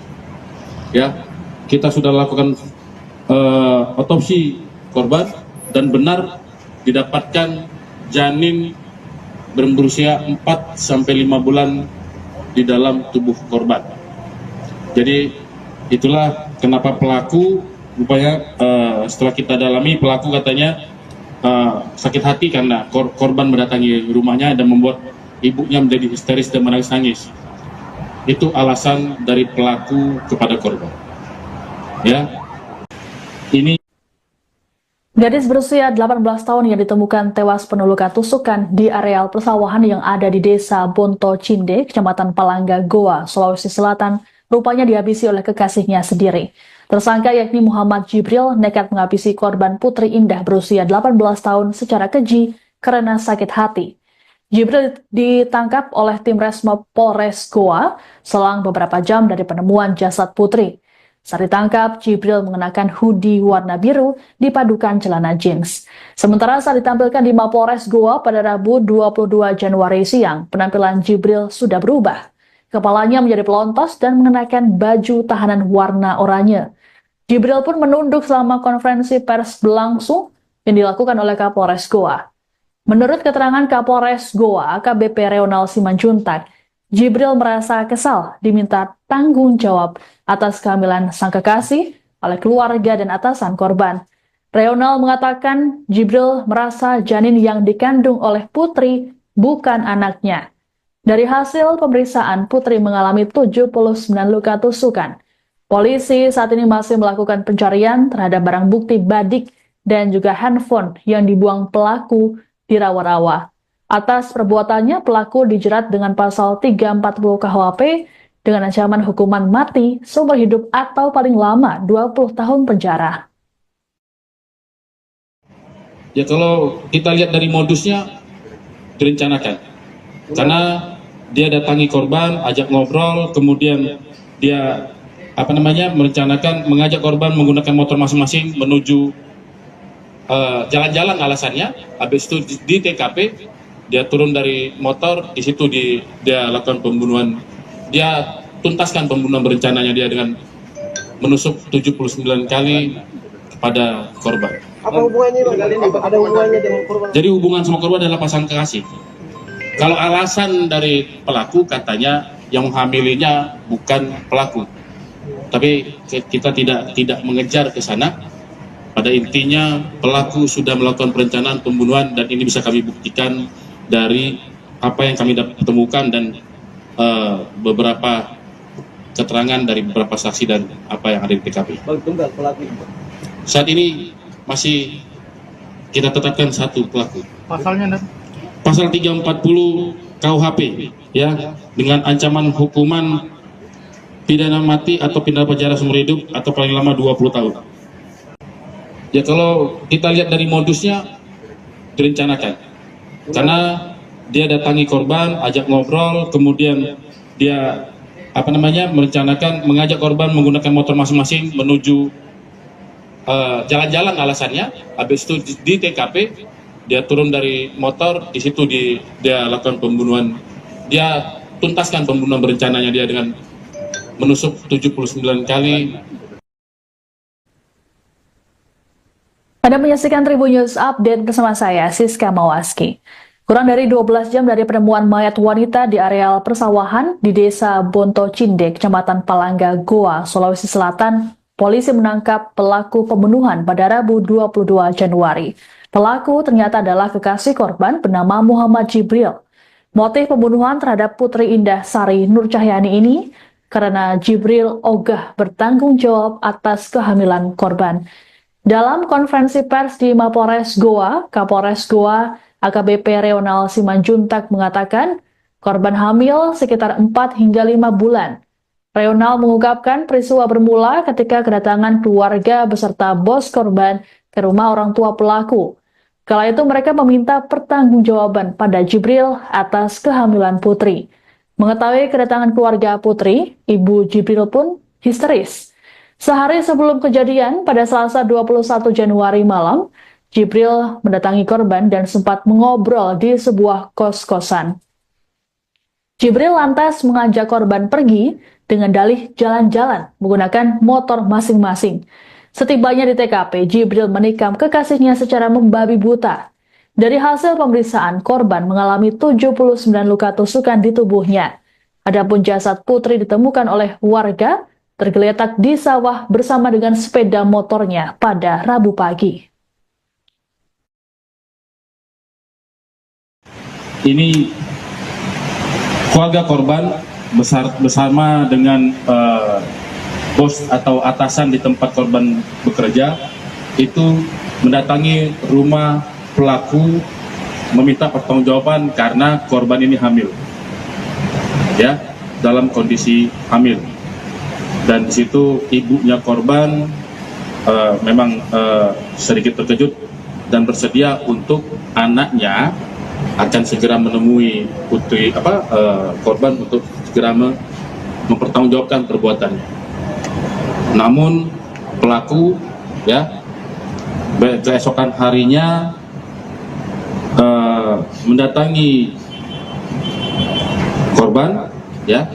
Kita sudah lakukan otopsi korban dan benar didapatkan janin berusia 4-5 bulan di dalam tubuh korban. Jadi itulah kenapa pelaku rupanya setelah kita dalami, pelaku katanya sakit hati karena korban mendatangi rumahnya dan membuat ibunya menjadi histeris dan menangis-nangis. Itu alasan dari pelaku kepada korban. Ini Gadis berusia 18 tahun yang ditemukan tewas penuh luka tusukan di areal persawahan yang ada di Desa Bonto Cinde, Kecamatan Palangga, Goa, Sulawesi Selatan, rupanya dihabisi oleh kekasihnya sendiri. Tersangka yakni Muhammad Jibril nekat menghabisi korban Putri Indah berusia 18 tahun secara keji karena sakit hati. Jibril ditangkap oleh tim Resmob Polres Goa selang beberapa jam dari penemuan jasad Putri. Saat ditangkap, Jibril mengenakan hoodie warna biru dipadukan celana jeans. Sementara saat ditampilkan di Mapolres Goa pada Rabu 22 Januari siang, penampilan Jibril sudah berubah. Kepalanya menjadi pelontos dan mengenakan baju tahanan warna oranye. Jibril pun menunduk selama konferensi pers berlangsung yang dilakukan oleh Kapolres Goa. Menurut keterangan Kapolres Goa, AKBP Reonal Simanjuntak, Jibril merasa kesal diminta tanggung jawab atas kehamilan sang kekasih oleh keluarga dan atasan korban. Reonal mengatakan Jibril merasa janin yang dikandung oleh Putri bukan anaknya. Dari hasil pemeriksaan, Putri mengalami 79 luka tusukan. Polisi saat ini masih melakukan pencarian terhadap barang bukti badik dan juga handphone yang dibuang pelaku di rawa-rawa. Atas perbuatannya, pelaku dijerat dengan pasal 340 KUHP dengan ancaman hukuman mati seumur hidup atau paling lama 20 tahun penjara. Ya, kalau kita lihat dari modusnya direncanakan. Karena dia datangi korban, ajak ngobrol, kemudian dia merencanakan mengajak korban menggunakan motor masing-masing menuju jalan-jalan alasannya. Habis itu di TKP dia turun dari motor, di situ dia lakukan pembunuhan. Dia tuntaskan pembunuhan berencananya dia dengan menusuk 79 kali kepada korban. Apa hubungannya Bang? Ada hubungannya dengan korban? Jadi hubungan sama korban adalah pasangan kekasih. Kalau alasan dari pelaku katanya yang menghamilinya bukan pelaku. Tapi kita tidak mengejar ke sana. Pada intinya pelaku sudah melakukan perencanaan pembunuhan dan ini bisa kami buktikan dari apa yang kami temukan dan beberapa keterangan dari beberapa saksi dan apa yang ada di TKP. Tunggal pelaku. Saat ini masih kita tetapkan satu pelaku. Pasalnya Pasal 340 KUHP ya, dengan ancaman hukuman pidana mati atau pidana penjara seumur hidup atau paling lama 20 tahun. Ya, kalau kita lihat dari modusnya direncanakan. Karena dia datangi korban, ajak ngobrol, kemudian dia merencanakan mengajak korban menggunakan motor masing-masing menuju jalan-jalan alasannya. Habis itu di TKP dia turun dari motor, di situ dia lakukan pembunuhan. Dia tuntaskan pembunuhan berencananya dia dengan menusuk 79 kali. Anda menyaksikan Tribun News Update bersama saya, Siska Mawaski. Kurang dari 12 jam dari penemuan mayat wanita di areal persawahan di Desa Bonto Cinde, Kecamatan Palangga, Goa, Sulawesi Selatan, polisi menangkap pelaku pembunuhan pada Rabu 22 Januari. Pelaku ternyata adalah kekasih korban bernama Muhammad Jibril. Motif pembunuhan terhadap Putri Indah Sari Nur Cahyani ini karena Jibril ogah bertanggung jawab atas kehamilan korban. Dalam konferensi pers di Mapolres Goa, Kapolres Goa AKBP Reonal Simanjuntak mengatakan korban hamil sekitar 4 hingga 5 bulan. Reonal mengungkapkan peristiwa bermula ketika kedatangan keluarga beserta bos korban ke rumah orang tua pelaku. Kala itu mereka meminta pertanggungjawaban pada Jibril atas kehamilan Putri. Mengetahui kedatangan keluarga Putri, Ibu Jibril pun histeris. Sehari sebelum kejadian, pada Selasa 21 Januari malam, Jibril mendatangi korban dan sempat mengobrol di sebuah kos-kosan. Jibril lantas mengajak korban pergi dengan dalih jalan-jalan menggunakan motor masing-masing. Setibanya di TKP, Jibril menikam kekasihnya secara membabi buta. Dari hasil pemeriksaan, korban mengalami 79 luka tusukan di tubuhnya. Adapun jasad Putri ditemukan oleh warga tergeletak di sawah bersama dengan sepeda motornya pada Rabu pagi. Ini keluarga korban bersama dengan bos atau atasan di tempat korban bekerja itu mendatangi rumah pelaku meminta pertanggungjawaban karena korban ini hamil, ya, dalam kondisi hamil. Dan di situ ibunya korban memang sedikit terkejut dan bersedia untuk anaknya akan segera menemui putri korban untuk segera mempertanggungjawabkan perbuatannya. Namun pelaku, ya, keesokan harinya mendatangi korban, ya,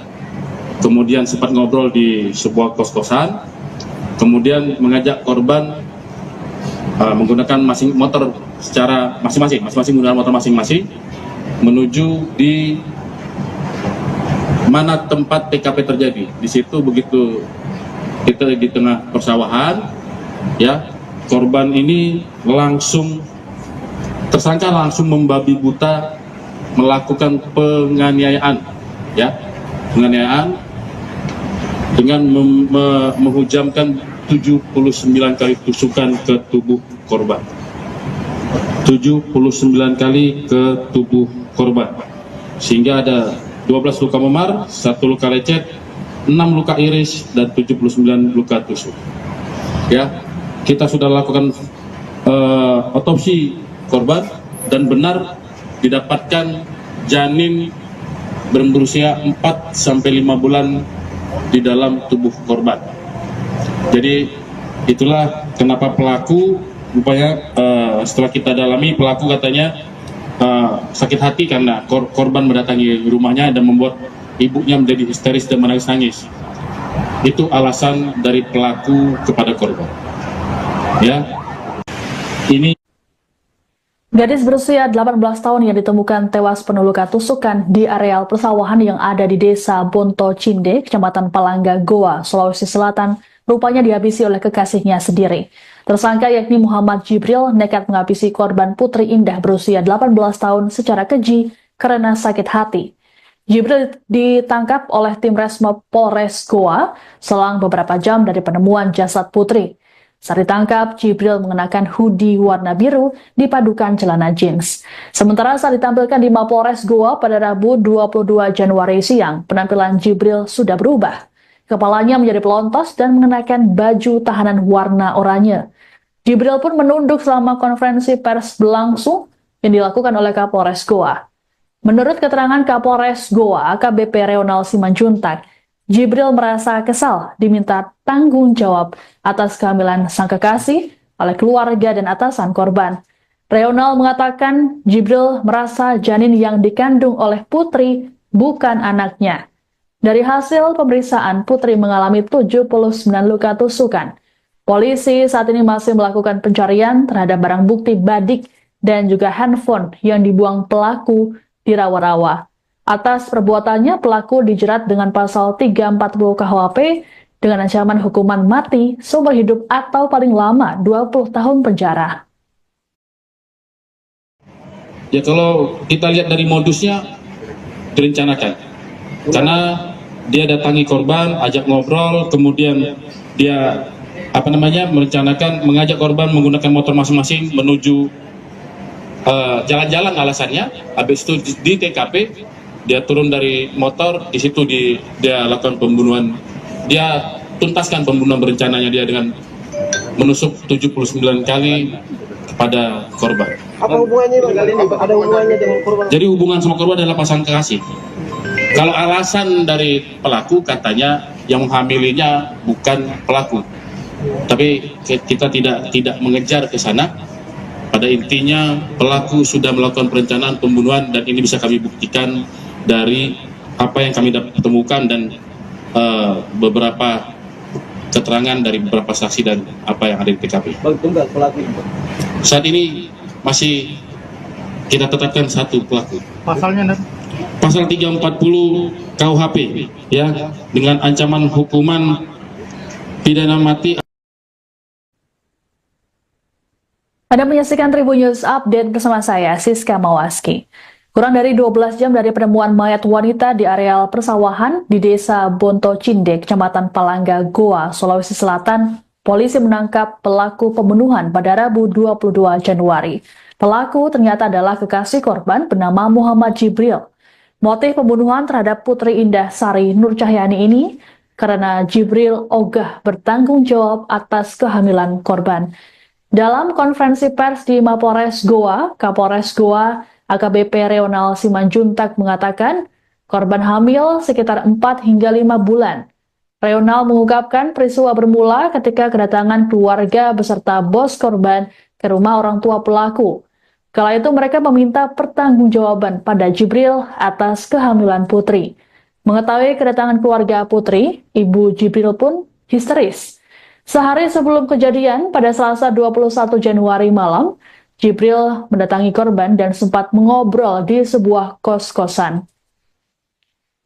kemudian sempat ngobrol di sebuah kos-kosan, kemudian mengajak korban menggunakan motor secara masing-masing menggunakan motor masing-masing menuju di mana tempat TKP terjadi. Di situ begitu kita di tengah persawahan, ya, korban ini tersangka langsung membabi buta melakukan penganiayaan, ya, penganiayaan dengan menghujamkan 79 kali tusukan ke tubuh korban. 79 kali ke tubuh korban. Sehingga ada 12 luka memar, 1 luka lecet, 6 luka iris, dan 79 luka tusuk. Ya, kita sudah lakukan otopsi korban dan benar didapatkan janin berusia 4 sampai 5 bulan di dalam tubuh korban. Jadi itulah kenapa pelaku rupanya setelah kita dalami, pelaku katanya sakit hati karena korban mendatangi rumahnya dan membuat ibunya menjadi histeris dan menangis-nangis. Itu alasan dari pelaku kepada korban. Ya, ini Gadis berusia 18 tahun yang ditemukan tewas penuh luka tusukan di areal persawahan yang ada di Desa Bonto Cinde, Kecamatan Palangga, Goa, Sulawesi Selatan, rupanya dihabisi oleh kekasihnya sendiri. Tersangka yakni Muhammad Jibril nekat menghabisi korban Putri Indah berusia 18 tahun secara keji karena sakit hati. Jibril ditangkap oleh tim Resmob Polres Goa selang beberapa jam dari penemuan jasad Putri. Saat ditangkap, Jibril mengenakan hoodie warna biru dipadukan celana jeans. Sementara saat ditampilkan di Mapolres Goa pada Rabu 22 Januari siang, penampilan Jibril sudah berubah. Kepalanya menjadi pelontos dan mengenakan baju tahanan warna oranye. Jibril pun menunduk selama konferensi pers berlangsung yang dilakukan oleh Kapolres Goa. Menurut keterangan Kapolres Goa, AKBP Reonal Simanjuntak, Jibril merasa kesal diminta tanggung jawab atas kehamilan sang kekasih oleh keluarga dan atasan korban. Reonal mengatakan Jibril merasa janin yang dikandung oleh Putri bukan anaknya. Dari hasil pemeriksaan, Putri mengalami 79 luka tusukan. Polisi saat ini masih melakukan pencarian terhadap barang bukti badik dan juga handphone yang dibuang pelaku di rawa-rawa. Atas perbuatannya, pelaku dijerat dengan pasal 340 KUHP dengan ancaman hukuman mati, seumur hidup atau paling lama 20 tahun penjara. Ya kalau kita lihat dari modusnya direncanakan, karena dia datangi korban, ajak ngobrol, kemudian dia merencanakan mengajak korban menggunakan motor masing-masing menuju jalan-jalan alasannya. Habis itu di TKP dia turun dari motor, di situ dia lakukan pembunuhan. Dia tuntaskan pembunuhan berencananya dia dengan menusuk 79 kali kepada korban. Apa hubungannya Bang kali ini? Ada hubungannya dengan korban? Jadi hubungan sama korban adalah pasangan kekasih. Kalau alasan dari pelaku katanya yang menghamilinya bukan pelaku, tapi kita tidak mengejar ke sana. Pada intinya pelaku sudah melakukan perencanaan pembunuhan dan ini bisa kami buktikan dari apa yang kami temukan dan beberapa keterangan dari beberapa saksi dan apa yang ada di TKP. Bang, tunggal pelaku itu. Saat ini masih kita tetapkan satu pelaku. Pasalnya Pasal 340 KUHP ya, dengan ancaman hukuman pidana mati. Anda menyaksikan Tribun News Update bersama saya, Siska Mawaski. Kurang dari 12 jam dari penemuan mayat wanita di areal persawahan di Desa Bonto Cindek, Kecamatan Palangga, Goa, Sulawesi Selatan, polisi menangkap pelaku pembunuhan pada Rabu 22 Januari. Pelaku ternyata adalah kekasih korban bernama Muhammad Jibril. Motif pembunuhan terhadap Putri Indah Sari Nur Cahyani ini karena Jibril ogah bertanggung jawab atas kehamilan korban. Dalam konferensi pers di Mapolres Goa, Kapolres Goa AKBP Reonal Simanjuntak mengatakan korban hamil sekitar 4 hingga 5 bulan. Reonal mengungkapkan peristiwa bermula ketika kedatangan keluarga beserta bos korban ke rumah orang tua pelaku. Kala itu mereka meminta pertanggungjawaban pada Jibril atas kehamilan Putri. Mengetahui kedatangan keluarga Putri, Ibu Jibril pun histeris. Sehari sebelum kejadian, pada Selasa 21 Januari malam, Jibril mendatangi korban dan sempat mengobrol di sebuah kos-kosan.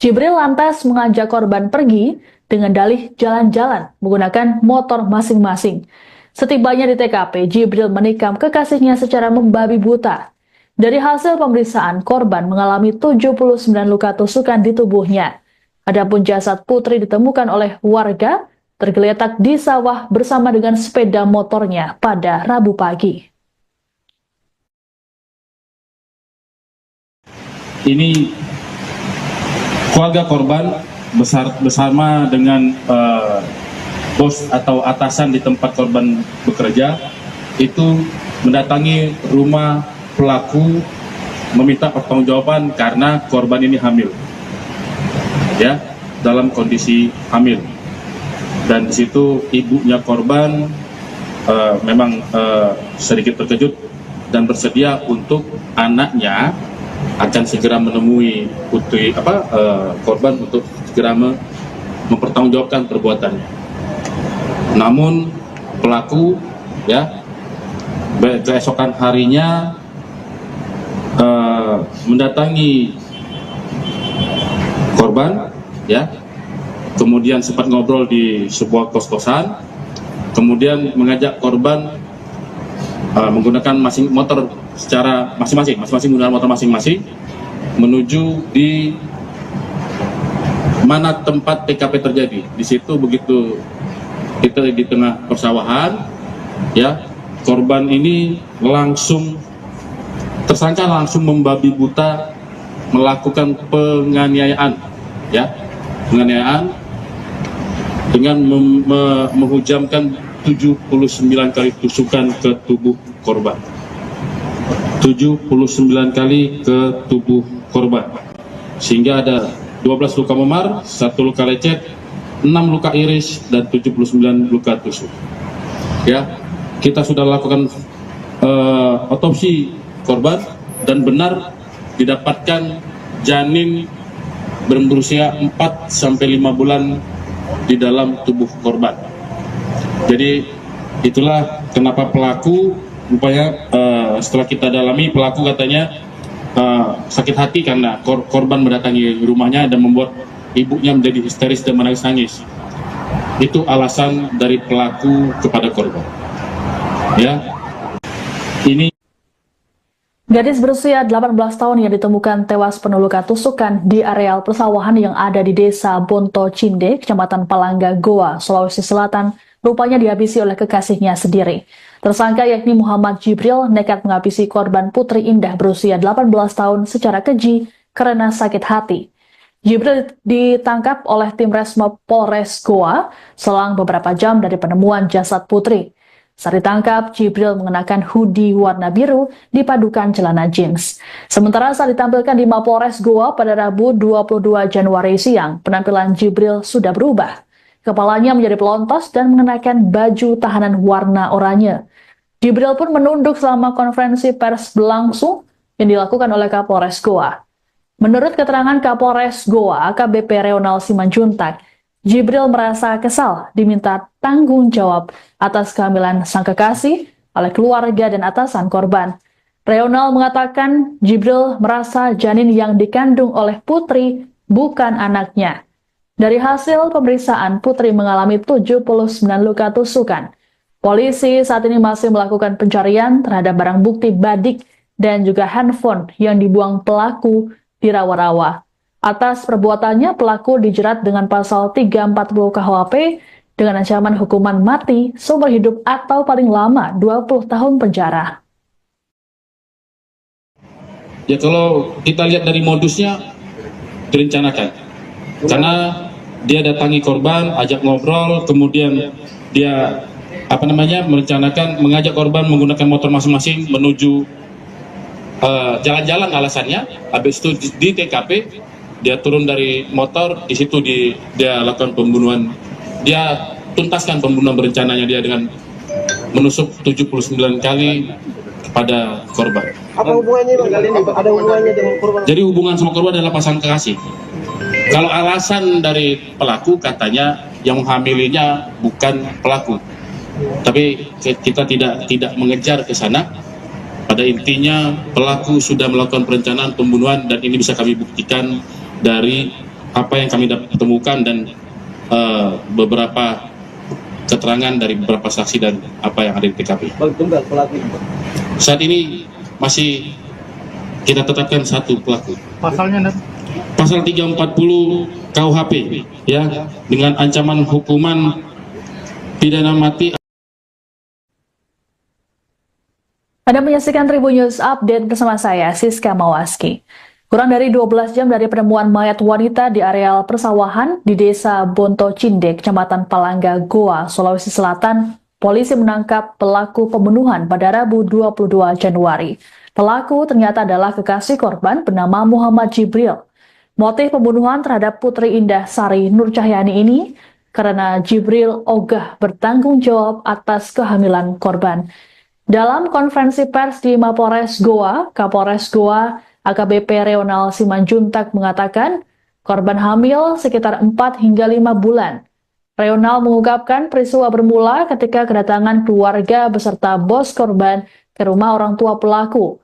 Jibril lantas mengajak korban pergi dengan dalih jalan-jalan menggunakan motor masing-masing. Setibanya di TKP, Jibril menikam kekasihnya secara membabi buta. Dari hasil pemeriksaan, korban mengalami 79 luka tusukan di tubuhnya. Adapun jasad Putri ditemukan oleh warga tergeletak di sawah bersama dengan sepeda motornya pada Rabu pagi. Ini keluarga korban bersama dengan bos atau atasan di tempat korban bekerja itu mendatangi rumah pelaku meminta pertanggungjawaban karena korban ini hamil, ya, dalam kondisi hamil. Dan di situ ibunya korban memang sedikit terkejut dan bersedia untuk anaknya akan segera menemui putri korban untuk segera mempertanggungjawabkan perbuatannya. Namun pelaku ya keesokan harinya mendatangi korban ya, kemudian sempat ngobrol di sebuah kos-kosan, kemudian mengajak korban menggunakan motor secara masing-masing menggunakan motor masing-masing menuju di mana tempat TKP terjadi. Di situ begitu kita di tengah persawahan, ya, korban ini tersangka langsung membabi buta melakukan penganiayaan, ya, penganiayaan dengan menghujamkan 79 kali tusukan ke tubuh korban. 79 kali ke tubuh korban. Sehingga ada 12 luka memar, 1 luka lecet, 6 luka iris, dan 79 luka tusuk. Ya, kita sudah lakukan otopsi korban dan benar didapatkan janin berusia 4 sampai 5 bulan di dalam tubuh korban. Jadi itulah kenapa pelaku rupanya setelah kita dalami, pelaku katanya sakit hati karena korban mendatangi rumahnya dan membuat ibunya menjadi histeris dan menangis-nangis. Itu alasan dari pelaku kepada korban. Ya, ini Gadis berusia 18 tahun yang ditemukan tewas penuh luka tusukan di areal persawahan yang ada di desa Bonto Cinde, Kecamatan Palangga, Goa, Sulawesi Selatan, rupanya dihabisi oleh kekasihnya sendiri. Tersangka yakni Muhammad Jibril nekat menghabisi korban Putri Indah berusia 18 tahun secara keji karena sakit hati. Jibril ditangkap oleh tim Resmob Polres Goa selang beberapa jam dari penemuan jasad Putri. Saat ditangkap, Jibril mengenakan hoodie warna biru dipadukan celana jeans. Sementara saat ditampilkan di Mapolres Goa pada Rabu 22 Januari siang, penampilan Jibril sudah berubah. Kepalanya menjadi pelontos dan mengenakan baju tahanan warna oranye. Jibril pun menunduk selama konferensi pers berlangsung yang dilakukan oleh Kapolres Goa. Menurut keterangan Kapolres Goa, AKBP Reonal Simanjuntak, Jibril merasa kesal diminta tanggung jawab atas kehamilan sang kekasih oleh keluarga dan atasan korban. Reonal mengatakan Jibril merasa janin yang dikandung oleh Putri bukan anaknya. Dari hasil pemeriksaan, Putri mengalami 79 luka tusukan. Polisi saat ini masih melakukan pencarian terhadap barang bukti badik dan juga handphone yang dibuang pelaku di rawa-rawa. Atas perbuatannya, pelaku dijerat dengan pasal 340 KUHP dengan ancaman hukuman mati, seumur hidup atau paling lama 20 tahun penjara. ya kalau kita lihat dari modusnya direncanakan. Karena dia datangi korban, ajak ngobrol, kemudian dia merencanakan mengajak korban menggunakan motor masing-masing menuju jalan-jalan alasannya. Habis itu di TKP dia turun dari motor, di situ dia lakukan pembunuhan. Dia tuntaskan pembunuhan berencananya dia dengan menusuk 79 kali kepada korban. Apa hubungannya Bang? Ada hubungannya dengan korban? Jadi hubungan sama korban adalah pasangan kekasih. Kalau alasan dari pelaku katanya yang menghamilinya bukan pelaku. Tapi kita tidak mengejar ke sana. Pada intinya pelaku sudah melakukan perencanaan pembunuhan dan ini bisa kami buktikan dari apa yang kami temukan dan beberapa keterangan dari beberapa saksi dan apa yang ada di TKP. Bang, tunggal pelaku. Saat ini masih kita tetapkan satu pelaku. Pasalnya Pasal 340 KUHP ya, dengan ancaman hukuman pidana mati. Anda menyaksikan Tribun News Update bersama saya, Siska Mawaski. Kurang dari 12 jam dari penemuan mayat wanita di areal persawahan di desa Bonto Cinde, Kecamatan Palangga, Goa, Sulawesi Selatan, polisi menangkap pelaku pembunuhan pada Rabu 22 Januari. Pelaku ternyata adalah kekasih korban bernama Muhammad Jibril. Motif pembunuhan terhadap Putri Indah Sari Nur Cahyani ini karena Jibril ogah bertanggung jawab atas kehamilan korban. Dalam konferensi pers di Mapolres Goa, Kapolres Goa AKBP Reonal Simanjuntak mengatakan korban hamil sekitar 4 hingga 5 bulan. Reonal mengungkapkan peristiwa bermula ketika kedatangan keluarga beserta bos korban ke rumah orang tua pelaku.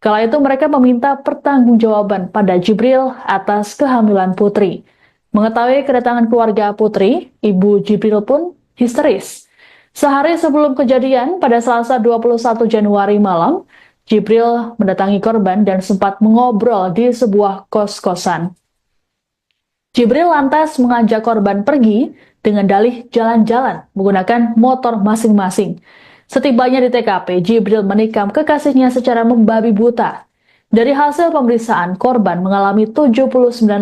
Kala itu mereka meminta pertanggungjawaban pada Jibril atas kehamilan Putri. Mengetahui kedatangan keluarga Putri, ibu Jibril pun histeris. Sehari sebelum kejadian, pada Selasa 21 Januari malam, Jibril mendatangi korban dan sempat mengobrol di sebuah kos-kosan. Jibril lantas mengajak korban pergi dengan dalih jalan-jalan menggunakan motor masing-masing. Setibanya di TKP, Jibril menikam kekasihnya secara membabi buta. Dari hasil pemeriksaan, korban mengalami 79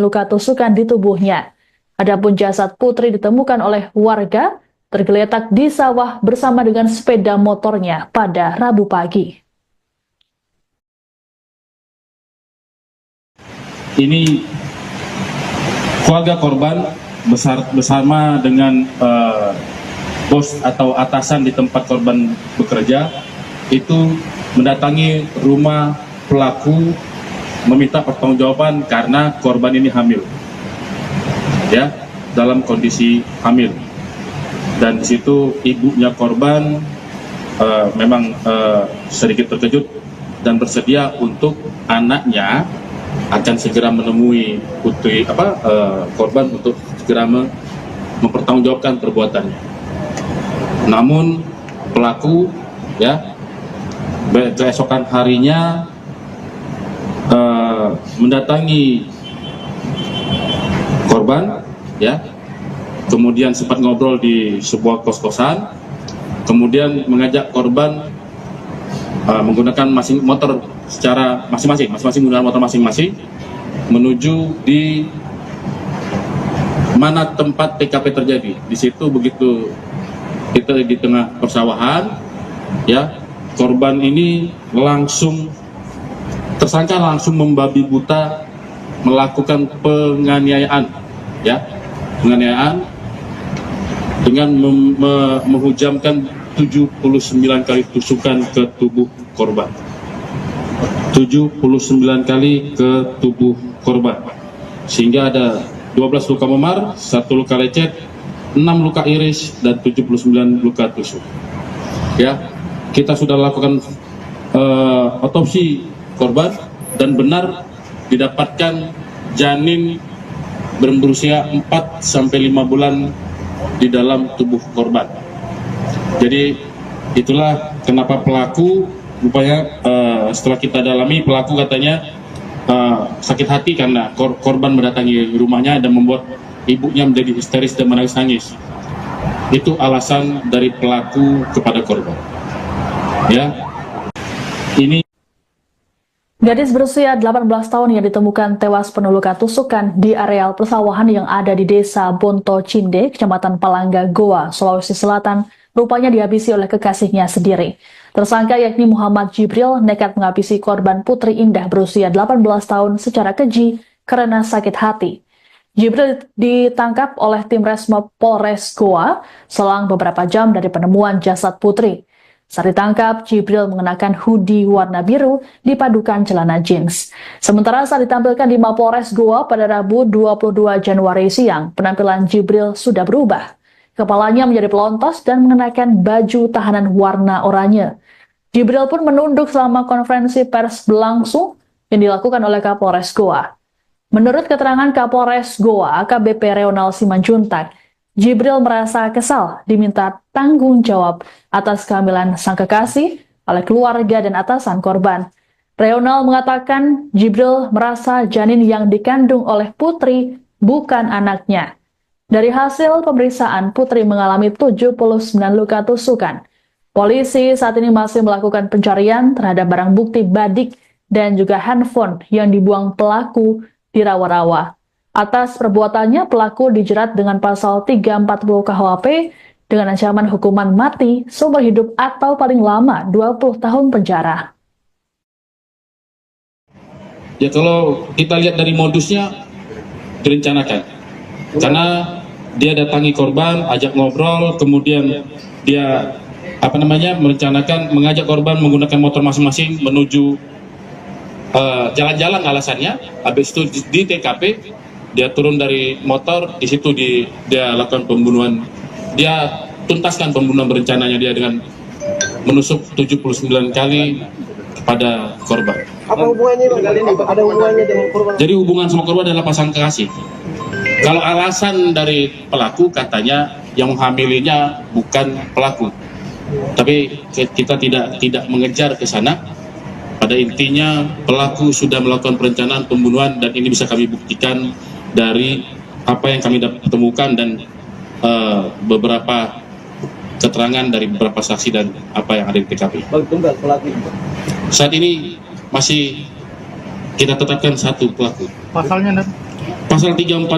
luka tusukan di tubuhnya. Adapun jasad Putri ditemukan oleh warga tergeletak di sawah bersama dengan sepeda motornya pada Rabu pagi. Ini keluarga korban bersama dengan bos atau atasan di tempat korban bekerja itu mendatangi rumah pelaku meminta pertanggungjawaban karena korban ini hamil. ya, dalam kondisi hamil. Dan di situ ibunya korban memang sedikit terkejut dan bersedia untuk anaknya akan segera menemui korban untuk segera mempertanggungjawabkan perbuatannya. Namun pelaku ya keesokan harinya mendatangi korban ya, kemudian sempat ngobrol di sebuah kos-kosan, kemudian mengajak korban menggunakan motor secara masing-masing menggunakan motor masing-masing menuju di mana tempat TKP terjadi. Di situ begitu kita di tengah persawahan ya, korban ini tersangka langsung membabi buta melakukan penganiayaan ya, dengan menghujamkan 79 kali tusukan ke tubuh korban. 79 kali ke tubuh korban, sehingga ada 12 luka memar, 1 luka lecet, 6 luka iris, dan 79 luka tusuk. Ya, kita sudah lakukan otopsi korban dan benar didapatkan janin berusia 4 sampai 5 bulan di dalam tubuh korban. Jadi itulah kenapa pelaku rupanya setelah kita dalami, pelaku katanya sakit hati karena korban mendatangi rumahnya dan membuat ibunya menjadi histeris dan menangis-nangis. Itu alasan dari pelaku kepada korban. Ya, ini Gadis berusia 18 tahun yang ditemukan tewas penuh luka tusukan di areal persawahan yang ada di Desa Bonto Cinde, Kecamatan Palangga, Goa, Sulawesi Selatan, rupanya dihabisi oleh kekasihnya sendiri. Tersangka yakni Muhammad Jibril nekat menghabisi korban Putri Indah berusia 18 tahun secara keji karena sakit hati. Jibril ditangkap oleh tim Resmob Polres Goa selang beberapa jam dari penemuan jasad Putri. Saat ditangkap, Jibril mengenakan hoodie warna biru dipadukan celana jeans. Sementara saat ditampilkan di Mapolres Goa pada Rabu 22 Januari siang, penampilan Jibril sudah berubah. Kepalanya menjadi pelontos dan mengenakan baju tahanan warna oranye. Jibril pun menunduk selama konferensi pers berlangsung yang dilakukan oleh Kapolres Goa. Menurut keterangan Kapolres Goa, AKBP Reonal Simanjuntak, Jibril merasa kesal diminta tanggung jawab atas kehamilan sang kekasih oleh keluarga dan atasan korban. Reonal mengatakan Jibril merasa janin yang dikandung oleh Putri bukan anaknya. Dari hasil pemeriksaan, Putri mengalami 79 luka tusukan. Polisi saat ini masih melakukan pencarian terhadap barang bukti badik dan juga handphone yang dibuang pelaku di rawa-rawa. Atas perbuatannya, pelaku dijerat dengan pasal 340 KUHP dengan ancaman hukuman mati, seumur hidup atau paling lama 20 tahun penjara. ya kalau kita lihat dari modusnya direncanakan, karena dia datangi korban, ajak ngobrol, kemudian dia merencanakan mengajak korban menggunakan motor masing-masing menuju jalan-jalan alasannya. Habis itu di TKP dia turun dari motor, di situ dia lakukan pembunuhan. Dia tuntaskan pembunuhan berencananya dia dengan menusuk 79 kali kepada korban. Apa hubungannya Bang? Ada hubungannya dengan korban? Jadi hubungan sama korban adalah pasangan kekasih. Kalau alasan dari pelaku katanya yang menghamilinya bukan pelaku. Tapi kita tidak mengejar ke sana. Pada intinya pelaku sudah melakukan perencanaan pembunuhan dan ini bisa kami buktikan dari apa yang kami temukan dan beberapa keterangan dari beberapa saksi dan apa yang ada di TKP. Bang, tunggal pelaku. Saat ini masih kita tetapkan satu pelaku. Pasalnya, Pasal 340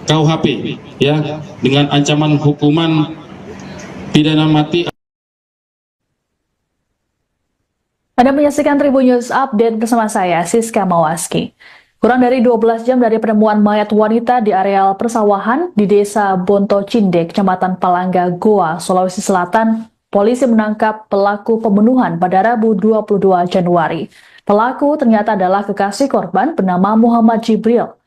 KUHP ya, dengan ancaman hukuman pidana mati. Anda menyaksikan Tribun News Update bersama saya, Siska Mawaski. Kurang dari 12 jam dari penemuan mayat wanita di areal persawahan di Desa Bonto Cinde, Kecamatan Palangga, Goa, Sulawesi Selatan, polisi menangkap pelaku pembunuhan pada Rabu 22 Januari. Pelaku ternyata adalah kekasih korban bernama Muhammad Jibril.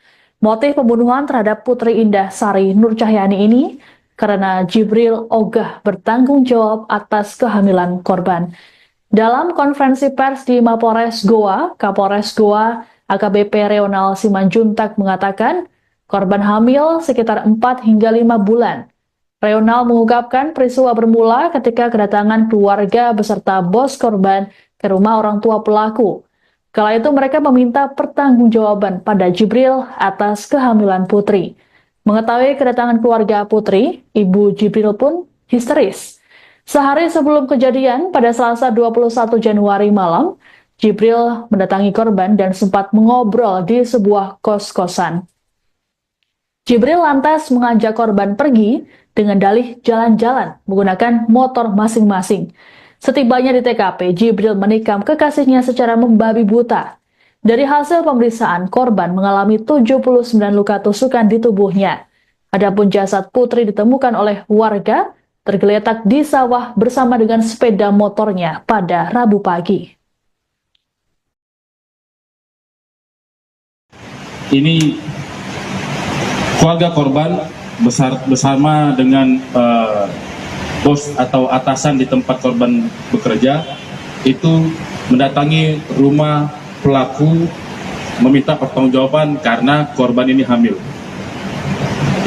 Motif pembunuhan terhadap Putri Indah Sari Nur Cahyani ini karena Jibril ogah bertanggung jawab atas kehamilan korban. Dalam konferensi pers di Mapores Goa, Kapolres Goa AKBP Reonal Simanjuntak mengatakan korban hamil sekitar 4 hingga 5 bulan. Reonal mengungkapkan peristiwa bermula ketika kedatangan keluarga beserta bos korban ke rumah orang tua pelaku. Kala itu mereka meminta pertanggungjawaban pada Jibril atas kehamilan Putri. Mengetahui kedatangan keluarga Putri, Ibu Jibril pun histeris. Sehari sebelum kejadian, pada Selasa 21 Januari malam, Jibril mendatangi korban dan sempat mengobrol di sebuah kos-kosan. Jibril lantas mengajak korban pergi dengan dalih jalan-jalan menggunakan motor masing-masing. Setibanya di TKP, Jibril menikam kekasihnya secara membabi buta. Dari hasil pemeriksaan, korban mengalami 79 luka tusukan di tubuhnya. Adapun jasad Putri ditemukan oleh warga tergeletak di sawah bersama dengan sepeda motornya pada Rabu pagi. Ini keluarga korban bersama dengan bos atau atasan di tempat korban bekerja itu mendatangi rumah pelaku meminta pertanggungjawaban karena korban ini hamil,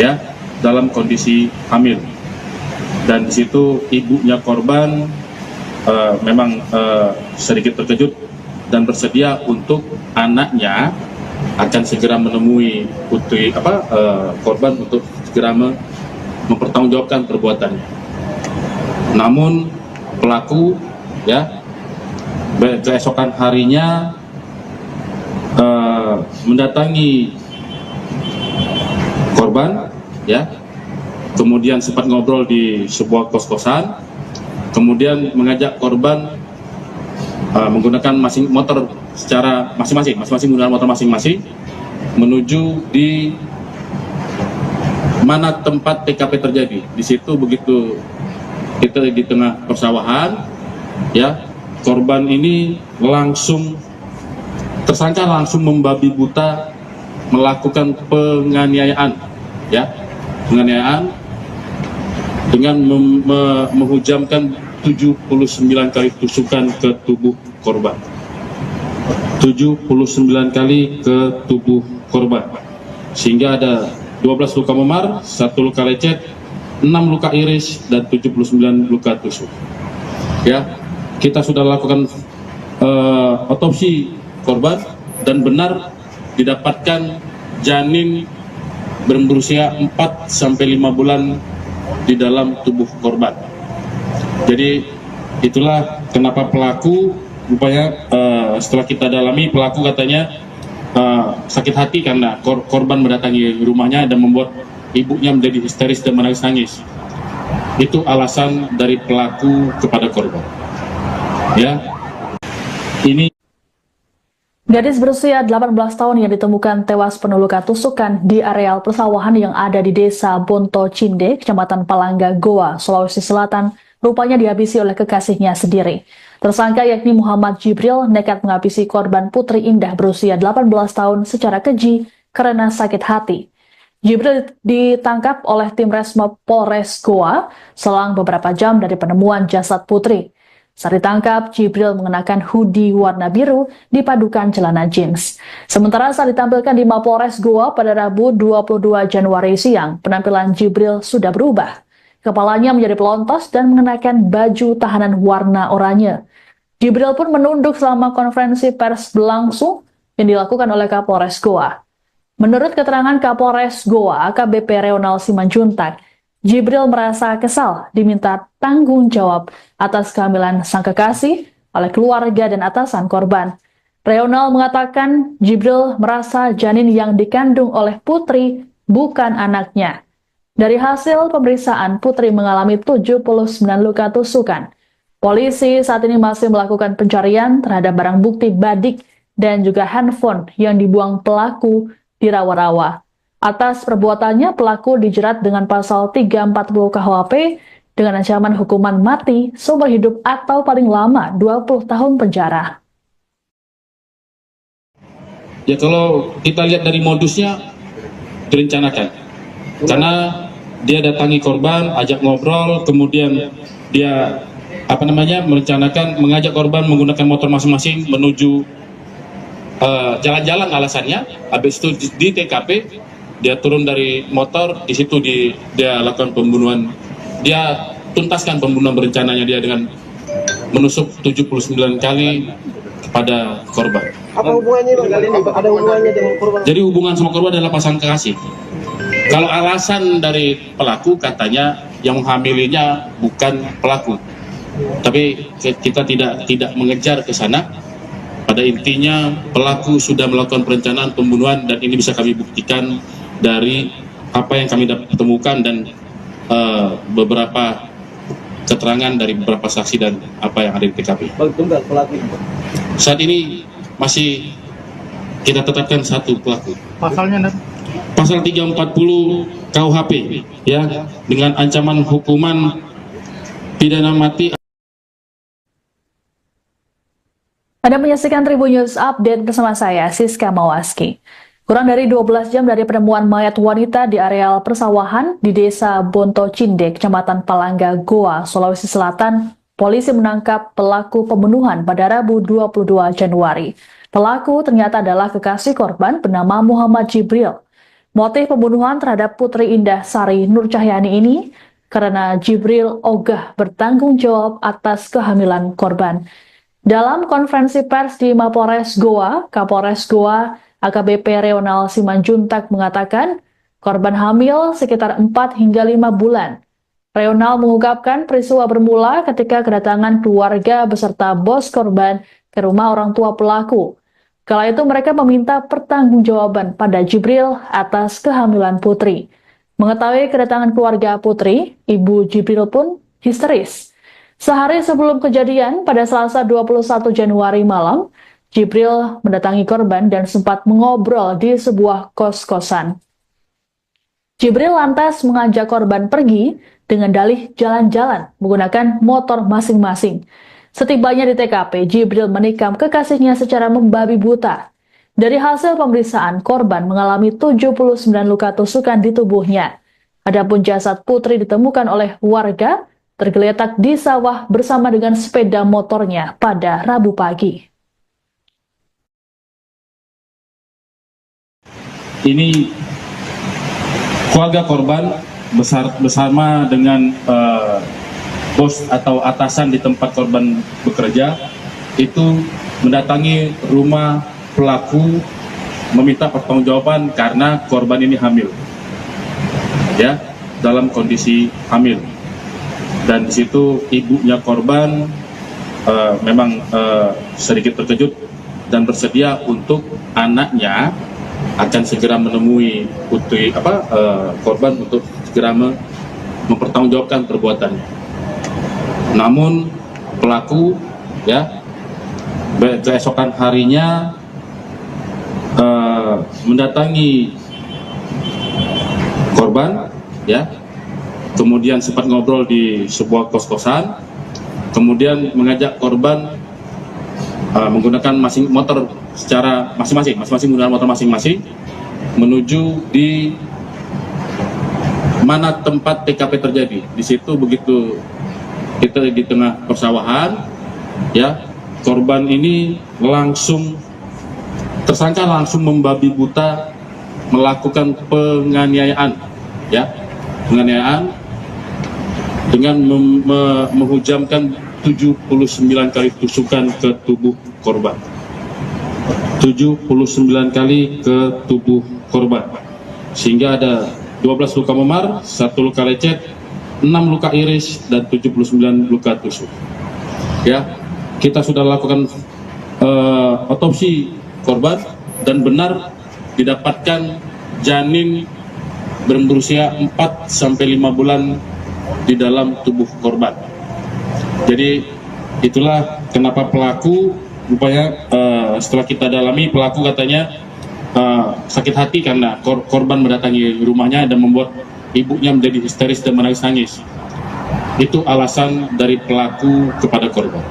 ya, dalam kondisi hamil. Dan di situ ibunya korban memang sedikit terkejut dan bersedia untuk anaknya akan segera menemui putri korban untuk segera mempertanggungjawabkan perbuatannya. Namun pelaku, ya, keesokan harinya mendatangi korban, ya, kemudian sempat ngobrol di sebuah kos-kosan, kemudian mengajak korban menggunakan motor secara masing-masing menggunakan motor masing-masing menuju di mana tempat TKP terjadi. Di situ begitu kita di tengah persawahan, ya, korban ini tersangka langsung membabi buta melakukan penganiayaan, ya, penganiayaan dengan menghujamkan 79 kali tusukan ke tubuh korban. 79 kali ke tubuh korban. Sehingga ada 12 luka memar, 1 luka lecet, 6 luka iris, dan 79 luka tusuk. Ya, kita sudah lakukan otopsi korban dan benar didapatkan janin berusia 4 sampai 5 bulan di dalam tubuh korban. Jadi itulah kenapa pelaku rupanya setelah kita dalami, pelaku katanya sakit hati karena korban mendatangi rumahnya dan membuat ibunya menjadi histeris dan menangis-nangis. Itu alasan dari pelaku kepada korban. Ya, ini Gadis berusia 18 tahun yang ditemukan tewas penuh luka tusukan di areal persawahan yang ada di Desa Bonto Cinde, Kecamatan Palangga, Goa, Sulawesi Selatan, rupanya dihabisi oleh kekasihnya sendiri. Tersangka yakni Muhammad Jibril nekat menghabisi korban Putri Indah berusia 18 tahun secara keji karena sakit hati. Jibril ditangkap oleh tim Resmob Polres Goa selang beberapa jam dari penemuan jasad Putri. Saat ditangkap, Jibril mengenakan hoodie warna biru dipadukan celana jeans. Sementara saat ditampilkan di Mapolres Goa pada Rabu 22 Januari siang, penampilan Jibril sudah berubah. Kepalanya menjadi pelontos dan mengenakan baju tahanan warna oranye. Jibril pun menunduk selama konferensi pers berlangsung yang dilakukan oleh Kapolres Goa. Menurut keterangan Kapolres Goa, AKBP Reonal Simanjuntak, Jibril merasa kesal diminta tanggung jawab atas kehamilan sang kekasih oleh keluarga dan atasan korban. Reonal mengatakan Jibril merasa janin yang dikandung oleh Putri bukan anaknya. Dari hasil pemeriksaan, Putri mengalami 79 luka tusukan. Polisi saat ini masih melakukan pencarian terhadap barang bukti badik dan juga handphone yang dibuang pelaku di rawa-rawa. Atas perbuatannya, pelaku dijerat dengan pasal 340 KUHP dengan ancaman hukuman mati, seumur hidup atau paling lama 20 tahun penjara. ya, kalau kita lihat dari modusnya, direncanakan. Karena dia datangi korban, ajak ngobrol, kemudian dia merencanakan mengajak korban menggunakan motor masing-masing menuju jalan-jalan alasannya. Habis itu di TKP dia turun dari motor, di situ dia lakukan pembunuhan. Dia tuntaskan pembunuhan berencananya dia dengan menusuk 79 kali kepada korban. Apa hubungannya Bang? Ada hubungannya dengan korban? Jadi hubungan sama korban adalah pasangan kekasih. Kalau alasan dari pelaku katanya yang menghamilinya bukan pelaku, tapi kita tidak mengejar ke sana. Pada intinya pelaku sudah melakukan perencanaan pembunuhan dan ini bisa kami buktikan dari apa yang kami temukan dan beberapa keterangan dari beberapa saksi dan apa yang ada di TKP. Bang, tunggal pelaku. Saat ini masih kita tetapkan satu pelaku. Pasalnya, Pasal 340 KUHP ya, dengan ancaman hukuman pidana mati. Anda menyaksikan Tribun News Update bersama saya, Siska Mawaski. Kurang dari 12 jam dari penemuan mayat wanita di areal persawahan di Desa Bonto Cindek, Kecamatan Palangga, Goa, Sulawesi Selatan, polisi menangkap pelaku pembunuhan pada Rabu 22 Januari. Pelaku ternyata adalah kekasih korban bernama Muhammad Jibril. Motif pembunuhan terhadap Putri Indah Sari Nur Cahyani ini karena Jibril ogah bertanggung jawab atas kehamilan korban. Dalam konferensi pers di Mapolres Goa, Kapolres Goa AKBP Reonal Simanjuntak mengatakan korban hamil sekitar 4 hingga 5 bulan. Reonal mengungkapkan peristiwa bermula ketika kedatangan keluarga beserta bos korban ke rumah orang tua pelaku. Kala itu mereka meminta pertanggungjawaban pada Jibril atas kehamilan Putri. Mengetahui kedatangan keluarga Putri, ibu Jibril pun histeris. Sehari sebelum kejadian, pada Selasa 21 Januari malam, Jibril mendatangi korban dan sempat mengobrol di sebuah kos-kosan. Jibril lantas mengajak korban pergi dengan dalih jalan-jalan menggunakan motor masing-masing. Setibanya di TKP, Jibril menikam kekasihnya secara membabi buta. Dari hasil pemeriksaan, korban mengalami 79 luka tusukan di tubuhnya. Adapun jasad Putri ditemukan oleh warga tergeletak di sawah bersama dengan sepeda motornya pada Rabu pagi. Ini keluarga korban bersama dengan bos atau atasan di tempat korban bekerja itu mendatangi rumah pelaku meminta pertanggungjawaban karena korban ini hamil, ya, dalam kondisi hamil. Dan di situ ibunya korban memang sedikit terkejut dan bersedia untuk anaknya akan segera menemui putri korban untuk segera mempertanggungjawabkan perbuatannya. Namun pelaku ya keesokan harinya mendatangi korban ya, kemudian sempat ngobrol di sebuah kos-kosan, kemudian mengajak korban menggunakan motor secara masing-masing menggunakan motor masing-masing menuju di mana tempat TKP terjadi. Di situ begitu kita di tengah persawahan, ya, korban ini tersangka langsung membabi buta melakukan penganiayaan, ya, penganiayaan dengan menghujamkan 79 kali tusukan ke tubuh korban. 79 kali ke tubuh korban, sehingga ada 12 luka memar, 1 luka lecet, 6 luka iris, dan 79 luka tusuk. Ya, kita sudah lakukan otopsi korban dan benar didapatkan janin berusia 4-5 bulan di dalam tubuh korban. Jadi itulah kenapa pelaku rupanya setelah kita dalami, pelaku katanya sakit hati karena korban mendatangi rumahnya dan membuat ibunya menjadi histeris dan menangis-nangis. Itu alasan dari pelaku kepada korban.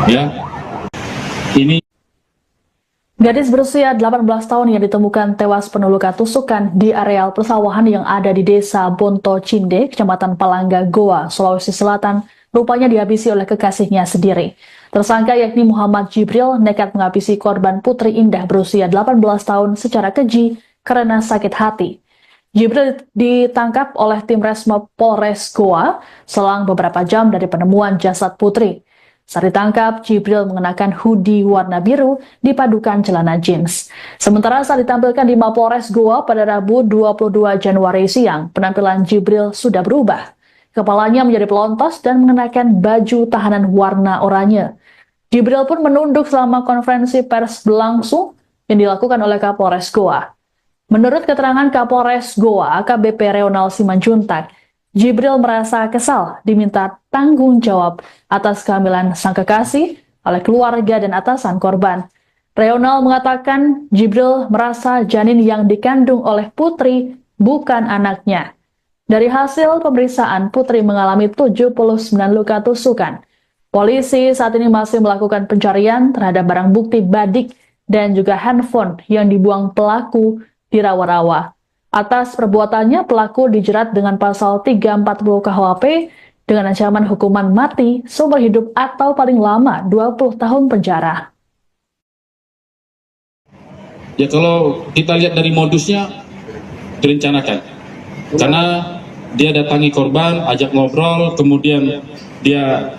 Ya, ini Gadis berusia 18 tahun yang ditemukan tewas penuh luka tusukan di areal persawahan yang ada di desa Bonto Cinde, Kecamatan Palangga, Goa, Sulawesi Selatan, rupanya dihabisi oleh kekasihnya sendiri. Tersangka yakni Muhammad Jibril nekat menghabisi korban Putri Indah berusia 18 tahun secara keji karena sakit hati. Jibril ditangkap oleh tim Resmob Polres Goa selang beberapa jam dari penemuan jasad Putri. Saat ditangkap, Jibril mengenakan hoodie warna biru dipadukan celana jeans. Sementara saat ditampilkan di Mapolres Goa pada Rabu 22 Januari siang, penampilan Jibril sudah berubah. Kepalanya menjadi pelontos dan mengenakan baju tahanan warna oranye. Jibril pun menunduk selama konferensi pers berlangsung yang dilakukan oleh Kapolres Goa. Menurut keterangan Kapolres Goa, AKBP Reonal Simanjuntak, Jibril merasa kesal diminta tanggung jawab atas kehamilan sang kekasih oleh keluarga dan atasan korban. Reonal mengatakan Jibril merasa janin yang dikandung oleh Putri bukan anaknya. Dari hasil pemeriksaan, Putri mengalami 79 luka tusukan. Polisi saat ini masih melakukan pencarian terhadap barang bukti badik dan juga handphone yang dibuang pelaku di rawa-rawa. Atas perbuatannya, pelaku dijerat dengan pasal 340 KUHP dengan ancaman hukuman mati, seumur hidup atau paling lama 20 tahun penjara. Ya kalau kita lihat dari modusnya direncanakan. Karena dia datangi korban, ajak ngobrol, kemudian dia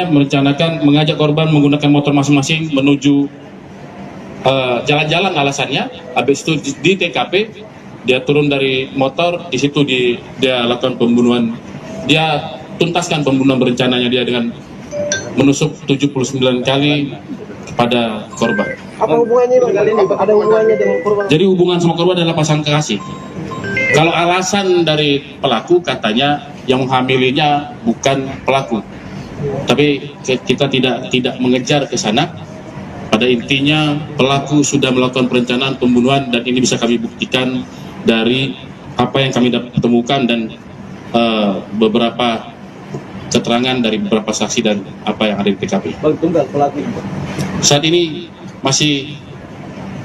merencanakan mengajak korban menggunakan motor masing-masing menuju jalan-jalan alasannya. Habis itu di TKP dia turun dari motor, di situ dia lakukan pembunuhan. Dia tuntaskan pembunuhan berencananya dia dengan menusuk 79 kali kepada korban. Apa hubungannya Bang? Ada hubungannya dengan korban? Jadi hubungan sama korban adalah pasangan kekasih. Kalau alasan dari pelaku katanya yang menghamilinya bukan pelaku. Tapi kita tidak mengejar ke sana. Pada intinya pelaku sudah melakukan perencanaan pembunuhan dan ini bisa kami buktikan dari apa yang kami temukan dan beberapa keterangan dari beberapa saksi dan apa yang ada di TKP. Bang, tunggal pelaku. Saat ini masih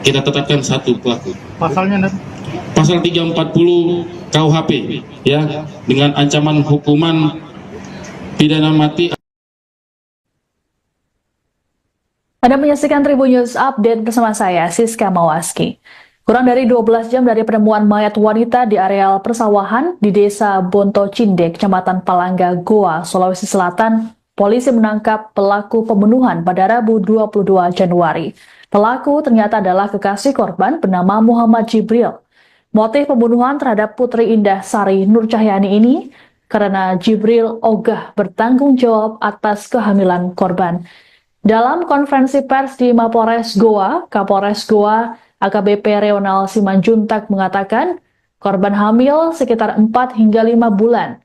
kita tetapkan satu pelaku. Pasalnya Pasal 340 KUHP ya, dengan ancaman hukuman pidana mati. Anda menyaksikan Tribun News Update bersama saya, Siska Mawaski. Kurang dari 12 jam dari penemuan mayat wanita di areal persawahan di desa Bonto Cinde, Kecamatan Palangga, Goa, Sulawesi Selatan, polisi menangkap pelaku pembunuhan pada Rabu 22 Januari. Pelaku ternyata adalah kekasih korban bernama Muhammad Jibril. Motif pembunuhan terhadap Putri Indah Sari Nur Cahyani ini karena Jibril ogah bertanggung jawab atas kehamilan korban. Dalam konferensi pers di Mapolres Goa, Kapolres Goa AKBP Reonal Simanjuntak mengatakan korban hamil sekitar 4 hingga 5 bulan.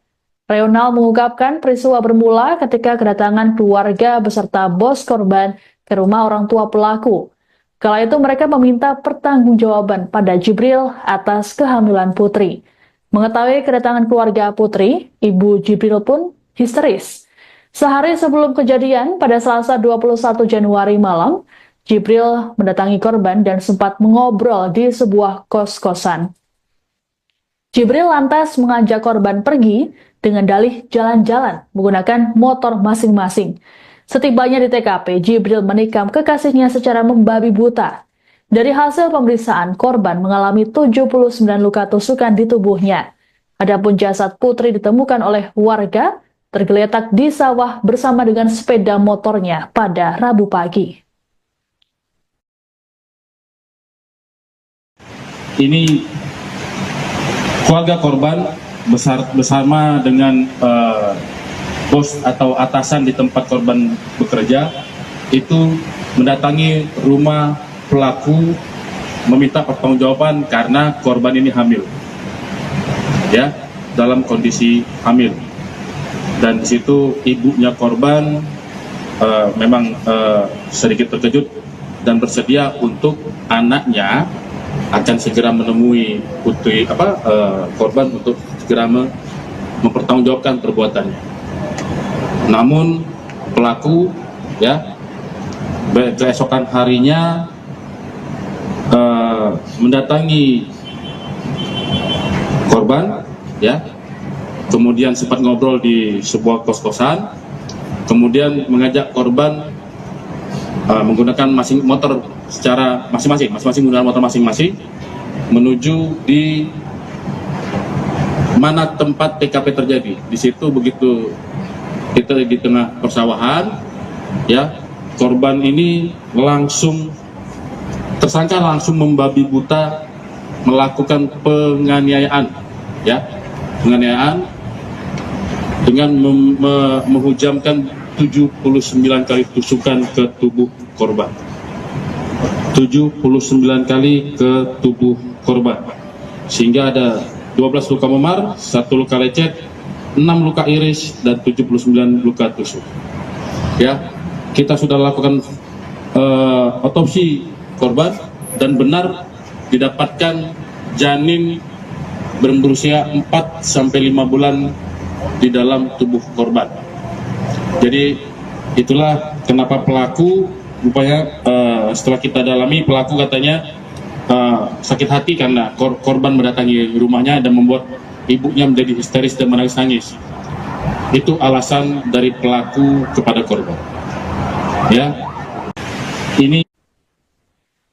Reonal mengungkapkan peristiwa bermula ketika kedatangan keluarga beserta bos korban ke rumah orang tua pelaku. Kala itu mereka meminta pertanggungjawaban pada Jibril atas kehamilan Putri. Mengetahui kedatangan keluarga Putri, ibu Jibril pun histeris. Sehari sebelum kejadian, pada Selasa 21 Januari malam, Jibril mendatangi korban dan sempat mengobrol di sebuah kos-kosan. Jibril lantas mengajak korban pergi dengan dalih jalan-jalan menggunakan motor masing-masing. Setibanya di TKP, Jibril menikam kekasihnya secara membabi buta. Dari hasil pemeriksaan, korban mengalami 79 luka tusukan di tubuhnya. Adapun jasad Putri ditemukan oleh warga tergeletak di sawah bersama dengan sepeda motornya pada Rabu pagi. Ini keluarga korban bersama dengan bos atau atasan di tempat korban bekerja itu mendatangi rumah pelaku meminta pertanggungjawaban karena korban ini hamil, ya, dalam kondisi hamil. Dan di situ ibunya korban memang sedikit terkejut dan bersedia untuk anaknya akan segera menemui putri korban untuk segera mempertanggungjawabkan perbuatannya. Namun pelaku ya keesokan harinya mendatangi korban, ya, kemudian sempat ngobrol di sebuah kos-kosan, kemudian mengajak korban menggunakan motor secara masing-masing menggunakan motor masing-masing menuju di mana tempat TKP terjadi. Di situ begitu kita di tengah persawahan, ya, korban ini tersangka langsung membabi buta melakukan penganiayaan, ya, penganiayaan dengan menghujamkan 79 kali tusukan ke tubuh korban. 79 kali ke tubuh korban, sehingga ada 12 luka memar, 1 luka lecet, 6 luka iris, dan 79 luka tusuk. Ya, kita sudah lakukan otopsi korban dan benar didapatkan janin berusia 4-5 bulan di dalam tubuh korban. Jadi itulah kenapa pelaku rupanya setelah kita dalami, pelaku katanya sakit hati karena korban mendatangi rumahnya dan membuat ibunya menjadi histeris dan menangis-nangis. Itu alasan dari pelaku kepada korban. Ya, ini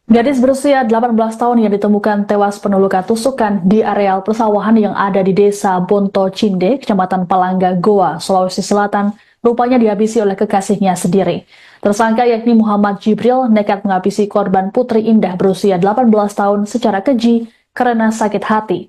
Gadis berusia 18 tahun yang ditemukan tewas penuh luka tusukan di areal persawahan yang ada di Desa Bonto Cinde, Kecamatan Palangga, Goa, Sulawesi Selatan, rupanya dihabisi oleh kekasihnya sendiri. Tersangka yakni Muhammad Jibril nekat menghabisi korban Putri Indah berusia 18 tahun secara keji karena sakit hati.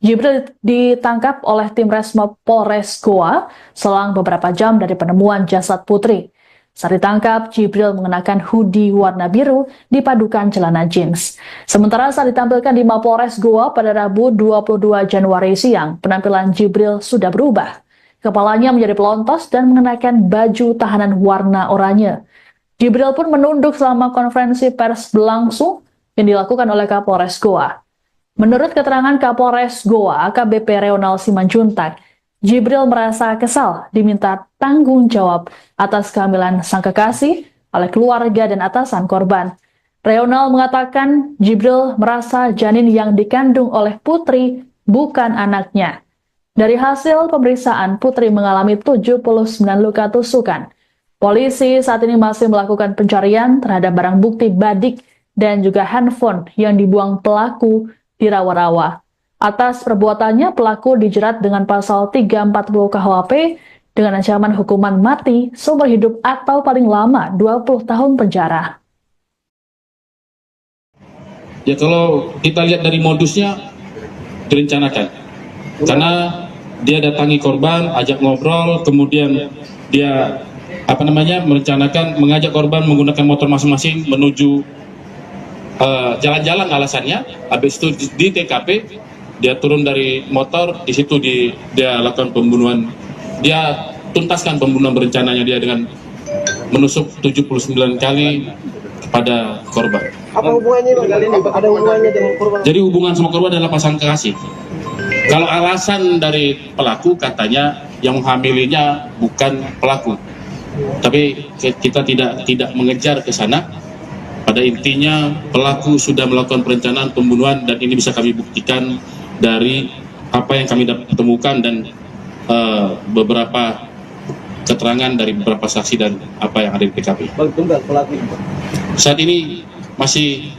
Jibril ditangkap oleh tim Resmob Polres Goa selang beberapa jam dari penemuan jasad Putri. Saat ditangkap, Jibril mengenakan hoodie warna biru dipadukan celana jeans. Sementara saat ditampilkan di Mapolres Goa pada Rabu 22 Januari siang, penampilan Jibril sudah berubah. Kepalanya menjadi pelontos dan mengenakan baju tahanan warna oranye. Jibril pun menunduk selama konferensi pers berlangsung yang dilakukan oleh Kapolres Goa. Menurut keterangan Kapolres Goa, AKBP Reonal Simanjuntak, Jibril merasa kesal diminta tanggung jawab atas kehamilan sang kekasih oleh keluarga dan atasan korban. Reonal mengatakan Jibril merasa janin yang dikandung oleh Putri bukan anaknya. Dari hasil pemeriksaan, Putri mengalami 79 luka tusukan. Polisi saat ini masih melakukan pencarian terhadap barang bukti badik dan juga handphone yang dibuang pelaku di rawa-rawa. Atas perbuatannya, pelaku dijerat dengan pasal 340 KUHP dengan ancaman hukuman mati, seumur hidup atau paling lama 20 tahun penjara. ya, kalau kita lihat dari modusnya direncanakan, karena dia datangi korban, ajak ngobrol, kemudian dia merencanakan mengajak korban menggunakan motor masing-masing menuju jalan-jalan alasannya. Habis itu di TKP dia turun dari motor, di situ dia lakukan pembunuhan. Dia tuntaskan pembunuhan berencananya dia dengan menusuk 79 kali kepada korban. Apa hubungannya Bang? Ada hubungannya dengan korban? Jadi hubungan sama korban adalah pasangan kekasih. Kalau alasan dari pelaku katanya yang menghamilinya bukan pelaku. Tapi kita tidak mengejar ke sana. Pada intinya pelaku sudah melakukan perencanaan pembunuhan dan ini bisa kami buktikan dari apa yang kami temukan dan beberapa keterangan dari beberapa saksi dan apa yang ada di TKP. Bang, tunggal pelaku. Saat ini masih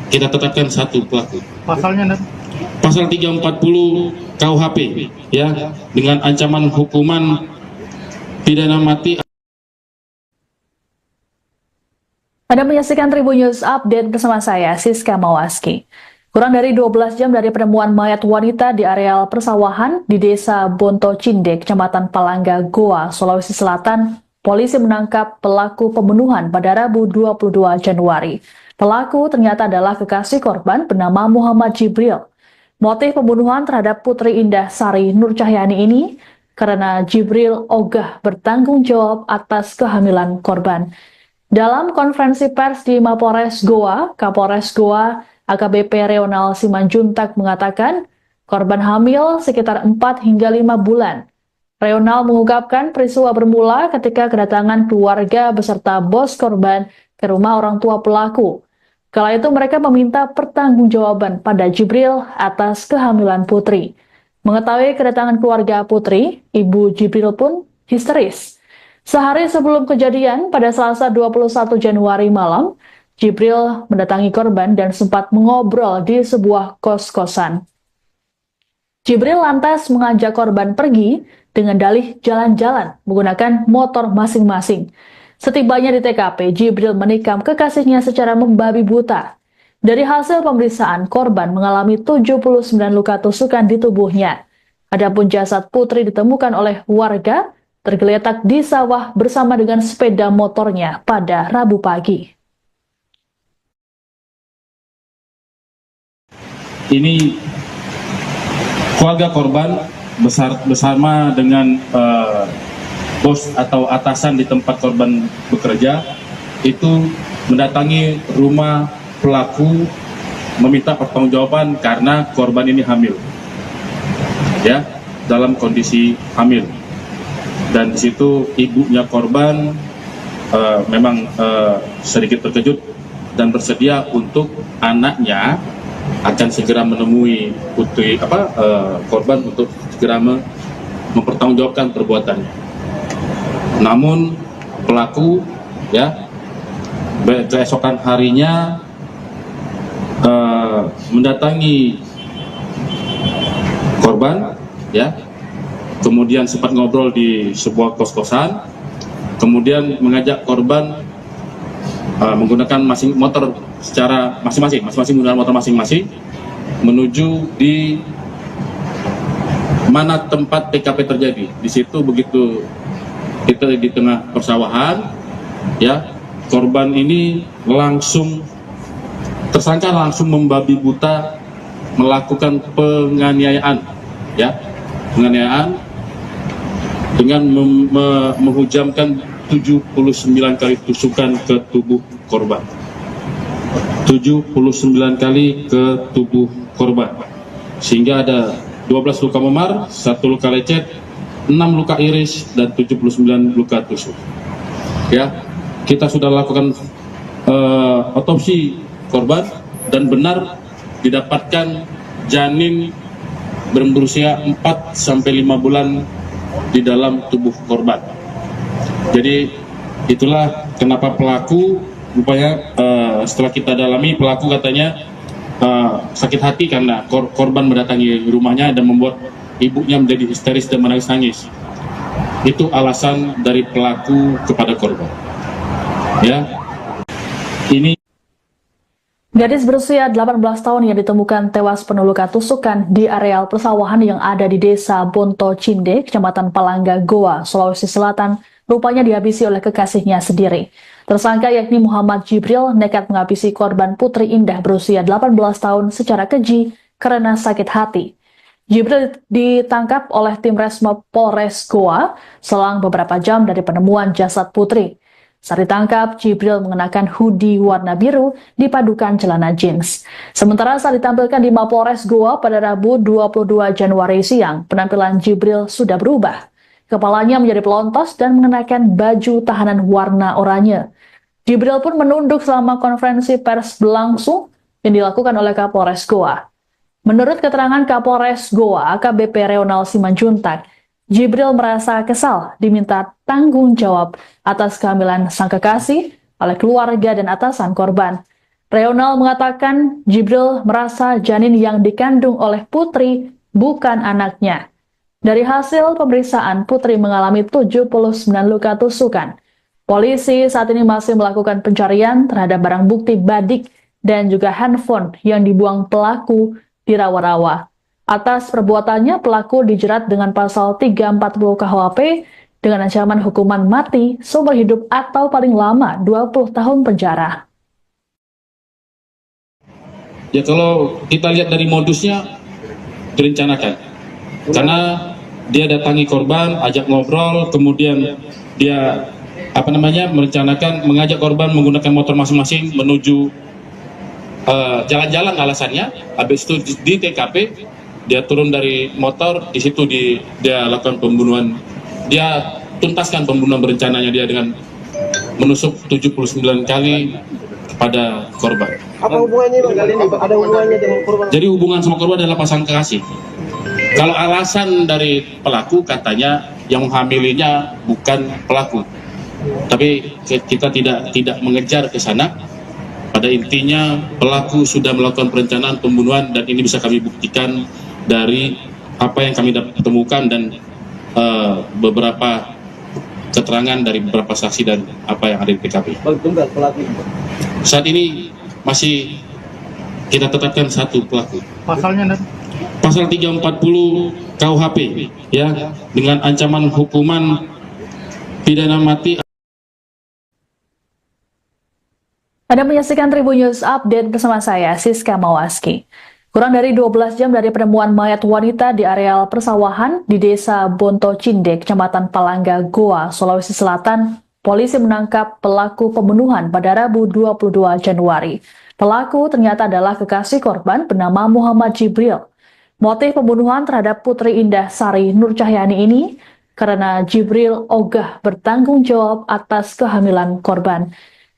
kita tetapkan satu pelaku. Pasalnya Pasal 340 KUHP, ya, dengan ancaman hukuman pidana mati. Anda menyaksikan Tribun News Update bersama saya, Siska Mawaski. Kurang dari 12 jam dari penemuan mayat wanita di areal persawahan di Desa Bonto Cinde, Kecamatan Palangga, Goa, Sulawesi Selatan, polisi menangkap pelaku pembunuhan pada Rabu 22 Januari. Pelaku ternyata adalah kekasih korban bernama Muhammad Jibril. Motif pembunuhan terhadap Putri Indah Sari Nur Cahyani ini karena Jibril ogah bertanggung jawab atas kehamilan korban. Dalam konferensi pers di Mapolres Goa, Kapolres Goa AKBP Reonal Simanjuntak mengatakan korban hamil sekitar 4 hingga 5 bulan. Reonal mengungkapkan peristiwa bermula ketika kedatangan keluarga beserta bos korban ke rumah orang tua pelaku. Kala itu mereka meminta pertanggungjawaban pada Jibril atas kehamilan Putri. Mengetahui kedatangan keluarga Putri, Ibu Jibril pun histeris. Sehari sebelum kejadian, pada Selasa 21 Januari malam, Jibril mendatangi korban dan sempat mengobrol di sebuah kos-kosan. Jibril lantas mengajak korban pergi dengan dalih jalan-jalan menggunakan motor masing-masing. Setibanya di TKP, Jibril menikam kekasihnya secara membabi buta. Dari hasil pemeriksaan, korban mengalami 79 luka tusukan di tubuhnya. Adapun jasad Putri ditemukan oleh warga tergeletak di sawah bersama dengan sepeda motornya pada Rabu pagi. Ini keluarga korban bersama dengan bos atau atasan di tempat korban bekerja itu mendatangi rumah pelaku meminta pertanggungjawaban karena korban ini hamil, ya, dalam kondisi hamil. Dan di situ ibunya korban memang sedikit terkejut dan bersedia untuk anaknya akan segera menemui putri korban untuk segera mempertanggungjawabkan perbuatannya. Namun pelaku, ya, keesokan harinya mendatangi korban, ya, kemudian sempat ngobrol di sebuah kos-kosan, kemudian mengajak korban menggunakan motor secara masing-masing menggunakan motor masing-masing menuju di mana tempat TKP terjadi. Di situ begitu kita di tengah persawahan, ya, korban ini tersangka langsung membabi buta melakukan penganiayaan, ya, penganiayaan dengan menghujamkan 79 kali tusukan ke tubuh korban. 79 kali ke tubuh korban, sehingga ada 12 luka memar, 1 luka lecet, 6 luka iris, dan 79 luka tusuk. Ya, kita sudah lakukan otopsi korban dan benar didapatkan janin berusia 4-5 bulan di dalam tubuh korban. Jadi itulah kenapa pelaku rupanya setelah kita dalami, pelaku katanya sakit hati karena korban mendatangi rumahnya dan membuat ibunya menjadi histeris dan menangis-nangis. Itu alasan dari pelaku kepada korban. Ya, ini Gadis berusia 18 tahun yang ditemukan tewas penuh luka tusukan di areal persawahan yang ada di Desa Bonto Cinde, Kecamatan Palangga, Goa, Sulawesi Selatan, rupanya dihabisi oleh kekasihnya sendiri. Tersangka yakni Muhammad Jibril nekat menghabisi korban Putri Indah berusia 18 tahun secara keji karena sakit hati. Jibril ditangkap oleh tim Resmob Polres Goa selang beberapa jam dari penemuan jasad Putri. Saat ditangkap, Jibril mengenakan hoodie warna biru dipadukan celana jeans. Sementara saat ditampilkan di Mapolres Goa pada Rabu 22 Januari siang, penampilan Jibril sudah berubah. Kepalanya menjadi pelontos dan mengenakan baju tahanan warna oranye. Jibril pun menunduk selama konferensi pers berlangsung yang dilakukan oleh Kapolres Goa. Menurut keterangan Kapolres Goa, AKBP Reonal Simanjuntak, Jibril merasa kesal diminta tanggung jawab atas kehamilan sang kekasih oleh keluarga dan atasan korban. Reonal mengatakan Jibril merasa janin yang dikandung oleh Putri bukan anaknya. Dari hasil pemeriksaan, Putri mengalami 79 luka tusukan. Polisi saat ini masih melakukan pencarian terhadap barang bukti badik dan juga handphone yang dibuang pelaku di rawa-rawa. Atas perbuatannya, pelaku dijerat dengan pasal 340 KUHP dengan ancaman hukuman mati, seumur hidup atau paling lama 20 tahun penjara. ya, kalau kita lihat dari modusnya direncanakan, karena dia datangi korban, ajak ngobrol, kemudian dia merencanakan mengajak korban menggunakan motor masing-masing menuju jalan-jalan alasannya. Habis itu di TKP dia turun dari motor, di situ dia lakukan pembunuhan. Dia tuntaskan pembunuhan berencananya dia dengan menusuk 79 kali pada korban. Apa hubungannya Bang? Ada hubungannya dengan korban? Jadi hubungan sama korban adalah pasangan kekasih. Kalau alasan dari pelaku katanya yang menghamilinya bukan pelaku, tapi kita tidak mengejar ke sana. Pada intinya pelaku sudah melakukan perencanaan pembunuhan dan ini bisa kami buktikan dari apa yang kami temukan dan beberapa keterangan dari beberapa saksi dan apa yang ada di TKP. Bang, tunggal pelaku. Saat ini masih kita tetapkan satu pelaku. Pasalnya Pasal 340 KUHP ya, dengan ancaman hukuman pidana mati. Anda menyaksikan Tribun News Update bersama saya, Siska Mawaski. Kurang dari 12 jam dari penemuan mayat wanita di areal persawahan di Desa Bonto Cindek, Kecamatan Palangga, Goa, Sulawesi Selatan, polisi menangkap pelaku pembunuhan pada Rabu 22 Januari. Pelaku ternyata adalah kekasih korban bernama Muhammad Jibril. Motif pembunuhan terhadap Putri Indah Sari Nur Cahyani ini karena Jibril ogah bertanggung jawab atas kehamilan korban.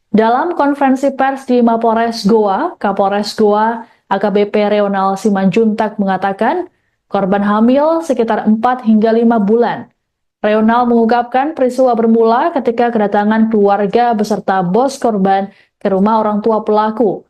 Dalam konferensi pers di Mapores Goa, Kapolres Goa AKBP Reonal Simanjuntak mengatakan korban hamil sekitar 4 hingga 5 bulan. Reonal mengungkapkan peristiwa bermula ketika kedatangan keluarga beserta bos korban ke rumah orang tua pelaku.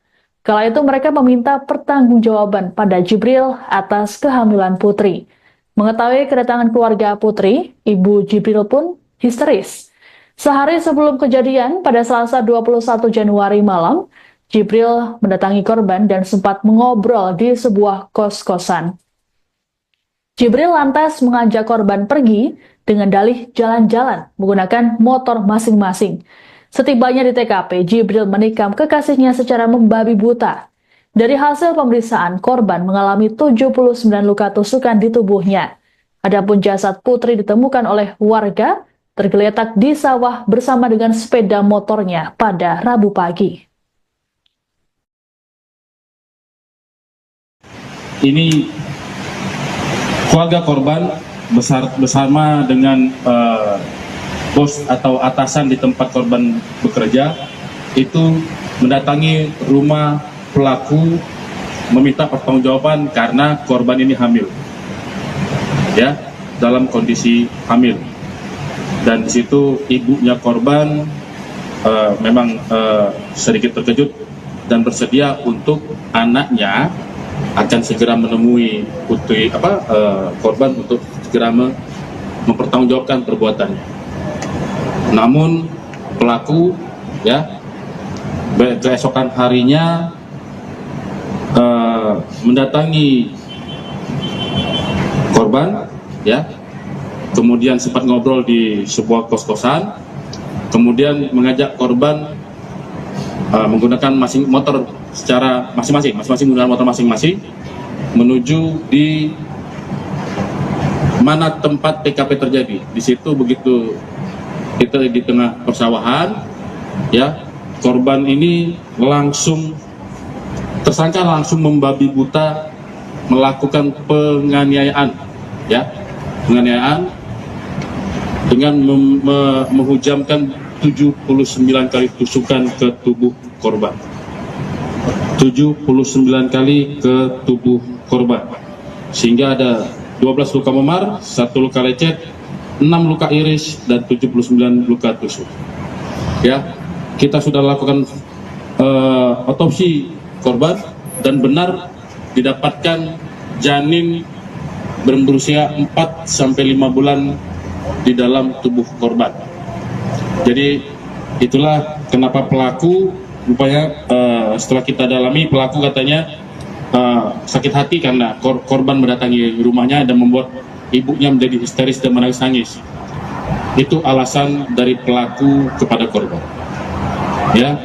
Kala itu mereka meminta pertanggungjawaban pada Jibril atas kehamilan Putri. Mengetahui kedatangan keluarga Putri, Ibu Jibril pun histeris. Sehari sebelum kejadian, pada Selasa 21 Januari malam, Jibril mendatangi korban dan sempat mengobrol di sebuah kos-kosan. Jibril lantas mengajak korban pergi dengan dalih jalan-jalan menggunakan motor masing-masing. Setibanya di TKP, Jibril menikam kekasihnya secara membabi buta. Dari hasil pemeriksaan, korban mengalami 79 luka tusukan di tubuhnya. Adapun jasad Putri ditemukan oleh warga tergeletak di sawah bersama dengan sepeda motornya pada Rabu pagi. Ini keluarga korban bersama dengan bos atau atasan di tempat korban bekerja itu mendatangi rumah pelaku meminta pertanggungjawaban karena korban ini hamil, ya, dalam kondisi hamil. Dan di situ ibunya korban memang sedikit terkejut dan bersedia untuk anaknya akan segera menemui putri korban untuk segera mempertanggungjawabkan perbuatannya. Namun pelaku ya keesokan harinya mendatangi korban ya, kemudian sempat ngobrol di sebuah kos-kosan, kemudian mengajak korban menggunakan motor secara masing-masing menggunakan motor masing-masing menuju di mana tempat TKP terjadi. Di situ begitu kita di tengah persawahan, ya, korban ini tersangka langsung membabi buta melakukan penganiayaan, ya, penganiayaan dengan menghujamkan 79 kali tusukan ke tubuh korban. 79 kali ke tubuh korban, sehingga ada 12 luka memar, 1 luka lecet, 6 luka iris, dan 79 luka tusuk. Ya, kita sudah lakukan otopsi korban dan benar didapatkan janin berusia 4-5 bulan di dalam tubuh korban. Jadi itulah kenapa pelaku rupanya setelah kita dalami, pelaku katanya sakit hati karena korban mendatangi rumahnya dan membuat ibunya menjadi histeris dan menangis-nangis. Itu alasan dari pelaku kepada korban. Ya,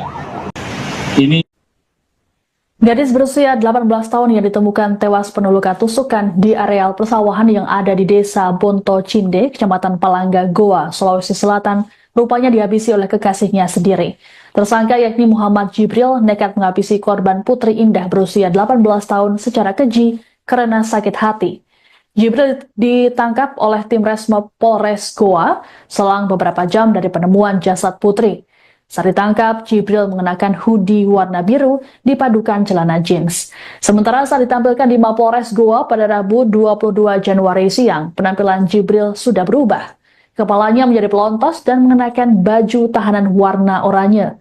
ini Gadis berusia 18 tahun yang ditemukan tewas penuh luka tusukan di areal persawahan yang ada di Desa Bonto Cinde, Kecamatan Palangga, Goa, Sulawesi Selatan, rupanya dihabisi oleh kekasihnya sendiri. Tersangka yakni Muhammad Jibril nekat menghabisi korban Putri Indah berusia 18 tahun secara keji karena sakit hati. Jibril ditangkap oleh tim Resmob Polres Goa selang beberapa jam dari penemuan jasad Putri. Saat ditangkap, Jibril mengenakan hoodie warna biru dipadukan celana jeans. Sementara saat ditampilkan di Mapolres Goa pada Rabu 22 Januari siang, penampilan Jibril sudah berubah. Kepalanya menjadi pelontos dan mengenakan baju tahanan warna oranye.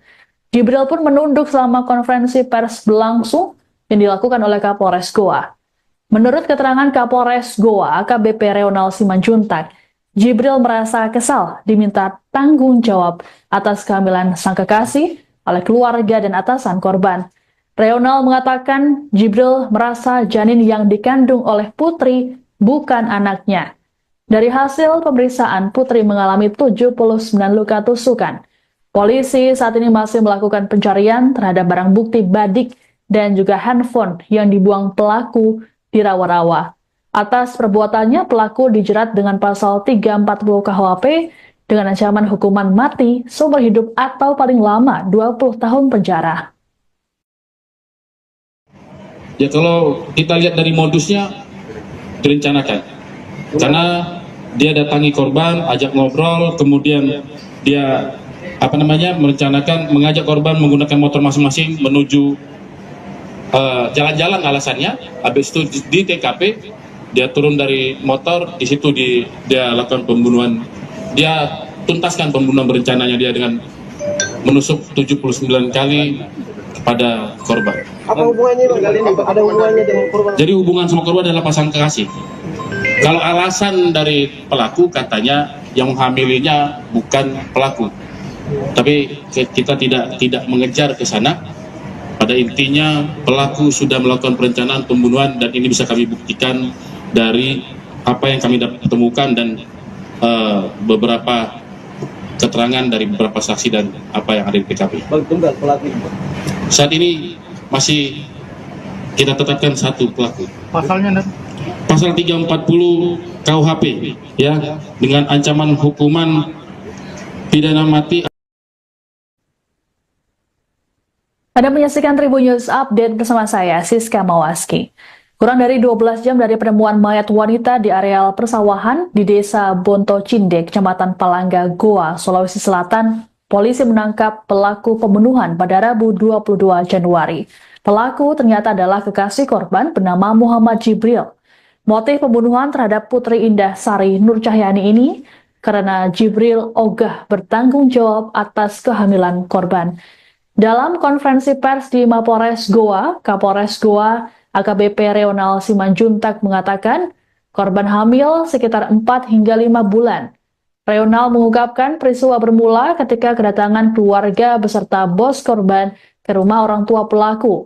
Jibril pun menunduk selama konferensi pers berlangsung yang dilakukan oleh Kapolres Goa. Menurut keterangan Kapolres Goa, AKBP Reonal Simanjuntak, Jibril merasa kesal diminta tanggung jawab atas kehamilan sang kekasih oleh keluarga dan atasan korban. Reonal mengatakan Jibril merasa janin yang dikandung oleh Putri bukan anaknya. Dari hasil pemeriksaan, Putri mengalami 79 luka tusukan. Polisi saat ini masih melakukan pencarian terhadap barang bukti badik dan juga handphone yang dibuang pelaku di rawa-rawa. Atas perbuatannya, pelaku dijerat dengan pasal 340 KUHP dengan ancaman hukuman mati, seumur hidup atau paling lama 20 tahun penjara. Ya, kalau kita lihat dari modusnya direncanakan. Karena dia datangi korban, ajak ngobrol, kemudian dia merencanakan mengajak korban menggunakan motor masing-masing menuju jalan-jalan alasannya. Habis itu di TKP dia turun dari motor, di situ dia lakukan pembunuhan. Dia tuntaskan pembunuhan berencananya dia dengan menusuk 79 kali kepada korban. Apa hubungannya Bang? Ada hubungannya dengan korban? Jadi hubungan sama korban adalah pasangan kekasih. Kalau alasan dari pelaku katanya yang menghamilinya bukan pelaku. Tapi kita tidak mengejar ke sana. Pada intinya pelaku sudah melakukan perencanaan pembunuhan dan ini bisa kami buktikan dari apa yang kami temukan dan beberapa keterangan dari beberapa saksi dan apa yang ada di TKP. Bang, tunggal pelaku. Saat ini masih kita tetapkan satu pelaku. Pasalnya Pasal 340 KUHP ya, dengan ancaman hukuman pidana mati. Anda menyaksikan Tribun News Update bersama saya, Siska Mawaski. Kurang dari 12 jam dari penemuan mayat wanita di areal persawahan di Desa Bonto Cindek, Kecamatan Palangga, Goa, Sulawesi Selatan, polisi menangkap pelaku pembunuhan pada Rabu 22 Januari. Pelaku ternyata adalah kekasih korban bernama Muhammad Jibril. Motif pembunuhan terhadap Putri Indah Sari Nur Cahyani ini karena Jibril ogah bertanggung jawab atas kehamilan korban. Dalam konferensi pers di Mapolres Goa, Kapolres Goa AKBP Reonal Simanjuntak mengatakan korban hamil sekitar 4 hingga 5 bulan. Reonal mengungkapkan peristiwa bermula ketika kedatangan keluarga beserta bos korban ke rumah orang tua pelaku.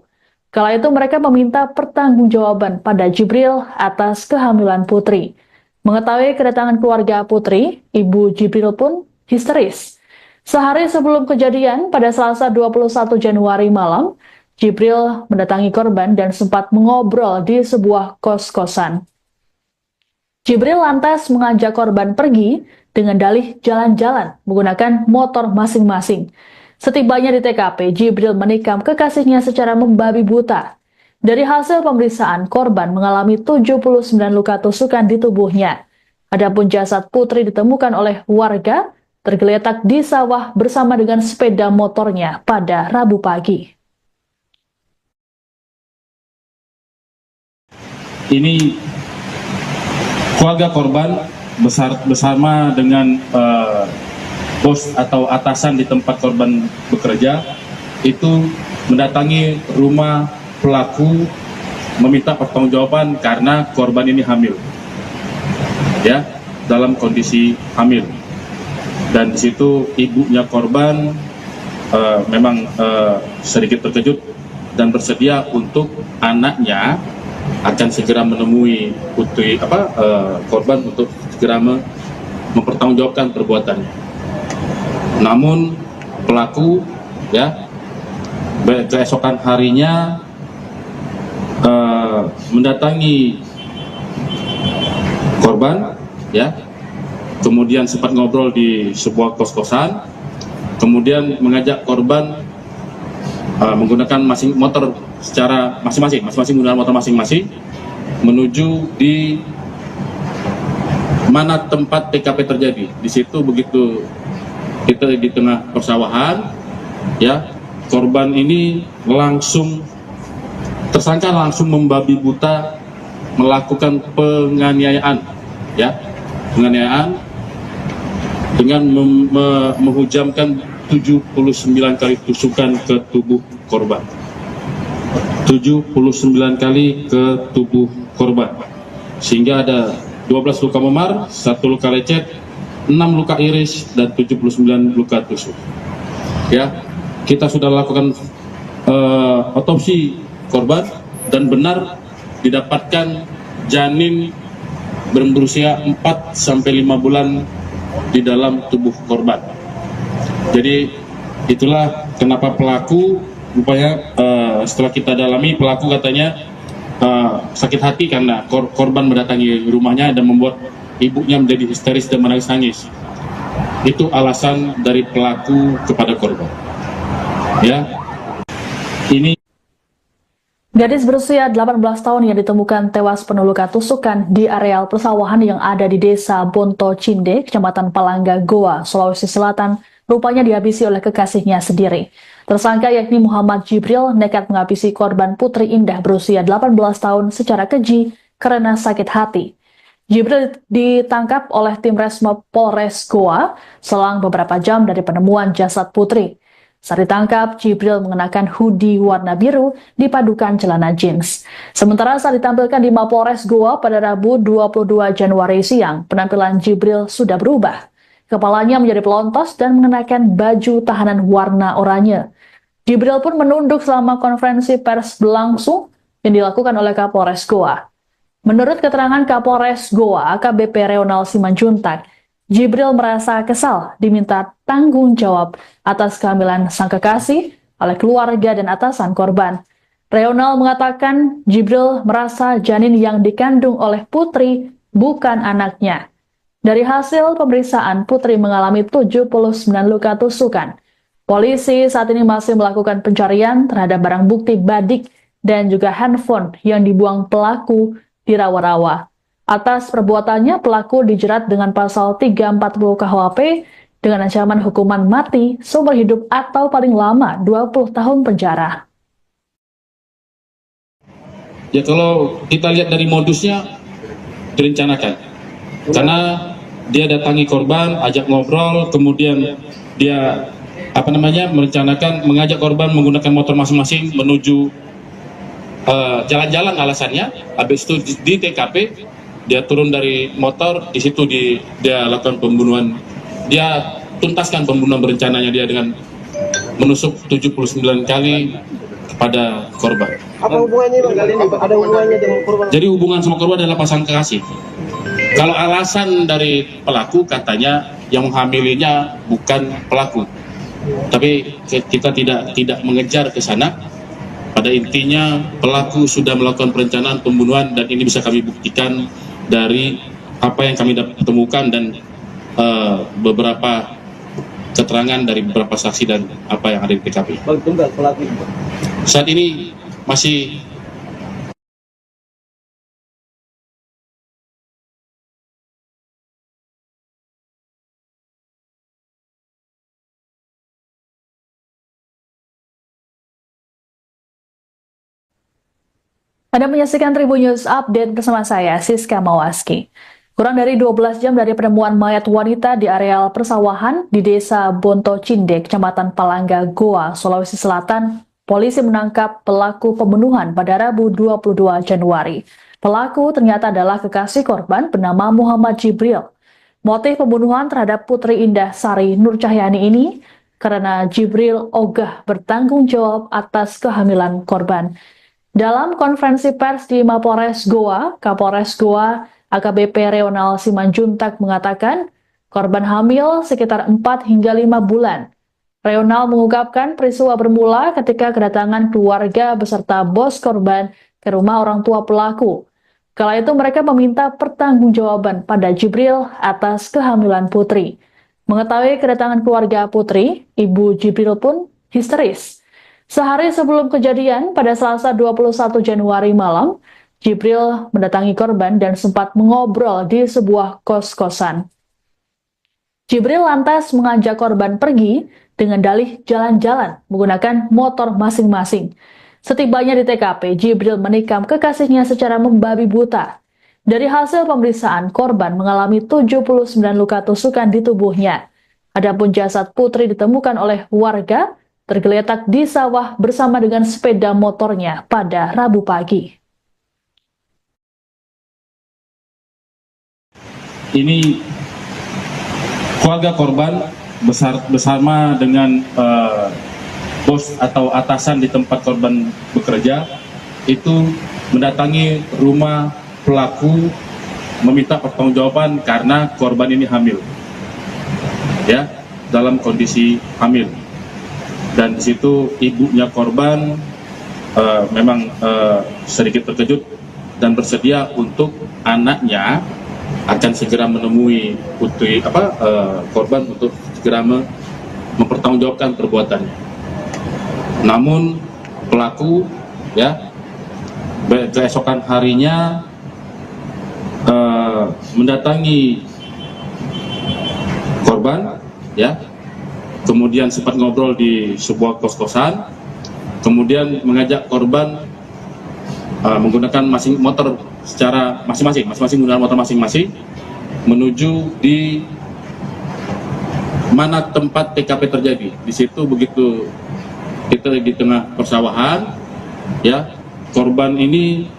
Kala itu mereka meminta pertanggungjawaban pada Jibril atas kehamilan Putri. Mengetahui kedatangan keluarga Putri, ibu Jibril pun histeris. Sehari sebelum kejadian, pada Selasa 21 Januari malam, Jibril mendatangi korban dan sempat mengobrol di sebuah kos-kosan. Jibril lantas mengajak korban pergi dengan dalih jalan-jalan menggunakan motor masing-masing. Setibanya di TKP, Jibril menikam kekasihnya secara membabi buta. Dari hasil pemeriksaan, korban mengalami 79 luka tusukan di tubuhnya. Adapun jasad Putri ditemukan oleh warga tergeletak di sawah bersama dengan sepeda motornya pada Rabu pagi. Ini keluarga korban bersama dengan bos atau atasan di tempat korban bekerja itu mendatangi rumah pelaku meminta pertanggungjawaban karena korban ini hamil, ya, dalam kondisi hamil. Dan di situ ibunya korban memang sedikit terkejut dan bersedia untuk anaknya akan segera menemui putri korban untuk segera mempertanggungjawabkan perbuatannya. Namun pelaku ya keesokan harinya mendatangi korban ya, kemudian sempat ngobrol di sebuah kos-kosan, kemudian mengajak korban menggunakan motor secara masing-masing menggunakan motor masing-masing menuju di mana tempat TKP terjadi. Di situ begitu kita di tengah persawahan, Ya, korban ini tersangka langsung membabi buta melakukan penganiayaan, ya, penganiayaan dengan menghujamkan 79 kali tusukan ke tubuh korban. 79 kali ke tubuh korban, sehingga ada 12 luka memar, 1 luka lecet, 6 luka iris, dan 79 luka tusuk. Ya, kita sudah lakukan otopsi korban dan benar didapatkan janin berusia 4-5 bulan di dalam tubuh korban. Jadi itulah kenapa pelaku rupanya setelah kita dalami, pelaku katanya sakit hati karena korban mendatangi rumahnya dan membuat ibunya menjadi histeris dan menangis-nangis. Itu alasan dari pelaku kepada korban. Ya, ini Gadis berusia 18 tahun yang ditemukan tewas penuh luka tusukan di areal persawahan yang ada di Desa Bonto Cinde, Kecamatan Palangga, Goa, Sulawesi Selatan, rupanya dihabisi oleh kekasihnya sendiri. Tersangka yakni Muhammad Jibril nekat menghabisi korban Putri Indah berusia 18 tahun secara keji karena sakit hati. Jibril ditangkap oleh tim Resmob Polres Goa selang beberapa jam dari penemuan jasad Putri. Saat ditangkap, Jibril mengenakan hoodie warna biru dipadukan celana jeans. Sementara saat ditampilkan di Mapolres Goa pada Rabu 22 Januari siang, penampilan Jibril sudah berubah. Kepalanya menjadi pelontos dan mengenakan baju tahanan warna oranye. Jibril pun menunduk selama konferensi pers berlangsung yang dilakukan oleh Kapolres Goa. Menurut keterangan Kapolres Goa, AKBP Reonal Simanjuntak, Jibril merasa kesal diminta tanggung jawab atas kehamilan sang kekasih oleh keluarga dan atasan korban. Reonal mengatakan Jibril merasa janin yang dikandung oleh Putri bukan anaknya. Dari hasil pemeriksaan, Putri mengalami 79 luka tusukan. Polisi saat ini masih melakukan pencarian terhadap barang bukti badik dan juga handphone yang dibuang pelaku di rawa-rawa. Atas perbuatannya, pelaku dijerat dengan pasal 340 KUHP dengan ancaman hukuman mati, seumur hidup atau paling lama 20 tahun penjara. ya kalau kita lihat dari modusnya direncanakan, karena dia datangi korban, ajak ngobrol, kemudian dia merencanakan mengajak korban menggunakan motor masing-masing menuju jalan-jalan alasannya. Habis itu di TKP dia turun dari motor, di situ dia lakukan pembunuhan. Dia tuntaskan pembunuhan berencananya dia dengan menusuk 79 kali kepada korban. Apa hubungannya Bang? Ada hubungannya dengan korban? Jadi hubungan sama korban adalah pasangan kekasih. Kalau alasan dari pelaku katanya yang menghamilinya bukan pelaku. Tapi kita tidak mengejar ke sana. Pada intinya pelaku sudah melakukan perencanaan pembunuhan dan ini bisa kami buktikan dari apa yang kami temukan dan beberapa keterangan dari beberapa saksi dan apa yang ada di TKP. Bang, tunggal pelaku. Saat ini masih Anda menyaksikan Tribun News Update bersama saya, Siska Mawaski. Kurang dari 12 jam dari penemuan mayat wanita di areal persawahan di Desa Bonto Cinde, Kecamatan Palangga, Goa, Sulawesi Selatan, polisi menangkap pelaku pembunuhan pada Rabu 22 Januari. Pelaku ternyata adalah kekasih korban bernama Muhammad Jibril. Motif pembunuhan terhadap Putri Indah Sari Nur Cahyani ini karena Jibril ogah bertanggung jawab atas kehamilan korban. Dalam konferensi pers di Mapolres Goa, Kapolres Goa AKBP Reonal Simanjuntak mengatakan korban hamil sekitar 4 hingga 5 bulan. Reonal mengungkapkan peristiwa bermula ketika kedatangan keluarga beserta bos korban ke rumah orang tua pelaku. Kala itu mereka meminta pertanggungjawaban pada Jibril atas kehamilan Putri. Mengetahui kedatangan keluarga Putri, ibu Jibril pun histeris. Sehari sebelum kejadian, pada Selasa 21 Januari malam, Jibril mendatangi korban dan sempat mengobrol di sebuah kos-kosan. Jibril lantas mengajak korban pergi dengan dalih jalan-jalan menggunakan motor masing-masing. Setibanya di TKP, Jibril menikam kekasihnya secara membabi buta. Dari hasil pemeriksaan, korban mengalami 79 luka tusukan di tubuhnya. Adapun jasad Putri ditemukan oleh warga tergeletak di sawah bersama dengan sepeda motornya pada Rabu pagi. Ini keluarga korban bersama dengan bos atau atasan di tempat korban bekerja itu mendatangi rumah pelaku meminta pertanggungjawaban karena korban ini hamil, ya, dalam kondisi hamil. Dan di situ ibunya korban memang sedikit terkejut dan bersedia untuk anaknya akan segera menemui korban untuk segera mempertanggungjawabkan perbuatannya. Namun pelaku, ya, keesokan harinya mendatangi korban, ya, kemudian sempat ngobrol di sebuah kos-kosan, kemudian mengajak korban menggunakan motor secara masing-masing menggunakan motor masing-masing menuju di mana tempat TKP terjadi. Di situ begitu kita di tengah persawahan, ya, korban ini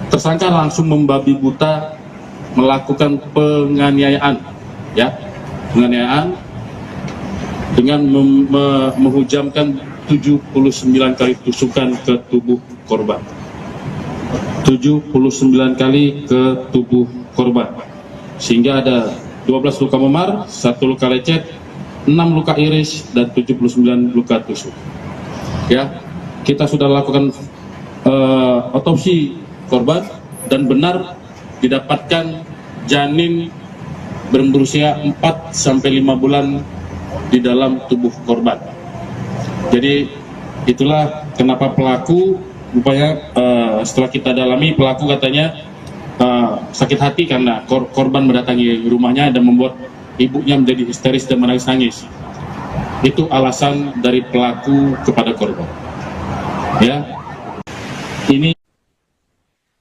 tersangka langsung membabi buta melakukan penganiayaan, ya, penganiayaan dengan menghujamkan 79 kali tusukan ke tubuh korban. 79 kali ke tubuh korban. Sehingga ada 12 luka memar, 1 luka lecet, 6 luka iris, dan 79 luka tusuk. Ya, kita sudah lakukan otopsi korban dan benar didapatkan janin berusia 4-5 bulan di dalam tubuh korban. Jadi itulah kenapa pelaku rupanya setelah kita dalami, pelaku katanya sakit hati karena korban mendatangi rumahnya dan membuat ibunya menjadi histeris dan menangis-nangis. Itu alasan dari pelaku kepada korban. Ya, ini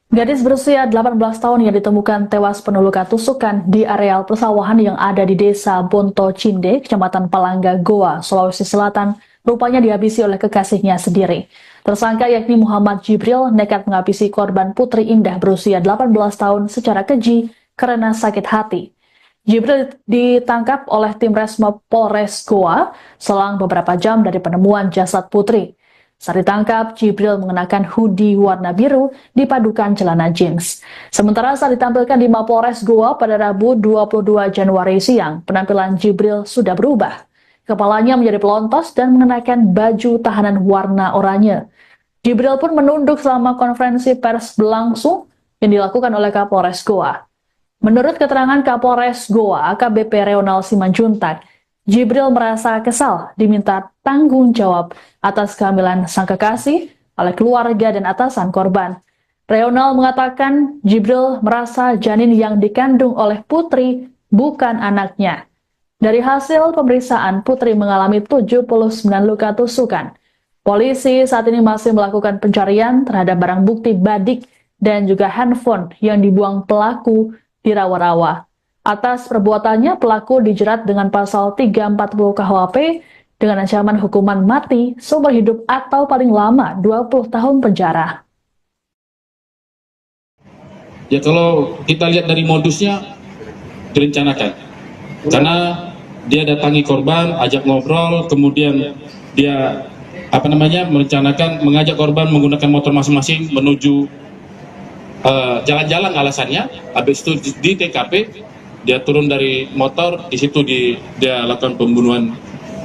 Gadis berusia 18 tahun yang ditemukan tewas penuh luka tusukan di areal persawahan yang ada di desa Bonto Cinde, Kecamatan Palangga, Goa, Sulawesi Selatan, rupanya dihabisi oleh kekasihnya sendiri. Tersangka yakni Muhammad Jibril nekat menghabisi korban Putri Indah berusia 18 tahun secara keji karena sakit hati. Jibril ditangkap oleh tim Resmob Polres Goa selang beberapa jam dari penemuan jasad Putri. Saat ditangkap, Jibril mengenakan hoodie warna biru dipadukan celana jeans. Sementara saat ditampilkan di Mapolres Goa pada Rabu 22 Januari siang, penampilan Jibril sudah berubah. Kepalanya menjadi pelontos dan mengenakan baju tahanan warna oranye. Jibril pun menunduk selama konferensi pers berlangsung yang dilakukan oleh Kapolres Goa. Menurut keterangan Kapolres Goa, AKBP Reonal Simanjuntak, Jibril merasa kesal diminta tanggung jawab atas kehamilan sang kekasih oleh keluarga dan atasan korban. Reonal mengatakan Jibril merasa janin yang dikandung oleh Putri bukan anaknya. Dari hasil pemeriksaan, Putri mengalami 79 luka tusukan. Polisi saat ini masih melakukan pencarian terhadap barang bukti badik dan juga handphone yang dibuang pelaku di rawa-rawa. Atas perbuatannya, pelaku dijerat dengan pasal 340 KUHP dengan ancaman hukuman mati, seumur hidup atau paling lama 20 tahun penjara. ya, kalau kita lihat dari modusnya direncanakan, karena dia datangi korban, ajak ngobrol, kemudian dia merencanakan mengajak korban menggunakan motor masing-masing menuju jalan-jalan alasannya. Habis itu di TKP dia turun dari motor, di situ dia lakukan pembunuhan.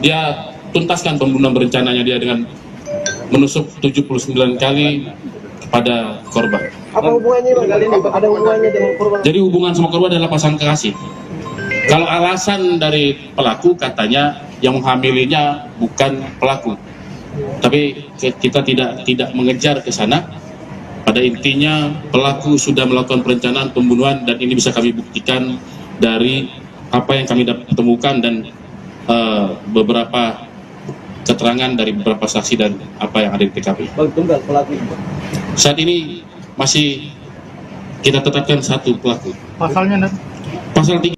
Dia tuntaskan pembunuhan berencananya dia dengan menusuk 79 kali kepada korban. Apa hubungannya Bang kali ini? Ada hubungannya dengan korban? Jadi hubungan sama korban adalah pasangan kekasih. Kalau alasan dari pelaku katanya yang menghamilinya bukan pelaku, tapi kita tidak mengejar ke sana. Pada intinya pelaku sudah melakukan perencanaan pembunuhan dan ini bisa kami buktikan dari apa yang kami temukan dan beberapa keterangan dari beberapa saksi dan apa yang ada di TKP. Bang tunggal pelaku itu. Saat ini masih kita tetapkan satu pelaku. Pasalnya, Pasal 3.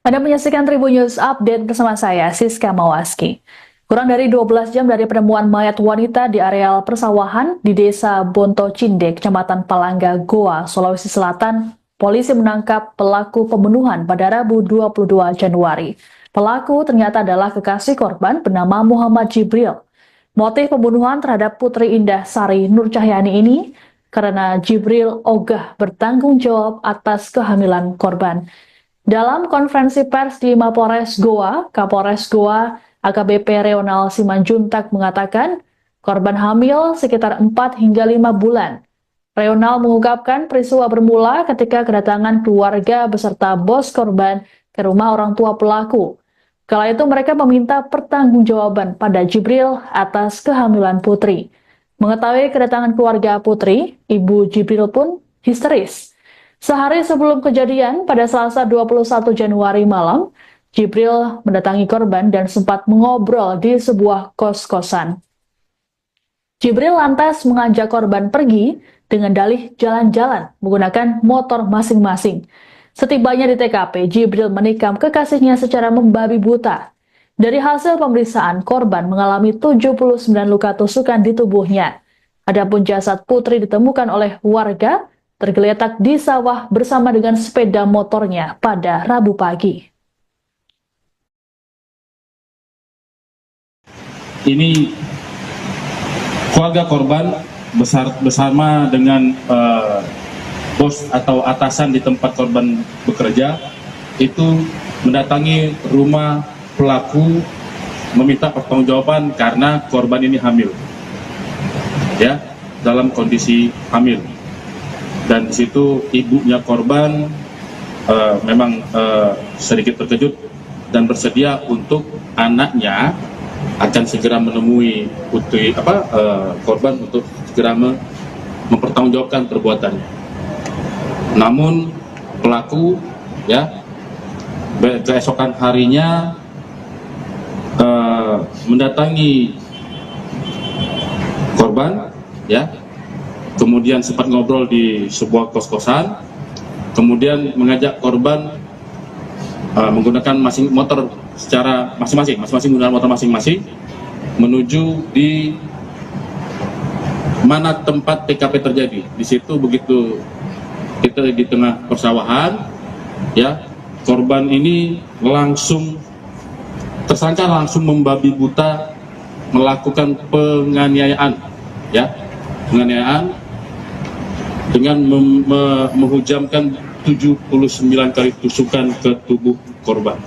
Anda menyaksikan Tribun News Update bersama saya, Siska Mawaski. Kurang dari 12 jam dari penemuan mayat wanita di areal persawahan di Desa Bonto Cindek, Kecamatan Palangga, Goa, Sulawesi Selatan, polisi menangkap pelaku pembunuhan pada Rabu 22 Januari. Pelaku ternyata adalah kekasih korban bernama Muhammad Jibril. Motif pembunuhan terhadap Putri Indah Sari Nur Cahyani ini karena Jibril ogah bertanggung jawab atas kehamilan korban. Dalam konferensi pers di Mapolres Goa, Kapolres Goa AKBP Reonal Simanjuntak mengatakan korban hamil sekitar 4 hingga 5 bulan. Reonal mengungkapkan peristiwa bermula ketika kedatangan keluarga beserta bos korban ke rumah orang tua pelaku. Kala itu mereka meminta pertanggungjawaban pada Jibril atas kehamilan Putri. Mengetahui kedatangan keluarga Putri, ibu Jibril pun histeris. Sehari sebelum kejadian, pada Selasa 21 Januari malam, Jibril mendatangi korban dan sempat mengobrol di sebuah kos-kosan. Jibril lantas mengajak korban pergi dengan dalih jalan-jalan menggunakan motor masing-masing. Setibanya di TKP, Jibril menikam kekasihnya secara membabi buta. Dari hasil pemeriksaan, korban mengalami 79 luka tusukan di tubuhnya. Adapun jasad Putri ditemukan oleh warga tergeletak di sawah bersama dengan sepeda motornya pada Rabu pagi. Ini keluarga korban bersama dengan bos atau atasan di tempat korban bekerja itu mendatangi rumah pelaku meminta pertanggungjawaban karena korban ini hamil, ya, dalam kondisi hamil. Dan di situ ibunya korban memang sedikit terkejut dan bersedia untuk anaknya akan segera menemui korban untuk segera mempertanggungjawabkan perbuatannya. Namun pelaku, ya, keesokan harinya mendatangi korban, ya, kemudian sempat ngobrol di sebuah kos-kosan, kemudian mengajak korban menggunakan motor secara masing-masing menggunakan motor masing-masing menuju di mana tempat TKP terjadi. Di situ begitu kita di tengah persawahan, ya, korban ini tersangka langsung membabi buta melakukan penganiayaan, ya, dengan menghujamkan 79 kali tusukan ke tubuh korban.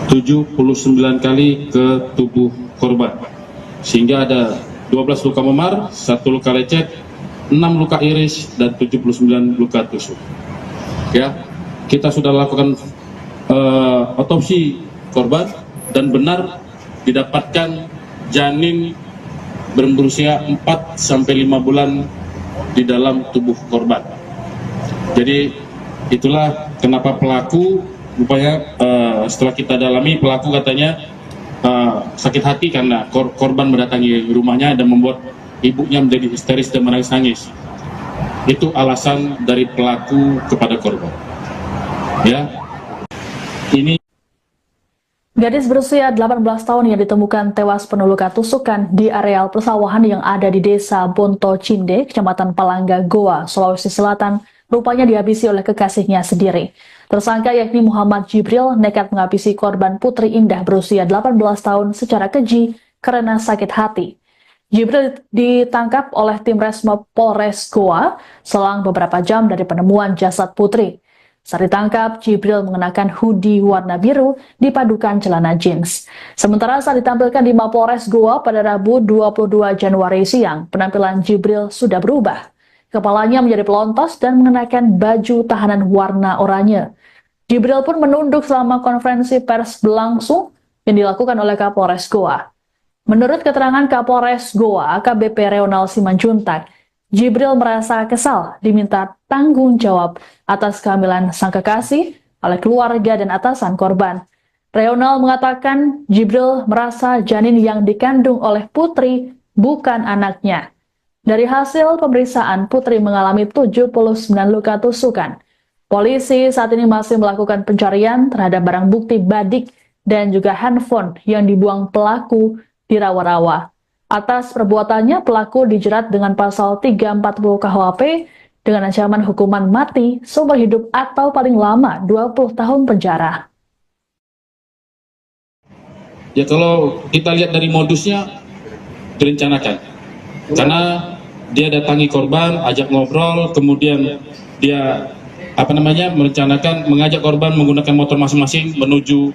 79 kali ke tubuh korban, sehingga ada 12 luka memar, 1 luka lecet, 6 luka iris, dan 79 luka tusuk. Ya, kita sudah lakukan otopsi korban dan benar didapatkan janin berusia 4 sampai 5 bulan di dalam tubuh korban. Jadi itulah kenapa pelaku rupanya setelah kita dalami, pelaku katanya sakit hati karena korban mendatangi rumahnya dan membuat ibunya menjadi histeris dan menangis-nangis. Itu alasan dari pelaku kepada korban. Ya, ini Gadis berusia 18 tahun yang ditemukan tewas penuh luka tusukan di areal persawahan yang ada di Desa Bonto Cindek, Kecamatan Palangga, Goa, Sulawesi Selatan, rupanya dihabisi oleh kekasihnya sendiri. Tersangka yakni Muhammad Jibril nekat menghabisi korban Putri Indah berusia 18 tahun secara keji karena sakit hati. Jibril ditangkap oleh tim Resmob Polres Goa selang beberapa jam dari penemuan jasad Putri. Saat ditangkap, Jibril mengenakan hoodie warna biru dipadukan celana jeans. Sementara saat ditampilkan di Mapolres Goa pada Rabu 22 Januari siang, penampilan Jibril sudah berubah. Kepalanya menjadi pelontos dan mengenakan baju tahanan warna oranye. Jibril pun menunduk selama konferensi pers berlangsung yang dilakukan oleh Kapolres Goa. Menurut keterangan Kapolres Goa, AKBP Reonal Simanjuntak, Jibril merasa kesal diminta tanggung jawab atas kehamilan sang kekasih oleh keluarga dan atasan korban. Reonal mengatakan Jibril merasa janin yang dikandung oleh Putri bukan anaknya. Dari hasil pemeriksaan, Putri mengalami 79 luka tusukan. Polisi saat ini masih melakukan pencarian terhadap barang bukti badik dan juga handphone yang dibuang pelaku di rawa-rawa. Atas perbuatannya, pelaku dijerat dengan pasal 340 KUHP dengan ancaman hukuman mati, seumur hidup atau paling lama 20 tahun penjara. Ya kalau kita lihat dari modusnya direncanakan, karena dia datangi korban, ajak ngobrol, kemudian dia merencanakan mengajak korban menggunakan motor masing-masing menuju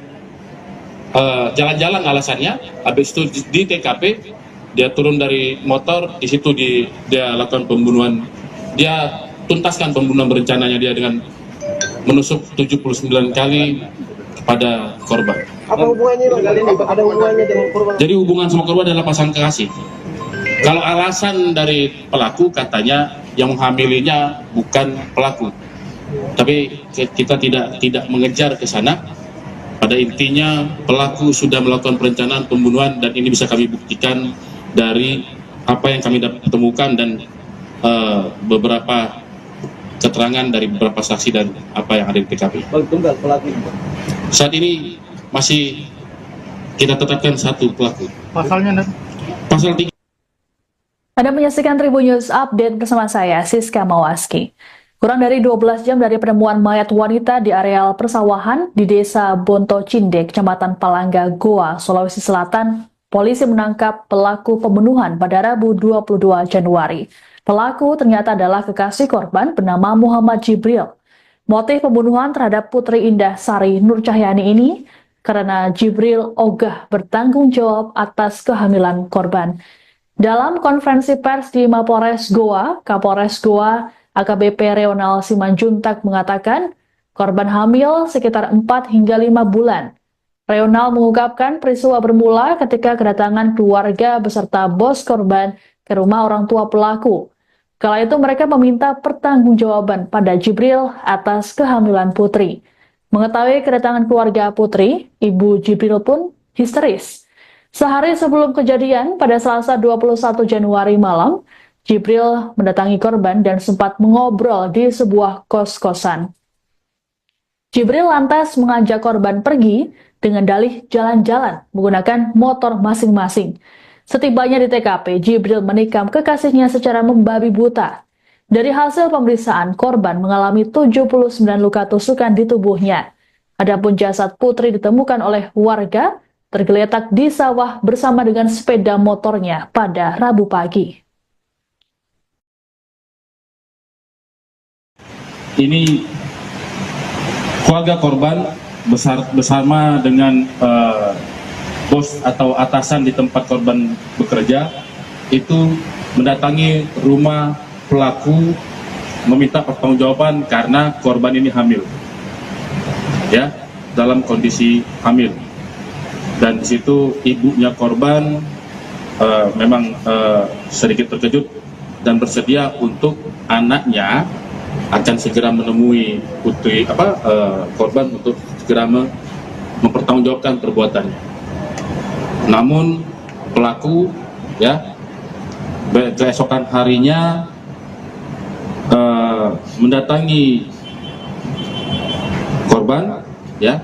jalan-jalan alasannya. Habis itu di TKP dia turun dari motor, di situ dia lakukan pembunuhan. Dia tuntaskan pembunuhan berencananya dia dengan menusuk 79 kali kepada korban. Apa hubungannya Bang kali ini? Ada hubungannya dengan korban? Jadi hubungan sama korban adalah pasangan kekasih. Kalau alasan dari pelaku katanya yang menghamilinya bukan pelaku, tapi kita tidak mengejar ke sana. Pada intinya pelaku sudah melakukan perencanaan pembunuhan dan ini bisa kami buktikan dari apa yang kami temukan dan beberapa keterangan dari beberapa saksi dan apa yang ada di TKP. Tunggal pelaku. Saat ini masih kita tetapkan satu pelaku. Pasalnya Pasal 3. Anda menyaksikan Tribun News Update bersama saya, Siska Mawaski. Kurang dari 12 jam dari penemuan mayat wanita di areal persawahan di Desa Bonto Cindek, Kecamatan Palangga, Goa, Sulawesi Selatan, polisi menangkap pelaku pembunuhan pada Rabu 22 Januari. Pelaku ternyata adalah kekasih korban bernama Muhammad Jibril. Motif pembunuhan terhadap Putri Indah Sari Nur Cahyani ini karena Jibril ogah bertanggung jawab atas kehamilan korban. Dalam konferensi pers di Mapolres Goa, Kapolres Goa AKBP Reonal Simanjuntak mengatakan korban hamil sekitar 4 hingga 5 bulan. Reonal mengungkapkan peristiwa bermula ketika kedatangan keluarga beserta bos korban ke rumah orang tua pelaku. Kala itu mereka meminta pertanggungjawaban pada Jibril atas kehamilan Putri. Mengetahui kedatangan keluarga Putri, ibu Jibril pun histeris. Sehari sebelum kejadian, pada Selasa 21 Januari malam, Jibril mendatangi korban dan sempat mengobrol di sebuah kos-kosan. Jibril lantas mengajak korban pergi dengan dalih jalan-jalan menggunakan motor masing-masing. Setibanya di TKP, Jibril menikam kekasihnya secara membabi buta. Dari hasil pemeriksaan, korban mengalami 79 luka tusukan di tubuhnya. Adapun jasad Putri ditemukan oleh warga tergeletak di sawah bersama dengan sepeda motornya pada Rabu pagi. Ini keluarga korban bersama dengan bos atau atasan di tempat korban bekerja itu mendatangi rumah pelaku meminta pertanggungjawaban karena korban ini hamil, ya, dalam kondisi hamil. Dan di situ ibunya korban memang sedikit terkejut dan bersedia untuk anaknya akan segera menemui putri korban untuk segera mempertanggungjawabkan perbuatannya. Namun pelaku, ya, keesokan harinya mendatangi korban, ya,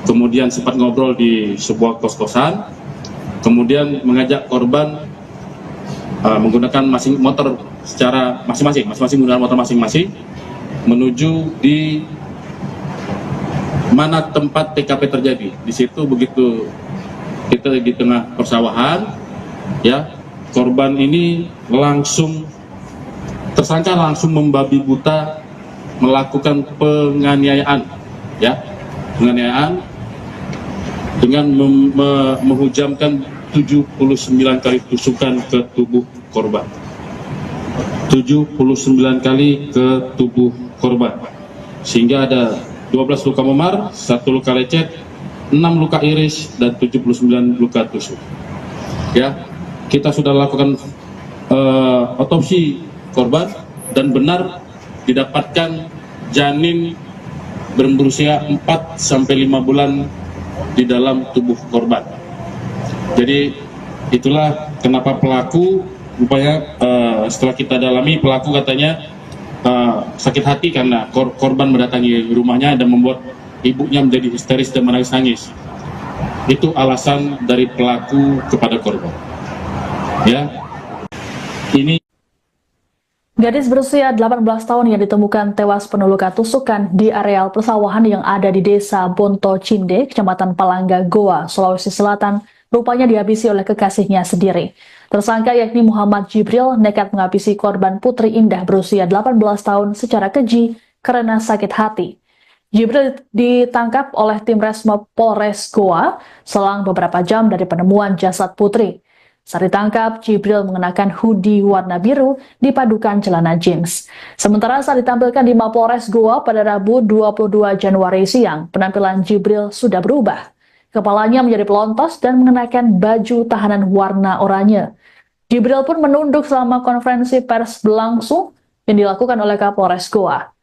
kemudian sempat ngobrol di sebuah kos-kosan, kemudian mengajak korban menggunakan motor secara masing-masing menggunakan motor masing-masing menuju di mana tempat TKP terjadi. Di situ begitu kita di tengah persawahan, ya, korban ini tersangka langsung membabi buta melakukan penganiayaan, ya, penganiayaan dengan menghujamkan 79 kali tusukan ke tubuh korban. 79 kali ke tubuh korban, sehingga ada 12 luka memar, 1 luka lecet, 6 luka iris, dan 79 luka tusuk. Ya, kita sudah lakukan otopsi korban dan benar didapatkan janin berusia 4 sampai 5 bulan di dalam tubuh korban. Jadi itulah kenapa pelaku rupanya setelah kita dalami, pelaku katanya sakit hati karena korban mendatangi rumahnya dan membuat ibunya menjadi histeris dan menangis-nangis. Itu alasan dari pelaku kepada korban. Ya, ini Gadis berusia 18 tahun yang ditemukan tewas penuh luka tusukan di areal persawahan yang ada di desa Bonto Cinde, Kecamatan Palangga, Goa, Sulawesi Selatan, rupanya dihabisi oleh kekasihnya sendiri. Tersangka yakni Muhammad Jibril nekat menghabisi korban Putri Indah berusia 18 tahun secara keji karena sakit hati. Jibril ditangkap oleh tim Resmob Polres Goa selang beberapa jam dari penemuan jasad Putri. Saat ditangkap, Jibril mengenakan hoodie warna biru dipadukan celana jeans. Sementara saat ditampilkan di Mapolres Goa pada Rabu 22 Januari siang, penampilan Jibril sudah berubah. Kepalanya menjadi pelontos dan mengenakan baju tahanan warna oranye. Jibril pun menunduk selama konferensi pers berlangsung yang dilakukan oleh Kapolres Goa.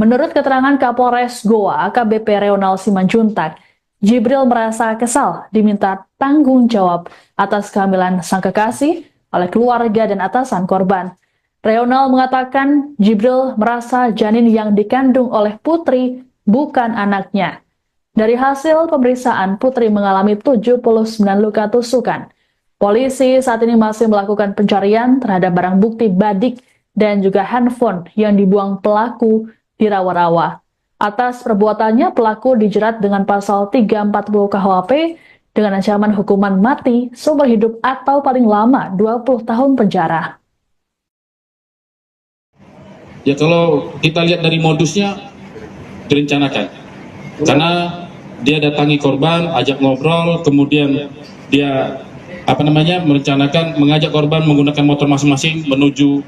Menurut keterangan Kapolres Goa, AKBP Reonal Simanjuntak, Jibril merasa kesal diminta tanggung jawab atas kehamilan sang kekasih oleh keluarga dan atasan korban. Reonal mengatakan Jibril merasa janin yang dikandung oleh Putri bukan anaknya. Dari hasil pemeriksaan, Putri mengalami 79 luka tusukan. Polisi saat ini masih melakukan pencarian terhadap barang bukti badik dan juga handphone yang dibuang pelaku di rawa-rawa. Atas perbuatannya, pelaku dijerat dengan pasal 340 KUHP dengan ancaman hukuman mati, seumur hidup atau paling lama 20 tahun penjara. ya kalau kita lihat dari modusnya direncanakan. Karena dia datangi korban, ajak ngobrol, kemudian dia merencanakan mengajak korban menggunakan motor masing-masing menuju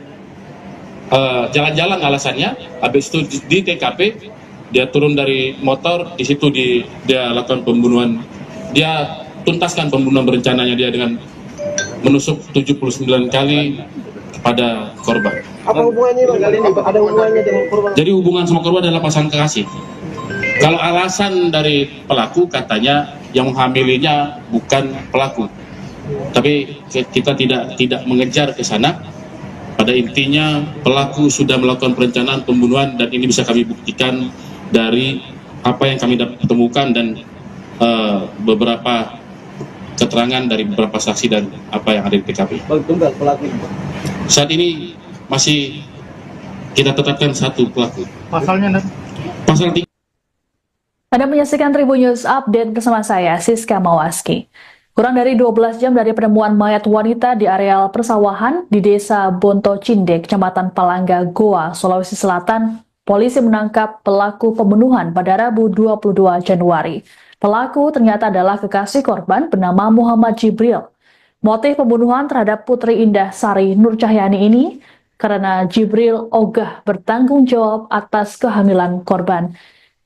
jalan-jalan alasannya. Habis itu di TKP dia turun dari motor, di situ dia lakukan pembunuhan. Dia tuntaskan pembunuhan berencananya dia dengan menusuk 79 kali kepada korban. Apa hubungannya Bang kali ini? Ada hubungannya dengan korban? Jadi hubungan sama korban adalah pasangan kekasih. Kalau alasan dari pelaku katanya yang menghamilinya bukan pelaku. Tapi kita tidak mengejar ke sana. Pada intinya pelaku sudah melakukan perencanaan pembunuhan dan ini bisa kami buktikan dari apa yang kami temukan dan beberapa keterangan dari beberapa saksi dan apa yang ada di TKP. Bang tunggal pelaku. Saat ini masih kita tetapkan satu pelaku. Pasalnya Pasal 3. Anda menyaksikan Tribun News Update bersama saya, Siska Mawaski. Kurang dari 12 jam dari penemuan mayat wanita di areal persawahan di desa Bonto Cinde, Kecamatan Palangga, Goa, Sulawesi Selatan, polisi menangkap pelaku pembunuhan pada Rabu 22 Januari. Pelaku ternyata adalah kekasih korban bernama Muhammad Jibril. Motif pembunuhan terhadap Putri Indah Sari Nur Cahyani ini karena Jibril ogah bertanggung jawab atas kehamilan korban.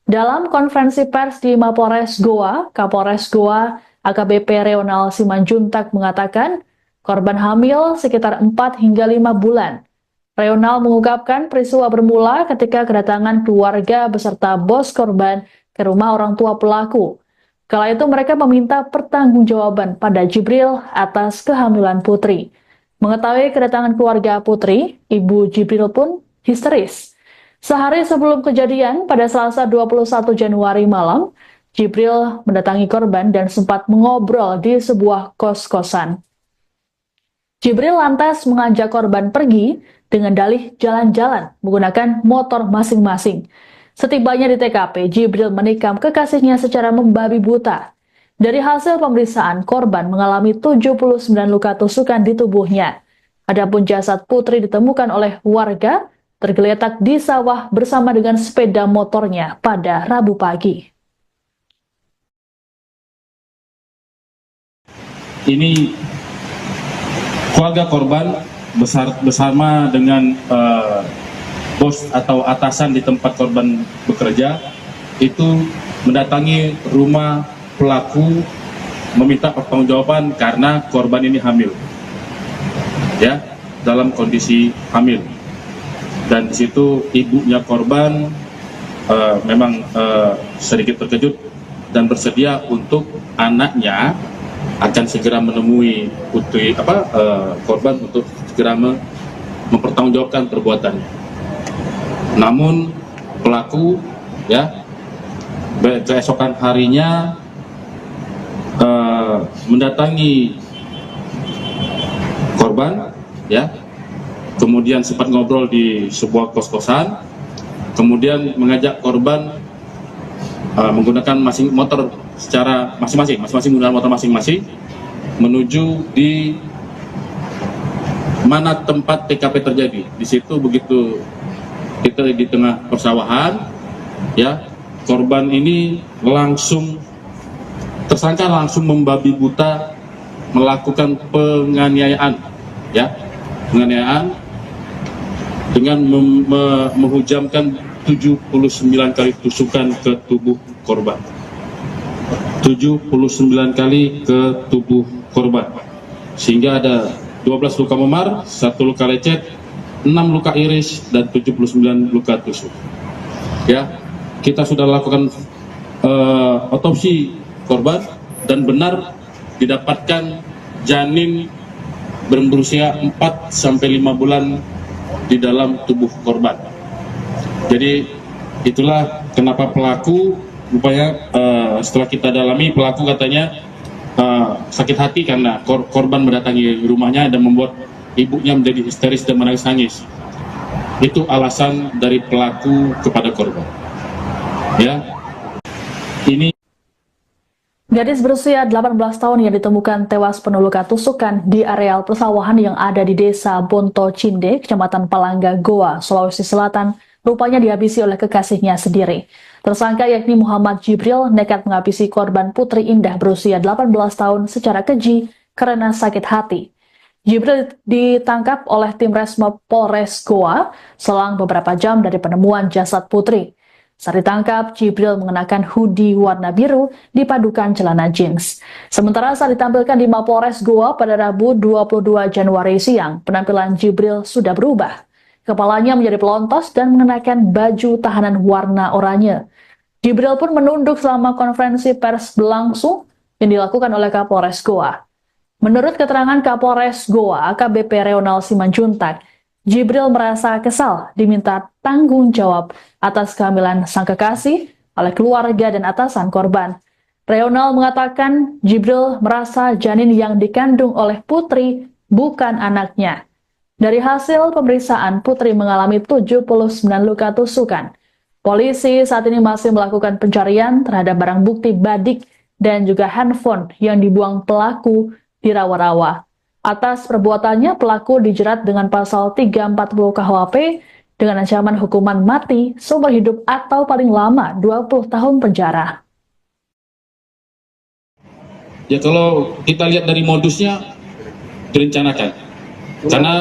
Dalam konferensi pers di Mapolres Goa, Kapolres Goa AKBP Reonal Simanjuntak mengatakan korban hamil sekitar 4 hingga 5 bulan. Reonal mengungkapkan peristiwa bermula ketika kedatangan keluarga beserta bos korban ke rumah orang tua pelaku. Kala itu mereka meminta pertanggungjawaban pada Jibril atas kehamilan Putri. Mengetahui kedatangan keluarga Putri, ibu Jibril pun histeris. Sehari sebelum kejadian, pada Selasa 21 Januari malam, Jibril mendatangi korban dan sempat mengobrol di sebuah kos-kosan. Jibril lantas mengajak korban pergi dengan dalih jalan-jalan menggunakan motor masing-masing. Setibanya di TKP, Jibril menikam kekasihnya secara membabi buta. Dari hasil pemeriksaan, korban mengalami 79 luka tusukan di tubuhnya. Adapun jasad Putri ditemukan oleh warga tergeletak di sawah bersama dengan sepeda motornya pada Rabu pagi. Ini keluarga korban bersama dengan bos atau atasan di tempat korban bekerja itu mendatangi rumah pelaku meminta pertanggungjawaban karena korban ini hamil, ya, dalam kondisi hamil. Dan di situ ibunya korban memang sedikit terkejut dan bersedia untuk anaknya akan segera menemui korban untuk segera mempertanggungjawabkan perbuatannya. Namun pelaku keesokan harinya mendatangi korban, kemudian sempat ngobrol di sebuah kos-kosan, kemudian mengajak korban menggunakan motor secara masing-masing menggunakan motor masing-masing menuju di mana tempat TKP terjadi. Di situ begitu kita di tengah persawahan, korban ini tersangka langsung membabi buta melakukan penganiayaan dengan menghujamkan 79 kali tusukan ke tubuh korban. 79 kali ke tubuh korban, sehingga ada 12 luka memar, 1 luka lecet, 6 luka iris, dan 79 luka tusuk. Kita sudah lakukan otopsi korban dan benar didapatkan janin berusia 4-5 bulan di dalam tubuh korban. Jadi itulah kenapa pelaku setelah kita dalami, pelaku katanya sakit hati karena korban mendatangi rumahnya dan membuat ibunya menjadi histeris dan menangis-nangis. Itu alasan dari pelaku kepada korban. Ini Gadis berusia 18 tahun yang ditemukan tewas penuh luka tusukan di areal persawahan yang ada di Desa Bonto Cinde, Kecamatan Palangga, Goa, Sulawesi Selatan, rupanya dihabisi oleh kekasihnya sendiri. Tersangka yakni Muhammad Jibril nekat menghabisi korban Putri Indah berusia 18 tahun secara keji karena sakit hati. Jibril ditangkap oleh tim Resmo Polres Goa selang beberapa jam dari penemuan jasad Putri. Saat ditangkap, Jibril mengenakan hoodie warna biru dipadukan celana jeans. Sementara saat ditampilkan di Mapolres Goa pada Rabu 22 Januari siang, penampilan Jibril sudah berubah. Kepalanya menjadi pelontos dan mengenakan baju tahanan warna oranye. Jibril pun menunduk selama konferensi pers berlangsung yang dilakukan oleh Kapolres Goa. Menurut keterangan Kapolres Goa, AKBP Reonal Simanjuntak, Jibril merasa kesal diminta tanggung jawab atas kehamilan sang kekasih oleh keluarga dan atasan korban. Reonal mengatakan Jibril merasa janin yang dikandung oleh Putri bukan anaknya. Dari hasil pemeriksaan, Putri mengalami 79 luka tusukan. Polisi saat ini masih melakukan pencarian terhadap barang bukti badik dan juga handphone yang dibuang pelaku di rawa-rawa. Atas perbuatannya, pelaku dijerat dengan pasal 340 KUHP dengan ancaman hukuman mati, seumur hidup atau paling lama 20 tahun penjara. Ya, kalau kita lihat dari modusnya direncanakan. Karena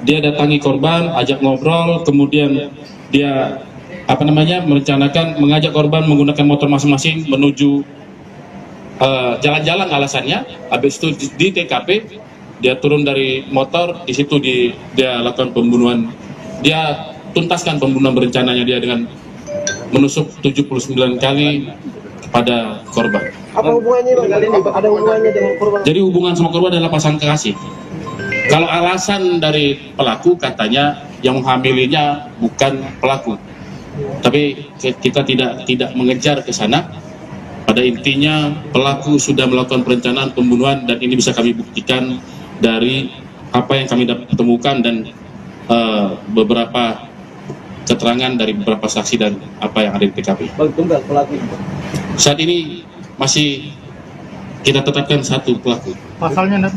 dia datangi korban, ajak ngobrol, kemudian dia merencanakan mengajak korban menggunakan motor masing-masing menuju jalan-jalan alasannya. Habis itu di TKP dia turun dari motor, di situ dia lakukan pembunuhan. Dia tuntaskan pembunuhan berencananya dia dengan menusuk 79 kali kepada korban. Apa hubungannya Bang? Kali ini ada hubungannya dengan korban? Jadi hubungan sama korban adalah pasangan kekasih. Kalau alasan dari pelaku katanya yang menghamilinya bukan pelaku. Tapi kita tidak mengejar ke sana. Pada intinya pelaku sudah melakukan perencanaan pembunuhan dan ini bisa kami buktikan dari apa yang kami temukan dan beberapa keterangan dari beberapa saksi dan apa yang ada di TKP. Tunggal pelaku. Saat ini masih kita tetapkan satu pelaku. Pasalnya,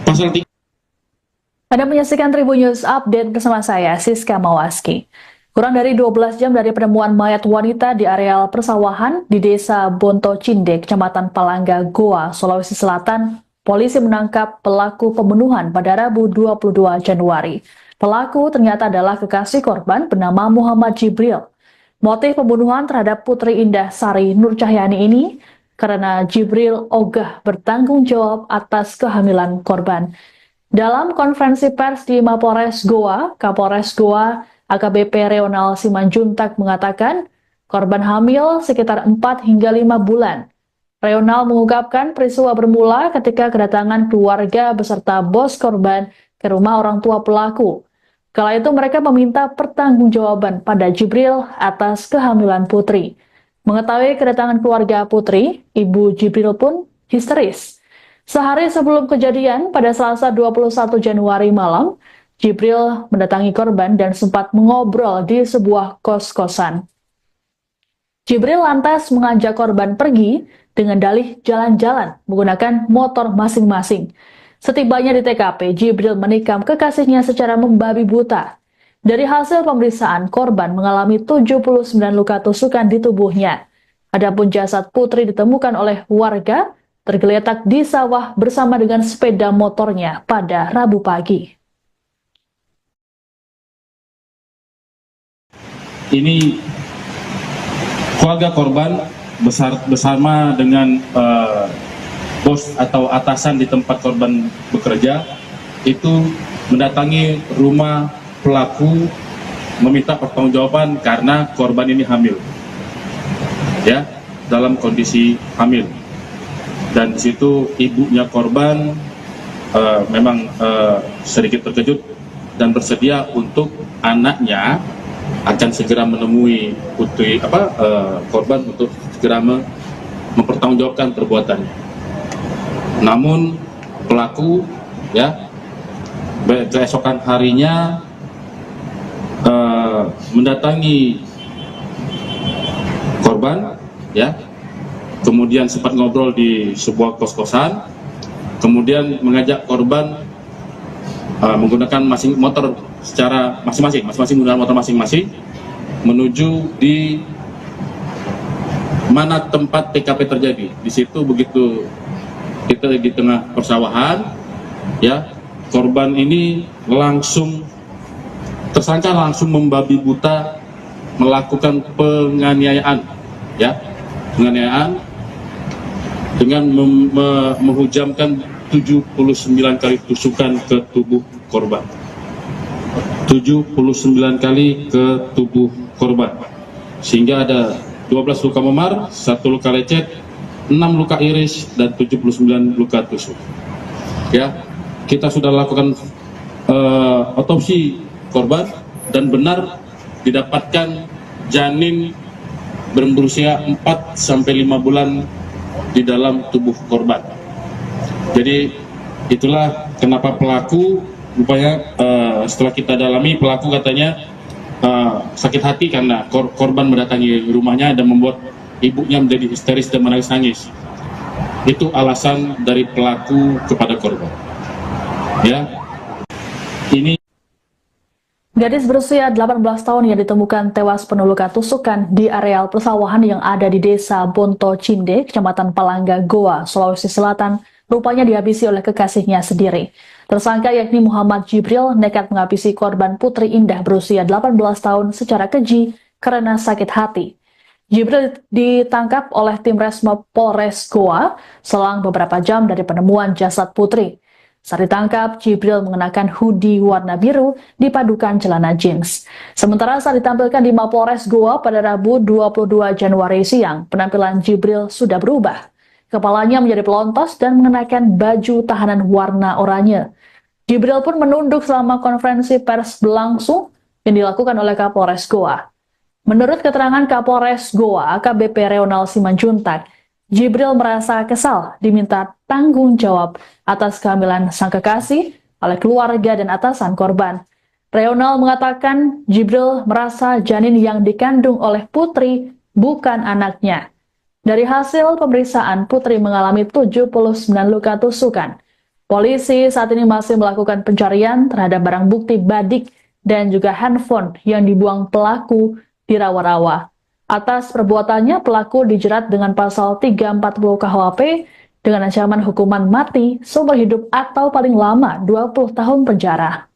Pasal 3. Anda menyaksikan Tribun News Update bersama saya, Siska Mawaski. Kurang dari 12 jam dari penemuan mayat wanita di areal persawahan di Desa Bonto Cinde, Kecamatan Palangga, Goa, Sulawesi Selatan, polisi menangkap pelaku pembunuhan pada Rabu 22 Januari. Pelaku ternyata adalah kekasih korban bernama Muhammad Jibril. Motif pembunuhan terhadap Putri Indah Sari Nur Cahyani ini karena Jibril ogah bertanggung jawab atas kehamilan korban. Dalam konferensi pers di Mapolres Goa, Kapolres Goa AKBP Reonal Simanjuntak mengatakan korban hamil sekitar 4 hingga 5 bulan. Reonal mengungkapkan peristiwa bermula ketika kedatangan keluarga beserta bos korban ke rumah orang tua pelaku. Kala itu mereka meminta pertanggungjawaban pada Jibril atas kehamilan Putri. Mengetahui kedatangan keluarga Putri, ibu Jibril pun histeris. Sehari sebelum kejadian, pada Selasa 21 Januari malam, Jibril mendatangi korban dan sempat mengobrol di sebuah kos-kosan. Jibril lantas mengajak korban pergi dengan dalih jalan-jalan menggunakan motor masing-masing. Setibanya di TKP, Jibril menikam kekasihnya secara membabi buta. Dari hasil pemeriksaan, korban mengalami 79 luka tusukan di tubuhnya. Adapun jasad Putri ditemukan oleh warga tergeletak di sawah bersama dengan sepeda motornya pada Rabu pagi. Ini keluarga korban bersama dengan bos atau atasan di tempat korban bekerja itu mendatangi rumah pelaku meminta pertanggungjawaban karena korban ini hamil, ya, dalam kondisi hamil. Dan di situ ibunya korban memang sedikit terkejut dan bersedia untuk anaknya akan segera menemui putri korban untuk segera mempertanggungjawabkan perbuatannya. Namun pelaku, ya, keesokan harinya mendatangi korban, ya, kemudian sempat ngobrol di sebuah kos-kosan, kemudian mengajak korban menggunakan motor secara masing-masing menggunakan motor masing-masing menuju di mana tempat TKP terjadi. Di situ begitu kita di tengah persawahan, ya, korban ini tersangka langsung membabi buta melakukan penganiayaan, ya, penganiayaan dengan menghujamkan 79 kali tusukan ke tubuh korban. 79 kali ke tubuh korban. Sehingga ada 12 luka memar, 1 luka lecet, 6 luka iris, dan 79 luka tusuk. Ya, kita sudah lakukan otopsi korban dan benar didapatkan janin berusia 4-5 bulan di dalam tubuh korban. Jadi itulah kenapa pelaku rupanya setelah kita dalami, pelaku katanya sakit hati karena korban mendatangi rumahnya dan membuat ibunya menjadi histeris dan menangis-nangis. Itu alasan dari pelaku kepada korban. Ya, ini Gadis berusia 18 tahun yang ditemukan tewas penuh luka tusukan di areal persawahan yang ada di Desa Bonto Cinde, Kecamatan Palangga, Goa, Sulawesi Selatan, rupanya dihabisi oleh kekasihnya sendiri. Tersangka yakni Muhammad Jibril nekat menghabisi korban Putri Indah berusia 18 tahun secara keji karena sakit hati. Jibril ditangkap oleh tim Resmob Polres Goa selang beberapa jam dari penemuan jasad Putri. Saat ditangkap, Jibril mengenakan hoodie warna biru dipadukan celana jeans. Sementara saat ditampilkan di Mapolres Goa pada Rabu 22 Januari siang, penampilan Jibril sudah berubah. Kepalanya menjadi pelontos dan mengenakan baju tahanan warna oranye. Jibril pun menunduk selama konferensi pers berlangsung yang dilakukan oleh Kapolres Goa. Menurut keterangan Kapolres Goa, AKBP Reonal Simanjuntak, Jibril merasa kesal diminta tanggung jawab atas kehamilan sang kekasih oleh keluarga dan atasan korban. Reonal mengatakan Jibril merasa janin yang dikandung oleh Putri bukan anaknya. Dari hasil pemeriksaan, Putri mengalami 79 luka tusukan. Polisi saat ini masih melakukan pencarian terhadap barang bukti badik dan juga handphone yang dibuang pelaku di rawa-rawa. Atas perbuatannya, pelaku dijerat dengan pasal 340 KUHP dengan ancaman hukuman mati, seumur hidup atau paling lama 20 tahun penjara.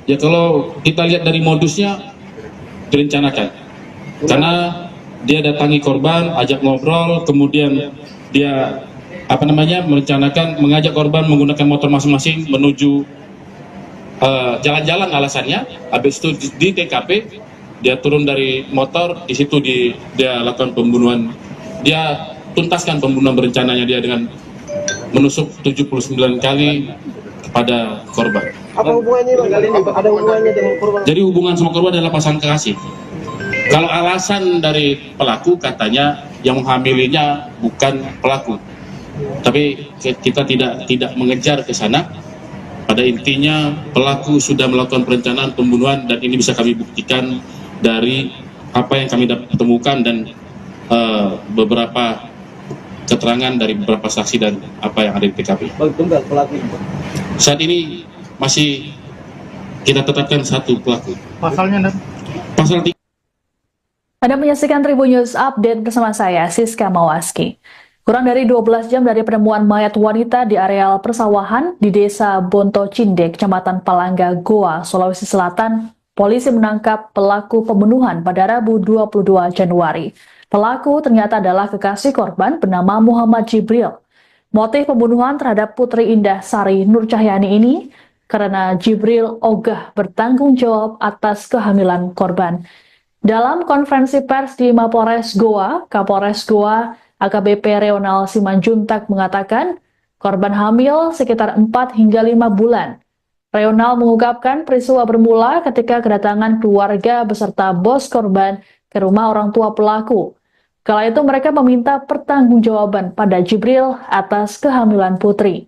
ya, kalau kita lihat dari modusnya direncanakan, karena dia datangi korban, ajak ngobrol, kemudian dia merencanakan mengajak korban menggunakan motor masing-masing menuju jalan-jalan alasannya. Habis itu di TKP dia turun dari motor, di situ dia lakukan pembunuhan dia tuntaskan pembunuhan berencananya dia dengan menusuk 79 kali kepada korban. Apa hubungannya bang kali ini? Ada hubungannya dengan korban? Jadi hubungan sama korban adalah pasangan kekasih. Kalau alasan dari pelaku katanya yang menghamilinya bukan pelaku, tapi kita tidak mengejar ke sana. Pada intinya pelaku sudah melakukan perencanaan pembunuhan dan ini bisa kami buktikan dari apa yang kami temukan dan beberapa keterangan dari beberapa saksi dan apa yang ada di TKP. Bang tunggal pelaku. Saat ini masih kita tetapkan satu pelaku. Pasalnya, Pasal 3. Anda menyaksikan Tribun News Update bersama saya, Siska Mawaski. Kurang dari 12 jam dari penemuan mayat wanita di areal persawahan di Desa Bonto Cinde, Kecamatan Palangga, Goa, Sulawesi Selatan, polisi menangkap pelaku pembunuhan pada Rabu 22 Januari. Pelaku ternyata adalah kekasih korban bernama Muhammad Jibril. Motif pembunuhan terhadap Putri Indah Sari Nur Cahyani ini karena Jibril ogah bertanggung jawab atas kehamilan korban. Dalam konferensi pers di Mapolres Goa, Kapolres Goa AKBP Reonal Simanjuntak mengatakan korban hamil sekitar 4 hingga 5 bulan. Reonal mengungkapkan peristiwa bermula ketika kedatangan keluarga beserta bos korban ke rumah orang tua pelaku. Kala itu mereka meminta pertanggungjawaban pada Jibril atas kehamilan Putri.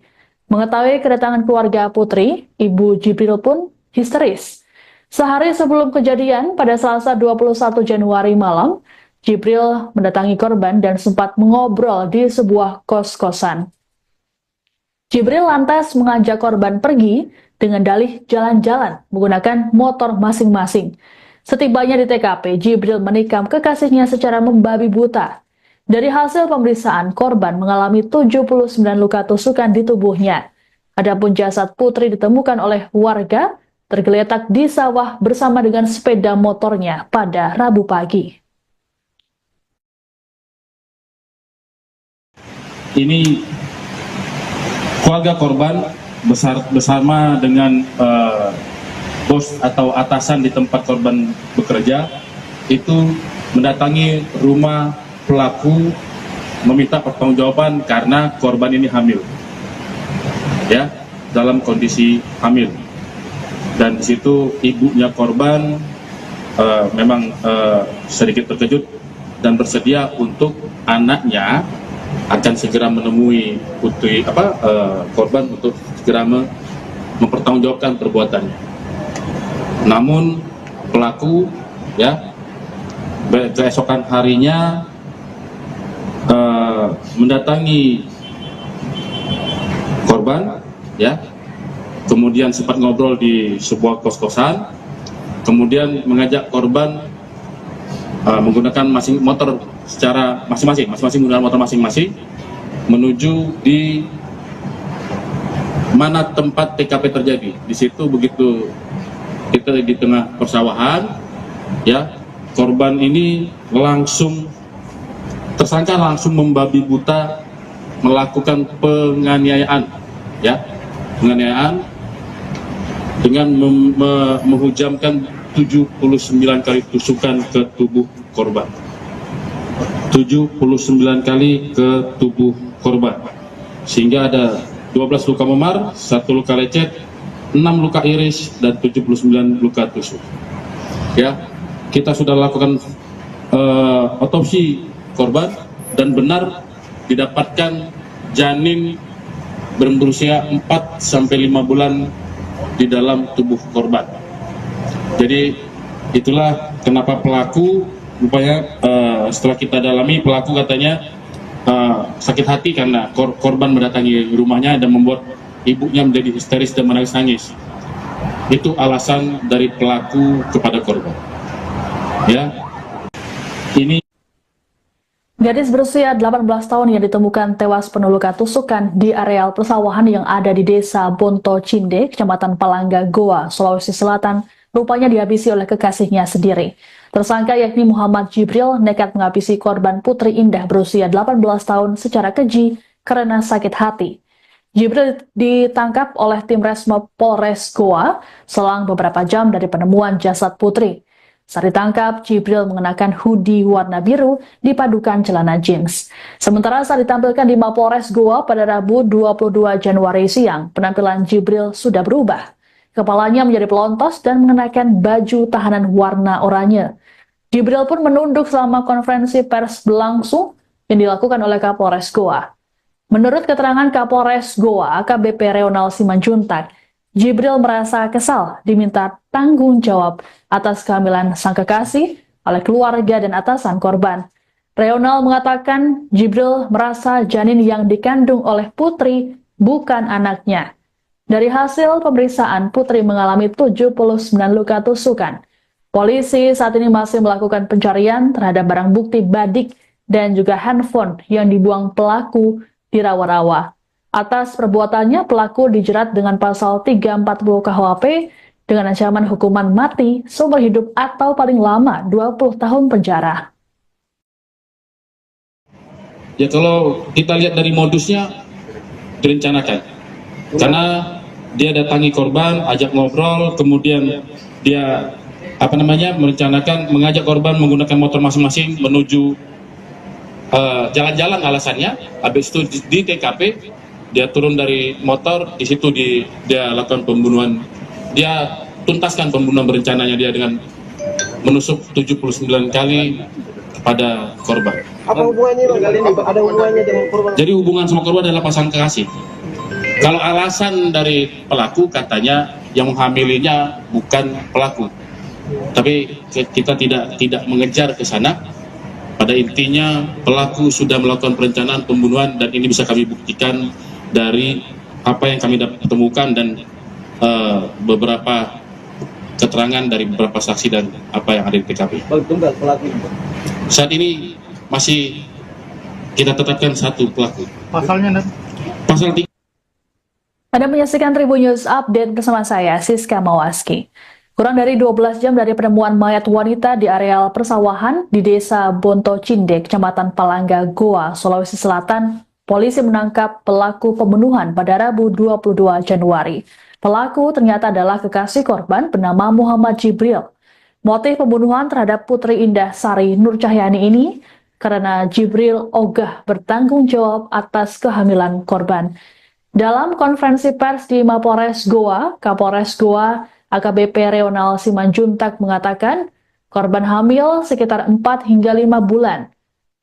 Mengetahui kedatangan keluarga Putri, Ibu Jibril pun histeris. Sehari sebelum kejadian, pada Selasa 21 Januari malam, Jibril mendatangi korban dan sempat mengobrol di sebuah kos-kosan. Jibril lantas mengajak korban pergi dengan dalih jalan-jalan menggunakan motor masing-masing. Setibanya di TKP, Jibril menikam kekasihnya secara membabi buta. Dari hasil pemeriksaan, korban mengalami 79 luka tusukan di tubuhnya. Adapun jasad Putri ditemukan oleh warga tergeletak di sawah bersama dengan sepeda motornya pada Rabu pagi. Ini keluarga korban bersama dengan bos atau atasan di tempat korban bekerja itu mendatangi rumah pelaku meminta pertanggungjawaban karena korban ini hamil, ya, dalam kondisi hamil. Dan di situ ibunya korban memang sedikit terkejut dan bersedia untuk anaknya akan segera menemui putri korban untuk segera mempertanggungjawabkan perbuatannya. Namun pelaku, ya, keesokan harinya mendatangi korban, ya, kemudian sempat ngobrol di sebuah kos-kosan, kemudian mengajak korban menggunakan motor secara masing-masing menggunakan motor masing-masing menuju di mana tempat TKP terjadi. Di situ begitu kita di tengah persawahan, ya, korban ini tersangka langsung membabi buta melakukan penganiayaan, ya, penganiayaan dengan menghujamkan 79 kali tusukan ke tubuh korban. 79 kali ke tubuh korban. Sehingga ada 12 luka memar, 1 luka lecet, 6 luka iris, dan 79 luka tusuk. Ya, kita sudah lakukan otopsi korban dan benar didapatkan janin berusia 4-5 bulan di dalam tubuh korban. Jadi itulah kenapa pelaku rupanya setelah kita dalami, pelaku katanya sakit hati karena korban mendatangi rumahnya dan membuat ibunya menjadi histeris dan menangis-nangis. Itu alasan dari pelaku kepada korban. Ya, ini Gadis berusia 18 tahun yang ditemukan tewas penuh luka tusukan di areal persawahan yang ada di Desa Bonto Cinde, Kecamatan Palangga, Goa, Sulawesi Selatan, rupanya dihabisi oleh kekasihnya sendiri. Tersangka yakni Muhammad Jibril nekat menghabisi korban Putri Indah berusia 18 tahun secara keji karena sakit hati. Jibril ditangkap oleh tim Resmob Polres Goa selang beberapa jam dari penemuan jasad Putri. Saat ditangkap, Jibril mengenakan hoodie warna biru dipadukan celana jeans. Sementara saat ditampilkan di Mapolres Goa pada Rabu 22 Januari siang, penampilan Jibril sudah berubah. Kepalanya menjadi pelontos dan mengenakan baju tahanan warna oranye. Jibril pun menunduk selama konferensi pers berlangsung yang dilakukan oleh Kapolres Goa. Menurut keterangan Kapolres Goa, AKBP Reonal Simanjuntak, Jibril merasa kesal diminta tanggung jawab atas kehamilan sang kekasih oleh keluarga dan atasan korban. Reonal mengatakan Jibril merasa janin yang dikandung oleh Putri bukan anaknya. Dari hasil pemeriksaan, Putri mengalami 79 luka tusukan. Polisi saat ini masih melakukan pencarian terhadap barang bukti badik dan juga handphone yang dibuang pelaku di rawa-rawa. Atas perbuatannya, pelaku dijerat dengan pasal 340 KUHP dengan ancaman hukuman mati, seumur hidup atau paling lama 20 tahun penjara. Ya, kalau kita lihat dari modusnya direncanakan. Karena dia datangi korban, ajak ngobrol, kemudian dia merencanakan mengajak korban menggunakan motor masing-masing menuju jalan-jalan alasannya. Habis itu di TKP dia turun dari motor, di situ dia lakukan pembunuhan. Dia tuntaskan pembunuhan berencananya dia dengan menusuk 79 kali kepada korban. Apa hubungannya Bang? Ada hubungannya dengan korban? Jadi hubungan sama korban adalah pasangan kekasih. Kalau alasan dari pelaku katanya yang menghamilinya bukan pelaku. Tapi kita tidak mengejar ke sana. Pada intinya pelaku sudah melakukan perencanaan pembunuhan dan ini bisa kami buktikan dari apa yang kami temukan dan beberapa keterangan dari beberapa saksi dan apa yang ada di TKP. Tunggal pelaku. Saat ini masih kita tetapkan satu pelaku. Pasalnya nanti? Pasal 3. Anda menyaksikan Tribun News Update bersama saya, Siska Mawaski. Kurang dari 12 jam dari penemuan mayat wanita di areal persawahan di Desa Bonto Cindek, Kecamatan Palangga, Goa, Sulawesi Selatan, polisi menangkap pelaku pembunuhan pada Rabu 22 Januari. Pelaku ternyata adalah kekasih korban bernama Muhammad Jibril. Motif pembunuhan terhadap Putri Indah Sari Nur Cahyani ini karena Jibril ogah bertanggung jawab atas kehamilan korban. Dalam konferensi pers di Mapolres Goa, Kapolres Goa AKBP Reonal Simanjuntak mengatakan korban hamil sekitar 4 hingga 5 bulan.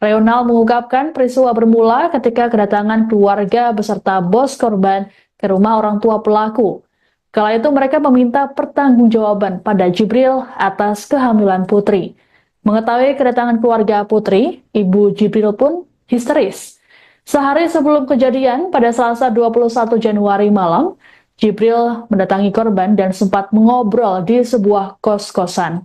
Reonal mengungkapkan peristiwa bermula ketika kedatangan keluarga beserta bos korban ke rumah orang tua pelaku. Kala itu mereka meminta pertanggungjawaban pada Jibril atas kehamilan Putri. Mengetahui kedatangan keluarga Putri, ibu Jibril pun histeris. Sehari sebelum kejadian, pada Selasa 21 Januari malam, Jibril mendatangi korban dan sempat mengobrol di sebuah kos-kosan.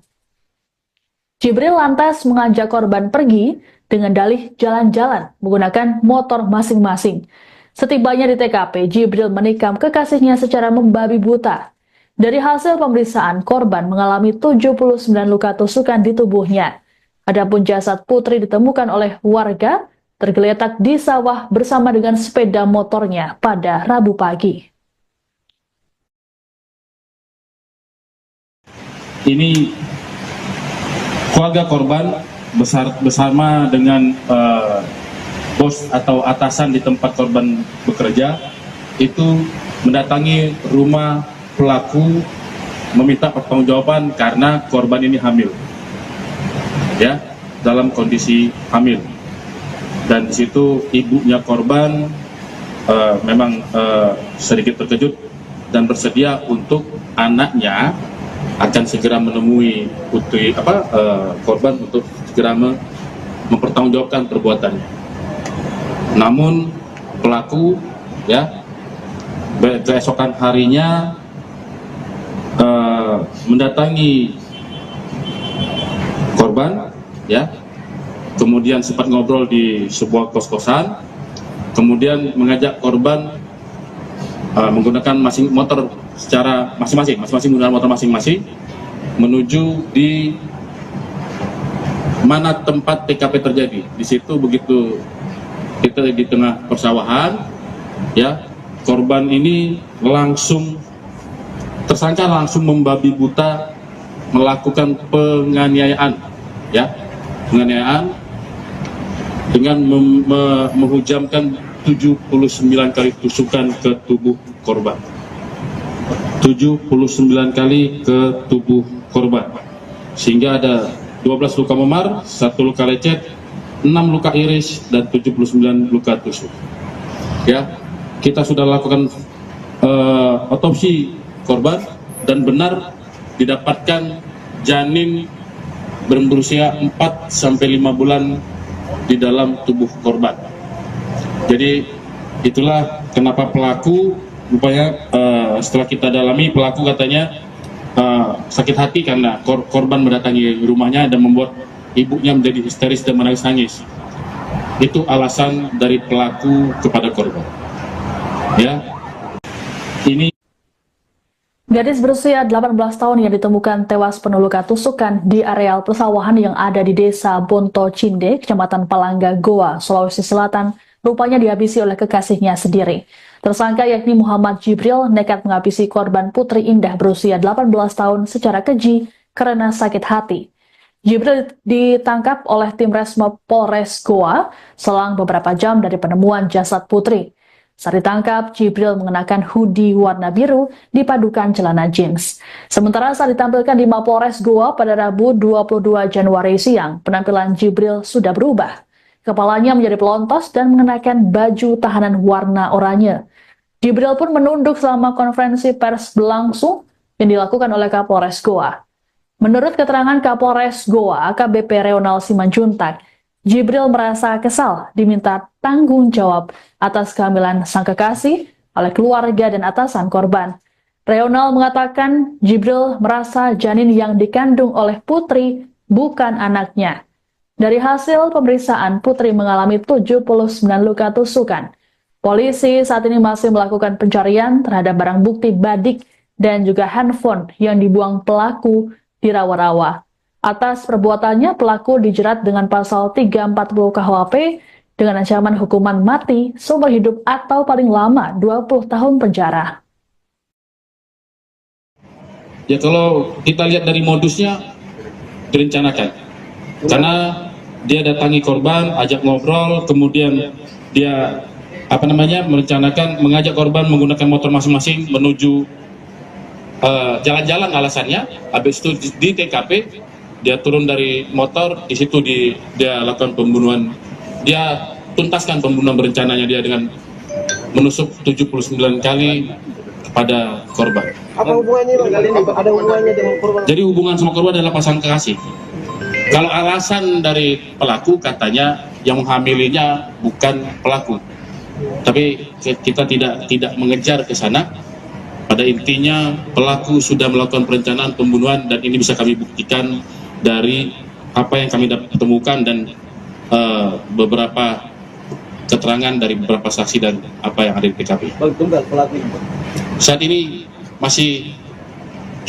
Jibril lantas mengajak korban pergi dengan dalih jalan-jalan menggunakan motor masing-masing. Setibanya di TKP, Jibril menikam kekasihnya secara membabi buta. Dari hasil pemeriksaan, korban mengalami 79 luka tusukan di tubuhnya. Adapun jasad Putri ditemukan oleh warga tergeletak di sawah bersama dengan sepeda motornya pada Rabu pagi. Ini keluarga korban bersama dengan bos atau atasan di tempat korban bekerja itu mendatangi rumah pelaku meminta pertanggungjawaban karena korban ini hamil, ya, dalam kondisi hamil. Dan di situ ibunya korban memang sedikit terkejut dan bersedia untuk anaknya akan segera menemui putri korban untuk segera mempertanggungjawabkan perbuatannya. Namun pelaku, ya, keesokan harinya mendatangi korban, ya, kemudian sempat ngobrol di sebuah kos-kosan, kemudian mengajak korban menggunakan motor secara masing-masing menggunakan motor masing-masing menuju di mana tempat TKP terjadi. Di situ begitu kita di tengah persawahan, ya, korban ini tersangka langsung membabi buta melakukan penganiayaan, ya, penganiayaan dengan menghujamkan 79 kali tusukan ke tubuh korban. 79 kali ke tubuh korban, sehingga ada 12 luka memar, 1 luka lecet, 6 luka iris, dan 79 luka tusuk. Ya, kita sudah lakukan otopsi korban dan benar didapatkan janin berusia 4-5 bulan di dalam tubuh korban. Jadi itulah kenapa pelaku rupanya setelah kita dalami, pelaku katanya sakit hati karena korban mendatangi rumahnya dan membuat ibunya menjadi histeris dan menangis-nangis. Itu alasan dari pelaku kepada korban. Ya, ini Gadis berusia 18 tahun yang ditemukan tewas penuh luka tusukan di areal persawahan yang ada di desa Bonto Cinde, Kecamatan Palangga, Goa, Sulawesi Selatan, rupanya dihabisi oleh kekasihnya sendiri. Tersangka yakni Muhammad Jibril nekat menghabisi korban Putri Indah berusia 18 tahun secara keji karena sakit hati. Jibril ditangkap oleh tim Resmob Polres Goa selang beberapa jam dari penemuan jasad Putri. Saat ditangkap, Jibril mengenakan hoodie warna biru dipadukan celana jeans. Sementara saat ditampilkan di Mapolres Goa pada Rabu 22 Januari siang, penampilan Jibril sudah berubah. Kepalanya menjadi pelontos dan mengenakan baju tahanan warna oranye. Jibril pun menunduk selama konferensi pers berlangsung yang dilakukan oleh Kapolres Goa. Menurut keterangan Kapolres Goa, AKBP Reonal Simanjuntak, Jibril merasa kesal diminta tanggung jawab atas kehamilan sang kekasih oleh keluarga dan atasan korban. Reonal mengatakan Jibril merasa janin yang dikandung oleh Putri bukan anaknya. Dari hasil pemeriksaan, Putri mengalami 79 luka tusukan. Polisi saat ini masih melakukan pencarian terhadap barang bukti badik dan juga handphone yang dibuang pelaku di rawa-rawa. Atas perbuatannya, pelaku dijerat dengan pasal 340 KUHP dengan ancaman hukuman mati, seumur hidup atau paling lama 20 tahun penjara. ya kalau kita lihat dari modusnya direncanakan, karena dia datangi korban, ajak ngobrol, kemudian dia merencanakan mengajak korban menggunakan motor masing-masing menuju jalan-jalan alasannya. Habis itu di TKP dia turun dari motor, di situ dia lakukan pembunuhan. Dia tuntaskan pembunuhan berencananya dia dengan menusuk 79 kali kepada korban. Apa hubungannya Bang? Ada hubungannya dengan korban? Jadi hubungan sama korban adalah pasangan kekasih. Kalau alasan dari pelaku katanya yang menghamilinya bukan pelaku, tapi kita tidak mengejar ke sana. Pada intinya pelaku sudah melakukan perencanaan pembunuhan dan ini bisa kami buktikan dari apa yang kami temukan dan beberapa keterangan dari beberapa saksi dan apa yang ada di TKP. Tunggal pelaku. Saat ini masih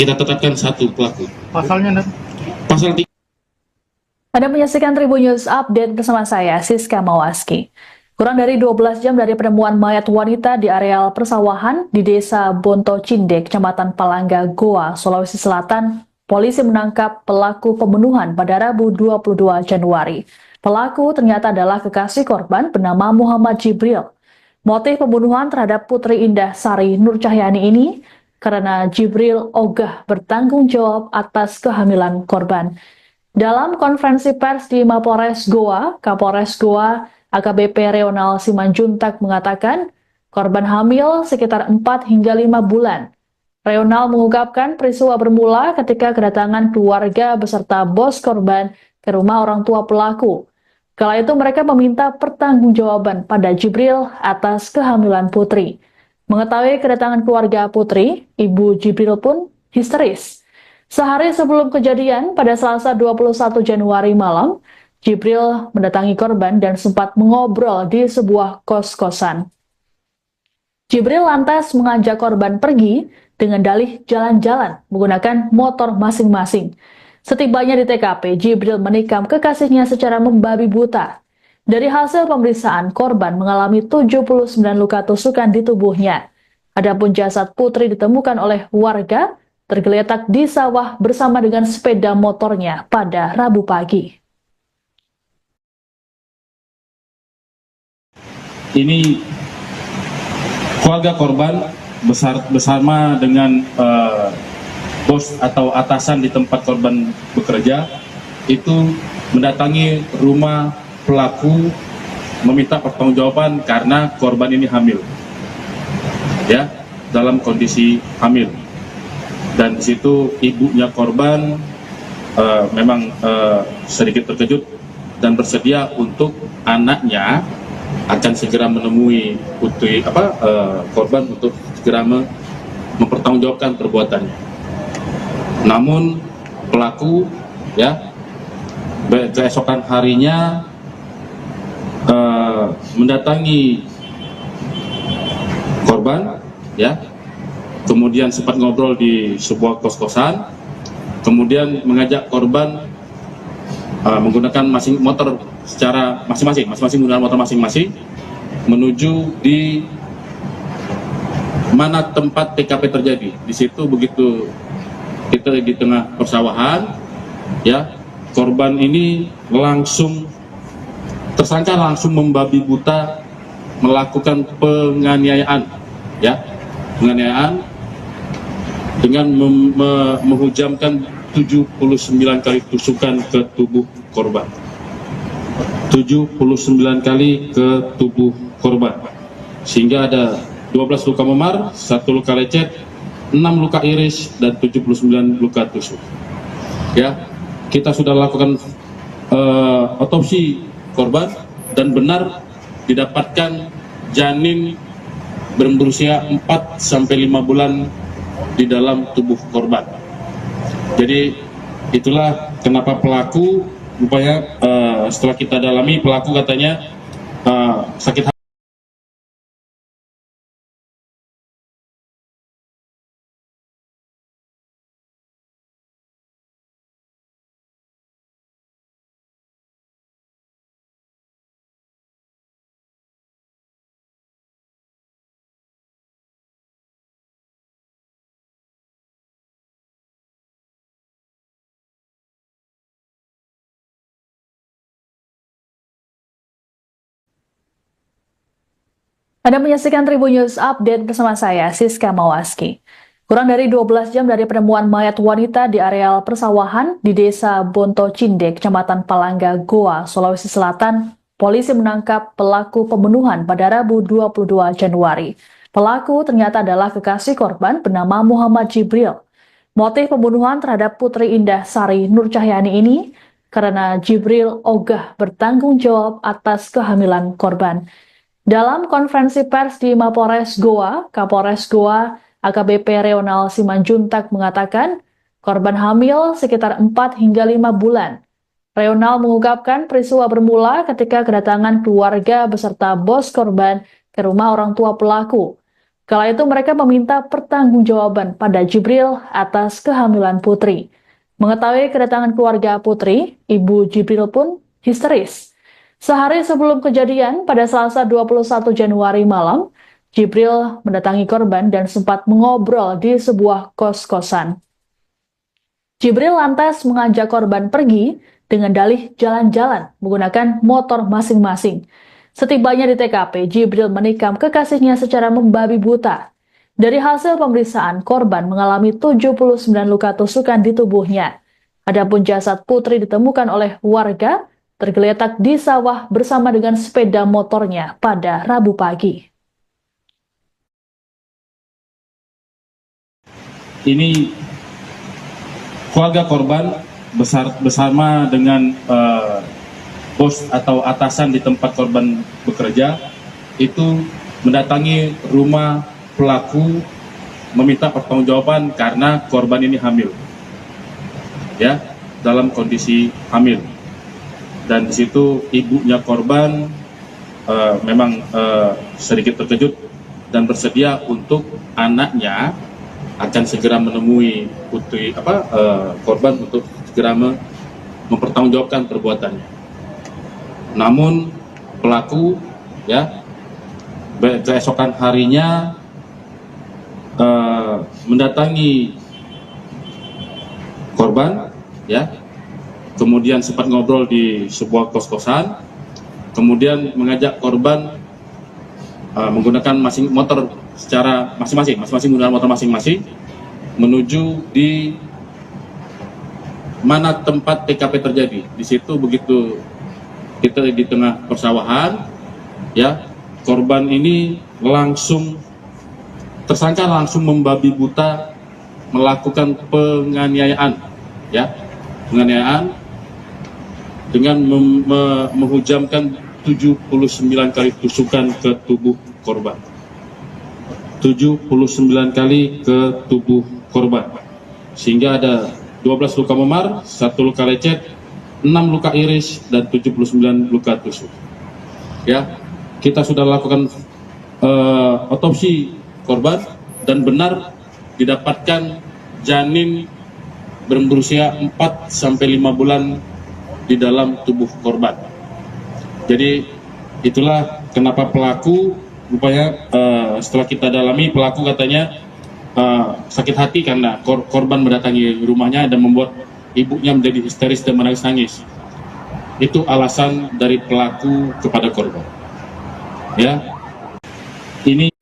kita tetapkan satu pelaku. Pasalnya, Pasal 3. Anda menyaksikan Tribun News Update bersama saya, Siska Mawaski. Kurang dari 12 jam dari penemuan mayat wanita di areal persawahan di desa Bonto Cinde, Kecamatan Palangga, Goa, Sulawesi Selatan, polisi menangkap pelaku pembunuhan pada Rabu 22 Januari. Pelaku ternyata adalah kekasih korban bernama Muhammad Jibril. Motif pembunuhan terhadap Putri Indah Sari Nur Cahyani ini karena Jibril ogah bertanggung jawab atas kehamilan korban. Dalam konferensi pers di Mapolres Goa, Kapolres Goa AKBP Reonal Simanjuntak mengatakan korban hamil sekitar 4 hingga 5 bulan. Reonal mengungkapkan peristiwa bermula ketika kedatangan keluarga beserta bos korban ke rumah orang tua pelaku. Kala itu mereka meminta pertanggungjawaban pada Jibril atas kehamilan Putri. Mengetahui kedatangan keluarga Putri, ibu Jibril pun histeris. Sehari sebelum kejadian, pada Selasa 21 Januari malam, Jibril mendatangi korban dan sempat mengobrol di sebuah kos-kosan. Jibril lantas mengajak korban pergi dengan dalih jalan-jalan menggunakan motor masing-masing. Setibanya di TKP, Jibril menikam kekasihnya secara membabi buta. Dari hasil pemeriksaan, korban mengalami 79 luka tusukan di tubuhnya. Adapun jasad Putri ditemukan oleh warga tergeletak di sawah bersama dengan sepeda motornya pada Rabu pagi. Ini keluarga korban bersama dengan bos atau atasan di tempat korban bekerja itu mendatangi rumah pelaku meminta pertanggungjawaban karena korban ini hamil, ya, dalam kondisi hamil. Dan di situ ibunya korban memang sedikit terkejut dan bersedia untuk anaknya akan segera menemui korban untuk segera mempertanggungjawabkan perbuatannya. Namun pelaku, ya, keesokan harinya mendatangi korban, ya, kemudian sempat ngobrol di sebuah kos-kosan, kemudian mengajak korban menggunakan motor secara masing-masing menggunakan motor masing-masing menuju di mana tempat TKP terjadi. Di situ begitu kita di tengah persawahan, ya, korban ini tersangka langsung membabi buta melakukan penganiayaan, ya, dengan menghujamkan 79 kali tusukan ke tubuh korban. 79 kali ke tubuh korban. Sehingga ada 12 luka memar, 1 luka lecet, 6 luka iris, dan 79 luka tusuk. Ya, kita sudah lakukan otopsi korban dan benar didapatkan janin berusia 4-5 bulan di dalam tubuh korban. Jadi itulah kenapa pelaku rupanya setelah kita dalami, pelaku katanya sakit hati. Anda menyaksikan Tribun News Update bersama saya, Siska Mawaski. Kurang dari 12 jam dari penemuan mayat wanita di areal persawahan di Desa Bonto Cindek, Kecamatan Palangga, Goa, Sulawesi Selatan, polisi menangkap pelaku pembunuhan pada Rabu 22 Januari. Pelaku ternyata adalah kekasih korban bernama Muhammad Jibril. Motif pembunuhan terhadap Putri Indah Sari Nur Cahyani ini karena Jibril ogah bertanggung jawab atas kehamilan korban. Dalam konferensi pers di Mapores Goa, Kapolres Goa AKBP Reonal Simanjuntak mengatakan korban hamil sekitar 4 hingga 5 bulan. Reonal mengungkapkan peristiwa bermula ketika kedatangan keluarga beserta bos korban ke rumah orang tua pelaku. Kala itu mereka meminta pertanggungjawaban pada Jibril atas kehamilan Putri. Mengetahui kedatangan keluarga Putri, ibu Jibril pun histeris. Sehari sebelum kejadian, pada Selasa 21 Januari malam, Jibril mendatangi korban dan sempat mengobrol di sebuah kos-kosan. Jibril lantas mengajak korban pergi dengan dalih jalan-jalan menggunakan motor masing-masing. Setibanya di TKP, Jibril menikam kekasihnya secara membabi buta. Dari hasil pemeriksaan, korban mengalami 79 luka tusukan di tubuhnya. Adapun jasad Putri ditemukan oleh warga tergeletak di sawah bersama dengan sepeda motornya pada Rabu pagi. Ini keluarga korban bersama dengan bos atau atasan di tempat korban bekerja itu mendatangi rumah pelaku meminta pertanggungjawaban karena korban ini hamil, ya, dalam kondisi hamil. Dan di situ ibunya korban memang sedikit terkejut dan bersedia untuk anaknya akan segera menemui korban untuk segera mempertanggungjawabkan perbuatannya. Namun pelaku, ya, keesokan harinya mendatangi korban, ya. Kemudian sempat ngobrol di sebuah kos-kosan, kemudian mengajak korban menggunakan motor secara masing-masing menggunakan motor masing-masing menuju di mana tempat TKP terjadi. Di situ begitu kita di tengah persawahan, ya, korban ini tersangka langsung membabi buta melakukan penganiayaan, ya, dengan menghujamkan 79 kali tusukan ke tubuh korban. 79 kali ke tubuh korban. Sehingga ada 12 luka memar, 1 luka lecet, 6 luka iris, dan 79 luka tusuk. Ya, kita sudah lakukan otopsi korban dan benar didapatkan janin berusia 4 sampai 5 bulan di dalam tubuh korban. Jadi itulah kenapa pelaku rupanya setelah kita dalami, pelaku katanya sakit hati karena korban mendatangi rumahnya dan membuat ibunya menjadi histeris dan menangis-nangis. Itu alasan dari pelaku kepada korban. Ya, ini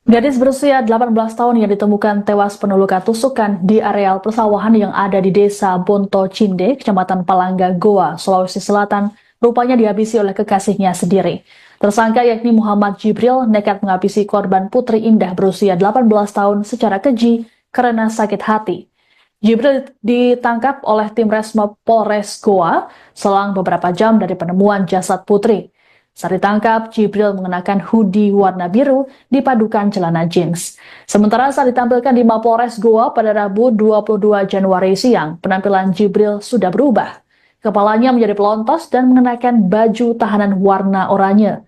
Gadis berusia 18 tahun yang ditemukan tewas penuh luka tusukan di areal persawahan yang ada di Desa Bonto Cinde, Kecamatan Palangga, Goa, Sulawesi Selatan, rupanya dihabisi oleh kekasihnya sendiri. Tersangka yakni Muhammad Jibril nekat menghabisi korban Putri Indah berusia 18 tahun secara keji karena sakit hati. Jibril ditangkap oleh tim Resmob Polres Goa selang beberapa jam dari penemuan jasad Putri. Saat ditangkap, Jibril mengenakan hoodie warna biru dipadukan celana jeans. Sementara saat ditampilkan di Mapolres Goa pada Rabu 22 Januari siang, penampilan Jibril sudah berubah. Kepalanya menjadi pelontos dan mengenakan baju tahanan warna oranye.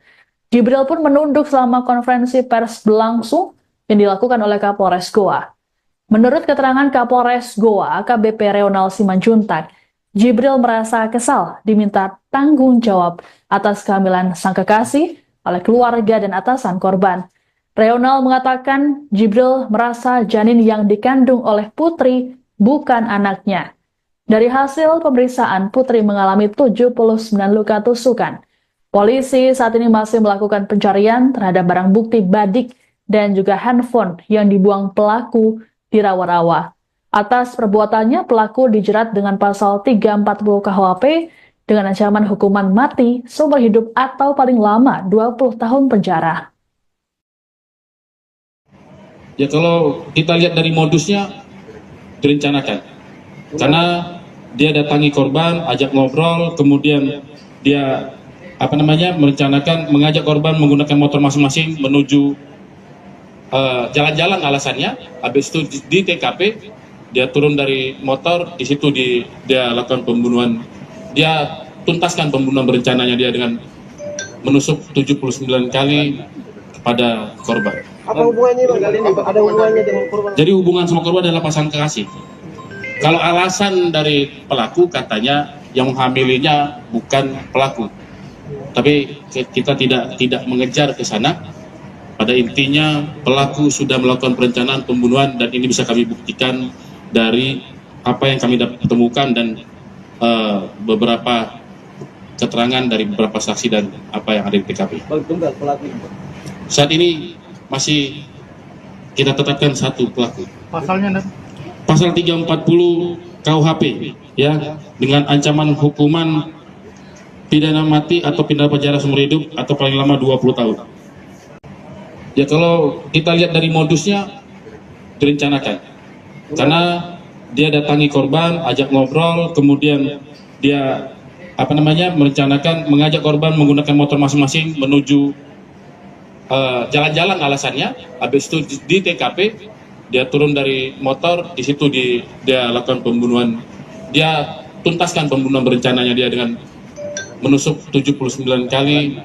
Jibril pun menunduk selama konferensi pers berlangsung yang dilakukan oleh Kapolres Goa. Menurut keterangan Kapolres Goa, AKBP Reonal Simanjuntak, Jibril merasa kesal diminta tanggung jawab atas kehamilan sang kekasih oleh keluarga dan atasan korban. Reonal mengatakan Jibril merasa janin yang dikandung oleh Putri bukan anaknya. Dari hasil pemeriksaan, Putri mengalami 79 luka tusukan. Polisi saat ini masih melakukan pencarian terhadap barang bukti badik dan juga handphone yang dibuang pelaku di rawa-rawa. Atas perbuatannya, pelaku dijerat dengan pasal 340 KUHP dengan ancaman hukuman mati, seumur hidup atau paling lama 20 tahun penjara. ya kalau kita lihat dari modusnya direncanakan. Karena dia datangi korban, ajak ngobrol, kemudian dia merencanakan mengajak korban menggunakan motor masing-masing menuju jalan-jalan alasannya. Habis itu di TKP dia turun dari motor, di situ dia lakukan pembunuhan. Dia tuntaskan pembunuhan berencananya dia dengan menusuk 79 kali kepada korban. Apa hubungannya Bang? Ada hubungannya dengan korban? Jadi hubungan sama korban adalah pasangan kekasih. Kalau alasan dari pelaku katanya yang menghamilinya bukan pelaku, tapi kita tidak mengejar ke sana. Pada intinya pelaku sudah melakukan perencanaan pembunuhan dan ini bisa kami buktikan dari apa yang kami temukan dan beberapa keterangan dari beberapa saksi dan apa yang ada di TKP. Tunggal pelaku. Saat ini masih kita tetapkan satu pelaku. Pasalnya Pasal 340 KUHP, ya, dengan ancaman hukuman pidana mati atau pidana penjara seumur hidup atau paling lama 20 tahun. Ya kalau kita lihat dari modusnya direncanakan. Karena dia datangi korban, ajak ngobrol, kemudian dia merencanakan mengajak korban menggunakan motor masing-masing menuju jalan-jalan alasannya. Habis itu di TKP dia turun dari motor, di situ dia lakukan pembunuhan. Dia tuntaskan pembunuhan berencananya dia dengan menusuk 79 kali.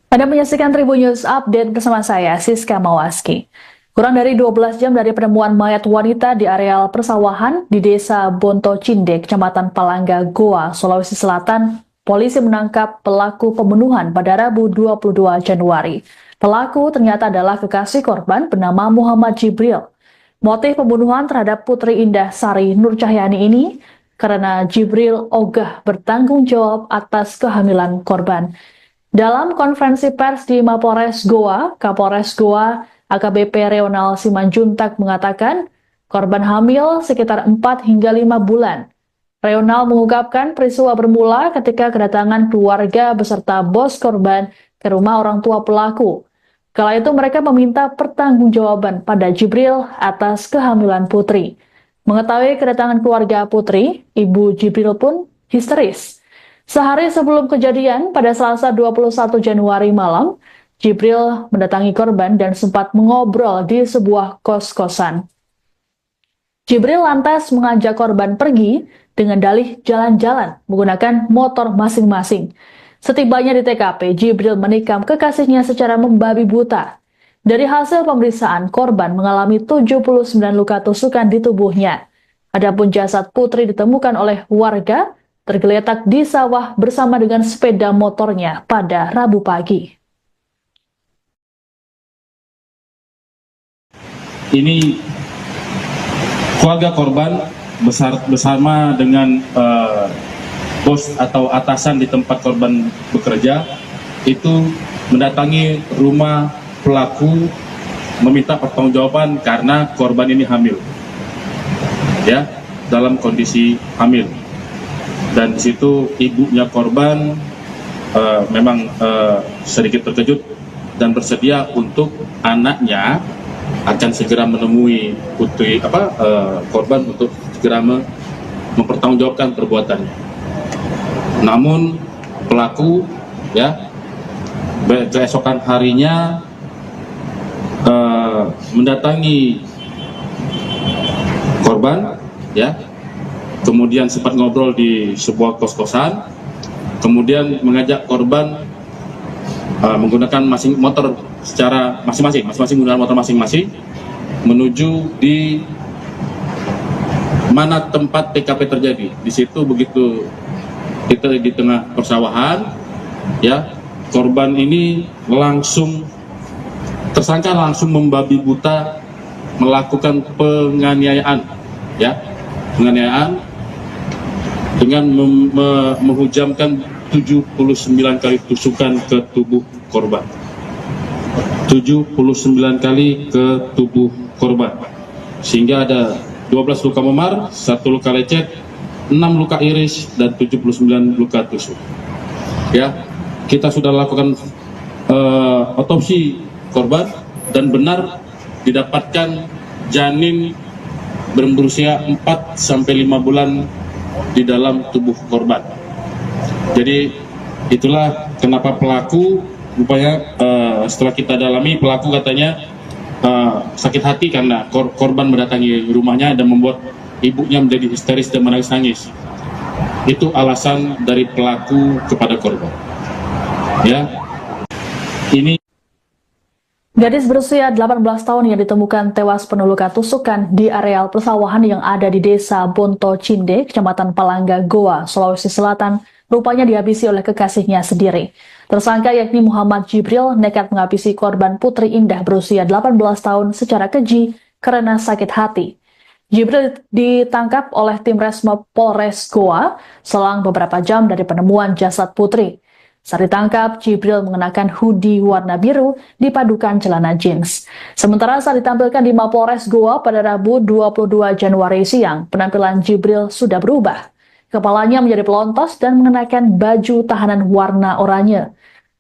Anda menyaksikan Tribun News Update bersama saya, Siska Mawaski. Kurang dari 12 jam dari penemuan mayat wanita di areal persawahan di Desa Bonto Cinde, Kecamatan Palangga, Goa, Sulawesi Selatan, polisi menangkap pelaku pembunuhan pada Rabu 22 Januari. Pelaku ternyata adalah kekasih korban bernama Muhammad Jibril. Motif pembunuhan terhadap Putri Indah Sari Nur Cahyani ini karena Jibril ogah bertanggung jawab atas kehamilan korban. Dalam konferensi pers di Mapolres Goa, Kapolres Goa AKBP Reonal Simanjuntak mengatakan korban hamil sekitar 4 hingga 5 bulan. Reonal mengungkapkan peristiwa bermula ketika kedatangan keluarga beserta bos korban ke rumah orang tua pelaku. Kala itu mereka meminta pertanggungjawaban pada Jibril atas kehamilan Putri. Mengetahui kedatangan keluarga Putri, Ibu Jibril pun histeris. Sehari sebelum kejadian, pada Selasa 21 Januari malam, Jibril mendatangi korban dan sempat mengobrol di sebuah kos-kosan. Jibril lantas mengajak korban pergi dengan dalih jalan-jalan menggunakan motor masing-masing. Setibanya di TKP, Jibril menikam kekasihnya secara membabi buta. Dari hasil pemeriksaan, korban mengalami 79 luka tusukan di tubuhnya. Adapun jasad Putri ditemukan oleh warga tergeletak di sawah bersama dengan sepeda motornya pada Rabu pagi. Ini keluarga korban bersama dengan bos atau atasan di tempat korban bekerja itu mendatangi rumah pelaku meminta pertanggungjawaban karena korban ini hamil, ya, dalam kondisi hamil. Dan di situ ibunya korban memang sedikit terkejut dan bersedia untuk anaknya akan segera menemui putri korban untuk segera mempertanggungjawabkan perbuatannya. Namun pelaku, ya, keesokan harinya mendatangi korban, ya, kemudian sempat ngobrol di sebuah kos-kosan, kemudian mengajak korban menggunakan motor secara masing-masing menggunakan motor masing-masing menuju di mana tempat TKP terjadi. Di situ begitu kita di tengah persawahan, ya, korban ini tersangka langsung membabi buta melakukan penganiayaan, ya, penganiayaan dengan menghujamkan 79 kali tusukan ke tubuh korban. 79 kali ke tubuh korban. Sehingga ada 12 luka memar, 1 luka lecet, 6 luka iris, dan 79 luka tusuk. Ya, kita sudah lakukan otopsi korban dan benar didapatkan janin berusia 4 sampai 5 bulan di dalam tubuh korban. Jadi itulah kenapa pelaku rupanya setelah kita dalami, pelaku katanya sakit hati karena korban mendatangi rumahnya dan membuat ibunya menjadi histeris dan menangis-nangis. Itu alasan dari pelaku kepada korban. Ya, ini Gadis berusia 18 tahun yang ditemukan tewas penuh luka tusukan di areal persawahan yang ada di Desa Bonto Cinde, Kecamatan Palangga, Goa, Sulawesi Selatan, rupanya dihabisi oleh kekasihnya sendiri. Tersangka yakni Muhammad Jibril nekat menghabisi korban Putri Indah berusia 18 tahun secara keji karena sakit hati. Jibril ditangkap oleh tim Resmob Polres Goa selang beberapa jam dari penemuan jasad Putri. Saat ditangkap, Jibril mengenakan hoodie warna biru dipadukan celana jeans. Sementara saat ditampilkan di Mapolres Goa pada Rabu 22 Januari siang, penampilan Jibril sudah berubah. Kepalanya menjadi pelontos dan mengenakan baju tahanan warna oranye.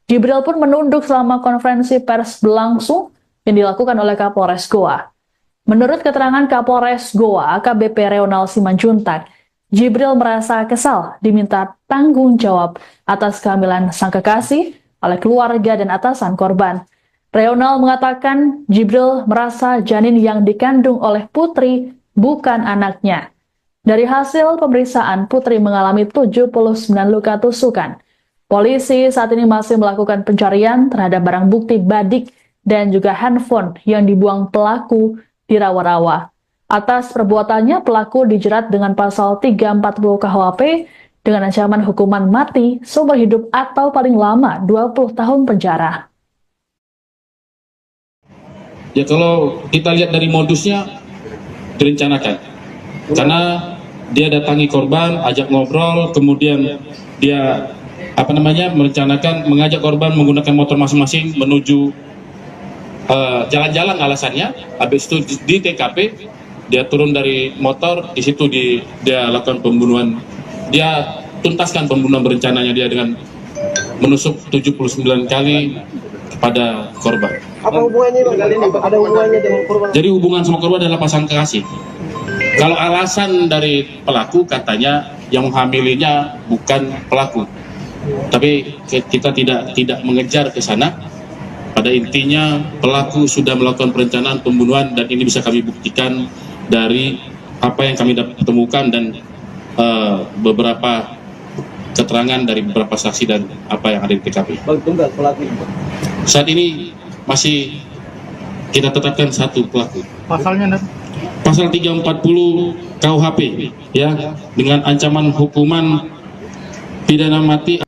Jibril pun menunduk selama konferensi pers berlangsung yang dilakukan oleh Kapolres Goa. Menurut keterangan Kapolres Goa, AKBP Reonal Simanjuntak, Jibril merasa kesal diminta tanggung jawab atas kehamilan sang kekasih oleh keluarga dan atasan korban. Reonal mengatakan Jibril merasa janin yang dikandung oleh Putri bukan anaknya. Dari hasil pemeriksaan, Putri mengalami 79 luka tusukan. Polisi saat ini masih melakukan pencarian terhadap barang bukti badik dan juga handphone yang dibuang pelaku di rawa-rawa. Atas perbuatannya, pelaku dijerat dengan pasal 340 KUHP dengan ancaman hukuman mati, seumur hidup atau paling lama 20 tahun penjara. Ya, kalau kita lihat dari modusnya, direncanakan. Karena dia datangi korban, ajak ngobrol, kemudian dia merencanakan mengajak korban menggunakan motor masing-masing menuju jalan-jalan alasannya. Habis itu di TKP dia turun dari motor, di situ dia lakukan pembunuhan. Dia tuntaskan pembunuhan berencananya dia dengan menusuk 79 kali kepada korban. Apa hubungannya Bang kali ini? Ada hubungannya dengan korban? Jadi hubungan sama korban adalah pasangan kekasih. Kalau alasan dari pelaku katanya yang menghamilinya bukan pelaku, tapi kita tidak mengejar ke sana. Pada intinya pelaku sudah melakukan perencanaan pembunuhan dan ini bisa kami buktikan dari apa yang kami temukan dan beberapa keterangan dari beberapa saksi dan apa yang ada di TKP. Bang, tunggal pelaku itu. Saat ini masih kita tetapkan satu pelaku. Pasalnya Pasal 340 KUHP ya, dengan ancaman hukuman pidana mati.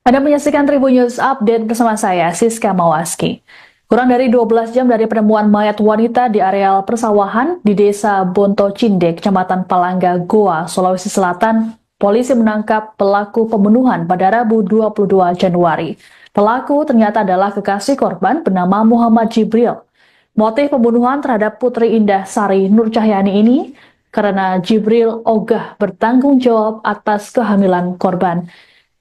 Anda menyaksikan Tribun News Update bersama saya, Siska Mawaski. Kurang dari 12 jam dari penemuan mayat wanita di areal persawahan di Desa Bonto Cindek, Kecamatan Palangga, Goa, Sulawesi Selatan, polisi menangkap pelaku pembunuhan pada Rabu 22 Januari. Pelaku ternyata adalah kekasih korban bernama Muhammad Jibril. Motif pembunuhan terhadap Putri Indah Sari Nur Cahyani ini karena Jibril ogah bertanggung jawab atas kehamilan korban.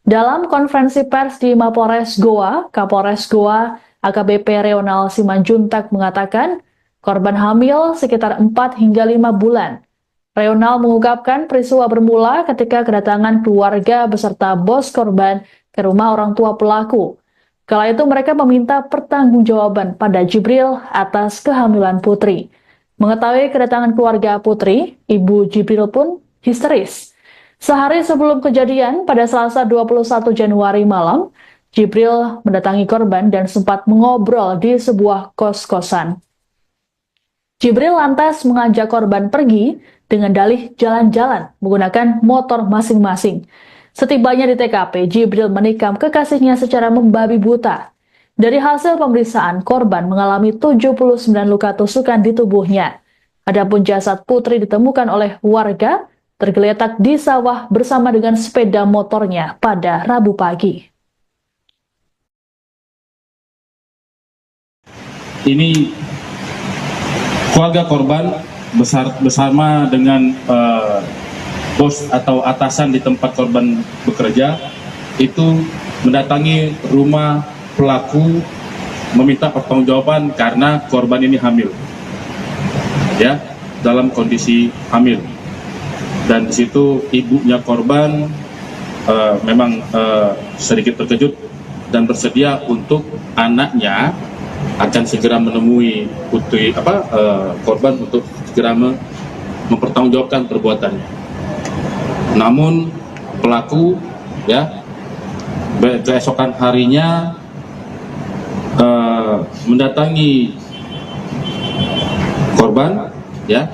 Dalam konferensi pers di Mapolres Goa, Kapolres Goa AKBP Reonal Simanjuntak mengatakan korban hamil sekitar 4 hingga 5 bulan. Reonal mengungkapkan peristiwa bermula ketika kedatangan keluarga beserta bos korban ke rumah orang tua pelaku. Kala itu mereka meminta pertanggungjawaban pada Jibril atas kehamilan Putri. Mengetahui kedatangan keluarga Putri, ibu Jibril pun histeris. Sehari sebelum kejadian, pada Selasa 21 Januari malam, Jibril mendatangi korban dan sempat mengobrol di sebuah kos-kosan. Jibril lantas mengajak korban pergi dengan dalih jalan-jalan menggunakan motor masing-masing. Setibanya di TKP, Jibril menikam kekasihnya secara membabi buta. Dari hasil pemeriksaan, korban mengalami 79 luka tusukan di tubuhnya. Adapun jasad Putri ditemukan oleh warga tergeletak di sawah bersama dengan sepeda motornya pada Rabu pagi. Ini keluarga korban bersama dengan bos atau atasan di tempat korban bekerja itu mendatangi rumah pelaku meminta pertanggungjawaban karena korban ini hamil, ya, dalam kondisi hamil. Dan di situ ibunya korban memang sedikit terkejut dan bersedia untuk anaknya akan segera menemui putri korban untuk segera mempertanggungjawabkan perbuatannya. Namun pelaku ya keesokan harinya mendatangi korban ya,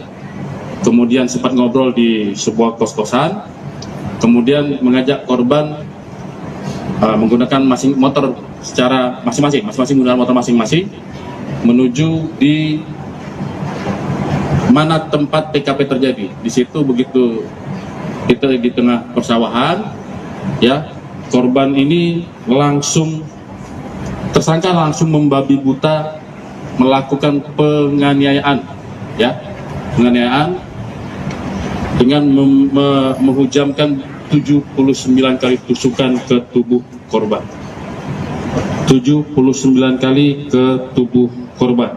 kemudian sempat ngobrol di sebuah kos-kosan, kemudian mengajak korban menggunakan motor secara masing-masing menggunakan motor masing-masing menuju di mana tempat TKP terjadi. Di situ begitu kita di tengah persawahan, ya, korban ini tersangka langsung membabi buta melakukan penganiayaan, ya, penganiayaan dengan menghujamkan 79 kali tusukan ke tubuh korban. 79 kali ke tubuh korban,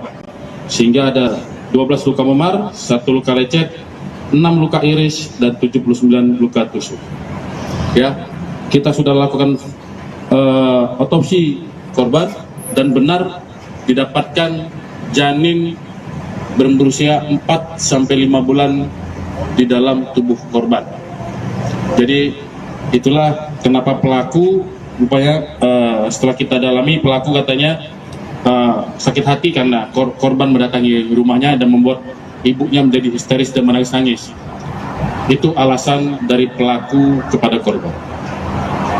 sehingga ada 12 luka memar, 1 luka lecet, 6 luka iris, dan 79 luka tusuk. Ya, kita sudah lakukan otopsi korban dan benar didapatkan janin berusia 4-5 bulan di dalam tubuh korban. Jadi itulah kenapa pelaku rupanya setelah kita dalami, pelaku katanya sakit hati karena korban mendatangi rumahnya dan membuat ibunya menjadi histeris dan menangis-nangis. Itu alasan dari pelaku kepada korban.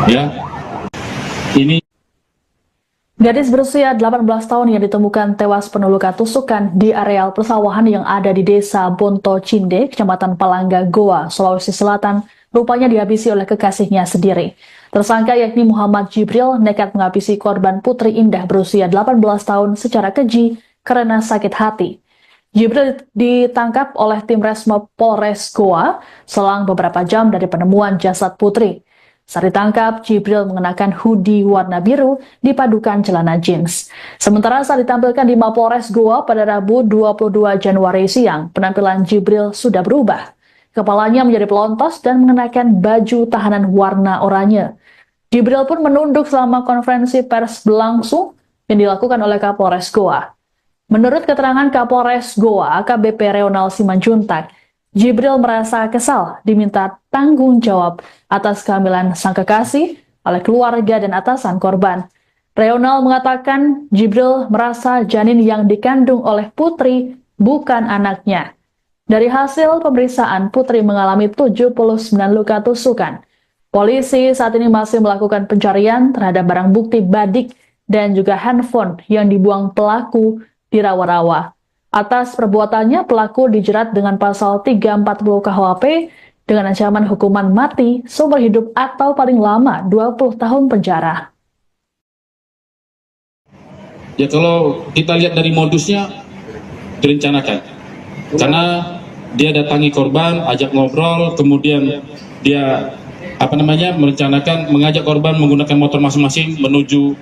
Ya, ini Gadis berusia 18 tahun yang ditemukan tewas penuh luka tusukan di areal persawahan yang ada di desa Bonto Cinde, Kecamatan Palangga, Goa, Sulawesi Selatan, rupanya dihabisi oleh kekasihnya sendiri. Tersangka yakni Muhammad Jibril nekat menghabisi korban Putri Indah berusia 18 tahun secara keji karena sakit hati. Jibril ditangkap oleh tim Resmo Polres Goa selang beberapa jam dari penemuan jasad Putri. Saat ditangkap, Jibril mengenakan hoodie warna biru dipadukan celana jeans. Sementara saat ditampilkan di Mapolres Goa pada Rabu 22 Januari siang, penampilan Jibril sudah berubah. Kepalanya menjadi pelontos dan mengenakan baju tahanan warna oranye. Jibril pun menunduk selama konferensi pers berlangsung yang dilakukan oleh Kapolres Goa. Menurut keterangan Kapolres Goa, AKBP Reonal Simanjuntak, Jibril merasa kesal diminta tanggung jawab atas kehamilan sang kekasih oleh keluarga dan atasan korban. Reonal mengatakan Jibril merasa janin yang dikandung oleh Putri bukan anaknya. Dari hasil pemeriksaan, Putri mengalami 79 luka tusukan. Polisi saat ini masih melakukan pencarian terhadap barang bukti badik dan juga handphone yang dibuang pelaku di rawa-rawa. Atas perbuatannya, pelaku dijerat dengan pasal 340 KUHP dengan ancaman hukuman mati, seumur hidup atau paling lama 20 tahun penjara. Ya kalau kita lihat dari modusnya direncanakan. Karena dia datangi korban, ajak ngobrol, kemudian dia merencanakan mengajak korban menggunakan motor masing-masing menuju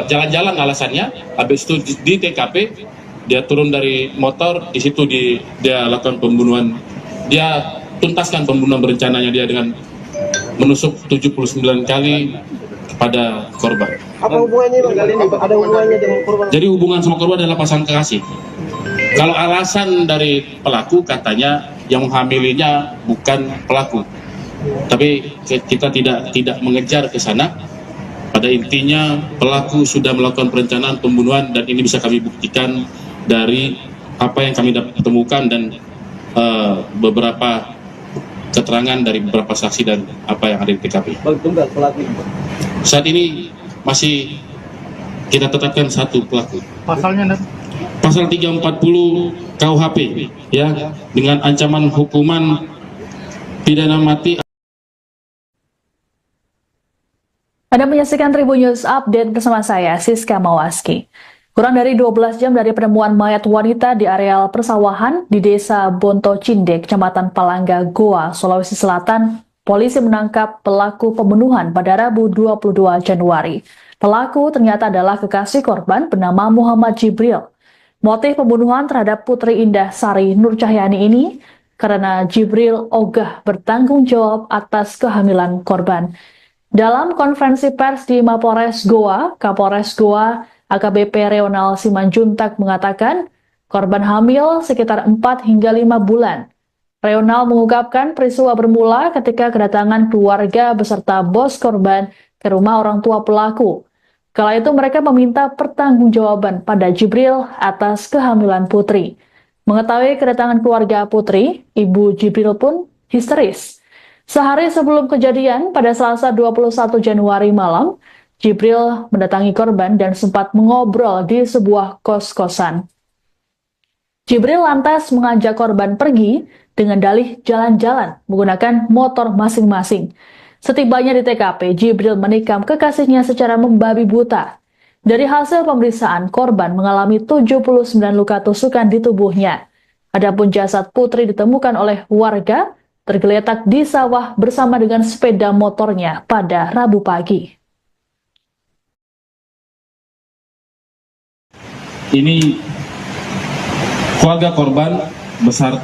jalan-jalan alasannya. Habis itu di TKP dia turun dari motor, di situ dia lakukan pembunuhan. Dia tuntaskan pembunuhan berencananya dia dengan menusuk 79 kali kepada korban. Apa hubungannya Bang? Ada hubungannya dengan korban? Jadi hubungan sama korban adalah pasangan kekasih. Kalau alasan dari pelaku katanya yang menghamilinya bukan pelaku. Tapi kita tidak mengejar ke sana. Pada intinya pelaku sudah melakukan perencanaan pembunuhan dan ini bisa kami buktikan dari apa yang kami temukan dan beberapa keterangan dari beberapa saksi dan apa yang ada di TKP. Bang, tunggal pelaku. Saat ini masih kita tetapkan satu pelaku. Pasalnya Pasal 340 KUHP ya, dengan ancaman hukuman pidana mati. Anda menyaksikan Tribun News Update bersama saya, Siska Mawaski. Kurang dari 12 jam dari penemuan mayat wanita di areal persawahan di desa Bonto Cinde, Kecamatan Palangga, Goa, Sulawesi Selatan, polisi menangkap pelaku pembunuhan pada Rabu 22 Januari. Pelaku ternyata adalah kekasih korban bernama Muhammad Jibril. Motif pembunuhan terhadap Putri Indah Sari Nur Cahyani ini karena Jibril ogah bertanggung jawab atas kehamilan korban. Dalam konferensi pers di Mapolres Goa, Kapolres Goa AKBP Reonal Simanjuntak mengatakan korban hamil sekitar 4 hingga 5 bulan. Reonal mengungkapkan peristiwa bermula ketika kedatangan keluarga beserta bos korban ke rumah orang tua pelaku. Kala itu mereka meminta pertanggungjawaban pada Jibril atas kehamilan Putri. Mengetahui kedatangan keluarga Putri, ibu Jibril pun histeris. Sehari sebelum kejadian, pada Selasa 21 Januari malam, Jibril mendatangi korban dan sempat mengobrol di sebuah kos-kosan. Jibril lantas mengajak korban pergi dengan dalih jalan-jalan menggunakan motor masing-masing. Setibanya di TKP, Jibril menikam kekasihnya secara membabi buta. Dari hasil pemeriksaan, korban mengalami 79 luka tusukan di tubuhnya. Adapun jasad Putri ditemukan oleh warga tergeletak di sawah bersama dengan sepeda motornya pada Rabu pagi. Ini keluarga korban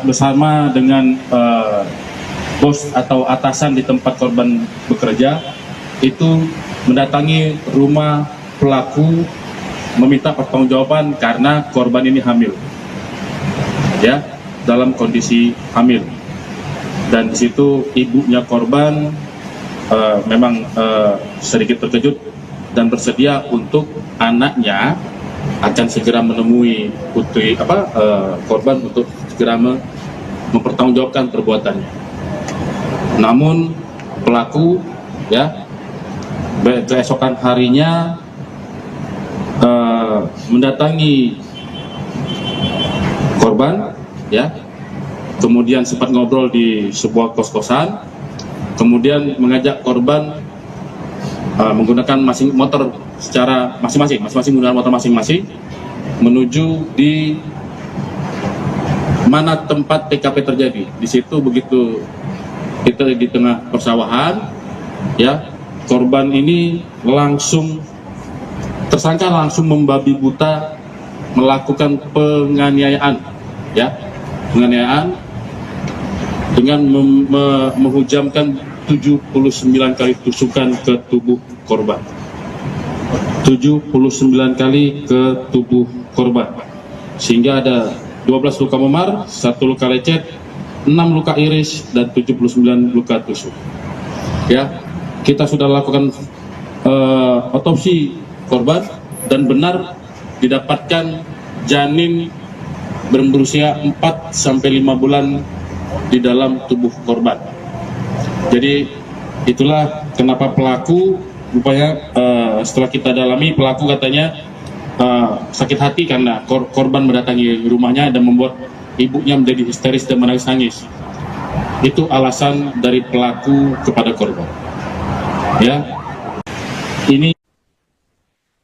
bersama dengan bos atau atasan di tempat korban bekerja itu mendatangi rumah pelaku meminta pertanggungjawaban karena korban ini hamil, ya, dalam kondisi hamil. Dan di situ ibunya korban memang sedikit terkejut dan bersedia untuk anaknya akan segera menemui korban untuk segera mempertanggungjawabkan perbuatannya. Namun pelaku ya keesokan harinya mendatangi korban, ya, kemudian sempat ngobrol di sebuah kos-kosan, kemudian mengajak korban menggunakan motor secara masing-masing menggunakan motor masing-masing menuju di mana tempat TKP terjadi. Di situ begitu kita di tengah persawahan, ya, korban ini tersangka langsung membabi buta melakukan penganiayaan, ya, penganiayaan dengan menghujamkan 79 kali tusukan ke tubuh korban. 79 kali ke tubuh korban, sehingga ada 12 luka memar, 1 luka lecet, 6 luka iris, dan 79 luka tusuk. Ya, kita sudah lakukan otopsi korban dan benar didapatkan janin berusia 4-5 bulan di dalam tubuh korban. Jadi itulah kenapa pelaku rupanya setelah kita dalami, pelaku katanya sakit hati karena korban mendatangi rumahnya dan membuat ibunya menjadi histeris dan menangis-nangis. Itu alasan dari pelaku kepada korban. Ya, ini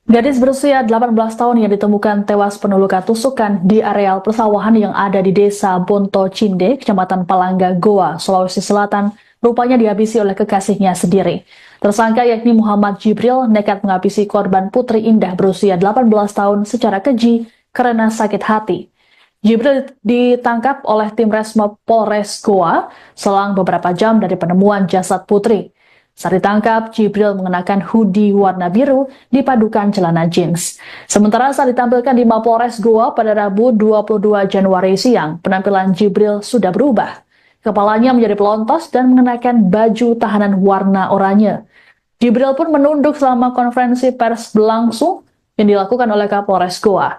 Gadis berusia 18 tahun yang ditemukan tewas penuh luka tusukan di areal persawahan yang ada di Desa Bonto Cinde, Kecamatan Palangga, Goa, Sulawesi Selatan, rupanya dihabisi oleh kekasihnya sendiri. Tersangka yakni Muhammad Jibril nekat menghabisi korban Putri Indah berusia 18 tahun secara keji karena sakit hati. Jibril ditangkap oleh tim Resmob Polres Goa selang beberapa jam dari penemuan jasad Putri. Saat ditangkap, Jibril mengenakan hoodie warna biru dipadukan celana jeans. Sementara saat ditampilkan di Mapolres Goa pada Rabu 22 Januari siang, penampilan Jibril sudah berubah. Kepalanya menjadi pelontos dan mengenakan baju tahanan warna oranye. Jibril pun menunduk selama konferensi pers berlangsung yang dilakukan oleh Kapolres Goa.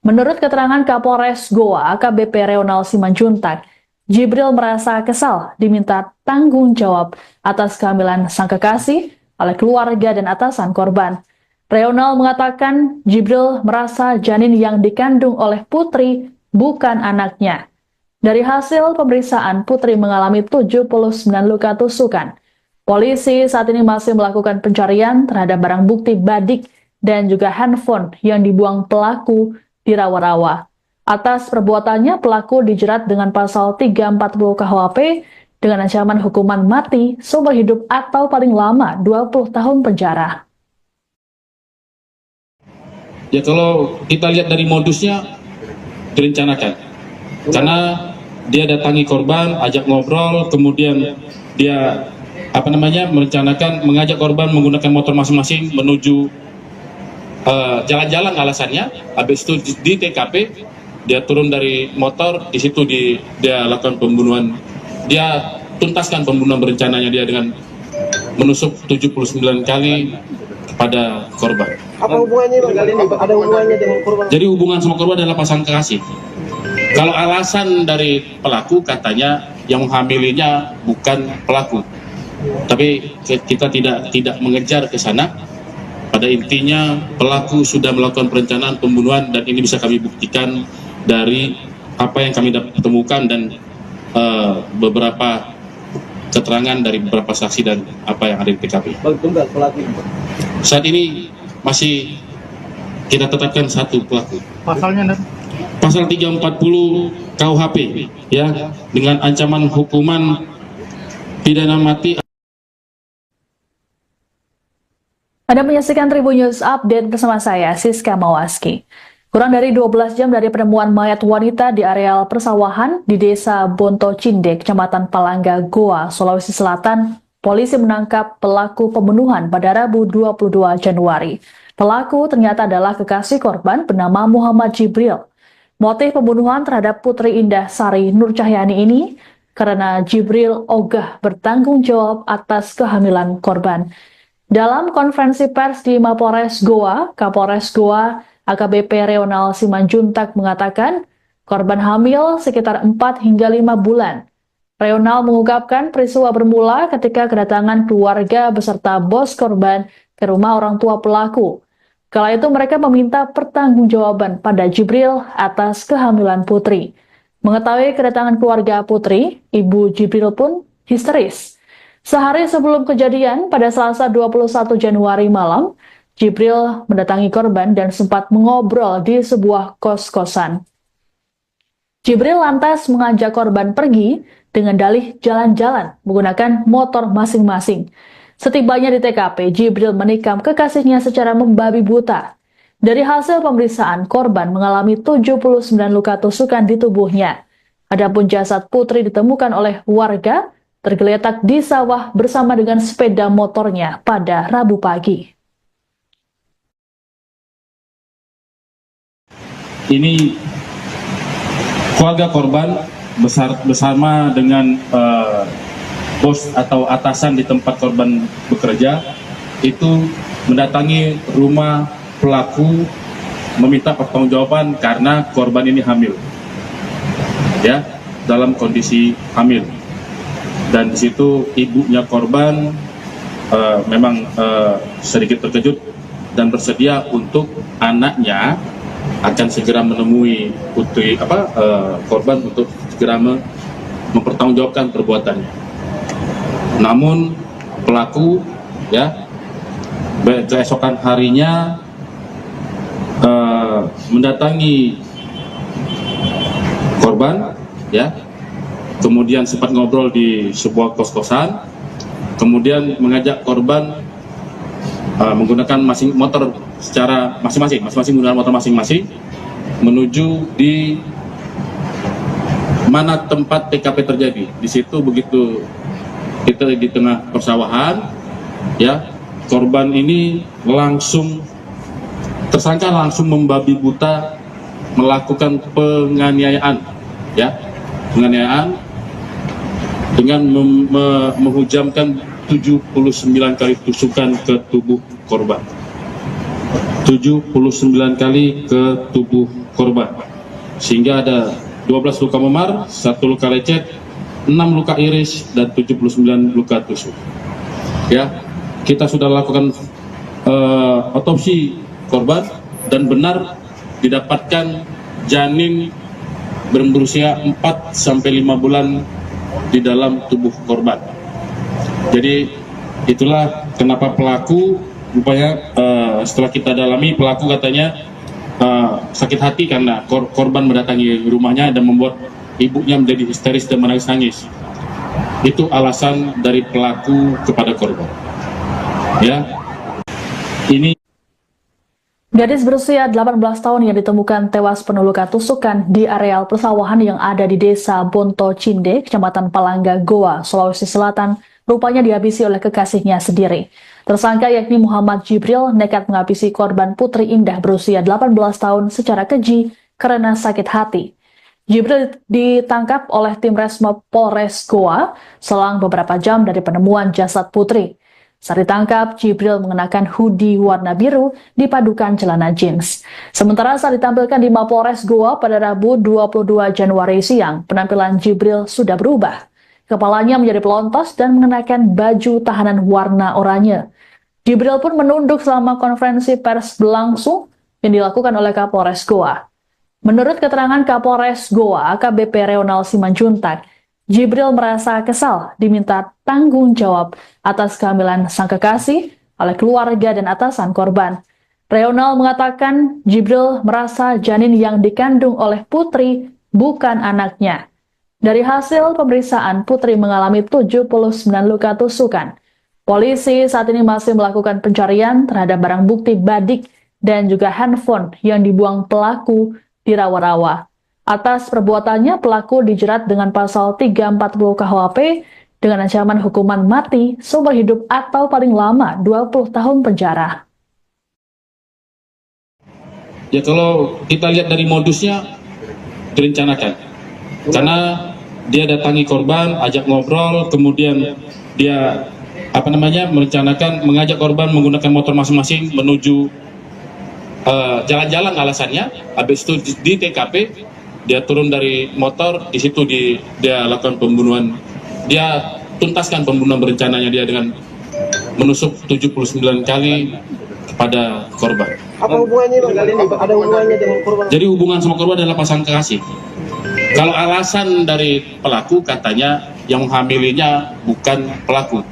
Menurut keterangan Kapolres Goa, AKBP Reonal Simanjuntak, Jibril merasa kesal diminta tanggung jawab atas kehamilan sang kekasih oleh keluarga dan atasan korban. Reonal mengatakan Jibril merasa janin yang dikandung oleh Putri bukan anaknya. Dari hasil pemeriksaan, Putri mengalami 79 luka tusukan. Polisi saat ini masih melakukan pencarian terhadap barang bukti badik dan juga handphone yang dibuang pelaku di rawa-rawa. Atas perbuatannya, pelaku dijerat dengan pasal 340 KUHP dengan ancaman hukuman mati, seumur hidup atau paling lama 20 tahun penjara. ya, kalau kita lihat dari modusnya direncanakan, karena dia datangi korban, ajak ngobrol, kemudian dia merencanakan mengajak korban menggunakan motor masing-masing menuju jalan-jalan alasannya. Habis itu di TKP dia turun dari motor, di situ dia lakukan pembunuhan. Dia tuntaskan pembunuhan berencananya dia dengan menusuk 79 kali kepada korban. Apa hubungannya Bang? Ada hubungannya dengan korban? Jadi hubungan sama korban adalah pasangan kekasih. Kalau alasan dari pelaku katanya yang menghamilinya bukan pelaku. Tapi kita tidak mengejar ke sana. Pada intinya pelaku sudah melakukan perencanaan pembunuhan dan ini bisa kami buktikan dari apa yang kami temukan dan beberapa keterangan dari beberapa saksi dan apa yang ada di TKP. Bang, tunggal pelaku. Saat ini masih kita tetapkan satu pelaku. Pasalnya, Pasal 340 KUHP, ya, dengan ancaman hukuman pidana mati. Anda menyaksikan Tribun News Update bersama saya, Siska Mawaski. Kurang dari 12 jam dari penemuan mayat wanita di areal persawahan di Desa Bonto Cinde, Kecamatan Palangga, Goa, Sulawesi Selatan, polisi menangkap pelaku pembunuhan pada Rabu 22 Januari. Pelaku ternyata adalah kekasih korban bernama Muhammad Jibril. Motif pembunuhan terhadap Putri Indah Sari Nur Cahyani ini karena Jibril ogah bertanggung jawab atas kehamilan korban. Dalam konferensi pers di Mapolres Goa, Kapolres Goa AKBP Reonal Simanjuntak mengatakan korban hamil sekitar 4 hingga 5 bulan. Reonal mengungkapkan peristiwa bermula ketika kedatangan keluarga beserta bos korban ke rumah orang tua pelaku. Kala itu mereka meminta pertanggungjawaban pada Jibril atas kehamilan Putri. Mengetahui kedatangan keluarga Putri, Ibu Jibril pun histeris. Sehari sebelum kejadian, pada Selasa 21 Januari malam, Jibril mendatangi korban dan sempat mengobrol di sebuah kos-kosan. Jibril lantas mengajak korban pergi dengan dalih jalan-jalan menggunakan motor masing-masing. Setibanya di TKP, Jibril menikam kekasihnya secara membabi buta. Dari hasil pemeriksaan, korban mengalami 79 luka tusukan di tubuhnya. Adapun jasad Putri ditemukan oleh warga tergeletak di sawah bersama dengan sepeda motornya pada Rabu pagi. Ini keluarga korban bersama dengan bos atau atasan di tempat korban bekerja itu mendatangi rumah pelaku meminta pertanggungjawaban karena korban ini hamil, ya, dalam kondisi hamil. Dan di situ ibunya korban memang sedikit terkejut dan bersedia untuk anaknya akan segera menemui putri korban untuk segera mempertanggungjawabkan perbuatannya. Namun pelaku, ya, keesokan harinya mendatangi korban, ya, kemudian sempat ngobrol di sebuah kos-kosan, kemudian mengajak korban menggunakan motor secara masing-masing menggunakan motor masing-masing menuju di mana tempat TKP terjadi. Di situ begitu kita di tengah persawahan, ya, korban ini tersangka langsung membabi buta melakukan penganiayaan, ya, penganiayaan dengan menghujamkan 79 kali tusukan ke tubuh korban. 79 kali ke tubuh korban. Sehingga ada 12 luka memar, 1 luka lecet, 6 luka iris, dan 79 luka tusuk. Ya, kita sudah lakukan otopsi korban dan benar didapatkan janin berusia 4-5 bulan di dalam tubuh korban. Jadi itulah kenapa pelaku rupanya setelah kita dalami, pelaku katanya sakit hati karena korban mendatangi rumahnya dan membuat ibunya menjadi histeris dan menangis-nangis. Itu alasan dari pelaku kepada korban. Ya, ini Gadis berusia 18 tahun yang ditemukan tewas penuh luka tusukan di areal persawahan yang ada di Desa Bonto Cinde, Kecamatan Palangga, Goa, Sulawesi Selatan, rupanya dihabisi oleh kekasihnya sendiri. Tersangka yakni Muhammad Jibril nekat menghabisi korban Putri Indah berusia 18 tahun secara keji karena sakit hati. Jibril ditangkap oleh tim Resmob Polres Goa selang beberapa jam dari penemuan jasad Putri. Saat ditangkap, Jibril mengenakan hoodie warna biru dipadukan celana jeans. Sementara saat ditampilkan di Mapolres Goa pada Rabu 22 Januari siang, penampilan Jibril sudah berubah. Kepalanya menjadi pelontos dan mengenakan baju tahanan warna oranye. Jibril pun menunduk selama konferensi pers berlangsung yang dilakukan oleh Kapolres Goa. Menurut keterangan Kapolres Goa, AKBP Reonal Simanjuntak, Jibril merasa kesal diminta tanggung jawab atas kehamilan sang kekasih oleh keluarga dan atasan korban. Reonal mengatakan Jibril merasa janin yang dikandung oleh Putri bukan anaknya. Dari hasil pemeriksaan, Putri mengalami 79 luka tusukan. Polisi saat ini masih melakukan pencarian terhadap barang bukti badik dan juga handphone yang dibuang pelaku di rawa-rawa. Atas perbuatannya, pelaku dijerat dengan pasal 340 KUHP dengan ancaman hukuman mati, seumur hidup atau paling lama 20 tahun penjara. ya kalau kita lihat dari modusnya direncanakan. Karena dia datangi korban, ajak ngobrol, kemudian dia merencanakan mengajak korban menggunakan motor masing-masing menuju jalan-jalan alasannya. Habis itu di TKP dia turun dari motor, di situ dia lakukan pembunuhan. Dia tuntaskan pembunuhan berencananya dia dengan menusuk 79 kali pada korban. Apa hubungannya Bang? Ada hubungannya dengan korban? Jadi hubungan sama korban adalah pasangan kekasih. Kalau alasan dari pelaku katanya yang menghamilinya bukan pelaku,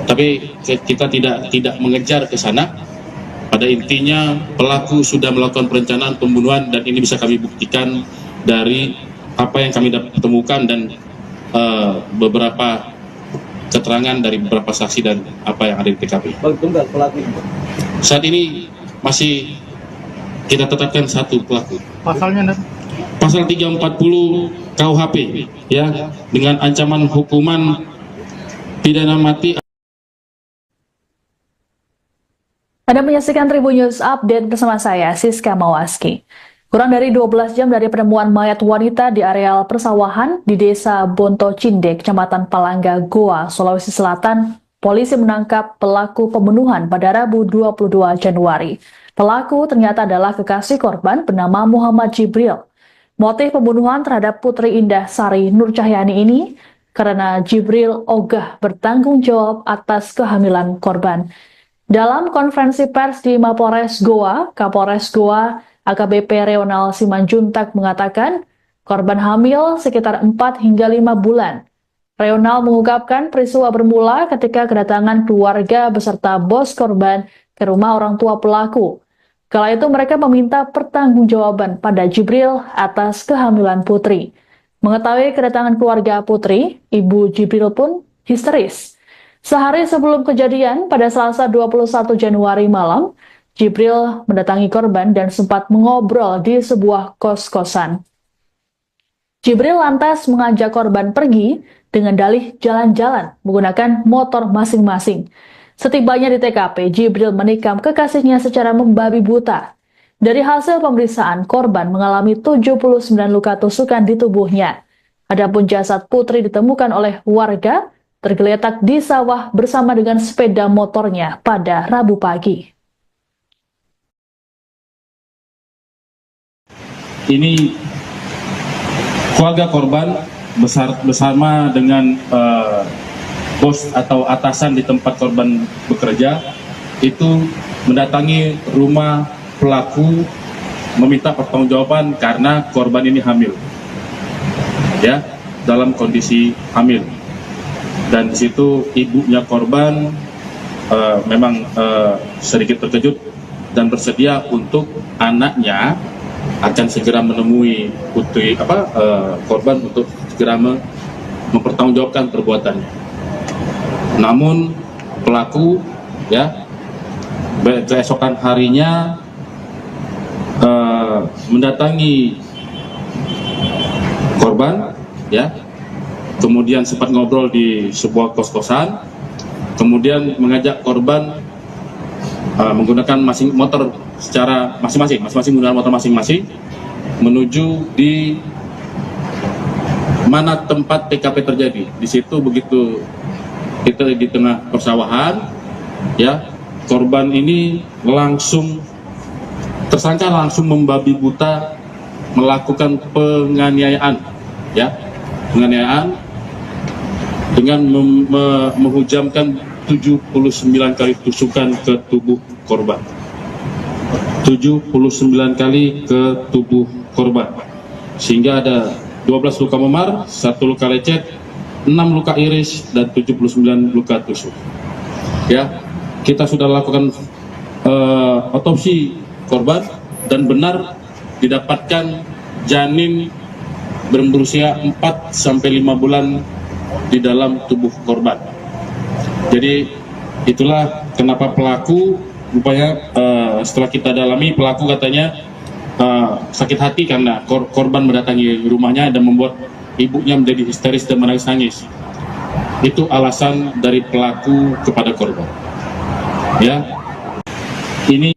tapi kita tidak mengejar ke sana. Pada intinya pelaku sudah melakukan perencanaan pembunuhan dan ini bisa kami buktikan dari apa yang kami temukan dan beberapa keterangan dari beberapa saksi dan apa yang ada di TKP. Bang, tunggal pelaku. Saat ini masih kita tetapkan satu pelaku. Pasalnya, Pasal 340 KUHP ya, dengan ancaman hukuman pidana mati. Anda menyaksikan Tribun News Update bersama saya, Siska Mawaski. Kurang dari 12 jam dari penemuan mayat wanita di areal persawahan di Desa Bonto Cindek, Kecamatan Palangga, Goa, Sulawesi Selatan, polisi menangkap pelaku pembunuhan pada Rabu 22 Januari. Pelaku ternyata adalah kekasih korban bernama Muhammad Jibril. Motif pembunuhan terhadap Putri Indah Sari Nur Cahyani ini karena Jibril ogah bertanggung jawab atas kehamilan korban. Dalam konferensi pers di Mapolres Goa, Kapolres Goa AKBP Reonal Simanjuntak mengatakan korban hamil sekitar 4 hingga 5 bulan. Reonal mengungkapkan peristiwa bermula ketika kedatangan keluarga beserta bos korban ke rumah orang tua pelaku. Kala itu mereka meminta pertanggungjawaban pada Jibril atas kehamilan Putri. Mengetahui kedatangan keluarga Putri, Ibu Jibril pun histeris. Sehari sebelum kejadian, pada Selasa 21 Januari malam, Jibril mendatangi korban dan sempat mengobrol di sebuah kos-kosan. Jibril lantas mengajak korban pergi dengan dalih jalan-jalan menggunakan motor masing-masing. Setibanya di TKP, Jibril menikam kekasihnya secara membabi buta. Dari hasil pemeriksaan, korban mengalami 79 luka tusukan di tubuhnya. Adapun jasad Putri ditemukan oleh warga tergeletak di sawah bersama dengan sepeda motornya pada Rabu pagi. Ini keluarga korban bersama dengan bos atau atasan di tempat korban bekerja itu mendatangi rumah pelaku meminta pertanggungjawaban karena korban ini hamil, ya, dalam kondisi hamil. Dan di situ ibunya korban memang sedikit terkejut dan bersedia untuk anaknya akan segera menemui putri korban untuk segera mempertanggungjawabkan perbuatannya. Namun pelaku ya keesokan harinya mendatangi korban ya, kemudian sempat ngobrol di sebuah kos-kosan, kemudian mengajak korban menggunakan motor secara masing-masing menggunakan motor masing-masing menuju di mana tempat TKP terjadi. Di situ begitu kita di tengah persawahan, ya, korban ini tersangka langsung membabi buta melakukan penganiayaan, ya, penganiayaan dengan menghujamkan 79 kali tusukan ke tubuh korban. 79 kali ke tubuh korban, sehingga ada 12 luka memar, 1 luka lecet, 6 luka iris, dan 79 luka tusuk. Ya, kita sudah lakukan otopsi korban dan benar didapatkan janin berusia 4-5 bulan di dalam tubuh korban. Jadi itulah kenapa pelaku rupanya setelah kita dalami, pelaku katanya sakit hati karena korban mendatangi rumahnya dan membuat ibunya menjadi histeris dan menangis-nangis. Itu alasan dari pelaku kepada korban. Ya, ini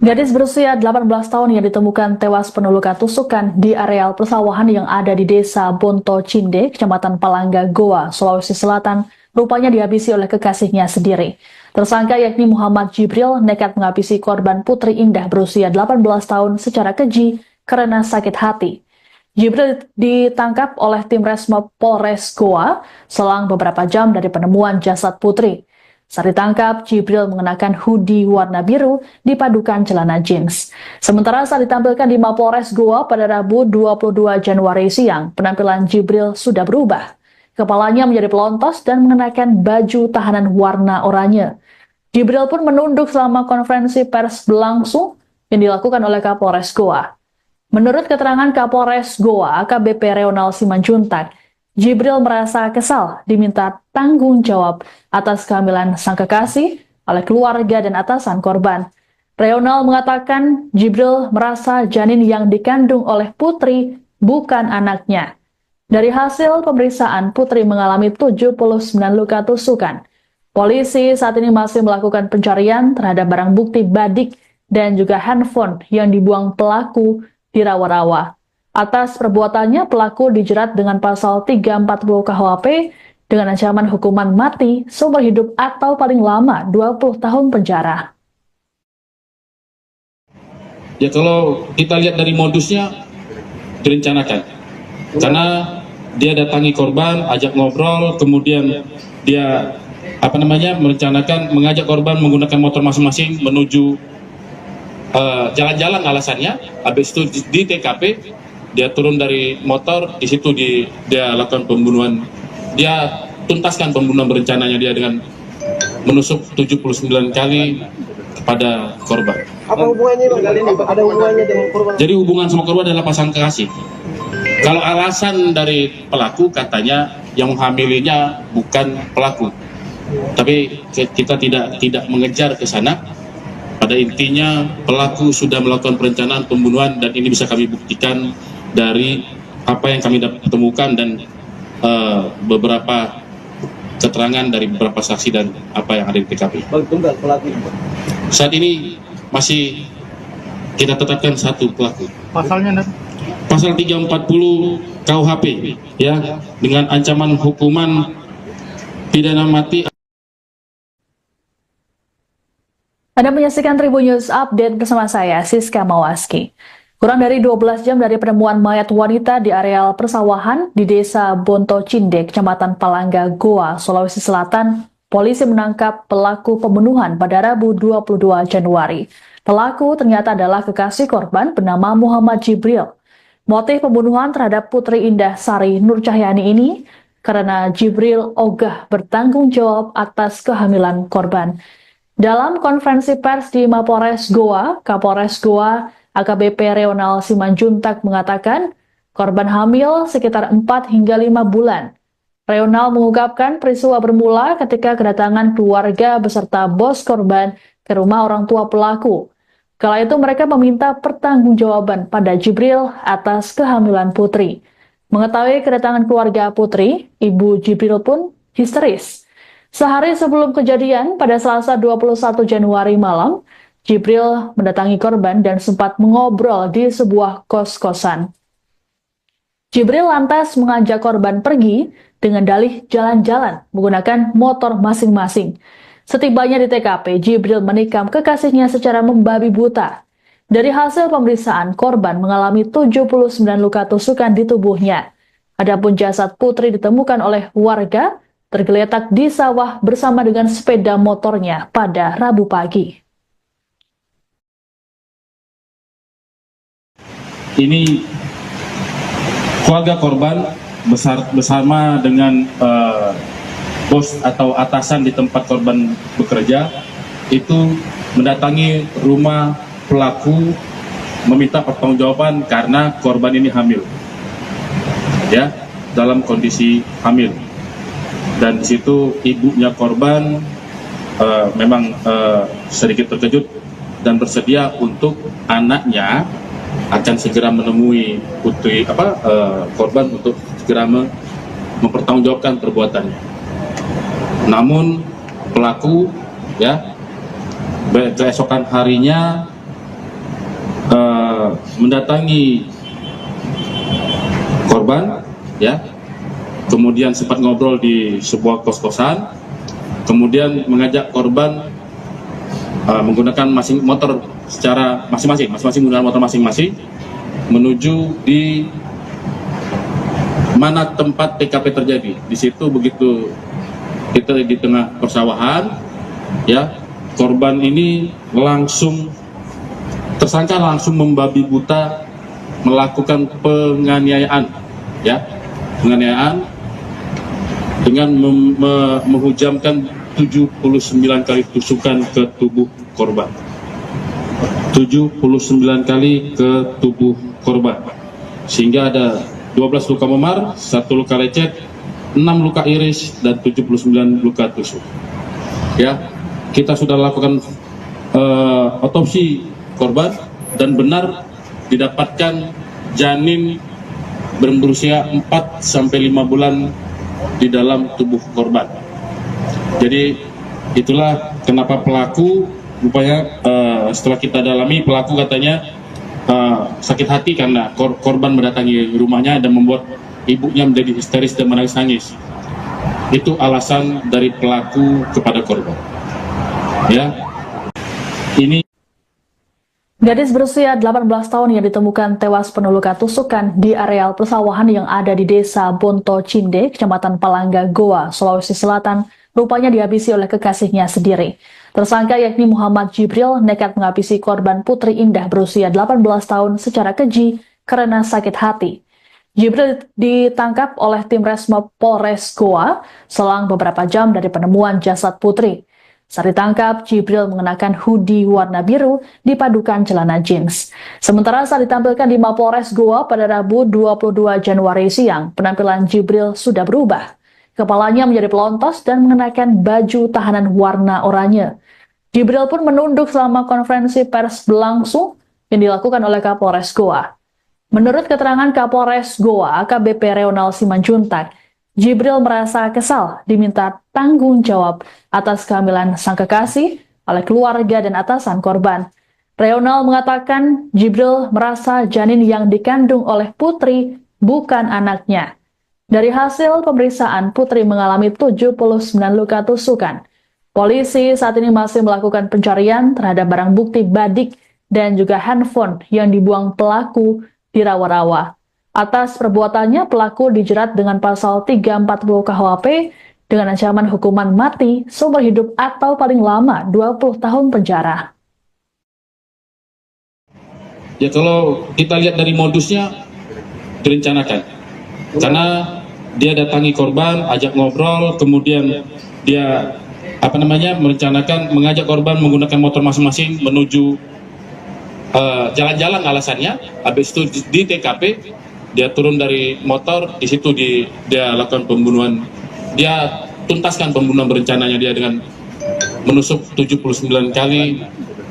Gadis berusia 18 tahun yang ditemukan tewas penuh luka tusukan di areal persawahan yang ada di Desa Bonto Cinde, Kecamatan Palangga, Goa, Sulawesi Selatan, rupanya dihabisi oleh kekasihnya sendiri. Tersangka yakni Muhammad Jibril nekat menghabisi korban Putri Indah berusia 18 tahun secara keji karena sakit hati. Jibril ditangkap oleh tim Resmob Polres Goa selang beberapa jam dari penemuan jasad Putri. Saat ditangkap, Jibril mengenakan hoodie warna biru dipadukan celana jeans. Sementara saat ditampilkan di Mapolres Goa pada Rabu 22 Januari siang, penampilan Jibril sudah berubah. Kepalanya menjadi pelontos dan mengenakan baju tahanan warna oranye. Jibril pun menunduk selama konferensi pers berlangsung yang dilakukan oleh Kapolres Goa. Menurut keterangan Kapolres Goa, AKBP Reonal Simanjuntak, Jibril merasa kesal diminta tanggung jawab atas kehamilan sang kekasih oleh keluarga dan atasan korban. Reonal mengatakan Jibril merasa janin yang dikandung oleh Putri bukan anaknya. Dari hasil pemeriksaan, Putri mengalami 79 luka tusukan. Polisi saat ini masih melakukan pencarian terhadap barang bukti badik dan juga handphone yang dibuang pelaku di rawa-rawa. Atas perbuatannya, pelaku dijerat dengan pasal 340 KUHP dengan ancaman hukuman mati seumur hidup atau paling lama 20 tahun penjara. Ya, kalau kita lihat dari modusnya direncanakan. Karena dia datangi korban, ajak ngobrol, kemudian dia merencanakan mengajak korban menggunakan motor masing-masing menuju jalan-jalan alasannya. Habis itu di TKP dia turun dari motor, di situ dia lakukan pembunuhan. Dia tuntaskan pembunuhan berencananya dia dengan menusuk 79 kali kepada korban. Apa hubungannya Bang? Ada hubungannya dengan korban? Jadi hubungan sama korban adalah pasangan kekasih. Kalau alasan dari pelaku katanya yang menghamilinya bukan pelaku. Tapi kita tidak mengejar ke sana. Pada intinya pelaku sudah melakukan perencanaan pembunuhan dan ini bisa kami buktikan dari apa yang kami temukan dan beberapa keterangan dari beberapa saksi dan apa yang ada di TKP. Bang, tunggal pelaku. Saat ini masih kita tetapkan satu pelaku. Pasalnya, Pasal 340 KUHP ya, dengan ancaman hukuman pidana mati. Anda menyaksikan Tribun News Update bersama saya, Siska Mawaski. Kurang dari 12 jam dari penemuan mayat wanita di areal persawahan di Desa Bonto Cindek, Kecamatan Palangga, Goa, Sulawesi Selatan, polisi menangkap pelaku pembunuhan pada Rabu 22 Januari. Pelaku ternyata adalah kekasih korban bernama Muhammad Jibril. Motif pembunuhan terhadap Putri Indah Sari Nur Cahyani ini karena Jibril ogah bertanggung jawab atas kehamilan korban. Dalam konferensi pers di Mapolres Goa, Kapolres Goa AKBP Reonal Simanjuntak mengatakan korban hamil sekitar 4 hingga 5 bulan. Reonal mengungkapkan peristiwa bermula ketika kedatangan keluarga beserta bos korban ke rumah orang tua pelaku. Kala itu mereka meminta pertanggungjawaban pada Jibril atas kehamilan Putri. Mengetahui kedatangan keluarga Putri, ibu Jibril pun histeris. Sehari sebelum kejadian, pada Selasa 21 Januari malam, Jibril mendatangi korban dan sempat mengobrol di sebuah kos-kosan. Jibril lantas mengajak korban pergi dengan dalih jalan-jalan menggunakan motor masing-masing. Setibanya di TKP, Jibril menikam kekasihnya secara membabi buta. Dari hasil pemeriksaan, korban mengalami 79 luka tusukan di tubuhnya. Adapun jasad Putri ditemukan oleh warga tergeletak di sawah bersama dengan sepeda motornya pada Rabu pagi. Ini keluarga korban bersama dengan bos atau atasan di tempat korban bekerja itu mendatangi rumah pelaku meminta pertanggungjawaban karena korban ini hamil, ya, dalam kondisi hamil. Dan di situ ibunya korban memang sedikit terkejut dan bersedia untuk anaknya akan segera menemui putri korban untuk segera mempertanggungjawabkan perbuatannya. Namun pelaku ya keesokan harinya mendatangi korban ya, kemudian sempat ngobrol di sebuah kos-kosan, kemudian mengajak korban menggunakan motor secara masing-masing menggunakan motor masing-masing menuju di mana tempat TKP terjadi. Di situ begitu kita di tengah persawahan, Ya, korban ini tersangka langsung membabi buta melakukan penganiayaan, ya, penganiayaan dengan menghujamkan 79 kali tusukan ke tubuh korban. 79 kali ke tubuh korban, sehingga ada 12 luka memar, 1 luka lecet, 6 luka iris, dan 79 luka tusuk. Ya, kita sudah lakukan otopsi korban dan benar didapatkan janin berusia 4-5 bulan di dalam tubuh korban. Jadi itulah kenapa pelaku rupanya setelah kita dalami, pelaku katanya sakit hati karena korban mendatangi rumahnya dan membuat ibunya menjadi histeris dan menangis-nangis. Itu alasan dari pelaku kepada korban. Ya, ini Gadis berusia 18 tahun yang ditemukan tewas penuh luka tusukan di areal persawahan yang ada di Desa Bonto Cinde, Kecamatan Palangga, Goa, Sulawesi Selatan, rupanya dihabisi oleh kekasihnya sendiri. Tersangka yakni Muhammad Jibril nekat menghabisi korban Putri Indah berusia 18 tahun secara keji karena sakit hati. Jibril ditangkap oleh tim Resmob Polres Goa selang beberapa jam dari penemuan jasad Putri. Saat ditangkap, Jibril mengenakan hoodie warna biru dipadukan celana jeans. Sementara saat ditampilkan di Mapolres Goa pada Rabu 22 Januari siang, penampilan Jibril sudah berubah. Kepalanya menjadi pelontos dan mengenakan baju tahanan warna oranye. Jibril pun menunduk selama konferensi pers berlangsung yang dilakukan oleh Kapolres Goa. Menurut keterangan Kapolres Goa, AKBP Reonal Simanjuntak, Jibril merasa kesal diminta tanggung jawab atas kehamilan sang kekasih oleh keluarga dan atasan korban. Reonal mengatakan Jibril merasa janin yang dikandung oleh Putri bukan anaknya. Dari hasil pemeriksaan, Putri mengalami 79 luka tusukan. Polisi saat ini masih melakukan pencarian terhadap barang bukti badik dan juga handphone yang dibuang pelaku di rawa-rawa. Atas perbuatannya, pelaku dijerat dengan pasal 340 KUHP dengan ancaman hukuman mati, seumur hidup atau paling lama 20 tahun penjara. ya kalau kita lihat dari modusnya direncanakan, karena dia datangi korban, ajak ngobrol, kemudian dia merencanakan mengajak korban menggunakan motor masing-masing menuju jalan-jalan alasannya. Habis itu di TKP dia turun dari motor, di situ dia lakukan pembunuhan. Dia tuntaskan pembunuhan berencananya dia dengan menusuk 79 kali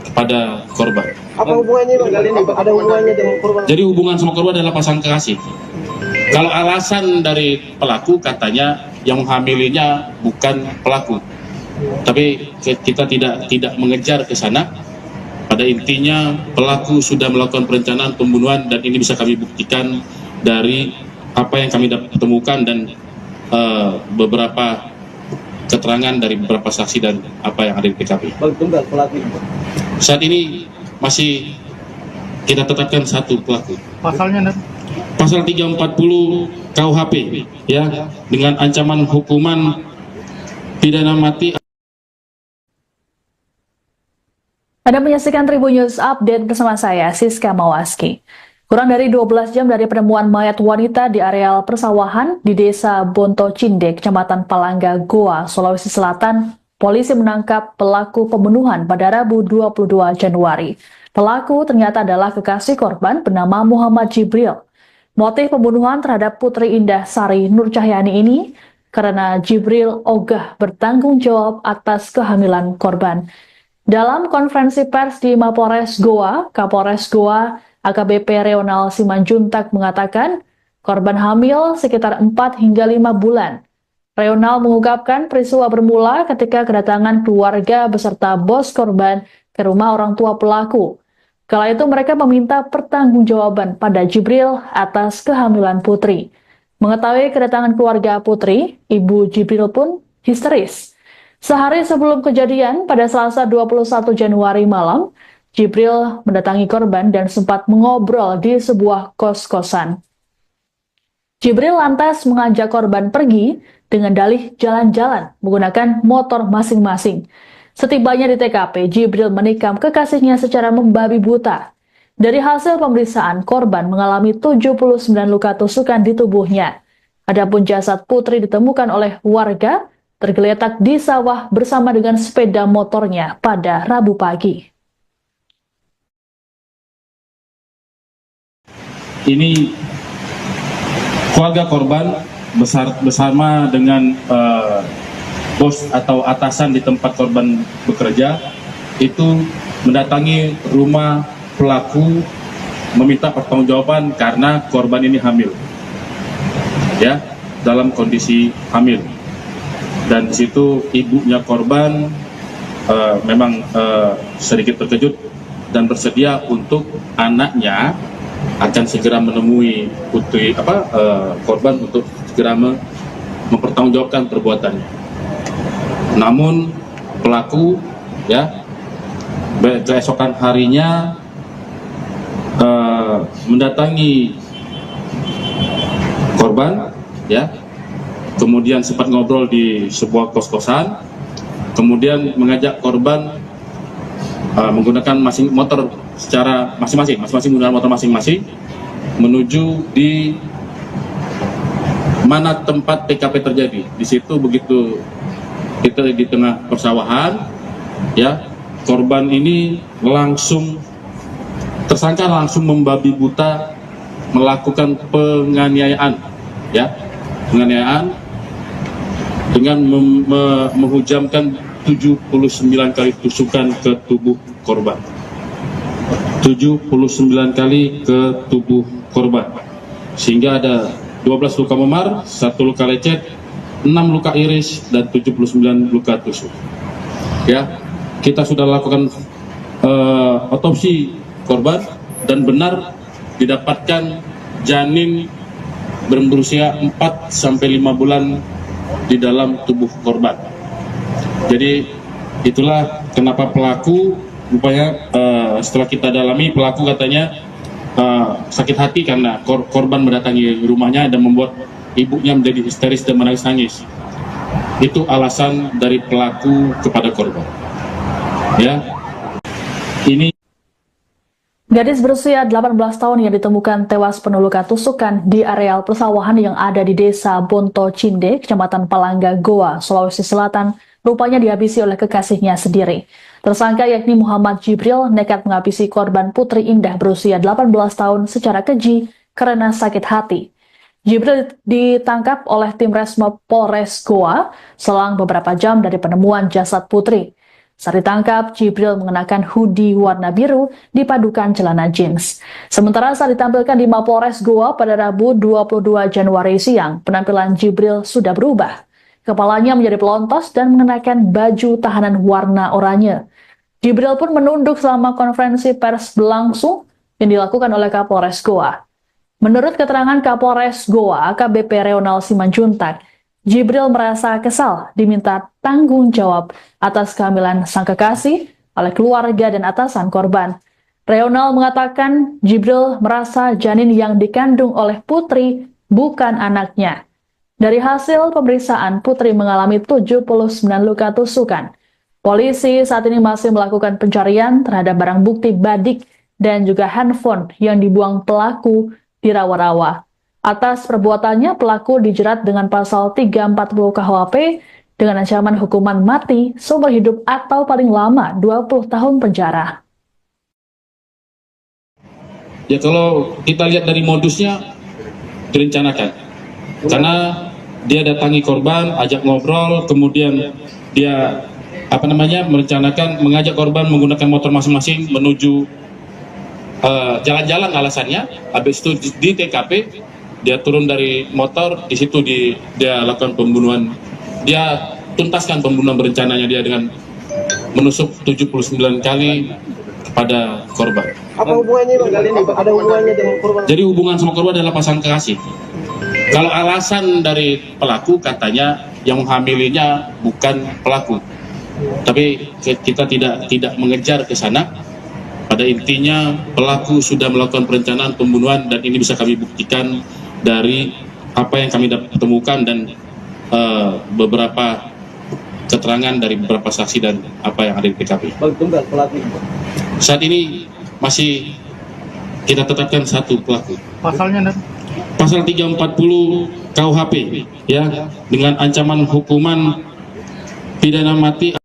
kepada korban. Apa hubungannya Bang? Ada hubungannya dengan korban? Jadi hubungan sama korban adalah pasangan kekasih. Kalau alasan dari pelaku katanya yang menghamilinya bukan pelaku. Tapi kita tidak mengejar ke sana. Pada intinya pelaku sudah melakukan perencanaan pembunuhan dan ini bisa kami buktikan dari apa yang kami temukan dan beberapa keterangan dari beberapa saksi dan apa yang ada di TKP. Bang, tunggal pelaku. Saat ini masih kita tetapkan satu pelaku. Pasalnya, Pasal 340 KUHP, ya, dengan ancaman hukuman pidana mati. Anda menyaksikan Tribun News Update bersama saya, Siska Mawaski. Kurang dari 12 jam dari penemuan mayat wanita di areal persawahan di Desa Bonto Cinde, Kecamatan Palangga, Goa, Sulawesi Selatan, polisi menangkap pelaku pembunuhan pada Rabu 22 Januari. Pelaku ternyata adalah kekasih korban bernama Muhammad Jibril. Motif pembunuhan terhadap Putri Indah Sari Nur Cahyani ini karena Jibril ogah bertanggung jawab atas kehamilan korban. Dalam konferensi pers di Mapolres Goa, Kapolres Goa AKBP Reonal Simanjuntak mengatakan korban hamil sekitar 4 hingga 5 bulan. Reonal mengungkapkan peristiwa bermula ketika kedatangan keluarga beserta bos korban ke rumah orang tua pelaku. Kala itu mereka meminta pertanggungjawaban pada Jibril atas kehamilan Putri. Mengetahui kedatangan keluarga Putri, ibu Jibril pun histeris. Sehari sebelum kejadian, pada Selasa 21 Januari malam, Jibril mendatangi korban dan sempat mengobrol di sebuah kos-kosan. Jibril lantas mengajak korban pergi dengan dalih jalan-jalan menggunakan motor masing-masing. Setibanya di TKP, Jibril menikam kekasihnya secara membabi buta. Dari hasil pemeriksaan, korban mengalami 79 luka tusukan di tubuhnya. Adapun jasad Putri ditemukan oleh warga tergeletak di sawah bersama dengan sepeda motornya pada Rabu pagi. Ini keluarga korban bersama dengan bos atau atasan di tempat korban bekerja itu mendatangi rumah pelaku meminta pertanggungjawaban karena korban ini hamil, ya, dalam kondisi hamil. Dan di situ ibunya korban memang sedikit terkejut dan bersedia untuk anaknya akan segera menemui putri korban untuk segera mempertanggungjawabkan perbuatannya. Namun pelaku, ya, keesokan harinya mendatangi korban, ya, kemudian sempat ngobrol di sebuah kos-kosan, kemudian mengajak korban menggunakan motor secara masing-masing menggunakan motor masing-masing menuju di mana tempat TKP terjadi. Di situ begitu kita di tengah persawahan, ya, korban ini tersangka langsung membabi buta melakukan penganiayaan, ya, penganiayaan dengan menghujamkan 79 kali tusukan ke tubuh korban. 79 kali ke tubuh korban, sehingga ada 12 luka memar, 1 luka lecet, 6 luka iris, dan 79 luka tusuk. Ya, kita sudah lakukan otopsi korban dan benar didapatkan janin berusia 4-5 bulan di dalam tubuh korban. Jadi itulah kenapa pelaku rupanya setelah kita dalami, pelaku katanya sakit hati karena korban mendatangi rumahnya dan membuat ibunya menjadi histeris dan menangis-nangis. Itu alasan dari pelaku kepada korban. Ya, ini Gadis berusia 18 tahun yang ditemukan tewas penuh luka tusukan di areal persawahan yang ada di Desa Bonto Cinde, Kecamatan Palangga, Goa, Sulawesi Selatan, rupanya dihabisi oleh kekasihnya sendiri. Tersangka yakni Muhammad Jibril nekat menghabisi korban Putri Indah berusia 18 tahun secara keji karena sakit hati. Jibril ditangkap oleh tim Resmob Polres Goa selang beberapa jam dari penemuan jasad Putri. Saat ditangkap, Jibril mengenakan hoodie warna biru dipadukan celana jeans. Sementara saat ditampilkan di Mapolres Goa pada Rabu 22 Januari siang, penampilan Jibril sudah berubah. Kepalanya menjadi pelontos dan mengenakan baju tahanan warna oranye. Jibril pun menunduk selama konferensi pers berlangsung yang dilakukan oleh Kapolres Goa. Menurut keterangan Kapolres Goa, AKBP Reonal Simanjuntak, Jibril merasa kesal diminta tanggung jawab atas kehamilan sang kekasih oleh keluarga dan atasan korban. Reonal mengatakan Jibril merasa janin yang dikandung oleh Putri bukan anaknya. Dari hasil pemeriksaan, Putri mengalami 79 luka tusukan. Polisi saat ini masih melakukan pencarian terhadap barang bukti badik dan juga handphone yang dibuang pelaku di rawa-rawa. Atas perbuatannya, pelaku dijerat dengan pasal 340 KUHP dengan ancaman hukuman mati, seumur hidup atau paling lama 20 tahun penjara. ya, kalau kita lihat dari modusnya direncanakan, karena dia datangi korban, ajak ngobrol, kemudian dia merencanakan mengajak korban menggunakan motor masing-masing menuju jalan-jalan alasannya. Habis itu di TKP dia turun dari motor, di situ dia lakukan pembunuhan. Dia tuntaskan pembunuhan berencananya dia dengan menusuk 79 kali kepada korban. Apa hubungannya Bang? Ada hubungannya dengan korban? Jadi hubungan sama korban adalah pasangan kekasih. Kalau alasan dari pelaku katanya yang menghamilinya bukan pelaku. Tapi kita tidak mengejar ke sana. Pada intinya pelaku sudah melakukan perencanaan pembunuhan dan ini bisa kami buktikan dari apa yang kami temukan dan beberapa keterangan dari beberapa saksi dan apa yang ada di TKP. Bang tunggal pelaku. Saat ini masih kita tetapkan satu pelaku. Pasalnya, Pasal 340 KUHP ya, dengan ancaman hukuman pidana mati.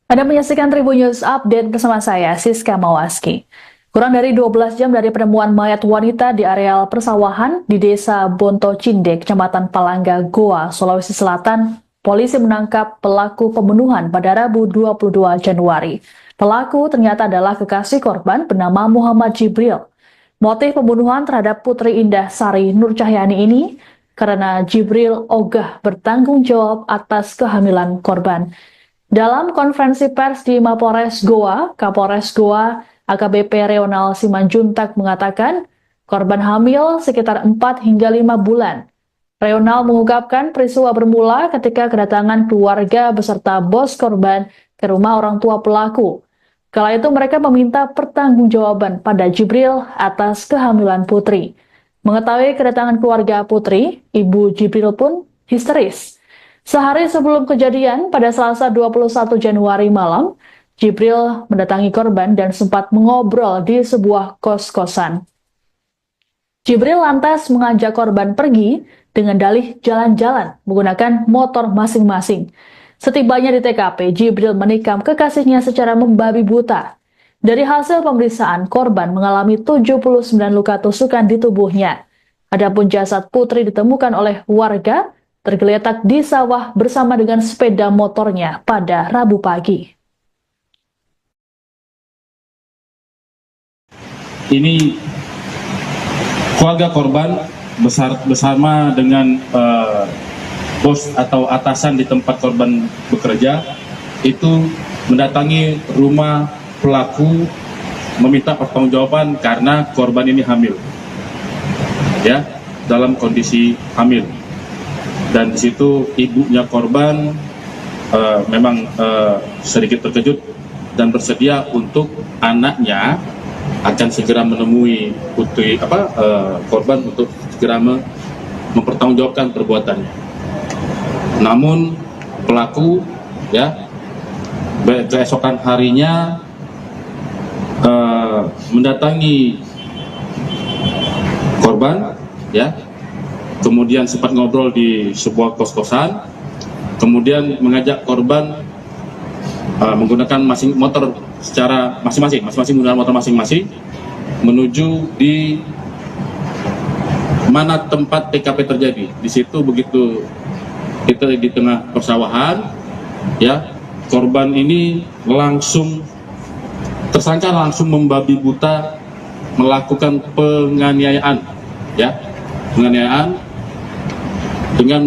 Anda menyaksikan Tribun News Update bersama saya, Siska Mawaski. Kurang dari 12 jam dari penemuan mayat wanita di areal persawahan di Desa Bonto Cinde, Kecamatan Palangga, Goa, Sulawesi Selatan, polisi menangkap pelaku pembunuhan pada Rabu 22 Januari. Pelaku ternyata adalah kekasih korban bernama Muhammad Jibril. Motif pembunuhan terhadap Putri Indah Sari Nur Cahyani ini karena Jibril ogah bertanggung jawab atas kehamilan korban. Dalam konferensi pers di Mapores Goa, Kapolres Goa AKBP Reonal Simanjuntak mengatakan korban hamil sekitar 4 hingga 5 bulan. Reonal mengungkapkan peristiwa bermula ketika kedatangan keluarga beserta bos korban ke rumah orang tua pelaku. Kala itu mereka meminta pertanggungjawaban pada Jibril atas kehamilan Putri. Mengetahui kedatangan keluarga Putri, Ibu Jibril pun histeris. Sehari sebelum kejadian, pada Selasa 21 Januari malam, Jibril mendatangi korban dan sempat mengobrol di sebuah kos-kosan. Jibril lantas mengajak korban pergi dengan dalih jalan-jalan menggunakan motor masing-masing. Setibanya di TKP, Jibril menikam kekasihnya secara membabi buta. Dari hasil pemeriksaan, korban mengalami 79 luka tusukan di tubuhnya. Adapun jasad Putri ditemukan oleh warga tergeletak di sawah bersama dengan sepeda motornya pada Rabu pagi. Ini keluarga korban bersama dengan bos atau atasan di tempat korban bekerja itu mendatangi rumah pelaku meminta pertanggungjawaban karena korban ini hamil, ya, dalam kondisi hamil. Dan di situ ibunya korban memang sedikit terkejut dan bersedia untuk anaknya akan segera menemui putri korban untuk segera mempertanggungjawabkan perbuatannya. Namun pelaku ya keesokan harinya mendatangi korban ya, kemudian sempat ngobrol di sebuah kos-kosan, kemudian mengajak korban menggunakan motor secara masing-masing menggunakan motor masing-masing menuju di mana tempat TKP terjadi. Di situ begitu kita di tengah persawahan, ya, korban ini tersangka langsung membabi buta melakukan penganiayaan, ya, penganiayaan dengan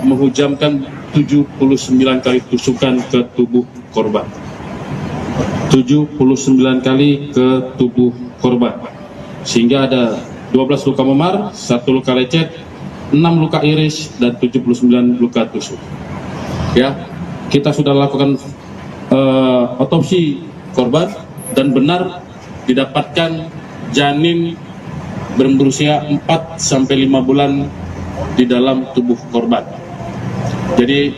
menghujamkan 79 kali tusukan ke tubuh korban. 79 kali ke tubuh korban. Sehingga ada 12 luka memar, 1 luka lecet, 6 luka iris, dan 79 luka tusuk. Ya, kita sudah lakukan otopsi korban dan benar didapatkan janin berusia 4 sampai 5 bulan di dalam tubuh korban. Jadi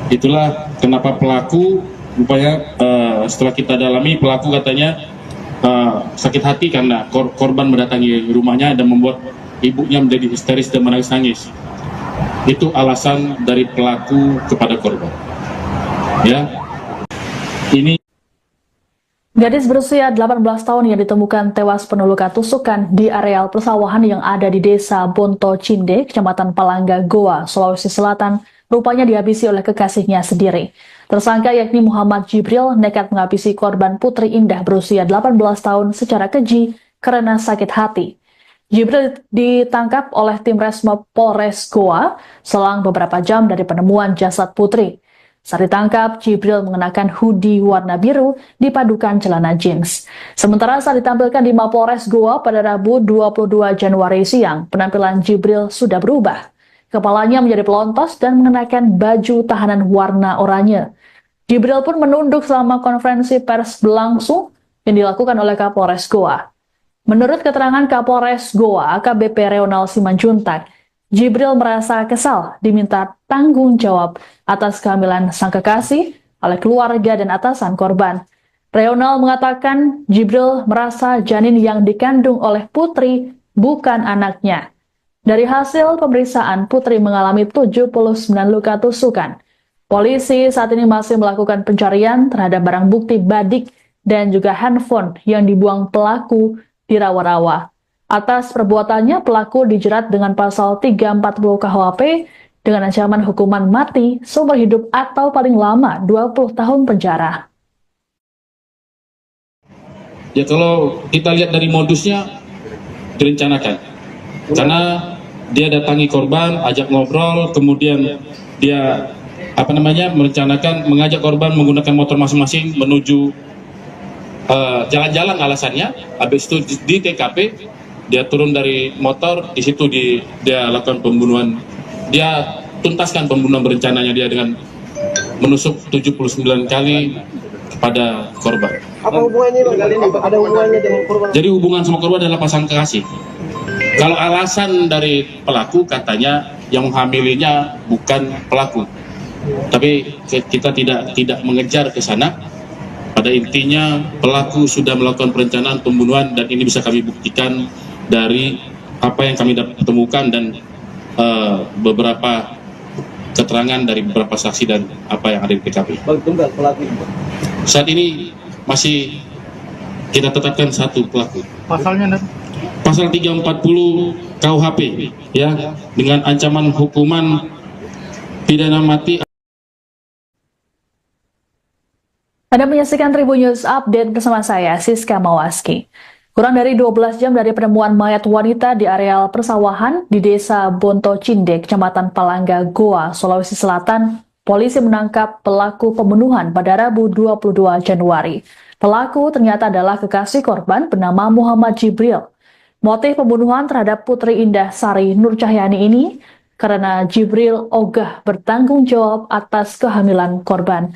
itulah kenapa pelaku rupanya setelah kita dalami, pelaku katanya sakit hati karena korban mendatangi rumahnya dan membuat ibunya menjadi histeris dan menangis-nangis. Itu alasan dari pelaku kepada korban. Ya, ini Gadis berusia 18 tahun yang ditemukan tewas penuh luka tusukan di areal persawahan yang ada di Desa Bonto Cinde, Kecamatan Palangga, Goa, Sulawesi Selatan, rupanya dihabisi oleh kekasihnya sendiri. Tersangka yakni Muhammad Jibril nekat menghabisi korban Putri Indah berusia 18 tahun secara keji karena sakit hati. Jibril ditangkap oleh tim Resmob Polres Goa selang beberapa jam dari penemuan jasad Putri. Saat ditangkap, Jibril mengenakan hoodie warna biru dipadukan celana jeans. Sementara saat ditampilkan di Mapolres Goa pada Rabu 22 Januari siang, penampilan Jibril sudah berubah. Kepalanya menjadi pelontos dan mengenakan baju tahanan warna oranye. Jibril pun menunduk selama konferensi pers berlangsung yang dilakukan oleh Kapolres Goa. Menurut keterangan Kapolres Goa, AKBP Reonal Simanjuntak, Jibril merasa kesal diminta tanggung jawab atas kehamilan sang kekasih oleh keluarga dan atasan korban. Reonal mengatakan Jibril merasa janin yang dikandung oleh Putri bukan anaknya. Dari hasil pemeriksaan, Putri mengalami 79 luka tusukan. Polisi saat ini masih melakukan pencarian terhadap barang bukti badik dan juga handphone yang dibuang pelaku di rawa-rawa. Atas perbuatannya, pelaku dijerat dengan pasal 340 KUHP dengan ancaman hukuman mati, seumur hidup atau paling lama 20 tahun penjara. Ya, kalau kita lihat dari modusnya direncanakan, karena dia datangi korban, ajak ngobrol, kemudian dia merencanakan mengajak korban menggunakan motor masing-masing menuju jalan-jalan alasannya. Habis itu di TKP dia turun dari motor, di situ dia lakukan pembunuhan. Dia tuntaskan pembunuhan berencananya dia dengan menusuk 79 kali kepada korban. Apa hubungannya Bang? Ada hubungannya dengan korban? Jadi hubungan sama korban adalah pasangan kekasih. Kalau alasan dari pelaku katanya yang menghamilinya bukan pelaku, tapi kita tidak mengejar ke sana. Pada intinya pelaku sudah melakukan perencanaan pembunuhan dan ini bisa kami buktikan dari apa yang kami temukan dan beberapa keterangan dari beberapa saksi dan apa yang ada di TKP. Bang, tunggal pelaku. Saat ini masih kita tetapkan satu pelaku. Pasalnya, Pasal 340 KUHP ya, dengan ancaman hukuman pidana mati. Anda menyaksikan Tribun News Update bersama saya, Siska Mawaski. Kurang dari 12 jam dari penemuan mayat wanita di areal persawahan di Desa Bonto Cindek, Kecamatan Palangga, Goa, Sulawesi Selatan, polisi menangkap pelaku pembunuhan pada Rabu 22 Januari. Pelaku ternyata adalah kekasih korban bernama Muhammad Jibril. Motif pembunuhan terhadap Putri Indah Sari Nur Cahyani ini karena Jibril ogah bertanggung jawab atas kehamilan korban.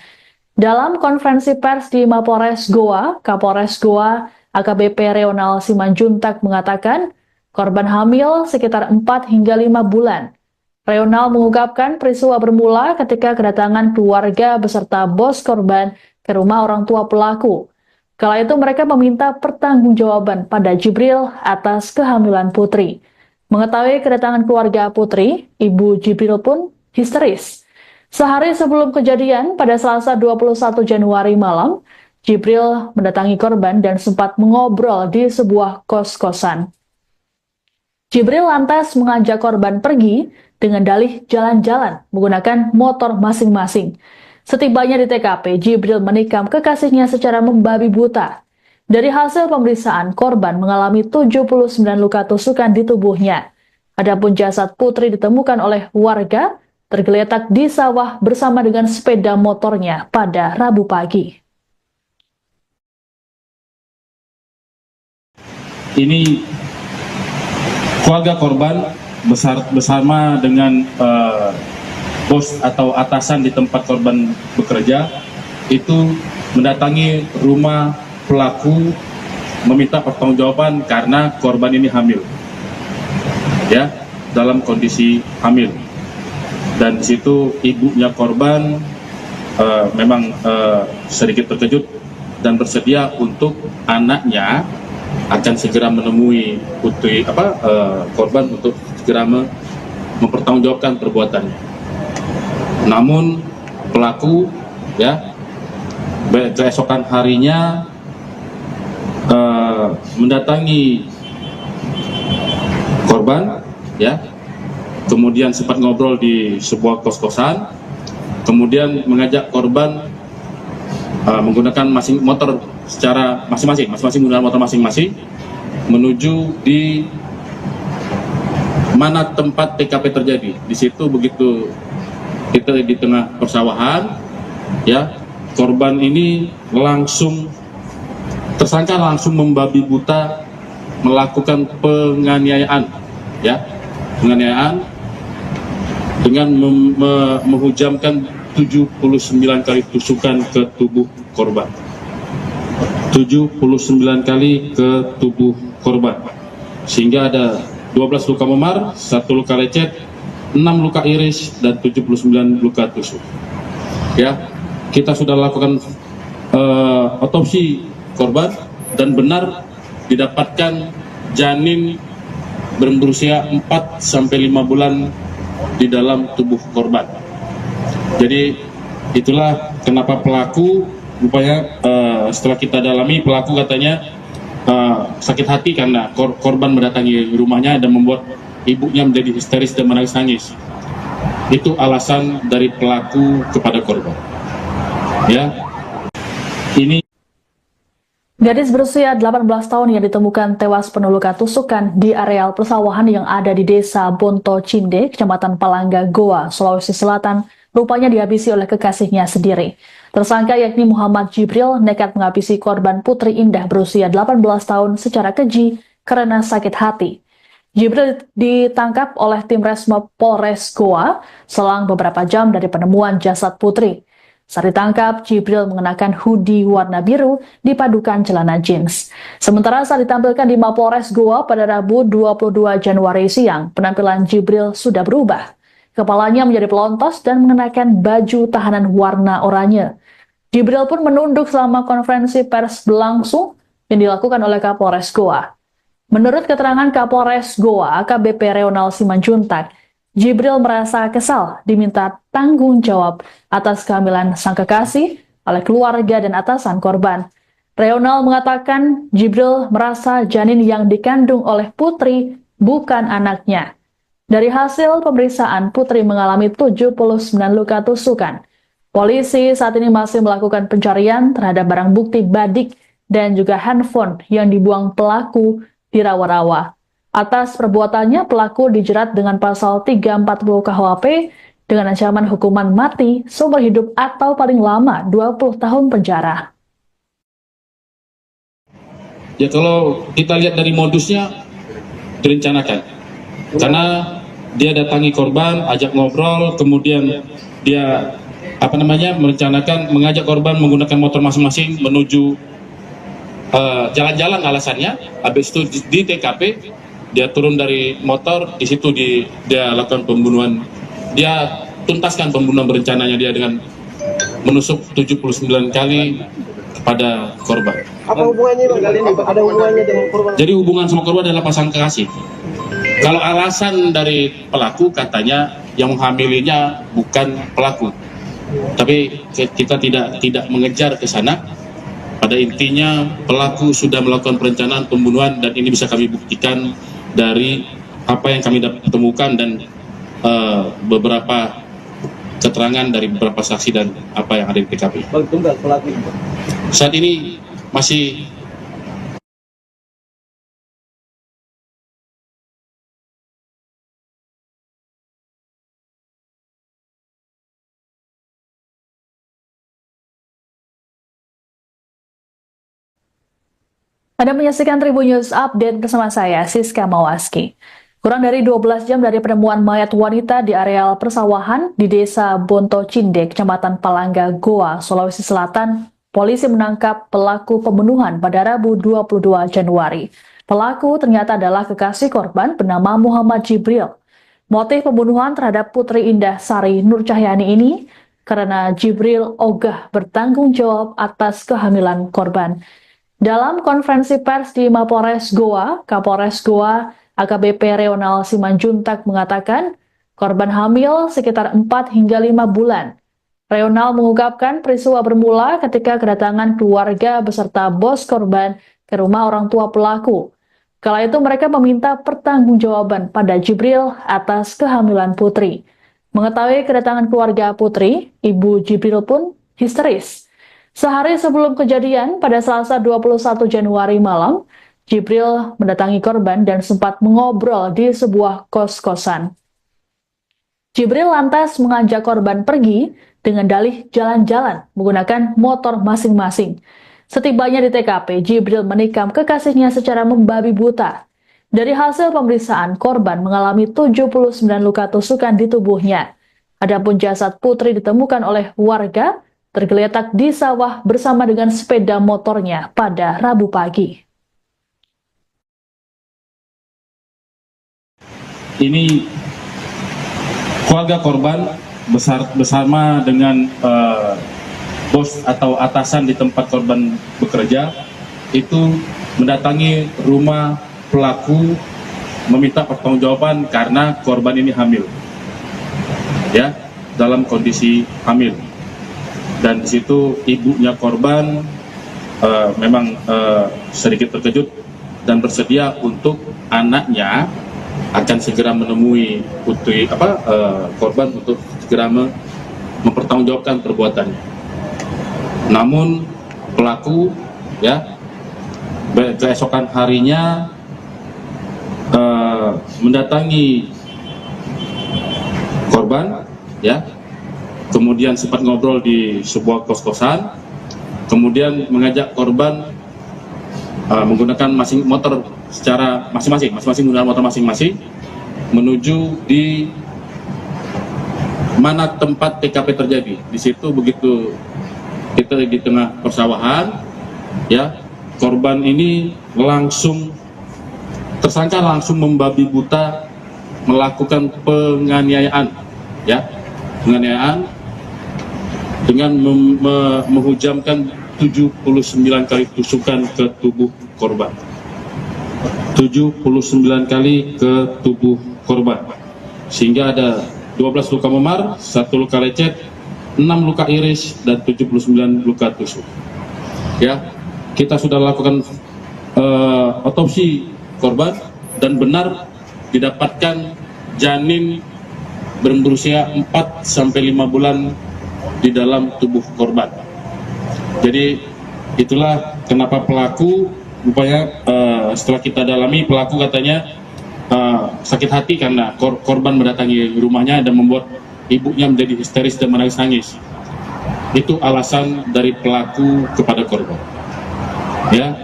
Dalam konferensi pers di Mapores Goa, Kapolres Goa AKBP Reonal Simanjuntak mengatakan korban hamil sekitar 4 hingga 5 bulan. Reonal mengungkapkan peristiwa bermula ketika kedatangan keluarga beserta bos korban ke rumah orang tua pelaku. Kala itu mereka meminta pertanggungjawaban pada Jibril atas kehamilan Putri. Mengetahui kedatangan keluarga Putri, ibu Jibril pun histeris. Sehari sebelum kejadian, pada Selasa 21 Januari malam, Jibril mendatangi korban dan sempat mengobrol di sebuah kos-kosan. Jibril lantas mengajak korban pergi dengan dalih jalan-jalan menggunakan motor masing-masing. Setibanya di TKP, Jibril menikam kekasihnya secara membabi buta. Dari hasil pemeriksaan, korban mengalami 79 luka tusukan di tubuhnya. Adapun jasad Putri ditemukan oleh warga tergeletak di sawah bersama dengan sepeda motornya pada Rabu pagi. Ini keluarga korban bersama dengan bos atau atasan di tempat korban bekerja itu mendatangi rumah pelaku meminta pertanggungjawaban karena korban ini hamil, ya, dalam kondisi hamil. Dan di situ ibunya korban memang sedikit terkejut dan bersedia untuk anaknya akan segera menemui putri korban untuk segera mempertanggungjawabkan perbuatannya. Namun pelaku ya keesokan harinya mendatangi korban ya, kemudian sempat ngobrol di sebuah kos-kosan, kemudian mengajak korban menggunakan motor secara masing-masing menggunakan motor masing-masing menuju di mana tempat TKP terjadi. Di situ begitu kita di tengah persawahan, ya, korban ini tersangka langsung membabi buta melakukan penganiayaan, ya, penganiayaan dengan menghujamkan 79 kali tusukan ke tubuh korban. 79 kali ke tubuh korban, sehingga ada 12 luka memar, 1 luka lecet, 6 luka iris, dan 79 luka tusuk. Ya, kita sudah lakukan otopsi korban dan benar didapatkan janin berusia 4-5 bulan di dalam tubuh korban. Jadi itulah kenapa pelaku rupanya setelah kita dalami, pelaku katanya sakit hati karena korban mendatangi rumahnya dan membuat ibunya menjadi histeris dan menangis-nangis. Itu alasan dari pelaku kepada korban. Ya, ini Gadis berusia 18 tahun yang ditemukan tewas penuh luka tusukan di areal persawahan yang ada di Desa Bonto Cinde, Kecamatan Palangga, Goa, Sulawesi Selatan, rupanya dihabisi oleh kekasihnya sendiri. Tersangka yakni Muhammad Jibril nekat menghabisi korban Putri Indah berusia 18 tahun secara keji karena sakit hati. Jibril ditangkap oleh tim Resmob Polres Goa selang beberapa jam dari penemuan jasad Putri. Saat ditangkap, Jibril mengenakan hoodie warna biru dipadukan celana jeans. Sementara saat ditampilkan di Mapolres Goa pada Rabu 22 Januari siang, penampilan Jibril sudah berubah. Kepalanya menjadi pelontos dan mengenakan baju tahanan warna oranye. Jibril pun menunduk selama konferensi pers berlangsung yang dilakukan oleh Kapolres Goa. Menurut keterangan Kapolres Goa, AKBP Reonal Simanjuntak, Jibril merasa kesal diminta tanggung jawab atas kehamilan sang kekasih oleh keluarga dan atasan korban. Reonal mengatakan Jibril merasa janin yang dikandung oleh Putri bukan anaknya. Dari hasil pemeriksaan, Putri mengalami 79 luka tusukan. Polisi saat ini masih melakukan pencarian terhadap barang bukti badik dan juga handphone yang dibuang pelaku di rawa-rawa. Atas perbuatannya, pelaku dijerat dengan pasal 340 KUHP dengan ancaman hukuman mati, seumur hidup atau paling lama 20 tahun penjara. ya kalau kita lihat dari modusnya direncanakan. Karena dia datangi korban, ajak ngobrol, kemudian dia merencanakan mengajak korban menggunakan motor masing-masing menuju jalan-jalan alasannya. Habis itu di TKP dia turun dari motor, di situ dia lakukan pembunuhan. Dia tuntaskan pembunuhan berencananya dia dengan menusuk 79 kali kepada korban. Apa hubungannya Bang? Ada hubungannya dengan korban? Jadi hubungan sama korban adalah pasangan kekasih. Kalau alasan dari pelaku katanya yang menghamilinya bukan pelaku. Tapi kita tidak mengejar ke sana. Pada intinya pelaku sudah melakukan perencanaan pembunuhan dan ini bisa kami buktikan dari apa yang kami temukan dan beberapa keterangan dari beberapa saksi dan apa yang ada di TKP. Bang, tunggal pelaku itu. Saat ini masih Anda menyaksikan Tribun News Update bersama saya, Siska Mawaski. Kurang dari 12 jam dari penemuan mayat wanita di areal persawahan di Desa Bonto Cinde, Kecamatan Palangga, Goa, Sulawesi Selatan, polisi menangkap pelaku pembunuhan pada Rabu 22 Januari. Pelaku ternyata adalah kekasih korban bernama Muhammad Jibril. Motif pembunuhan terhadap Putri Indah Sari Nur Cahyani ini karena Jibril ogah bertanggung jawab atas kehamilan korban. Dalam konferensi pers di Mapolres Goa, Kapolres Goa AKBP Reonal Simanjuntak mengatakan korban hamil sekitar 4 hingga 5 bulan. Reonal mengungkapkan peristiwa bermula ketika kedatangan keluarga beserta bos korban ke rumah orang tua pelaku. Kala itu mereka meminta pertanggungjawaban pada Jibril atas kehamilan Putri. Mengetahui kedatangan keluarga Putri, ibu Jibril pun histeris. Sehari sebelum kejadian, pada Selasa 21 Januari malam, Jibril mendatangi korban dan sempat mengobrol di sebuah kos-kosan. Jibril lantas mengajak korban pergi dengan dalih jalan-jalan menggunakan motor masing-masing. Setibanya di TKP, Jibril menikam kekasihnya secara membabi buta. Dari hasil pemeriksaan, korban mengalami 79 luka tusukan di tubuhnya. Adapun jasad Putri ditemukan oleh warga tergeletak di sawah bersama dengan sepeda motornya pada Rabu pagi. ini keluarga korban bersama dengan bos atau atasan di tempat korban bekerja itu mendatangi rumah pelaku meminta pertanggungjawaban karena korban ini hamil, ya, dalam kondisi hamil. Dan di situ ibunya korban memang sedikit terkejut dan bersedia untuk anaknya akan segera menemui korban untuk segera mempertanggungjawabkan perbuatannya. Namun pelaku, ya, keesokan harinya mendatangi korban, ya, kemudian sempat ngobrol di sebuah kos-kosan, kemudian mengajak korban menggunakan motor secara masing-masing menggunakan motor masing-masing menuju di mana tempat TKP terjadi. Di situ begitu kita di tengah persawahan, ya, korban ini tersangka langsung membabi buta melakukan penganiayaan, ya, dengan menghujamkan 79 kali tusukan ke tubuh korban. 79 kali ke tubuh korban. Sehingga ada 12 luka memar, 1 luka lecet, 6 luka iris, dan 79 luka tusuk. Ya, kita sudah lakukan otopsi korban dan benar didapatkan janin berusia 4-5 bulan di dalam tubuh korban. Jadi itulah kenapa pelaku rupanya setelah kita dalami, pelaku katanya sakit hati karena korban mendatangi rumahnya dan membuat ibunya menjadi histeris dan menangis-nangis. Itu alasan dari pelaku kepada korban. Ya,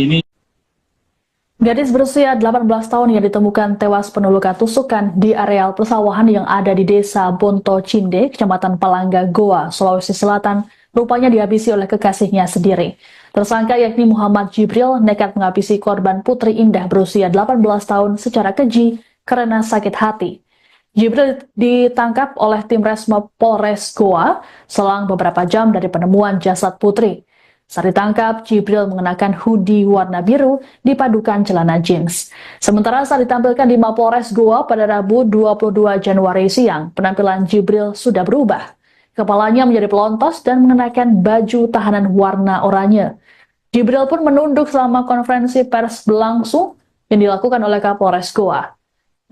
ini Gadis berusia 18 tahun yang ditemukan tewas penuh luka tusukan di areal persawahan yang ada di desa Bonto Cinde, Kecamatan Palangga, Goa, Sulawesi Selatan, rupanya dihabisi oleh kekasihnya sendiri. Tersangka yakni Muhammad Jibril nekat menghabisi korban Putri Indah berusia 18 tahun secara keji karena sakit hati. Jibril ditangkap oleh tim Resmob Polres Goa selang beberapa jam dari penemuan jasad Putri. Saat ditangkap, Jibril mengenakan hoodie warna biru dipadukan celana jeans. Sementara saat ditampilkan di Mapolres Goa pada Rabu 22 Januari siang, penampilan Jibril sudah berubah. Kepalanya menjadi pelontos dan mengenakan baju tahanan warna oranye. Jibril pun menunduk selama konferensi pers berlangsung yang dilakukan oleh Kapolres Goa.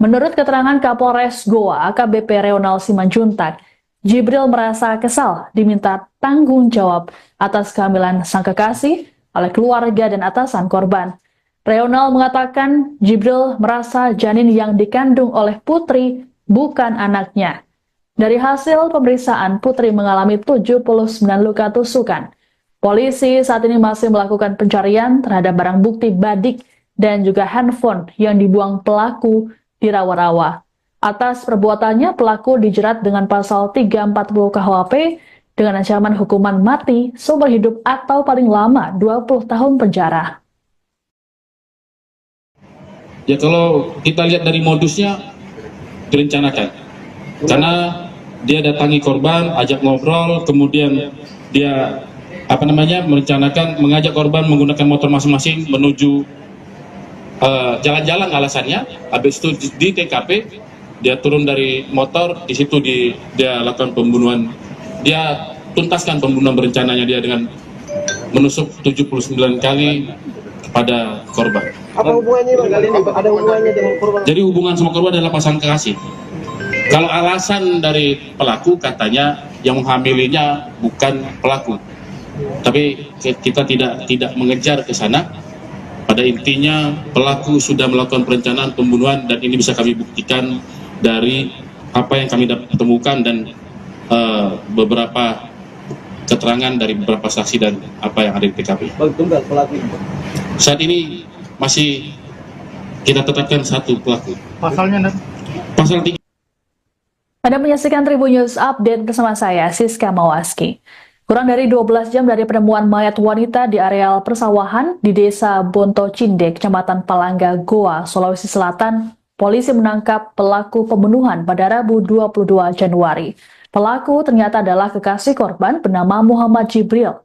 Menurut keterangan Kapolres Goa, AKBP Reonal Simanjuntak, Jibril merasa kesal diminta tanggung jawab atas kehamilan sang kekasih oleh keluarga dan atasan korban. Reonal mengatakan Jibril merasa janin yang dikandung oleh Putri bukan anaknya. Dari hasil pemeriksaan, Putri mengalami 79 luka tusukan. Polisi saat ini masih melakukan pencarian terhadap barang bukti badik dan juga handphone yang dibuang pelaku di rawa-rawa. Atas perbuatannya, pelaku dijerat dengan pasal 340 KUHP dengan ancaman hukuman mati, seumur hidup atau paling lama 20 tahun penjara. ya, kalau kita lihat dari modusnya direncanakan, karena dia datangi korban, ajak ngobrol, kemudian dia merencanakan mengajak korban menggunakan motor masing-masing menuju jalan-jalan alasannya. Habis itu di TKP dia turun dari motor, di situ dia lakukan pembunuhan. Dia tuntaskan pembunuhan berencananya dia dengan menusuk 79 kali kepada korban. Apa hubungannya Bang kali ini? Ada hubungannya dengan korban? Jadi hubungan sama korban adalah pasangan kekasih. Kalau alasan dari pelaku katanya yang menghamilinya bukan pelaku. Tapi kita tidak mengejar ke sana. Pada intinya pelaku sudah melakukan perencanaan pembunuhan dan ini bisa kami buktikan dari apa yang kami temukan dan beberapa keterangan dari beberapa saksi dan apa yang ada di TKP. Tunggal pelaku. Saat ini masih kita tetapkan satu pelaku. Pasalnya, Pasal 3. Anda menyaksikan Tribun News Update bersama saya, Siska Mawaski. Kurang dari 12 jam dari penemuan mayat wanita di areal persawahan di desa Bonto Cinde, Kecamatan Palangga, Goa, Sulawesi Selatan, polisi menangkap pelaku pembunuhan pada Rabu 22 Januari. Pelaku ternyata adalah kekasih korban bernama Muhammad Jibril.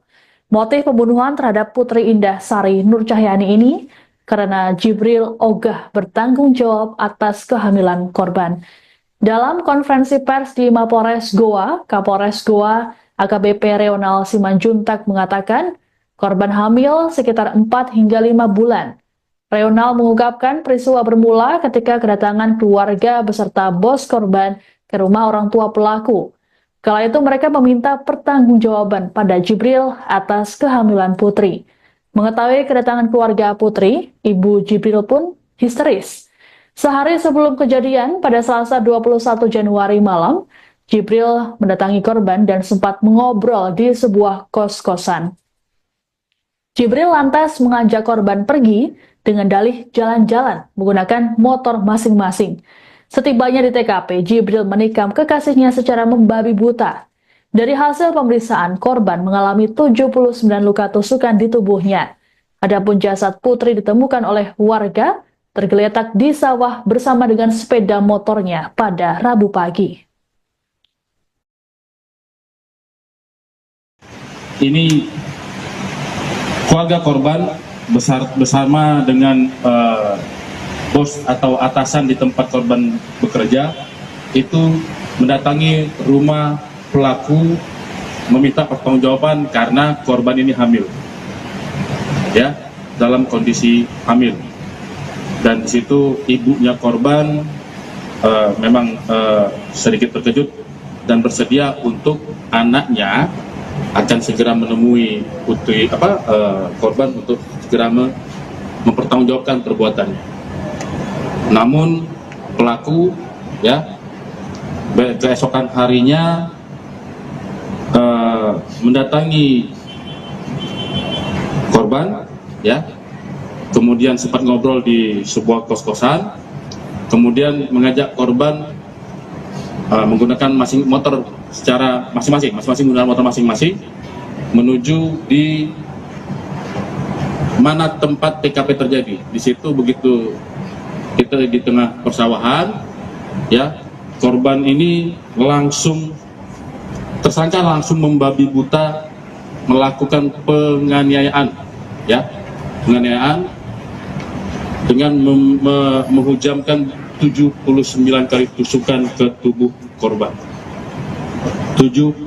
Motif pembunuhan terhadap Putri Indah Sari Nur Cahyani ini karena Jibril ogah bertanggung jawab atas kehamilan korban. Dalam konferensi pers di Mapolres Goa, Kapolres Goa AKBP Reonal Simanjuntak mengatakan korban hamil sekitar 4 hingga 5 bulan. Reonal mengungkapkan peristiwa bermula ketika kedatangan keluarga beserta bos korban ke rumah orang tua pelaku. Kala itu mereka meminta pertanggungjawaban pada Jibril atas kehamilan Putri. Mengetahui kedatangan keluarga Putri, ibu Jibril pun histeris. Sehari sebelum kejadian, pada Selasa 21 Januari malam, Jibril mendatangi korban dan sempat mengobrol di sebuah kos-kosan. Jibril lantas mengajak korban pergi dengan dalih jalan-jalan menggunakan motor masing-masing. Setibanya di TKP, Jibril menikam kekasihnya secara membabi buta. Dari hasil pemeriksaan, korban mengalami 79 luka tusukan di tubuhnya. Adapun jasad Putri ditemukan oleh warga tergeletak di sawah bersama dengan sepeda motornya pada Rabu pagi. Ini keluarga korban bersama dengan bos atau atasan di tempat korban bekerja itu mendatangi rumah pelaku meminta pertanggungjawaban karena korban ini hamil, ya, dalam kondisi hamil. Dan di situ ibunya korban memang sedikit terkejut dan bersedia untuk anaknya akan segera menemui putri korban untuk segera mempertanggungjawabkan perbuatannya. Namun pelaku, ya, keesokan harinya mendatangi korban, ya, kemudian sempat ngobrol di sebuah kos-kosan, kemudian mengajak korban menggunakan motor secara masing-masing menggunakan motor masing-masing menuju di mana tempat TKP terjadi. Di situ begitu kita di tengah persawahan, ya, korban ini tersangka langsung membabi buta melakukan penganiayaan, ya, penganiayaan dengan menghujamkan 79 kali tusukan ke tubuh korban. 79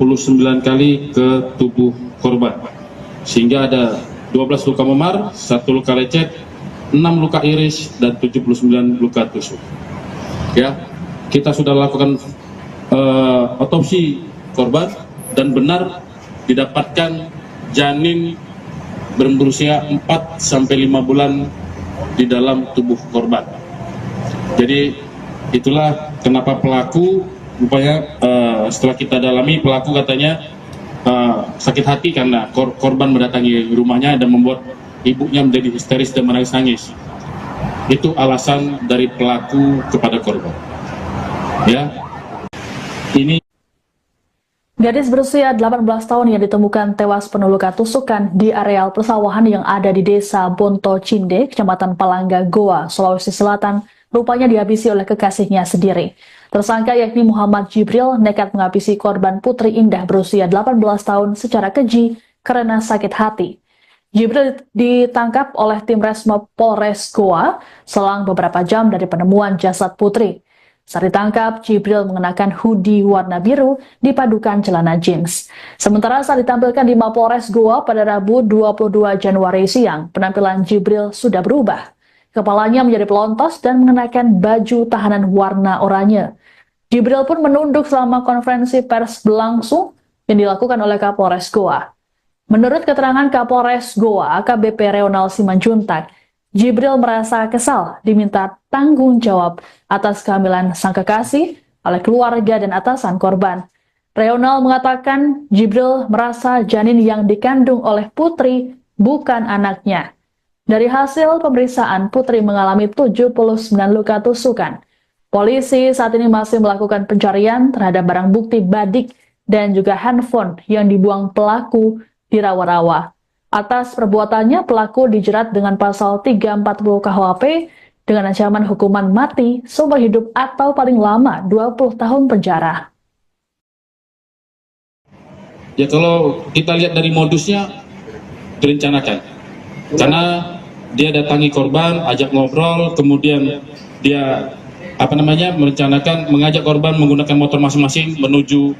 kali ke tubuh korban. Sehingga ada 12 luka memar, 1 luka lecet, 6 luka iris, dan 79 luka tusuk. Ya, kita sudah lakukan otopsi korban dan benar didapatkan janin berusia 4 sampai 5 bulan di dalam tubuh korban. Jadi itulah kenapa pelaku rupanya setelah kita dalami, pelaku katanya sakit hati karena korban mendatangi rumahnya dan membuat ibunya menjadi histeris dan menangis-nangis. Itu alasan dari pelaku kepada korban. Ya, ini Gadis berusia 18 tahun yang ditemukan tewas penuh luka tusukan di areal persawahan yang ada di desa Bonto Cinde, Kecamatan Palangga, Goa, Sulawesi Selatan, rupanya dihabisi oleh kekasihnya sendiri. Tersangka yakni Muhammad Jibril nekat menghabisi korban Putri Indah berusia 18 tahun secara keji karena sakit hati. Jibril ditangkap oleh tim Resmob Polres Goa selang beberapa jam dari penemuan jasad Putri. Saat ditangkap, Jibril mengenakan hoodie warna biru dipadukan celana jeans. Sementara saat ditampilkan di Mapolres Goa pada Rabu 22 Januari siang, penampilan Jibril sudah berubah. Kepalanya menjadi pelontos dan mengenakan baju tahanan warna oranye. Jibril pun menunduk selama konferensi pers berlangsung yang dilakukan oleh Kapolres Goa. Menurut keterangan Kapolres Goa, AKBP Reonal Simanjuntak, Jibril merasa kesal diminta tanggung jawab atas kehamilan sang kekasih oleh keluarga dan atasan korban. Reonal mengatakan Jibril merasa janin yang dikandung oleh Putri bukan anaknya. Dari hasil pemeriksaan, Putri mengalami 79 luka tusukan. Polisi saat ini masih melakukan pencarian terhadap barang bukti badik dan juga handphone yang dibuang pelaku di rawa-rawa. Atas perbuatannya, pelaku dijerat dengan pasal 340 KUHP dengan ancaman hukuman mati, seumur hidup atau paling lama 20 tahun penjara. Ya kalau kita lihat dari modusnya direncanakan, karena dia datangi korban, ajak ngobrol, kemudian dia merencanakan mengajak korban menggunakan motor masing-masing menuju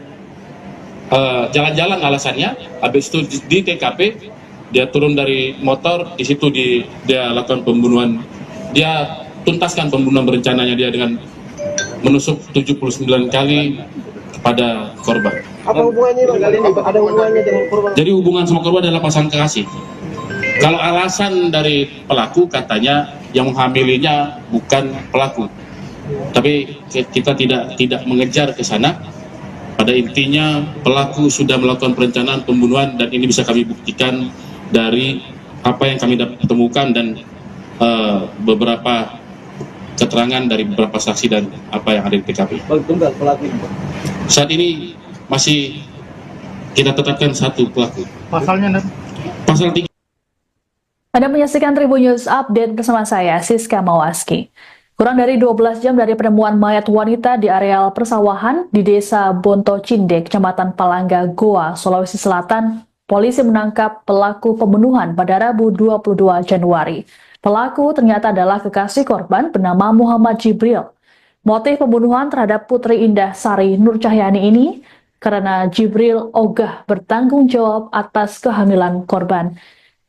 jalan-jalan alasannya. Habis itu di TKP dia turun dari motor, di situ dia lakukan pembunuhan. Dia tuntaskan pembunuhan berencananya dia dengan menusuk 79 kali kepada korban. Apa hubungannya Bang kali ini? Ada hubungannya dengan korban? Jadi hubungan sama korban adalah pasangan kekasih. Kalau alasan dari pelaku katanya yang menghamilinya bukan pelaku, tapi kita tidak mengejar ke sana. Pada intinya pelaku sudah melakukan perencanaan pembunuhan dan ini bisa kami buktikan dari apa yang kami temukan dan beberapa keterangan dari beberapa saksi dan apa yang ada di TKP. Tunggal pelaku. Saat ini masih kita tetapkan satu pelaku. Pasalnya, Pasal 3. Anda menyaksikan Tribun News Update bersama saya, Siska Mawaski. Kurang dari 12 jam dari penemuan mayat wanita di areal persawahan di Desa Bonto Cindek, Kecamatan Palangga, Goa, Sulawesi Selatan, polisi menangkap pelaku pembunuhan pada Rabu 22 Januari. Pelaku ternyata adalah kekasih korban bernama Muhammad Jibril. Motif pembunuhan terhadap Putri Indah Sari Nur Cahyani ini karena Jibril ogah bertanggung jawab atas kehamilan korban.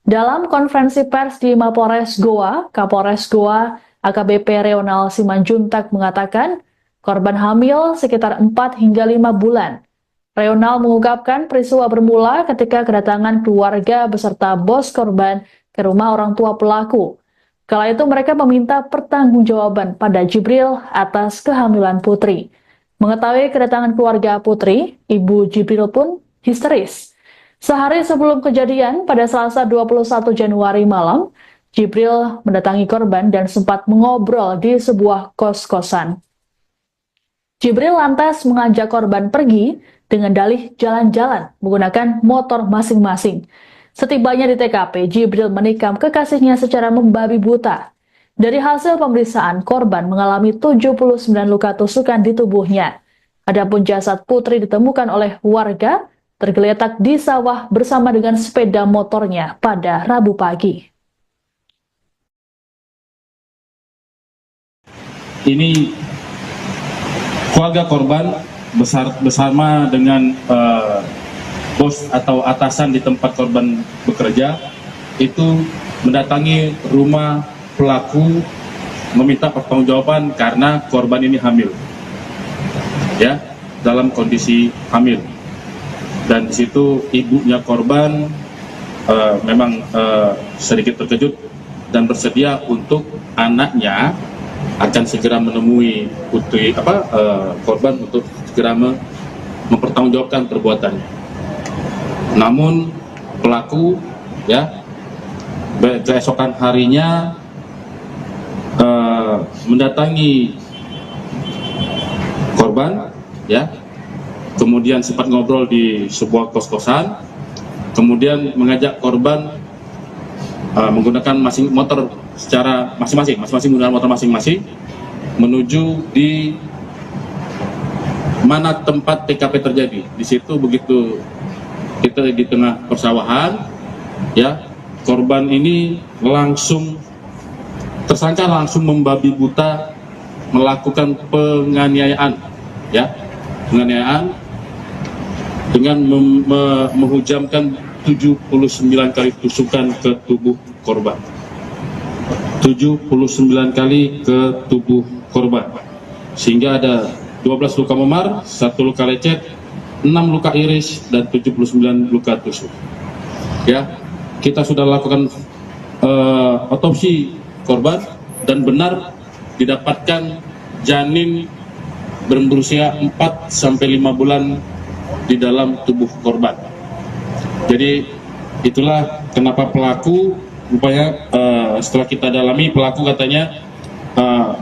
Dalam konferensi pers di Mapolres Goa, Kapolres Goa AKBP Reonal Simanjuntak mengatakan korban hamil sekitar 4 hingga 5 bulan. Reonal mengungkapkan peristiwa bermula ketika kedatangan keluarga beserta bos korban ke rumah orang tua pelaku. Kala itu mereka meminta pertanggungjawaban pada Jibril atas kehamilan Putri. Mengetahui kedatangan keluarga Putri, ibu Jibril pun histeris. Sehari sebelum kejadian, pada Selasa 21 Januari malam, Jibril mendatangi korban dan sempat mengobrol di sebuah kos-kosan. Jibril lantas mengajak korban pergi dengan dalih jalan-jalan menggunakan motor masing-masing. Setibanya di TKP, Jibril menikam kekasihnya secara membabi buta. Dari hasil pemeriksaan, korban mengalami 79 luka tusukan di tubuhnya. Adapun jasad Putri ditemukan oleh warga tergeletak di sawah bersama dengan sepeda motornya pada Rabu pagi. Ini keluarga korban bersama dengan bos atau atasan di tempat korban bekerja itu mendatangi rumah pelaku meminta pertanggungjawaban karena korban ini hamil, ya, dalam kondisi hamil. Dan di situ ibunya korban memang sedikit terkejut dan bersedia untuk anaknya akan segera menemui putri korban untuk segera mempertanggungjawabkan perbuatannya. Namun pelaku, ya, keesokan harinya mendatangi korban, ya, kemudian sempat ngobrol di sebuah kos-kosan, kemudian mengajak korban menggunakan motor secara masing-masing menggunakan motor masing-masing menuju di mana tempat TKP terjadi. Di situ begitu kita di tengah persawahan, ya, korban ini tersangka langsung membabi buta melakukan penganiayaan, ya, dengan menghujamkan 79 kali tusukan ke tubuh korban. 79 kali ke tubuh korban. Sehingga ada 12 luka memar, 1 luka lecet, 6 luka iris, dan 79 luka tusuk. Ya, kita sudah lakukan otopsi korban dan benar didapatkan janin berusia 4-5 bulan di dalam tubuh korban. Jadi itulah kenapa pelaku rupanya setelah kita dalami, pelaku katanya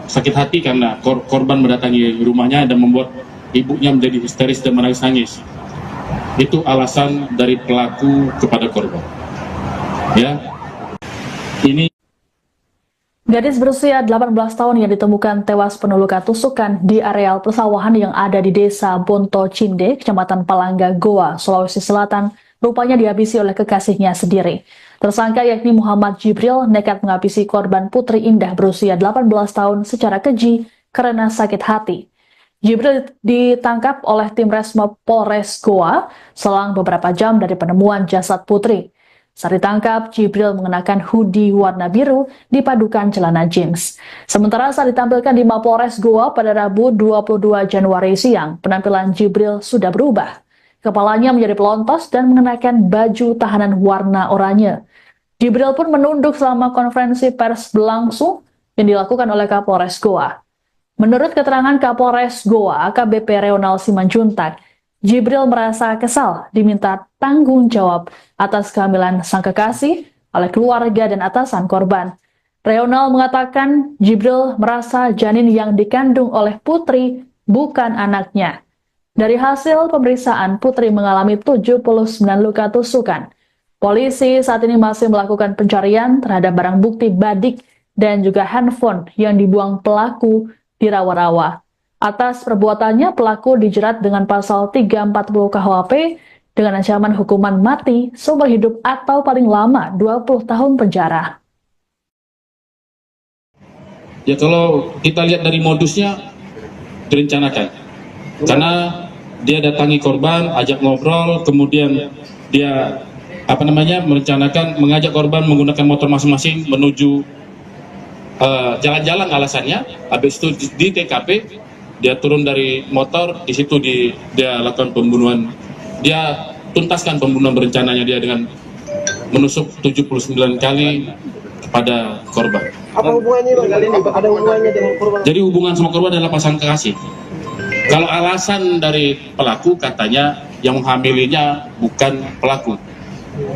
sakit hati karena korban mendatangi rumahnya dan membuat ibunya menjadi histeris dan menangis-nangis. Itu alasan dari pelaku kepada korban. Ya, ini Gadis berusia 18 tahun yang ditemukan tewas penuh luka tusukan di areal persawahan yang ada di desa Bonto Cinde, Kecamatan Palangga, Goa, Sulawesi Selatan, rupanya dihabisi oleh kekasihnya sendiri. Tersangka yakni Muhammad Jibril nekat menghabisi korban Putri Indah berusia 18 tahun secara keji karena sakit hati. Jibril ditangkap oleh tim Resmob Polres Goa selang beberapa jam dari penemuan jasad Putri. Saat ditangkap, Jibril mengenakan hoodie warna biru dipadukan celana jeans. Sementara saat ditampilkan di Mapolres Goa pada Rabu 22 Januari siang, penampilan Jibril sudah berubah. Kepalanya menjadi pelontos dan mengenakan baju tahanan warna oranye. Jibril pun menunduk selama konferensi pers berlangsung yang dilakukan oleh Kapolres Goa. Menurut keterangan Kapolres Goa, AKBP Reonal Simanjuntak, Jibril merasa kesal diminta tanggung jawab atas kehamilan sang kekasih oleh keluarga dan atasan korban. Reonal mengatakan Jibril merasa janin yang dikandung oleh Putri bukan anaknya. Dari hasil pemeriksaan, Putri mengalami 79 luka tusukan. Polisi saat ini masih melakukan pencarian terhadap barang bukti badik dan juga handphone yang dibuang pelaku di rawa-rawa. Atas perbuatannya, pelaku dijerat dengan pasal 340 KUHP dengan ancaman hukuman mati, seumur hidup atau paling lama 20 tahun penjara. Ya kalau kita lihat dari modusnya direncanakan. Karena dia datangi korban, ajak ngobrol, kemudian dia merencanakan mengajak korban menggunakan motor masing-masing menuju jalan-jalan alasannya. Habis itu di TKP dia turun dari motor, di situ dia lakukan pembunuhan. Dia tuntaskan pembunuhan berencananya dia dengan menusuk 79 kali kepada korban. Apa hubungannya Bang kali ini? Ada hubungannya dengan korban? Jadi hubungan sama korban adalah pasangan kekasih. Kalau alasan dari pelaku katanya yang menghamilinya bukan pelaku.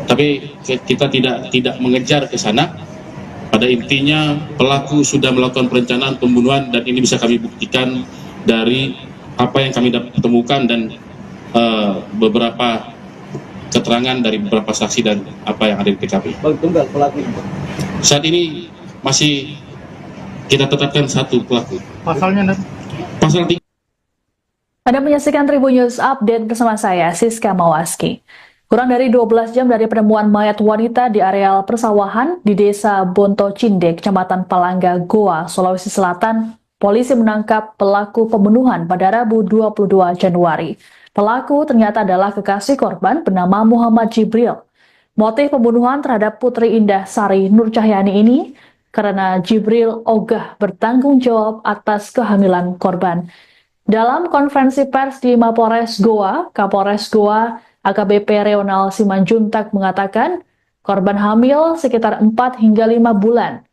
Tapi kita tidak mengejar ke sana. Pada intinya pelaku sudah melakukan perencanaan pembunuhan dan ini bisa kami buktikan dari apa yang kami temukan dan beberapa keterangan dari beberapa saksi dan apa yang ada di TKP. Bang tunggal pelaku. Saat ini masih kita tetapkan satu pelaku. Pasalnya Pasal 3. Anda menyaksikan Tribun News Update bersama saya, Siska Mawaski. Kurang dari 12 jam dari penemuan mayat wanita di areal persawahan di desa Bonto Cinde, Kecamatan Palangga, Goa, Sulawesi Selatan, polisi menangkap pelaku pembunuhan pada Rabu 22 Januari. Pelaku ternyata adalah kekasih korban bernama Muhammad Jibril. Motif pembunuhan terhadap Putri Indah Sari Nur Cahyani ini karena Jibril ogah bertanggung jawab atas kehamilan korban. Dalam konferensi pers di Mapolres Goa, Kapolres Goa AKBP Reonal Simanjuntak mengatakan korban hamil sekitar 4 hingga 5 bulan.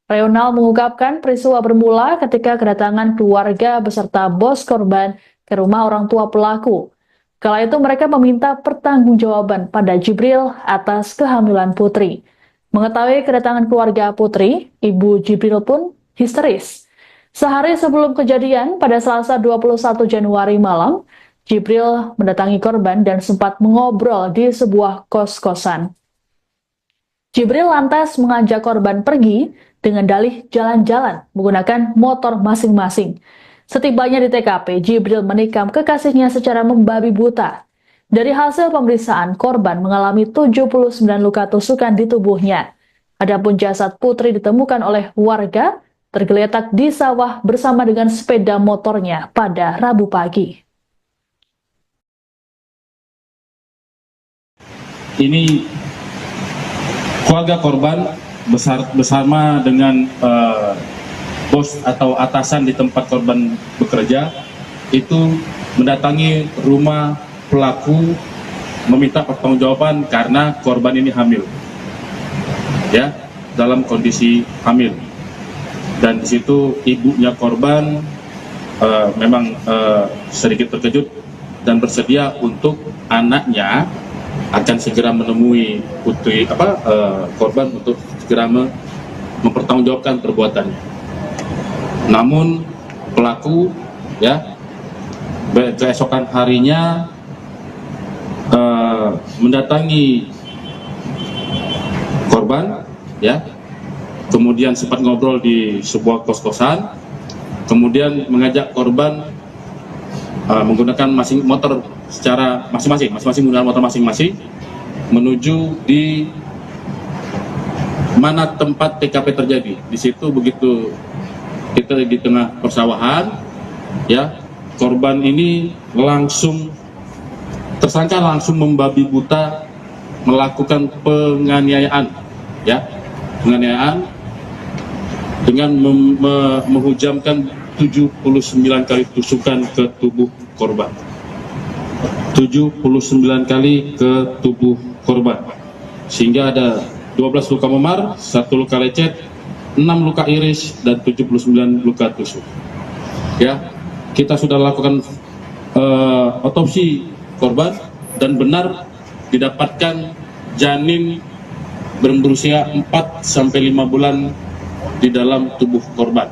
Reonal mengungkapkan peristiwa bermula ketika kedatangan keluarga beserta bos korban ke rumah orang tua pelaku. Kala itu mereka meminta pertanggungjawaban pada Jibril atas kehamilan Putri. Mengetahui kedatangan keluarga Putri, ibu Jibril pun histeris. Sehari sebelum kejadian, pada Selasa 21 Januari malam, Jibril mendatangi korban dan sempat mengobrol di sebuah kos-kosan. Jibril lantas mengajak korban pergi dengan dalih jalan-jalan menggunakan motor masing-masing. Setibanya di TKP, Jibril menikam kekasihnya secara membabi buta. Dari hasil pemeriksaan, korban mengalami 79 luka tusukan di tubuhnya. Adapun jasad Putri ditemukan oleh warga tergeletak di sawah bersama dengan sepeda motornya pada Rabu pagi. Ini keluarga korban bersama dengan bos atau atasan di tempat korban bekerja itu mendatangi rumah pelaku meminta pertanggungjawaban karena korban ini hamil, ya, dalam kondisi hamil. Dan di situ ibunya korban memang sedikit terkejut dan bersedia untuk anaknya akan segera menemui putri korban untuk segera mempertanggungjawabkan perbuatannya. Namun pelaku ya keesokan harinya mendatangi korban ya kemudian sempat ngobrol di sebuah kos-kosan, kemudian mengajak korban menggunakan motor secara masing-masing menggunakan motor masing-masing menuju di mana tempat TKP terjadi. Di situ begitu kita di tengah persawahan, ya, korban ini tersangka langsung membabi buta melakukan penganiayaan, ya, penganiayaan dengan menghujamkan 79 kali tusukan ke tubuh korban. 79 kali ke tubuh korban, sehingga ada 12 luka memar, 1 luka lecet, 6 luka iris, dan 79 luka tusuk. Ya, kita sudah lakukan otopsi korban dan benar didapatkan janin berusia 4-5 bulan di dalam tubuh korban.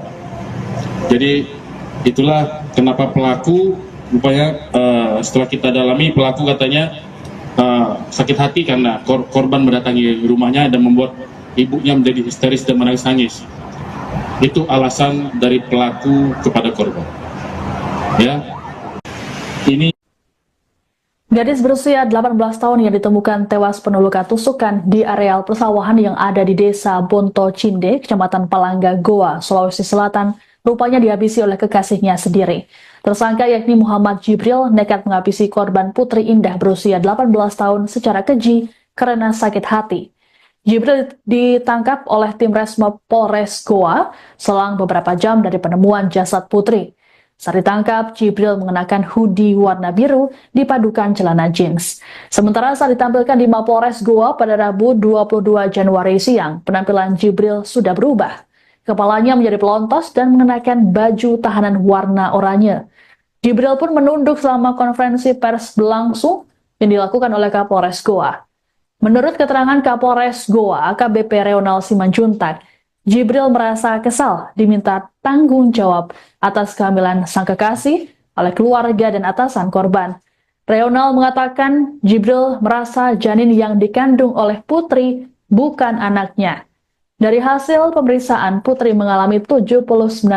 Jadi itulah kenapa pelaku rupanya setelah kita dalami, pelaku katanya sakit hati karena korban mendatangi rumahnya dan membuat ibunya menjadi histeris dan menangis-nangis. Itu alasan dari pelaku kepada korban. Ya, ini Gadis berusia 18 tahun yang ditemukan tewas penuh luka tusukan di areal persawahan yang ada di Desa Bonto Cinde, Kecamatan Palangga, Goa, Sulawesi Selatan, rupanya dihabisi oleh kekasihnya sendiri. Tersangka yakni Muhammad Jibril nekat menghabisi korban Putri Indah berusia 18 tahun secara keji karena sakit hati. Jibril ditangkap oleh tim Resmo Polres Goa selang beberapa jam dari penemuan jasad Putri. Saat ditangkap, Jibril mengenakan hoodie warna biru dipadukan celana jeans. Sementara saat ditampilkan di Mapolres Goa pada Rabu 22 Januari siang, penampilan Jibril sudah berubah. Kepalanya menjadi pelontos dan mengenakan baju tahanan warna oranye. Jibril pun menunduk selama konferensi pers berlangsung yang dilakukan oleh Kapolres Goa. Menurut keterangan Kapolres Goa, AKBP Reonal Simanjuntak, Jibril merasa kesal diminta tanggung jawab atas kehamilan sang kekasih oleh keluarga dan atasan korban. Reonal mengatakan Jibril merasa janin yang dikandung oleh Putri bukan anaknya. Dari hasil pemeriksaan, Putri mengalami 79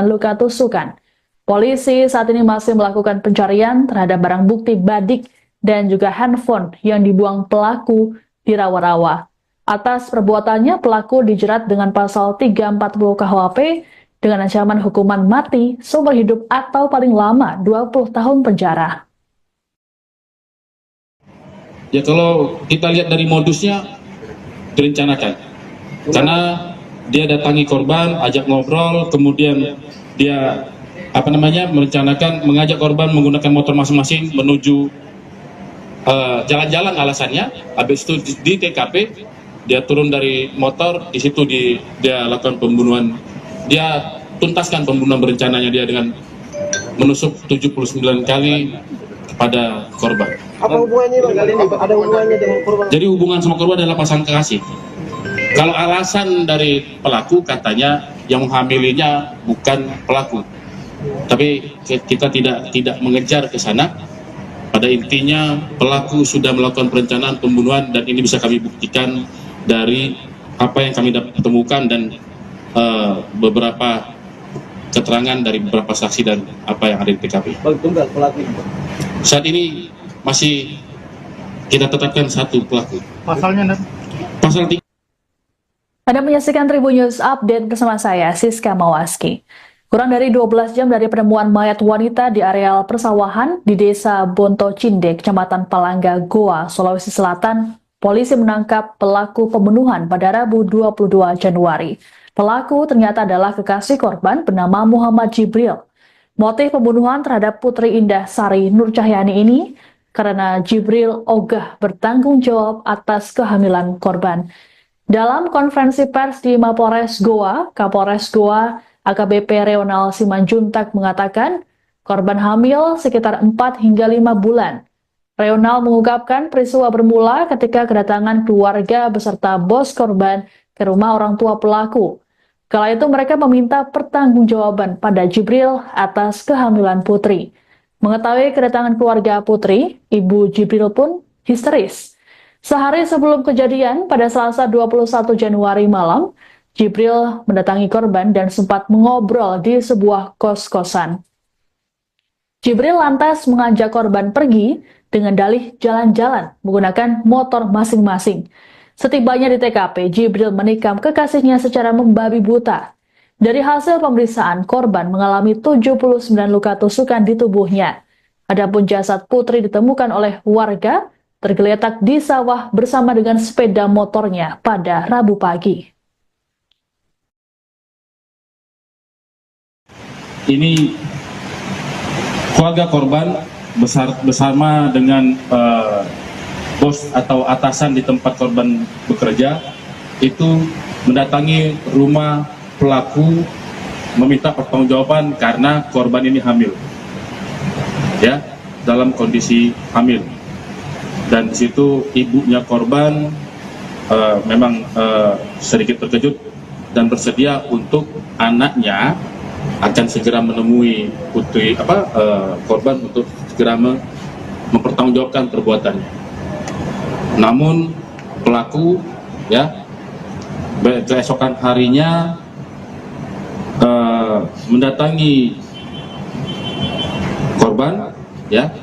luka tusukan. Polisi saat ini masih melakukan pencarian terhadap barang bukti badik dan juga handphone yang dibuang pelaku di rawa-rawa. Atas perbuatannya, pelaku dijerat dengan pasal 340 KUHP dengan ancaman hukuman mati, seumur hidup atau paling lama 20 tahun penjara. ya, kalau kita lihat dari modusnya direncanakan, karena dia datangi korban, ajak ngobrol, kemudian dia merencanakan mengajak korban menggunakan motor masing-masing menuju jalan-jalan alasannya. Habis itu di TKP dia turun dari motor, di situ dia lakukan pembunuhan. Dia tuntaskan pembunuhan berencananya dia dengan menusuk 79 kali kepada korban. Apa hubungannya Bang? Kali ini ada hubungannya dengan korban? Jadi hubungan sama korban adalah pasangan kekasih. Kalau alasan dari pelaku katanya yang menghamilinya bukan pelaku, tapi kita tidak mengejar ke sana. Pada intinya pelaku sudah melakukan perencanaan pembunuhan dan ini bisa kami buktikan dari apa yang kami temukan dan beberapa keterangan dari beberapa saksi dan apa yang ada di TKP. Bang, tunggal pelaku. Saat ini masih kita tetapkan satu pelaku. Pasalnya, Pasal 3. Anda menyaksikan Tribun News Update bersama saya, Siska Mawaski. Kurang dari 12 jam dari penemuan mayat wanita di areal persawahan di Desa Bonto Cinde, Kecamatan Palangga, Goa, Sulawesi Selatan, polisi menangkap pelaku pembunuhan pada Rabu 22 Januari. Pelaku ternyata adalah kekasih korban bernama Muhammad Jibril. Motif pembunuhan terhadap Putri Indah Sari Nur Cahyani ini karena Jibril ogah bertanggung jawab atas kehamilan korban. Dalam konferensi pers di Mapolres Goa, Kapolres Goa AKBP Reonal Simanjuntak mengatakan korban hamil sekitar 4 hingga 5 bulan. Reonal mengungkapkan peristiwa bermula ketika kedatangan keluarga beserta bos korban ke rumah orang tua pelaku. Kala itu mereka meminta pertanggungjawaban pada Jibril atas kehamilan Putri. Mengetahui kedatangan keluarga Putri, ibu Jibril pun histeris. Sehari sebelum kejadian pada Selasa 21 Januari malam, Jibril mendatangi korban dan sempat mengobrol di sebuah kos-kosan. Jibril lantas mengajak korban pergi dengan dalih jalan-jalan menggunakan motor masing-masing. Setibanya di TKP, Jibril menikam kekasihnya secara membabi buta. Dari hasil pemeriksaan, korban mengalami 79 luka tusukan di tubuhnya. Adapun jasad Putri ditemukan oleh warga tergeletak di sawah bersama dengan sepeda motornya pada Rabu pagi. Ini keluarga korban bersama dengan bos atau atasan di tempat korban bekerja itu mendatangi rumah pelaku meminta pertanggungjawaban karena korban ini hamil, ya, dalam kondisi hamil. Dan di situ ibunya korban memang sedikit terkejut dan bersedia untuk anaknya akan segera menemui korban untuk segera mempertanggungjawabkan perbuatannya. Namun pelaku, ya, keesokan harinya mendatangi korban, ya,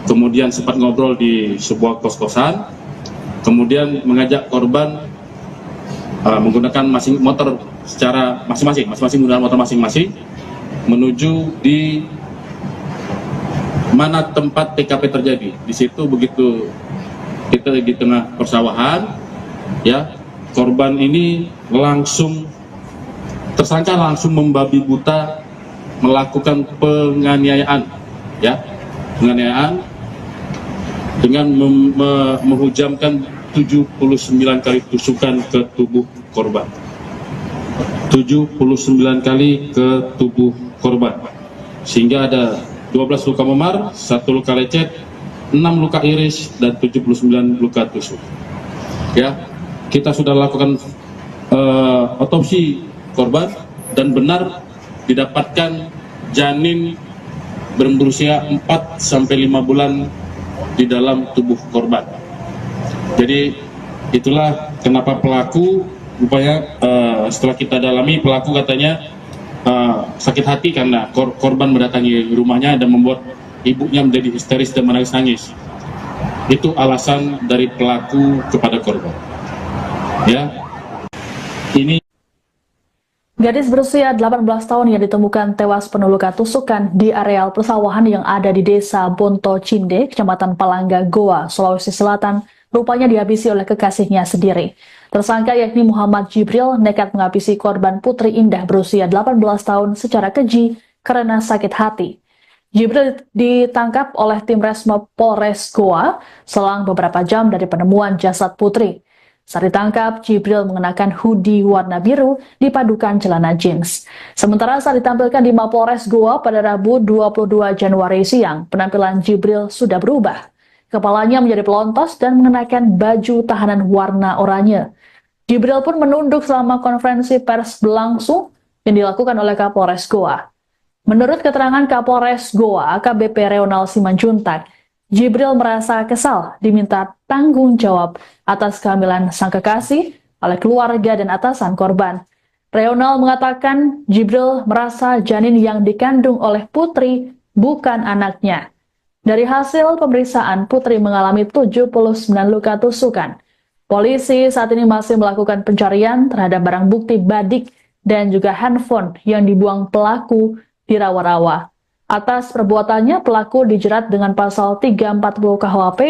kemudian sempat ngobrol di sebuah kos-kosan, kemudian mengajak korban menggunakan motor secara masing-masing menggunakan motor masing-masing menuju di mana tempat TKP terjadi. Di situ begitu kita di tengah persawahan, ya, korban ini tersangka langsung membabi buta melakukan penganiayaan, ya, penganiayaan dengan menghujamkan 79 kali tusukan ke tubuh korban. 79 kali ke tubuh korban, sehingga ada 12 luka memar, 1 luka lecet, 6 luka iris, dan 79 luka tusuk. Ya, kita sudah lakukan otopsi korban dan benar didapatkan janin berusia 4-5 bulan di dalam tubuh korban. Jadi itulah kenapa pelaku rupanya setelah kita dalami, pelaku katanya sakit hati karena korban mendatangi rumahnya dan membuat ibunya menjadi histeris dan menangis-nangis. Itu alasan dari pelaku kepada korban. Ya, ini Gadis berusia 18 tahun yang ditemukan tewas penuh luka tusukan di areal persawahan yang ada di Desa Bonto Cinde, Kecamatan Palangga, Goa, Sulawesi Selatan, rupanya dihabisi oleh kekasihnya sendiri. Tersangka yakni Muhammad Jibril nekat menghabisi korban Putri Indah berusia 18 tahun secara keji karena sakit hati. Jibril ditangkap oleh tim Resmob Polres Goa selang beberapa jam dari penemuan jasad Putri. Saat ditangkap, Jibril mengenakan hoodie warna biru dipadukan celana jeans. Sementara saat ditampilkan di Mapolres Goa pada Rabu 22 Januari siang, penampilan Jibril sudah berubah. Kepalanya menjadi pelontos dan mengenakan baju tahanan warna oranye. Jibril pun menunduk selama konferensi pers berlangsung yang dilakukan oleh Kapolres Goa. Menurut keterangan Kapolres Goa, AKBP Reonal Simanjuntak, Jibril merasa kesal diminta tanggung jawab atas kehamilan sang kekasih oleh keluarga dan atasan korban. Reonal mengatakan Jibril merasa janin yang dikandung oleh Putri bukan anaknya. Dari hasil pemeriksaan, Putri mengalami 79 luka tusukan. Polisi saat ini masih melakukan pencarian terhadap barang bukti badik dan juga handphone yang dibuang pelaku di rawa-rawa. Atas perbuatannya, pelaku dijerat dengan pasal 340 KUHP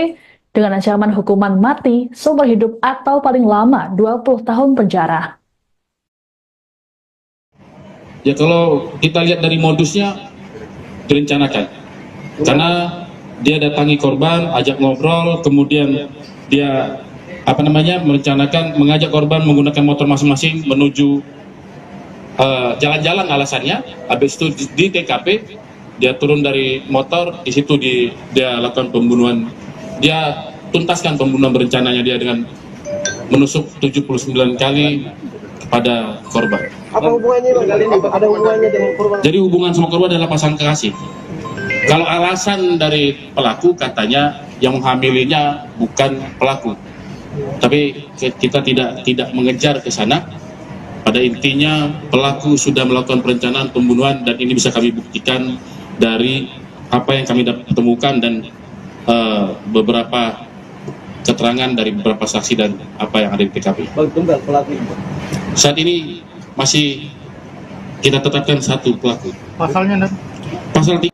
dengan ancaman hukuman mati, seumur hidup atau paling lama 20 tahun penjara. ya, kalau kita lihat dari modusnya direncanakan, karena dia datangi korban, ajak ngobrol, kemudian dia merencanakan mengajak korban menggunakan motor masing-masing menuju jalan-jalan alasannya. Habis itu di TKP dia turun dari motor, di situ dia lakukan pembunuhan. Dia tuntaskan pembunuhan berencananya dia dengan menusuk 79 kali kepada korban. Apa hubungannya Bang kali ini? Ada hubungannya dengan korban? Jadi hubungan sama korban adalah pasangan kekasih. Kalau alasan dari pelaku katanya yang menghamilinya bukan pelaku. Tapi kita tidak mengejar ke sana. pada intinya pelaku sudah melakukan perencanaan pembunuhan dan ini bisa kami buktikan dari apa yang kami temukan dan beberapa keterangan dari beberapa saksi dan apa yang ada di TKP. Bang, tunggal pelaku itu. Saat ini masih kita tetapkan satu pelaku. Pasalnya, Pasal 3.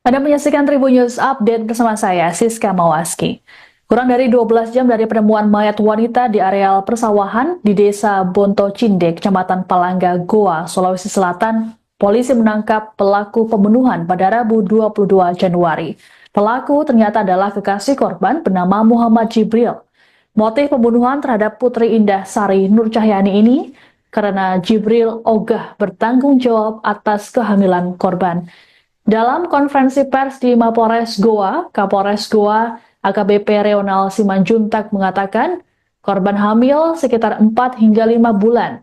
Anda menyaksikan Tribun News Update bersama saya, Siska Mawaski. Kurang dari 12 jam dari penemuan mayat wanita di areal persawahan di Desa Bonto Cinde, Kecamatan Palangga, Goa, Sulawesi Selatan, polisi menangkap pelaku pembunuhan pada Rabu 22 Januari. Pelaku ternyata adalah kekasih korban bernama Muhammad Jibril. Motif pembunuhan terhadap Putri Indah Sari Nur Cahyani ini karena Jibril ogah bertanggung jawab atas kehamilan korban. Dalam konferensi pers di Mapolres Goa, Kapolres Goa AKBP Reonal Simanjuntak mengatakan korban hamil sekitar 4 hingga 5 bulan.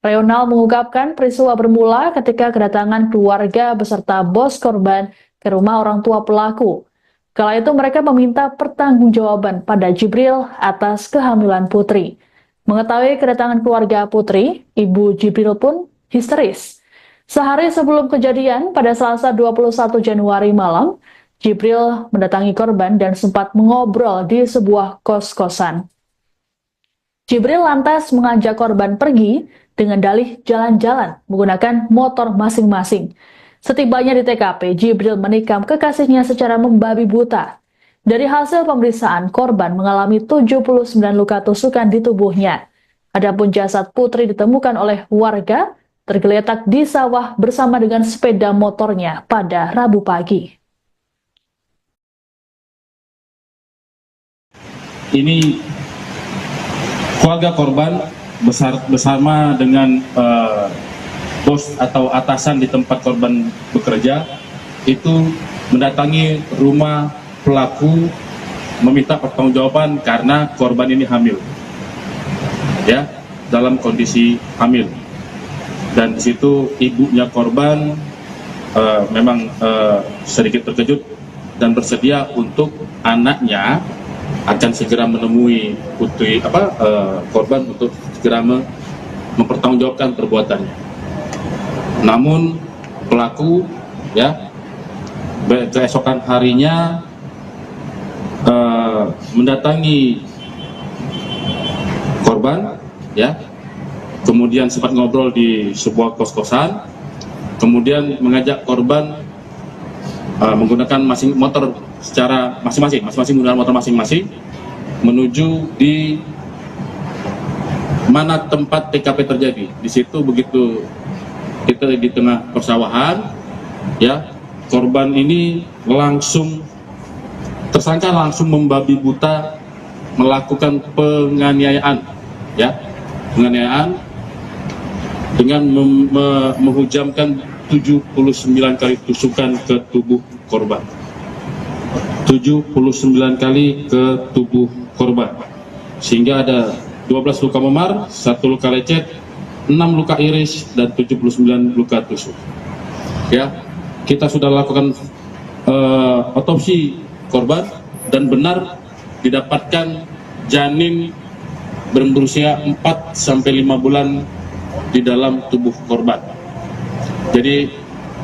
Reonal mengungkapkan peristiwa bermula ketika kedatangan keluarga beserta bos korban ke rumah orang tua pelaku. Kala itu mereka meminta pertanggungjawaban pada Jibril atas kehamilan Putri. Mengetahui kedatangan keluarga Putri, Ibu Jibril pun histeris. Sehari sebelum kejadian, pada Selasa 21 Januari malam, Jibril mendatangi korban dan sempat mengobrol di sebuah kos-kosan. Jibril lantas mengajak korban pergi dengan dalih jalan-jalan menggunakan motor masing-masing. Setibanya di TKP, Jibril menikam kekasihnya secara membabi buta. Dari hasil pemeriksaan, korban mengalami 79 luka tusukan di tubuhnya. Adapun jasad Putri ditemukan oleh warga tergeletak di sawah bersama dengan sepeda motornya pada Rabu pagi. Ini keluarga korban bersama dengan bos atau atasan di tempat korban bekerja itu mendatangi rumah pelaku meminta pertanggungjawaban karena korban ini hamil, ya, dalam kondisi hamil. Dan di situ ibunya korban memang sedikit terkejut dan bersedia untuk anaknya akan segera menemui putri korban untuk segera mempertanggungjawabkan perbuatannya. Namun pelaku, ya, keesokan harinya mendatangi korban, ya, kemudian sempat ngobrol di sebuah kos-kosan, kemudian mengajak korban menggunakan motor secara masing-masing menggunakan motor masing-masing menuju di mana tempat TKP terjadi. Di situ begitu kita di tengah persawahan, ya, korban ini tersangka langsung membabi buta melakukan penganiayaan, ya, penganiayaan dengan menghujamkan 79 kali tusukan ke tubuh korban. 79 kali ke tubuh korban. Sehingga ada 12 luka memar, 1 luka lecet, 6 luka iris, dan 79 luka tusuk. Ya, kita sudah lakukan otopsi korban dan benar didapatkan janin berusia 4 sampai 5 bulan di dalam tubuh korban. Jadi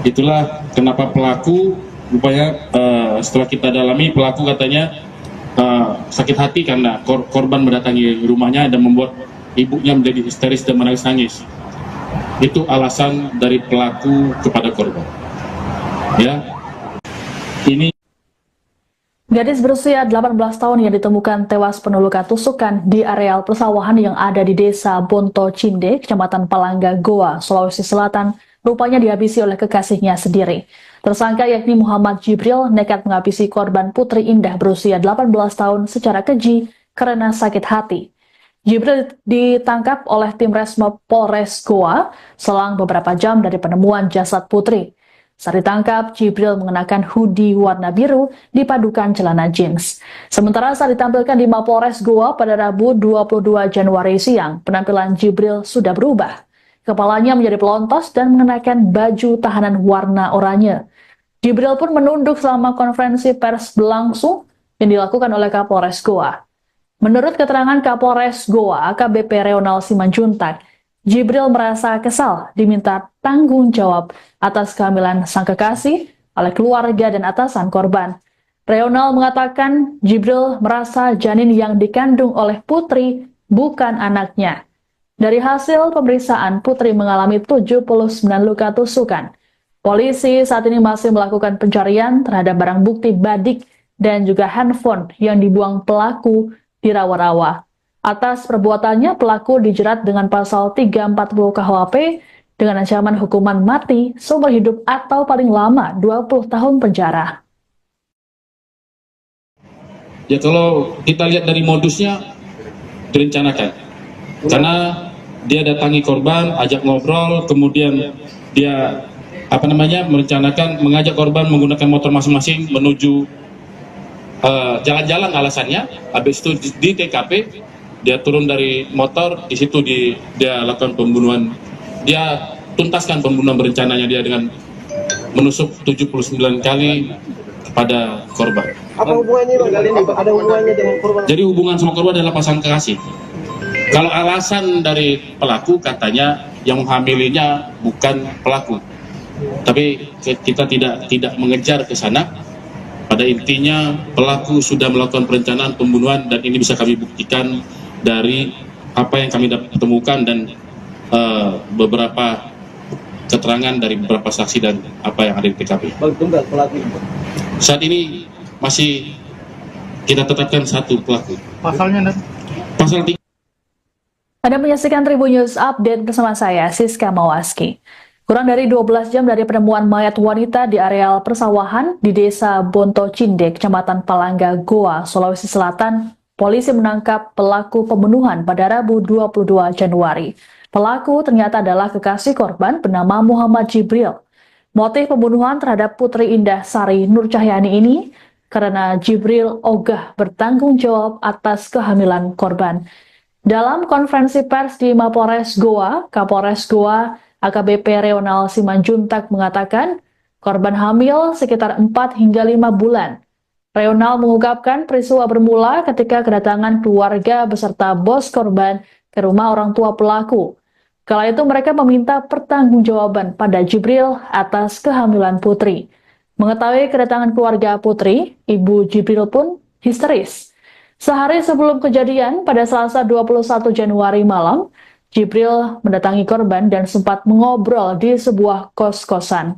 itulah kenapa pelaku rupanya setelah kita dalami, pelaku katanya sakit hati karena korban mendatangi rumahnya dan membuat ibunya menjadi histeris dan menangis-nangis. Itu alasan dari pelaku kepada korban. Ya, ini Gadis berusia 18 tahun yang ditemukan tewas penuh luka tusukan di areal persawahan yang ada di Desa Bonto Cinde, Kecamatan Palangga, Goa, Sulawesi Selatan, rupanya dihabisi oleh kekasihnya sendiri. Tersangka yakni Muhammad Jibril nekat menghabisi korban Putri Indah berusia 18 tahun secara keji karena sakit hati. Jibril ditangkap oleh tim Resmo Polres Goa selang beberapa jam dari penemuan jasad Putri. Saat ditangkap, Jibril mengenakan hoodie warna biru dipadukan celana jeans. Sementara saat ditampilkan di Mapolres Goa pada Rabu 22 Januari siang, penampilan Jibril sudah berubah. Kepalanya menjadi pelontos dan mengenakan baju tahanan warna oranye. Jibril pun menunduk selama konferensi pers berlangsung yang dilakukan oleh Kapolres Goa. Menurut keterangan Kapolres Goa, AKBP Reonal Simanjuntak, Jibril merasa kesal diminta tanggung jawab atas kehamilan sang kekasih oleh keluarga dan atasan korban. Reonal mengatakan Jibril merasa janin yang dikandung oleh Putri bukan anaknya. Dari hasil pemeriksaan, Putri mengalami 79 luka tusukan. Polisi saat ini masih melakukan pencarian terhadap barang bukti badik dan juga handphone yang dibuang pelaku di rawa-rawa. Atas perbuatannya, pelaku dijerat dengan pasal 340 KUHP dengan ancaman hukuman mati, seumur hidup atau paling lama 20 tahun penjara. Ya kalau kita lihat dari modusnya direncanakan. Karena dia datangi korban, ajak ngobrol, kemudian dia merencanakan mengajak korban menggunakan motor masing-masing menuju jalan-jalan alasannya. Habis itu di TKP dia turun dari motor, di situ dia lakukan pembunuhan. Dia tuntaskan pembunuhan berencananya dia dengan menusuk 79 kali kepada korban. Apa hubungannya Bang? Ada hubungannya dengan korban? Jadi hubungan sama korban adalah pasangan kekasih. Kalau alasan dari pelaku katanya yang menghamilinya bukan pelaku. Tapi kita tidak mengejar ke sana. Pada intinya pelaku sudah melakukan perencanaan pembunuhan dan ini bisa kami buktikan dari apa yang kami temukan dan beberapa keterangan dari beberapa saksi dan apa yang ada di TKP. Bang, tunggal pelaku. Saat ini masih kita tetapkan satu pelaku. Pasalnya, Pasal 3. Anda menyaksikan Tribun News Update bersama saya, Siska Mawaski. Kurang dari 12 jam dari penemuan mayat wanita di areal persawahan di Desa Bonto Cindek, Kecamatan Palangga, Goa, Sulawesi Selatan, polisi menangkap pelaku pembunuhan pada Rabu 22 Januari. Pelaku ternyata adalah kekasih korban bernama Muhammad Jibril. Motif pembunuhan terhadap Putri Indah Sari Nur Cahyani ini karena Jibril ogah bertanggung jawab atas kehamilan korban. Dalam konferensi pers di Mapores Goa, Kapolres Goa AKBP Reonal Simanjuntak mengatakan korban hamil sekitar 4 hingga 5 bulan. Reonal mengungkapkan peristiwa bermula ketika kedatangan keluarga beserta bos korban ke rumah orang tua pelaku. Kala itu mereka meminta pertanggungjawaban pada Jibril atas kehamilan Putri. Mengetahui kedatangan keluarga Putri, ibu Jibril pun histeris. Sehari sebelum kejadian, pada Selasa 21 Januari malam, Jibril mendatangi korban dan sempat mengobrol di sebuah kos-kosan.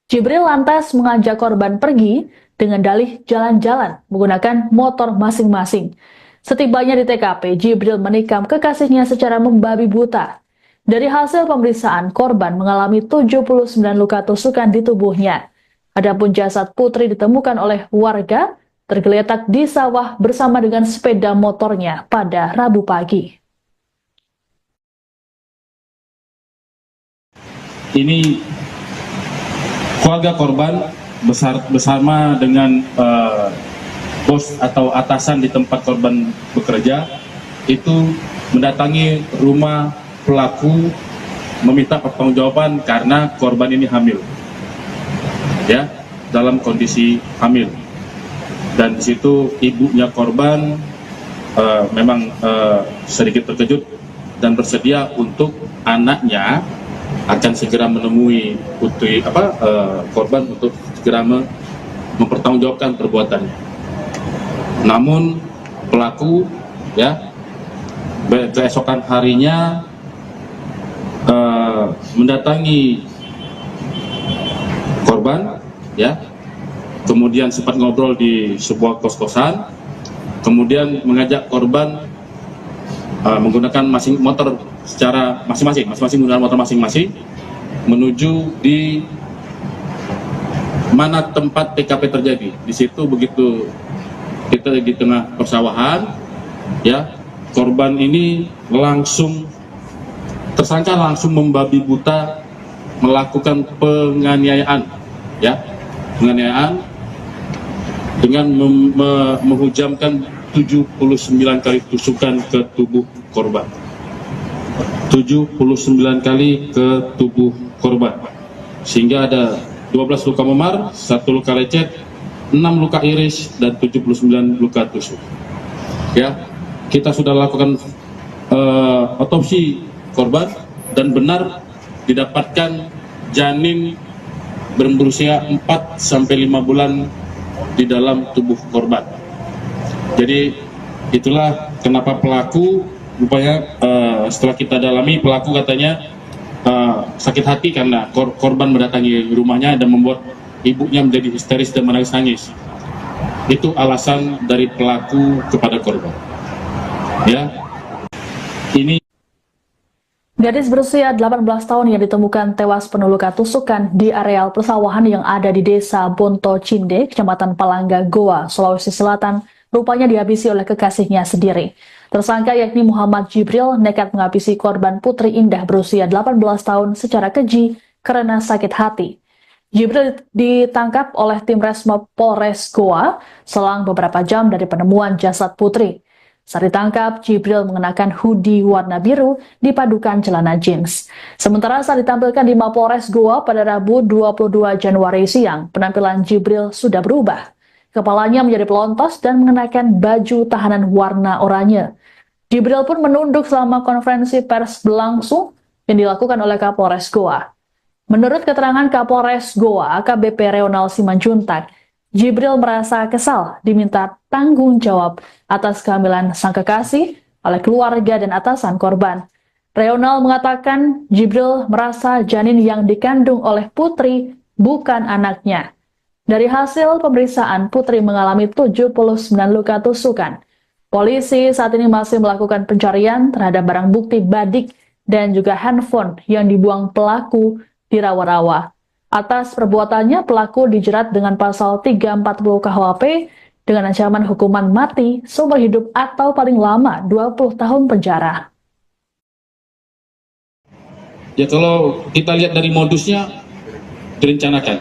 Jibril lantas mengajak korban pergi dengan dalih jalan-jalan menggunakan motor masing-masing. Setibanya di TKP, Jibril menikam kekasihnya secara membabi buta. Dari hasil pemeriksaan, korban mengalami 79 luka tusukan di tubuhnya. Adapun jasad Putri ditemukan oleh warga tergeletak di sawah bersama dengan sepeda motornya pada Rabu pagi. Ini keluarga korban bersama dengan bos atau atasan di tempat korban bekerja itu mendatangi rumah pelaku meminta pertanggungjawaban karena korban ini hamil, ya, dalam kondisi hamil. Dan di situ ibunya korban memang sedikit terkejut dan bersedia untuk anaknya akan segera menemui putri korban untuk segera mempertanggungjawabkan perbuatannya. Namun pelaku, ya, keesokan harinya mendatangi korban, ya, kemudian sempat ngobrol di sebuah kos-kosan, kemudian mengajak korban menggunakan motor secara masing-masing menggunakan motor masing-masing menuju di mana tempat TKP terjadi. Di situ begitu kita di tengah persawahan, ya, korban ini tersangka langsung membabi buta melakukan penganiayaan, ya, penganiayaan dengan menghujamkan 79 kali tusukan ke tubuh korban. 79 kali ke tubuh korban. Sehingga ada 12 luka memar, 1 luka lecet, 6 luka iris, dan 79 luka tusuk. Ya, kita sudah lakukan otopsi korban dan benar didapatkan janin berusia 4 sampai 5 bulan di dalam tubuh korban. Jadi itulah kenapa pelaku rupanya setelah kita dalami, pelaku katanya sakit hati karena korban mendatangi rumahnya dan membuat ibunya menjadi histeris dan menangis-nangis. Itu alasan dari pelaku kepada korban. Ya, ini Gadis berusia 18 tahun yang ditemukan tewas penuh luka tusukan di areal persawahan yang ada di Desa Bonto Cinde, Kecamatan Palangga, Goa, Sulawesi Selatan, rupanya dihabisi oleh kekasihnya sendiri. Tersangka yakni Muhammad Jibril nekat menghabisi korban Putri Indah berusia 18 tahun secara keji karena sakit hati. Jibril ditangkap oleh tim Resmob Polres Goa selang beberapa jam dari penemuan jasad Putri. Saat ditangkap, Jibril mengenakan hoodie warna biru dipadukan celana jeans. Sementara saat ditampilkan di Mapolres Goa pada Rabu 22 Januari siang, penampilan Jibril sudah berubah. Kepalanya menjadi pelontos dan mengenakan baju tahanan warna oranye. Jibril pun menunduk selama konferensi pers berlangsung yang dilakukan oleh Kapolres Goa. Menurut keterangan Kapolres Goa, AKBP Reonal Simanjuntak, Jibril merasa kesal diminta tanggung jawab atas kehamilan sang kekasih oleh keluarga dan atasan korban. Reonal mengatakan Jibril merasa janin yang dikandung oleh Putri bukan anaknya. Dari hasil pemeriksaan, Putri mengalami 79 luka tusukan. Polisi saat ini masih melakukan pencarian terhadap barang bukti badik dan juga handphone yang dibuang pelaku di rawa-rawa. Atas perbuatannya, pelaku dijerat dengan pasal 340 KUHP dengan ancaman hukuman mati, seumur hidup atau paling lama 20 tahun penjara. ya kalau kita lihat dari modusnya direncanakan.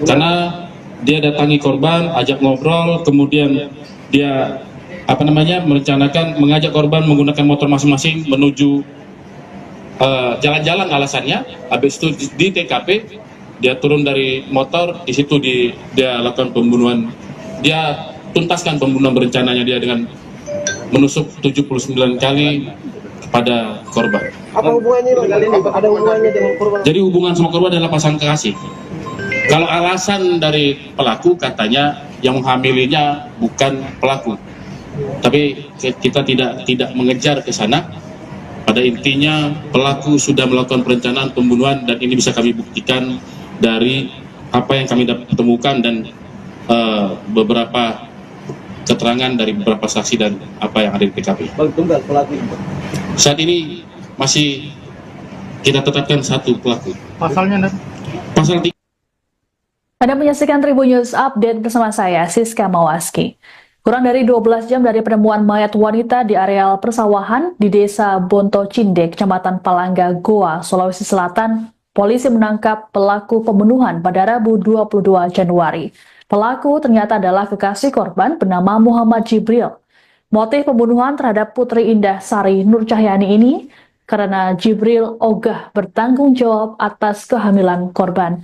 Karena dia datangi korban, ajak ngobrol, kemudian dia merencanakan mengajak korban menggunakan motor masing-masing menuju jalan-jalan alasannya. Habis itu di TKP dia turun dari motor, di situ dia lakukan pembunuhan. Dia tuntaskan pembunuhan berencananya dia dengan menusuk 79 kali kepada korban. Apa hubungannya Bang? Ada hubungannya dengan korban? Jadi hubungan sama korban adalah pasangan kekasih. Kalau alasan dari pelaku katanya yang menghamilinya bukan pelaku. Tapi kita tidak mengejar ke sana. Pada intinya pelaku sudah melakukan perencanaan pembunuhan dan ini bisa kami buktikan dari apa yang kami temukan dan beberapa keterangan dari beberapa saksi dan apa yang ada di TKP. Bang, tunggal pelaku. Saat ini masih kita tetapkan satu pelaku. Pasalnya, Pasal 3. Anda menyaksikan Tribun News Update bersama saya, Siska Mawaski. Kurang dari 12 jam dari penemuan mayat wanita di areal persawahan di Desa Bonto Cinde, Kecamatan Palangga, Goa, Sulawesi Selatan, polisi menangkap pelaku pembunuhan pada Rabu 22 Januari. Pelaku ternyata adalah kekasih korban bernama Muhammad Jibril. Motif pembunuhan terhadap Putri Indah Sari Nur Cahyani ini karena Jibril ogah bertanggung jawab atas kehamilan korban.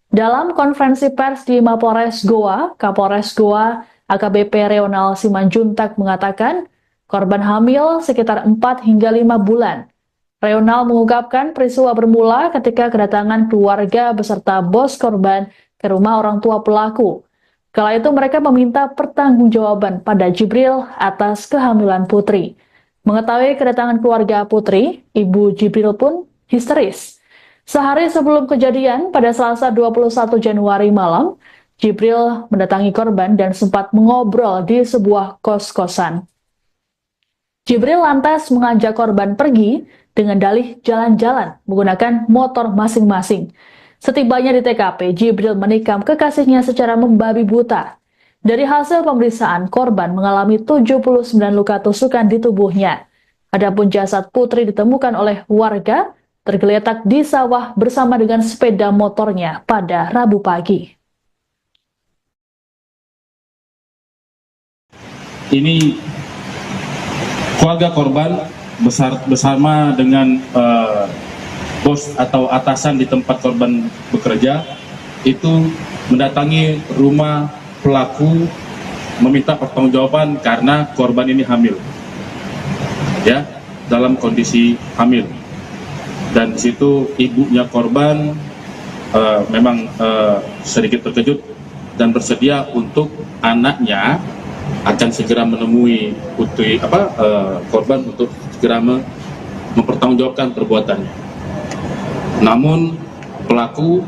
Dalam konferensi pers di Mapolres Goa, Kapolres Goa AKBP Reonal Simanjuntak mengatakan korban hamil sekitar 4 hingga 5 bulan. Reonal mengungkapkan peristiwa bermula ketika kedatangan keluarga beserta bos korban ke rumah orang tua pelaku. Kala itu mereka meminta pertanggungjawaban pada Jibril atas kehamilan Putri. Mengetahui kedatangan keluarga Putri, ibu Jibril pun histeris. Sehari sebelum kejadian, pada Selasa 21 Januari malam, Jibril mendatangi korban dan sempat mengobrol di sebuah kos-kosan. Jibril lantas mengajak korban pergi dengan dalih jalan-jalan menggunakan motor masing-masing. Setibanya di TKP, Jibril menikam kekasihnya secara membabi buta. Dari hasil pemeriksaan, korban mengalami 79 luka tusukan di tubuhnya. Adapun jasad Putri ditemukan oleh warga tergeletak di sawah bersama dengan sepeda motornya pada Rabu pagi. Ini keluarga korban bersama dengan bos atau atasan di tempat korban bekerja itu mendatangi rumah pelaku meminta pertanggungjawaban karena korban ini hamil, ya, dalam kondisi hamil. dan di situ ibunya korban memang sedikit terkejut dan bersedia untuk anaknya akan segera menemui korban untuk segera mempertanggungjawabkan perbuatannya. Namun pelaku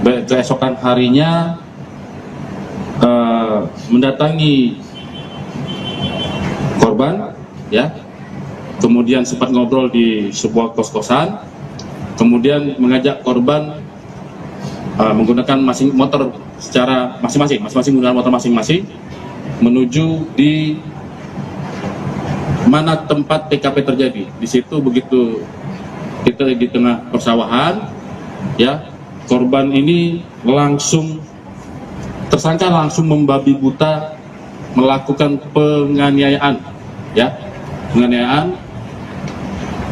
keesokan harinya mendatangi korban, kemudian sempat ngobrol di sebuah kos-kosan, kemudian mengajak korban menggunakan motor secara masing-masing menggunakan motor masing-masing menuju di mana tempat TKP terjadi. Di situ begitu kita di tengah persawahan, korban ini tersangka langsung membabi buta melakukan penganiayaan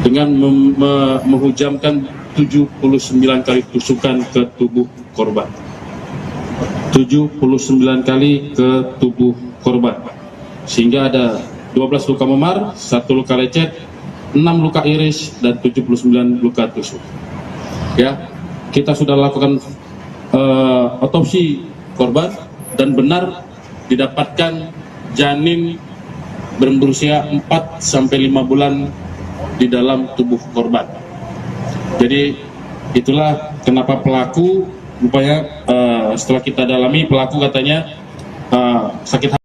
dengan menghujamkan 79 kali tusukan ke tubuh korban. 79 kali ke tubuh korban, sehingga ada 12 luka memar, 1 luka lecet, 6 luka iris, dan 79 luka tusuk. Kita sudah lakukan otopsi korban dan benar didapatkan janin berusia 4-5 bulan di dalam tubuh korban. Jadi itulah kenapa pelaku rupanya setelah kita dalami, pelaku katanya sakit hati.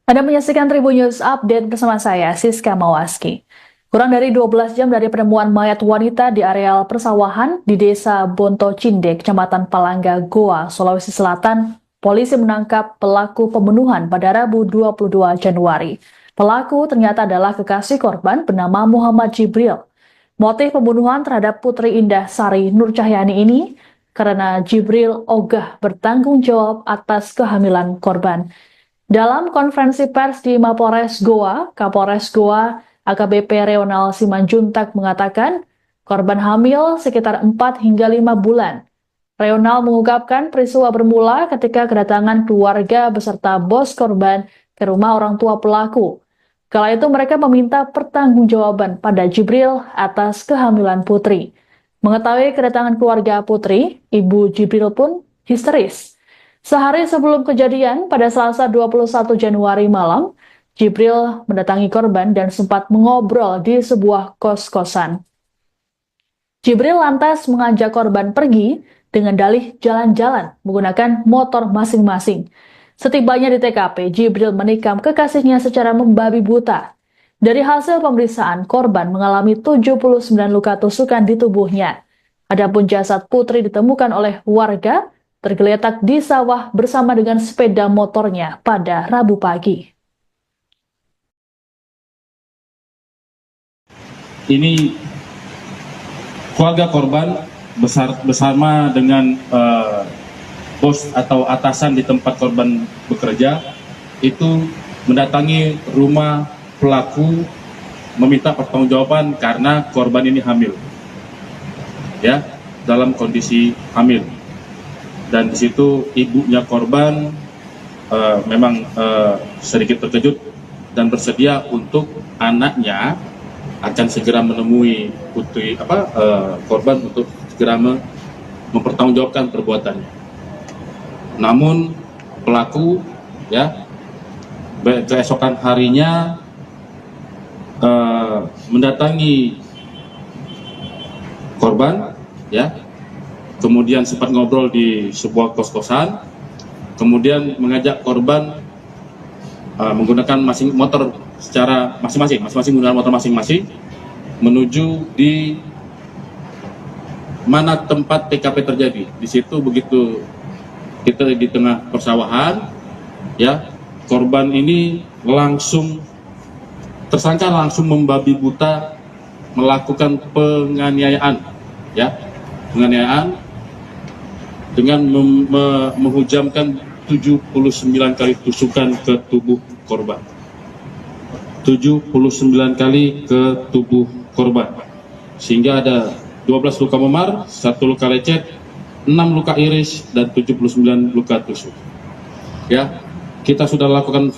Anda menyaksikan Tribun News Update bersama saya, Siska Mawaski. Kurang dari 12 jam dari penemuan mayat wanita di areal persawahan di Desa Bonto Cindek, Kecamatan Palangga, Goa, Sulawesi Selatan, polisi menangkap pelaku pembunuhan pada Rabu 22 Januari. Pelaku ternyata adalah kekasih korban bernama Muhammad Jibril. Motif pembunuhan terhadap Putri Indah Sari Nur Cahyani ini karena Jibril ogah bertanggung jawab atas kehamilan korban. Dalam konferensi pers di Mapores Goa, Kapolres Goa AKBP Reonal Simanjuntak mengatakan korban hamil sekitar 4 hingga 5 bulan. Reonal mengungkapkan peristiwa bermula ketika kedatangan keluarga beserta bos korban ke rumah orang tua pelaku. Kala itu mereka meminta pertanggungjawaban pada Jibril atas kehamilan Putri. Mengetahui kedatangan keluarga Putri, ibu Jibril pun histeris. Sehari sebelum kejadian, pada Selasa 21 Januari malam, Jibril mendatangi korban dan sempat mengobrol di sebuah kos-kosan. Jibril lantas mengajak korban pergi dengan dalih jalan-jalan menggunakan motor masing-masing. Setibanya di TKP, Jibril menikam kekasihnya secara membabi buta. Dari hasil pemeriksaan, korban mengalami 79 luka tusukan di tubuhnya. Adapun jasad Putri ditemukan oleh warga tergeletak di sawah bersama dengan sepeda motornya pada Rabu pagi. Ini keluarga korban bersama dengan bos atau atasan di tempat korban bekerja itu mendatangi rumah pelaku meminta pertanggungjawaban karena korban ini hamil, dalam kondisi hamil. Dan di situ ibunya korban memang sedikit terkejut dan bersedia untuk anaknya akan segera menemui korban untuk segera mempertanggungjawabkan perbuatannya. Namun pelaku keesokan harinya mendatangi korban, kemudian sempat ngobrol di sebuah kos-kosan, kemudian mengajak korban menggunakan motor secara masing-masing menggunakan motor masing-masing menuju di mana tempat TKP terjadi. Di situ begitu kita di tengah persawahan, korban ini tersangka langsung membabi buta melakukan penganiayaan, ya, penganiayaan dengan menghujamkan 79 kali tusukan ke tubuh korban. 79 kali ke tubuh korban, sehingga ada 12 luka memar, 1 luka lecet, 6 luka iris, dan 79 luka tusuk. Ya, kita sudah lakukan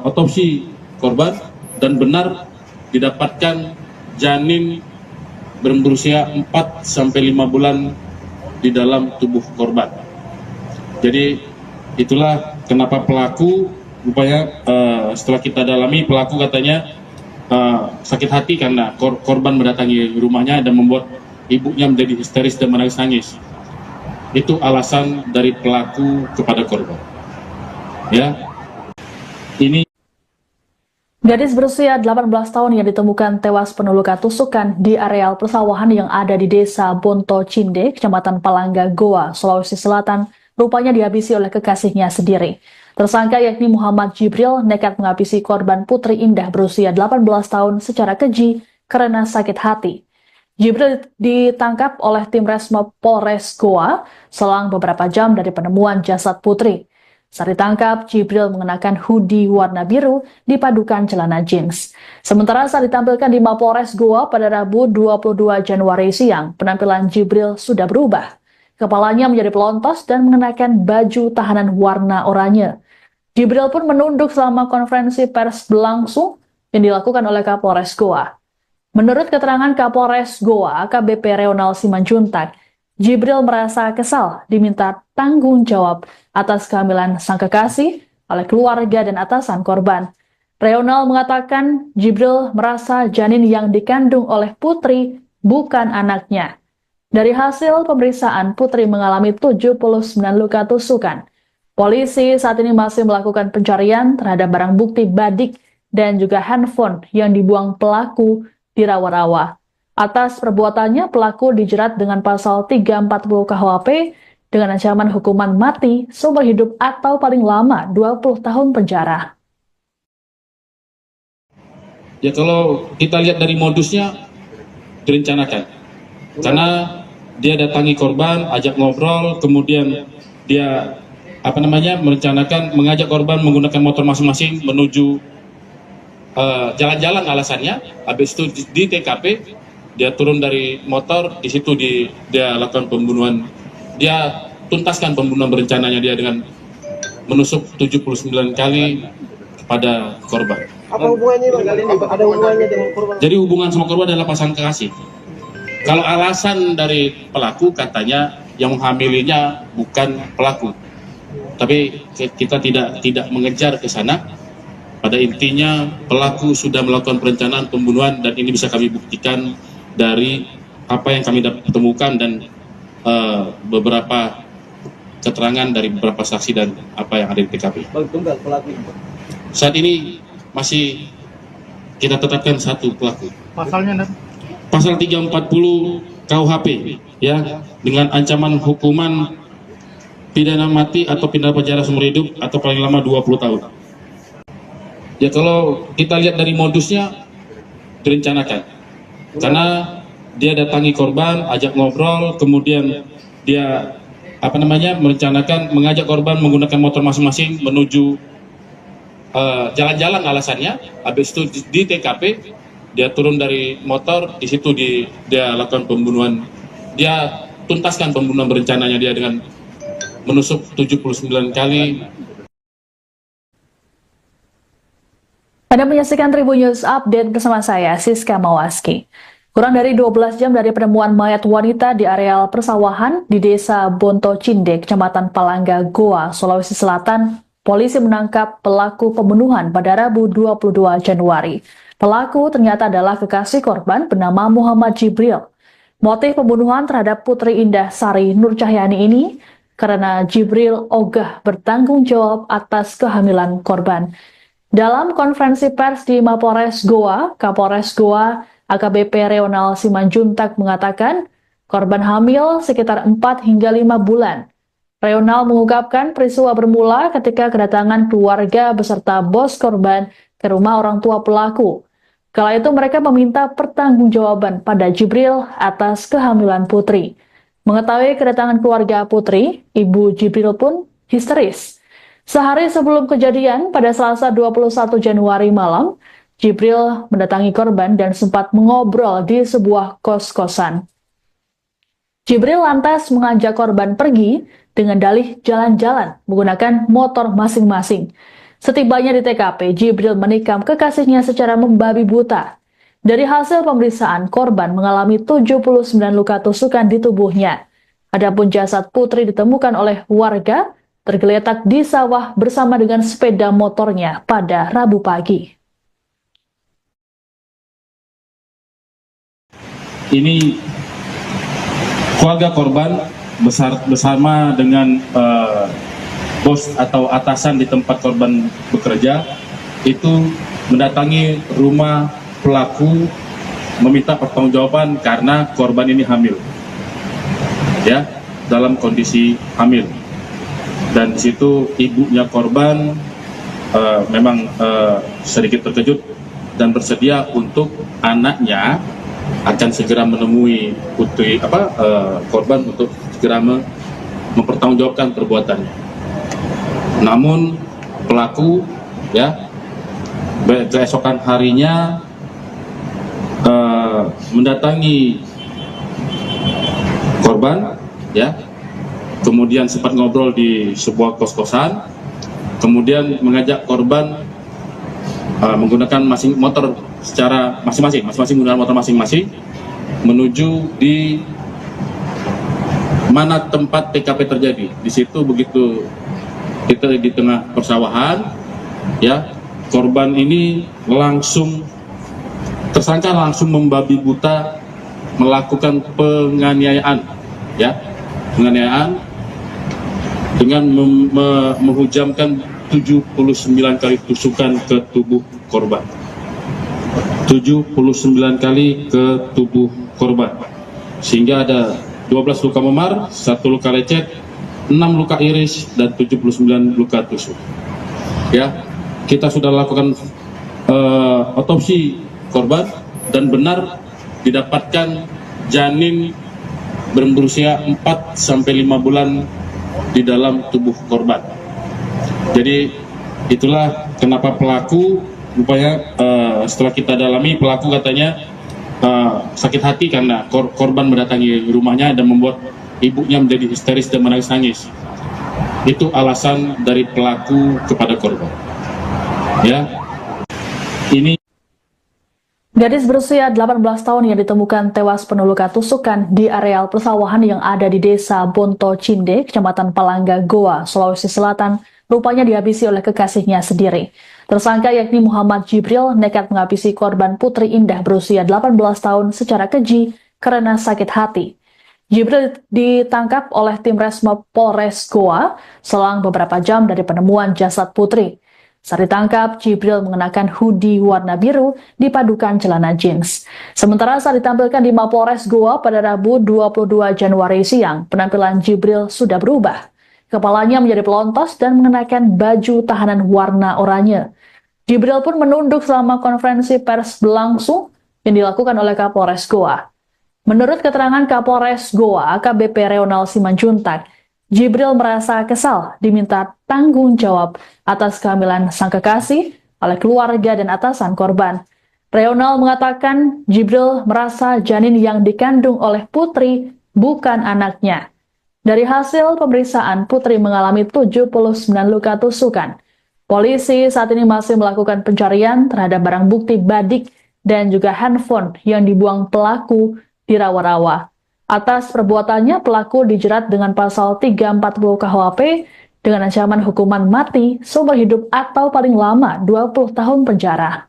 otopsi korban dan benar didapatkan janin berusia 4 sampai 5 bulan di dalam tubuh korban. Jadi itulah kenapa pelaku rupanya setelah kita dalami, pelaku katanya sakit hati karena korban mendatangi rumahnya dan membuat ibunya menjadi histeris dan menangis-nangis. Itu alasan dari pelaku kepada korban. Ya, ini Gadis berusia 18 tahun yang ditemukan tewas penuh luka tusukan di areal persawahan yang ada di desa Bonto Cinde, Kecamatan Palangga, Goa, Sulawesi Selatan, rupanya dihabisi oleh kekasihnya sendiri. Tersangka yakni Muhammad Jibril nekat menghabisi korban Putri Indah berusia 18 tahun secara keji karena sakit hati. Jibril ditangkap oleh tim Resmo Polres Goa selang beberapa jam dari penemuan jasad Putri. Saat ditangkap, Jibril mengenakan hoodie warna biru dipadukan celana jeans. Sementara saat ditampilkan di Mapolres Goa pada Rabu 22 Januari siang, penampilan Jibril sudah berubah. Kepalanya menjadi pelontos dan mengenakan baju tahanan warna oranye. Jibril pun menunduk selama konferensi pers berlangsung yang dilakukan oleh Kapolres Goa. Menurut keterangan Kapolres Goa, AKBP Reonal Simanjuntak, Jibril merasa kesal diminta tanggung jawab atas kehamilan sang kekasih oleh keluarga dan atasan korban. Reonal mengatakan Jibril merasa janin yang dikandung oleh Putri bukan anaknya. Dari hasil pemeriksaan, Putri mengalami 79 luka tusukan. Polisi saat ini masih melakukan pencarian terhadap barang bukti badik dan juga handphone yang dibuang pelaku di rawa-rawa. Atas perbuatannya, pelaku dijerat dengan pasal 340 KUHP dengan ancaman hukuman mati, seumur hidup atau paling lama 20 tahun penjara. ya kalau kita lihat dari modusnya direncanakan, karena dia datangi korban, ajak ngobrol, kemudian dia merencanakan mengajak korban menggunakan motor masing-masing menuju jalan-jalan alasannya. Habis itu di TKP dia turun dari motor, di situ dia lakukan pembunuhan. Dia tuntaskan pembunuhan berencananya dia dengan menusuk 79 kali kepada korban. Apa hubungannya Bang? Ada hubungannya dengan korban? Jadi hubungan sama korban adalah pasangan kekasih. Kalau alasan dari pelaku katanya yang menghamilinya bukan pelaku, tapi kita tidak mengejar ke sana. Pada intinya pelaku sudah melakukan perencanaan pembunuhan dan ini bisa kami buktikan dari apa yang kami temukan dan beberapa keterangan dari beberapa saksi dan apa yang ada di TKP. Bang, tunggal pelaku. Saat ini masih kita tetapkan satu pelaku. Pasalnya Pasal 340 KUHP ya, dengan ancaman hukuman pidana mati atau pidana penjara seumur hidup atau paling lama 20 tahun. Ya kalau kita lihat dari modusnya direncanakan, karena dia datangi korban, ajak ngobrol, kemudian dia merencanakan mengajak korban menggunakan motor masing-masing menuju jalan-jalan alasannya. Habis itu di TKP dia turun dari motor, di situ dia lakukan pembunuhan. Dia tuntaskan pembunuhan berencananya dia dengan menusuk 79 kali. Anda menyaksikan Tribun News Update bersama saya, Siska Mawaski. Kurang dari 12 jam dari penemuan mayat wanita di areal persawahan di desa Bonto Cinde, Kecamatan Palangga, Goa, Sulawesi Selatan, polisi menangkap pelaku pembunuhan pada Rabu 22 Januari. Pelaku ternyata adalah kekasih korban bernama Muhammad Jibril. Motif pembunuhan terhadap Putri Indah Sari Nur Cahyani ini karena Jibril ogah bertanggung jawab atas kehamilan korban. Dalam konferensi pers di Mapolres Goa, Kapolres Goa AKBP Reonal Simanjuntak mengatakan korban hamil sekitar 4 hingga 5 bulan. Reonal mengungkapkan peristiwa bermula ketika kedatangan keluarga beserta bos korban ke rumah orang tua pelaku. Kala itu mereka meminta pertanggungjawaban pada Jibril atas kehamilan Putri. Mengetahui kedatangan keluarga Putri, Ibu Jibril pun histeris. Sehari sebelum kejadian, pada Selasa 21 Januari malam, Jibril mendatangi korban dan sempat mengobrol di sebuah kos-kosan. Jibril lantas mengajak korban pergi dengan dalih jalan-jalan menggunakan motor masing-masing. Setibanya di TKP, Jibril menikam kekasihnya secara membabi buta. Dari hasil pemeriksaan, korban mengalami 79 luka tusukan di tubuhnya. Adapun jasad Putri ditemukan oleh warga tergeletak di sawah bersama dengan sepeda motornya pada Rabu pagi. Ini keluarga korban bersama dengan bos atau atasan di tempat korban bekerja itu mendatangi rumah pelaku meminta pertanggungjawaban karena korban ini hamil, ya, dalam kondisi hamil. Dan di situ ibunya korban memang sedikit terkejut dan bersedia untuk anaknya akan segera menemui korban untuk segera mempertanggungjawabkan perbuatannya. Namun pelaku, ya, keesokan harinya mendatangi korban, ya, kemudian sempat ngobrol di sebuah kos-kosan, kemudian mengajak korban menggunakan motor secara masing-masing menggunakan motor masing-masing menuju di mana tempat TKP terjadi. Di situ begitu kita di tengah persawahan, ya, korban ini tersangka langsung membabi buta melakukan penganiayaan, ya, penganiayaan dengan menghujamkan 79 kali tusukan ke tubuh korban. 79 kali ke tubuh korban, sehingga ada 12 luka memar, 1 luka lecet, 6 luka iris, dan 79 luka tusuk. Ya, kita sudah lakukan otopsi korban dan benar didapatkan janin berusia 4-5 bulan di dalam tubuh korban. Jadi itulah kenapa pelaku rupanya setelah kita dalami, pelaku katanya sakit hati karena korban mendatangi rumahnya dan membuat ibunya menjadi histeris dan menangis-nangis. Itu alasan dari pelaku kepada korban. Ya, ini Gadis berusia 18 tahun yang ditemukan tewas penuh luka tusukan di areal persawahan yang ada di Desa Bonto Cinde, Kecamatan Palangga, Goa, Sulawesi Selatan, rupanya dihabisi oleh kekasihnya sendiri. Tersangka yakni Muhammad Jibril nekat menghabisi korban Putri Indah berusia 18 tahun secara keji karena sakit hati. Jibril ditangkap oleh tim Resmob Polres Goa selang beberapa jam dari penemuan jasad Putri. Saat ditangkap, Jibril mengenakan hoodie warna biru dipadukan celana jeans. Sementara saat ditampilkan di Mapolres Goa pada Rabu 22 Januari siang, penampilan Jibril sudah berubah. Kepalanya menjadi pelontos dan mengenakan baju tahanan warna oranye. Jibril pun menunduk selama konferensi pers berlangsung yang dilakukan oleh Kapolres Goa. Menurut keterangan Kapolres Goa, AKBP Reonal Simanjuntak, Jibril merasa kesal diminta tanggung jawab atas kehamilan sang kekasih oleh keluarga dan atasan korban. Reonal mengatakan Jibril merasa janin yang dikandung oleh Putri bukan anaknya. Dari hasil pemeriksaan, Putri mengalami 79 luka tusukan. Polisi saat ini masih melakukan pencarian terhadap barang bukti badik dan juga handphone yang dibuang pelaku di rawa-rawa. Atas perbuatannya, pelaku dijerat dengan pasal 340 KUHP dengan ancaman hukuman mati seumur hidup atau paling lama 20 tahun penjara.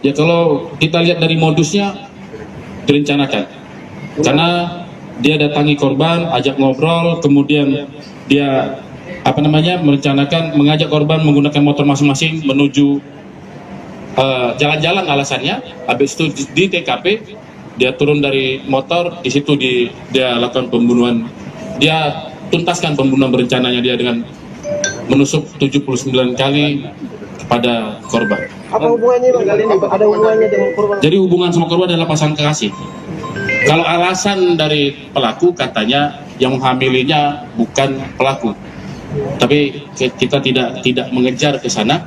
ya, kalau kita lihat dari modusnya direncanakan, karena dia datangi korban, ajak ngobrol, kemudian dia merencanakan mengajak korban menggunakan motor masing-masing menuju jalan-jalan alasannya. Habis itu di TKP dia turun dari motor, di situ dia lakukan pembunuhan. Dia tuntaskan pembunuhan berencananya dia dengan menusuk 79 kali kepada korban. Apa hubungannya Bang kali ini? Ada hubungannya dengan korban? Jadi hubungan sama korban adalah pasangan kekasih. Kalau alasan dari pelaku katanya yang menghamilinya bukan pelaku, tapi kita tidak mengejar ke sana.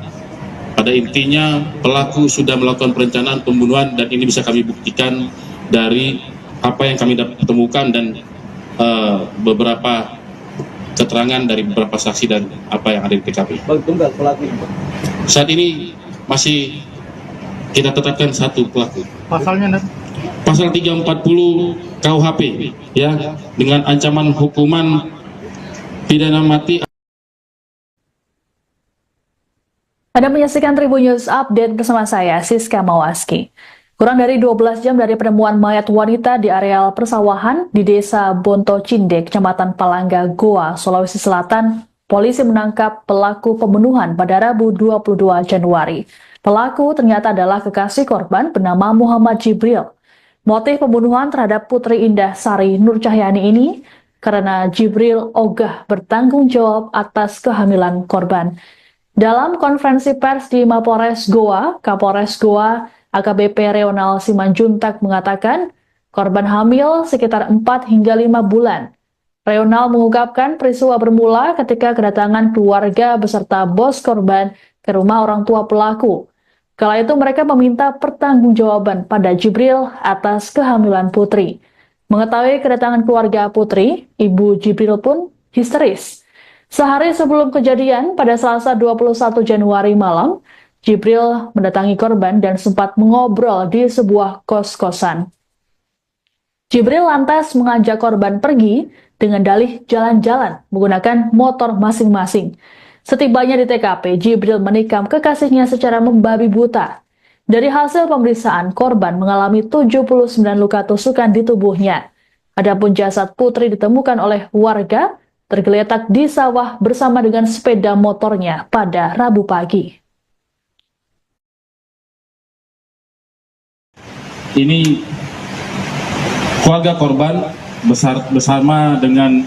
Pada intinya pelaku sudah melakukan perencanaan pembunuhan dan ini bisa kami buktikan dari apa yang kami temukan dan beberapa keterangan dari beberapa saksi dan apa yang ada di TKP. Bang tunggal pelaku. Saat ini masih kita tetapkan satu pelaku. Pasalnya Pasal 340 KUHP ya, dengan ancaman hukuman pidana mati. Anda menyaksikan Tribun News Update bersama saya, Siska Mawaski. Kurang dari 12 jam dari penemuan mayat wanita di areal persawahan di Desa Bonto Cinde, Kecamatan Palangga, Goa, Sulawesi Selatan, polisi menangkap pelaku pembunuhan pada Rabu 22 Januari. Pelaku ternyata adalah kekasih korban bernama Muhammad Jibril. Motif pembunuhan terhadap Putri Indah Sari Nur Cahyani ini karena Jibril ogah bertanggung jawab atas kehamilan korban. Dalam konferensi pers di Mapolres Goa, Kapolres Goa AKBP Reonal Simanjuntak mengatakan korban hamil sekitar 4 hingga 5 bulan. Reonal mengungkapkan peristiwa bermula ketika kedatangan keluarga beserta bos korban ke rumah orang tua pelaku. Kala itu mereka meminta pertanggungjawaban pada Jibril atas kehamilan Putri. Mengetahui kedatangan keluarga Putri, Ibu Jibril pun histeris. Sehari sebelum kejadian, pada Selasa 21 Januari malam, Jibril mendatangi korban dan sempat mengobrol di sebuah kos-kosan. Jibril lantas mengajak korban pergi dengan dalih jalan-jalan menggunakan motor masing-masing. Setibanya di TKP, Jibril menikam kekasihnya secara membabi buta. Dari hasil pemeriksaan, korban mengalami 79 luka tusukan di tubuhnya. Adapun jasad Putri ditemukan oleh warga tergeletak di sawah bersama dengan sepeda motornya pada Rabu pagi. Ini keluarga korban bersama dengan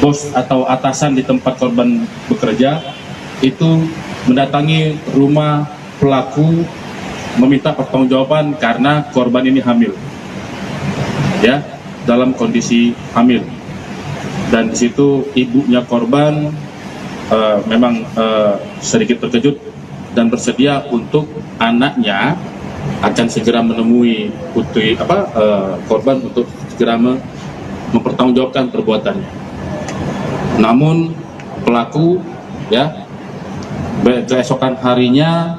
bos atau atasan di tempat korban bekerja itu mendatangi rumah pelaku meminta pertanggungjawaban karena korban ini hamil, ya, dalam kondisi hamil. Dan di situ ibunya korban memang sedikit terkejut dan bersedia untuk anaknya akan segera menemui putri korban untuk segera mempertanggungjawabkan perbuatannya. Namun pelaku ya keesokan harinya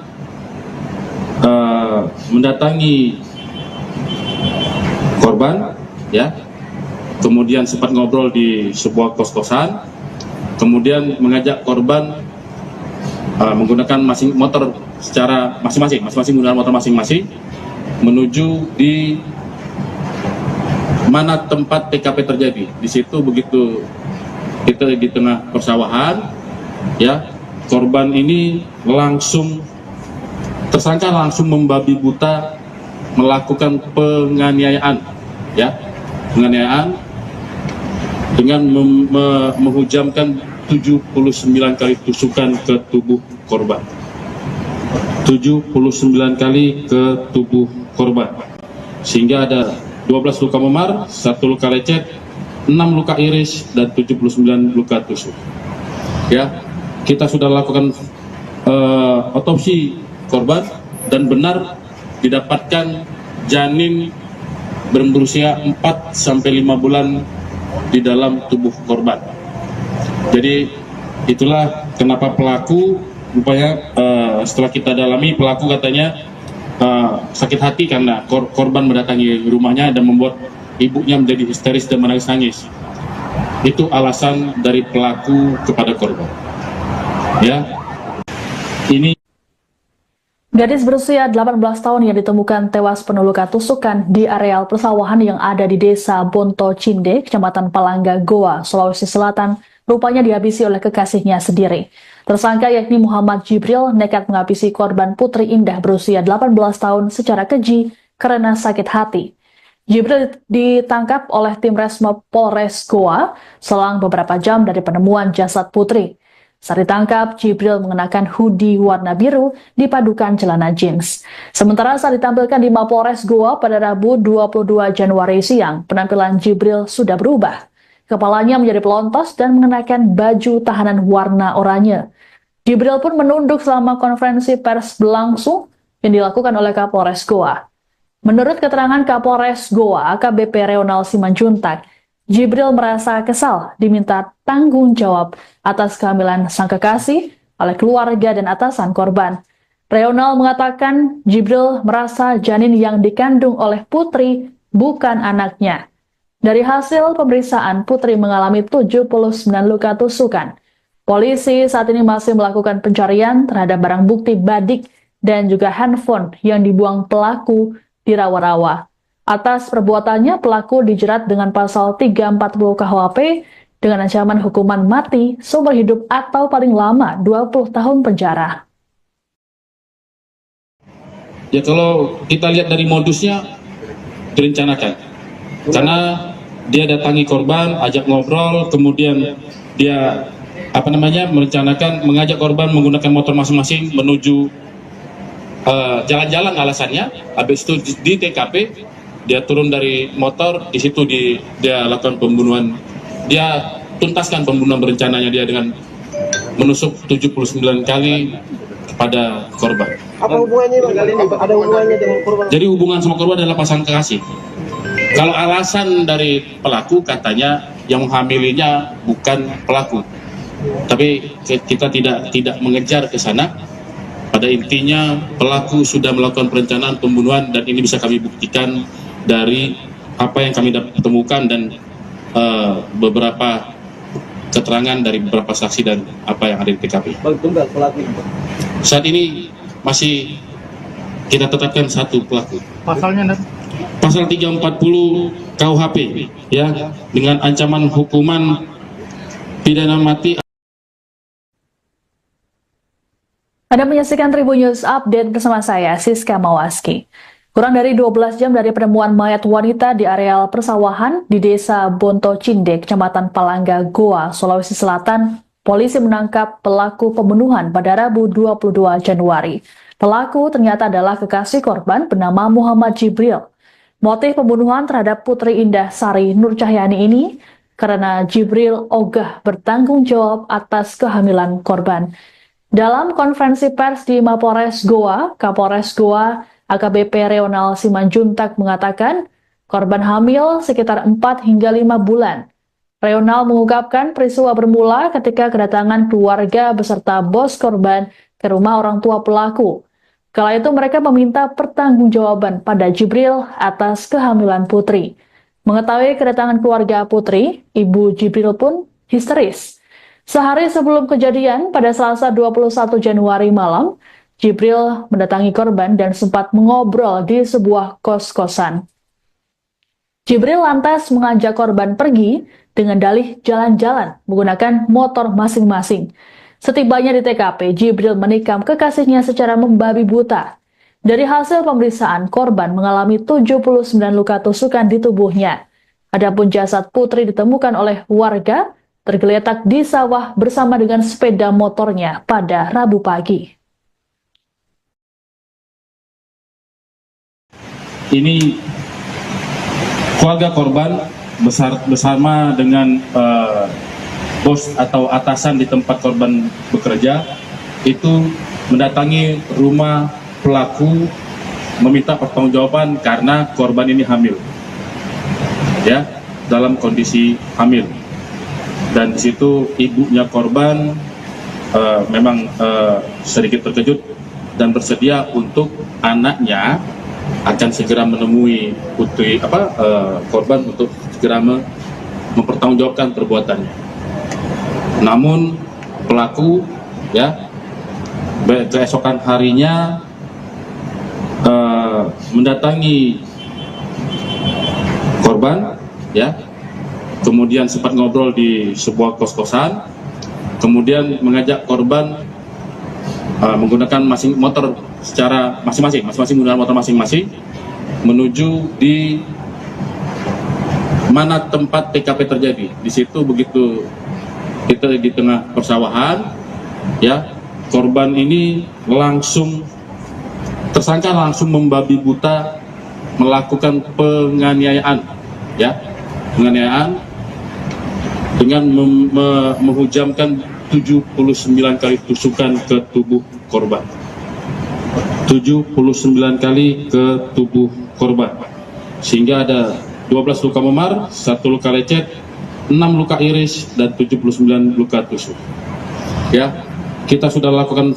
mendatangi korban ya, kemudian sempat ngobrol di sebuah kos-kosan, kemudian mengajak korban menggunakan motor secara masing-masing menggunakan motor masing-masing menuju di mana tempat TKP terjadi. Di situ begitu kita di tengah persawahan, ya, korban ini tersangka langsung membabi buta melakukan penganiayaan, ya, penganiayaan dengan menghujamkan 79 kali tusukan ke tubuh korban. 79 kali ke tubuh korban, sehingga ada 12 luka memar, 1 luka lecet, 6 luka iris, dan 79 luka tusuk. Ya, kita sudah lakukan otopsi korban dan benar didapatkan janin berusia 4-5 bulan di dalam tubuh korban. Jadi itulah kenapa pelaku rupanya setelah kita dalami, pelaku katanya sakit hati karena korban mendatangi rumahnya dan membuat ibunya menjadi histeris dan menangis-nangis. Itu alasan dari pelaku kepada korban. Ya, ini Gadis berusia 18 tahun yang ditemukan tewas penuh luka tusukan di areal persawahan yang ada di Desa Bonto Cinde, Kecamatan Palangga, Goa, Sulawesi Selatan, rupanya dihabisi oleh kekasihnya sendiri. Tersangka yakni Muhammad Jibril nekat menghabisi korban Putri Indah berusia 18 tahun secara keji karena sakit hati. Jibril ditangkap oleh tim Resmob Polres Goa selang beberapa jam dari penemuan jasad Putri. Saat ditangkap, Jibril mengenakan hoodie warna biru dipadukan celana jeans. Sementara saat ditampilkan di Mapolres Goa pada Rabu 22 Januari siang, penampilan Jibril sudah berubah. Kepalanya menjadi pelontos dan mengenakan baju tahanan warna oranye. Jibril pun menunduk selama konferensi pers berlangsung yang dilakukan oleh Kapolres Goa. Menurut keterangan Kapolres Goa, AKBP Reonal Simanjuntak, Jibril merasa kesal diminta tanggung jawab atas kehamilan sang kekasih oleh keluarga dan atasan korban. Reonal mengatakan Jibril merasa janin yang dikandung oleh Putri bukan anaknya. Dari hasil pemeriksaan, Putri mengalami 79 luka tusukan. Polisi saat ini masih melakukan pencarian terhadap barang bukti badik dan juga handphone yang dibuang pelaku di rawa-rawa. Atas perbuatannya, pelaku dijerat dengan pasal 340 KUHP dengan ancaman hukuman mati seumur hidup atau paling lama 20 tahun penjara. Ya, kalau kita lihat dari modusnya direncanakan. Karena dia datangi korban, ajak ngobrol, kemudian dia merencanakan mengajak korban menggunakan motor masing-masing menuju jalan-jalan alasannya. Habis itu di TKP dia turun dari motor, di situ dia lakukan pembunuhan. Dia tuntaskan pembunuhan berencananya dia dengan menusuk 79 kali kepada korban. Apa hubungannya Bang? Ada hubungannya dengan korban? Jadi hubungan sama korban adalah pasangan kekasih. Kalau alasan dari pelaku katanya yang menghamilinya bukan pelaku. Tapi kita tidak mengejar ke sana. Pada intinya pelaku sudah melakukan perencanaan pembunuhan dan ini bisa kami buktikan dari apa yang kami temukan dan beberapa keterangan dari beberapa saksi dan apa yang ada di TKP. Bang, tunggal pelaku. Saat ini masih kita tetapkan satu pelaku. Pasalnya Pasal 340 KUHP ya, dengan ancaman hukuman pidana mati. Anda menyaksikan Tribun News Update bersama saya, Siska Mawaski. Kurang dari 12 jam dari penemuan mayat wanita di areal persawahan di Desa Bonto Cinde, Kecamatan Palangga, Goa, Sulawesi Selatan, polisi menangkap pelaku pembunuhan pada Rabu 22 Januari. Pelaku ternyata adalah kekasih korban bernama Muhammad Jibril. Motif pembunuhan terhadap Putri Indah Sari Nur Cahyani ini karena Jibril ogah bertanggung jawab atas kehamilan korban. Dalam konferensi pers di Mapolres Goa, Kapolres Goa AKBP Reonal Simanjuntak mengatakan korban hamil sekitar 4 hingga 5 bulan. Reonal mengungkapkan peristiwa bermula ketika kedatangan keluarga beserta bos korban ke rumah orang tua pelaku. Kala itu mereka meminta pertanggungjawaban pada Jibril atas kehamilan Putri. Mengetahui kedatangan keluarga Putri, ibu Jibril pun histeris. Sehari sebelum kejadian, pada Selasa 21 Januari malam, Jibril mendatangi korban dan sempat mengobrol di sebuah kos-kosan. Jibril lantas mengajak korban pergi dengan dalih jalan-jalan menggunakan motor masing-masing. Setibanya di TKP, Jibril menikam kekasihnya secara membabi buta. Dari hasil pemeriksaan, korban mengalami 79 luka tusukan di tubuhnya. Adapun jasad Putri ditemukan oleh warga tergeletak di sawah bersama dengan sepeda motornya pada Rabu pagi. Ini keluarga korban bersama dengan bos atau atasan di tempat korban bekerja itu mendatangi rumah pelaku meminta pertanggungjawaban karena korban ini hamil, ya, dalam kondisi hamil. Dan di situ ibunya korban memang sedikit terkejut dan bersedia untuk anaknya akan segera menemui putri korban untuk segera mempertanggungjawabkan perbuatannya. Namun pelaku ya keesokan harinya mendatangi korban ya, kemudian sempat ngobrol di sebuah kos-kosan, kemudian mengajak korban menggunakan motor secara masing-masing menggunakan motor masing-masing menuju di mana tempat TKP terjadi. Di situ begitu kita di tengah persawahan, Ya, korban ini tersangka langsung membabi buta melakukan penganiayaan, ya, penganiayaan dengan menghujamkan 79 kali tusukan ke tubuh korban. 79 kali ke tubuh korban, sehingga ada 12 luka memar, 1 luka lecet, 6 luka iris, dan 79 luka tusuk. Ya, kita sudah lakukan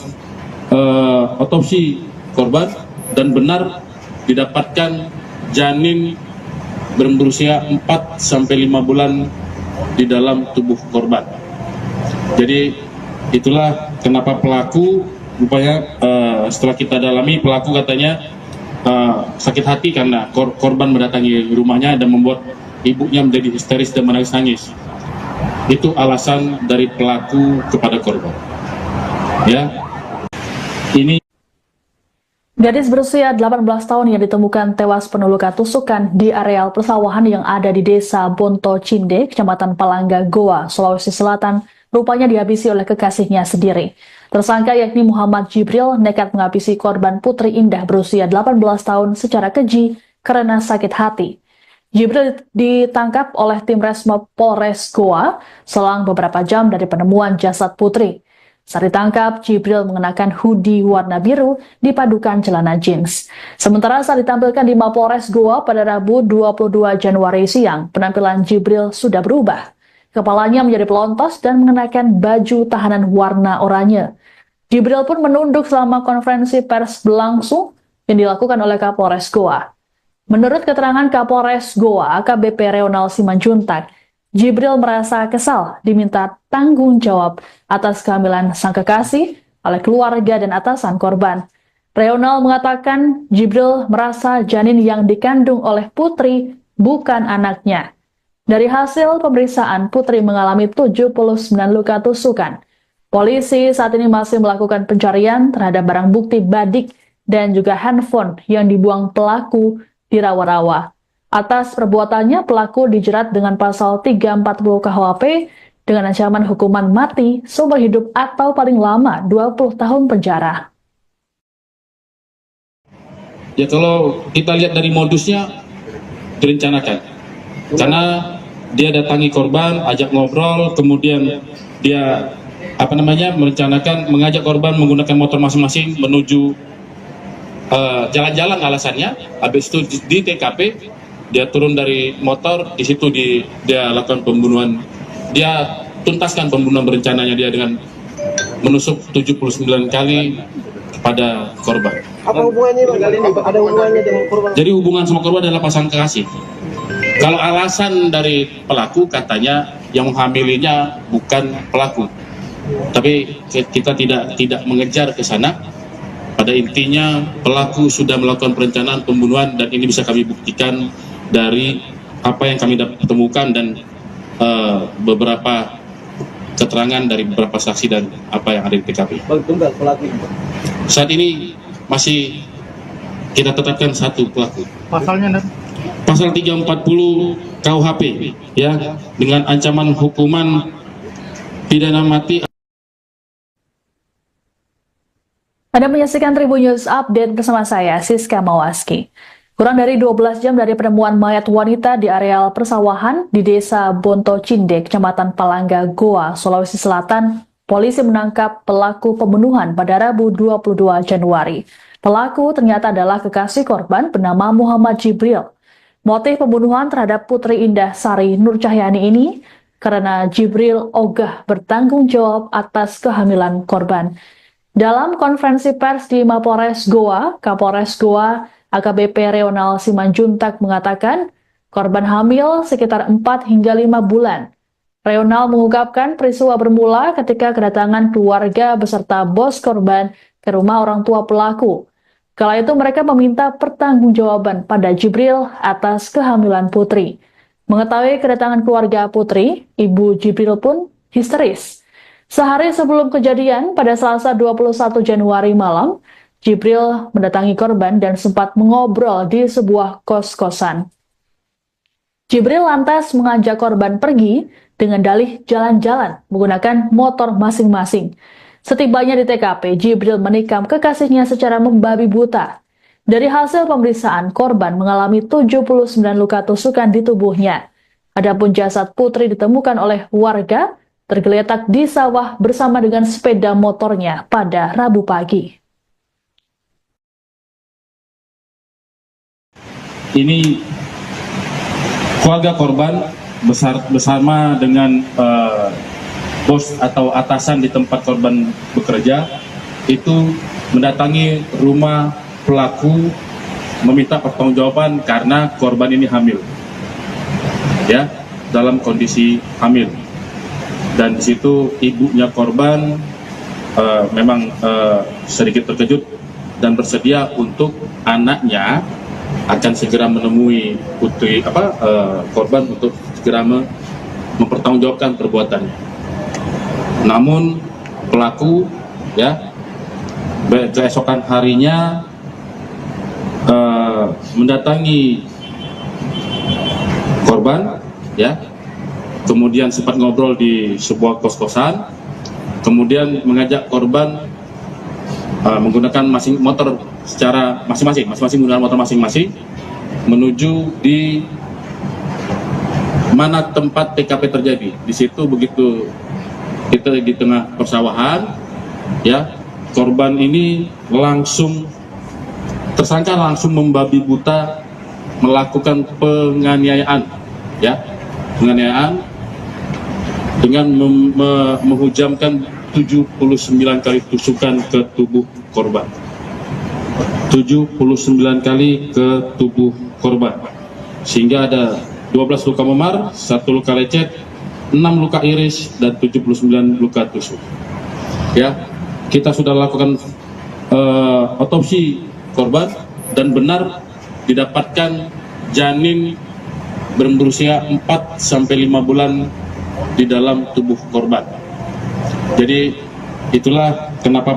otopsi korban dan benar didapatkan janin berusia 4-5 bulan di dalam tubuh korban. Jadi itulah kenapa pelaku rupanya setelah kita dalami, pelaku katanya sakit hati karena korban mendatangi rumahnya dan membuat ibunya menjadi histeris dan menangis-nangis. Itu alasan dari pelaku kepada korban. Ya, ini Gadis berusia 18 tahun yang ditemukan tewas penuh luka tusukan di areal persawahan yang ada di Desa Bonto Cinde, Kecamatan Palangga, Goa, Sulawesi Selatan, rupanya dihabisi oleh kekasihnya sendiri. Tersangka yakni Muhammad Jibril nekat menghabisi korban Putri Indah berusia 18 tahun secara keji karena sakit hati. Jibril ditangkap oleh tim Resmob Polres Goa selang beberapa jam dari penemuan jasad Putri. Saat ditangkap, Jibril mengenakan hoodie warna biru dipadukan celana jeans. Sementara saat ditampilkan di Mapolres Goa pada Rabu 22 Januari siang, penampilan Jibril sudah berubah. Kepalanya menjadi pelontos dan mengenakan baju tahanan warna oranye. Jibril pun menunduk selama konferensi pers berlangsung yang dilakukan oleh Kapolres Goa. Menurut keterangan Kapolres Goa, AKBP Reonal Simanjuntak, Jibril merasa kesal diminta tanggung jawab atas kehamilan sang kekasih oleh keluarga dan atasan korban. Reonal mengatakan Jibril merasa janin yang dikandung oleh Putri bukan anaknya. Dari hasil pemeriksaan, Putri mengalami 79 luka tusukan. Polisi saat ini masih melakukan pencarian terhadap barang bukti badik dan juga handphone yang dibuang pelaku di rawa-rawa. Atas perbuatannya, pelaku dijerat dengan pasal 340 KUHP dengan ancaman hukuman mati, seumur hidup atau paling lama 20 tahun penjara. ya kalau kita lihat dari modusnya direncanakan, karena dia datangi korban, ajak ngobrol, kemudian dia merencanakan mengajak korban menggunakan motor masing-masing menuju jalan-jalan alasannya. Habis itu di TKP dia turun dari motor, di situ dia lakukan pembunuhan. Dia tuntaskan pembunuhan berencananya dia dengan menusuk 79 kali kepada korban. Apa hubungannya Bang? Ada hubungannya dengan korban? Jadi hubungan sama korban adalah pasangan kekasih. Kalau alasan dari pelaku katanya yang menghamilinya bukan pelaku. Tapi kita tidak mengejar ke sana. Pada intinya pelaku sudah melakukan perencanaan pembunuhan dan ini bisa kami buktikan dari apa yang kami temukan dan beberapa keterangan dari beberapa saksi dan apa yang ada di TKP. Bang, tunggal pelaku. Saat ini masih kita tetapkan satu pelaku. Pasalnya, Pasal 340 KUHP, ya, dengan ancaman hukuman pidana mati. Anda menyaksikan Tribun News Update bersama saya, Siska Mawaski. Kurang dari 12 jam dari penemuan mayat wanita di areal persawahan di Desa Bonto Cinde, Kecamatan Palangga, Goa, Sulawesi Selatan, polisi menangkap pelaku pembunuhan pada Rabu 22 Januari. Pelaku ternyata adalah kekasih korban bernama Muhammad Jibril. Motif pembunuhan terhadap Putri Indah Sari Nur Cahyani ini karena Jibril ogah bertanggung jawab atas kehamilan korban. Dalam konferensi pers di Mapolres Goa, Kapolres Goa AKBP Reonal Simanjuntak mengatakan korban hamil sekitar 4 hingga 5 bulan. Reonal mengungkapkan peristiwa bermula ketika kedatangan keluarga beserta bos korban ke rumah orang tua pelaku. Kala itu mereka meminta pertanggungjawaban pada Jibril atas kehamilan Putri. Mengetahui kedatangan keluarga Putri, ibu Jibril pun histeris. Sehari sebelum kejadian, pada Selasa 21 Januari malam, Jibril mendatangi korban dan sempat mengobrol di sebuah kos-kosan. Jibril lantas mengajak korban pergi dengan dalih jalan-jalan menggunakan motor masing-masing. Setibanya di TKP, Jibril menikam kekasihnya secara membabi buta. Dari hasil pemeriksaan, korban mengalami 79 luka tusukan di tubuhnya. Adapun jasad putri ditemukan oleh warga tergeletak di sawah bersama dengan sepeda motornya pada Rabu pagi. Ini keluarga korban bersama dengan bos atau atasan di tempat korban bekerja itu mendatangi rumah pelaku meminta pertanggungjawaban karena korban ini hamil, ya, dalam kondisi hamil. Dan di situ ibunya korban memang sedikit terkejut dan bersedia untuk anaknya akan segera menemui korban untuk segera mempertanggungjawabkan perbuatannya. Namun pelaku, ya, keesokan harinya mendatangi korban, ya, kemudian sempat ngobrol di sebuah kos-kosan, kemudian mengajak korban menggunakan motor secara masing-masing menggunakan motor masing-masing menuju di mana tempat TKP terjadi. Di situ begitu kita di tengah persawahan, ya, korban ini tersangka langsung membabi buta melakukan penganiayaan, ya, penganiayaan dengan menghujamkan 79 kali tusukan ke tubuh korban. 79 kali ke tubuh korban, sehingga ada 12 luka memar, 1 luka lecet, 6 luka iris, dan 79 luka tusuk. Ya, kita sudah lakukan otopsi korban dan benar didapatkan janin berusia 4-5 bulan di dalam tubuh korban. Jadi itulah kenapa